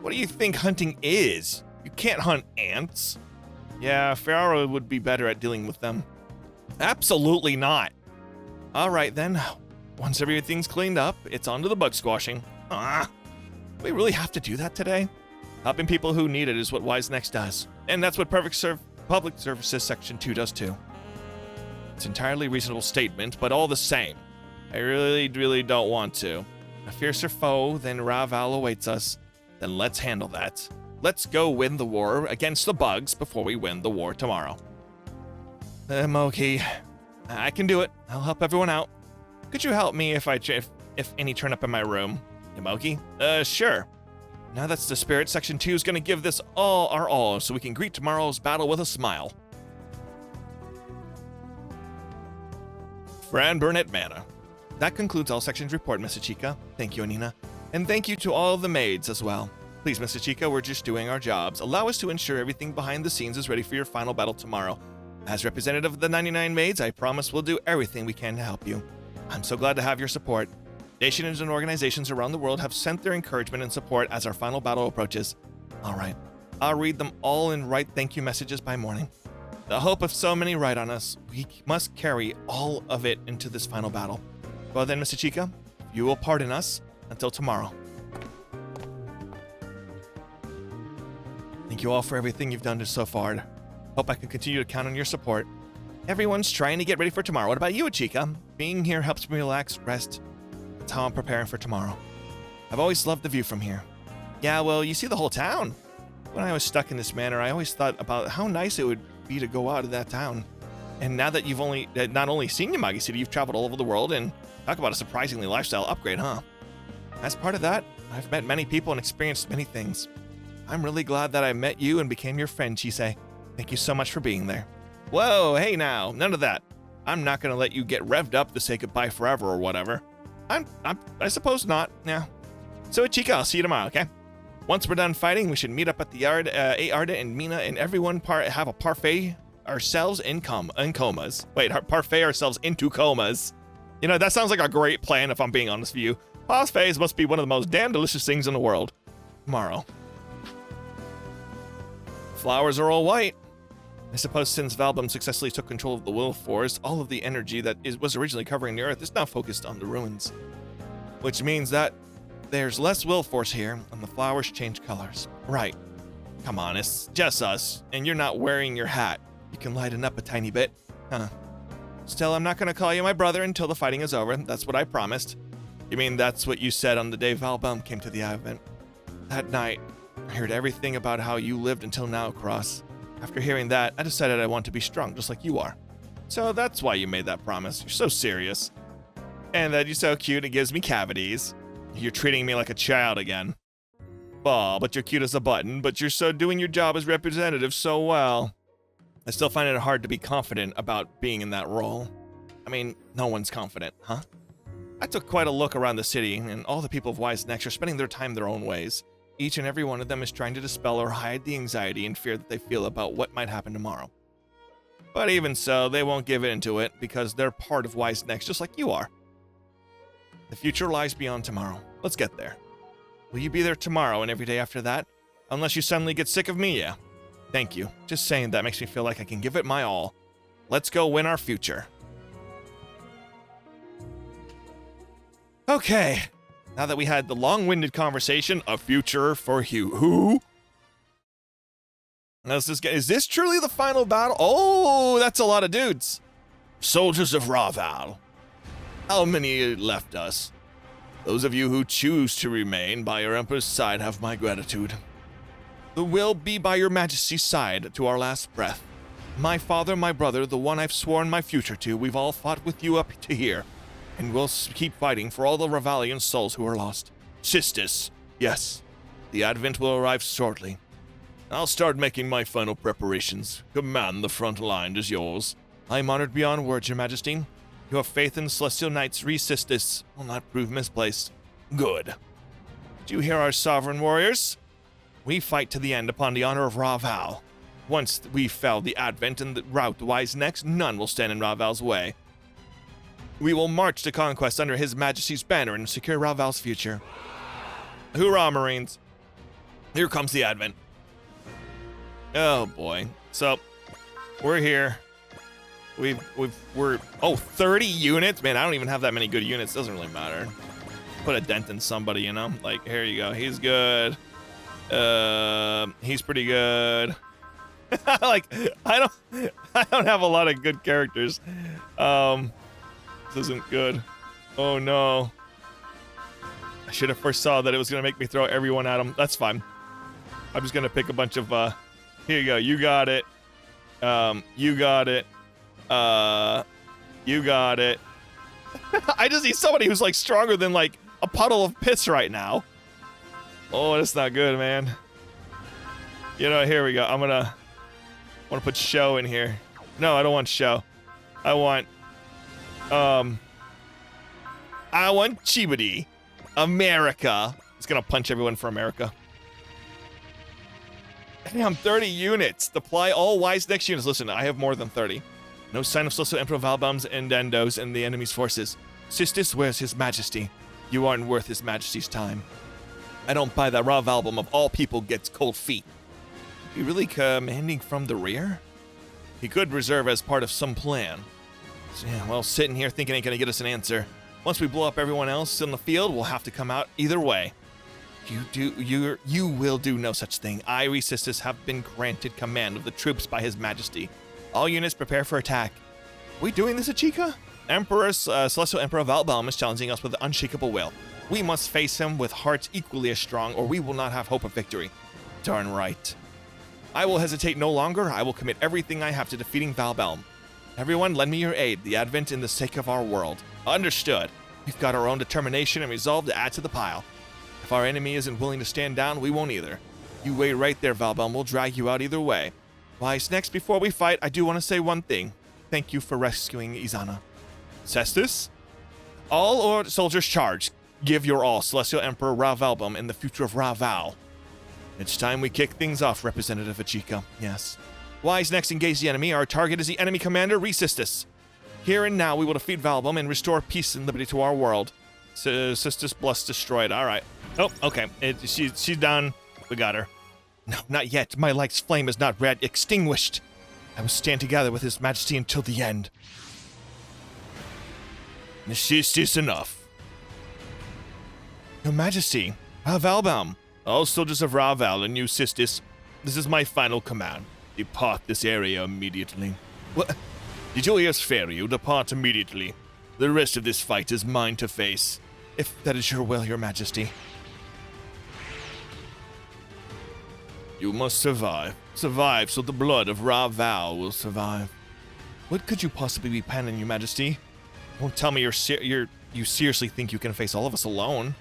What do you think hunting is? You can't hunt ants. Yeah, Ferraro would be better at dealing with them. Absolutely not. All right, then. Once everything's cleaned up, it's on to the bug squashing. We really have to do that today? Helping people who need it is what Wise Next does. And that's what Public Services Section 2 does too. It's an entirely reasonable statement, but all the same, I really don't want to. A fiercer foe than Raval awaits us. Then let's handle that. Let's go win the war against the bugs before we win the war tomorrow. Moki, I can do it. I'll help everyone out. Could you help me if any turn up in my room? Yamoki? Sure. Now that's the spirit, Section 2 is going to give this all our all so we can greet tomorrow's battle with a smile. Fran Burnett Manor. That concludes all sections report, Mr. Chica. Thank you, Anina. And thank you to all of the maids as well. Please, Mr. Chica, we're just doing our jobs. Allow us to ensure everything behind the scenes is ready for your final battle tomorrow. As representative of the 99 maids, I promise we'll do everything we can to help you. I'm so glad to have your support. Nations and organizations around the world have sent their encouragement and support as our final battle approaches. All right, I'll read them all and write thank you messages by morning. The hope of so many ride on us, we must carry all of it into this final battle. Well then, Mr. Chica, you will pardon us until tomorrow. Thank you all for everything you've done so far. Hope I can continue to count on your support. Everyone's trying to get ready for tomorrow. What about you, Chica? Being here helps me relax, rest. That's how I'm preparing for tomorrow. I've always loved the view from here. Yeah, well, you see the whole town. When I was stuck in this manor, I always thought about how nice it would be to go out of that town. And now that you've not only seen Yamagi City, you've traveled all over the world, and talk about a surprisingly lifestyle upgrade, huh? As part of that, I've met many people and experienced many things. I'm really glad that I met you and became your friend, Chisei. Thank you so much for being there. Whoa, hey now, none of that. I'm not gonna let you get revved up to say goodbye forever or whatever. I suppose not, yeah. So Chica, I'll see you tomorrow, okay? Once we're done fighting, we should meet up at the yard. Arda and Mina and everyone have a parfait ourselves in comas. Wait, parfait ourselves into comas. You know, that sounds like a great plan if I'm being honest with you. Parfaits must be one of the most damn delicious things in the world. Tomorrow. Flowers are all white. I suppose since Valbum successfully took control of the Will Forest, all of the energy that was originally covering the Earth is now focused on the ruins. Which means that there's less Will Force here, and the flowers change colors. Right. Come on, it's just us, and you're not wearing your hat. You can lighten up a tiny bit. Huh. Still, I'm not going to call you my brother until the fighting is over. That's what I promised. You mean that's what you said on the day Valbum came to the event? That night, I heard everything about how you lived until now, Cross. After hearing that, I decided I want to be strong, just like you are. So that's why you made that promise. You're so serious. And that you're so cute, it gives me cavities. You're treating me like a child again. Oh, but you're cute as a button, but you're so doing your job as representative so well. I still find it hard to be confident about being in that role. I mean, no one's confident, huh? I took quite a look around the city, and all the people of Wise Next are spending their time their own ways. Each and every one of them is trying to dispel or hide the anxiety and fear that they feel about what might happen tomorrow. But even so, they won't give in to it because they're part of Wise Next, just like you are. The future lies beyond tomorrow. Let's get there. Will you be there tomorrow and every day after that? Unless you suddenly get sick of me, yeah. Thank you. Just saying that makes me feel like I can give it my all. Let's go win our future. Okay. Now that we had the long-winded conversation, a future for who? Is this truly the final battle? Oh, that's a lot of dudes. Soldiers of Raval. How many left us? Those of you who choose to remain by your Emperor's side have my gratitude. The will be by your Majesty's side to our last breath. My father, my brother, the one I've sworn my future to, we've all fought with you up to here. And we'll keep fighting for all the Ravalian souls who are lost. Sisters, yes, the Advent will arrive shortly. I'll start making my final preparations. Command, the front line is yours. I am honored beyond words, Your Majesty. Your faith in Celestial Knights Resistis will not prove misplaced. Good. Do you hear our sovereign warriors? We fight to the end upon the honor of Raval. Once we fell the Advent and the rout Wise Next, none will stand in Raval's way. We will march to conquest under His Majesty's banner and secure Raval's future. Hoorah, Marines. Here comes the Advent. Oh boy. So, we're here. We're 30 units? Man, I don't even have that many good units. Doesn't really matter. Put a dent in somebody, you know? Like, here you go. He's good. He's pretty good. Like, I don't have a lot of good characters. This isn't good. Oh no. I should have first saw that it was gonna make me throw everyone at him. That's fine. I'm just gonna pick a bunch of here you go, you got it. You got it. You got it. I just need somebody who's like stronger than like a puddle of piss right now. Oh, that's not good, man. You know, here we go. I want to put show in here. No, I don't want show. I want Chibity. America. It's gonna punch everyone for America. Damn, 30 units. Deploy all wise next units. Listen, I have more than 30. No sign of Celestial Emperor Valbums and Dendos in the enemy's forces. Sistis, where's his majesty? You aren't worth his majesty's time. I don't buy that. Rav album of all people gets cold feet. You really commanding from the rear? He could reserve as part of some plan. So, yeah, well, sitting here thinking ain't gonna get us an answer. Once we blow up everyone else in the field, we'll have to come out either way. You will do no such thing. I, Sistis, have been granted command of the troops by his majesty. All units prepare for attack. We doing this, Achika? Celestial Emperor Valbaum is challenging us with unshakable will. We must face him with hearts equally as strong, or we will not have hope of victory. Darn right. I will hesitate no longer. I will commit everything I have to defeating Valbaum. Everyone, lend me your aid. The advent in the sake of our world. Understood. We've got our own determination and resolve to add to the pile. If our enemy isn't willing to stand down, we won't either. You wait right there, Valbaum. We'll drag you out either way. Wise, next, before we fight, I do want to say one thing. Thank you for rescuing Izana. Cestus? All soldiers charge. Give your all, Celestial Emperor Valbum and the future of Raval. It's time we kick things off, Representative Achika. Yes. Wise, next, engage the enemy. Our target is the enemy commander, Resistus. Here and now, we will defeat Valbum and restore peace and liberty to our world. Sistis Bless destroyed. All right. Oh, okay. She's done. We got her. No, not yet. My light's flame is not red. Extinguished. I will stand together with His Majesty until the end. This is enough. Your Majesty, Valbaum. All soldiers of Raval and you, Sistis, this is my final command. Depart this area immediately. What? Did your ears fail you? Depart immediately. The rest of this fight is mine to face. If that is your will, Your Majesty. You must survive. Survive so the blood of Raval will survive. What could you possibly be planning, Your Majesty? Don't tell me you seriously think you can face all of us alone.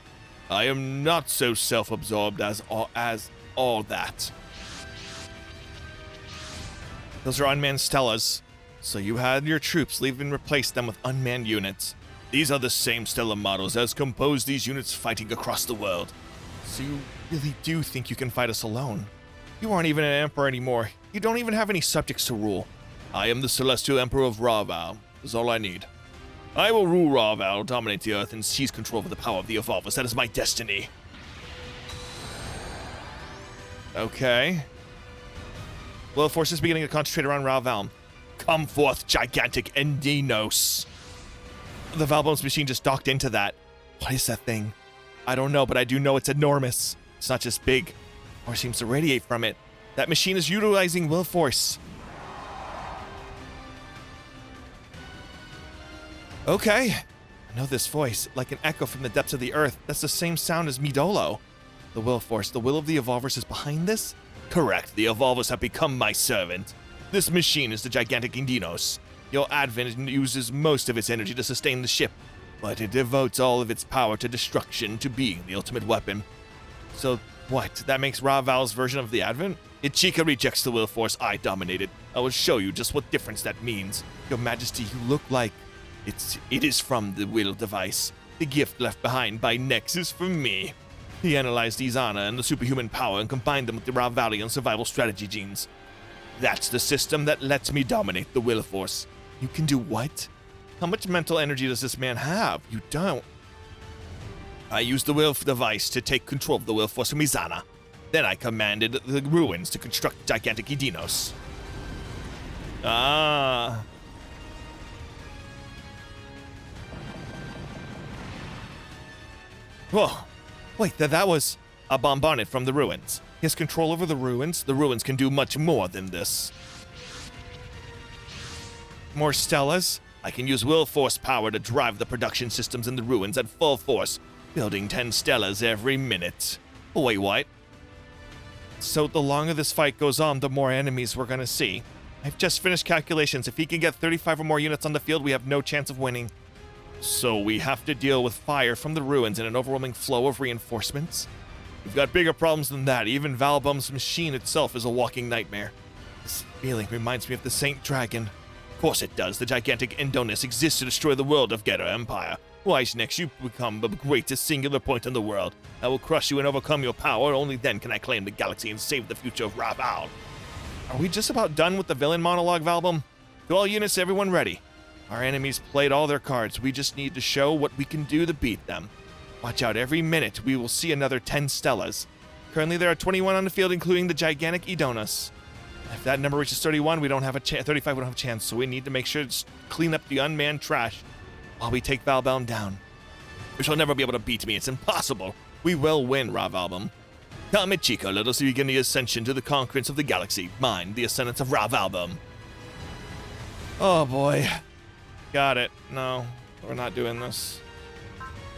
I am not so self-absorbed as all that. Those are unmanned Stellas. So you had your troops leave and replace them with unmanned units. These are the same Stella models as compose these units fighting across the world. So you really do think you can fight us alone? You aren't even an emperor anymore. You don't even have any subjects to rule. I am the Celestial Emperor of Raval. Is all I need. I will rule Raval, dominate the Earth, and seize control over the power of the Evolvers. That is my destiny. Okay. Well, forces beginning to concentrate around Raval. Come forth, gigantic Endinos. The Valbum's machine just docked into that. What is that thing? I don't know, but I do know it's enormous. It's not just big, or seems to radiate from it. That machine is utilizing will force. Okay. I know this voice, like an echo from the depths of the earth. That's the same sound as Midolo. The will force, the will of the Evolvers is behind this? Correct. The Evolvers have become my servant. This machine is the gigantic Indinos. Your advent uses most of its energy to sustain the ship, but it devotes all of its power to destruction, to being the ultimate weapon. So, what? That makes Raval's version of the advent? Ichika rejects the will force. I dominate it. I will show you just what difference that means. Your Majesty, you look like... It is from the will device. The gift left behind by Nexus for me. He analyzed Izana and the superhuman power and combined them with the Ravalian survival strategy genes. That's the system that lets me dominate the will force. You can do what? How much mental energy does this man have? You don't. I used the will device to take control of the will force from Izana. Then I commanded the ruins to construct gigantic Idinos. Ah. Whoa. Wait, that was a bombardment from the ruins. He has control over the ruins. The ruins can do much more than this. More Stellas? I can use will force power to drive the production systems in the ruins at full force, building 10 Stellas every minute. Wait, what? So the longer this fight goes on, the more enemies we're gonna see. I've just finished calculations. If he can get 35 or more units on the field, we have no chance of winning. So we have to deal with fire from the ruins and an overwhelming flow of reinforcements? We've got bigger problems than that. Even Valbum's machine itself is a walking nightmare. This feeling reminds me of the Saint Dragon. Of course it does. The gigantic Endonus exists to destroy the world of Getter Empire. Wise next, you become the greatest singular point in the world. I will crush you and overcome your power. Only then can I claim the galaxy and save the future of Raval. Are we just about done with the villain monologue, Valbum? To all units, everyone ready. Our enemies played all their cards. We just need to show what we can do to beat them. Watch out, every minute we will see another 10 Stellas. Currently there are 21 on the field, including the gigantic Edonus. If that number reaches 31, we don't have a 35, we don't have a chance, so we need to make sure to clean up the unmanned trash while we take Valbum down. You shall never be able to beat me, it's impossible. We will win, Ravalbum. Come, Chico, let us begin the ascension to the conquerance of the galaxy. Mine, the ascendance of Ravalbum. Oh boy. Got it. No, we're not doing this.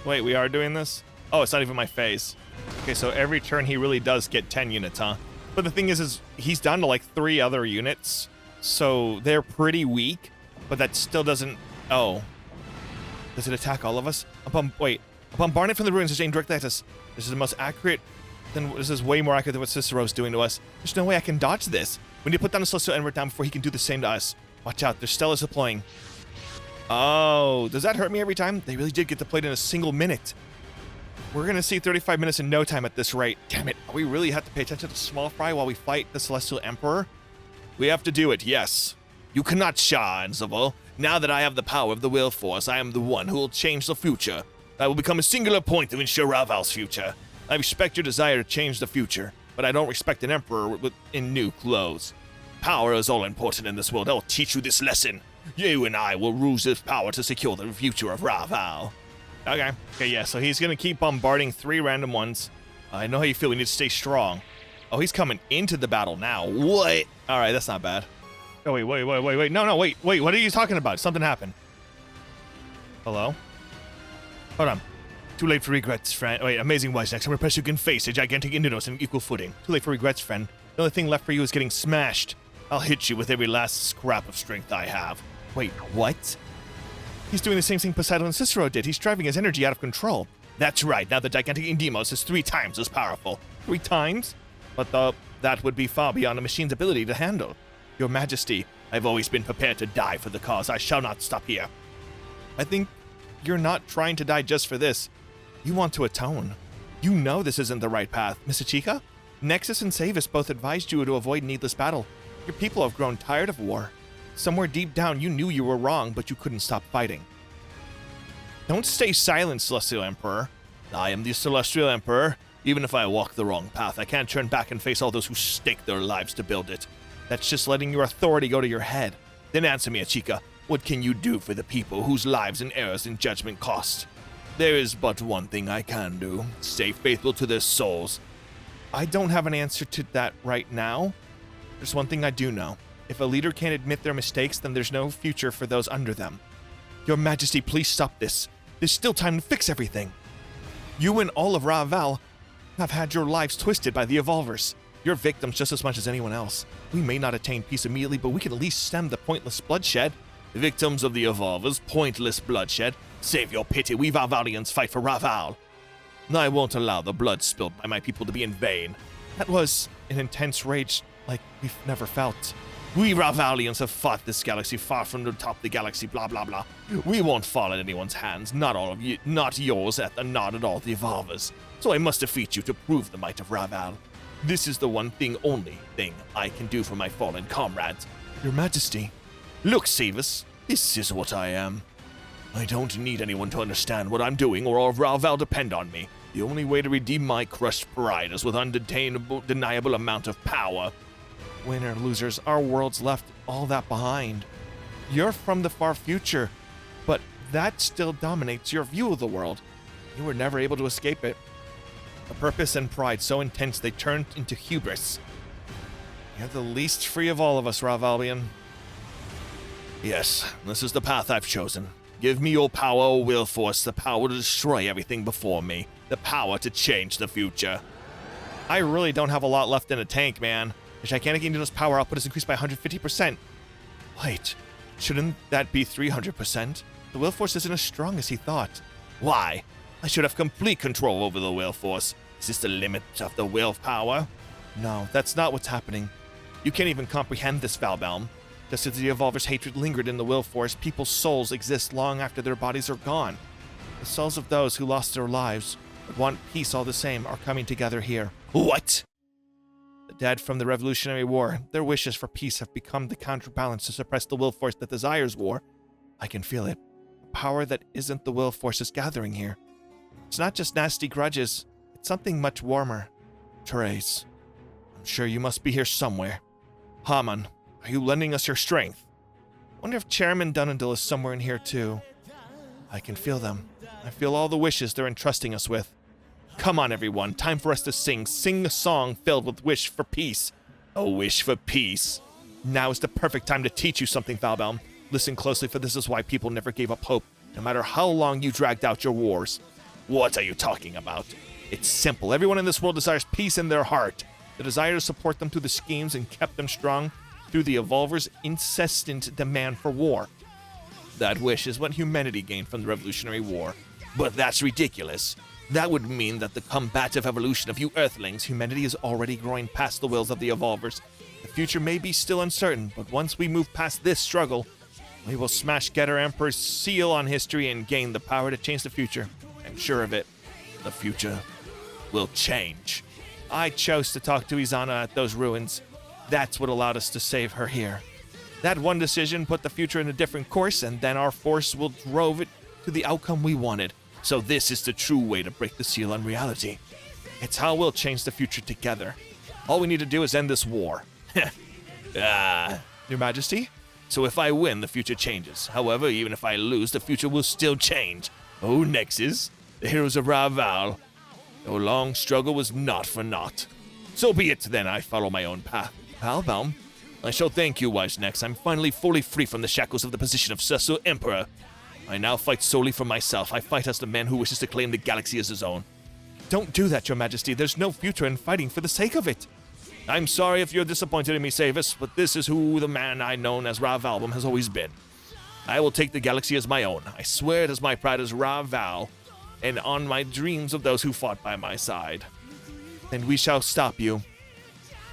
Wait, we are doing this? Oh, it's not even my phase. Okay, so every turn he really does get 10 units, huh? But the thing is he's down to like 3 other units, so they're pretty weak, but that still doesn't... Oh. Does it attack all of us? Upon bombardment from the ruins is aimed directly at us. This is the most accurate... This is way more accurate than what Cicero's doing to us. There's no way I can dodge this. We need to put down a Celestial Enver down before he can do the same to us. Watch out, there's Stellas deploying. Oh, does that hurt me every time? They really did get deployed in a single minute. We're gonna see 35 minutes in no time at this rate. Damn it, we really have to pay attention to Small Fry while we fight the Celestial Emperor? We have to do it, yes. You cannot shine, Zavol. Now that I have the power of the will force, I am the one who will change the future. I will become a singular point to ensure Raval's future. I respect your desire to change the future, but I don't respect an emperor in new clothes. Power is all important in this world. I will teach you this lesson. You and I will use this power to secure the future of Raval. Okay, yeah, so he's gonna keep bombarding 3 random ones. I know how you feel, we need to stay strong. Oh, he's coming into the battle now. What? Alright, that's not bad. Oh, wait. No, wait, what are you talking about? Something happened. Hello? Hold on. Too late for regrets, friend. Wait, amazing wise next. I'm impressed you can face a gigantic Indus on equal footing. Too late for regrets, friend. The only thing left for you is getting smashed. I'll hit you with every last scrap of strength I have. Wait, what? He's doing the same thing Poseidon and Cicero did. He's driving his energy out of control. That's right. Now the gigantic Indemos is 3 times as powerful. 3 times? But that would be far beyond a machine's ability to handle. Your Majesty, I've always been prepared to die for the cause. I shall not stop here. I think you're not trying to die just for this. You want to atone. You know this isn't the right path. Miss Ichika? Nexus and Savis both advised you to avoid needless battle. Your people have grown tired of war. Somewhere deep down, you knew you were wrong, but you couldn't stop fighting. Don't stay silent, Celestial Emperor. I am the Celestial Emperor. Even if I walk the wrong path, I can't turn back and face all those who stake their lives to build it. That's just letting your authority go to your head. Then answer me, Ichika. What can you do for the people whose lives and errors and judgment cost? There is but one thing I can do. Stay faithful to their souls. I don't have an answer to that right now. There's one thing I do know. If a leader can't admit their mistakes, then there's no future for those under them. Your Majesty, please stop this. There's still time to fix everything. You and all of Raval have had your lives twisted by the Evolvers. You're victims just as much as anyone else. We may not attain peace immediately, but we can at least stem the pointless bloodshed. Victims of the Evolvers, pointless bloodshed. Save your pity, we Ravalians fight for Raval. I won't allow the blood spilled by my people to be in vain. That was an intense rage like we've never felt. We Ravalians have fought this galaxy far from the top of the galaxy, blah, blah, blah. We won't fall in anyone's hands, not all of you, not yours, not at all the Evolvers. So I must defeat you to prove the might of Raval. This is the only thing I can do for my fallen comrades. Your Majesty. Look, Savis, this is what I am. I don't need anyone to understand what I'm doing, or all of Raval depend on me. The only way to redeem my crushed pride is with undeniable amount of power. Winner, losers, our world's left all that behind. You're from the far future, but that still dominates your view of the world. You were never able to escape it. A purpose and pride so intense they turned into hubris. You're the least free of all of us, Rav Albion. Yes, this is the path I've chosen. Give me your power or will force, the power to destroy everything before me, the power to change the future. I really don't have a lot left in a tank, man. The gigantic Indino's power output is increased by 150%. Wait, shouldn't that be 300%? The will force isn't as strong as he thought. Why? I should have complete control over the will force. Is this the limit of the will power? No, that's not what's happening. You can't even comprehend this, Valbalm. Just as the Evolver's hatred lingered in the will force, people's souls exist long after their bodies are gone. The souls of those who lost their lives, but want peace all the same, are coming together here. What? The dead from the Revolutionary War, their wishes for peace have become the counterbalance to suppress the will force that desires war. I can feel it. A power that isn't the will force is gathering here. It's not just nasty grudges, it's something much warmer. Therese, I'm sure you must be here somewhere. Haman, are you lending us your strength? I wonder if Chairman Dunandil is somewhere in here too. I can feel them. I feel all the wishes they're entrusting us with. Come on, everyone. Time for us to sing. Sing a song filled with wish for peace. A wish for peace. Now is the perfect time to teach you something, Valbalm. Listen closely, for this is why people never gave up hope, no matter how long you dragged out your wars. What are you talking about? It's simple. Everyone in this world desires peace in their heart. The desire to support them through the schemes and kept them strong through the Evolver's incessant demand for war. That wish is what humanity gained from the Revolutionary War. But that's ridiculous. That would mean that the combative evolution of you Earthlings, Humanity is already growing past the wills of the Evolvers. The future may be still uncertain, but once we move past this struggle, we will smash Getter Emperor's seal on history and gain the power to change the future. I'm sure of it. The future will change. I chose to talk to Izana at those ruins. That's what allowed us to save her here. That one decision put the future in a different course, and then our force will drove it to the outcome we wanted. So this is the true way to break the seal on reality. It's how we'll change the future together. All we need to do is end this war. Your Majesty? So if I win, the future changes. However, even if I lose, the future will still change. Oh, Nexus, the heroes of Raval. Your long struggle was not for naught. So be it then, I follow my own path. Valbalm, I shall thank you, Wise Nex. I'm finally fully free from the shackles of the position of Cecil Emperor. I now fight solely for myself. I fight as the man who wishes to claim the galaxy as his own. Don't do that, Your Majesty. There's no future in fighting for the sake of it. I'm sorry if you're disappointed in me, Savis, but this is who the man I known as Ravalbum has always been. I will take the galaxy as my own. I swear it as my pride as Raval, and on my dreams of those who fought by my side. Then we shall stop you.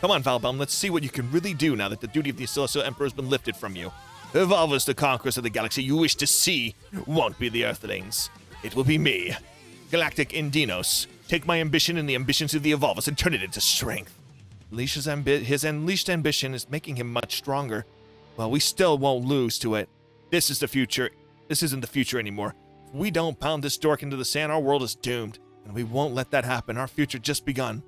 Come on, Valbalm, let's see what you can really do now that the duty of the Celestial Emperor has been lifted from you. Evolvers, the conquerors of the galaxy you wish to see, won't be the Earthlings. It will be me, Galactic Indinos. Take my ambition and the ambitions of the Evolvers and turn it into strength. His unleashed ambition is making him much stronger. Well, we still won't lose to it. This is the future. This isn't the future anymore. If we don't pound this dork into the sand, our world is doomed. And we won't let that happen. Our future just begun.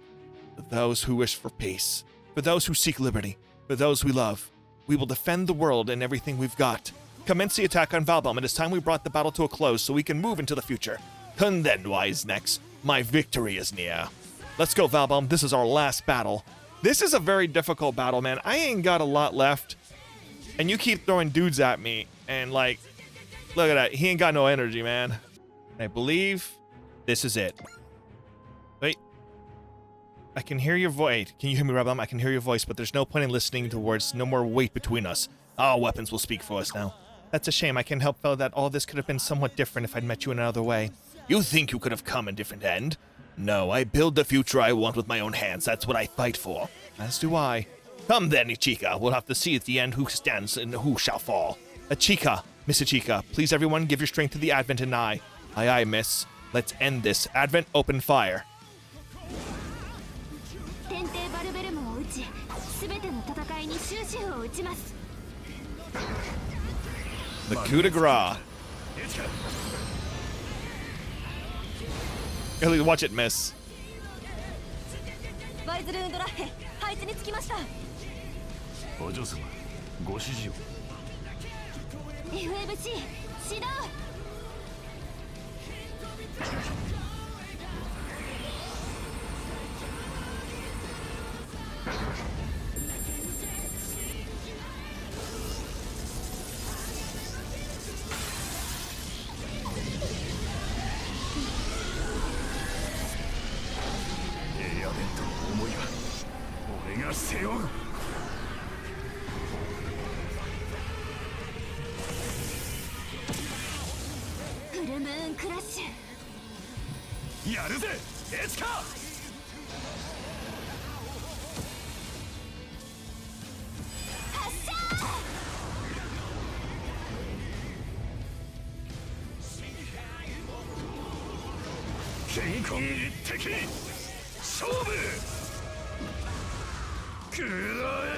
For those who wish for peace. For those who seek liberty. For those we love. We will defend the world and everything we've got. Commence the attack on Valbalm. It is time we brought the battle to a close so we can move into the future. And then, Wise Nex, my victory is near. Let's go, Valbalm. This is our last battle. This is a very difficult battle, man. I ain't got a lot left. And you keep throwing dudes at me. And, like, look at that. He ain't got no energy, man. I believe this is it. Wait. I can hear your voice. Can you hear me, Valbalm? I can hear your voice, but there's no point in listening to words. No more weight between us. Our weapons will speak for us now. That's a shame. I can't help feel that all this could have been somewhat different if I'd met you in another way. You think you could have come a different end? No, I build the future I want with my own hands. That's what I fight for. As do I. Come then, Ichika. We'll have to see at the end who stands and who shall fall. Ichika. Miss Ichika. Please, everyone, give your strength to the Advent and I. Aye, aye, miss. Let's end this. Advent, open fire. The coup de grace. Watch it, miss. トの思いは俺が背負う。フルムーンクラッシュ。やるぜエチカ。発射。健魂一滴勝負。くらえ。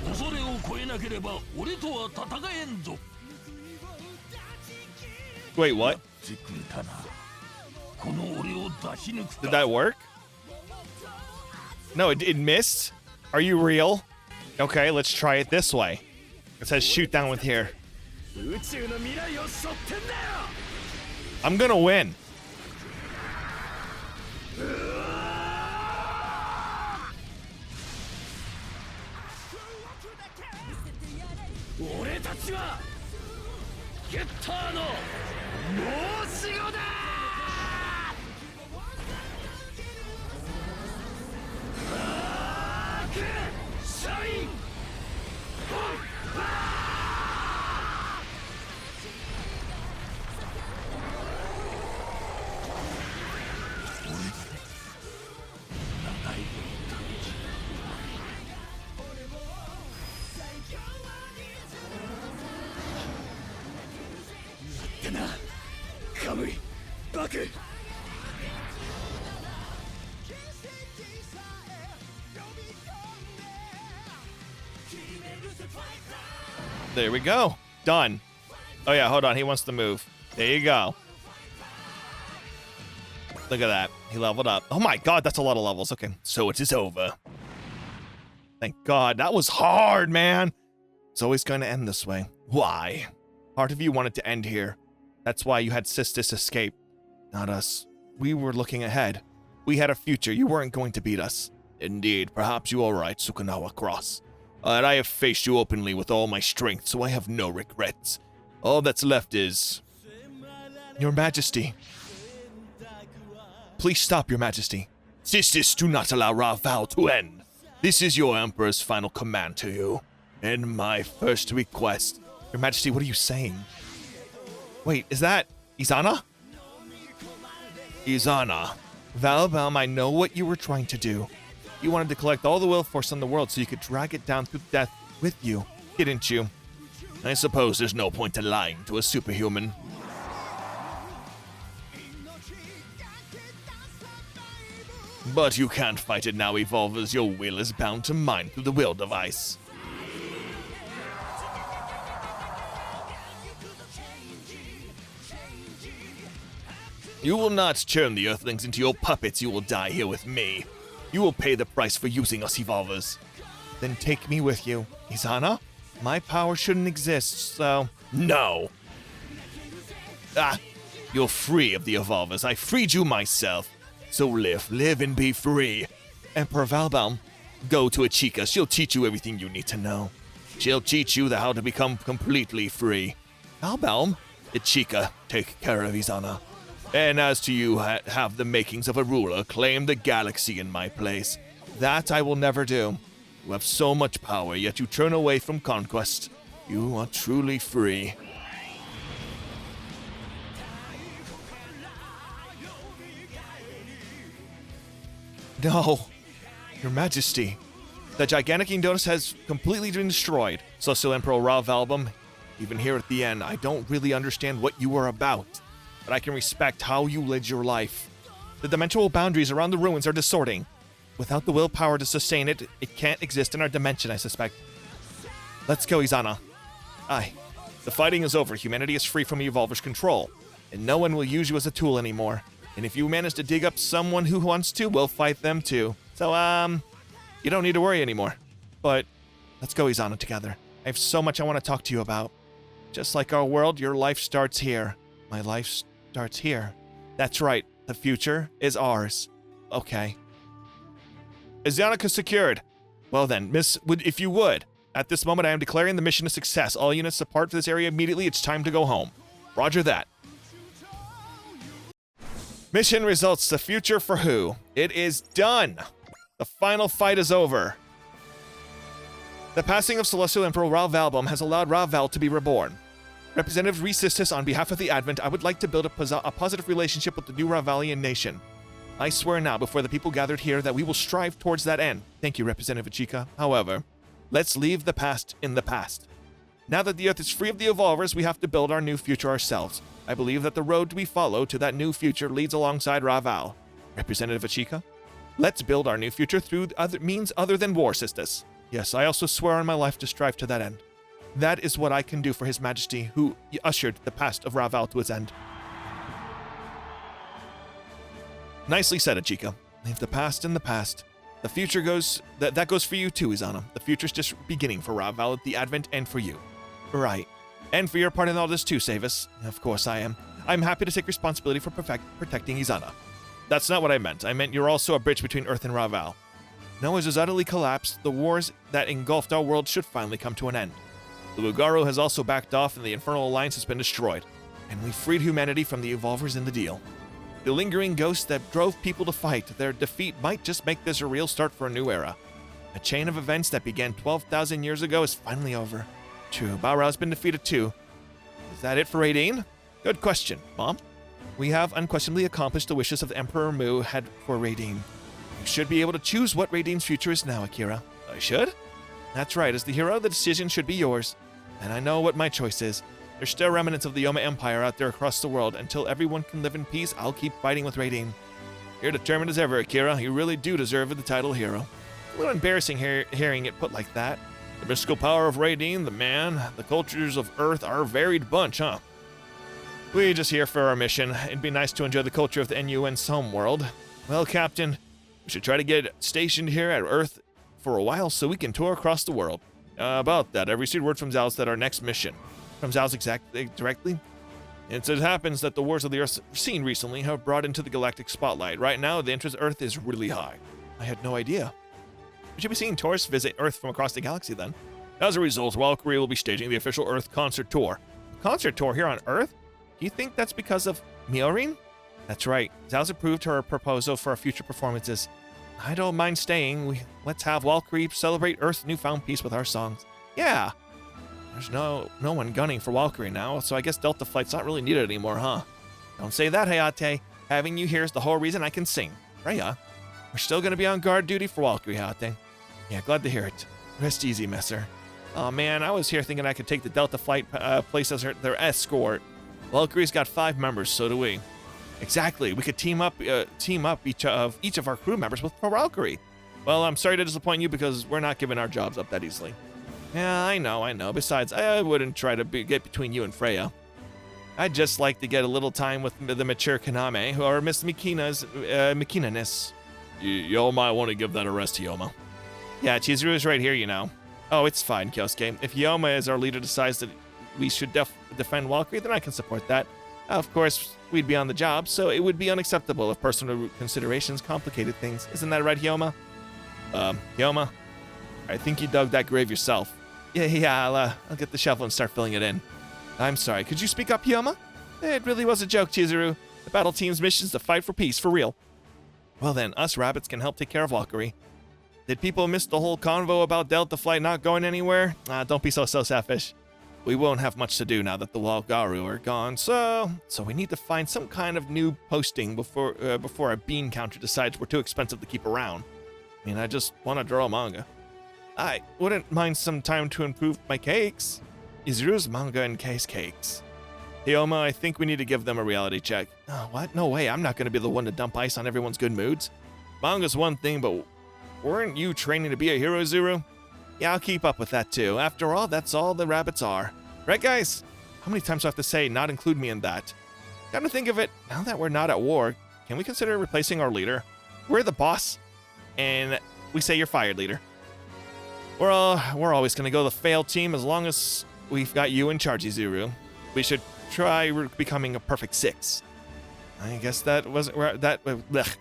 恐れを超えなければ俺とは戦えんぞ。 Wait, what? ジ君だな。この俺を出し抜く Did that work? No, it missed? Are you real? Okay, let's try it this way. It says shoot down with here. 宇宙の未来を背負ってんだよ。 I'm gonna win. 俺たちはゲッターの申し子だ。シャインボンバーってな。カムイバク。 There we go. Done. Oh yeah, hold on. He wants to move. There you go. Look at that. He leveled up. Oh my god, that's a lot of levels. Okay, so it is over. Thank god. That was hard, man. It's always going to end this way. Why? Part of you wanted to end here. That's why you had Sistis escape. Not us. We were looking ahead. We had a future. You weren't going to beat us. Indeed. Perhaps you are right, Sukanawa Cross. And I have faced you openly with all my strength, so I have no regrets. All that's left is... Your Majesty. Please stop, Your Majesty. Sistis, do not allow our vow to end. This is your Emperor's final command to you. And my first request. Your Majesty, what are you saying? Wait, is that Izana? Izana. Valbaum, I know what you were trying to do. You wanted to collect all the will force in the world so you could drag it down to death with you, didn't you? I suppose there's no point in lying to a superhuman. But you can't fight it now, Evolvers. Your will is bound to mine through the will device. You will not turn the Earthlings into your puppets. You will die here with me. You will pay the price for using us, Evolvers. Then take me with you. Izana? My power shouldn't exist, so... No! Ah! You're free of the Evolvers. I freed you myself. So live and be free. Emperor Valbaum, go to Ichika. She'll teach you everything you need to know. She'll teach you how to become completely free. Valbaum? Ichika, take care of Izana. And as to you, have the makings of a ruler, claim the galaxy in my place. That I will never do. You have so much power, yet you turn away from conquest. You are truly free. No, Your Majesty. The gigantic Indonis has completely been destroyed. Celestial Emperor Ra Valbum, even here at the end, I don't really understand what you are about. But I can respect how you led your life. The dimensional boundaries around the ruins are distorting. Without the willpower to sustain it, it can't exist in our dimension, I suspect. Let's go, Izana. Aye. The fighting is over. Humanity is free from Evolver's control. And no one will use you as a tool anymore. And if you manage to dig up someone who wants to, we'll fight them too. So, you don't need to worry anymore. But let's go, Izana, together. I have so much I want to talk to you about. Just like our world, your life starts here. My life starts here. That's right. The future is ours. Okay. Izana secured. Well then, Miss, if you would. At this moment, I am declaring the mission a success. All units depart for this area immediately. It's time to go home. Roger that. Mission results. The future for who? It is done. The final fight is over. The passing of Celestial Emperor Rav Valbum has allowed Rav Val to be reborn. Representative Resistus, on behalf of the Advent, I would like to build a positive relationship with the new Ravalian nation. I swear now before the people gathered here that we will strive towards that end. Thank you, Representative Ichika. However, let's leave the past in the past. Now that the Earth is free of the Evolvers, we have to build our new future ourselves. I believe that the road we follow to that new future leads alongside Raval. Representative Ichika, let's build our new future through means other than war, sisters. Yes, I also swear on my life to strive to that end. That is what I can do for His Majesty, who ushered the past of Raval to its end. Nicely said, Ichika. Leave the past in the past. The future goes... That goes for you too, Izana. The future's just beginning for Raval at the Advent and for you. Right. And for your part in all this too, Savis. Of course I am. I'm happy to take responsibility for protecting Izana. That's not what I meant. I meant you're also a bridge between Earth and Raval. Noah's is utterly collapsed. The wars that engulfed our world should finally come to an end. The Lugaru has also backed off and the Infernal Alliance has been destroyed. And we freed humanity from the Evolvers in the deal. The lingering ghosts that drove people to fight, their defeat might just make this a real start for a new era. A chain of events that began 12,000 years ago is finally over. True, Baorao's been defeated too. Is that it for Raideen? Good question, Mom. We have unquestionably accomplished the wishes of the Emperor Mu had for Raideen. You should be able to choose what Raideen's future is now, Akira. I should? That's right, as the hero, the decision should be yours. And I know what my choice is. There's still remnants of the Yoma Empire out there across the world. Until everyone can live in peace, I'll keep fighting with Raideen. You're determined as ever, Akira. You really do deserve the title hero. A little embarrassing hearing it put like that. The mystical power of Raideen, the man, the cultures of Earth are a varied bunch, huh? We just here for our mission. It'd be nice to enjoy the culture of the NUN's homeworld. Well, Captain, we should try to get stationed here at Earth for a while so we can tour across the world. About that, I received word from Zal's that our next mission. From Zal's directly? It happens that the wars of the Earth seen recently have brought into the galactic spotlight. Right now, the interest of Earth is really high. I had no idea. We should be seeing tourists visit Earth from across the galaxy then. As a result, Valkyrie will be staging the official Earth concert tour. A concert tour here on Earth? Do you think that's because of Miorin? That's right. Zal's approved her proposal for our future performances. I don't mind staying. Let's have Valkyrie celebrate Earth's newfound peace with our songs. Yeah. There's no one gunning for Valkyrie now, so I guess Delta Flight's not really needed anymore, huh? Don't say that, Hayate. Having you here is the whole reason I can sing. Freya, we're still gonna be on guard duty for Valkyrie, Hayate. Yeah, glad to hear it. Rest easy, Messer. Oh man, I was here thinking I could take the Delta Flight place as their escort. Valkyrie's got 5 members, so do we. Exactly, we could team up each of our crew members with Valkyrie. Well, I'm sorry to disappoint you because we're not giving our jobs up that easily. Yeah, I know. Besides, I wouldn't try to get between you and Freya. I'd just like to get a little time with the mature Kaname, or Miss Mikina-ness. Y'all might want to give that a rest, Yoma. Yeah, Chizuru is right here, you know. Oh, it's fine, Kyosuke. If Yoma as our leader decides that we should defend Valkyrie, then I can support that. Of course, we'd be on the job, so it would be unacceptable if personal considerations complicated things. Isn't that right, Yoma? Yoma? I think you dug that grave yourself. Yeah, I'll get the shovel and start filling it in. I'm sorry, could you speak up, Yoma? It really was a joke, Chizuru. The battle team's mission is to fight for peace, for real. Well then, us rabbits can help take care of Valkyrie. Did people miss the whole convo about Delta Flight not going anywhere? Don't be so selfish. We won't have much to do now that the Walgaru are gone, so we need to find some kind of new posting before a bean counter decides we're too expensive to keep around. I mean, I just want to draw manga. I wouldn't mind some time to improve my cakes. Izuru's manga and cakes. Yoma, I think we need to give them a reality check. Oh, what? No way, I'm not going to be the one to dump ice on everyone's good moods. Manga's one thing, but weren't you training to be a hero, Zuru? Yeah, I'll keep up with that too. After all, that's all the rabbits are. Right, guys? How many times do I have to say not include me in that? Come to think of it, now that we're not at war, can we consider replacing our leader? We're the boss, and we say you're fired, leader. We're always going to go the fail team as long as we've got you in charge, Izuru. We should try becoming a perfect 6. I guess that wasn't that.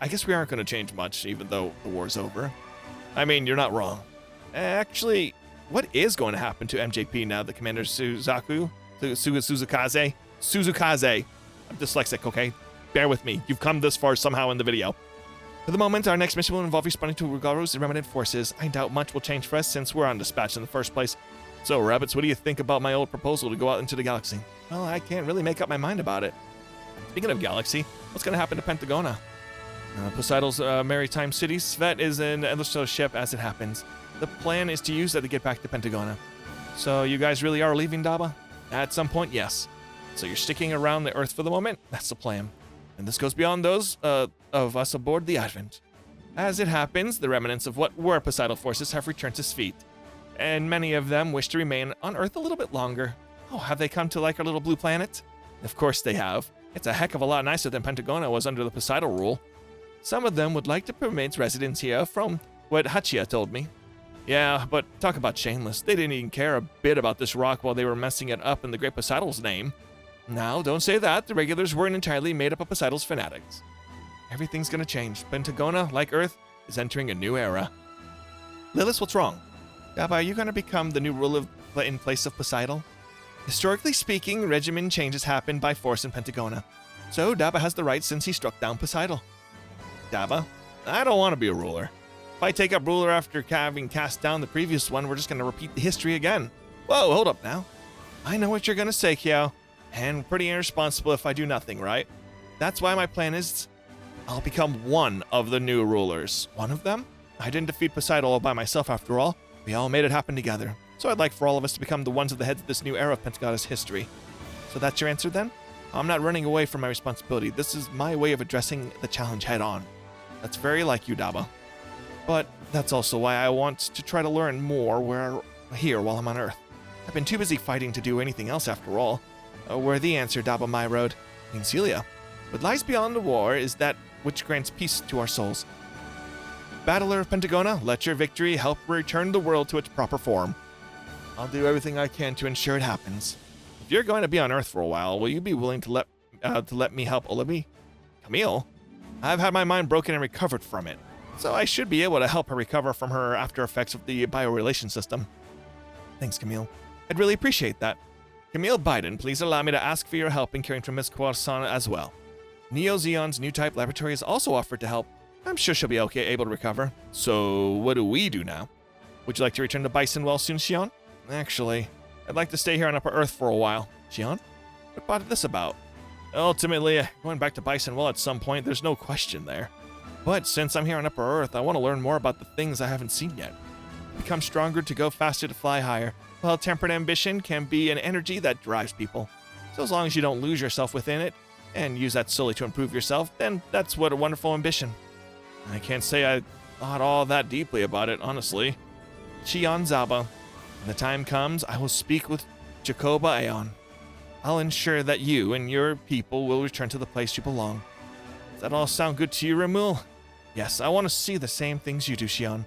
I guess we aren't going to change much, even though the war's over. I mean, you're not wrong. Actually, what is going to happen to MJP now that Commander Suzukaze? I'm dyslexic, okay? bear with me. You've come this far somehow in the video. For the moment, our next mission will involve responding to Rugaru's remnant forces. I doubt much will change for us since we're on dispatch in the first place. So, Rabbits, what do you think about my old proposal to go out into the galaxy? Well, I can't really make up my mind about it. Speaking of galaxy, what's going to happen to Pentagona? Poseidon's maritime city, Svet, is an endless ship as it happens. The plan is to use that to get back to Pentagona. So, you guys really are leaving Daba? At some point, yes. So you're sticking around the Earth for the moment? That's the plan. And this goes beyond those of us aboard the Advent. As it happens, the remnants of what were Poseidon forces have returned to Svet, and many of them wish to remain on Earth a little bit longer. Oh, have they come to like our little blue planet? Of course they have. It's a heck of a lot nicer than Pentagona was under the Poseidon rule. Some of them would like to permit residence here, from what Hachia told me. Yeah, but talk about shameless. They didn't even care a bit about this rock while they were messing it up in the Great Poseidon's name. Now, don't say that. The regulars weren't entirely made up of Poseidon's fanatics. Everything's gonna change. Pentagona, like Earth, is entering a new era. Lilith, what's wrong? Daba, are you gonna become the new ruler in place of Poseidon? Historically speaking, regimen changes happen by force in Pentagona. So Daba has the right since he struck down Poseidon. Daba, I don't want to be a ruler. If I take up ruler after having cast down the previous one, we're just gonna repeat the history again. Whoa, hold up now. I know what you're gonna say, Kiao. And pretty irresponsible if I do nothing, right? That's why my plan is I'll become one of the new rulers. One of them? I didn't defeat Poseidon all by myself after all. We all made it happen together. So I'd like for all of us to become the ones of the heads of this new era of Pentagona's history. So that's your answer then? I'm not running away from my responsibility. This is my way of addressing the challenge head on. That's very like you, Daba. But that's also why I want to try to learn more here while I'm on Earth. I've been too busy fighting to do anything else after all. Where the answer, Daba my road, in Celia. What lies beyond the war is that which grants peace to our souls. Battler of Pentagona, let your victory help return the world to its proper form. I'll do everything I can to ensure it happens. If you're going to be on Earth for a while, will you be willing to let me help Olabi? Camille? I've had my mind broken and recovered from it, so I should be able to help her recover from her after effects of the biorelation system. Thanks, Camille. I'd really appreciate that. Camille Biden, please allow me to ask for your help in caring for Miss Croissant as well. Neo Zeon's new type laboratory has also offered to help. I'm sure she'll be able to recover. So, what do we do now? Would you like to return to Bison Well soon, Xion? Actually, I'd like to stay here on Upper Earth for a while. Xion? What brought this about? Ultimately, going back to Bison Well at some point, there's no question there. But since I'm here on Upper Earth, I want to learn more about the things I haven't seen yet. Become stronger to go faster to fly higher. Well, tempered ambition can be an energy that drives people. So as long as you don't lose yourself within it, and use that solely to improve yourself, then that's what a wonderful ambition. I can't say I thought all that deeply about it, honestly. Xion Zaba. When the time comes, I will speak with Jacoba Aeon. I'll ensure that you and your people will return to the place you belong. Does that all sound good to you, Ramul? Yes, I want to see the same things you do, Xion.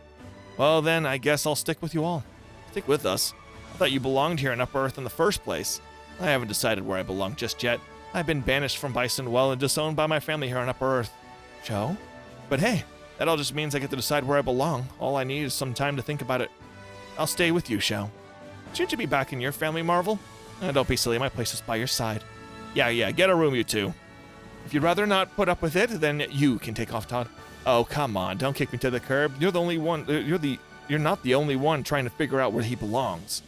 Well then, I guess I'll stick with you all. Stick with us. I thought you belonged here on Upper Earth in the first place. I haven't decided where I belong just yet. I've been banished from Bison Well and disowned by my family here on Upper Earth. Joe? But hey, that all just means I get to decide where I belong. All I need is some time to think about it. I'll stay with you, Shao. Shouldn't you be back in your family, Marvel? Don't be silly, my place is by your side. Yeah, get a room, you two. If you'd rather not put up with it, then you can take off, Todd. Oh, come on, don't kick me to the curb. You're the only one, you're not the only one trying to figure out where he belongs.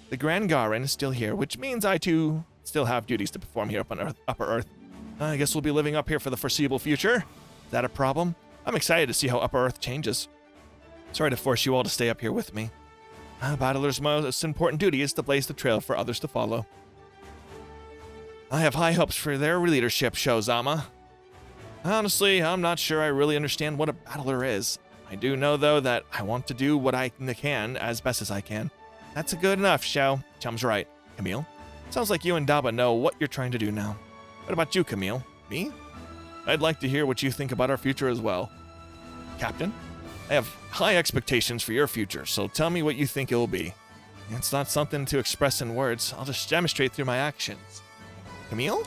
The Grand Garin is still here, which means I too still have duties to perform here up on Upper Earth. I guess we'll be living up here for the foreseeable future. Is that a problem? I'm excited to see how Upper Earth changes. Sorry to force you all to stay up here with me. Battler's most important duty is to blaze the trail for others to follow. I have high hopes for their leadership, Shozama. Honestly, I'm not sure I really understand what a battler is. I do know, though, that I want to do what I can as best as I can. That's good enough, Shao. Chum's right. Camille? Sounds like you and Daba know what you're trying to do now. What about you, Camille? Me? I'd like to hear what you think about our future as well. Captain? I have high expectations for your future, so tell me what you think it will be. It's not something to express in words. I'll just demonstrate through my actions. Camille?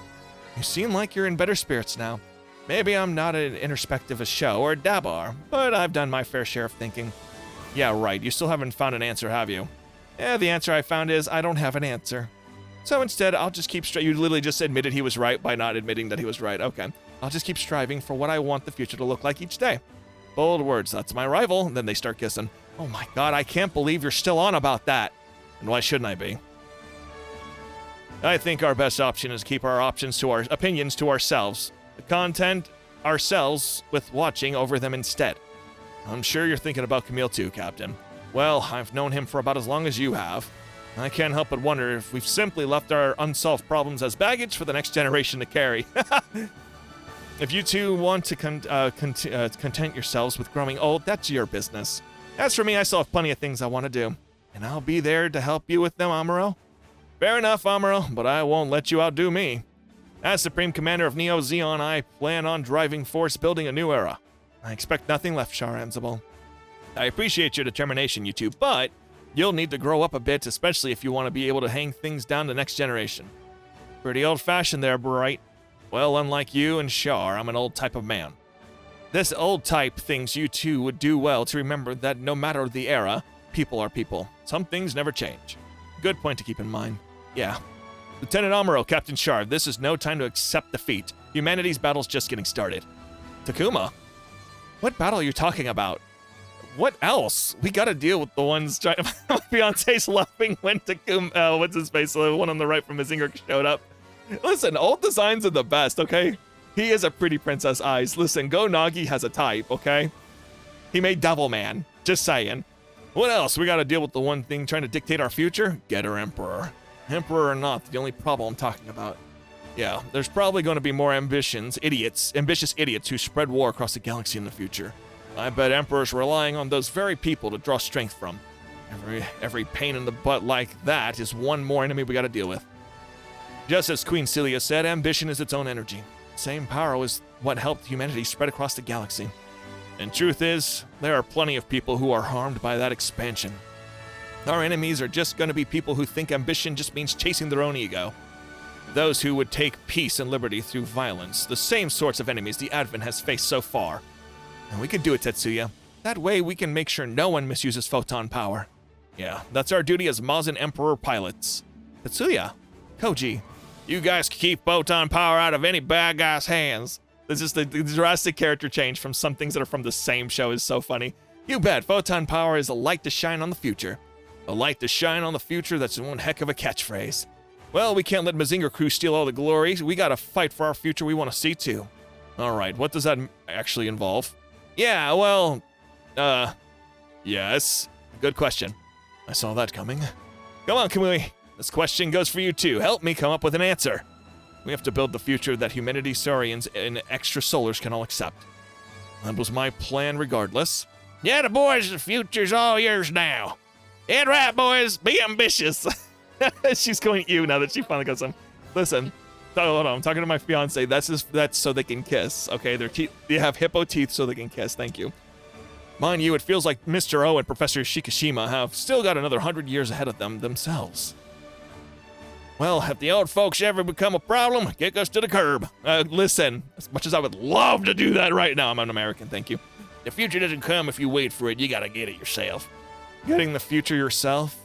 You seem like you're in better spirits now. Maybe I'm not as introspective as Shao or Dabar, but I've done my fair share of thinking. Yeah, right. You still haven't found an answer, have you? Yeah, the answer I found is I don't have an answer. So instead, I'll just keep straight. You literally just admitted he was right by not admitting that he was right. Okay. I'll just keep striving for what I want the future to look like each day. Bold words, that's my rival. And then they start kissing. Oh my god, I can't believe you're still on about that. And why shouldn't I be? I think our best option is keep our opinions to ourselves. The content ourselves with watching over them instead. I'm sure you're thinking about Camille too, Captain. Well, I've known him for about as long as you have. I can't help but wonder if we've simply left our unsolved problems as baggage for the next generation to carry. If you two want to content yourselves with growing old, that's your business. As for me, I still have plenty of things I want to do. And I'll be there to help you with them, Amuro. Fair enough, Amuro, but I won't let you outdo me. As Supreme Commander of Neo Zeon, I plan on driving force building a new era. I expect nothing left, Char Ansible. I appreciate your determination, you two, but you'll need to grow up a bit, especially if you want to be able to hang things down to the next generation. Pretty old-fashioned there, Bright. Well, unlike you and Char, I'm an old type of man. This old type thinks you two would do well to remember that no matter the era, people are people. Some things never change. Good point to keep in mind. Yeah. Lieutenant Amuro, Captain Char, this is no time to accept defeat. Humanity's battle's just getting started. Takuma? What battle are you talking about? What else? We gotta deal with the ones trying. My fiance's laughing when Takuma, what's his face? The one on the right from Mazinger showed up. Listen, old designs are the best, okay? He is a pretty princess eyes. Listen, Go Nagi has a type, okay? He made Devilman. Just saying. What else? We gotta deal with the one thing trying to dictate our future? Get her Emperor. Emperor or not, the only problem I'm talking about. Yeah, there's probably going to be more ambitious idiots who spread war across the galaxy in the future. I bet Emperor's relying on those very people to draw strength from. Every pain in the butt like that is one more enemy we gotta deal with. Just as Queen Celia said, ambition is its own energy. Same power is what helped humanity spread across the galaxy. And truth is, there are plenty of people who are harmed by that expansion. Our enemies are just going to be people who think ambition just means chasing their own ego. Those who would take peace and liberty through violence, the same sorts of enemies the Advent has faced so far. And we can do it, Tetsuya. That way we can make sure no one misuses photon power. Yeah, that's our duty as Mazin Emperor pilots. Tetsuya, Koji, you guys keep photon power out of any bad guy's hands. This is the drastic character change from some things that are from the same show is so funny. You bet, photon power is a light to shine on the future. A light to shine on the future, that's one heck of a catchphrase. Well, we can't let Mazinger Crew steal all the glory. We gotta fight for our future we want to see too. Alright, what does that actually involve? Yeah, well, yes. Good question. I saw that coming. Come on, Kamui. This question goes for you too. Help me come up with an answer. We have to build the future that humanity, Saurians, and extra solars can all accept. That was my plan regardless. Yeah, the boys, the future's all yours now. And right, boys, be ambitious. She's going at you now that she finally got some. Listen, hold on, I'm talking to my fiance. That's so they can kiss. Okay, their teeth, they have hippo teeth so they can kiss. Thank you. Mind you, it feels like Mr. O and Professor Shikishima have still got another 100 years ahead of them themselves. Well, if the old folks ever become a problem, kick us to the curb. Listen, as much as I would love to do that right now, I'm an American, thank you. The future doesn't come if you wait for it, you gotta get it yourself. Getting the future yourself?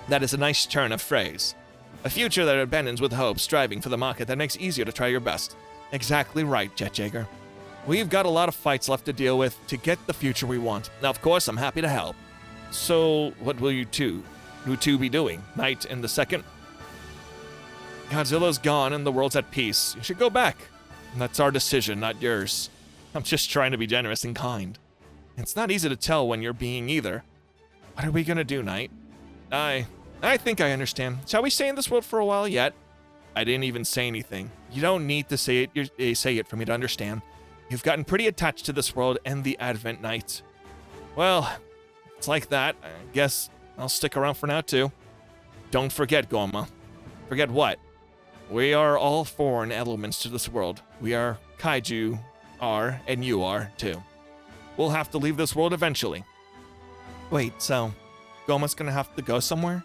That is a nice turn of phrase. A future that abandons with hope, striving for the market that makes it easier to try your best. Exactly right, Jet Jager. We've got a lot of fights left to deal with to get the future we want. Now, of course, I'm happy to help. So, what will you two be doing? Knight and the Second? Godzilla's gone and the world's at peace. You should go back. That's our decision, not yours. I'm just trying to be generous and kind. It's not easy to tell when you're being either. What are we gonna do, Knight? I think I understand. Shall we stay in this world for a while yet? I didn't even say anything. You don't need to say it for me to understand. You've gotten pretty attached to this world and the Advent Knight. Well, it's like that. I guess I'll stick around for now too. Don't forget, Goma. Forget what? We are all foreign elements to this world. We are kaiju, and you are too. We'll have to leave this world eventually. Wait, so Goma's gonna have to go somewhere?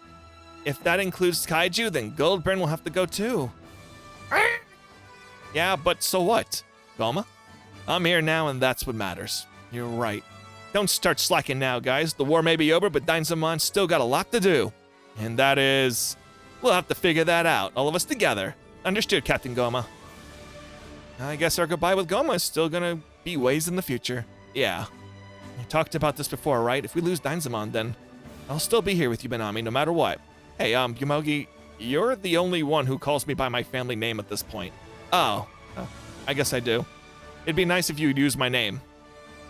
If that includes kaiju, then Goldburn will have to go too. Yeah, but so what? Goma? I'm here now and that's what matters. You're right. Don't start slacking now, guys. The war may be over, but Dynazenon still got a lot to do. And that is... we'll have to figure that out, all of us together. Understood, Captain Goma. I guess our goodbye with Goma is still gonna be ways in the future. Yeah. We talked about this before, right? If we lose Dynazenon, then I'll still be here with you, Benami, no matter what. Hey, Yumogi, you're the only one who calls me by my family name at this point. Oh, I guess I do. It'd be nice if you'd use my name.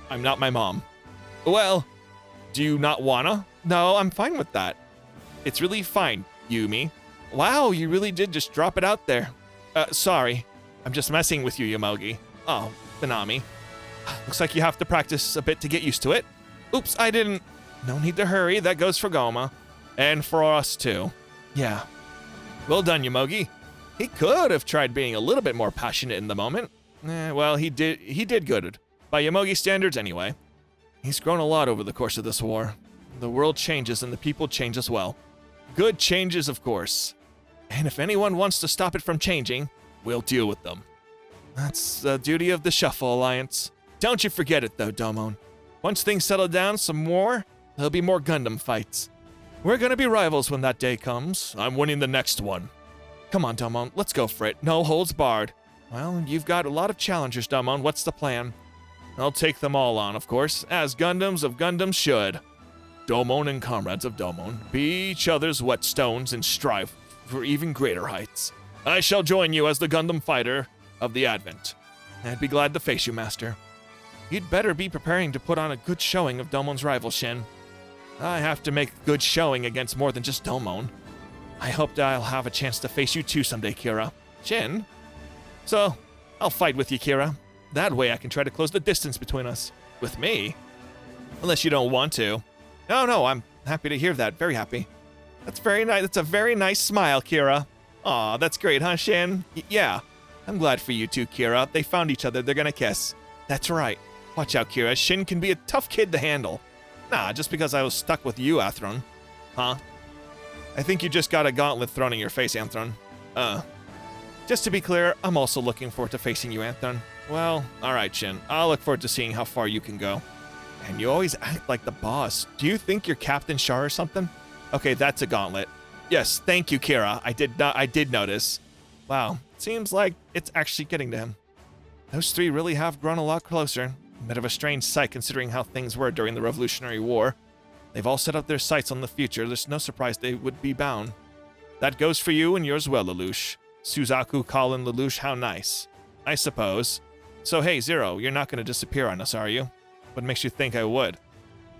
I'm not my mom. Well, do you not wanna? No, I'm fine with that. It's really fine, Yumi. Wow, you really did just drop it out there. Sorry. I'm just messing with you, Yumogi. Oh, Benami. Looks like you have to practice a bit to get used to it. Oops, I didn't. No need to hurry. That goes for Goma. And for us, too. Yeah. Well done, Yumogi. He could have tried being a little bit more passionate in the moment. Well, he did good. By Yumogi standards, anyway. He's grown a lot over the course of this war. The world changes and the people change as well. Good changes, of course. And if anyone wants to stop it from changing, we'll deal with them. That's the duty of the Shuffle Alliance. Don't you forget it, though, Domon. Once things settle down some more, there'll be more Gundam fights. We're gonna be rivals when that day comes. I'm winning the next one. Come on, Domon, let's go for it. No holds barred. Well, you've got a lot of challengers, Domon. What's the plan? I'll take them all on, of course, as Gundams of Gundams should. Domon and comrades of Domon, be each other's whetstones and strive for even greater heights. I shall join you as the Gundam fighter of the Advent. I'd be glad to face you, Master. You'd better be preparing to put on a good showing of Domon's rival, Shin. I have to make a good showing against more than just Domon. I hope that I'll have a chance to face you too someday, Kira. Shin? So, I'll fight with you, Kira. That way I can try to close the distance between us. With me? Unless you don't want to. No, I'm happy to hear that. Very happy. That's very nice. That's a very nice smile, Kira. Aw, that's great, huh, Shin? Yeah. I'm glad for you two, Kira. They found each other. They're gonna kiss. That's right. Watch out, Kira. Shin can be a tough kid to handle. Nah, just because I was stuck with you, Athron. Huh? I think you just got a gauntlet thrown in your face, Anthron. Just to be clear, I'm also looking forward to facing you, Anthron. Well, alright, Shin. I'll look forward to seeing how far you can go. And you always act like the boss. Do you think you're Captain Shar or something? Okay, that's a gauntlet. Yes, thank you, Kira. I did notice. Wow, seems like it's actually getting to him. Those three really have grown a lot closer. A bit of a strange sight considering how things were during the Revolutionary War. They've all set up their sights on the future. There's no surprise they would be bound. That goes for you and yours well, Lelouch. Suzaku, Colin, Lelouch, how nice. I suppose. So hey, Zero, you're not going to disappear on us, are you? What makes you think I would?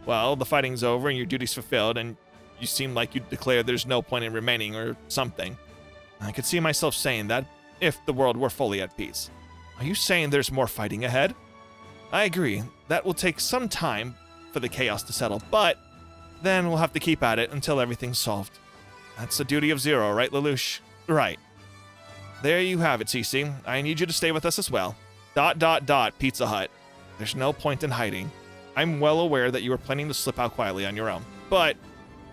Well, the fighting's over and your duty's fulfilled, and you seem like you'd declare there's no point in remaining or something. I could see myself saying that if the world were fully at peace. Are you saying there's more fighting ahead? I agree. That will take some time for the chaos to settle, but then we'll have to keep at it until everything's solved. That's the duty of Zero, right, Lelouch? Right. There you have it, Cece. I need you to stay with us as well. ... Pizza Hut. There's no point in hiding. I'm well aware that you were planning to slip out quietly on your own, but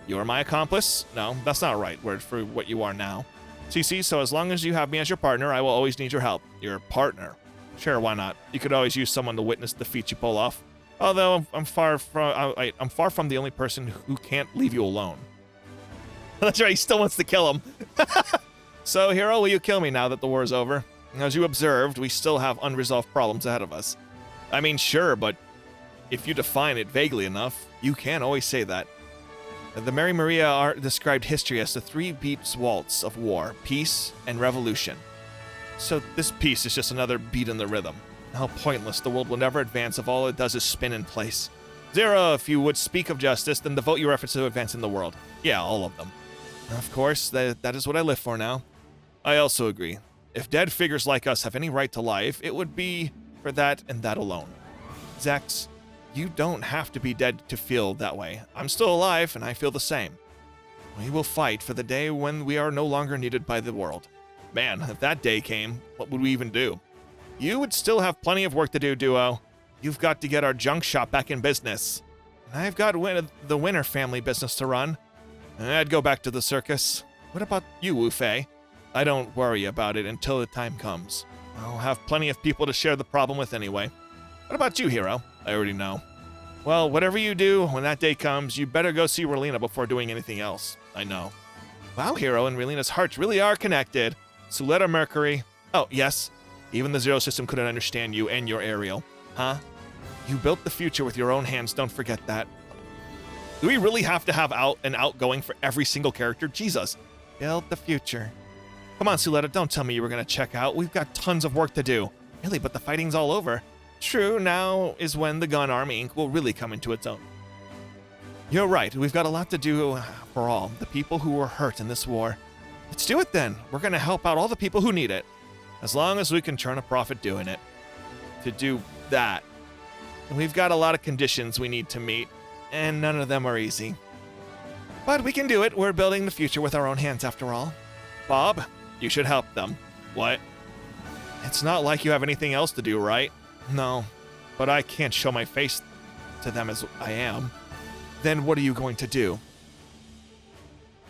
you're my accomplice? No, that's not a right word for what you are now. Cece, so as long as you have me as your partner, I will always need your help. Your partner? Sure, why not? You could always use someone to witness the feat you pull off. Although I'm far from the only person who can't leave you alone. That's right, he still wants to kill him. So, Hero, will you kill me now that the war is over? As you observed, we still have unresolved problems ahead of us. I mean, sure, but if you define it vaguely enough, you can always say that. The Mary Maria described history as the three beats waltz of war, peace, and revolution. So this piece is just another beat in the rhythm. How pointless, the world will never advance if all it does is spin in place. Zero, if you would speak of justice, then devote your efforts to advancing the world. Yeah, all of them. Of course, that is what I live for now. I also agree. If dead figures like us have any right to life, it would be for that and that alone. Zax, you don't have to be dead to feel that way. I'm still alive, and I feel the same. We will fight for the day when we are no longer needed by the world. Man, if that day came, what would we even do? You would still have plenty of work to do, Duo. You've got to get our junk shop back in business. And I've got the Winter family business to run. I'd go back to the circus. What about you, Wu Fei? I don't worry about it until the time comes. I'll have plenty of people to share the problem with anyway. What about you, Hero? I already know. Well, whatever you do, when that day comes, you better go see Relina before doing anything else. I know. Wow, Hero and Relina's hearts really are connected. Suletta Mercury. Oh, yes. Even the Zero system couldn't understand you and your Ariel. Huh? You built the future with your own hands, don't forget that. Do we really have to have an outgoing for every single character? Jesus. Build the future. Come on, Suletta, don't tell me you were going to check out. We've got tons of work to do. Really, but the fighting's all over. True, now is when the Gun Army Inc. will really come into its own. You're right, we've got a lot to do for all, the people who were hurt in this war. Let's do it then. We're going to help out all the people who need it. As long as we can turn a profit doing it. To do that. And we've got a lot of conditions we need to meet, and none of them are easy. But we can do it. We're building the future with our own hands after all. Bob, you should help them. What? It's not like you have anything else to do, right? No, but I can't show my face to them as I am. Then what are you going to do?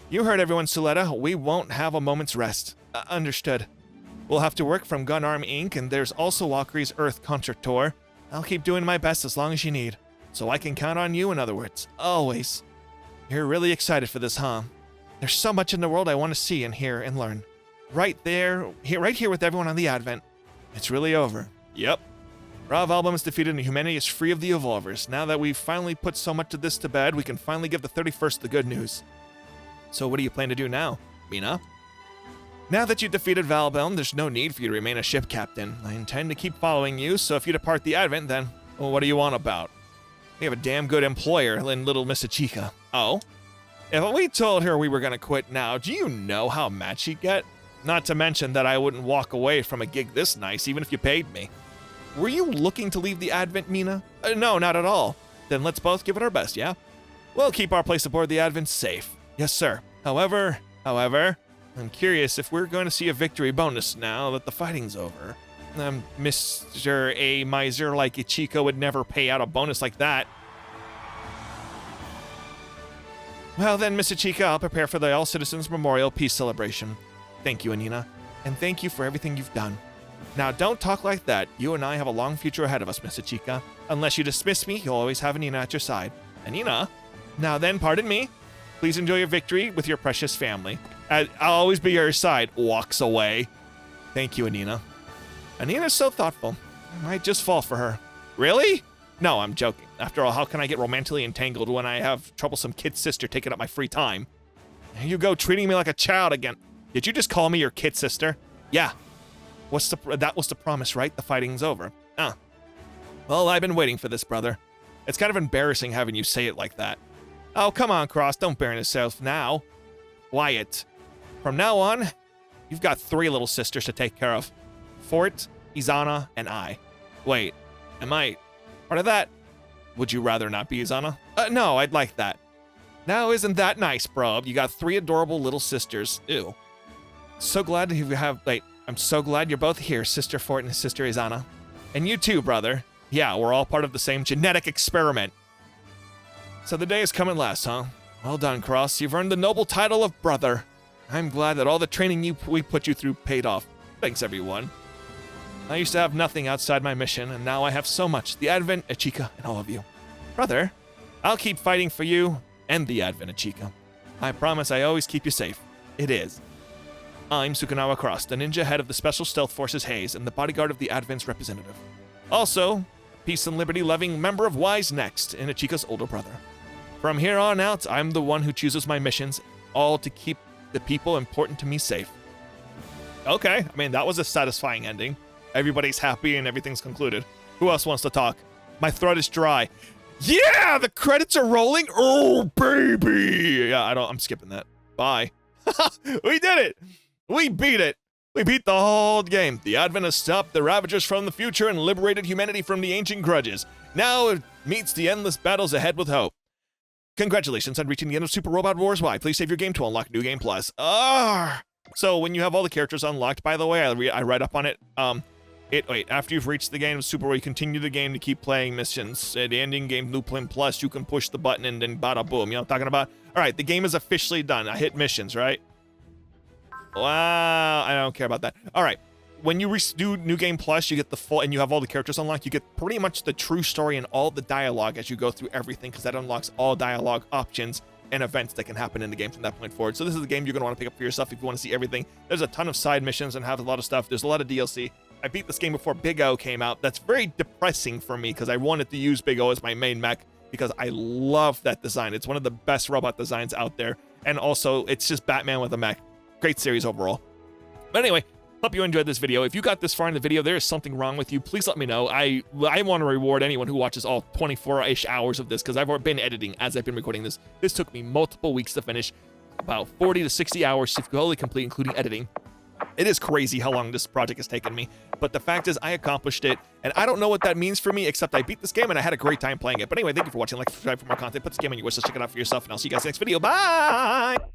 You heard everyone, Suletta. We won't have a moment's rest. Understood. We'll have to work from Gun Arm Inc., and there's also Valkyrie's Earth concert tour. I'll keep doing my best as long as you need. So I can count on you, in other words. Always. You're really excited for this, huh? There's so much in the world I want to see and hear and learn. Right here with everyone on the Advent. It's really over. Yep. Rav Album is defeated and humanity is free of the Evolvers. Now that we've finally put so much of this to bed, we can finally give the 31st the good news. So what do you plan to do now, Mina? Now that you've defeated Valbelm, there's no need for you to remain a ship captain. I intend to keep following you, so if you depart the Advent, then, well, what do you want about? We have a damn good employer in little Miss Ichika. Oh? If we told her we were going to quit now, do you know how mad she'd get? Not to mention that I wouldn't walk away from a gig this nice, even if you paid me. Were you looking to leave the Advent, Mina? No, not at all. Then let's both give it our best, yeah? We'll keep our place aboard the Advent safe. Yes, sir. However, I'm curious if we're going to see a victory bonus now that the fighting's over. Mr. A miser like Ichika would never pay out a bonus like that. Well then, Miss Ichika, I'll prepare for the All Citizens Memorial Peace Celebration. Thank you, Anina. And thank you for everything you've done. Now, don't talk like that. You and I have a long future ahead of us, Miss Ichika. Unless you dismiss me, you'll always have Anina at your side. Anina? Now then, pardon me. Please enjoy your victory with your precious family. I'll always be at your side. Walks away. Thank you, Anina. Anina's so thoughtful. I might just fall for her. Really? No, I'm joking. After all, how can I get romantically entangled when I have troublesome kid sister taking up my free time? Here you go, treating me like a child again. Did you just call me your kid sister? Yeah. That was the promise, right? The fighting's over. Well, I've been waiting for this, brother. It's kind of embarrassing having you say it like that. Oh, come on, Cross. Don't burn yourself now. Quiet. From now on, you've got 3 little sisters to take care of. Fort, Izana, and I. Wait, am I part of that? Would you rather not be Izana? No, I'd like that. Now, isn't that nice, bro? You got 3 adorable little sisters. Ew. So glad you have... Wait, I'm so glad you're both here, Sister Fort and Sister Izana. And you too, brother. Yeah, we're all part of the same genetic experiment. So the day has come at last, huh? Well done, Cross. You've earned the noble title of brother. I'm glad that all the training we put you through paid off. Thanks, everyone. I used to have nothing outside my mission, and now I have so much. The Advent, Ichika, and all of you. Brother, I'll keep fighting for you and the Advent, Ichika. I promise I always keep you safe. It is. I'm Sukunawa Cross, the ninja head of the Special Stealth Forces Haze and the bodyguard of the Advent's representative. Also, peace and liberty-loving member of Wise Next and Ichika's older brother. From here on out, I'm the one who chooses my missions, all to keep the people important to me safe. Okay, I mean, that was a satisfying ending. Everybody's happy and everything's concluded. Who else wants to talk? My throat is dry. Yeah, the credits are rolling. Oh, baby. Yeah, I'm skipping that. Bye. We did it. We beat it. We beat the whole game. The Advent has stopped the Ravagers from the future and liberated humanity from the ancient grudges. Now it meets the endless battles ahead with hope. Congratulations on reaching the end of Super Robot Wars Y. Please save your game to unlock New Game Plus. So when you have all the characters unlocked, by the way, I read up on it. After you've reached the game of Super, where you continue the game to keep playing missions. At the ending game, New Plin Plus, you can push the button and then bada boom. You know what I'm talking about? All right, the game is officially done. I hit missions, right? Wow, I don't care about that. All right, when you do New Game Plus, you get the full, and you have all the characters unlocked, you get pretty much the true story and all the dialogue as you go through everything, because that unlocks all dialogue options and events that can happen in the game from that point forward. So this is the game you're going to want to pick up for yourself if you want to see everything. There's a ton of side missions and have a lot of stuff. There's a lot of DLC. I beat this game before Big O came out. That's very depressing for me because I wanted to use Big O as my main mech because I love that design. It's one of the best robot designs out there. And also, it's just Batman with a mech. Great series overall. But anyway, hope you enjoyed this video. If you got this far in the video, there is something wrong with you, please let me know. I want to reward anyone who watches all 24-ish hours of this because I've been editing as I've been recording this. This took me multiple weeks to finish, about 40 to 60 hours to fully complete, including editing. It is crazy how long this project has taken me, but the fact is I accomplished it, and I don't know what that means for me, except I beat this game and I had a great time playing it. But anyway, thank you for watching. Like, subscribe for more content. Put this game on your wish list. Check it out for yourself, and I'll see you guys next video. Bye!